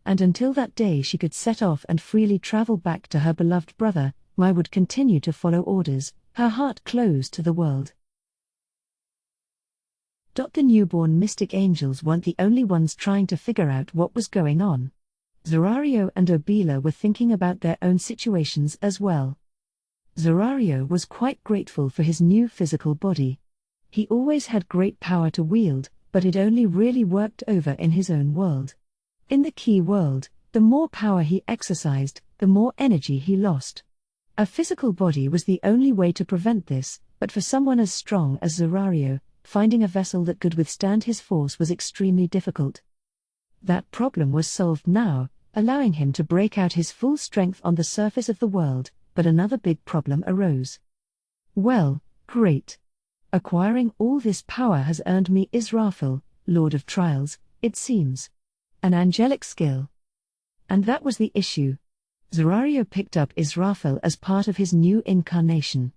And until that day she could set off and freely travel back to her beloved brother, May would continue to follow orders, her heart closed to the world. The newborn mystic angels weren't the only ones trying to figure out what was going on. Zorario and Obila were thinking about their own situations as well. Zorario was quite grateful for his new physical body. He always had great power to wield, but it only really worked over in his own world. In the key world, the more power he exercised, the more energy he lost. A physical body was the only way to prevent this, but for someone as strong as Zorario, finding a vessel that could withstand his force was extremely difficult. That problem was solved now, allowing him to break out his full strength on the surface of the world, but another big problem arose. Well, great. Acquiring all this power has earned me Israfil, Lord of Trials, it seems. An angelic skill. And that was the issue. Zorario picked up Israfil as part of his new incarnation.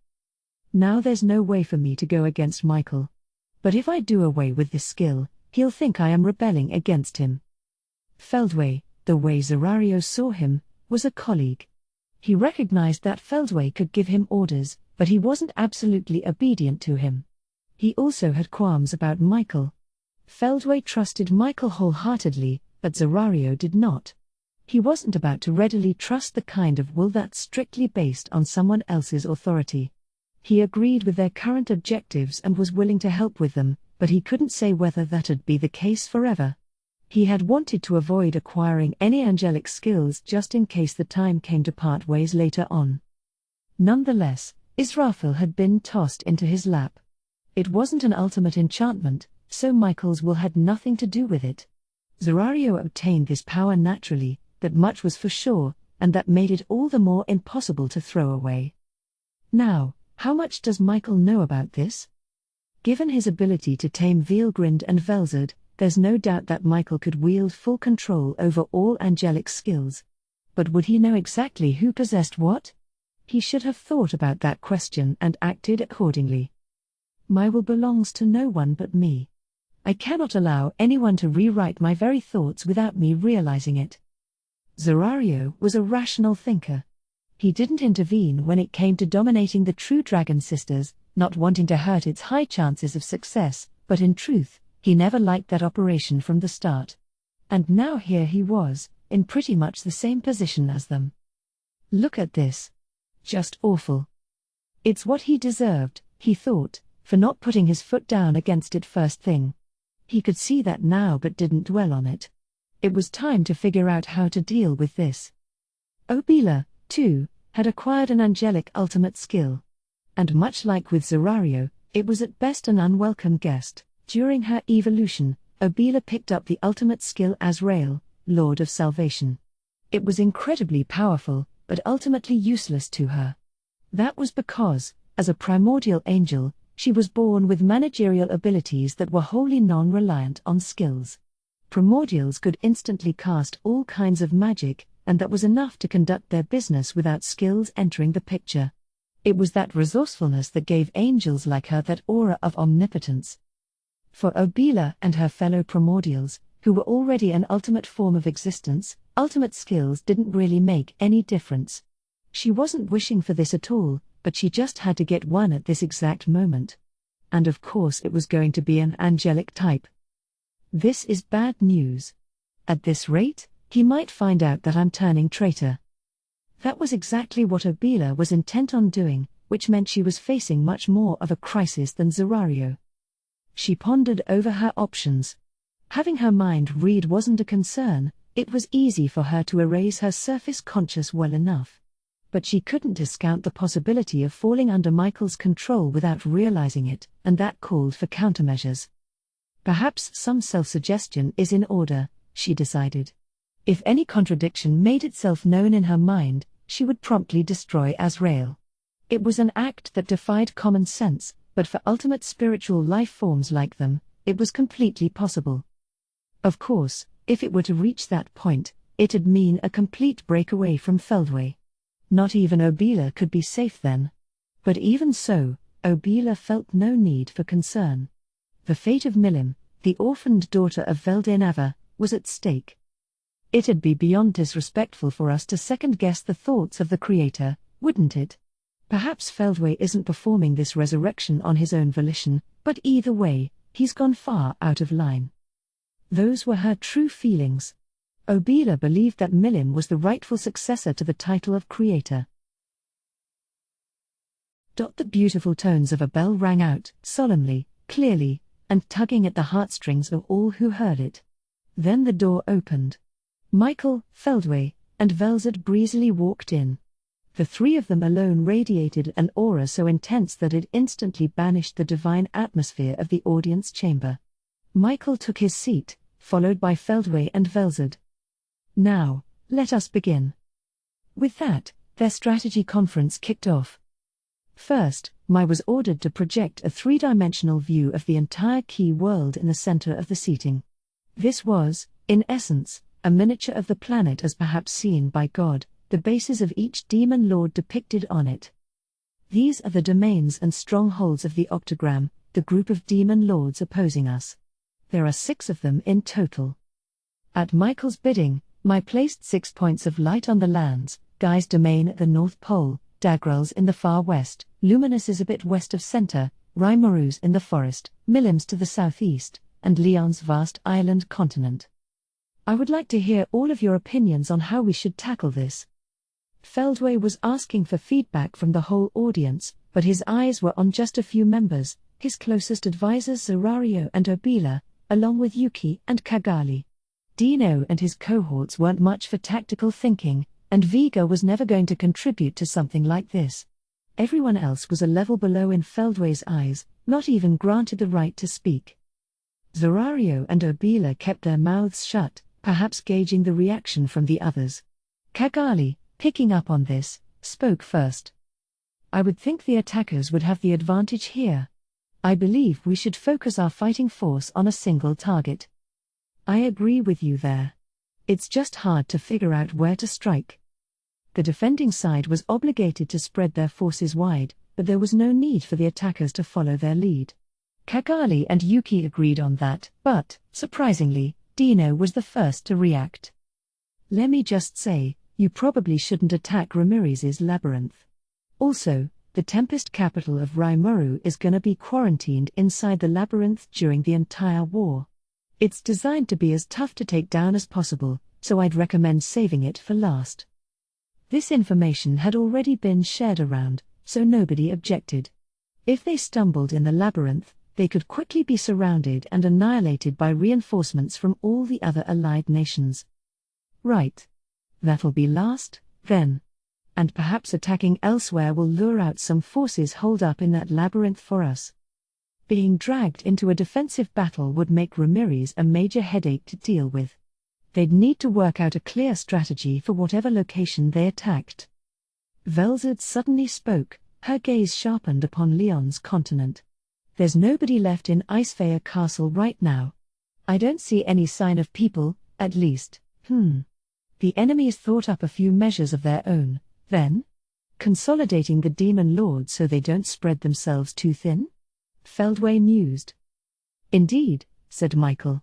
Now there's no way for me to go against Michael. But if I do away with this skill, he'll think I am rebelling against him. Feldway, the way Zorario saw him, was a colleague. He recognized that Feldway could give him orders, but he wasn't absolutely obedient to him. He also had qualms about Michael. Feldway trusted Michael wholeheartedly, but Zorario did not. He wasn't about to readily trust the kind of will that's strictly based on someone else's authority. He agreed with their current objectives and was willing to help with them, but he couldn't say whether that'd be the case forever. He had wanted to avoid acquiring any angelic skills just in case the time came to part ways later on. Nonetheless, Israfil had been tossed into his lap. It wasn't an ultimate enchantment, so Michael's will had nothing to do with it. Zorario obtained this power naturally, that much was for sure, and that made it all the more impossible to throw away. Now, how much does Michael know about this? Given his ability to tame Veilgrind and Velzard, there's no doubt that Michael could wield full control over all angelic skills. But would he know exactly who possessed what? He should have thought about that question and acted accordingly. My will belongs to no one but me. I cannot allow anyone to rewrite my very thoughts without me realizing it. Zorario was a rational thinker. He didn't intervene when it came to dominating the true Dragon Sisters, not wanting to hurt its high chances of success, but in truth, he never liked that operation from the start. And now here he was, in pretty much the same position as them. Look at this. Just awful. It's what he deserved, he thought, for not putting his foot down against it first thing. He could see that now but didn't dwell on it. It was time to figure out how to deal with this. Obila, too, had acquired an angelic ultimate skill. And much like with Zorario, it was at best an unwelcome guest. During her evolution, Obila picked up the ultimate skill Azrael, Lord of Salvation. It was incredibly powerful, but ultimately useless to her. That was because, as a primordial angel, she was born with managerial abilities that were wholly non-reliant on skills. Primordials could instantly cast all kinds of magic, and that was enough to conduct their business without skills entering the picture. It was that resourcefulness that gave angels like her that aura of omnipotence. For Obila and her fellow primordials, who were already an ultimate form of existence, ultimate skills didn't really make any difference. She wasn't wishing for this at all, but she just had to get one at this exact moment. And of course it was going to be an angelic type. This is bad news. At this rate, he might find out that I'm turning traitor. That was exactly what Obila was intent on doing, which meant she was facing much more of a crisis than Zorario. She pondered over her options. Having her mind read wasn't a concern, it was easy for her to erase her surface conscious well enough. But she couldn't discount the possibility of falling under Michael's control without realizing it, and that called for countermeasures. Perhaps some self-suggestion is in order, she decided. If any contradiction made itself known in her mind, she would promptly destroy Azrael. It was an act that defied common sense, but for ultimate spiritual life forms like them, it was completely possible. Of course, if it were to reach that point, it'd mean a complete breakaway from Feldway. Not even Obila could be safe then. But even so, Obila felt no need for concern. The fate of Milim, the orphaned daughter of Veldinava, was at stake. It'd be beyond disrespectful for us to second-guess the thoughts of the Creator, wouldn't it? Perhaps Feldway isn't performing this resurrection on his own volition, but either way, he's gone far out of line. Those were her true feelings. Obila believed that Milim was the rightful successor to the title of Creator. The beautiful tones of a bell rang out, solemnly, clearly, and tugging at the heartstrings of all who heard it. Then the door opened. Michael, Feldway, and Velzard breezily walked in. The three of them alone radiated an aura so intense that it instantly banished the divine atmosphere of the audience chamber. Michael took his seat, followed by Feldway and Velzard. Now, let us begin. With that, their strategy conference kicked off. First, Mai was ordered to project a three-dimensional view of the entire key world in the center of the seating. This was, in essence, a miniature of the planet as perhaps seen by God, the bases of each demon lord depicted on it. These are the domains and strongholds of the octagram, the group of demon lords opposing us. There are 6 of them in total. At Michael's bidding, Mai placed 6 points of light on the lands: Guy's domain at the North Pole, Dagrel's in the far west, Luminous is a bit west of center, Rimoroo's in the forest, Milim's to the southeast, and Leon's vast island continent. I would like to hear all of your opinions on how we should tackle this. Feldway was asking for feedback from the whole audience, but his eyes were on just a few members, his closest advisors Zorario and Obila, along with Yuki and Kagali. Dino and his cohorts weren't much for tactical thinking, and Vega was never going to contribute to something like this. Everyone else was a level below in Feldway's eyes, not even granted the right to speak. Zorario and Obila kept their mouths shut, perhaps gauging the reaction from the others. Kagali, picking up on this, spoke first. I would think the attackers would have the advantage here. I believe we should focus our fighting force on a single target. I agree with you there. It's just hard to figure out where to strike. The defending side was obligated to spread their forces wide, but there was no need for the attackers to follow their lead. Kagali and Yuki agreed on that, but, surprisingly, Dino was the first to react. Let me just say, you probably shouldn't attack Ramiriz's labyrinth. Also, the Tempest capital of Rimuru is gonna be quarantined inside the labyrinth during the entire war. It's designed to be as tough to take down as possible, so I'd recommend saving it for last. This information had already been shared around, so nobody objected. If they stumbled in the labyrinth, they could quickly be surrounded and annihilated by reinforcements from all the other allied nations. Right. That'll be last, then. And perhaps attacking elsewhere will lure out some forces holed up in that labyrinth for us. Being dragged into a defensive battle would make Ramirez a major headache to deal with. They'd need to work out a clear strategy for whatever location they attacked. Velzard suddenly spoke, her gaze sharpened upon Leon's continent. There's nobody left in Icefire Castle right now. I don't see any sign of people, at least. The enemy's thought up a few measures of their own, then? Consolidating the demon lords so they don't spread themselves too thin? Feldway mused. Indeed, said Michael.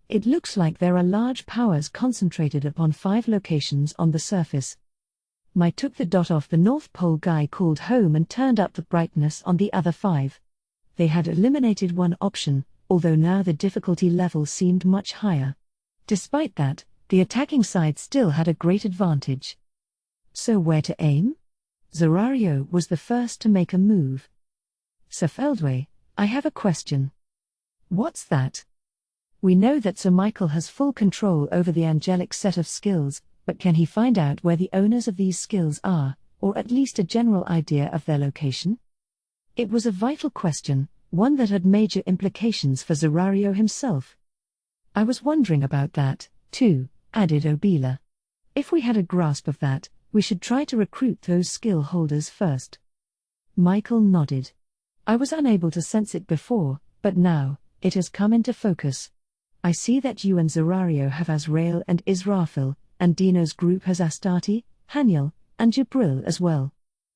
It looks like there are large powers concentrated upon 5 locations on the surface. I took the dot off the North Pole guy called home and turned up the brightness on the other 5. They had eliminated one option, although now the difficulty level seemed much higher. Despite that, the attacking side still had a great advantage. So where to aim? Zorario was the first to make a move. Sir Feldway, I have a question. What's that? We know that Sir Michael has full control over the angelic set of skills, but can he find out where the owners of these skills are, or at least a general idea of their location? It was a vital question, one that had major implications for Zorario himself. I was wondering about that, too, added Obila. If we had a grasp of that, we should try to recruit those skill holders first. Michael nodded. I was unable to sense it before, but now, it has come into focus. I see that you and Zorario have Azrael and Israfil, and Dino's group has Astarte, Haniel, and Jibril as well.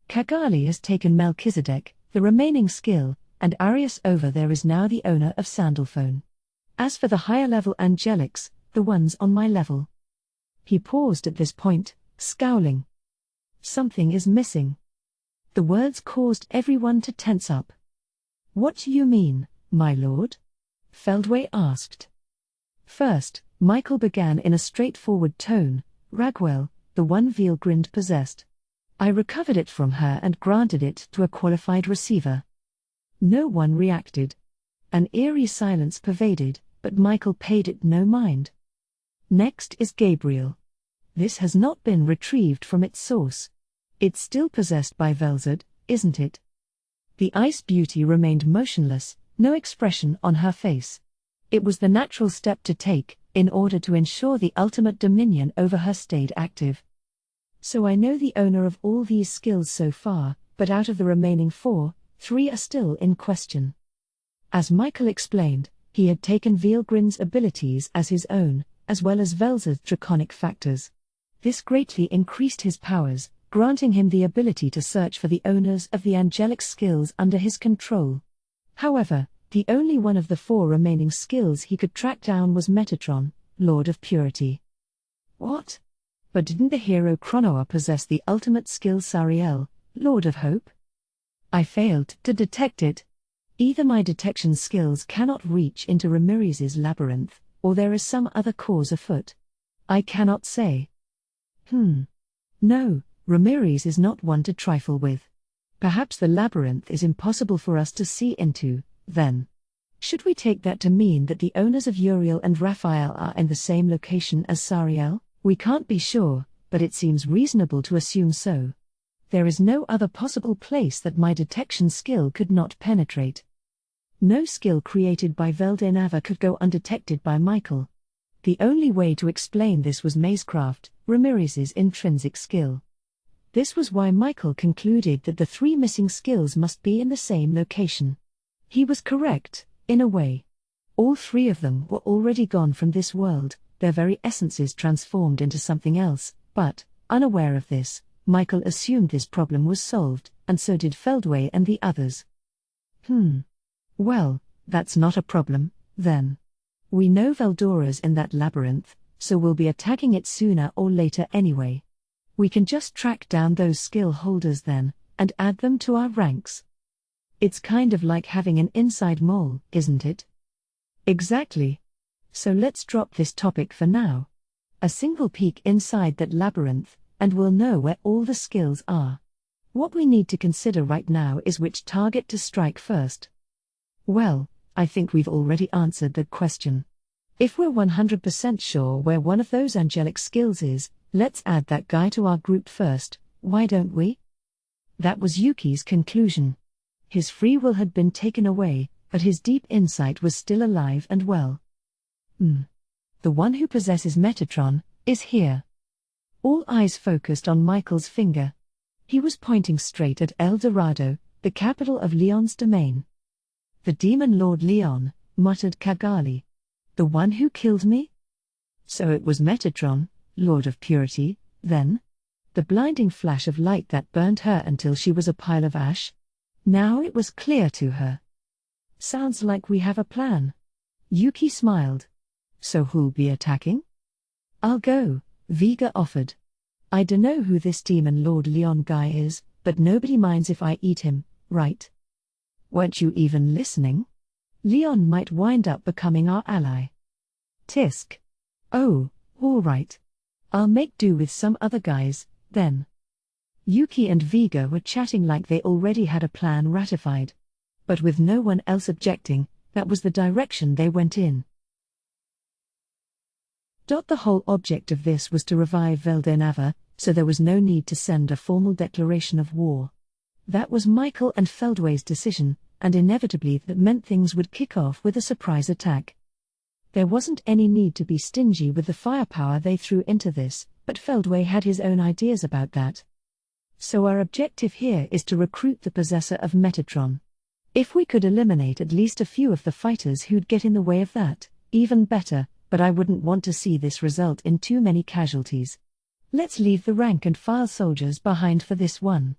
Kagali has taken Melchizedek, the remaining skill, and Arius over there is now the owner of Sandalphone. As for the higher-level angelics, the ones on my level. He paused at this point, scowling. Something is missing. The words caused everyone to tense up. What do you mean, my lord? Feldway asked. First, Michael began in a straightforward tone, Ragwell, the one Veilgrind possessed. I recovered it from her and granted it to a qualified receiver. No one reacted. An eerie silence pervaded, but Michael paid it no mind. Next is Gabriel. This has not been retrieved from its source. It's still possessed by Velzard, isn't it? The ice beauty remained motionless, no expression on her face. It was the natural step to take, in order to ensure the ultimate dominion over her stayed active. So I know the owner of all these skills so far, but out of the remaining 4, 3 are still in question. As Michael explained, he had taken Veilgrind's abilities as his own, as well as Velzard's draconic factors. This greatly increased his powers, granting him the ability to search for the owners of the angelic skills under his control. However, the only one of the 4 remaining skills he could track down was Metatron, Lord of Purity. What? But didn't the hero Chronoa possess the ultimate skill Sariel, Lord of Hope? I failed to detect it. Either my detection skills cannot reach into Ramirez's labyrinth, or there is some other cause afoot. I cannot say. No, Ramirez is not one to trifle with. Perhaps the labyrinth is impossible for us to see into, then. Should we take that to mean that the owners of Uriel and Raphael are in the same location as Sariel? We can't be sure, but it seems reasonable to assume so. There is no other possible place that my detection skill could not penetrate. No skill created by Veldenava could go undetected by Michael. The only way to explain this was Mazecraft, Ramirez's intrinsic skill. This was why Michael concluded that the 3 missing skills must be in the same location. He was correct, in a way. All 3 of them were already gone from this world, their very essences transformed into something else, but, unaware of this, Michael assumed this problem was solved, and so did Feldway and the others. Well, that's not a problem, then. We know Veldora's in that labyrinth, so we'll be attacking it sooner or later anyway. We can just track down those skill holders then, and add them to our ranks. It's kind of like having an inside mole, isn't it? Exactly. So let's drop this topic for now. A single peek inside that labyrinth, and we'll know where all the skills are. What we need to consider right now is which target to strike first. Well, I think we've already answered that question. If we're 100% sure where one of those angelic skills is, let's add that guy to our group first, why don't we? That was Yuki's conclusion. His free will had been taken away, but his deep insight was still alive and well. The one who possesses Metatron is here. All eyes focused on Michael's finger. He was pointing straight at El Dorado, the capital of Leon's domain. The demon Lord Leon, muttered Cagali. The one who killed me? So it was Metatron, Lord of Purity, then? The blinding flash of light that burned her until she was a pile of ash? Now it was clear to her. Sounds like we have a plan. Yuki smiled. So who'll be attacking? I'll go, Vega offered. I dunno who this demon Lord Leon guy is, but nobody minds if I eat him, right? Weren't you even listening? Leon might wind up becoming our ally. Tisk. Oh, all right. I'll make do with some other guys, then. Yuki and Vega were chatting like they already had a plan ratified. But with no one else objecting, that was the direction they went in. The whole object of this was to revive Veldenava, so there was no need to send a formal declaration of war. That was Michael and Feldway's decision, and inevitably that meant things would kick off with a surprise attack. There wasn't any need to be stingy with the firepower they threw into this, but Feldway had his own ideas about that. So our objective here is to recruit the possessor of Metatron. If we could eliminate at least a few of the fighters who'd get in the way of that, even better, but I wouldn't want to see this result in too many casualties. Let's leave the rank-and-file soldiers behind for this one.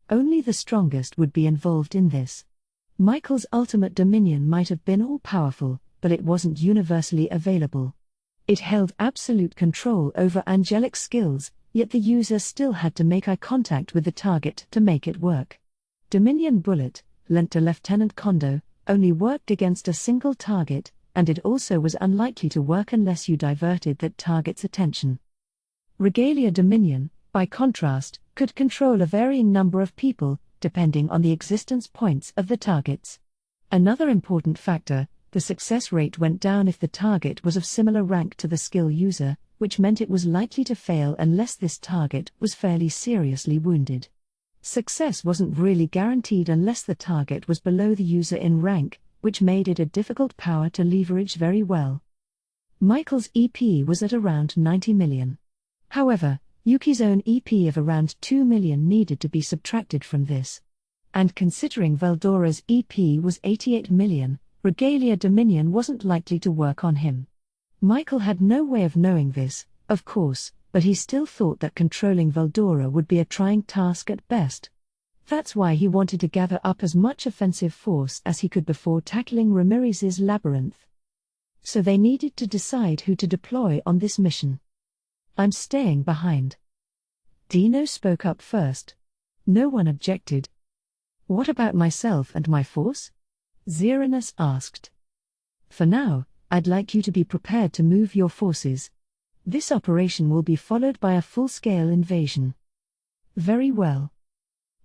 Only the strongest would be involved in this. Michael's ultimate dominion might have been all-powerful, but it wasn't universally available. It held absolute control over angelic skills, yet the user still had to make eye contact with the target to make it work. Dominion Bullet, lent to Lieutenant Kondo, only worked against a single target, and it also was unlikely to work unless you diverted that target's attention. Regalia Dominion, by contrast, could control a varying number of people, depending on the existence points of the targets. Another important factor, the success rate went down if the target was of similar rank to the skill user, which meant it was likely to fail unless this target was fairly seriously wounded. Success wasn't really guaranteed unless the target was below the user in rank, which made it a difficult power to leverage very well. Michael's EP was at around 90 million. However, Yuki's own EP of around 2 million needed to be subtracted from this. And considering Veldora's EP was 88 million, Regalia Dominion wasn't likely to work on him. Michael had no way of knowing this, of course, but he still thought that controlling Veldora would be a trying task at best. That's why he wanted to gather up as much offensive force as he could before tackling Ramirez's labyrinth. So they needed to decide who to deploy on this mission. I'm staying behind. Dino spoke up first. No one objected. What about myself and my force? Xeranus asked. For now, I'd like you to be prepared to move your forces. This operation will be followed by a full-scale invasion. Very well.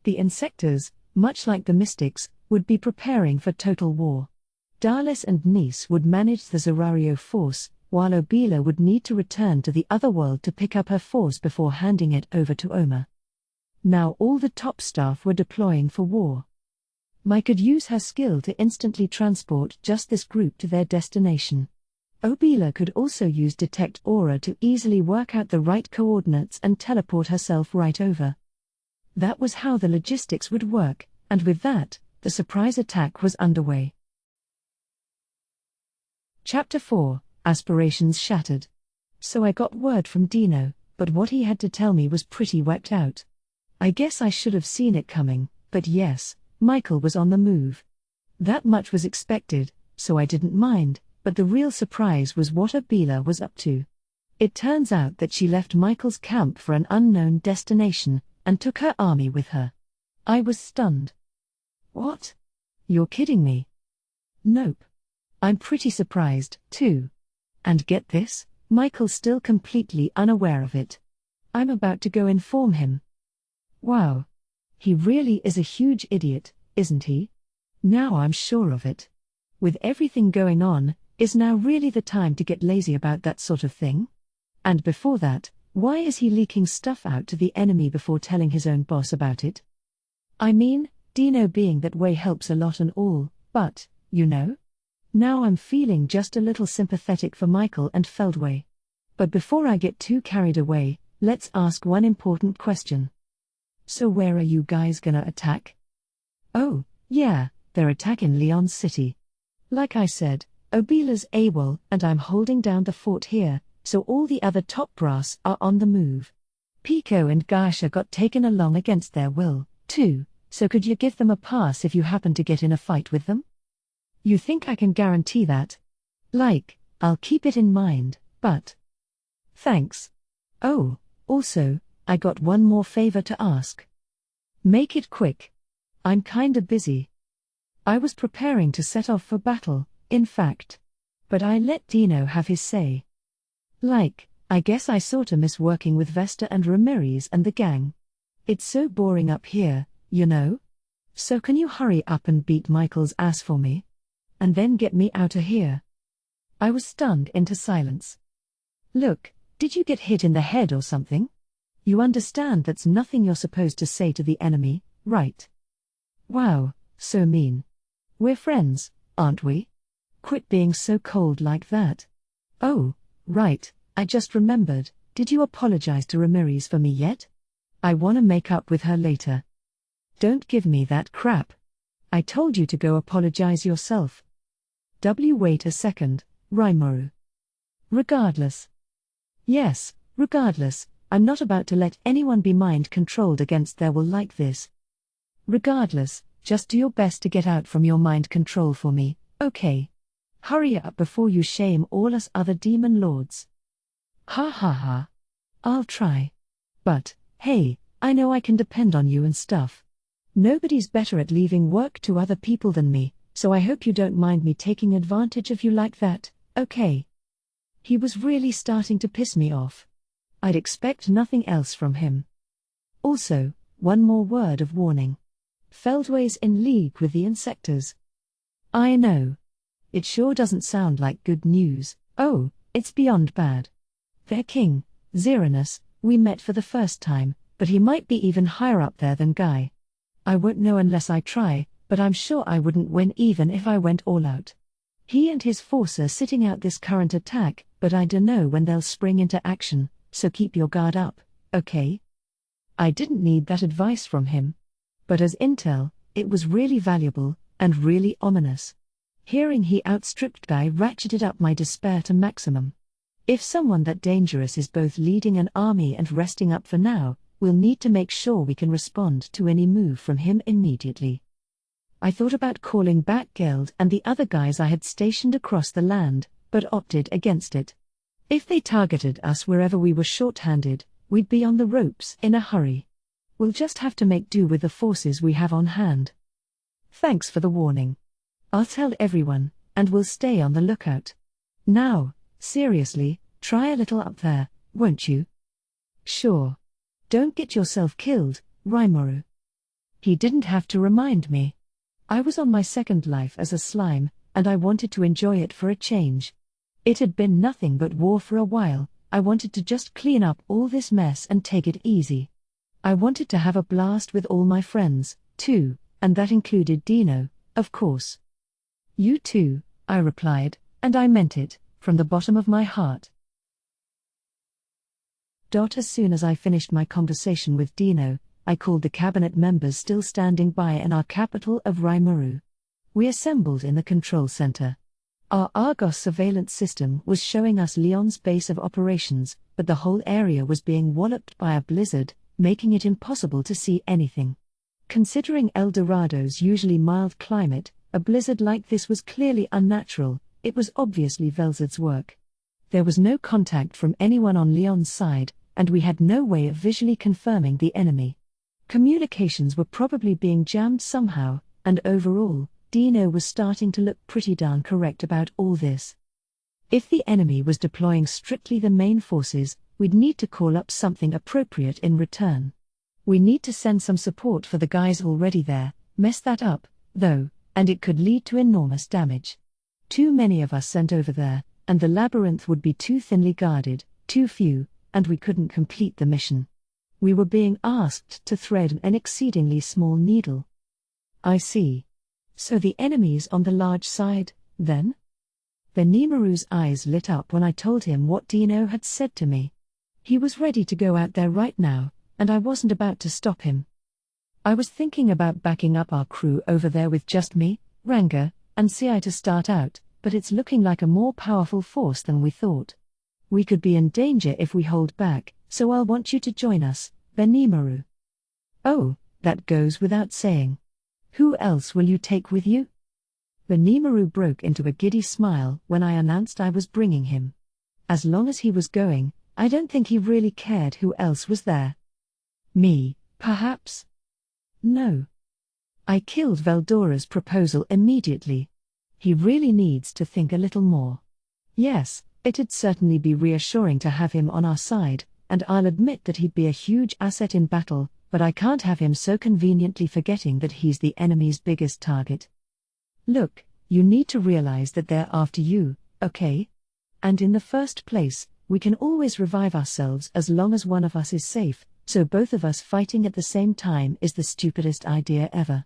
The Insectors, much like the Mystics, would be preparing for total war. Darles and Nice would manage the Zerario force, while Obila would need to return to the Otherworld to pick up her force before handing it over to Oma. Now all the top staff were deploying for war. Mai could use her skill to instantly transport just this group to their destination. Obila could also use Detect Aura to easily work out the right coordinates and teleport herself right over. That was how the logistics would work, and with that, the surprise attack was underway. Chapter 4, Aspirations Shattered. So I got word from Dino, but what he had to tell me was pretty whacked out. I guess I should have seen it coming, but yes, Michael was on the move. That much was expected, so I didn't mind, but the real surprise was what Obila was up to. It turns out that she left Michael's camp for an unknown destination, and took her army with her. I was stunned. What? You're kidding me? Nope. I'm pretty surprised, too. And get this, Michael's still completely unaware of it. I'm about to go inform him. Wow. He really is a huge idiot, isn't he? Now I'm sure of it. With everything going on, is now really the time to get lazy about that sort of thing? And before that, why is he leaking stuff out to the enemy before telling his own boss about it? I mean, Dino being that way helps a lot and all, but, now I'm feeling just a little sympathetic for Michael and Feldway. But before I get too carried away, let's ask one important question. So where are you guys gonna attack? Oh, yeah, they're attacking Leon City. Like I said, Obila's AWOL and I'm holding down the fort here, so all the other top brass are on the move. Pico and Gasha got taken along against their will, too, so could you give them a pass if you happen to get in a fight with them? You think I can guarantee that? I'll keep it in mind, but... Thanks. Oh, also, I got one more favor to ask. Make it quick. I'm kinda busy. I was preparing to set off for battle, in fact. But I let Dino have his say. I guess I sorta miss working with Vesta and Ramirez and the gang. It's so boring up here, So can you hurry up and beat Michael's ass for me? And then get me outta here. I was stunned into silence. Look, did you get hit in the head or something? You understand that's nothing you're supposed to say to the enemy, right? Wow, so mean. We're friends, aren't we? Quit being so cold like that. Oh, right, I just remembered, did you apologize to Ramirez for me yet? I wanna make up with her later. Don't give me that crap. I told you to go apologize yourself. Wait a second, Rimuru. Regardless. Yes, regardless, I'm not about to let anyone be mind-controlled against their will like this. Regardless, just do your best to get out from your mind control for me, okay? Hurry up before you shame all us other demon lords. Ha ha ha. I'll try. But, hey, I know I can depend on you and stuff. Nobody's better at leaving work to other people than me, so I hope you don't mind me taking advantage of you like that, okay? He was really starting to piss me off. I'd expect nothing else from him. Also, one more word of warning. Feldway's in league with the Insectors. I know. It sure doesn't sound like good news. Oh, it's beyond bad. Their king, Xeranus, we met for the first time, but he might be even higher up there than Guy. I won't know unless I try, but I'm sure I wouldn't win even if I went all out. He and his force are sitting out this current attack, but I dunno when they'll spring into action, so keep your guard up, okay? I didn't need that advice from him. But as intel, it was really valuable, and really ominous. Hearing he outstripped Guy ratcheted up my despair to maximum. If someone that dangerous is both leading an army and resting up for now, we'll need to make sure we can respond to any move from him immediately. I thought about calling back Geld and the other guys I had stationed across the land, but opted against it. If they targeted us wherever we were short-handed, we'd be on the ropes in a hurry. We'll just have to make do with the forces we have on hand. Thanks for the warning. I'll tell everyone, and we'll stay on the lookout. Now, seriously, try a little up there, won't you? Sure. Don't get yourself killed, Rimuru. He didn't have to remind me. I was on my second life as a slime, and I wanted to enjoy it for a change. It had been nothing but war for a while. I wanted to just clean up all this mess and take it easy. I wanted to have a blast with all my friends, too, and that included Dino, of course. You too, I replied, and I meant it, from the bottom of my heart. As soon as I finished my conversation with Dino, I called the cabinet members still standing by in our capital of Rimuru. We assembled in the control center. Our Argos surveillance system was showing us Leon's base of operations, but the whole area was being walloped by a blizzard, making it impossible to see anything. Considering El Dorado's usually mild climate, a blizzard like this was clearly unnatural. It was obviously Velzad's work. There was no contact from anyone on Leon's side, and we had no way of visually confirming the enemy. Communications were probably being jammed somehow, and overall, Dino was starting to look pretty darn correct about all this. If the enemy was deploying strictly the main forces, we'd need to call up something appropriate in return. We need to send some support for the guys already there, mess that up, though, and it could lead to enormous damage. Too many of us sent over there, and the labyrinth would be too thinly guarded, too few, and we couldn't complete the mission. We were being asked to thread an exceedingly small needle. I see. So the enemy's on the large side, then? Benimaru's eyes lit up when I told him what Dino had said to me. He was ready to go out there right now, and I wasn't about to stop him. I was thinking about backing up our crew over there with just me, Ranga, and Ci to start out, but it's looking like a more powerful force than we thought. We could be in danger if we hold back, so I'll want you to join us, Benimaru. Oh, that goes without saying. Who else will you take with you? Benimaru broke into a giddy smile when I announced I was bringing him. As long as he was going, I don't think he really cared who else was there. Me, perhaps? No. I killed Veldora's proposal immediately. He really needs to think a little more. Yes, it'd certainly be reassuring to have him on our side, and I'll admit that he'd be a huge asset in battle, but I can't have him so conveniently forgetting that he's the enemy's biggest target. Look, you need to realize that they're after you, okay? And in the first place, we can always revive ourselves as long as one of us is safe, so both of us fighting at the same time is the stupidest idea ever.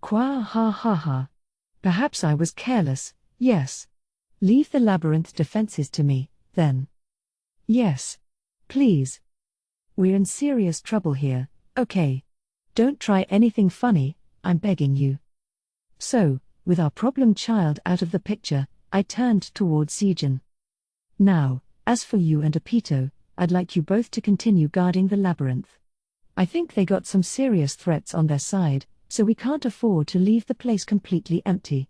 Qua ha ha ha. Perhaps I was careless, yes. Leave the labyrinth defenses to me, then. Yes. Please. We're in serious trouble here, okay? Don't try anything funny, I'm begging you. So, with our problem child out of the picture, I turned towards Sijin. Now, as for you and Apito, I'd like you both to continue guarding the labyrinth. I think they got some serious threats on their side, so we can't afford to leave the place completely empty.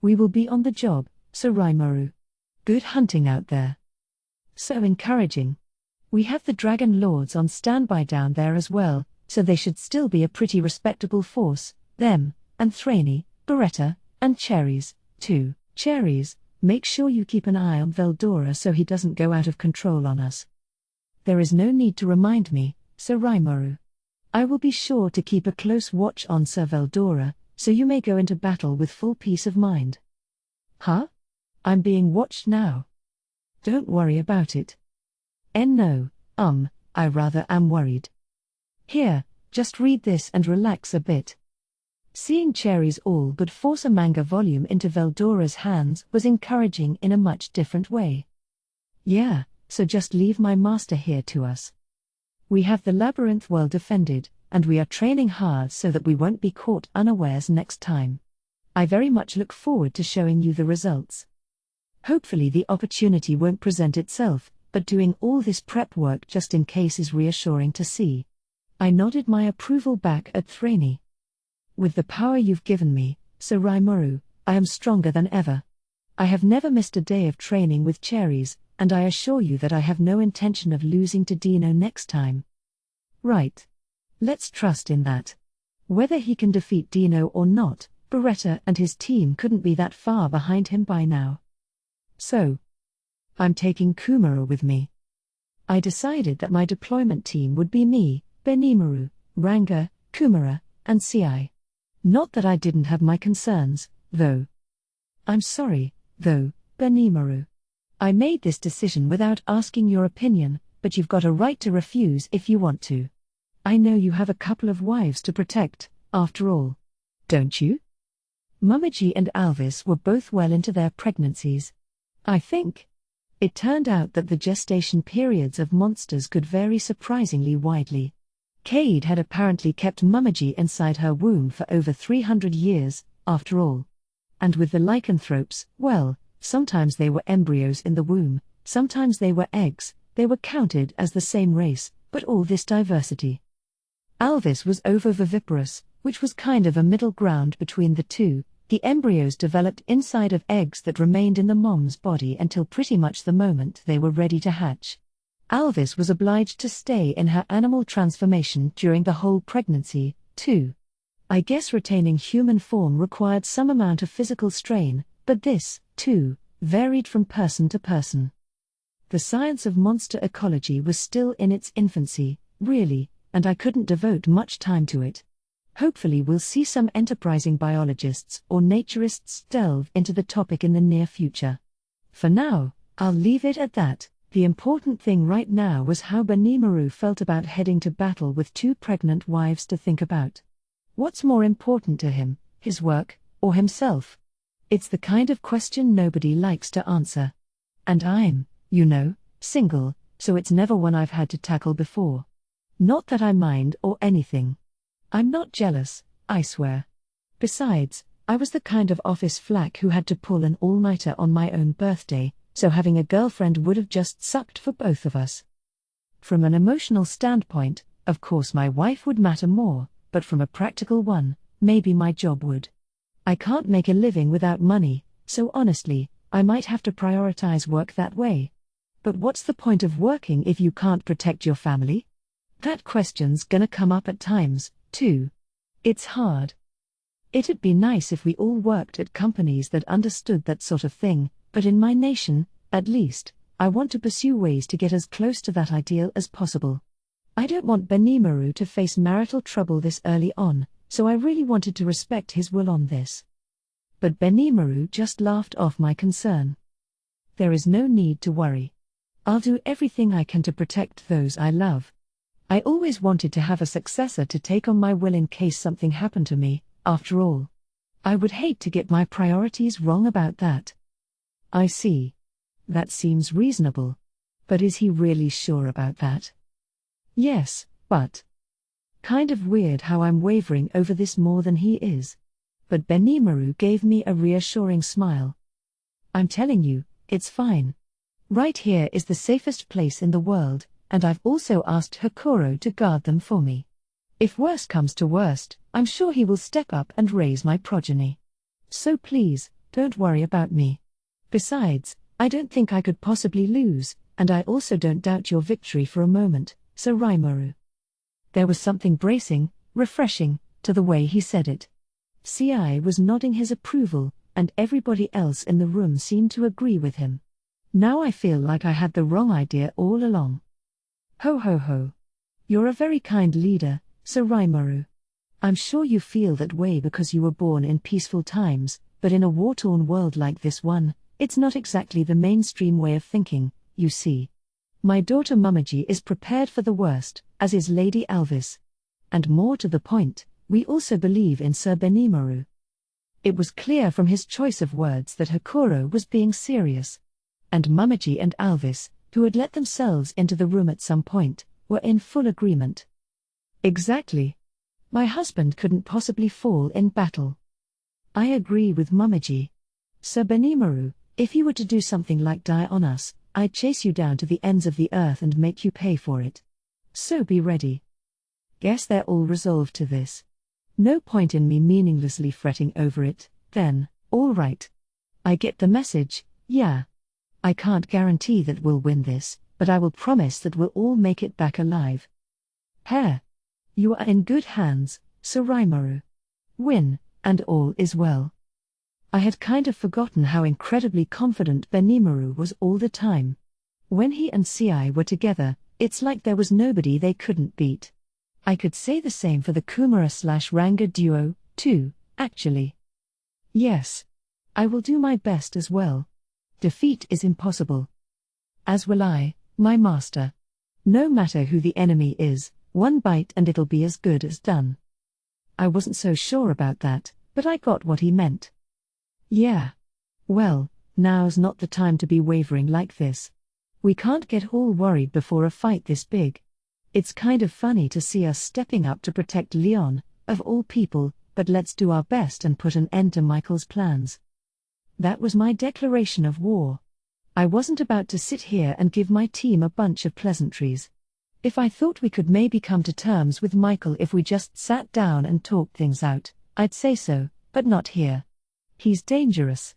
We will be on the job, Sir Rimuru. Good hunting out there. So encouraging. We have the Dragon Lords on standby down there as well, so they should still be a pretty respectable force, them, and Thraney, Beretta, and Cherries, too. Cherries, make sure you keep an eye on Veldora so he doesn't go out of control on us. There is no need to remind me, Sir Rimuru. I will be sure to keep a close watch on Sir Veldora, so you may go into battle with full peace of mind. Huh? I'm being watched now. Don't worry about it. No, I rather am worried. Here, just read this and relax a bit. Seeing Cherries all but force a manga volume into Veldora's hands was encouraging in a much different way. Yeah, so just leave my master here to us. We have the labyrinth well defended, and we are training hard so that we won't be caught unawares next time. I very much look forward to showing you the results. Hopefully the opportunity won't present itself, but doing all this prep work just in case is reassuring to see. I nodded my approval back at Thraney. With the power you've given me, Sir Rimuru, I am stronger than ever. I have never missed a day of training with Cherries, and I assure you that I have no intention of losing to Dino next time. Right. Let's trust in that. Whether he can defeat Dino or not, Beretta and his team couldn't be that far behind him by now. So, I'm taking Kumara with me. I decided that my deployment team would be me, Benimaru, Ranga, Kumara, and Ci. Not that I didn't have my concerns, though. I'm sorry, though, Benimaru. I made this decision without asking your opinion, but you've got a right to refuse if you want to. I know you have a couple of wives to protect, after all. Don't you? Mumiji and Alvis were both well into their pregnancies. I think. It turned out that the gestation periods of monsters could vary surprisingly widely. Cade had apparently kept Mumiji inside her womb for over 300 years, after all. And with the lycanthropes, well, sometimes they were embryos in the womb, sometimes they were eggs, they were counted as the same race, but all this diversity. Alvis was ovoviviparous, which was kind of a middle ground between the two. The embryos developed inside of eggs that remained in the mom's body until pretty much the moment they were ready to hatch. Alvis was obliged to stay in her animal transformation during the whole pregnancy, too. I guess retaining human form required some amount of physical strain, but this, too, varied from person to person. The science of monster ecology was still in its infancy, really, and I couldn't devote much time to it. Hopefully we'll see some enterprising biologists or naturists delve into the topic in the near future. For now, I'll leave it at that. The important thing right now was how Benimaru felt about heading to battle with 2 pregnant wives to think about. What's more important to him, his work, or himself? It's the kind of question nobody likes to answer. And I'm, single, so it's never one I've had to tackle before. Not that I mind or anything. I'm not jealous, I swear. Besides, I was the kind of office flack who had to pull an all-nighter on my own birthday, so having a girlfriend would have just sucked for both of us. From an emotional standpoint, of course my wife would matter more, but from a practical one, maybe my job would. I can't make a living without money, so honestly, I might have to prioritize work that way. But what's the point of working if you can't protect your family? That question's gonna come up at times, too. It's hard. It'd be nice if we all worked at companies that understood that sort of thing, but in my nation, at least, I want to pursue ways to get as close to that ideal as possible. I don't want Benimaru to face marital trouble this early on, so I really wanted to respect his will on this. But Benimaru just laughed off my concern. There is no need to worry. I'll do everything I can to protect those I love. I always wanted to have a successor to take on my will in case something happened to me, after all. I would hate to get my priorities wrong about that. I see. That seems reasonable. But is he really sure about that? Yes, but... Kind of weird how I'm wavering over this more than he is. But Benimaru gave me a reassuring smile. I'm telling you, it's fine. Right here is the safest place in the world, and I've also asked Hakuro to guard them for me. If worst comes to worst, I'm sure he will step up and raise my progeny. So please, don't worry about me. Besides, I don't think I could possibly lose, and I also don't doubt your victory for a moment, Sir Rimuru. There was something bracing, refreshing, to the way he said it. CI was nodding his approval, and everybody else in the room seemed to agree with him. Now I feel like I had the wrong idea all along. Ho ho ho. You're a very kind leader, Sir Rimuru. I'm sure you feel that way because you were born in peaceful times, but in a war-torn world like this one, it's not exactly the mainstream way of thinking, you see. My daughter Mumiji is prepared for the worst, as is Lady Alvis. And more to the point, we also believe in Sir Benimaru. It was clear from his choice of words that Hakuro was being serious. And Mumiji and Alvis, who had let themselves into the room at some point, were in full agreement. Exactly. My husband couldn't possibly fall in battle. I agree with Mumiji. Sir Benimaru, if you were to do something like die on us, I'd chase you down to the ends of the earth and make you pay for it. So be ready. Guess they're all resolved to this. No point in me meaninglessly fretting over it, then, all right. I get the message, yeah. I can't guarantee that we'll win this, but I will promise that we'll all make it back alive. Hair. You are in good hands, Sir Rimuru. Win, and all is well. I had kind of forgotten how incredibly confident Benimaru was all the time. When he and CI were together, it's like there was nobody they couldn't beat. I could say the same for the Kumara/Ranga duo, too, actually. Yes. I will do my best as well. Defeat is impossible. As will I, my master. No matter who the enemy is, one bite and it'll be as good as done. I wasn't so sure about that, but I got what he meant. Yeah. Well, now's not the time to be wavering like this. We can't get all worried before a fight this big. It's kind of funny to see us stepping up to protect Leon, of all people, but let's do our best and put an end to Michael's plans. That was my declaration of war. I wasn't about to sit here and give my team a bunch of pleasantries. If I thought we could maybe come to terms with Michael if we just sat down and talked things out, I'd say so, but not here. He's dangerous.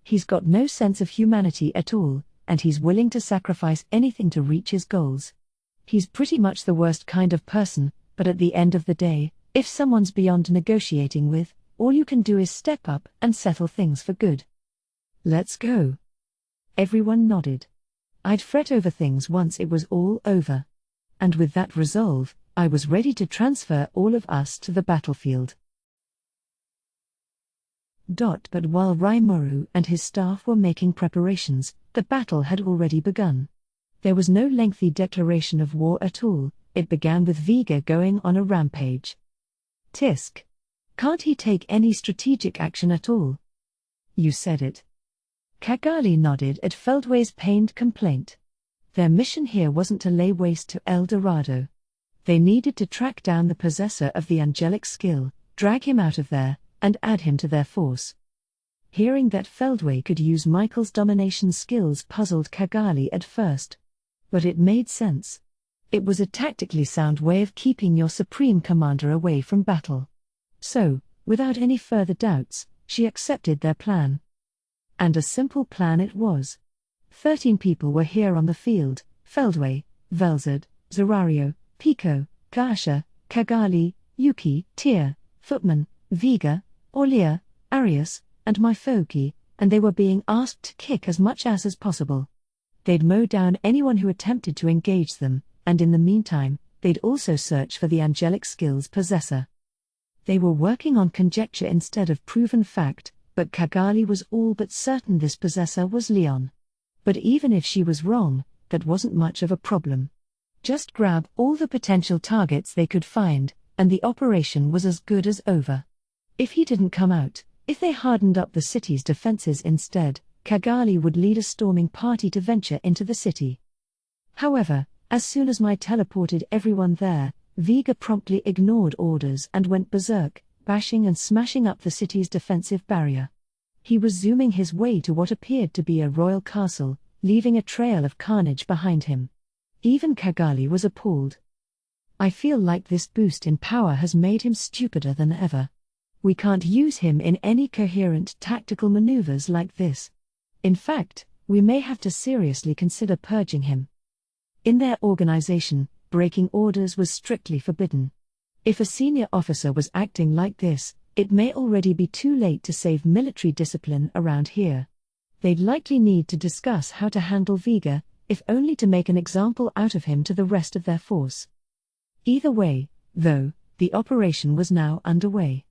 He's got no sense of humanity at all, and he's willing to sacrifice anything to reach his goals. He's pretty much the worst kind of person, but at the end of the day, if someone's beyond negotiating with, all you can do is step up and settle things for good. Let's go. Everyone nodded. I'd fret over things once it was all over. And with that resolve, I was ready to transfer all of us to the battlefield. But while Rimuru and his staff were making preparations, the battle had already begun. There was no lengthy declaration of war at all. It began with Vega going on a rampage. Tisk. Can't he take any strategic action at all? You said it. Cagali nodded at Feldway's pained complaint. Their mission here wasn't to lay waste to El Dorado. They needed to track down the possessor of the angelic skill, drag him out of there, and add him to their force. Hearing that Feldway could use Michael's domination skills puzzled Cagali at first. But it made sense. It was a tactically sound way of keeping your supreme commander away from battle. So, without any further doubts, she accepted their plan. And a simple plan it was. 13 people were here on the field: Feldway, Velzard, Zerario, Pico, Gasha, Cagali, Yuki, Tyr, Footman, Vega, Orlia, Arius, and Myfoki, and they were being asked to kick as much ass as possible. They'd mow down anyone who attempted to engage them, and in the meantime, they'd also search for the angelic skill's possessor. They were working on conjecture instead of proven fact, but Cagali was all but certain this possessor was Leon. But even if she was wrong, that wasn't much of a problem. Just grab all the potential targets they could find, and the operation was as good as over. If he didn't come out, if they hardened up the city's defenses instead, Cagali would lead a storming party to venture into the city. However, as soon as Mai teleported everyone there, Vega promptly ignored orders and went berserk, bashing and smashing up the city's defensive barrier. He was zooming his way to what appeared to be a royal castle, leaving a trail of carnage behind him. Even Cagali was appalled. I feel like this boost in power has made him stupider than ever. We can't use him in any coherent tactical maneuvers like this. In fact, we may have to seriously consider purging him. In their organization, breaking orders was strictly forbidden. If a senior officer was acting like this, it may already be too late to save military discipline around here. They'd likely need to discuss how to handle Vega, if only to make an example out of him to the rest of their force. Either way, though, the operation was now underway.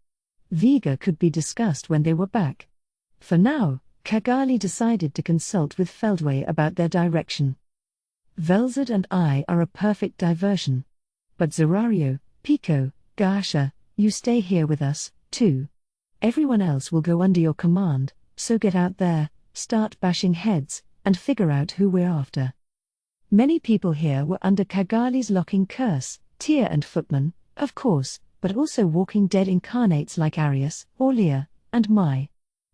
Vega could be discussed when they were back. For now, Cagali decided to consult with Feldway about their direction. Velzard and I are a perfect diversion. But Zerario, Pico, Gasha, you stay here with us, too. Everyone else will go under your command, so get out there, start bashing heads, and figure out who we're after. Many people here were under Cagali's locking curse, Tyr and Footman, of course, but also Walking Dead incarnates like Arius, Orlia, and Mai.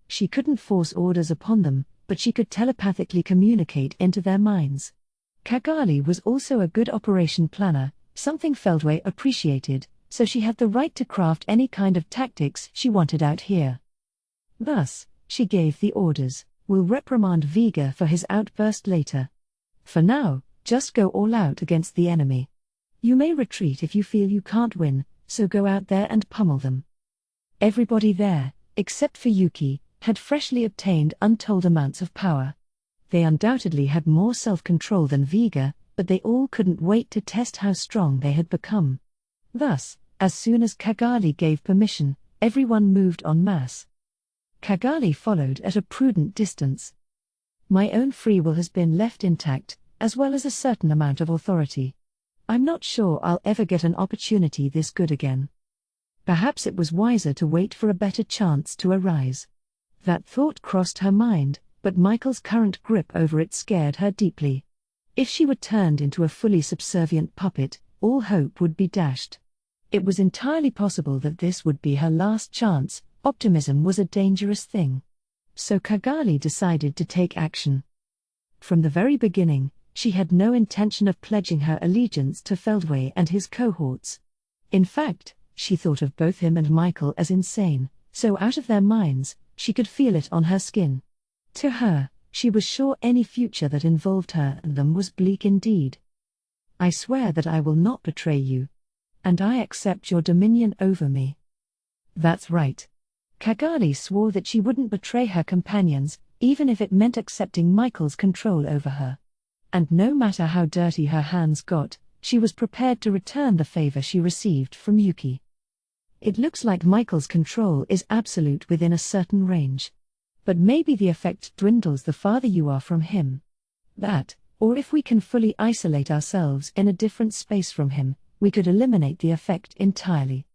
She couldn't force orders upon them, but she could telepathically communicate into their minds. Cagali was also a good operation planner, something Feldway appreciated, so she had the right to craft any kind of tactics she wanted out here. Thus, she gave the orders: we'll reprimand Vega for his outburst later. For now, just go all out against the enemy. You may retreat if you feel you can't win, so go out there and pummel them. Everybody there, except for Yuki, had freshly obtained untold amounts of power. They undoubtedly had more self-control than Vega, but they all couldn't wait to test how strong they had become. Thus, as soon as Cagali gave permission, everyone moved en masse. Cagali followed at a prudent distance. My own free will has been left intact, as well as a certain amount of authority. I'm not sure I'll ever get an opportunity this good again. Perhaps it was wiser to wait for a better chance to arise. That thought crossed her mind, but Michael's current grip over it scared her deeply. If she were turned into a fully subservient puppet, all hope would be dashed. It was entirely possible that this would be her last chance. Optimism was a dangerous thing. So Cagali decided to take action. From the very beginning, she had no intention of pledging her allegiance to Feldway and his cohorts. In fact, she thought of both him and Michael as insane, so out of their minds, she could feel it on her skin. To her, she was sure any future that involved her and them was bleak indeed. I swear that I will not betray you. And I accept your dominion over me. That's right. Cagali swore that she wouldn't betray her companions, even if it meant accepting Michael's control over her. And no matter how dirty her hands got, she was prepared to return the favor she received from Yuki. It looks like Michael's control is absolute within a certain range. But maybe the effect dwindles the farther you are from him. That, or if we can fully isolate ourselves in a different space from him, we could eliminate the effect entirely.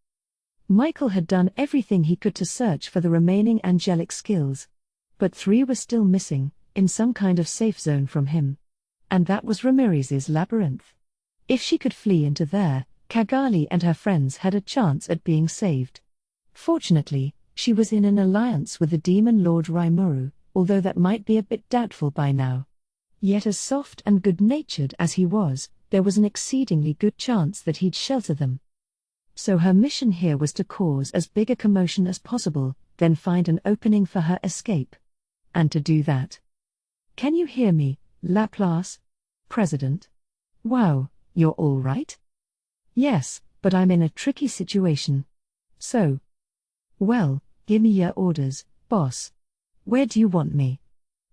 Michael had done everything he could to search for the remaining angelic skills. But 3 were still missing, in some kind of safe zone from him. And that was Ramiriz's labyrinth. If she could flee into there, Cagali and her friends had a chance at being saved. Fortunately, she was in an alliance with the demon lord Rimuru, although that might be a bit doubtful by now. Yet as soft and good-natured as he was, there was an exceedingly good chance that he'd shelter them. So her mission here was to cause as big a commotion as possible, then find an opening for her escape. And to do that. Can you hear me, Laplace? President? Wow, you're all right? Yes, but I'm in a tricky situation. So? Well, give me your orders, boss. Where do you want me?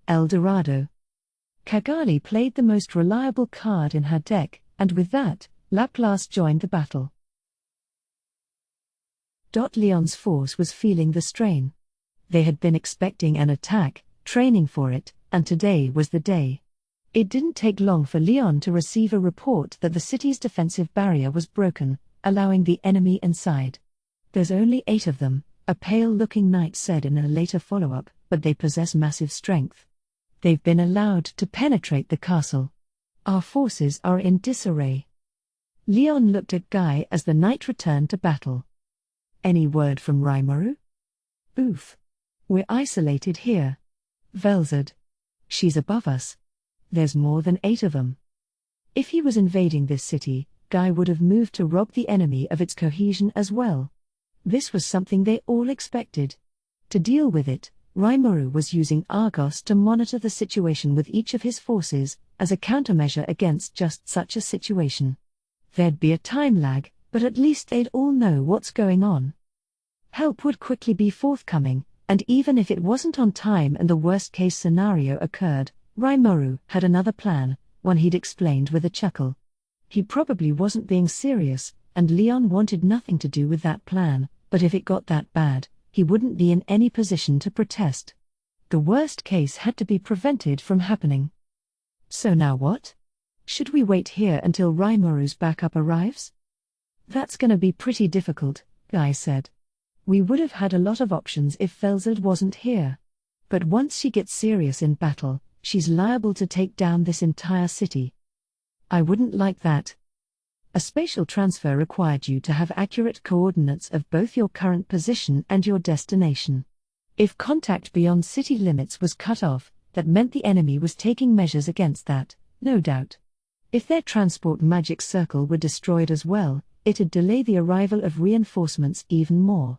El Dorado. Cagali played the most reliable card in her deck, and with that, Laplace joined the battle. Leon's force was feeling the strain. They had been expecting an attack, training for it, and today was the day. It didn't take long for Leon to receive a report that the city's defensive barrier was broken, allowing the enemy inside. There's only 8 of them, a pale-looking knight said in a later follow-up, but they possess massive strength. They've been allowed to penetrate the castle. Our forces are in disarray. Leon looked at Guy as the knight returned to battle. Any word from Rimuru? Oof. We're isolated here. Velzard. She's above us. There's more than 8 of them. If he was invading this city, Guy would have moved to rob the enemy of its cohesion as well. This was something they all expected. To deal with it, Rimuru was using Argos to monitor the situation with each of his forces, as a countermeasure against just such a situation. There'd be a time lag, but at least they'd all know what's going on. Help would quickly be forthcoming, and even if it wasn't on time and the worst-case scenario occurred, Rimuru had another plan, one he'd explained with a chuckle. He probably wasn't being serious, and Leon wanted nothing to do with that plan, but if it got that bad, he wouldn't be in any position to protest. The worst case had to be prevented from happening. So now what? Should we wait here until Rimuru's backup arrives? That's gonna be pretty difficult, Guy said. We would have had a lot of options if Velzard wasn't here. But once she gets serious in battle, she's liable to take down this entire city. I wouldn't like that. A spatial transfer required you to have accurate coordinates of both your current position and your destination. If contact beyond city limits was cut off, that meant the enemy was taking measures against that, no doubt. If their transport magic circle were destroyed as well, it'd delay the arrival of reinforcements even more.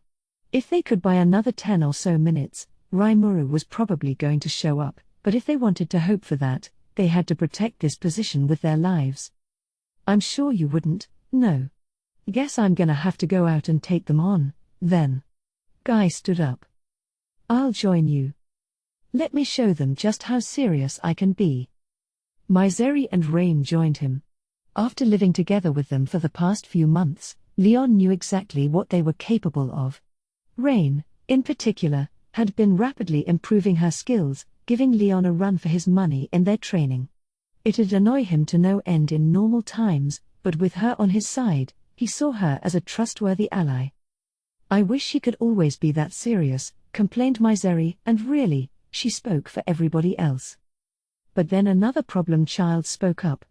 If they could buy another 10 or so minutes, Rimuru was probably going to show up, but if they wanted to hope for that, they had to protect this position with their lives. I'm sure you wouldn't, no. Guess I'm gonna have to go out and take them on, then. Guy stood up. I'll join you. Let me show them just how serious I can be. Miseri and Rain joined him. After living together with them for the past few months, Leon knew exactly what they were capable of. Rain, in particular, had been rapidly improving her skills, giving Leon a run for his money in their training. It'd annoy him to no end in normal times, but with her on his side, he saw her as a trustworthy ally. I wish she could always be that serious, complained Miseri, and really, she spoke for everybody else. But then another problem child spoke up.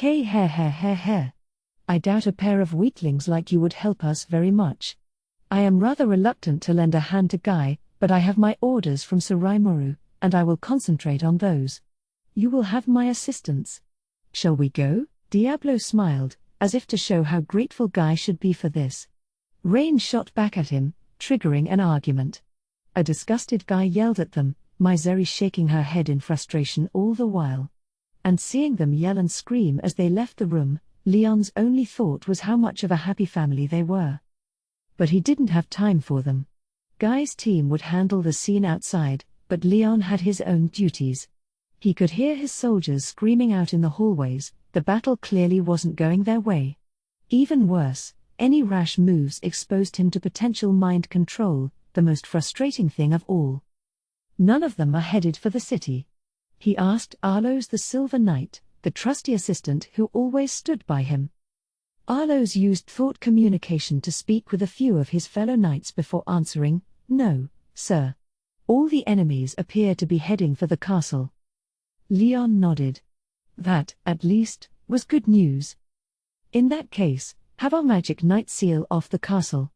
I doubt a pair of weaklings like you would help us very much. I am rather reluctant to lend a hand to Guy, but I have my orders from Sir Rimuru, and I will concentrate on those. You will have my assistance. Shall we go? Diablo smiled, as if to show how grateful Guy should be for this. Rain shot back at him, triggering an argument. A disgusted Guy yelled at them, Miseri shaking her head in frustration all the while. And seeing them yell and scream as they left the room, Leon's only thought was how much of a happy family they were. But he didn't have time for them. Guy's team would handle the scene outside, but Leon had his own duties. He could hear his soldiers screaming out in the hallways. The battle clearly wasn't going their way. Even worse, any rash moves exposed him to potential mind control, the most frustrating thing of all. None of them are headed for the city. He asked Arlos the Silver Knight, the trusty assistant who always stood by him. Arlos used thought communication to speak with a few of his fellow knights before answering, "No, sir. All the enemies appear to be heading for the castle." Leon nodded. That, at least, was good news. "In that case, have our magic knight seal off the castle.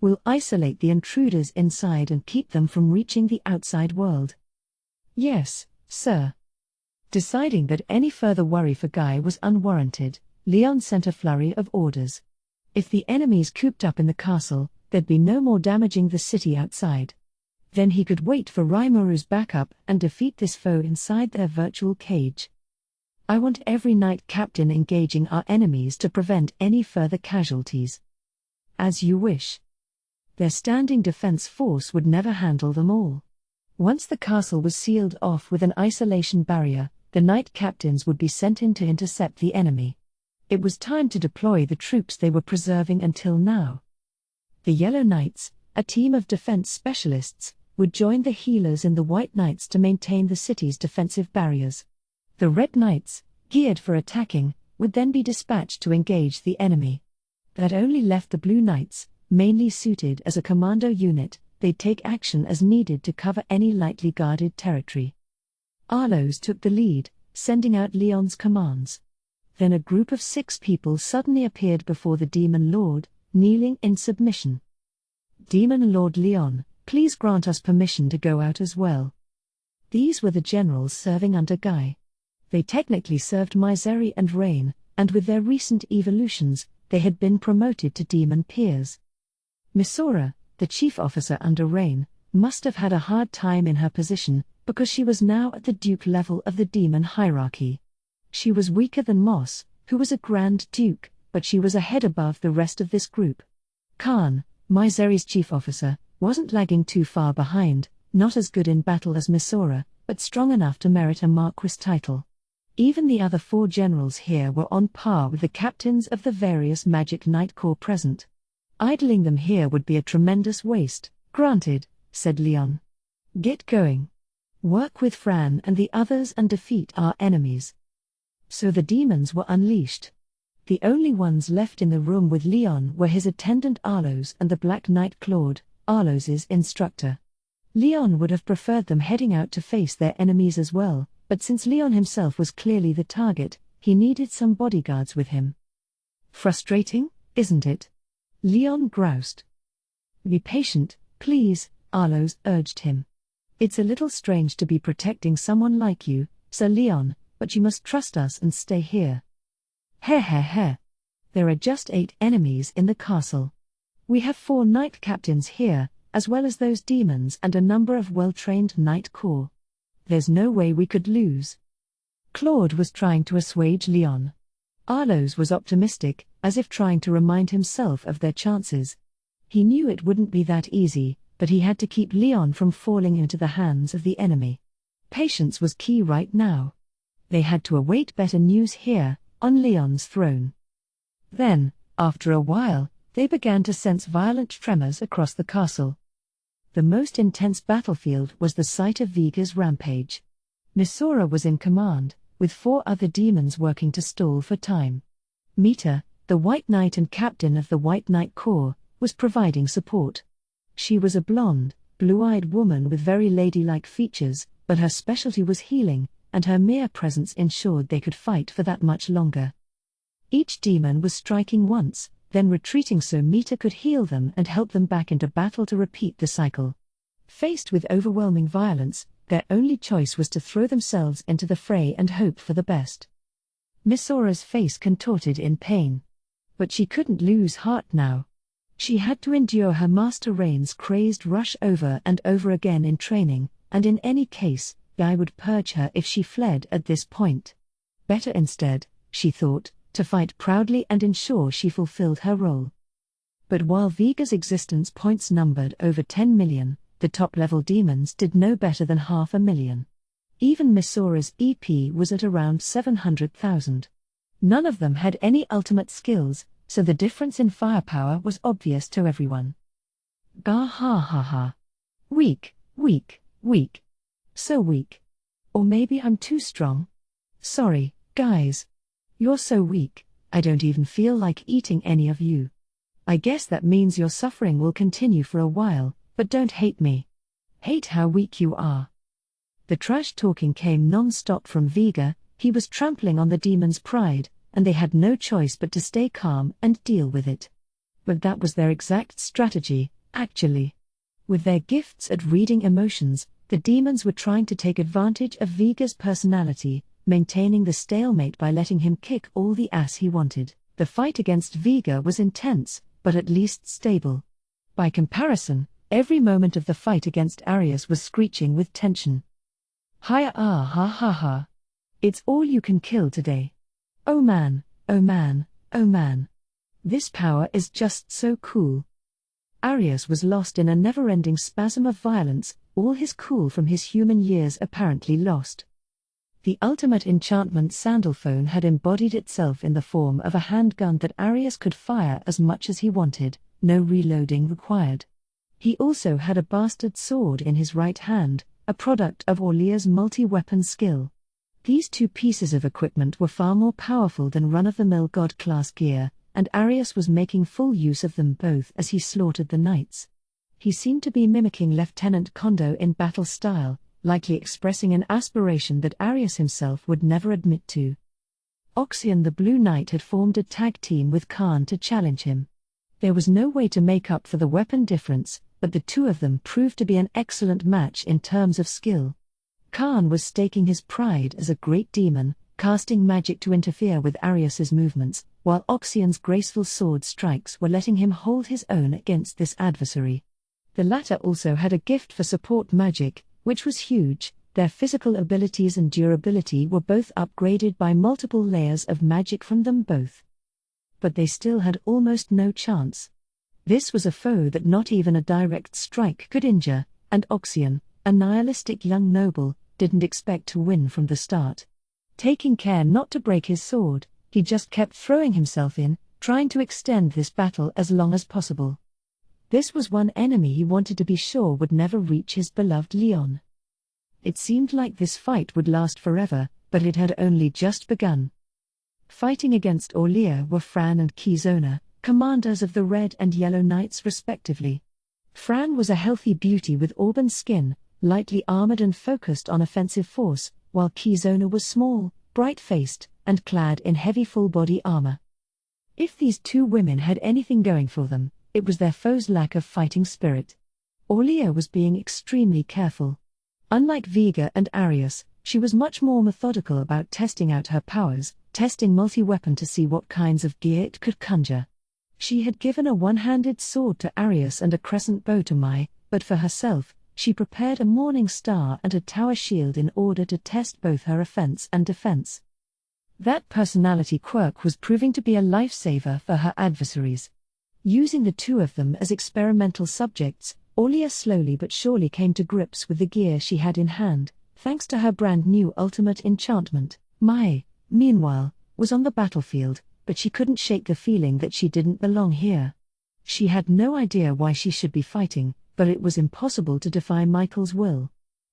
We'll isolate the intruders inside and keep them from reaching the outside world." "Yes, sir." Deciding that any further worry for Guy was unwarranted, Leon sent a flurry of orders. If the enemies cooped up in the castle, there'd be no more damaging the city outside. Then he could wait for Rimourou's backup and defeat this foe inside their virtual cage. "I want every knight captain engaging our enemies to prevent any further casualties." "As you wish." Their standing defense force would never handle them all. Once the castle was sealed off with an isolation barrier, the knight captains would be sent in to intercept the enemy. It was time to deploy the troops they were preserving until now. The Yellow Knights, a team of defense specialists, would join the healers in the White Knights to maintain the city's defensive barriers. The Red Knights, geared for attacking, would then be dispatched to engage the enemy. That only left the Blue Knights, mainly suited as a commando unit. They'd take action as needed to cover any lightly guarded territory. Arlos took the lead, sending out Leon's commands. Then a group of 6 people suddenly appeared before the Demon Lord, kneeling in submission. "Demon Lord Leon, please grant us permission to go out as well." These were the generals serving under Guy. They technically served Misery and Rain, and with their recent evolutions, they had been promoted to demon peers. Misora, the chief officer under Rain, must have had a hard time in her position, because she was now at the duke level of the demon hierarchy. She was weaker than Moss, who was a Grand Duke, but she was a head above the rest of this group. Khan, Misery's chief officer, wasn't lagging too far behind, not as good in battle as Misora, but strong enough to merit a Marquis title. Even the other 4 generals here were on par with the captains of the various Magic Knight Corps present. "Idling them here would be a tremendous waste." "Granted," said Leon. "Get going. Work with Fran and the others and defeat our enemies." So the demons were unleashed. The only ones left in the room with Leon were his attendant Arlos and the Black Knight Claude, Arlos's instructor. Leon would have preferred them heading out to face their enemies as well, but since Leon himself was clearly the target, he needed some bodyguards with him. "Frustrating, isn't it?" Leon groused. "Be patient, please," Arlos urged him. "It's a little strange to be protecting someone like you, Sir Leon, but you must trust us and stay here." Heh. There are just 8 enemies in the castle. We have 4 knight captains here, as well as those demons and a number of well-trained knight corps. There's no way we could lose." Claude was trying to assuage Leon. Arlos was optimistic, as if trying to remind himself of their chances. He knew it wouldn't be that easy, but he had to keep Leon from falling into the hands of the enemy. Patience was key right now. They had to await better news here, on Leon's throne. Then, after a while, they began to sense violent tremors across the castle. The most intense battlefield was the site of Viga's rampage. Misora was in command, with 4 other demons working to stall for time. Mita, the White Knight and captain of the White Knight Corps, was providing support. She was a blonde, blue-eyed woman with very ladylike features, but her specialty was healing, and her mere presence ensured they could fight for that much longer. Each demon was striking once, then retreating so Mita could heal them and help them back into battle to repeat the cycle. Faced with overwhelming violence, their only choice was to throw themselves into the fray and hope for the best. Misora's face contorted in pain. But she couldn't lose heart now. She had to endure her Master Rain's crazed rush over and over again in training, and in any case, Guy would purge her if she fled at this point. Better instead, she thought, to fight proudly and ensure she fulfilled her role. But while Viga's existence points numbered over 10 million, the top-level demons did no better than 500,000. Even Misora's EP was at around 700,000. None of them had any ultimate skills, so the difference in firepower was obvious to everyone. Gah ha ha ha. Weak, weak, weak. So weak. Or maybe I'm too strong. Sorry, guys. You're so weak, I don't even feel like eating any of you. I guess that means your suffering will continue for a while, but don't hate me. Hate how weak you are. The trash talking came non-stop from Vega. He was trampling on the demon's pride, and they had no choice but to stay calm and deal with it. But that was their exact strategy, actually. With their gifts at reading emotions, the demons were trying to take advantage of Vega's personality, maintaining the stalemate by letting him kick all the ass he wanted. The fight against Vega was intense, but at least stable. By comparison, every moment of the fight against Arius was screeching with tension. Hiya ah ha ha ha. It's all you can kill today. Oh man, oh man, oh man. This power is just so cool. Arius was lost in a never-ending spasm of violence, all his cool from his human years apparently lost. The ultimate enchantment Sandalphone had embodied itself in the form of a handgun that Arius could fire as much as he wanted, no reloading required. He also had a bastard sword in his right hand, a product of Orlea's multi-weapon skill. These two pieces of equipment were far more powerful than run-of-the-mill god-class gear, and Arius was making full use of them both as he slaughtered the knights. He seemed to be mimicking Lieutenant Kondo in battle style, likely expressing an aspiration that Arius himself would never admit to. Oxion the Blue Knight had formed a tag team with Khan to challenge him. There was no way to make up for the weapon difference, but the two of them proved to be an excellent match in terms of skill. Khan was staking his pride as a great demon, casting magic to interfere with Arius's movements, while Oxion's graceful sword strikes were letting him hold his own against this adversary. The latter also had a gift for support magic, which was huge. Their physical abilities and durability were both upgraded by multiple layers of magic from them both. But they still had almost no chance. This was a foe that not even a direct strike could injure, and Oxion, a nihilistic young noble, didn't expect to win from the start. Taking care not to break his sword, he just kept throwing himself in, trying to extend this battle as long as possible. This was one enemy he wanted to be sure would never reach his beloved Leon. It seemed like this fight would last forever, but it had only just begun. Fighting against Orlea were Fran and Kizona, commanders of the Red and Yellow Knights respectively. Fran was a healthy beauty with auburn skin, lightly armored and focused on offensive force, while Kizona was small, bright-faced, and clad in heavy full-body armor. If these two women had anything going for them, it was their foe's lack of fighting spirit. Orlea was being extremely careful. Unlike Vega and Arius, she was much more methodical about testing out her powers, testing multi-weapon to see what kinds of gear it could conjure. She had given a one-handed sword to Arius and a crescent bow to Mai, but for herself, she prepared a morning star and a tower shield in order to test both her offense and defense. That personality quirk was proving to be a lifesaver for her adversaries. Using the two of them as experimental subjects, Orlea slowly but surely came to grips with the gear she had in hand, thanks to her brand new ultimate enchantment. Mai, meanwhile, was on the battlefield, but she couldn't shake the feeling that she didn't belong here. She had no idea why she should be fighting, but it was impossible to defy Michael's will.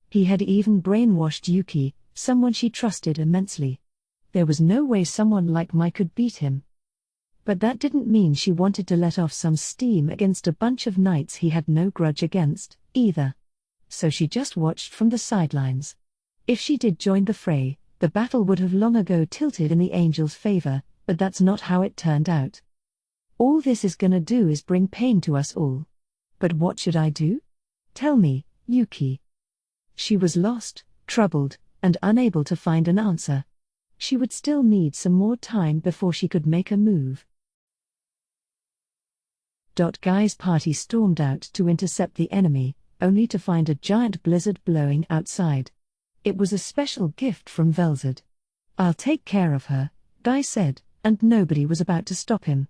He had even brainwashed Yuki, someone she trusted immensely. There was no way someone like Mai could beat him. But that didn't mean she wanted to let off some steam against a bunch of knights he had no grudge against, either. So she just watched from the sidelines. If she did join the fray, the battle would have long ago tilted in the Angel's favor, but that's not how it turned out. All this is gonna do is bring pain to us all. But what should I do? Tell me, Yuki. She was lost, troubled, and unable to find an answer. She would still need some more time before she could make a move. Guy's party stormed out to intercept the enemy, only to find a giant blizzard blowing outside. It was a special gift from Velzard. "I'll take care of her," Guy said, and nobody was about to stop him.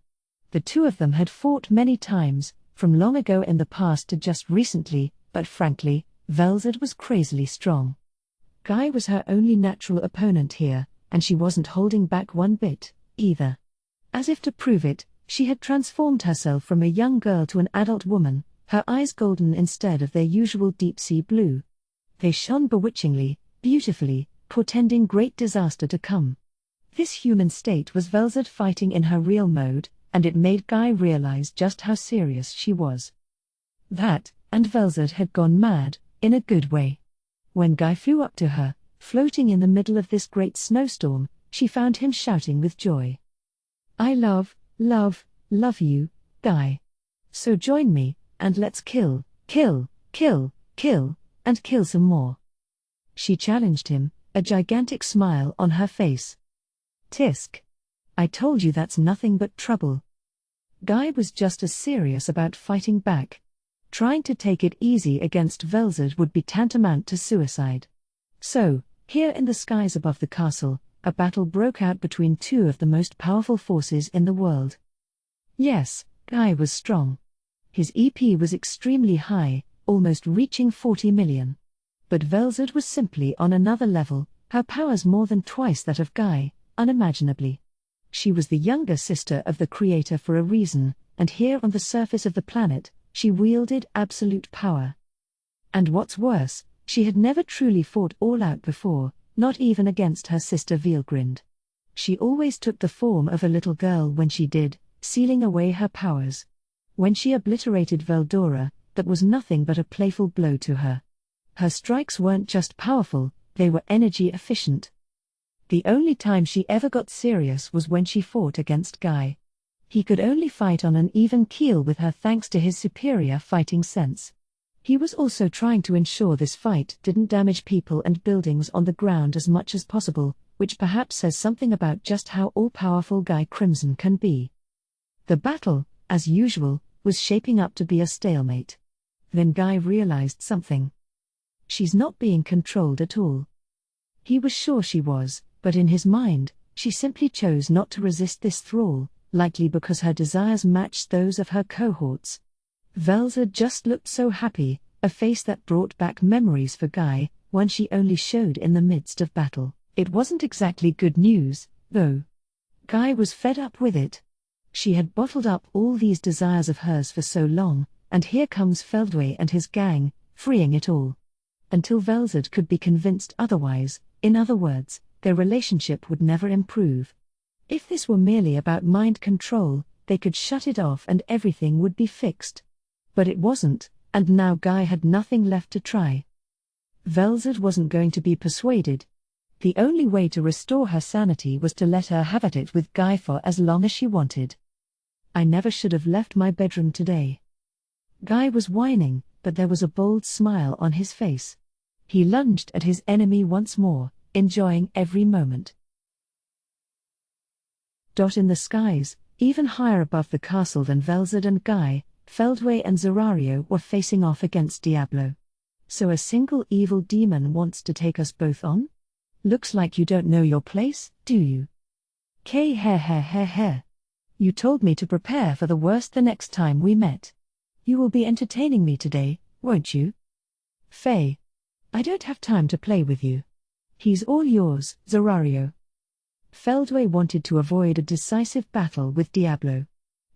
The two of them had fought many times, from long ago in the past to just recently, but frankly, Velzard was crazily strong. Guy was her only natural opponent here, and she wasn't holding back one bit, either. As if to prove it, she had transformed herself from a young girl to an adult woman, her eyes golden instead of their usual deep-sea blue. They shone bewitchingly, beautifully, portending great disaster to come. This human state was Velzad fighting in her real mode, and it made Guy realize just how serious she was. That, and Velzad had gone mad, in a good way. When Guy flew up to her, floating in the middle of this great snowstorm, she found him shouting with joy. "I love you, Guy. So join me, and let's kill, and kill some more." She challenged him, a gigantic smile on her face. "Tisk. I told you that's nothing but trouble." Guy was just as serious about fighting back. Trying to take it easy against Velzad would be tantamount to suicide. So, here in the skies above the castle, a battle broke out between two of the most powerful forces in the world. Yes, Guy was strong. His EP was extremely high, almost reaching 40 million. But Velzad was simply on another level, her powers more than twice that of Guy, unimaginably. She was the younger sister of the Creator for a reason, and here on the surface of the planet, she wielded absolute power. And what's worse, she had never truly fought all out before, not even against her sister Veilgrind. She always took the form of a little girl when she did, sealing away her powers. When she obliterated Veldora, that was nothing but a playful blow to her. Her strikes weren't just powerful, they were energy efficient. The only time she ever got serious was when she fought against Guy. He could only fight on an even keel with her thanks to his superior fighting sense. He was also trying to ensure this fight didn't damage people and buildings on the ground as much as possible, which perhaps says something about just how all-powerful Guy Crimson can be. The battle, as usual, was shaping up to be a stalemate. Then Guy realized something. She's not being controlled at all. He was sure she was, but in his mind, she simply chose not to resist this thrall, likely because her desires matched those of her cohorts. Velzad just looked so happy, a face that brought back memories for Guy, one she only showed in the midst of battle. It wasn't exactly good news, though. Guy was fed up with it. She had bottled up all these desires of hers for so long, and here comes Feldway and his gang, freeing it all. Until Velzad could be convinced otherwise, in other words, their relationship would never improve. If this were merely about mind control, they could shut it off and everything would be fixed. But it wasn't, and now Guy had nothing left to try. Velzad wasn't going to be persuaded. The only way to restore her sanity was to let her have at it with Guy for as long as she wanted. "I never should have left my bedroom today." Guy was whining, but there was a bold smile on his face. He lunged at his enemy once more, enjoying every moment. In the skies, even higher above the castle than Velzad and Guy, Feldway and Zorario were facing off against Diablo. "So a single evil demon wants to take us both on? Looks like you don't know your place, do you? Heh. You told me to prepare for the worst the next time we met. You will be entertaining me today, won't you? Faye. I don't have time to play with you. He's all yours, Zorario." Feldway wanted to avoid a decisive battle with Diablo.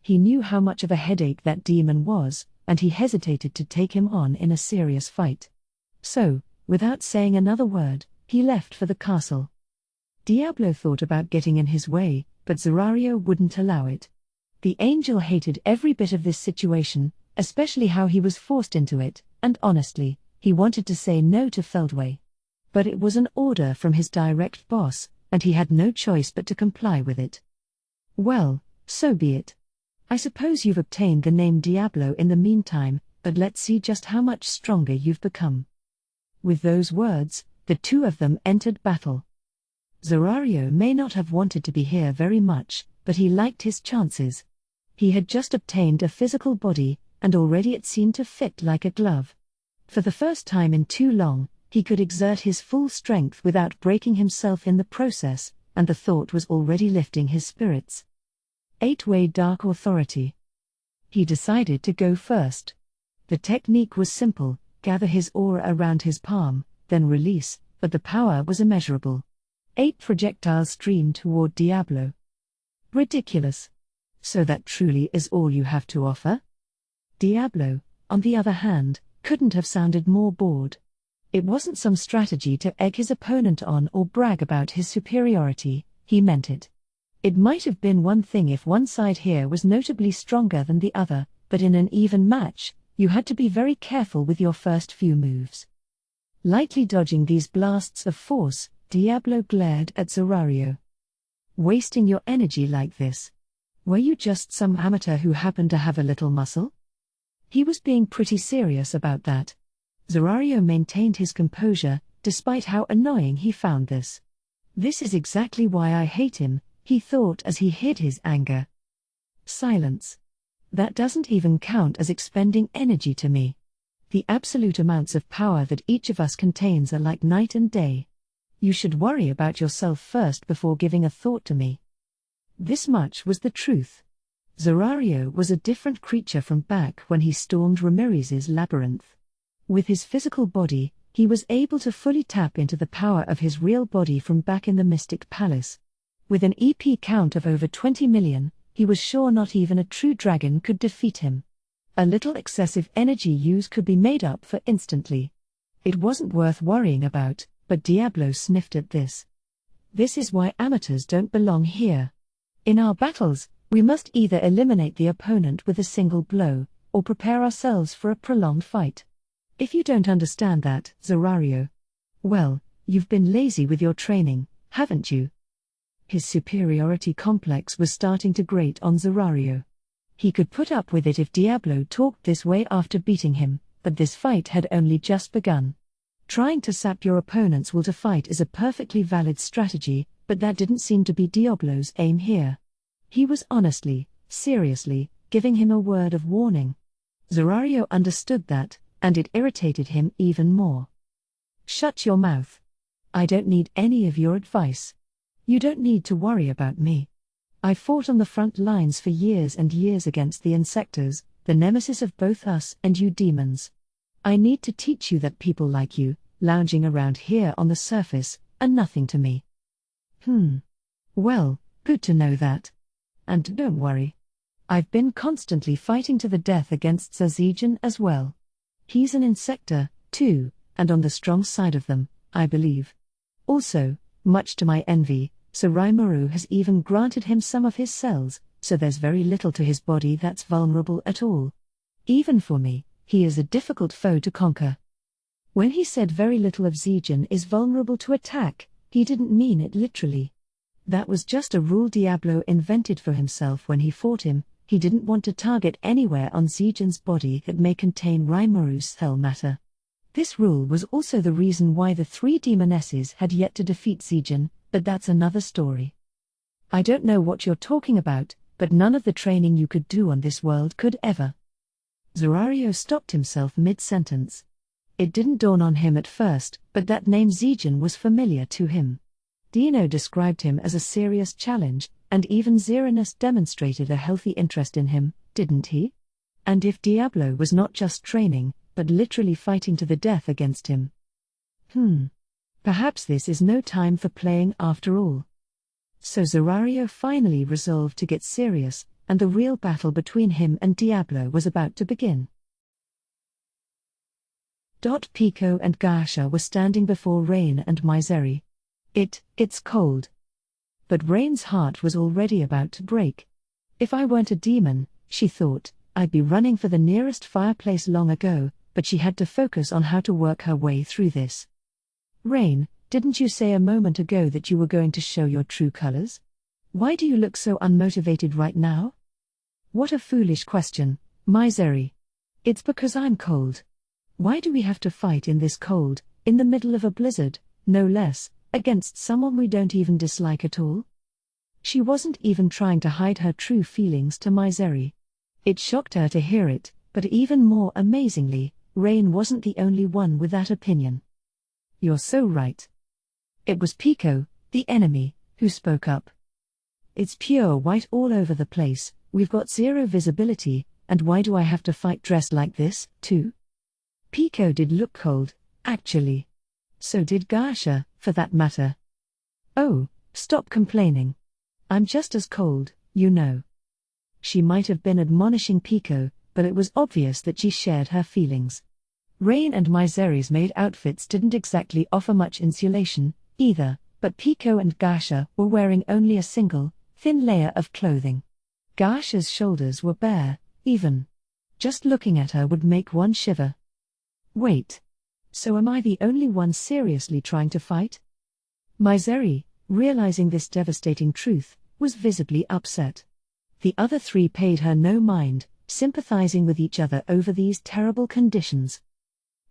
He knew how much of a headache that demon was, and he hesitated to take him on in a serious fight. So, without saying another word, he left for the castle. Diablo thought about getting in his way, but Zorario wouldn't allow it. The angel hated every bit of this situation, especially how he was forced into it, and honestly, he wanted to say no to Feldway. But it was an order from his direct boss, and he had no choice but to comply with it. "Well, so be it. I suppose you've obtained the name Diablo in the meantime, but let's see just how much stronger you've become." With those words, the two of them entered battle. Zorario may not have wanted to be here very much, but he liked his chances. He had just obtained a physical body, and already it seemed to fit like a glove. For the first time in too long, he could exert his full strength without breaking himself in the process, and the thought was already lifting his spirits. 8-way Dark Authority. He decided to go first. The technique was simple: gather his aura around his palm, then release, but the power was immeasurable. 8 projectiles streamed toward Diablo. Ridiculous. So that truly is all you have to offer? Diablo, on the other hand, couldn't have sounded more bored. It wasn't some strategy to egg his opponent on or brag about his superiority, he meant it. It might have been one thing if one side here was notably stronger than the other, but in an even match, you had to be very careful with your first few moves. Lightly dodging these blasts of force, Diablo glared at Zorario. Wasting your energy like this? Were you just some amateur who happened to have a little muscle? He was being pretty serious about that. Zorario maintained his composure, despite how annoying he found this. This is exactly why I hate him, he thought as he hid his anger. Silence. That doesn't even count as expending energy to me. The absolute amounts of power that each of us contains are like night and day. You should worry about yourself first before giving a thought to me. This much was the truth. Zorario was a different creature from back when he stormed Ramires's labyrinth. With his physical body, he was able to fully tap into the power of his real body from back in the Mystic Palace. With an EP count of over 20 million, he was sure not even a true dragon could defeat him. A little excessive energy use could be made up for instantly. It wasn't worth worrying about, but Diablo sniffed at this. This is why amateurs don't belong here. In our battles, we must either eliminate the opponent with a single blow, or prepare ourselves for a prolonged fight. If you don't understand that, Zorario, well, you've been lazy with your training, haven't you? His superiority complex was starting to grate on Zorario. He could put up with it if Diablo talked this way after beating him, but this fight had only just begun. Trying to sap your opponent's will to fight is a perfectly valid strategy, but that didn't seem to be Diablo's aim here. He was honestly, seriously, giving him a word of warning. Zorario understood that, and it irritated him even more. Shut your mouth. I don't need any of your advice. You don't need to worry about me. I fought on the front lines for years and years against the insectors, the nemesis of both us and you demons. I need to teach you that people like you, lounging around here on the surface, are nothing to me. Well, good to know that. And don't worry. I've been constantly fighting to the death against Zazijan as well. He's an insector, too, and on the strong side of them, I believe. Also, much to my envy, Sir Rimuru has even granted him some of his cells, so there's very little to his body that's vulnerable at all. Even for me, he is a difficult foe to conquer. When he said very little of Zazijan is vulnerable to attack, he didn't mean it literally. That was just a rule Diablo invented for himself when he fought him. He didn't want to target anywhere on Zazijan's body that may contain Rimuru's cell matter. This rule was also the reason why the 3 demonesses had yet to defeat Zazijan, but that's another story. I don't know what you're talking about, but none of the training you could do on this world could ever. Zorario stopped himself mid-sentence. It didn't dawn on him at first, but that name Zazijan was familiar to him. Dino described him as a serious challenge, and even Xeranus demonstrated a healthy interest in him, didn't he? And if Diablo was not just training, but literally fighting to the death against him. Perhaps this is no time for playing after all. So Zorario finally resolved to get serious, and the real battle between him and Diablo was about to begin. Pico and Gasha were standing before Rain and Misery. It's cold. But Rain's heart was already about to break. If I weren't a demon, she thought, I'd be running for the nearest fireplace long ago, but she had to focus on how to work her way through this. Rain, didn't you say a moment ago that you were going to show your true colors? Why do you look so unmotivated right now? What a foolish question, Misery. It's because I'm cold. Why do we have to fight in this cold, in the middle of a blizzard, no less, against someone we don't even dislike at all? She wasn't even trying to hide her true feelings to Misery. It shocked her to hear it, but even more amazingly, Rain wasn't the only one with that opinion. You're so right. It was Pico, the enemy, who spoke up. It's pure white all over the place, we've got zero visibility, and why do I have to fight dressed like this, too? Pico did look cold, actually. So did Gasha, for that matter. Oh, stop complaining. I'm just as cold, you know. She might have been admonishing Pico, but it was obvious that she shared her feelings. Rain and Misery's maid outfits didn't exactly offer much insulation, either, but Pico and Gasha were wearing only a single, thin layer of clothing. Gasha's shoulders were bare, even. Just looking at her would make one shiver. Wait. So am I the only one seriously trying to fight? Misery, realizing this devastating truth, was visibly upset. The other three paid her no mind, sympathizing with each other over these terrible conditions.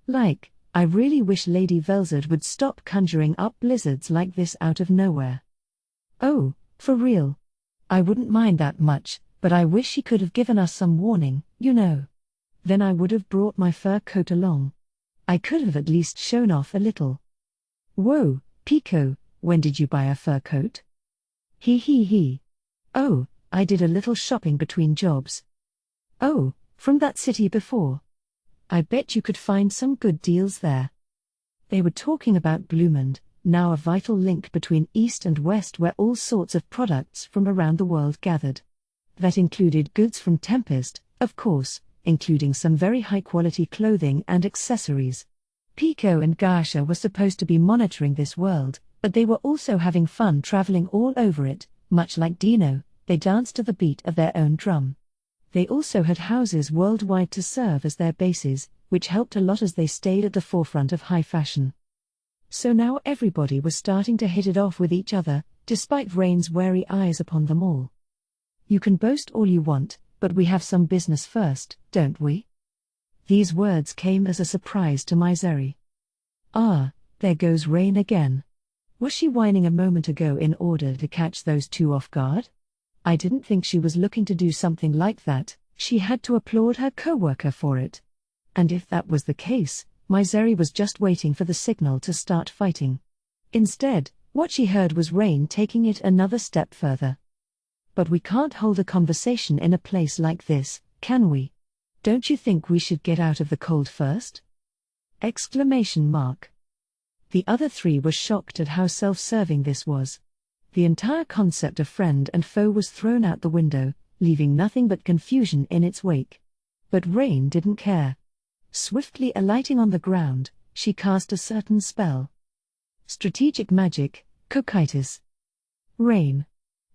Like, I really wish Lady Velzard would stop conjuring up blizzards like this out of nowhere. Oh, for real. I wouldn't mind that much, but I wish she could have given us some warning, you know. Then I would have brought my fur coat along. I could have at least shown off a little. Whoa, Pico, when did you buy a fur coat? He. Oh, I did a little shopping between jobs. Oh, from that city before. I bet you could find some good deals there. They were talking about Bloomond, now a vital link between East and West where all sorts of products from around the world gathered. That included goods from Tempest, of course, including some very high-quality clothing and accessories. Pico and Gasha were supposed to be monitoring this world, but they were also having fun traveling all over it, much like Dino. They danced to the beat of their own drum. They also had houses worldwide to serve as their bases, which helped a lot as they stayed at the forefront of high fashion. So now everybody was starting to hit it off with each other, despite Rain's wary eyes upon them all. You can boast all you want, but we have some business first, don't we? These words came as a surprise to Misery. Ah, there goes Rain again. Was she whining a moment ago in order to catch those two off guard? I didn't think she was looking to do something like that. She had to applaud her co-worker for it. And if that was the case, Misery was just waiting for the signal to start fighting. Instead, what she heard was Rain taking it another step further. But we can't hold a conversation in a place like this, can we? Don't you think we should get out of the cold first? Exclamation mark. The other three were shocked at how self-serving this was. The entire concept of friend and foe was thrown out the window, leaving nothing but confusion in its wake. But Rain didn't care. Swiftly alighting on the ground, she cast a certain spell. Strategic magic, Cocytus. Rain.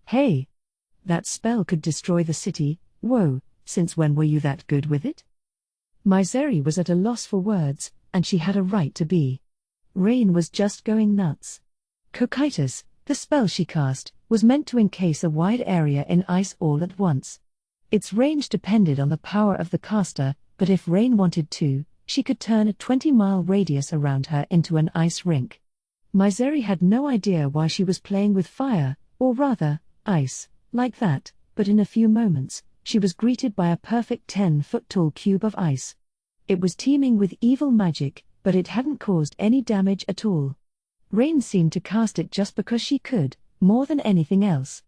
Hey! That spell could destroy the city. Whoa, since when were you that good with it? Misery was at a loss for words, and she had a right to be. Rain was just going nuts. Cocytus, the spell she cast, was meant to encase a wide area in ice all at once. Its range depended on the power of the caster, but if Rain wanted to, she could turn a 20-mile radius around her into an ice rink. Misery had no idea why she was playing with fire, or rather, ice, like that, but in a few moments, she was greeted by a perfect 10-foot-tall cube of ice. It was teeming with evil magic, but it hadn't caused any damage at all. Rain seemed to cast it just because she could, more than anything else.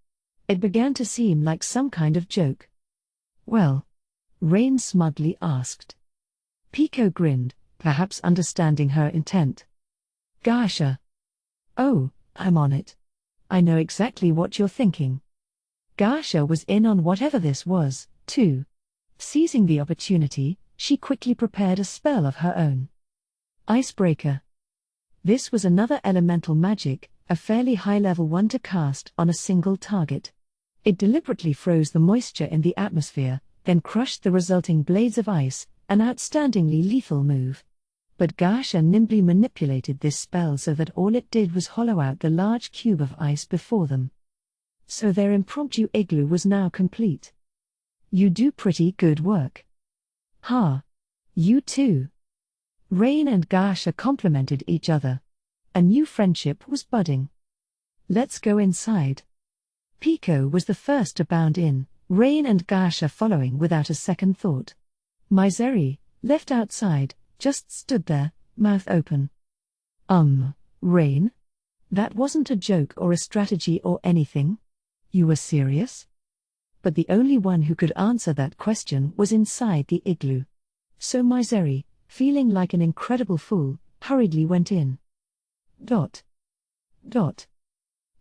It began to seem like some kind of joke. Well? Rain smugly asked. Pico grinned, perhaps understanding her intent. Gasha. Oh, I'm on it. I know exactly what you're thinking. Gasha was in on whatever this was, too. Seizing the opportunity, she quickly prepared a spell of her own. Icebreaker. This was another elemental magic, a fairly high-level one to cast on a single target. It deliberately froze the moisture in the atmosphere, then crushed the resulting blades of ice, an outstandingly lethal move. But Gasha nimbly manipulated this spell so that all it did was hollow out the large cube of ice before them. So their impromptu igloo was now complete. You do pretty good work. Ha! You too. Rain and Gasha complimented each other. A new friendship was budding. Let's go inside. Pico was the first to bound in, Rain and Gasha following without a second thought. Misery, left outside, just stood there, mouth open. Rain? That wasn't a joke or a strategy or anything? You were serious? But the only one who could answer that question was inside the igloo. So Misery, feeling like an incredible fool, hurriedly went in. Dot. Dot.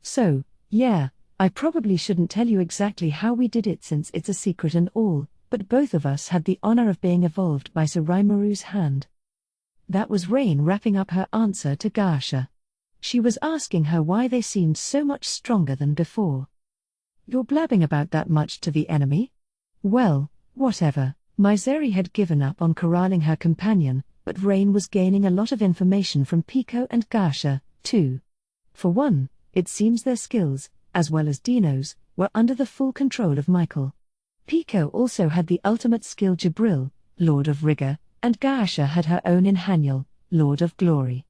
So, yeah, I probably shouldn't tell you exactly how we did it since it's a secret and all, but both of us had the honor of being evolved by Sir Rimuru hand. That was Rain wrapping up her answer to Garsha. She was asking her why they seemed so much stronger than before. You're blabbing about that much to the enemy? Well, whatever. Myseri had given up on corralling her companion, but Rain was gaining a lot of information from Pico and Garsha, too. For one, it seems their skills, as well as Dino's, were under the full control of Michael. Pico also had the ultimate skill Jibril, Lord of Rigor, and Garsha had her own Inhaniel, Lord of Glory.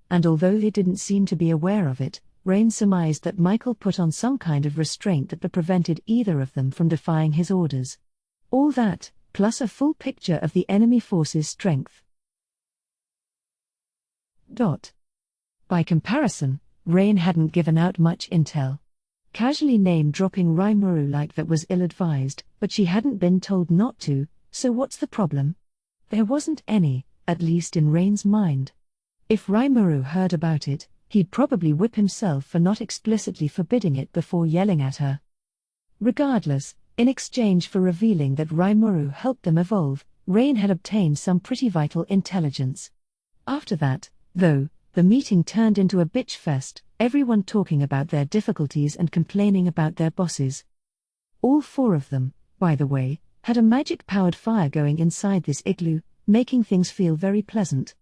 And although they didn't seem to be aware of it, Rain surmised that Michael put on some kind of restraint that prevented either of them from defying his orders. All that, plus a full picture of the enemy force's strength. By comparison, Rain hadn't given out much intel. Casually name-dropping Rimuru like that was ill-advised, but she hadn't been told not to, so what's the problem? There wasn't any, at least in Rain's mind. If Rimuru heard about it, he'd probably whip himself for not explicitly forbidding it before yelling at her. Regardless, in exchange for revealing that Rimuru helped them evolve, Rain had obtained some pretty vital intelligence. After that, though, the meeting turned into a bitch fest, everyone talking about their difficulties and complaining about their bosses. All four of them, by the way, had a magic-powered fire going inside this igloo, making things feel very pleasant.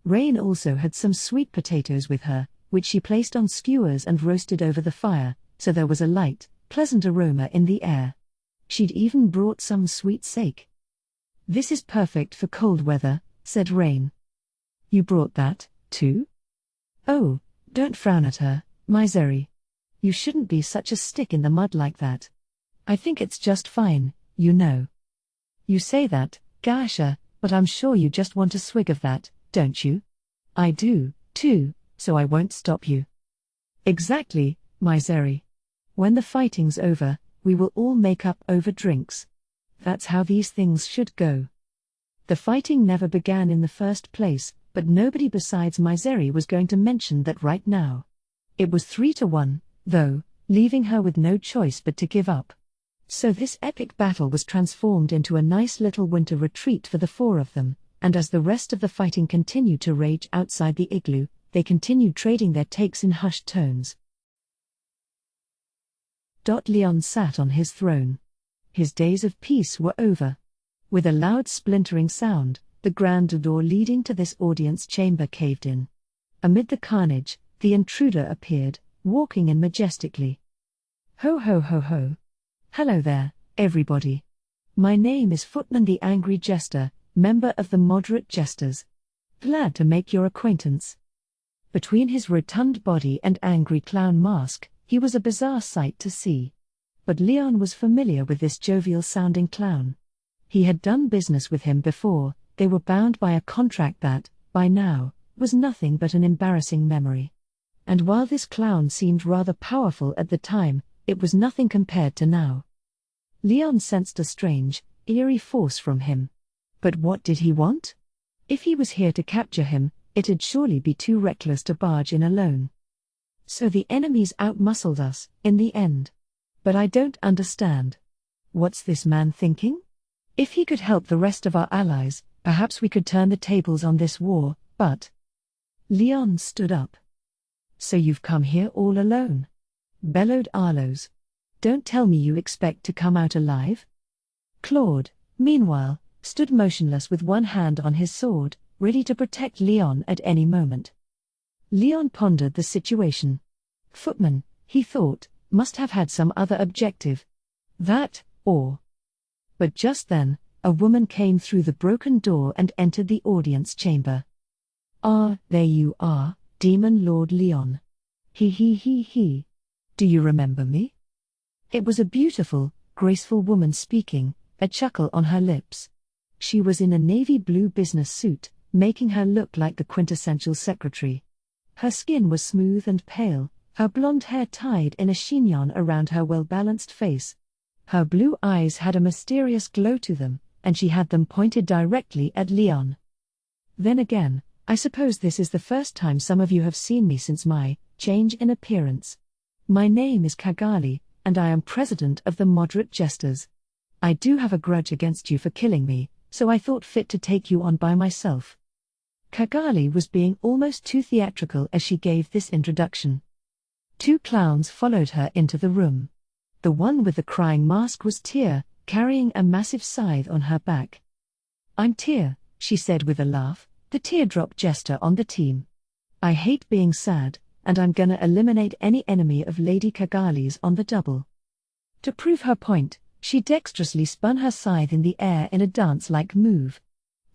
Rain also had some sweet potatoes with her, which she placed on skewers and roasted over the fire, so there was a light, pleasant aroma in the air. She'd even brought some sweet sake. "This is perfect for cold weather," said Rain. "You brought that, too?" "Oh, don't frown at her, Myseri. You shouldn't be such a stick in the mud like that. I think it's just fine, you know." "You say that, Garsha, but I'm sure you just want a swig of that, don't you?" "I do, too, so I won't stop you." "Exactly, Myseri. When the fighting's over, we will all make up over drinks. That's how these things should go." The fighting never began in the first place, but nobody besides Myseri was going to mention that right now. It was 3-1, though, leaving her with no choice but to give up. So this epic battle was transformed into a nice little winter retreat for the four of them, and as the rest of the fighting continued to rage outside the igloo, they continued trading their takes in hushed tones. Leon sat on his throne. His days of peace were over. With a loud splintering sound, the grand door leading to this audience chamber caved in. Amid the carnage, the intruder appeared, walking in majestically. "Ho ho ho ho. Hello there, everybody. My name is Footman the Angry Jester, member of the Moderate Jesters. Glad to make your acquaintance." Between his rotund body and angry clown mask, he was a bizarre sight to see. But Leon was familiar with this jovial-sounding clown. He had done business with him before. They were bound by a contract that, by now, was nothing but an embarrassing memory. And while this clown seemed rather powerful at the time, it was nothing compared to now. Leon sensed a strange, eerie force from him. But what did he want? If he was here to capture him, it'd surely be too reckless to barge in alone. So the enemies outmuscled us, in the end. But I don't understand. What's this man thinking? If he could help the rest of our allies, perhaps we could turn the tables on this war, but... Leon stood up. "So you've come here all alone?" bellowed Arlos. "Don't tell me you expect to come out alive?" Claude, meanwhile, stood motionless with one hand on his sword, ready to protect Leon at any moment. Leon pondered the situation. Footman, he thought, must have had some other objective. That, or... But just then, a woman came through the broken door and entered the audience chamber. "Ah, there you are, Demon Lord Leon. He. Do you remember me?" It was a beautiful, graceful woman speaking, a chuckle on her lips. She was in a navy blue business suit, making her look like the quintessential secretary. Her skin was smooth and pale, her blonde hair tied in a chignon around her well-balanced face. Her blue eyes had a mysterious glow to them, and she had them pointed directly at Leon. Then again, I suppose this is the first time some of you have seen me since my change in appearance. My name is Kagali, and I am president of the Moderate Jesters. I do have a grudge against you for killing me, so I thought fit to take you on by myself. Kagali was being almost too theatrical as she gave this introduction. 2 clowns followed her into the room. The one with the crying mask was Tyr, carrying a massive scythe on her back. "I'm Tyr," she said with a laugh, the teardrop jester on the team. "I hate being sad, and I'm gonna eliminate any enemy of Lady Kagali's on the double." To prove her point, she dexterously spun her scythe in the air in a dance-like move.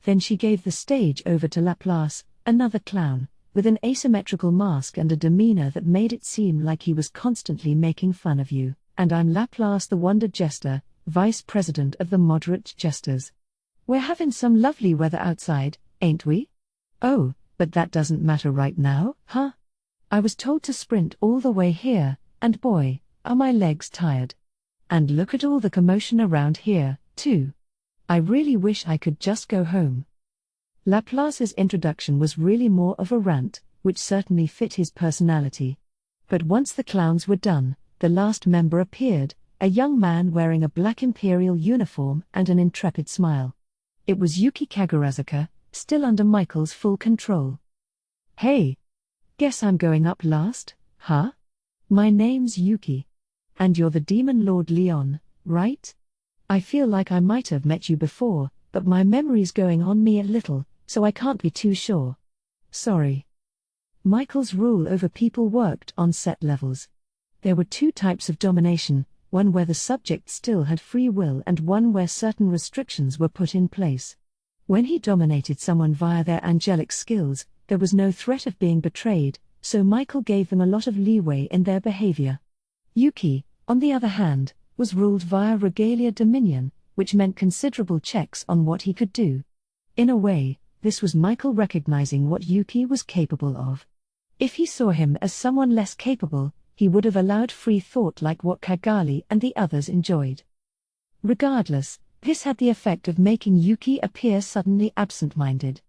Then she gave the stage over to Laplace, another clown, with an asymmetrical mask and a demeanor that made it seem like he was constantly making fun of you. "And I'm Laplace the Wonder Jester, Vice President of the Moderate Jesters. We're having some lovely weather outside, ain't we? Oh, but that doesn't matter right now, huh? I was told to sprint all the way here, and boy, are my legs tired. And look at all the commotion around here, too. I really wish I could just go home." Laplace's introduction was really more of a rant, which certainly fit his personality. But once the clowns were done, the last member appeared, a young man wearing a black imperial uniform and an intrepid smile. It was Yuki Kagurazuka, still under Michael's full control. "Hey! Guess I'm going up last, huh? My name's Yuki. And you're the Demon Lord Leon, right? I feel like I might have met you before, but my memory's going on me a little, so I can't be too sure. Sorry." Michael's rule over people worked on set levels. There were 2 types of domination, one where the subject still had free will and one where certain restrictions were put in place. When he dominated someone via their angelic skills, there was no threat of being betrayed, so Michael gave them a lot of leeway in their behavior. Yuki, on the other hand, was ruled via regalia dominion, which meant considerable checks on what he could do. In a way, this was Michael recognizing what Yuki was capable of. If he saw him as someone less capable, he would have allowed free thought like what Kagali and the others enjoyed. Regardless, this had the effect of making Yuki appear suddenly absent-minded.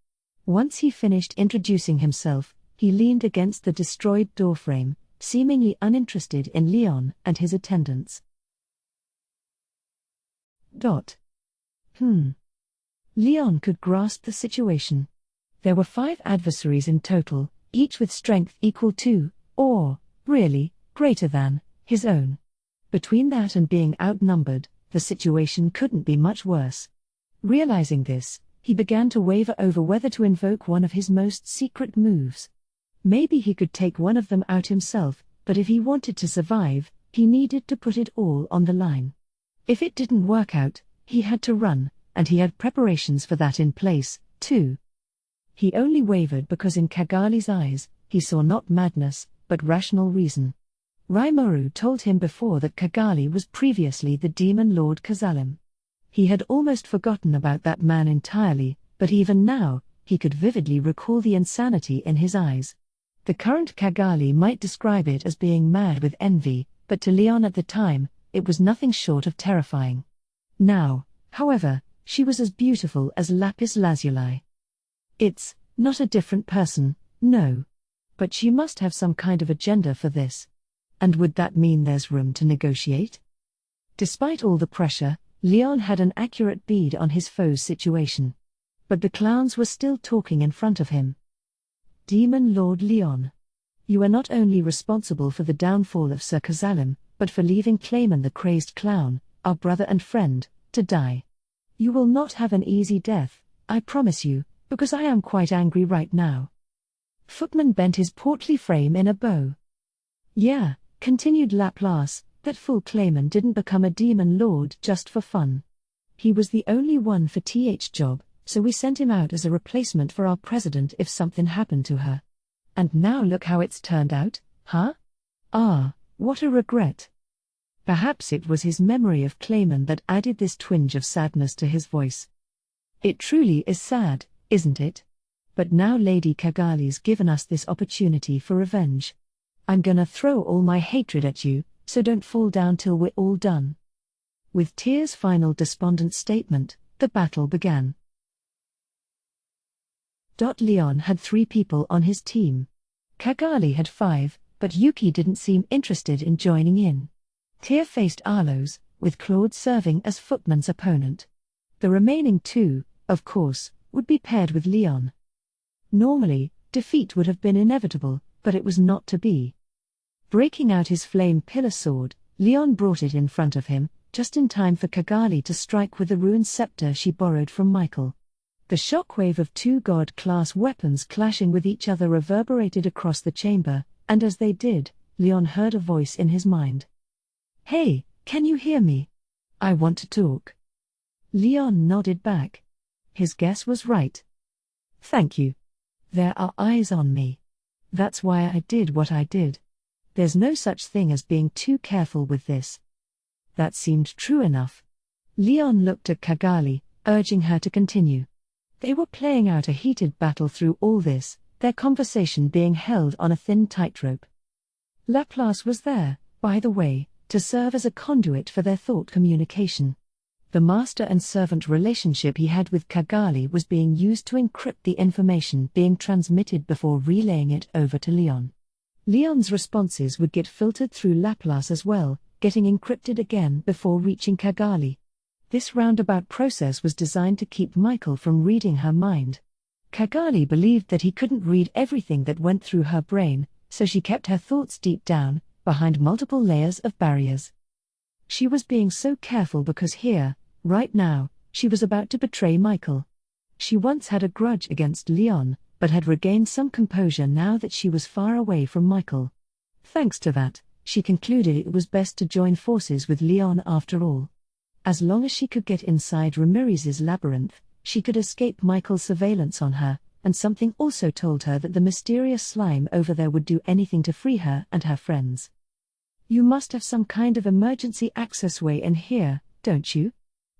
Once he finished introducing himself, he leaned against the destroyed doorframe, seemingly uninterested in Leon and his attendants. Leon could grasp the situation. There were 5 adversaries in total, each with strength equal to, or, really, greater than, his own. Between that and being outnumbered, the situation couldn't be much worse. Realizing this, he began to waver over whether to invoke one of his most secret moves. Maybe he could take one of them out himself, but if he wanted to survive, he needed to put it all on the line. If it didn't work out, he had to run, and he had preparations for that in place, too. He only wavered because in Kagali's eyes, he saw not madness, but rational reason. Rimuru told him before that Kagali was previously the Demon Lord Kazalim. He had almost forgotten about that man entirely, but even now, he could vividly recall the insanity in his eyes. The current Kagali might describe it as being mad with envy, but to Leon at the time, it was nothing short of terrifying. Now, however, she was as beautiful as lapis lazuli. It's not a different person, no. But she must have some kind of agenda for this. And would that mean there's room to negotiate? Despite all the pressure, Leon had an accurate bead on his foe's situation. But the clowns were still talking in front of him. "Demon Lord Leon. You are not only responsible for the downfall of Sir Kazalim, but for leaving Clayman the crazed clown, our brother and friend, to die. You will not have an easy death, I promise you, because I am quite angry right now." Footman bent his portly frame in a bow. "Yeah," continued Laplace, "that fool Clayman didn't become a demon lord just for fun. He was the only one for TH's job, so we sent him out as a replacement for our president if something happened to her. And now look how it's turned out, huh? Ah, what a regret." Perhaps it was his memory of Clayman that added this twinge of sadness to his voice. "It truly is sad, isn't it? But now Lady Kagali's given us this opportunity for revenge. I'm gonna throw all my hatred at you, so don't fall down till we're all done." With Tyr's final despondent statement, the battle began. Leon had 3 people on his team. Cagali had 5, but Yuki didn't seem interested in joining in. Tyr faced Arlos, with Claude serving as Footman's opponent. The remaining 2, of course, would be paired with Leon. Normally, defeat would have been inevitable, but it was not to be. Breaking out his flame pillar sword, Leon brought it in front of him, just in time for Cagali to strike with the ruined scepter she borrowed from Michael. The shockwave of 2 god-class weapons clashing with each other reverberated across the chamber, and as they did, Leon heard a voice in his mind. "Hey, can you hear me? I want to talk." Leon nodded back. His guess was right. "Thank you. There are eyes on me. That's why I did what I did. There's no such thing as being too careful with this." That seemed true enough. Leon looked at Cagali, urging her to continue. They were playing out a heated battle through all this, their conversation being held on a thin tightrope. Laplace was there, by the way, to serve as a conduit for their thought communication. The master and servant relationship he had with Cagali was being used to encrypt the information being transmitted before relaying it over to Leon. Leon's responses would get filtered through Laplace as well, getting encrypted again before reaching Cagali. This roundabout process was designed to keep Michael from reading her mind. Cagali believed that he couldn't read everything that went through her brain, so she kept her thoughts deep down, behind multiple layers of barriers. She was being so careful because here, right now, she was about to betray Michael. She once had a grudge against Leon, but had regained some composure now that she was far away from Michael. Thanks to that, she concluded it was best to join forces with Leon after all. As long as she could get inside Reminisce's labyrinth, she could escape Michael's surveillance on her, and something also told her that the mysterious slime over there would do anything to free her and her friends. "You must have some kind of emergency access way in here, don't you?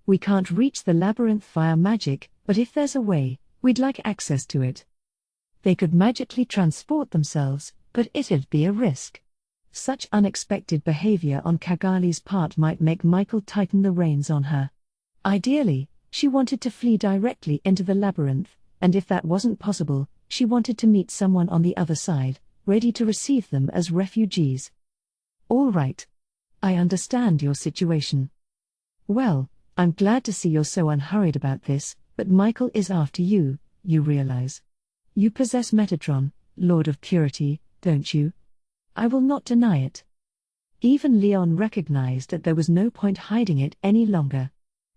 We can't reach the labyrinth via magic, but if there's a way, we'd like access to it." They could magically transport themselves, but it'd be a risk. Such unexpected behavior on Cagali's part might make Michael tighten the reins on her. Ideally, she wanted to flee directly into the labyrinth, and if that wasn't possible, she wanted to meet someone on the other side, ready to receive them as refugees. "All right. I understand your situation. Well, I'm glad to see you're so unhurried about this, but Michael is after you, you realize. You possess Metatron, Lord of Purity, don't you? I will not deny it." Even Leon recognized that there was no point hiding it any longer.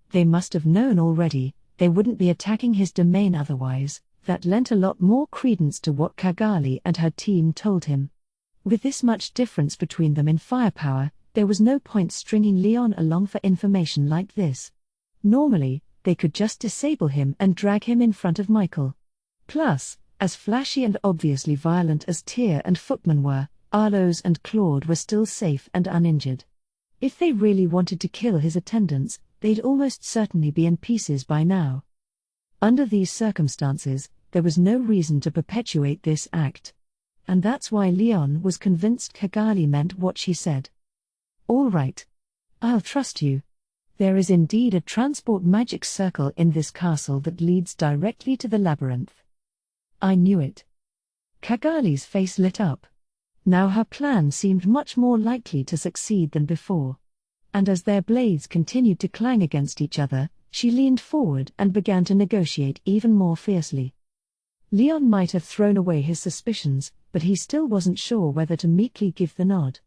They must have known already, they wouldn't be attacking his domain otherwise. That lent a lot more credence to what Cagali and her team told him. With this much difference between them in firepower, there was no point stringing Leon along for information like this. Normally, they could just disable him and drag him in front of Michael. Plus, as flashy and obviously violent as Tyr and Footman were, Arlos and Claude were still safe and uninjured. If they really wanted to kill his attendants, they'd almost certainly be in pieces by now. Under these circumstances, there was no reason to perpetuate this act. And that's why Leon was convinced Cagali meant what she said. "All right. I'll trust you. There is indeed a transport magic circle in this castle that leads directly to the labyrinth." "I knew it." Cagali's face lit up. Now her plan seemed much more likely to succeed than before. And as their blades continued to clang against each other, she leaned forward and began to negotiate even more fiercely. Leon might have thrown away his suspicions, but he still wasn't sure whether to meekly give the nod.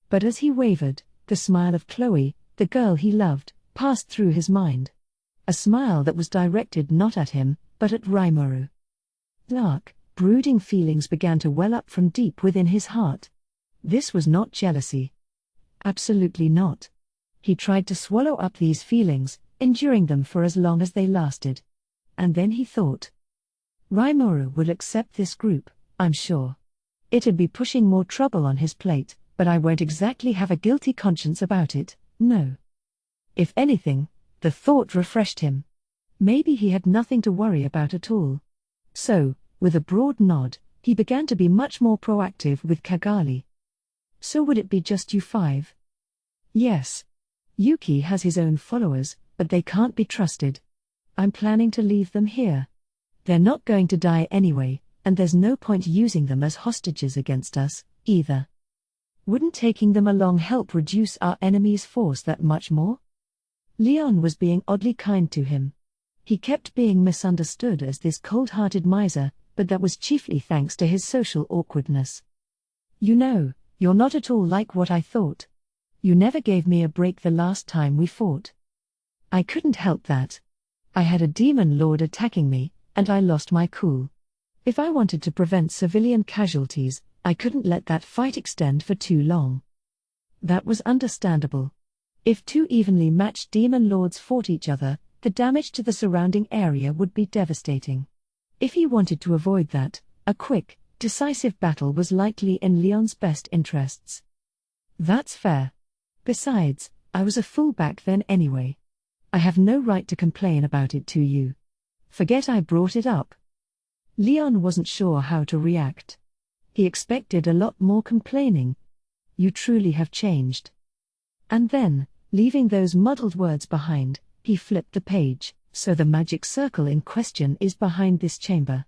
But as he wavered, the smile of Chloe, the girl he loved, passed through his mind. A smile that was directed not at him, but at Rimuru. Dark, brooding feelings began to well up from deep within his heart. This was not jealousy. Absolutely not. He tried to swallow up these feelings, enduring them for as long as they lasted. And then he thought, Rimuru will accept this group, I'm sure. It'd be pushing more trouble on his plate, but I won't exactly have a guilty conscience about it, no. If anything, the thought refreshed him. Maybe he had nothing to worry about at all. So, with a broad nod, he began to be much more proactive with Cagali. "So would it be just you 5? "Yes. Yuki has his own followers, but they can't be trusted. I'm planning to leave them here. They're not going to die anyway, and there's no point using them as hostages against us, either. Wouldn't taking them along help reduce our enemy's force that much more? Leon was being oddly kind to him. He kept being misunderstood as this cold-hearted miser, but that was chiefly thanks to his social awkwardness. You know, you're not at all like what I thought. You never gave me a break the last time we fought. I couldn't help that. I had a demon lord attacking me, and I lost my cool. If I wanted to prevent civilian casualties, I couldn't let that fight extend for too long. That was understandable. If two evenly matched demon lords fought each other, the damage to the surrounding area would be devastating. If he wanted to avoid that, a quick, decisive battle was likely in Leon's best interests. That's fair. Besides, I was a fool back then anyway. I have no right to complain about it to you. Forget I brought it up. Leon wasn't sure how to react. He expected a lot more complaining. You truly have changed. And then, leaving those muddled words behind, he flipped the page, so the magic circle in question is behind this chamber.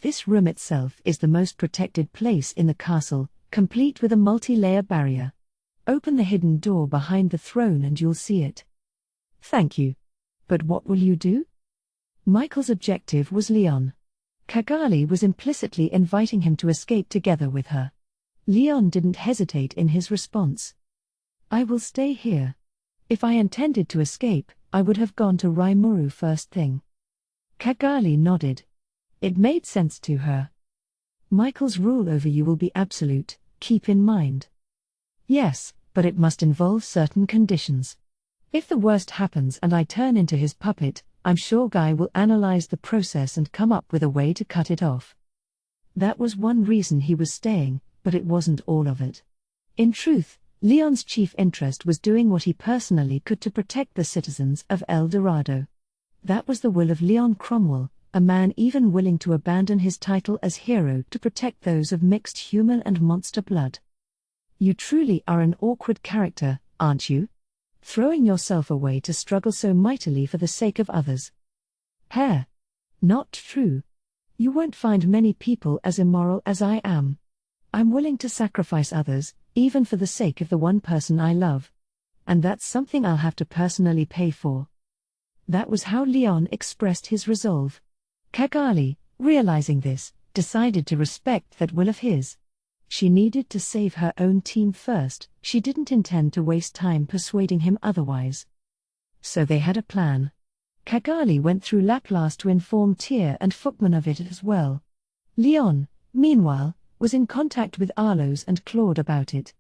This room itself is the most protected place in the castle, complete with a multi-layer barrier. Open the hidden door behind the throne and you'll see it. Thank you. But what will you do? Michael's objective was Leon. Cagali was implicitly inviting him to escape together with her. Leon didn't hesitate in his response. I will stay here. If I intended to escape, I would have gone to Rimuru first thing. Cagali nodded. It made sense to her. Michael's rule over you will be absolute, keep in mind. Yes, but it must involve certain conditions. If the worst happens and I turn into his puppet, I'm sure Guy will analyze the process and come up with a way to cut it off. That was one reason he was staying, but it wasn't all of it. In truth, Leon's chief interest was doing what he personally could to protect the citizens of El Dorado. That was the will of Leon Cromwell, a man even willing to abandon his title as hero to protect those of mixed human and monster blood. You truly are an awkward character, aren't you? Throwing yourself away to struggle so mightily for the sake of others. Hair. Not true. You won't find many people as immoral as I am. I'm willing to sacrifice others, even for the sake of the one person I love. And that's something I'll have to personally pay for. That was how Leon expressed his resolve. Cagali, realizing this, decided to respect that will of his. She needed to save her own team first, she didn't intend to waste time persuading him otherwise. So they had a plan. Cagali went through Laplace to inform Tyr and Footman of it as well. Leon, meanwhile, was in contact with Arlos and Claude about it.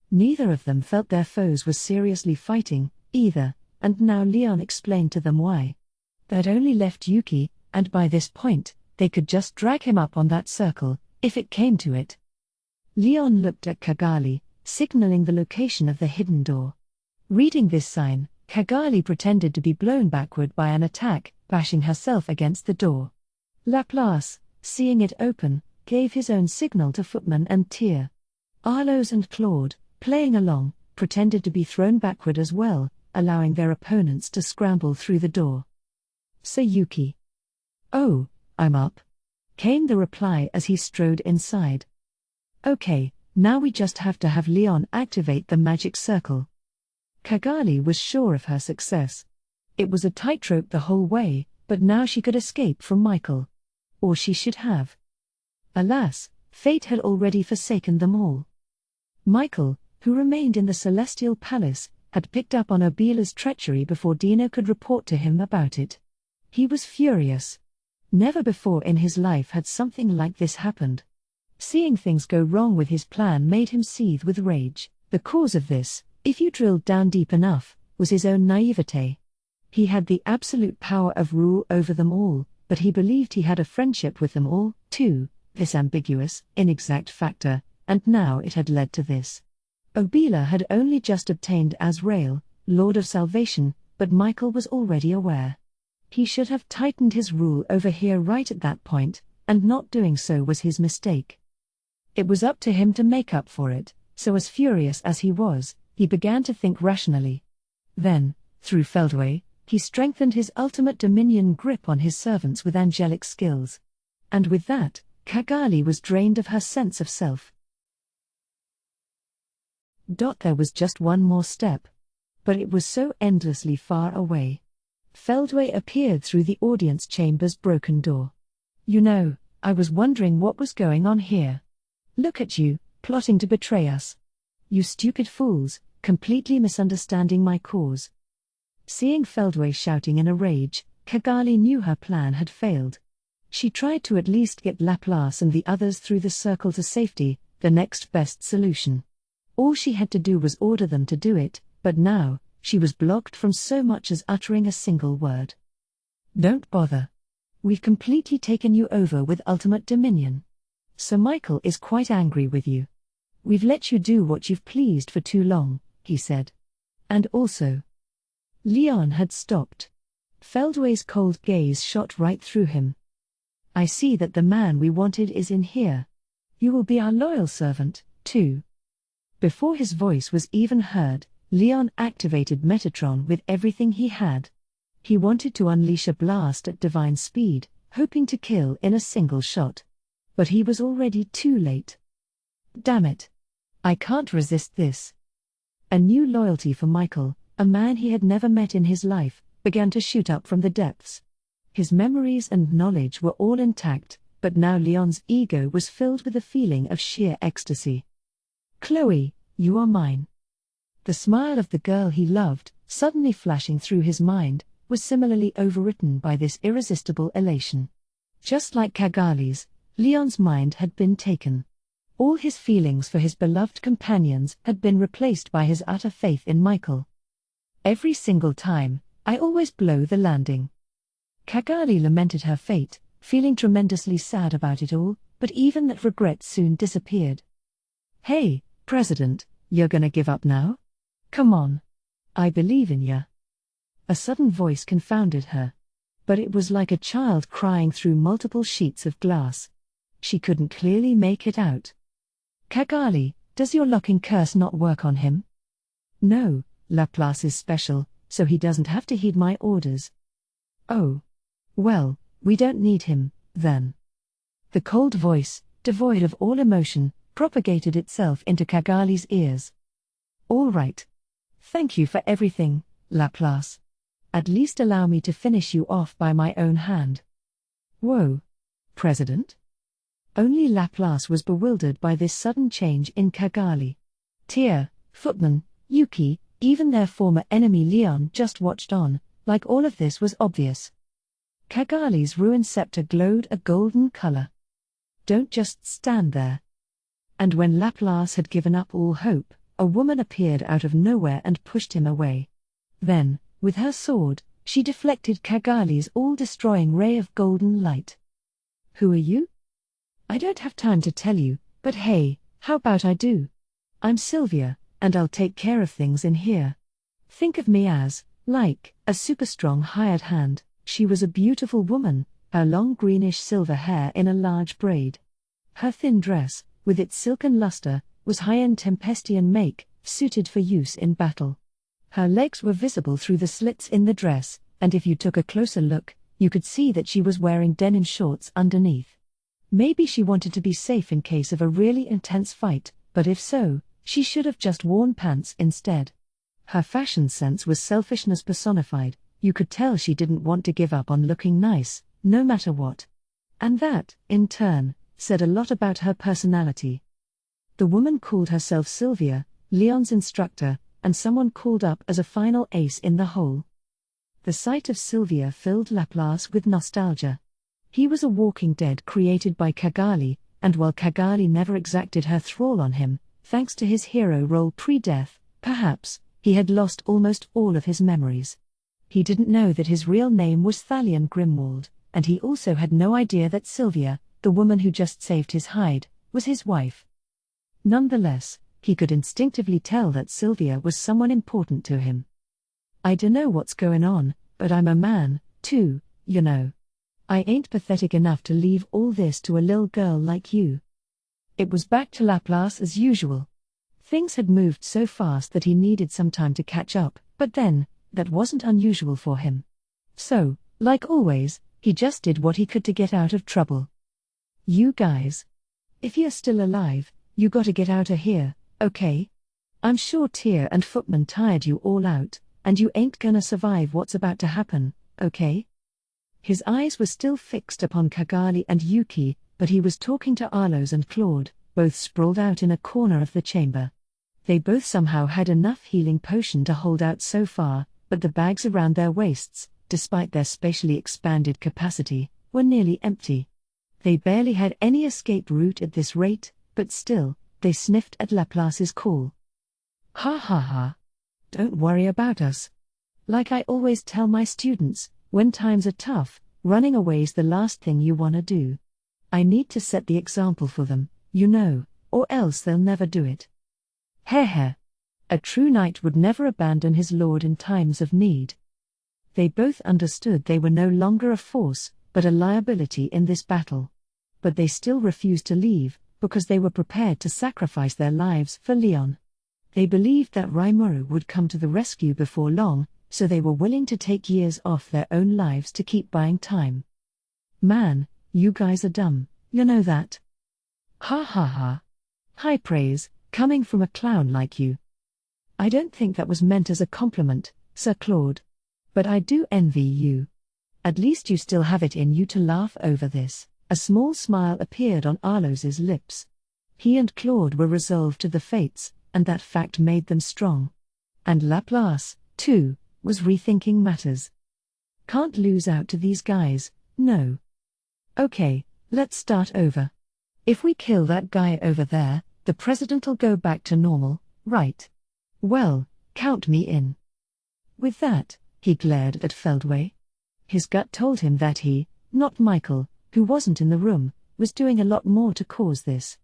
Neither of them felt their foes were seriously fighting, either, and now Leon explained to them why. They'd only left Yuki, and by this point, they could just drag him up on that circle, if it came to it. Leon looked at Cagali, signaling the location of the hidden door. Reading this sign, Cagali pretended to be blown backward by an attack, bashing herself against the door. Laplace, seeing it open, gave his own signal to Footman and Tyr. Arlos and Claude, playing along, pretended to be thrown backward as well, allowing their opponents to scramble through the door. Sayuki. Oh, I'm up, came the reply as he strode inside. Okay, now we just have to have Leon activate the magic circle. Cagali was sure of her success. It was a tightrope the whole way, but now she could escape from Michael. Or she should have. Alas, fate had already forsaken them all. Michael, who remained in the Celestial Palace, had picked up on Obila's treachery before Dino could report to him about it. He was furious. Never before in his life had something like this happened. Seeing things go wrong with his plan made him seethe with rage. The cause of this, if you drilled down deep enough, was his own naivete. He had the absolute power of rule over them all, but he believed he had a friendship with them all, too, this ambiguous, inexact factor, and now it had led to this. Obila had only just obtained Azrael, Lord of Salvation, but Michael was already aware. He should have tightened his rule over here right at that point, and not doing so was his mistake. It was up to him to make up for it, so as furious as he was, he began to think rationally. Then, through Feldway, He strengthened his ultimate dominion grip on his servants with angelic skills. And with that, Cagali was drained of her sense of self. There was just one more step. But it was so endlessly far away. Feldway appeared through the audience chamber's broken door. "You know, I was wondering what was going on here. Look at you, plotting to betray us. You stupid fools, completely misunderstanding my cause." Seeing Feldway shouting in a rage, Cagali knew her plan had failed. She tried to at least get Laplace and the others through the circle to safety, the next best solution. All she had to do was order them to do it, but now, she was blocked from so much as uttering a single word. "Don't bother. We've completely taken you over with ultimate dominion. Sir Michael is quite angry with you. We've let you do what you've pleased for too long," he said. "And also..." Leon had stopped. Feldway's cold gaze shot right through him. "I see that the man we wanted is in here. You will be our loyal servant, too." Before his voice was even heard, Leon activated Metatron with everything he had. He wanted to unleash a blast at divine speed, hoping to kill in a single shot. But he was already too late. "Damn it. I can't resist this." A new loyalty for Michael, a man he had never met in his life, began to shoot up from the depths. His memories and knowledge were all intact, but now Leon's ego was filled with a feeling of sheer ecstasy. "Chloe, you are mine." The smile of the girl he loved, suddenly flashing through his mind, was similarly overwritten by this irresistible elation. Just like Cagali's, Leon's mind had been taken. All his feelings for his beloved companions had been replaced by his utter faith in Michael. "Every single time, I always blow the landing." Cagali lamented her fate, feeling tremendously sad about it all, but even that regret soon disappeared. "Hey, President, you're gonna give up now? Come on. I believe in ya." A sudden voice confounded her. But it was like a child crying through multiple sheets of glass. She couldn't clearly make it out. "Cagali, does your locking curse not work on him?" "No, Laplace is special, so he doesn't have to heed my orders." "Oh. Well, we don't need him, then." The cold voice, devoid of all emotion, propagated itself into Cagali's ears. "All right. Thank you for everything, Laplace. At least allow me to finish you off by my own hand." "Whoa. President?" Only Laplace was bewildered by this sudden change in Cagali. Tia, Footman, Yuki, even their former enemy Leon just watched on, like all of this was obvious. Cagali's ruined scepter glowed a golden color. "Don't just stand there." And when Laplace had given up all hope, a woman appeared out of nowhere and pushed him away. Then, with her sword, she deflected Cagali's all-destroying ray of golden light. "Who are you?" "I don't have time to tell you, but hey, how about I do? I'm Sylvia, and I'll take care of things in here. Think of me as, like, a super-strong hired hand." She was a beautiful woman, her long greenish-silver hair in a large braid. Her thin dress, with its silken luster, was high-end Tempestian make, suited for use in battle. Her legs were visible through the slits in the dress, and if you took a closer look, you could see that she was wearing denim shorts underneath. Maybe she wanted to be safe in case of a really intense fight, but if so, she should have just worn pants instead. Her fashion sense was selfishness personified. You could tell she didn't want to give up on looking nice, no matter what. And that, in turn, said a lot about her personality. The woman called herself Sylvia, Leon's instructor, and someone called up as a final ace in the hole. The sight of Sylvia filled Laplace with nostalgia. He was a walking dead created by Cagali, and while Cagali never exacted her thrall on him, thanks to his hero role pre-death, perhaps, he had lost almost all of his memories. He didn't know that his real name was Thalion Grimwald, and he also had no idea that Sylvia, the woman who just saved his hide, was his wife. Nonetheless, he could instinctively tell that Sylvia was someone important to him. "I dunno what's going on, but I'm a man, too, you know. I ain't pathetic enough to leave all this to a lil girl like you." It was back to Laplace as usual. Things had moved so fast that he needed some time to catch up, but then, That wasn't unusual for him. So, like always, he just did what he could to get out of trouble. You guys. If you're still alive, you gotta get out of here, okay? I'm sure Tyr and Footman tired you all out, and you ain't gonna survive what's about to happen, okay? His eyes were still fixed upon Cagali and Yuki, but he was talking to Arlos and Claude, both sprawled out in a corner of the chamber. They both somehow had enough healing potion to hold out so far, but the bags around their waists, despite their spatially expanded capacity, were nearly empty. They barely had any escape route at this rate, but still, they sniffed at Laplace's call. Ha ha ha. Don't worry about us. Like I always tell my students, when times are tough, running away's the last thing you wanna do. I need to set the example for them, you know, or else they'll never do it. Heh. A true knight would never abandon his lord in times of need. They both understood they were no longer a force, but a liability in this battle. But they still refused to leave, because they were prepared to sacrifice their lives for Leon. They believed that Rimuru would come to the rescue before long, so they were willing to take years off their own lives to keep buying time. Man, you guys are dumb, you know that? Ha ha ha. High praise, coming from a clown like you. I don't think that was meant as a compliment, Sir Claude. But I do envy you. At least you still have it in you to laugh over this. A small smile appeared on Arlos's lips. He and Claude were resolved to the fates, and that fact made them strong. And Laplace, too, was rethinking matters. Can't lose out to these guys, no. Okay, let's start over. If we kill that guy over there, the president'll go back to normal, right? Well, count me in. With that, he glared at Feldway. His gut told him that he, not Michael, who wasn't in the room, was doing a lot more to cause this.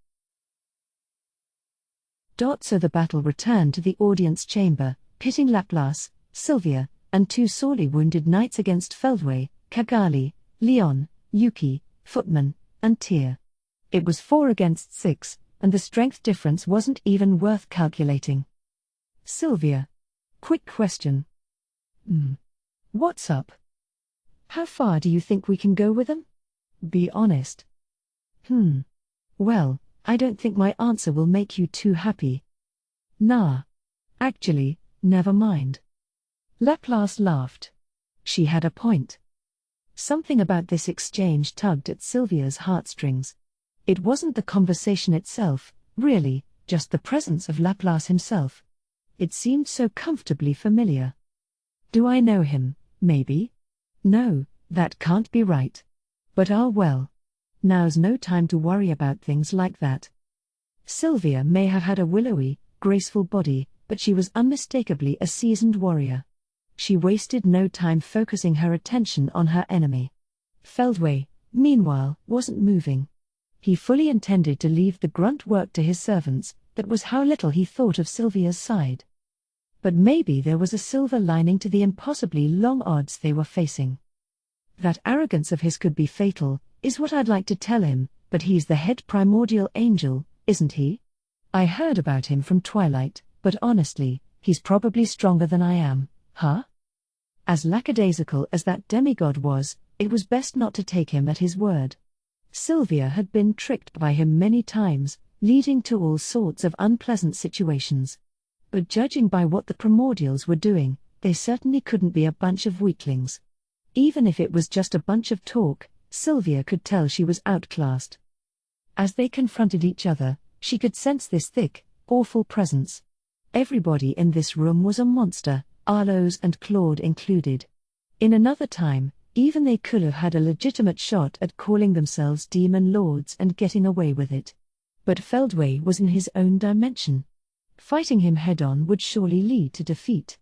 So the battle returned to the audience chamber, pitting Laplace, Sylvia, and two sorely wounded knights against Feldway, Cagali, Leon, Yuki, Footman, and Tyr. It was 4 against 6, and the strength difference wasn't even worth calculating. Sylvia. Quick question. What's up? How far do you think we can go with them? Be honest. Well, I don't think my answer will make you too happy. Nah. Actually, never mind. Laplace laughed. She had a point. Something about this exchange tugged at Sylvia's heartstrings. It wasn't the conversation itself, really, just the presence of Laplace himself. It seemed so comfortably familiar. Do I know him, maybe? No, that can't be right. But well. Now's no time to worry about things like that. Sylvia may have had a willowy, graceful body, but she was unmistakably a seasoned warrior. She wasted no time focusing her attention on her enemy. Feldway, meanwhile, wasn't moving. He fully intended to leave the grunt work to his servants. That was how little he thought of Sylvia's side. But maybe there was a silver lining to the impossibly long odds they were facing. That arrogance of his could be fatal, is what I'd like to tell him, but he's the head primordial angel, isn't he? I heard about him from Twilight, but honestly, he's probably stronger than I am, huh? As lackadaisical as that demigod was, it was best not to take him at his word. Sylvia had been tricked by him many times, leading to all sorts of unpleasant situations. But judging by what the primordials were doing, they certainly couldn't be a bunch of weaklings. Even if it was just a bunch of talk, Sylvia could tell she was outclassed. As they confronted each other, she could sense this thick, awful presence. Everybody in this room was a monster, Arlos and Claude included. In another time, even they could have had a legitimate shot at calling themselves demon lords and getting away with it. But Feldway was in his own dimension. Fighting him head-on would surely lead to defeat.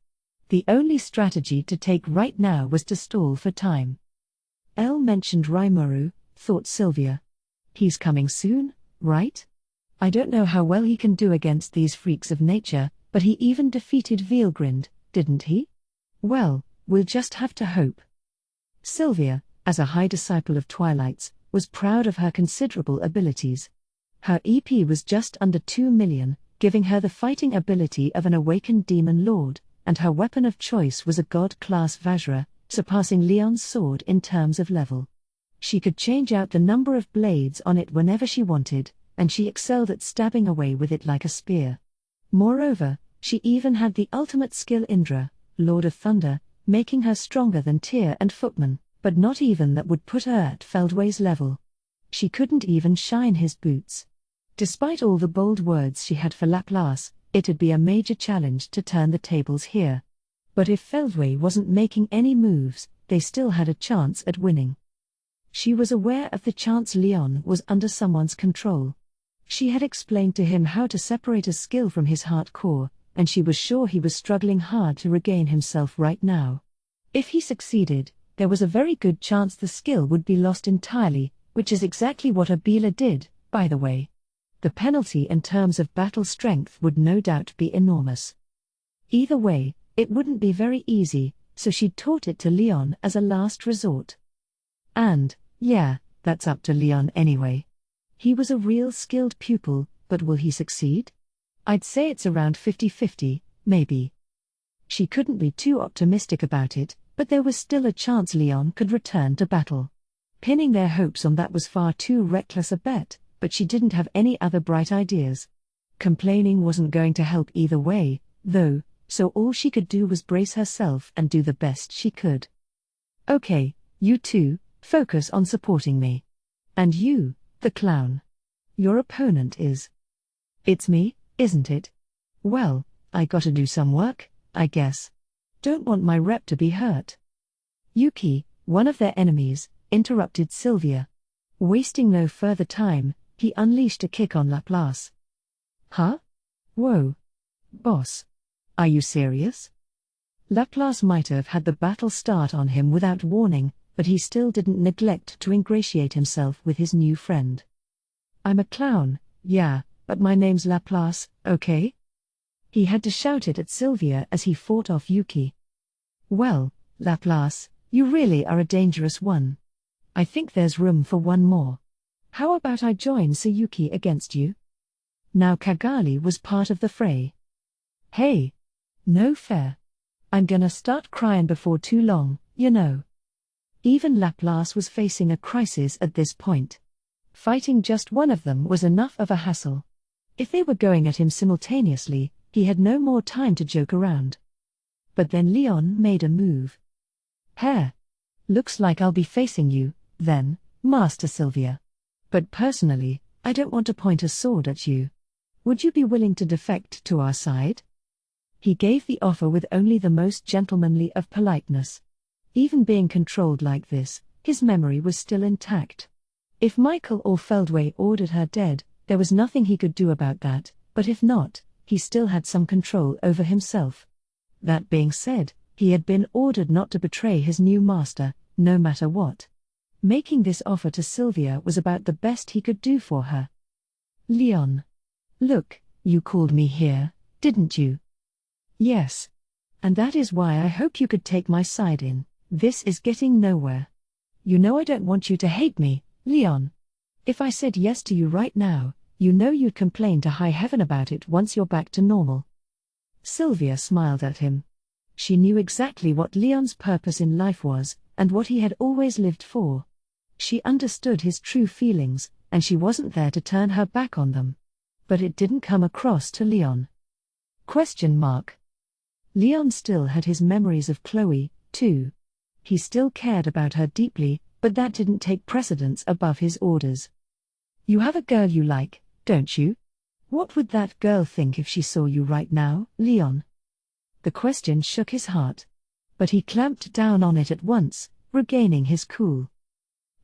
The only strategy to take right now was to stall for time. Elle mentioned Rimuru, thought Sylvia. He's coming soon, right? I don't know how well he can do against these freaks of nature, but he even defeated Veilgrind, didn't he? Well, we'll just have to hope. Sylvia, as a high disciple of Twilight's, was proud of her considerable abilities. Her EP was just under 2 million, giving her the fighting ability of an awakened demon lord, and her weapon of choice was a god-class Vajra, surpassing Leon's sword in terms of level. She could change out the number of blades on it whenever she wanted, and she excelled at stabbing away with it like a spear. Moreover, she even had the ultimate skill Indra, Lord of Thunder, making her stronger than Tyr and Footman, but not even that would put her at Feldway's level. She couldn't even shine his boots. Despite all the bold words she had for Laplace, it'd be a major challenge to turn the tables here. But if Feldway wasn't making any moves, they still had a chance at winning. She was aware of the chance Leon was under someone's control. She had explained to him how to separate a skill from his heart core, and she was sure he was struggling hard to regain himself right now. If he succeeded, there was a very good chance the skill would be lost entirely, which is exactly what Abila did, by the way. The penalty in terms of battle strength would no doubt be enormous. Either way, it wouldn't be very easy, so she'd taught it to Leon as a last resort. And, yeah, that's up to Leon anyway. He was a real skilled pupil, but will he succeed? I'd say it's around 50-50, maybe. She couldn't be too optimistic about it, but there was still a chance Leon could return to battle. Pinning their hopes on that was far too reckless a bet, but she didn't have any other bright ideas. Complaining wasn't going to help either way, though, so all she could do was brace herself and do the best she could. Okay, you two, focus on supporting me. And you, the clown. Your opponent is. It's me, isn't it? Well, I gotta do some work, I guess. Don't want my rep to be hurt. Yuki, one of their enemies, interrupted Sylvia. Wasting no further time, he unleashed a kick on Laplace. Huh? Whoa. Boss. Are you serious? Laplace might have had the battle start on him without warning, but he still didn't neglect to ingratiate himself with his new friend. I'm a clown, yeah, but my name's Laplace, okay? He had to shout it at Sylvia as he fought off Yuki. Well, Laplace, you really are a dangerous one. I think there's room for one more. How about I join Sayuki against you? Now Kagali was part of the fray. Hey! No fair. I'm gonna start crying before too long, you know. Even Laplace was facing a crisis at this point. Fighting just one of them was enough of a hassle. If they were going at him simultaneously, he had no more time to joke around. But then Leon made a move. Hair. Looks like I'll be facing you, then, Master Sylvia. But personally, I don't want to point a sword at you. Would you be willing to defect to our side? He gave the offer with only the most gentlemanly of politeness. Even being controlled like this, his memory was still intact. If Michael or Feldway ordered her dead, there was nothing he could do about that, but if not, he still had some control over himself. That being said, he had been ordered not to betray his new master, no matter what. Making this offer to Sylvia was about the best he could do for her. Leon. Look, you called me here, didn't you? Yes. And that is why I hope you could take my side in. This is getting nowhere. You know I don't want you to hate me, Leon. If I said yes to you right now, you know you'd complain to high heaven about it once you're back to normal. Sylvia smiled at him. She knew exactly what Leon's purpose in life was, and what he had always lived for. She understood his true feelings, and she wasn't there to turn her back on them. But it didn't come across to Leon. Question mark. Leon still had his memories of Chloe, too. He still cared about her deeply, but that didn't take precedence above his orders. You have a girl you like, don't you? What would that girl think if she saw you right now, Leon? The question shook his heart. But he clamped down on it at once, regaining his cool.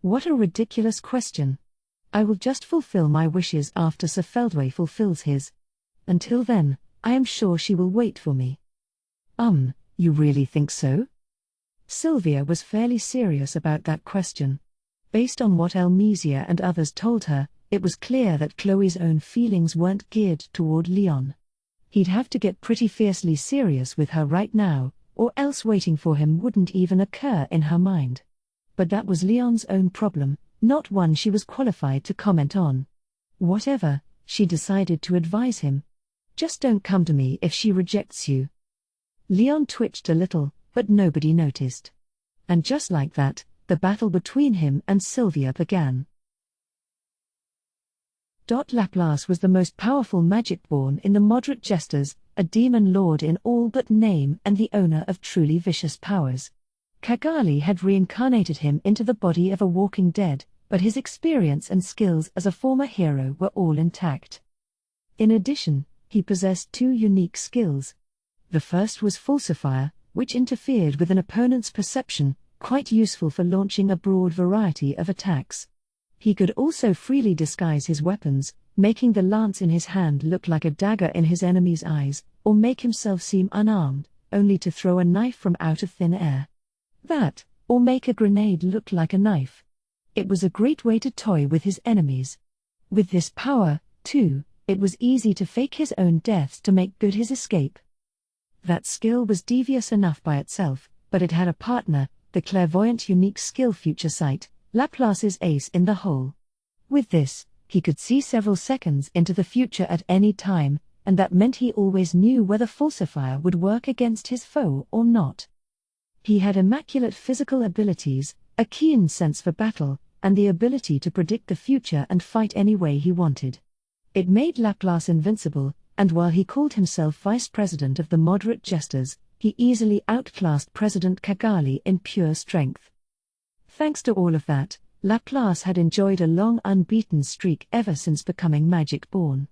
What a ridiculous question. I will just fulfill my wishes after Sir Feldway fulfills his. Until then, I am sure she will wait for me. You really think so? Sylvia was fairly serious about that question. Based on what Elmesia and others told her, it was clear that Chloe's own feelings weren't geared toward Leon. He'd have to get pretty fiercely serious with her right now, or else waiting for him wouldn't even occur in her mind. But that was Leon's own problem, not one she was qualified to comment on. Whatever, she decided to advise him. Just don't come to me if she rejects you. Leon twitched a little, but nobody noticed. And just like that, the battle between him and Sylvia began. Laplace was the most powerful magic-born in the moderate jesters, a demon lord in all but name and the owner of truly vicious powers. Cagali had reincarnated him into the body of a walking dead, but his experience and skills as a former hero were all intact. In addition, he possessed two unique skills. The first was Falsifier, which interfered with an opponent's perception, quite useful for launching a broad variety of attacks. He could also freely disguise his weapons, making the lance in his hand look like a dagger in his enemy's eyes, or make himself seem unarmed, only to throw a knife from out of thin air. That, or make a grenade look like a knife. It was a great way to toy with his enemies. With this power, too, it was easy to fake his own deaths to make good his escape. That skill was devious enough by itself, but it had a partner, the clairvoyant unique skill Future Sight, Laplace's ace in the hole. With this, he could see several seconds into the future at any time, and that meant he always knew whether Falsifier would work against his foe or not. He had immaculate physical abilities, a keen sense for battle, and the ability to predict the future and fight any way he wanted. It made Laplace invincible, and while he called himself vice president of the moderate jesters, he easily outclassed President Cagali in pure strength. Thanks to all of that, Laplace had enjoyed a long unbeaten streak ever since becoming magic-born.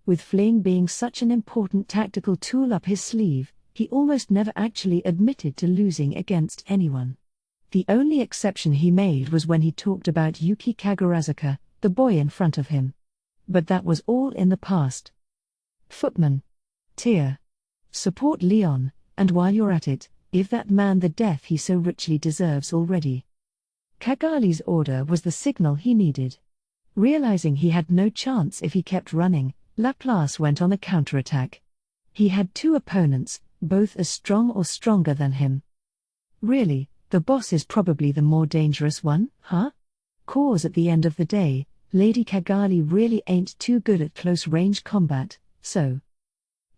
With fleeing being such an important tactical tool up his sleeve, he almost never actually admitted to losing against anyone. The only exception he made was when he talked about Yuki Kagurazuka, the boy in front of him. But that was all in the past. Footman. Tier. Support Leon, and while you're at it, give that man the death he so richly deserves already. Cagali's order was the signal he needed. Realizing he had no chance if he kept running, Laplace went on a counterattack. He had two opponents, both as strong or stronger than him. Really, the boss is probably the more dangerous one, huh? 'Cause at the end of the day, Lady Cagali really ain't too good at close-range combat, so.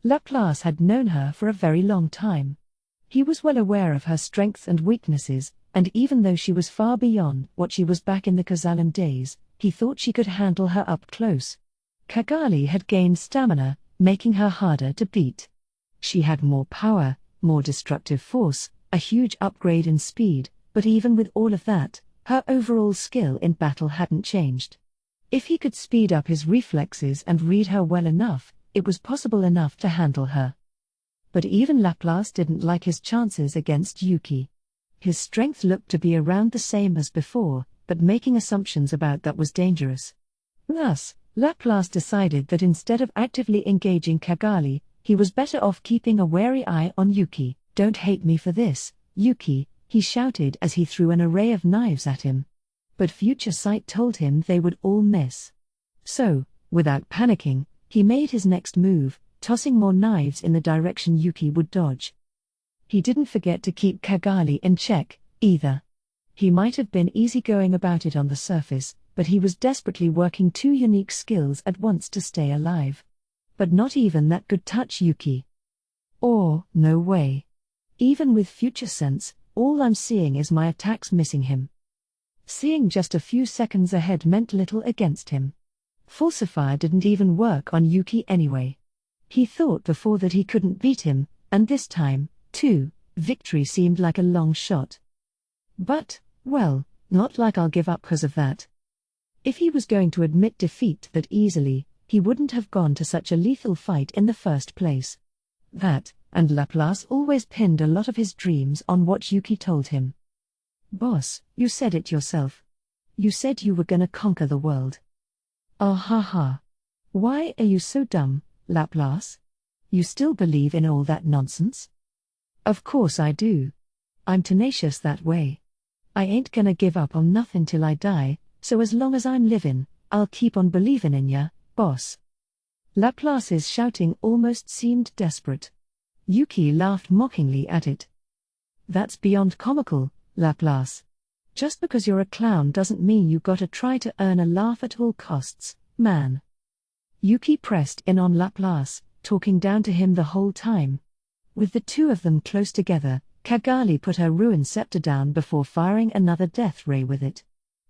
Laplace had known her for a very long time. He was well aware of her strengths and weaknesses, and even though she was far beyond what she was back in the Kazalim days, he thought she could handle her up close. Cagali had gained stamina, making her harder to beat. She had more power, more destructive force, a huge upgrade in speed, but even with all of that, her overall skill in battle hadn't changed. If he could speed up his reflexes and read her well enough, it was possible enough to handle her. But even Laplace didn't like his chances against Yuki. His strength looked to be around the same as before, but making assumptions about that was dangerous. Thus, Laplace decided that instead of actively engaging Cagali, he was better off keeping a wary eye on Yuki. "Don't hate me for this, Yuki," he shouted as he threw an array of knives at him. But Future Sight told him they would all miss. So, without panicking, he made his next move, tossing more knives in the direction Yuki would dodge. He didn't forget to keep Cagali in check, either. He might have been easygoing about it on the surface, but he was desperately working two unique skills at once to stay alive. But not even that could touch Yuki. Or, no way. Even with Future Sense, all I'm seeing is my attacks missing him. Seeing just a few seconds ahead meant little against him. Falsifier didn't even work on Yuki anyway. He thought before that he couldn't beat him, and this time, too, victory seemed like a long shot. But, well, not like I'll give up 'cause of that. If he was going to admit defeat that easily, he wouldn't have gone to such a lethal fight in the first place. That, and Laplace always pinned a lot of his dreams on what Yuki told him. "Boss, you said it yourself. You said you were gonna conquer the world." "Ah ha ha. Why are you so dumb, Laplace? You still believe in all that nonsense?" "Of course I do. I'm tenacious that way. I ain't gonna give up on nothing till I die, so as long as I'm livin', I'll keep on believin' in ya, boss." Laplace's shouting almost seemed desperate. Yuki laughed mockingly at it. "That's beyond comical, Laplace. Just because you're a clown doesn't mean you gotta try to earn a laugh at all costs, man." Yuki pressed in on Laplace, talking down to him the whole time. With the two of them close together, Cagali put her ruined scepter down before firing another death ray with it.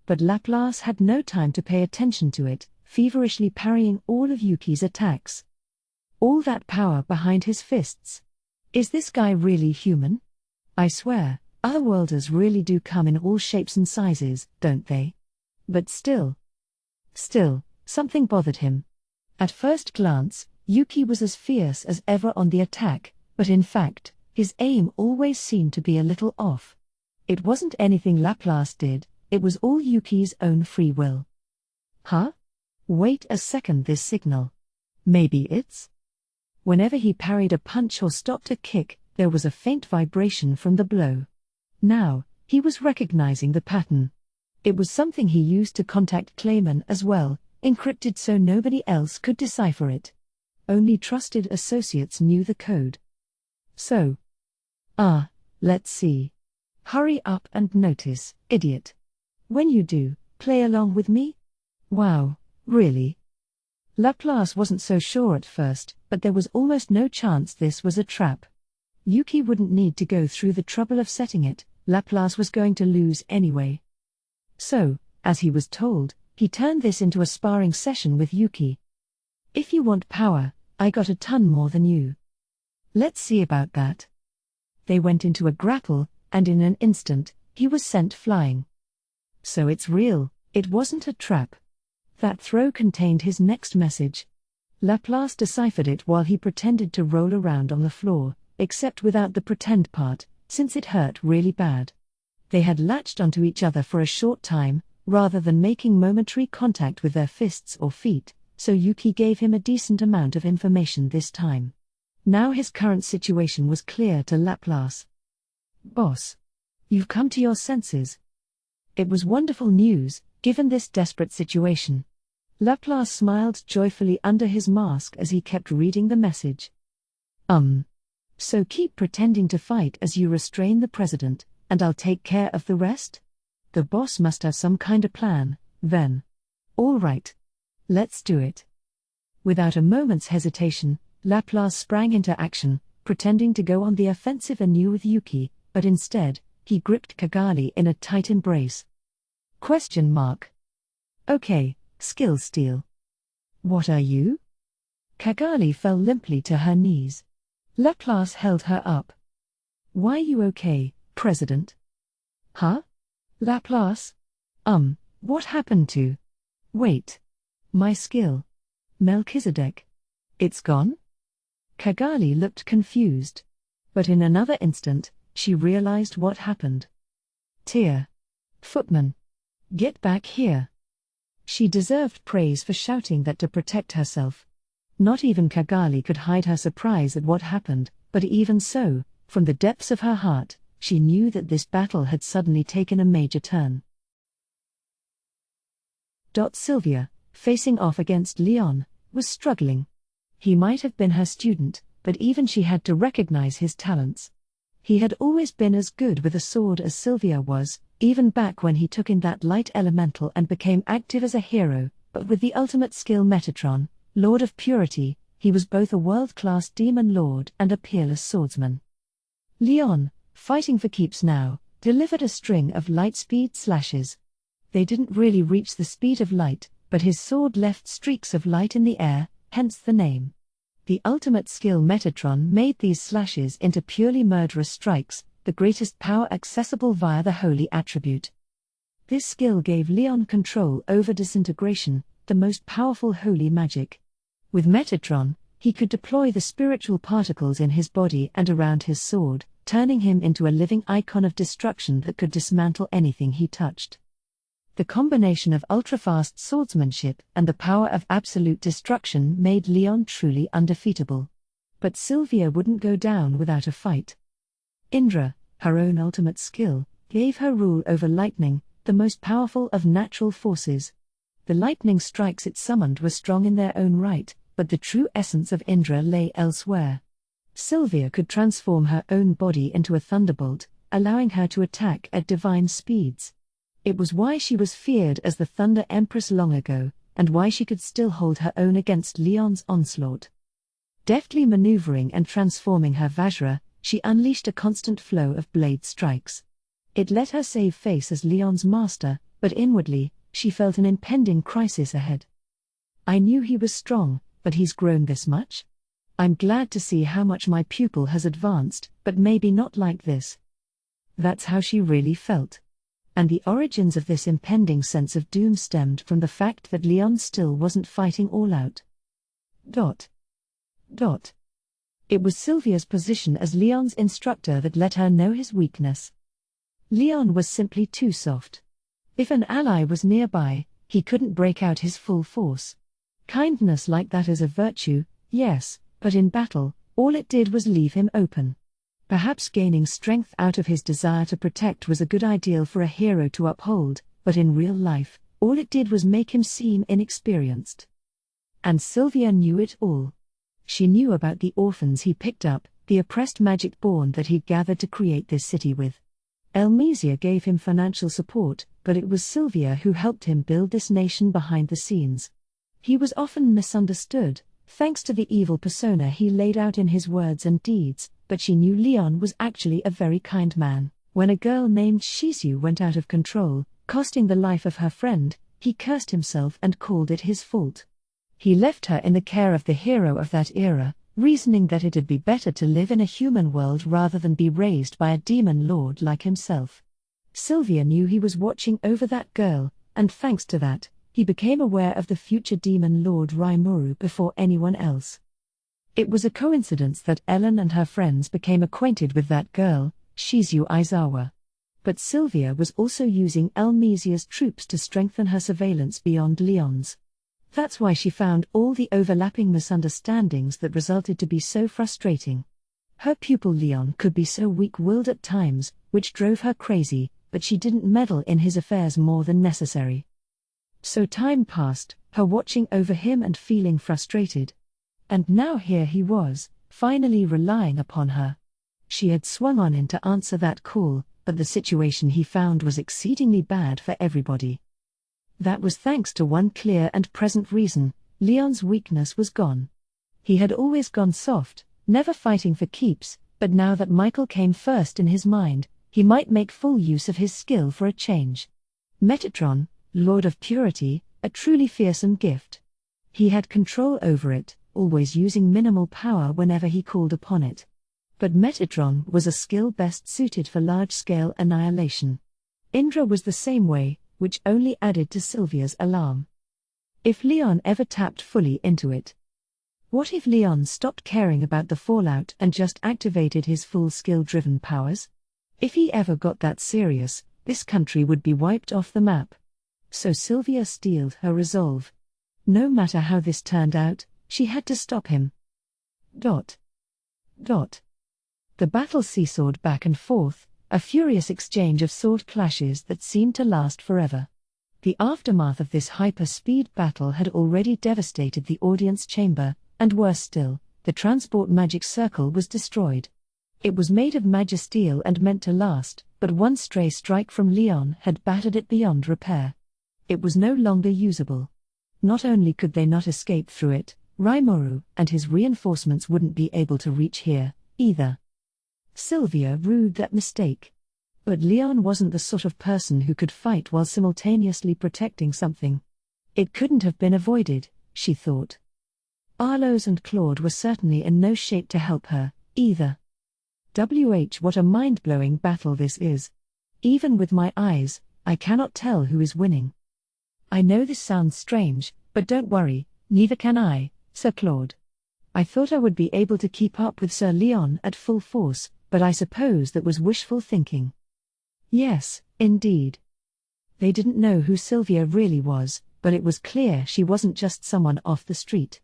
But Laplace had no time to pay attention to it, feverishly parrying all of Yuki's attacks. All that power behind his fists. Is this guy really human? I swear, otherworlders really do come in all shapes and sizes, don't they? But still, something bothered him. At first glance, Yuki was as fierce as ever on the attack, but in fact, his aim always seemed to be a little off. It wasn't anything Laplace did, it was all Yuki's own free will. Huh? Wait a second, this signal. Maybe it's? Whenever he parried a punch or stopped a kick, there was a faint vibration from the blow. Now, he was recognizing the pattern. It was something he used to contact Clayman as well, encrypted so nobody else could decipher it. Only trusted associates knew the code. So. Let's see. Hurry up and notice, idiot. When you do, play along with me? Wow, really? Laplace wasn't so sure at first, but there was almost no chance this was a trap. Yuki wouldn't need to go through the trouble of setting it, Laplace was going to lose anyway. So, as he was told, he turned this into a sparring session with Yuki. If you want power, I got a ton more than you. Let's see about that. They went into a grapple, and in an instant, he was sent flying. So it's real, it wasn't a trap. That throw contained his next message. Laplace deciphered it while he pretended to roll around on the floor, except without the pretend part, since it hurt really bad. They had latched onto each other for a short time, rather than making momentary contact with their fists or feet, so Yuki gave him a decent amount of information this time. Now his current situation was clear to Laplace. Boss. You've come to your senses. It was wonderful news, given this desperate situation. Laplace smiled joyfully under his mask as he kept reading the message. So keep pretending to fight as you restrain the president, and I'll take care of the rest? The boss must have some kind of plan, then. All right. Let's do it. Without a moment's hesitation, Laplace sprang into action, pretending to go on the offensive anew with Yuki, but instead, he gripped Cagali in a tight embrace. Okay, skill steal. What are you? Cagali fell limply to her knees. Laplace held her up. Why you okay, President? Huh? Laplace? What happened to? Wait. My skill. Melchizedek. It's gone? Cagali looked confused. But in another instant, she realized what happened. Tear. Footman. Get back here. She deserved praise for shouting that to protect herself. Not even Cagali could hide her surprise at what happened, but even so, from the depths of her heart, she knew that this battle had suddenly taken a major turn. Sylvia, facing off against Leon, was struggling. He might have been her student, but even she had to recognize his talents. He had always been as good with a sword as Sylvia was, even back when he took in that light elemental and became active as a hero, but with the ultimate skill Metatron, Lord of Purity, he was both a world-class demon lord and a peerless swordsman. Leon, fighting for keeps now, delivered a string of light-speed slashes. They didn't really reach the speed of light, but his sword left streaks of light in the air, hence the name. The ultimate skill Metatron made these slashes into purely murderous strikes, the greatest power accessible via the holy attribute. This skill gave Leon control over disintegration, the most powerful holy magic. With Metatron, he could deploy the spiritual particles in his body and around his sword, turning him into a living icon of destruction that could dismantle anything he touched. The combination of ultra-fast swordsmanship and the power of absolute destruction made Leon truly undefeatable. But Sylvia wouldn't go down without a fight. Indra, her own ultimate skill, gave her rule over lightning, the most powerful of natural forces. The lightning strikes it summoned were strong in their own right, but the true essence of Indra lay elsewhere. Sylvia could transform her own body into a thunderbolt, allowing her to attack at divine speeds. It was why she was feared as the Thunder Empress long ago, and why she could still hold her own against Leon's onslaught. Deftly maneuvering and transforming her Vajra, she unleashed a constant flow of blade strikes. It let her save face as Leon's master, but inwardly, she felt an impending crisis ahead. I knew he was strong, but he's grown this much? I'm glad to see how much my pupil has advanced, but maybe not like this. That's how she really felt. And the origins of this impending sense of doom stemmed from the fact that Leon still wasn't fighting all out. It was Sylvia's position as Leon's instructor that let her know his weakness. Leon was simply too soft. If an ally was nearby, he couldn't break out his full force. Kindness like that is a virtue, yes, but in battle, all it did was leave him open. Perhaps gaining strength out of his desire to protect was a good ideal for a hero to uphold, but in real life, all it did was make him seem inexperienced. And Sylvia knew it all. She knew about the orphans he picked up, the oppressed magic-born that he'd gathered to create this city with. Elmesia gave him financial support, but it was Sylvia who helped him build this nation behind the scenes. He was often misunderstood, thanks to the evil persona he laid out in his words and deeds, but she knew Leon was actually a very kind man. When a girl named Shizu went out of control, costing the life of her friend, he cursed himself and called it his fault. He left her in the care of the hero of that era, reasoning that it'd be better to live in a human world rather than be raised by a demon lord like himself. Sylvia knew he was watching over that girl, and thanks to that, he became aware of the future demon lord Rimuru before anyone else. It was a coincidence that Ellen and her friends became acquainted with that girl, Shizu Aizawa. But Sylvia was also using Elmesia's troops to strengthen her surveillance beyond Leon's. That's why she found all the overlapping misunderstandings that resulted to be so frustrating. Her pupil Leon could be so weak-willed at times, which drove her crazy, but she didn't meddle in his affairs more than necessary. So time passed, her watching over him and feeling frustrated. And now here he was, finally relying upon her. She had swung on in to answer that call, but the situation he found was exceedingly bad for everybody. That was thanks to one clear and present reason: Leon's weakness was gone. He had always gone soft, never fighting for keeps, but now that Michael came first in his mind, he might make full use of his skill for a change. Metatron, Lord of Purity, a truly fearsome gift. He had control over it, always using minimal power whenever he called upon it. But Metatron was a skill best suited for large-scale annihilation. Indra was the same way, which only added to Sylvia's alarm. If Leon ever tapped fully into it? What if Leon stopped caring about the fallout and just activated his full skill-driven powers? If he ever got that serious, this country would be wiped off the map. So Sylvia steeled her resolve. No matter how this turned out, she had to stop him. The battle seesawed back and forth, a furious exchange of sword clashes that seemed to last forever. The aftermath of this hyper-speed battle had already devastated the audience chamber, and worse still, the transport magic circle was destroyed. It was made of magisteel and meant to last, but one stray strike from Leon had battered it beyond repair. It was no longer usable. Not only could they not escape through it, Rimuru and his reinforcements wouldn't be able to reach here, either. Sylvia rued that mistake. But Leon wasn't the sort of person who could fight while simultaneously protecting something. It couldn't have been avoided, she thought. Arlos and Claude were certainly in no shape to help her, either. What a mind-blowing battle this is. Even with my eyes, I cannot tell who is winning. I know this sounds strange, but don't worry, neither can I, Sir Claude. I thought I would be able to keep up with Sir Leon at full force, but I suppose that was wishful thinking. Yes, indeed. They didn't know who Sylvia really was, but it was clear she wasn't just someone off the street.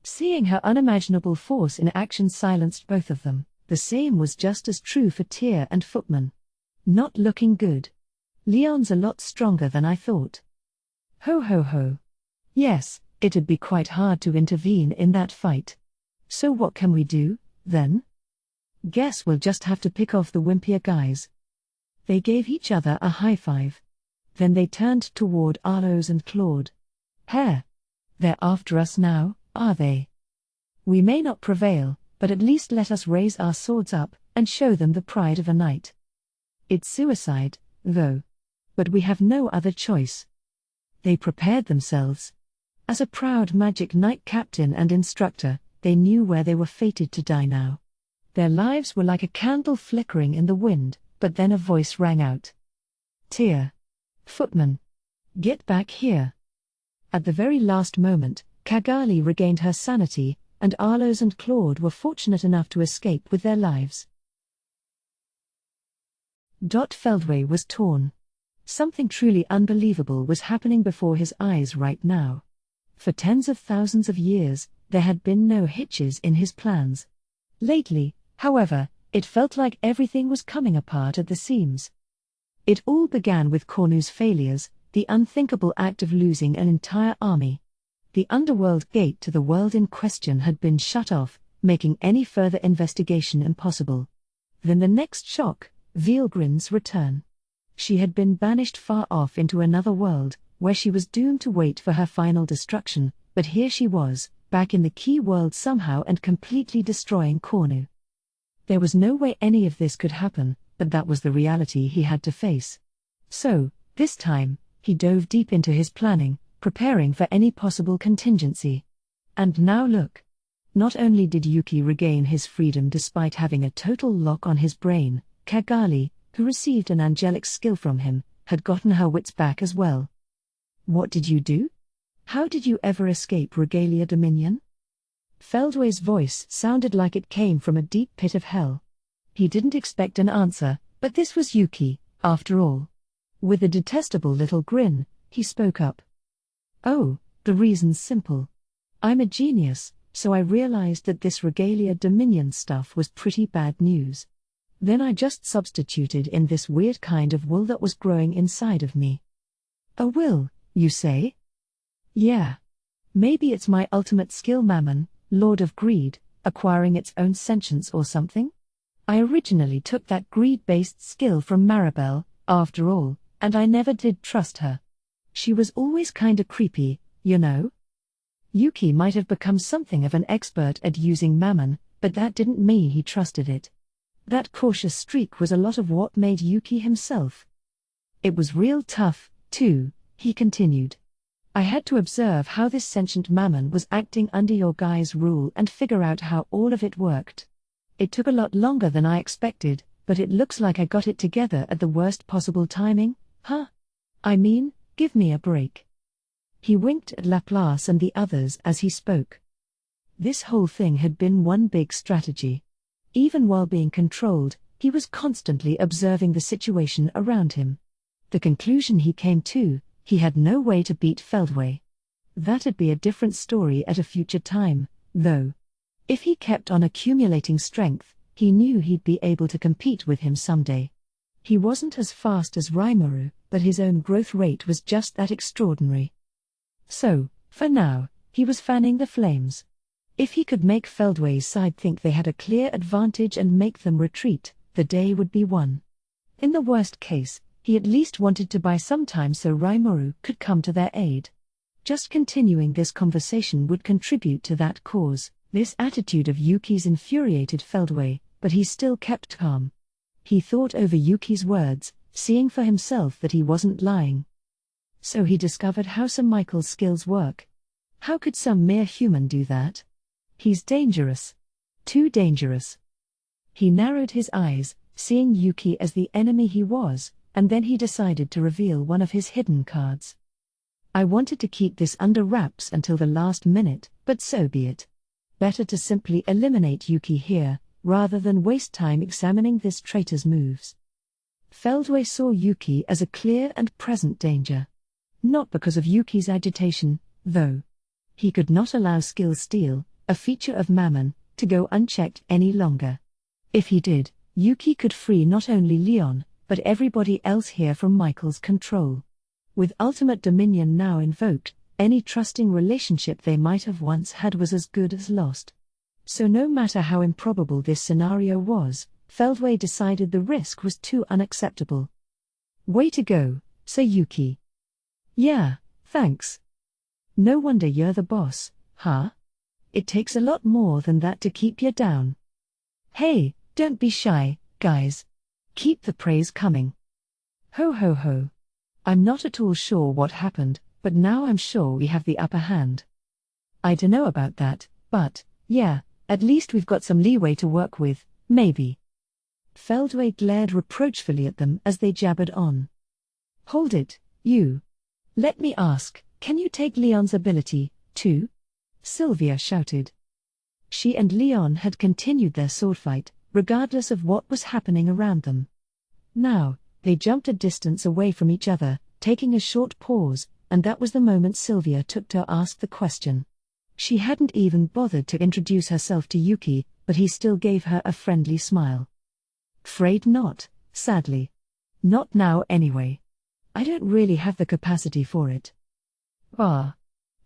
Seeing her unimaginable force in action silenced both of them. The same was just as true for Tyr and Footman. Not looking good. Leon's a lot stronger than I thought. Ho ho ho. Yes, it'd be quite hard to intervene in that fight. So what can we do, then? Guess we'll just have to pick off the wimpier guys. They gave each other a high five. Then they turned toward Arlos and Claude. They're after us now, are they? We may not prevail, but at least let us raise our swords up, and show them the pride of a knight. It's suicide, though. But we have no other choice. They prepared themselves. As a proud magic knight captain and instructor, they knew where they were fated to die now. Their lives were like a candle flickering in the wind, but then a voice rang out. Tyr. Footman. Get back here. At the very last moment, Cagali regained her sanity, and Arlos and Claude were fortunate enough to escape with their lives. Feldway was torn. Something truly unbelievable was happening before his eyes right now. For tens of thousands of years, there had been no hitches in his plans. Lately, however, it felt like everything was coming apart at the seams. It all began with Cornu's failures, the unthinkable act of losing an entire army. The underworld gate to the world in question had been shut off, making any further investigation impossible. Then the next shock, Vielgrin's return. She had been banished far off into another world, where she was doomed to wait for her final destruction, but here she was, back in the key world somehow and completely destroying Cornu. There was no way any of this could happen, but that was the reality he had to face. So, this time, he dove deep into his planning, preparing for any possible contingency. And now look. Not only did Yuki regain his freedom despite having a total lock on his brain, Cagali, who received an angelic skill from him, had gotten her wits back as well. What did you do? How did you ever escape Regalia Dominion? Feldway's voice sounded like it came from a deep pit of hell. He didn't expect an answer, but this was Yuki, after all. With a detestable little grin, he spoke up. Oh, the reason's simple. I'm a genius, so I realized that this Regalia Dominion stuff was pretty bad news. Then I just substituted in this weird kind of will that was growing inside of me. A will, you say? Yeah. Maybe it's my ultimate skill, Mammon, Lord of Greed, acquiring its own sentience or something? I originally took that greed-based skill from Maribel, after all, and I never did trust her. She was always kinda creepy, you know? Yuki might have become something of an expert at using Mammon, but that didn't mean he trusted it. That cautious streak was a lot of what made Yuki himself. It was real tough, too, he continued. I had to observe how this sentient Mammon was acting under your guy's rule and figure out how all of it worked. It took a lot longer than I expected, but it looks like I got it together at the worst possible timing, huh? I mean, give me a break. He winked at Laplace and the others as he spoke. This whole thing had been one big strategy. Even while being controlled, he was constantly observing the situation around him. The conclusion he came to, he had no way to beat Feldway. That'd be a different story at a future time, though. If he kept on accumulating strength, he knew he'd be able to compete with him someday. He wasn't as fast as Rimuru, but his own growth rate was just that extraordinary. So, for now, he was fanning the flames. If he could make Feldway's side think they had a clear advantage and make them retreat, the day would be won. In the worst case, he at least wanted to buy some time so Rimuru could come to their aid. Just continuing this conversation would contribute to that cause. This attitude of Yuki's infuriated Feldway, but he still kept calm. He thought over Yuki's words, seeing for himself that he wasn't lying. So he discovered how Sir Michael's skills work. How could some mere human do that? He's dangerous. Too dangerous. He narrowed his eyes, seeing Yuki as the enemy he was, and then he decided to reveal one of his hidden cards. I wanted to keep this under wraps until the last minute, but so be it. Better to simply eliminate Yuki here, rather than waste time examining this traitor's moves. Feldway saw Yuki as a clear and present danger. Not because of Yuki's agitation, though. He could not allow skill steal, a feature of Mammon, to go unchecked any longer. If he did, Yuki could free not only Leon, but everybody else here from Michael's control. With ultimate dominion now invoked, any trusting relationship they might have once had was as good as lost. So no matter how improbable this scenario was, Feldway decided the risk was too unacceptable. Way to go, Sir Yuki. Yeah, thanks. No wonder you're the boss, huh? It takes a lot more than that to keep you down. Hey, don't be shy, guys. Keep the praise coming. Ho ho ho. I'm not at all sure what happened, but now I'm sure we have the upper hand. I dunno about that, but, yeah, at least we've got some leeway to work with, maybe. Feldway glared reproachfully at them as they jabbered on. Hold it, you. Let me ask, can you take Leon's ability, too? Sylvia shouted. She and Leon had continued their swordfight, regardless of what was happening around them. Now, they jumped a distance away from each other, taking a short pause, and that was the moment Sylvia took to ask the question. She hadn't even bothered to introduce herself to Yuki, but he still gave her a friendly smile. Afraid not, sadly. Not now anyway. I don't really have the capacity for it. Ah.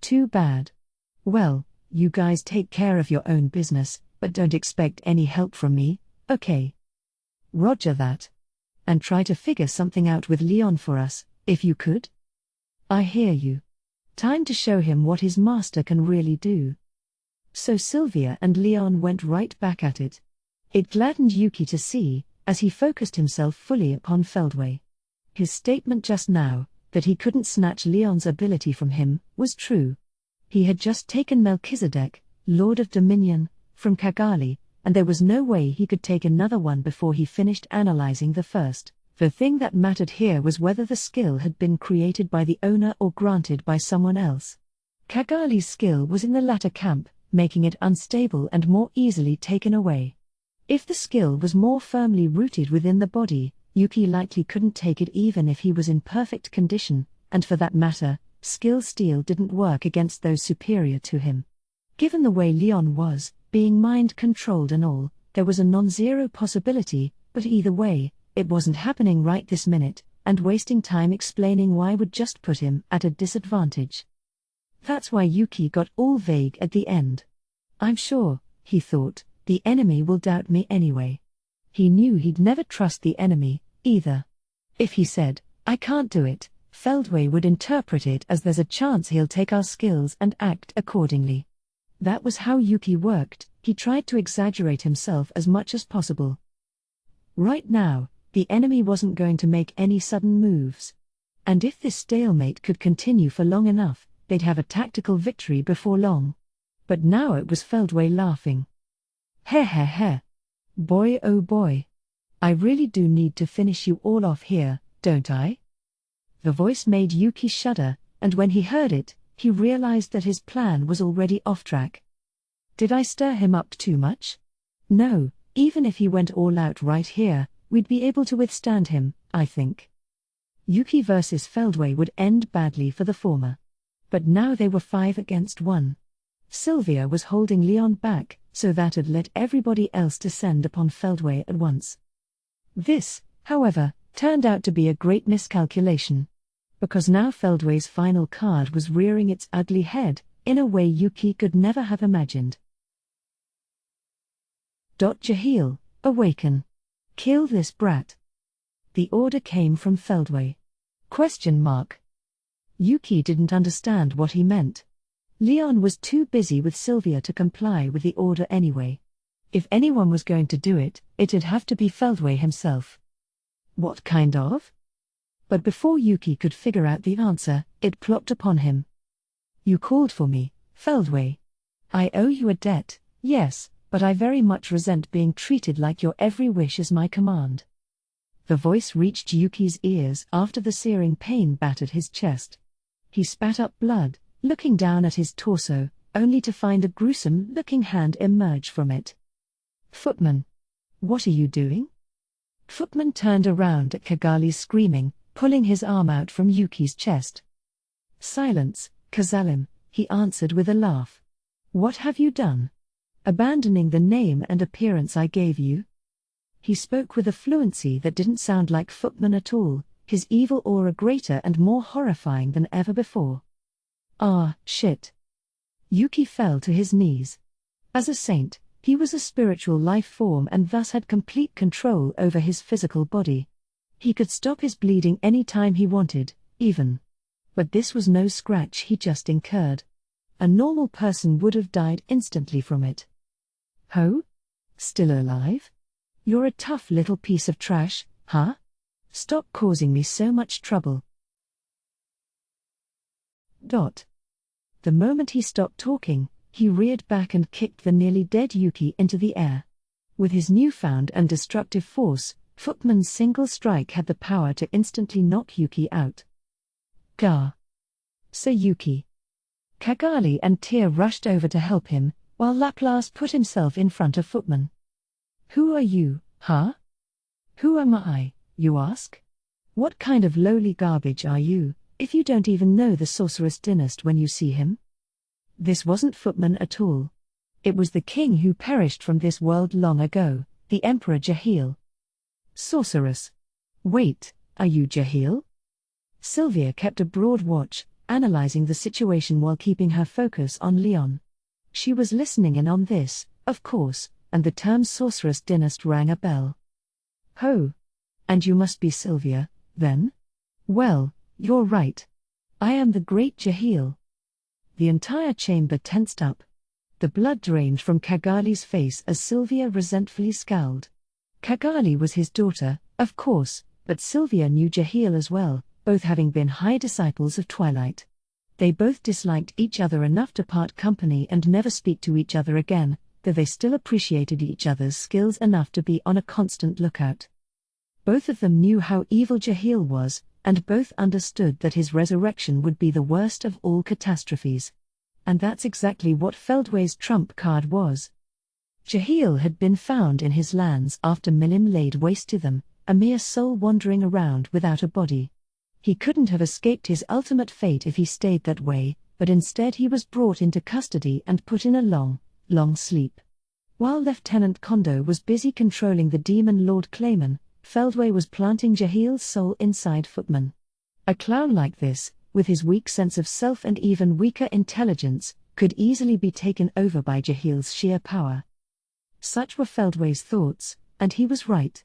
Too bad. Well, you guys take care of your own business, but don't expect any help from me, okay? Roger that. And try to figure something out with Leon for us, if you could? I hear you. Time to show him what his master can really do. So Sylvia and Leon went right back at it. It gladdened Yuki to see, as he focused himself fully upon Feldway. His statement just now, that he couldn't snatch Leon's ability from him, was true. He had just taken Melchizedek, Lord of Dominion, from Cagali, and there was no way he could take another one before he finished analyzing the first. The thing that mattered here was whether the skill had been created by the owner or granted by someone else. Cagali's skill was in the latter camp, making it unstable and more easily taken away. If the skill was more firmly rooted within the body, Yuki likely couldn't take it even if he was in perfect condition, and for that matter, skill steal didn't work against those superior to him. Given the way Leon was, being mind-controlled and all, there was a non-zero possibility, but either way, it wasn't happening right this minute, and wasting time explaining why would just put him at a disadvantage. That's why Yuki got all vague at the end. I'm sure, he thought, the enemy will doubt me anyway. He knew he'd never trust the enemy, either. If he said, I can't do it, Feldway would interpret it as there's a chance he'll take our skills and act accordingly. That was how Yuki worked. He tried to exaggerate himself as much as possible. Right now, the enemy wasn't going to make any sudden moves. And if this stalemate could continue for long enough, they'd have a tactical victory before long. But now it was Feldway laughing. Heh heh heh. Boy oh boy. I really do need to finish you all off here, don't I? The voice made Yuki shudder, and when he heard it, he realized that his plan was already off track. Did I stir him up too much? No, even if he went all out right here, we'd be able to withstand him, I think. Yuki versus Feldway would end badly for the former. But now they were 5 against 1. Sylvia was holding Leon back, so that'd let everybody else descend upon Feldway at once. This, however, turned out to be a great miscalculation. Because now Feldway's final card was rearing its ugly head, in a way Yuki could never have imagined. Jahil, awaken. Kill this brat. The order came from Feldway. ? Yuki didn't understand what he meant. Leon was too busy with Sylvia to comply with the order anyway. If anyone was going to do it, it'd have to be Feldway himself. What kind of? But before Yuki could figure out the answer, it plopped upon him. You called for me, Feldway. I owe you a debt, yes, but I very much resent being treated like your every wish is my command. The voice reached Yuki's ears after the searing pain battered his chest. He spat up blood, looking down at his torso, only to find a gruesome-looking hand emerge from it. Footman. What are you doing? Footman turned around at Cagali screaming, pulling his arm out from Yuki's chest. Silence, Kazalim, he answered with a laugh. What have you done? Abandoning the name and appearance I gave you? He spoke with a fluency that didn't sound like Footman at all, his evil aura greater and more horrifying than ever before. Ah, shit. Yuki fell to his knees. As a saint, he was a spiritual life form and thus had complete control over his physical body. He could stop his bleeding any time he wanted, even. But this was no scratch he just incurred. A normal person would have died instantly from it. Ho? Still alive? You're a tough little piece of trash, huh? Stop causing me so much trouble. The moment he stopped talking, he reared back and kicked the nearly dead Yuki into the air. With his newfound and destructive force, Footman's single strike had the power to instantly knock Yuki out. Gah! Sir Yuki! Cagali and Tyr rushed over to help him, while Laplace put himself in front of Footman. Who are you, huh? Who am I, you ask? What kind of lowly garbage are you, if you don't even know the Sorceress Dynast when you see him? This wasn't Footman at all. It was the king who perished from this world long ago, the Emperor Jahil. Sorceress. Wait, are you Jahil? Sylvia kept a broad watch, analyzing the situation while keeping her focus on Leon. She was listening in on this, of course, and the term Sorceress Dynast rang a bell. Ho! And you must be Sylvia, then? Well, you're right. I am the great Jahil. The entire chamber tensed up. The blood drained from Cagali's face as Sylvia resentfully scowled. Cagali was his daughter, of course, but Sylvia knew Jahil as well, both having been high disciples of Twilight. They both disliked each other enough to part company and never speak to each other again, though they still appreciated each other's skills enough to be on a constant lookout. Both of them knew how evil Jahil was, and both understood that his resurrection would be the worst of all catastrophes. And that's exactly what Feldway's trump card was. Jahil had been found in his lands after Milim laid waste to them, a mere soul wandering around without a body. He couldn't have escaped his ultimate fate if he stayed that way, but instead he was brought into custody and put in a long sleep. While Lieutenant Kondo was busy controlling the demon Lord Clayman, Feldway was planting Jahil's soul inside Footman. A clown like this, with his weak sense of self and even weaker intelligence, could easily be taken over by Jahil's sheer power. Such were Feldway's thoughts, and he was right.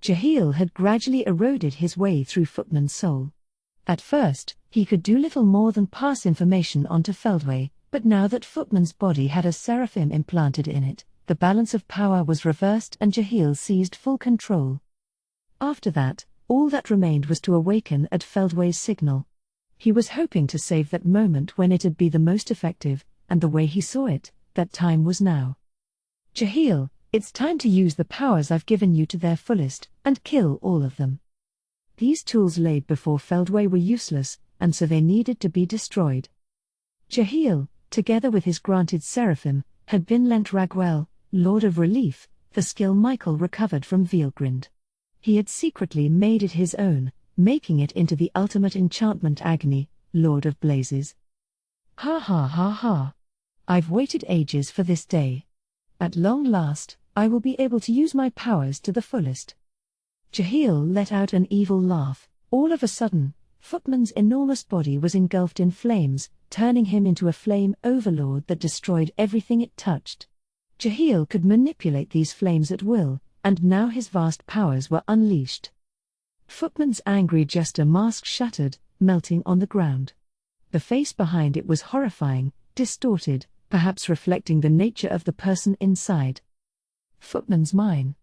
Jahil had gradually eroded his way through Footman's soul. At first, he could do little more than pass information on to Feldway, but now that Footman's body had a seraphim implanted in it, the balance of power was reversed and Jahil seized full control. After that, all that remained was to awaken at Feldway's signal. He was hoping to save that moment when it'd be the most effective, and the way he saw it, that time was now. Jahil, it's time to use the powers I've given you to their fullest, and kill all of them. These tools laid before Feldway were useless, and so they needed to be destroyed. Jahil, together with his granted seraphim, had been lent Ragwell, Lord of Relief, the skill Michael recovered from Vielgrind. He had secretly made it his own, making it into the ultimate enchantment Agni, Lord of Blazes. Ha ha ha ha. I've waited ages for this day. At long last, I will be able to use my powers to the fullest. Jahil let out an evil laugh. All of a sudden, Footman's enormous body was engulfed in flames, turning him into a flame overlord that destroyed everything it touched. Jahil could manipulate these flames at will, and now his vast powers were unleashed. Footman's angry jester mask shattered, melting on the ground. The face behind it was horrifying, distorted, perhaps reflecting the nature of the person inside. Footman's mine.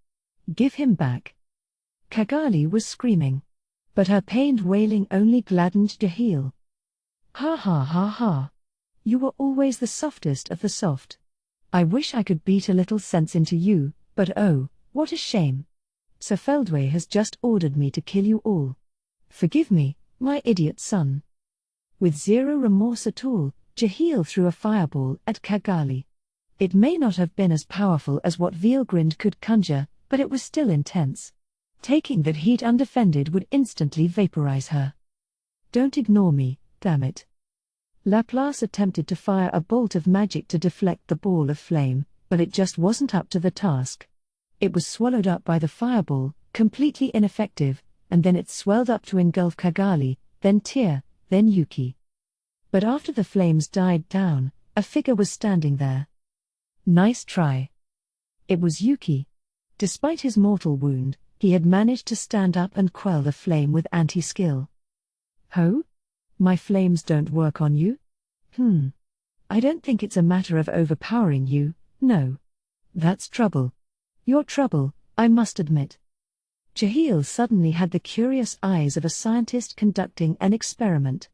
Give him back. Cagali was screaming. But her pained wailing only gladdened Jahil. Ha ha ha ha. You were always the softest of the soft. I wish I could beat a little sense into you, but oh, what a shame. Sir Feldway has just ordered me to kill you all. Forgive me, my idiot son. With zero remorse at all, Jahil threw a fireball at Cagali. It may not have been as powerful as what Vielgrind could conjure, but it was still intense. Taking that heat undefended would instantly vaporize her. Don't ignore me, damn it. Laplace attempted to fire a bolt of magic to deflect the ball of flame, but it just wasn't up to the task. It was swallowed up by the fireball, completely ineffective, and then it swelled up to engulf Cagali, then Tyr, then Yuki. But after the flames died down, a figure was standing there. Nice try. It was Yuki. Despite his mortal wound, he had managed to stand up and quell the flame with anti-skill. Ho? My flames don't work on you? I don't think it's a matter of overpowering you, no. That's trouble. Your trouble, I must admit. Jahil suddenly had the curious eyes of a scientist conducting an experiment.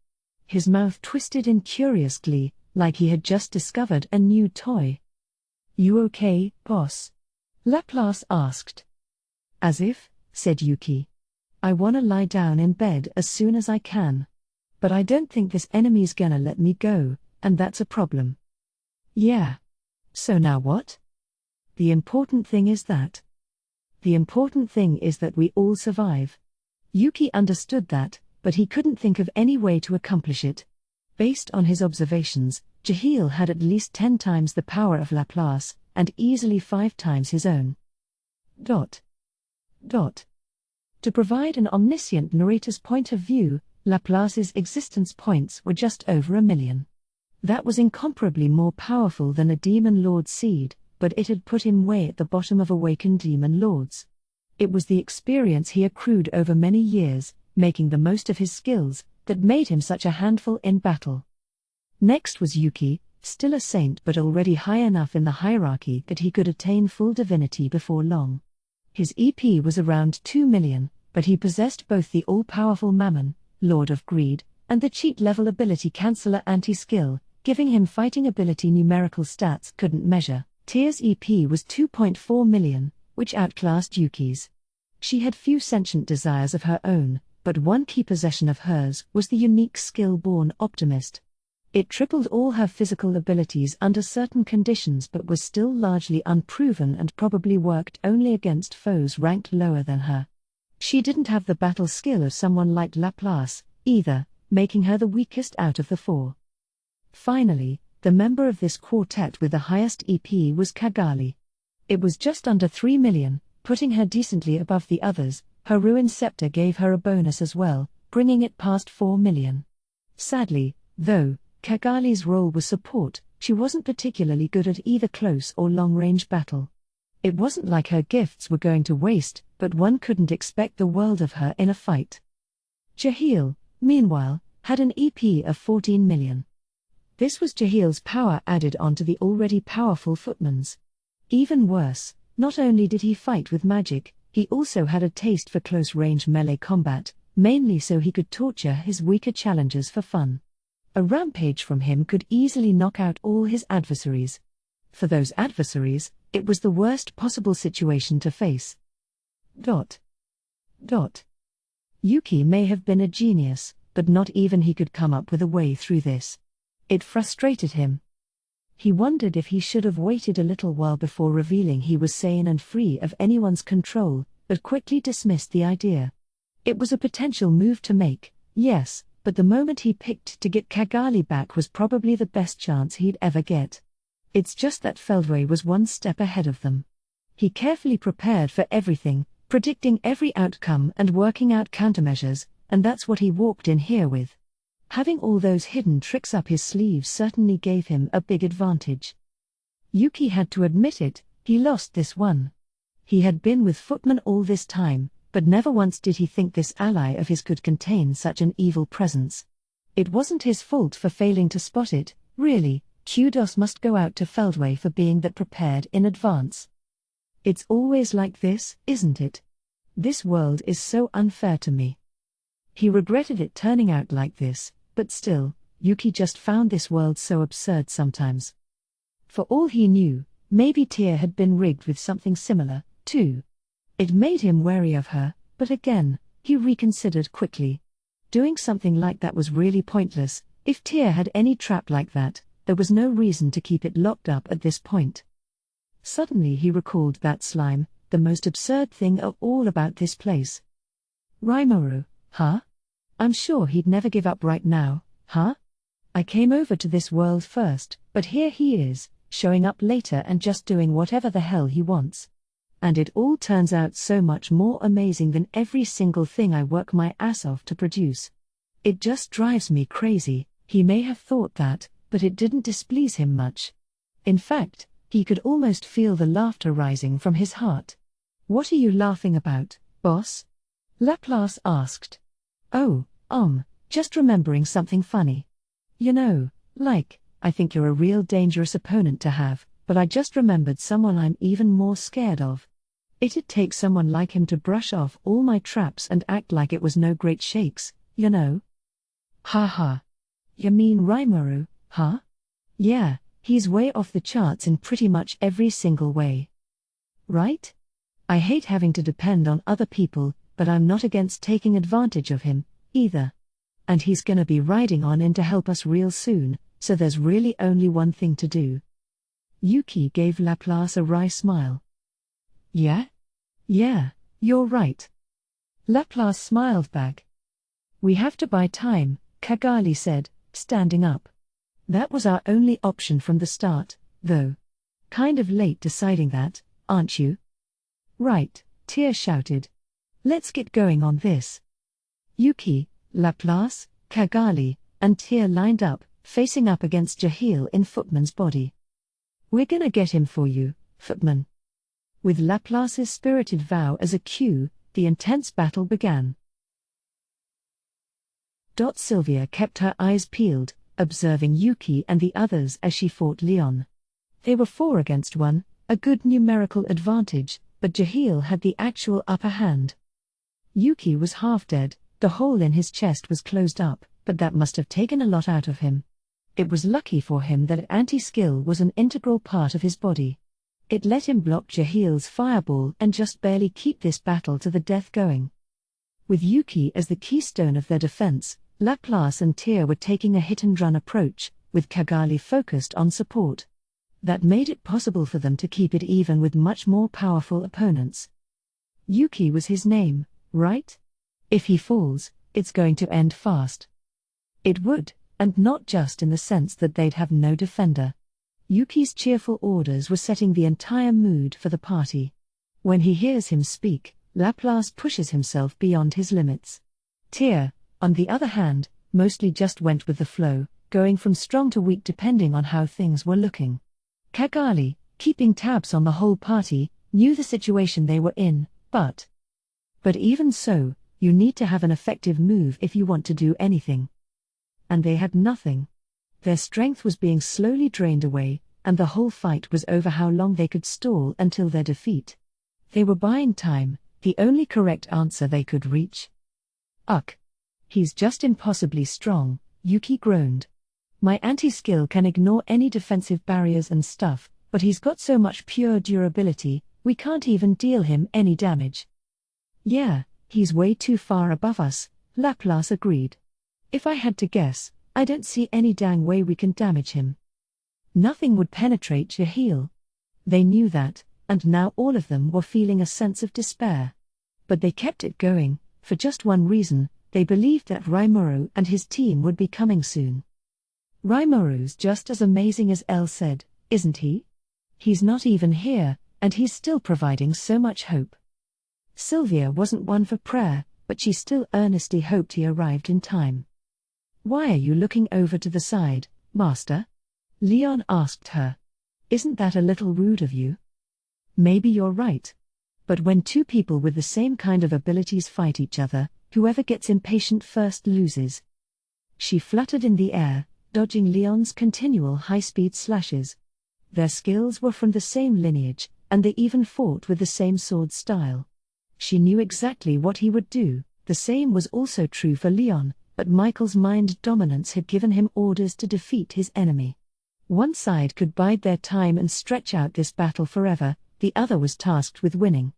His mouth twisted in curious glee, like he had just discovered a new toy. You okay, boss? Laplace asked. As if, said Yuki. I wanna lie down in bed as soon as I can. But I don't think this enemy's gonna let me go, and that's a problem. Yeah. So now what? The important thing is that we all survive. Yuki understood that, but he couldn't think of any way to accomplish it. Based on his observations, Jahil had at least 10 times the power of Laplace, and easily 5 times his own. To provide an omniscient narrator's point of view, Laplace's existence points were just over 1 million. That was incomparably more powerful than a demon lord's seed, but it had put him way at the bottom of awakened demon lords. It was the experience he accrued over many years, making the most of his skills, that made him such a handful in battle. Next was Yuki, still a saint but already high enough in the hierarchy that he could attain full divinity before long. His EP was around 2 million, but he possessed both the all-powerful Mammon, Lord of Greed, and the cheat-level ability Canceller Anti-Skill, giving him fighting ability numerical stats couldn't measure. Tyr's EP was 2.4 million, which outclassed Yuki's. She had few sentient desires of her own, but one key possession of hers was the unique skill-born Optimist. It tripled all her physical abilities under certain conditions but was still largely unproven and probably worked only against foes ranked lower than her. She didn't have the battle skill of someone like Laplace, either, making her the weakest out of the 4. Finally, the member of this quartet with the highest EP was Cagali. It was just under 3 million, putting her decently above the others. Her Ruin Scepter gave her a bonus as well, bringing it past 4 million. Sadly, though, Cagali's role was support. She wasn't particularly good at either close or long-range battle. It wasn't like her gifts were going to waste, but one couldn't expect the world of her in a fight. Jahil, meanwhile, had an EP of 14 million. This was Jahil's power added onto the already powerful Footman's. Even worse, not only did he fight with magic, he also had a taste for close-range melee combat, mainly so he could torture his weaker challengers for fun. A rampage from him could easily knock out all his adversaries. For those adversaries, it was the worst possible situation to face. Yuki may have been a genius, but not even he could come up with a way through this. It frustrated him. He wondered if he should have waited a little while before revealing he was sane and free of anyone's control, but quickly dismissed the idea. It was a potential move to make, yes, but the moment he picked to get Cagali back was probably the best chance he'd ever get. It's just that Feldway was one step ahead of them. He carefully prepared for everything, predicting every outcome and working out countermeasures, and that's what he walked in here with. Having all those hidden tricks up his sleeves certainly gave him a big advantage. Yuki had to admit it, he lost this one. He had been with Footman all this time, but never once did he think this ally of his could contain such an evil presence. It wasn't his fault for failing to spot it, really. Kudos must go out to Feldway for being that prepared in advance. It's always like this, isn't it? This world is so unfair to me. He regretted it turning out like this, but still, Yuki just found this world so absurd sometimes. For all he knew, maybe Tyr had been rigged with something similar, too. It made him wary of her, but again, he reconsidered quickly. Doing something like that was really pointless. If Tyr had any trap like that, there was no reason to keep it locked up at this point. Suddenly he recalled that slime, the most absurd thing of all about this place. Rimuru, huh? I'm sure he'd never give up right now, huh? I came over to this world first, but here he is, showing up later and just doing whatever the hell he wants. And it all turns out so much more amazing than every single thing I work my ass off to produce. It just drives me crazy. He may have thought that, but it didn't displease him much. In fact, he could almost feel the laughter rising from his heart. What are you laughing about, boss? Laplace asked. Oh, just remembering something funny. You know, like, I think you're a real dangerous opponent to have, but I just remembered someone I'm even more scared of. It'd take someone like him to brush off all my traps and act like it was no great shakes, you know. Ha ha. You mean Rimuru, huh? Yeah, he's way off the charts in pretty much every single way. Right? I hate having to depend on other people, but I'm not against taking advantage of him, either. And he's gonna be riding on in to help us real soon, so there's really only one thing to do. Yuki gave Laplace a wry smile. Yeah? Yeah, you're right. Laplace smiled back. We have to buy time, Cagali said, standing up. That was our only option from the start, though. Kind of late deciding that, aren't you? Right, Tyr shouted. Let's get going on this. Yuki, Laplace, Cagali, and Tyr lined up, facing up against Jahil in Footman's body. We're gonna get him for you, Footman. With Laplace's spirited vow as a cue, the intense battle began. Sylvia kept her eyes peeled, observing Yuki and the others as she fought Leon. They were 4 against 1, a good numerical advantage, but Jahil had the actual upper hand. Yuki was half dead, the hole in his chest was closed up, but that must have taken a lot out of him. It was lucky for him that anti-skill was an integral part of his body. It let him block Jahil's fireball and just barely keep this battle to the death going. With Yuki as the keystone of their defense, Laplace and Tyr were taking a hit-and-run approach, with Cagali focused on support. That made it possible for them to keep it even with much more powerful opponents. Yuki was his name, right? If he falls, it's going to end fast. It would, and not just in the sense that they'd have no defender. Yuki's cheerful orders were setting the entire mood for the party. When he hears him speak, Laplace pushes himself beyond his limits. Tyr, on the other hand, mostly just went with the flow, going from strong to weak depending on how things were looking. Cagali, keeping tabs on the whole party, knew the situation they were in, but even so, you need to have an effective move if you want to do anything. And they had nothing. Their strength was being slowly drained away, and the whole fight was over how long they could stall until their defeat. They were buying time, the only correct answer they could reach. Ugh. He's just impossibly strong, Yuki groaned. My anti-skill can ignore any defensive barriers and stuff, but he's got so much pure durability, we can't even deal him any damage. Yeah, he's way too far above us, Laplace agreed. If I had to guess, I don't see any dang way we can damage him. Nothing would penetrate Jahil. They knew that, and now all of them were feeling a sense of despair. But they kept it going, for just one reason: they believed that Rimuru and his team would be coming soon. Rimuru's just as amazing as Elle said, isn't he? He's not even here, and he's still providing so much hope. Sylvia wasn't one for prayer, but she still earnestly hoped he arrived in time. Why are you looking over to the side, Master? Leon asked her. Isn't that a little rude of you? Maybe you're right. But when 2 people with the same kind of abilities fight each other, whoever gets impatient first loses. She fluttered in the air, dodging Leon's continual high-speed slashes. Their skills were from the same lineage, and they even fought with the same sword style. She knew exactly what he would do. The same was also true for Leon, but Michael's mind dominance had given him orders to defeat his enemy. One side could bide their time and stretch out this battle forever, the other was tasked with winning.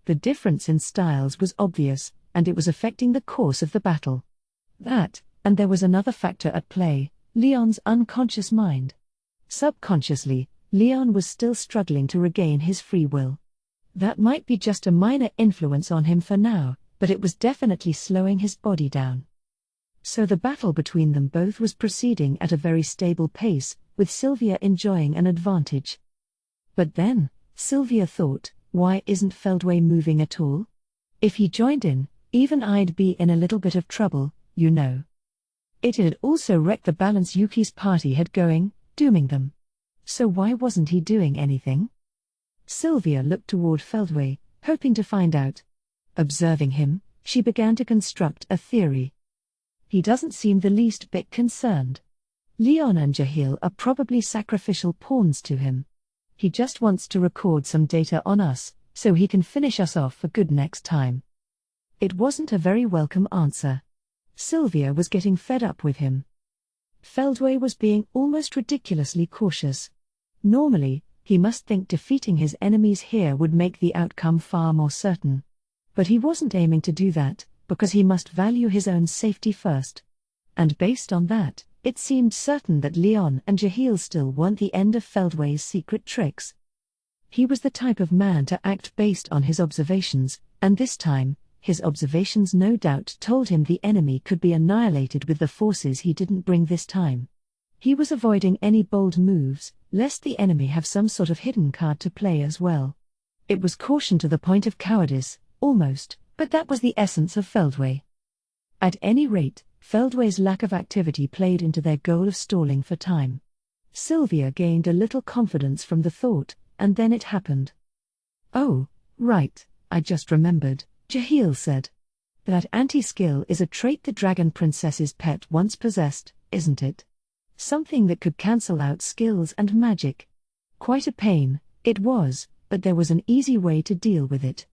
The difference in styles was obvious, and it was affecting the course of the battle. That, and there was another factor at play: Leon's unconscious mind. Subconsciously, Leon was still struggling to regain his free will. That might be just a minor influence on him for now, but it was definitely slowing his body down. So the battle between them both was proceeding at a very stable pace, with Sylvia enjoying an advantage. But then, Sylvia thought, why isn't Feldway moving at all? If he joined in, even I'd be in a little bit of trouble, you know. It had also wrecked the balance Yuki's party had going, dooming them. So why wasn't he doing anything? Sylvia looked toward Feldway, hoping to find out. Observing him, she began to construct a theory. He doesn't seem the least bit concerned. Leon and Jahil are probably sacrificial pawns to him. He just wants to record some data on us, so he can finish us off for good next time. It wasn't a very welcome answer. Sylvia was getting fed up with him. Feldway was being almost ridiculously cautious. Normally, he must think defeating his enemies here would make the outcome far more certain. But he wasn't aiming to do that, because he must value his own safety first. And based on that, it seemed certain that Leon and Jahil still weren't the end of Feldway's secret tricks. He was the type of man to act based on his observations, and this time, his observations no doubt told him the enemy could be annihilated with the forces he didn't bring this time. He was avoiding any bold moves, lest the enemy have some sort of hidden card to play as well. It was caution to the point of cowardice, almost, but that was the essence of Feldway. At any rate, Feldway's lack of activity played into their goal of stalling for time. Sylvia gained a little confidence from the thought, and then it happened. "Oh, right, I just remembered," Jahil said. "That anti-skill is a trait the Dragon Princess's pet once possessed, isn't it? Something that could cancel out skills and magic. Quite a pain, it was, but there was an easy way to deal with it.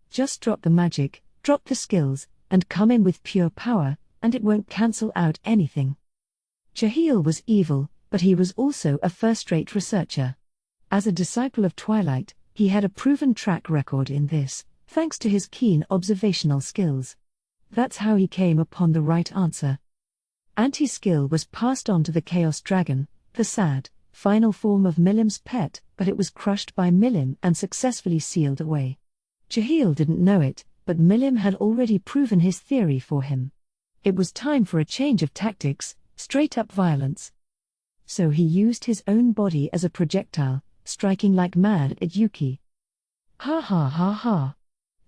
Just drop the magic, drop the skills, and come in with pure power, and it won't cancel out anything." Jahil was evil, but he was also a first-rate researcher. As a disciple of Twilight, he had a proven track record in this, thanks to his keen observational skills. That's how he came upon the right answer. Anti-skill was passed on to the Chaos Dragon, the sad, final form of Milim's pet, but it was crushed by Milim and successfully sealed away. Jahil didn't know it, but Milim had already proven his theory for him. It was time for a change of tactics, straight-up violence. So he used his own body as a projectile, striking like mad at Yuki. "Ha ha ha ha.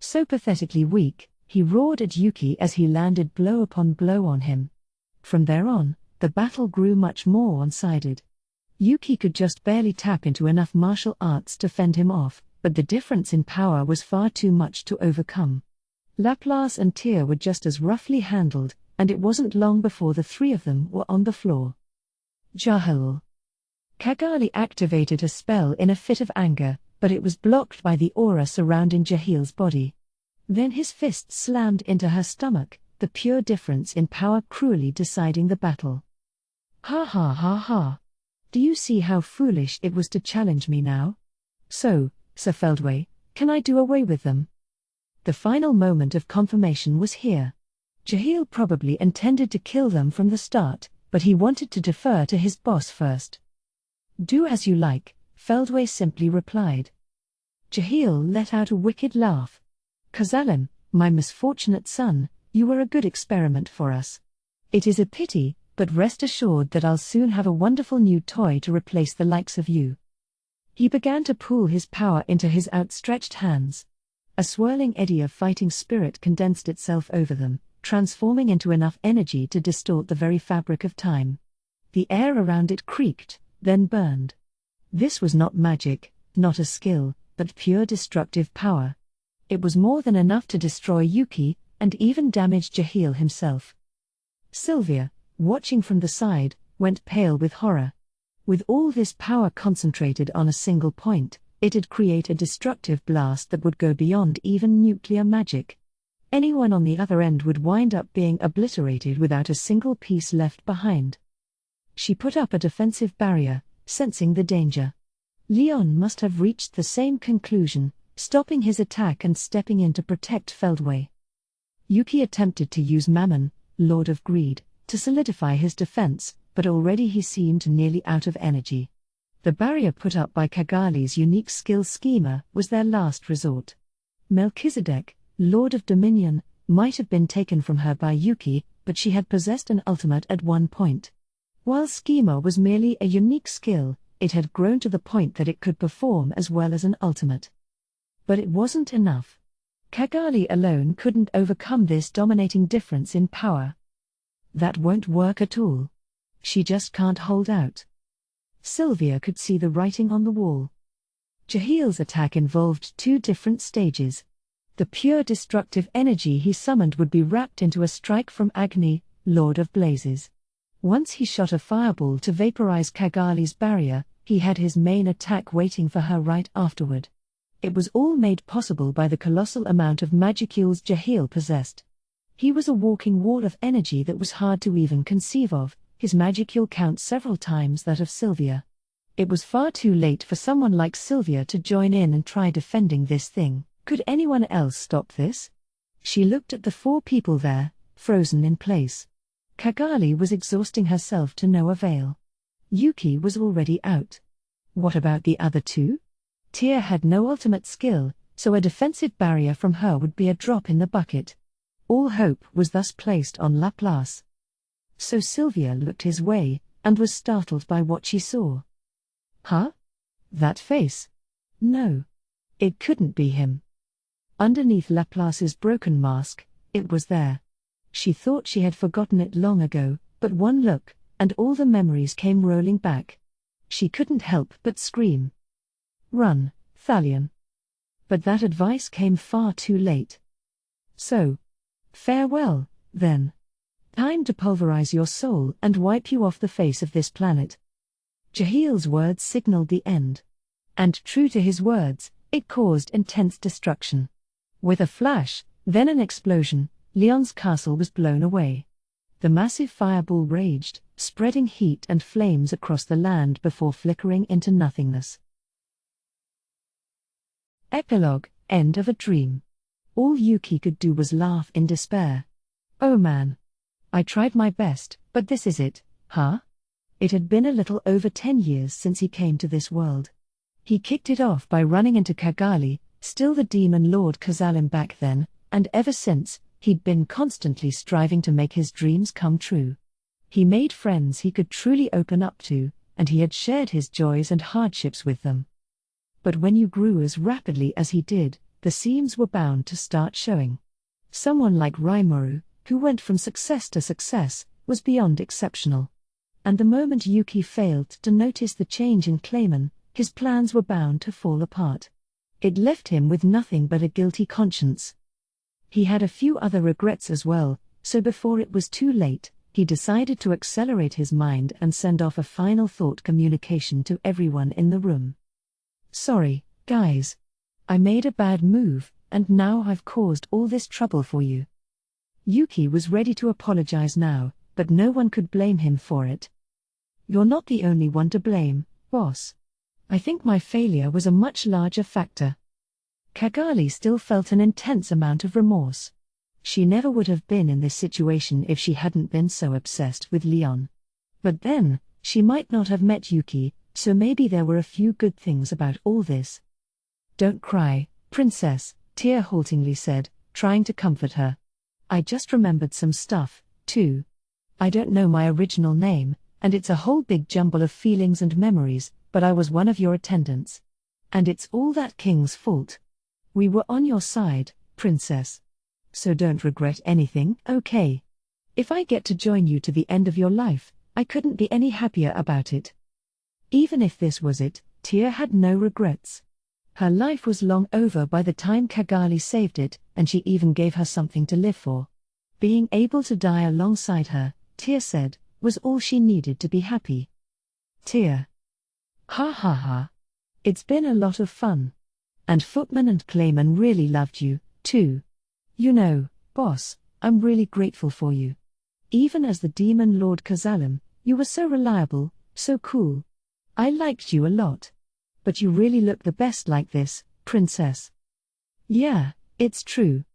So pathetically weak," he roared at Yuki as he landed blow upon blow on him. From there on, the battle grew much more one-sided. Yuki could just barely tap into enough martial arts to fend him off, but the difference in power was far too much to overcome. Laplace and Tyr were just as roughly handled, and it wasn't long before the three of them were on the floor. Jahil. Kagali activated a spell in a fit of anger, but it was blocked by the aura surrounding Jahil's body. Then his fist slammed into her stomach, the pure difference in power cruelly deciding the battle. "Ha ha ha ha. Do you see how foolish it was to challenge me now? So, Sir Feldway, can I do away with them?" The final moment of confirmation was here. Jahil probably intended to kill them from the start, but he wanted to defer to his boss first. "Do as you like," Feldway simply replied. Jahil let out a wicked laugh. "Kazalim, my misfortunate son, you were a good experiment for us. It is a pity, but rest assured that I'll soon have a wonderful new toy to replace the likes of you." He began to pool his power into his outstretched hands. A swirling eddy of fighting spirit condensed itself over them, transforming into enough energy to distort the very fabric of time. The air around it creaked, then burned. This was not magic, not a skill, but pure destructive power. It was more than enough to destroy Yuki, and even damage Jahil himself. Sylvia, watching from the side, went pale with horror. With all this power concentrated on a single point, it'd create a destructive blast that would go beyond even nuclear magic. Anyone on the other end would wind up being obliterated without a single piece left behind. She put up a defensive barrier, sensing the danger. Leon must have reached the same conclusion, stopping his attack and stepping in to protect Feldway. Yuki attempted to use Mammon, Lord of Greed, to solidify his defense, but already he seemed nearly out of energy. The barrier put up by Kagali's unique skill schema was their last resort. Melchizedek, Lord of Dominion, might have been taken from her by Yuki, but she had possessed an ultimate at one point. While schema was merely a unique skill, it had grown to the point that it could perform as well as an ultimate. But it wasn't enough. Kagali alone couldn't overcome this dominating difference in power. That won't work at all. She just can't hold out. Sylvia could see the writing on the wall. Jahil's attack involved two different stages. The pure destructive energy he summoned would be wrapped into a strike from Agni, Lord of Blazes. Once he shot a fireball to vaporize Kagali's barrier, he had his main attack waiting for her right afterward. It was all made possible by the colossal amount of magicules Jahil possessed. He was a walking wall of energy that was hard to even conceive of, his magicule count several times that of Sylvia. It was far too late for someone like Sylvia to join in and try defending this thing. Could anyone else stop this? She looked at the 4 people there, frozen in place. Kagali was exhausting herself to no avail. Yuki was already out. What about the other 2? Tia had no ultimate skill, so a defensive barrier from her would be a drop in the bucket. All hope was thus placed on Laplace. So Sylvia looked his way, and was startled by what she saw. Huh? That face? No. It couldn't be him. Underneath Laplace's broken mask, it was there. She thought she had forgotten it long ago, but one look, and all the memories came rolling back. She couldn't help but scream. Run, Thalion. But that advice came far too late. So, farewell, then. Time to pulverize your soul and wipe you off the face of this planet. Jahil's words signaled the end. And true to his words, it caused intense destruction. With a flash, then an explosion, Leon's castle was blown away. The massive fireball raged, spreading heat and flames across the land before flickering into nothingness. Epilogue, end of a dream. All Yuki could do was laugh in despair. Oh man. I tried my best, but this is it, huh? It had been a little over 10 years since he came to this world. He kicked it off by running into Kagali, still the demon Lord Kazalim back then, and ever since, he'd been constantly striving to make his dreams come true. He made friends he could truly open up to, and he had shared his joys and hardships with them. But when you grew as rapidly as he did, the seams were bound to start showing. Someone like Rimuru, who went from success to success, was beyond exceptional. And the moment Yuki failed to notice the change in Clayman, his plans were bound to fall apart. It left him with nothing but a guilty conscience. He had a few other regrets as well, so before it was too late, he decided to accelerate his mind and send off a final thought communication to everyone in the room. Sorry, guys. I made a bad move, and now I've caused all this trouble for you. Yuki was ready to apologize now, but no one could blame him for it. You're not the only one to blame, boss. I think my failure was a much larger factor. Kagali still felt an intense amount of remorse. She never would have been in this situation if she hadn't been so obsessed with Leon. But then, she might not have met Yuki, so maybe there were a few good things about all this. Don't cry, princess, Tia haltingly said, trying to comfort her. I just remembered some stuff, too. I don't know my original name, and it's a whole big jumble of feelings and memories, but I was one of your attendants. And it's all that king's fault. We were on your side, princess. So don't regret anything, okay? If I get to join you to the end of your life, I couldn't be any happier about it. Even if this was it, Tia had no regrets. Her life was long over by the time Kagali saved it, and she even gave her something to live for. Being able to die alongside her, Tia said, was all she needed to be happy. Tia. Ha ha ha. It's been a lot of fun. And Footman and Clayman really loved you, too. You know, boss, I'm really grateful for you. Even as the demon Lord Kazalim, you were so reliable, so cool. I liked you a lot. But you really look the best like this, princess. Yeah, it's true.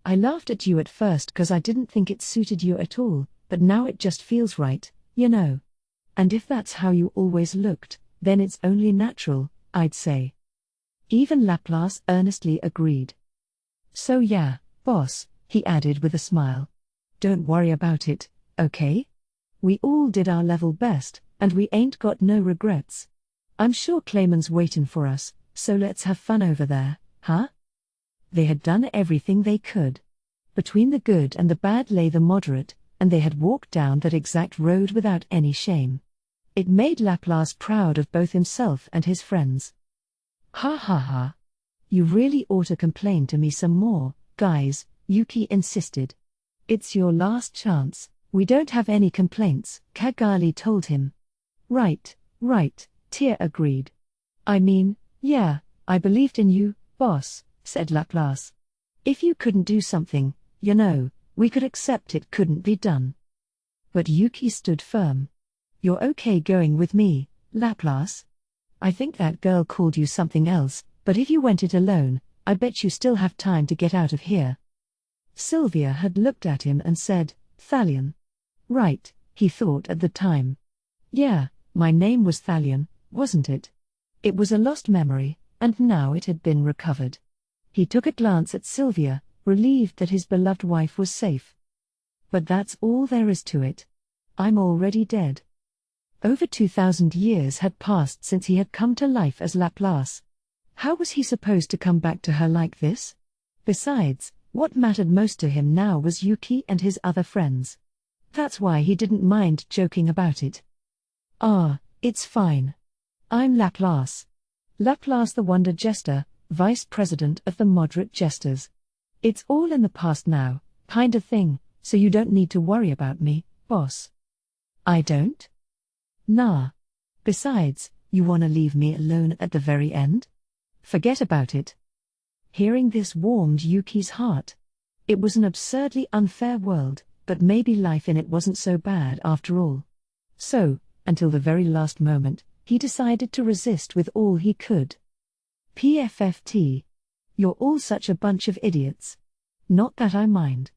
I laughed at you at first 'cause I didn't think it suited you at all, but now it just feels right, you know. And if that's how you always looked, then it's only natural, I'd say. Even Laplace earnestly agreed. So yeah, boss, he added with a smile. Don't worry about it, okay? We all did our level best, and we ain't got no regrets. I'm sure Clayman's waiting for us, so let's have fun over there, huh? They had done everything they could. Between the good and the bad lay the moderate, and they had walked down that exact road without any shame. It made Laplace proud of both himself and his friends. Ha ha ha. You really ought to complain to me some more, guys, Yuki insisted. It's your last chance, We don't have any complaints, Cagali told him. Right, Tyr agreed. I mean, yeah, I believed in you, boss, said Laplace. If you couldn't do something, we could accept it couldn't be done. But Yuki stood firm. You're okay going with me, Laplace? I think that girl called you something else, but if you went it alone, I bet you still have time to get out of here. Sylvia had looked at him and said, Thalion. Right, he thought at the time. Yeah, my name was Thalion, wasn't it? It was a lost memory, and now it had been recovered. He took a glance at Sylvia, relieved that his beloved wife was safe. But that's all there is to it. I'm already dead. Over 2,000 years had passed since he had come to life as Laplace. How was he supposed to come back to her like this? Besides, what mattered most to him now was Yuki and his other friends. That's why he didn't mind joking about it. It's fine. I'm Laplace. Laplace the Wonder Jester, Vice President of the Moderate Jesters. It's all in the past now, kinda thing, so you don't need to worry about me, boss. I don't? Nah. Besides, you wanna leave me alone at the very end? Forget about it. Hearing this warmed Yuki's heart. It was an absurdly unfair world, but maybe life in it wasn't so bad after all. So, until the very last moment, he decided to resist with all he could. PFFT. You're all such a bunch of idiots. Not that I mind.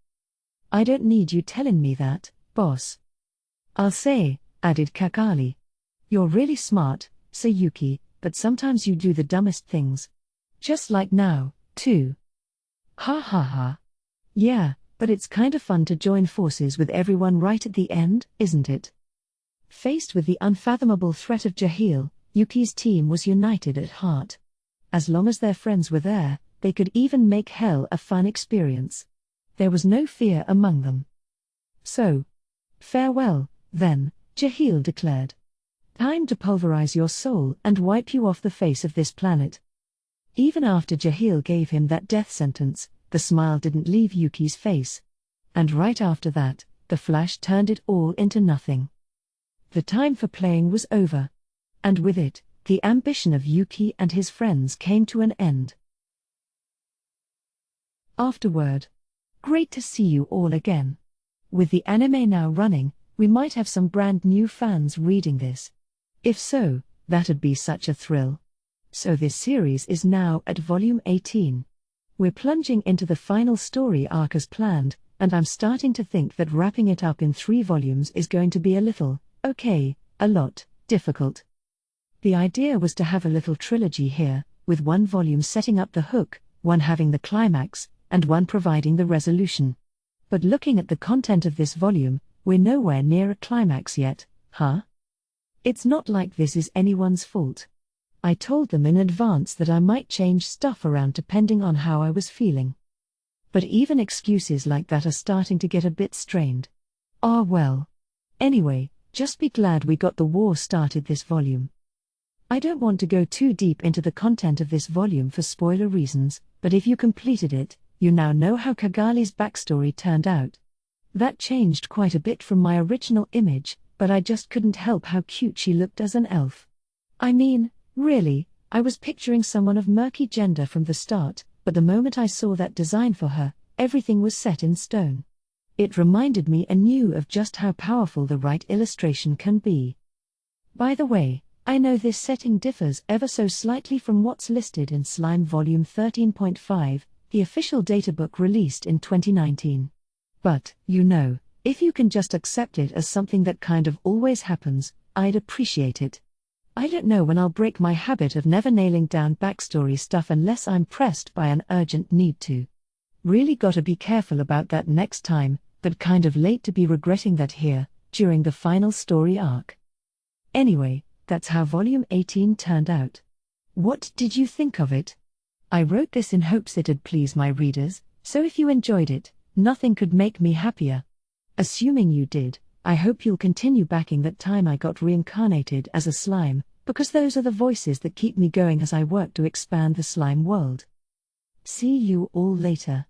I don't need you telling me that, boss. I'll say, added Cagali. You're really smart, Sayuki, but sometimes you do the dumbest things. Just like now, too. Ha ha ha. Yeah, but it's kind of fun to join forces with everyone right at the end, isn't it? Faced with the unfathomable threat of Jahil, Yuki's team was united at heart. As long as their friends were there, they could even make hell a fun experience. There was no fear among them. So, farewell, then, Jahil declared. Time to pulverize your soul and wipe you off the face of this planet. Even after Jahil gave him that death sentence, the smile didn't leave Yuki's face. And right after that, the flash turned it all into nothing. The time for playing was over. And with it, the ambition of Yuki and his friends came to an end. Afterward. Great to see you all again. With the anime now running, we might have some brand new fans reading this. If so, that'd be such a thrill. So this series is now at volume 18. We're plunging into the final story arc as planned, and I'm starting to think that wrapping it up in 3 volumes is going to be a lot, difficult. The idea was to have a little trilogy here, with 1 volume setting up the hook, 1 having the climax, and 1 providing the resolution. But looking at the content of this volume, we're nowhere near a climax yet, huh? It's not like this is anyone's fault. I told them in advance that I might change stuff around depending on how I was feeling. But even excuses like that are starting to get a bit strained. Well. Anyway, just be glad we got the war started this volume. I don't want to go too deep into the content of this volume for spoiler reasons, but if you completed it, you now know how Kagali's backstory turned out. That changed quite a bit from my original image, but I just couldn't help how cute she looked as an elf. I mean, really, I was picturing someone of murky gender from the start, but the moment I saw that design for her, everything was set in stone. It reminded me anew of just how powerful the right illustration can be. By the way, I know this setting differs ever so slightly from what's listed in Slime Volume 13.5, the official databook released in 2019. But, if you can just accept it as something that kind of always happens, I'd appreciate it. I don't know when I'll break my habit of never nailing down backstory stuff unless I'm pressed by an urgent need to. Really gotta be careful about that next time, but kind of late to be regretting that here, during the final story arc. Anyway, that's how Volume 18 turned out. What did you think of it? I wrote this in hopes it'd please my readers, so if you enjoyed it, nothing could make me happier. Assuming you did, I hope you'll continue backing that time I got reincarnated as a slime, because those are the voices that keep me going as I work to expand the slime world. See you all later.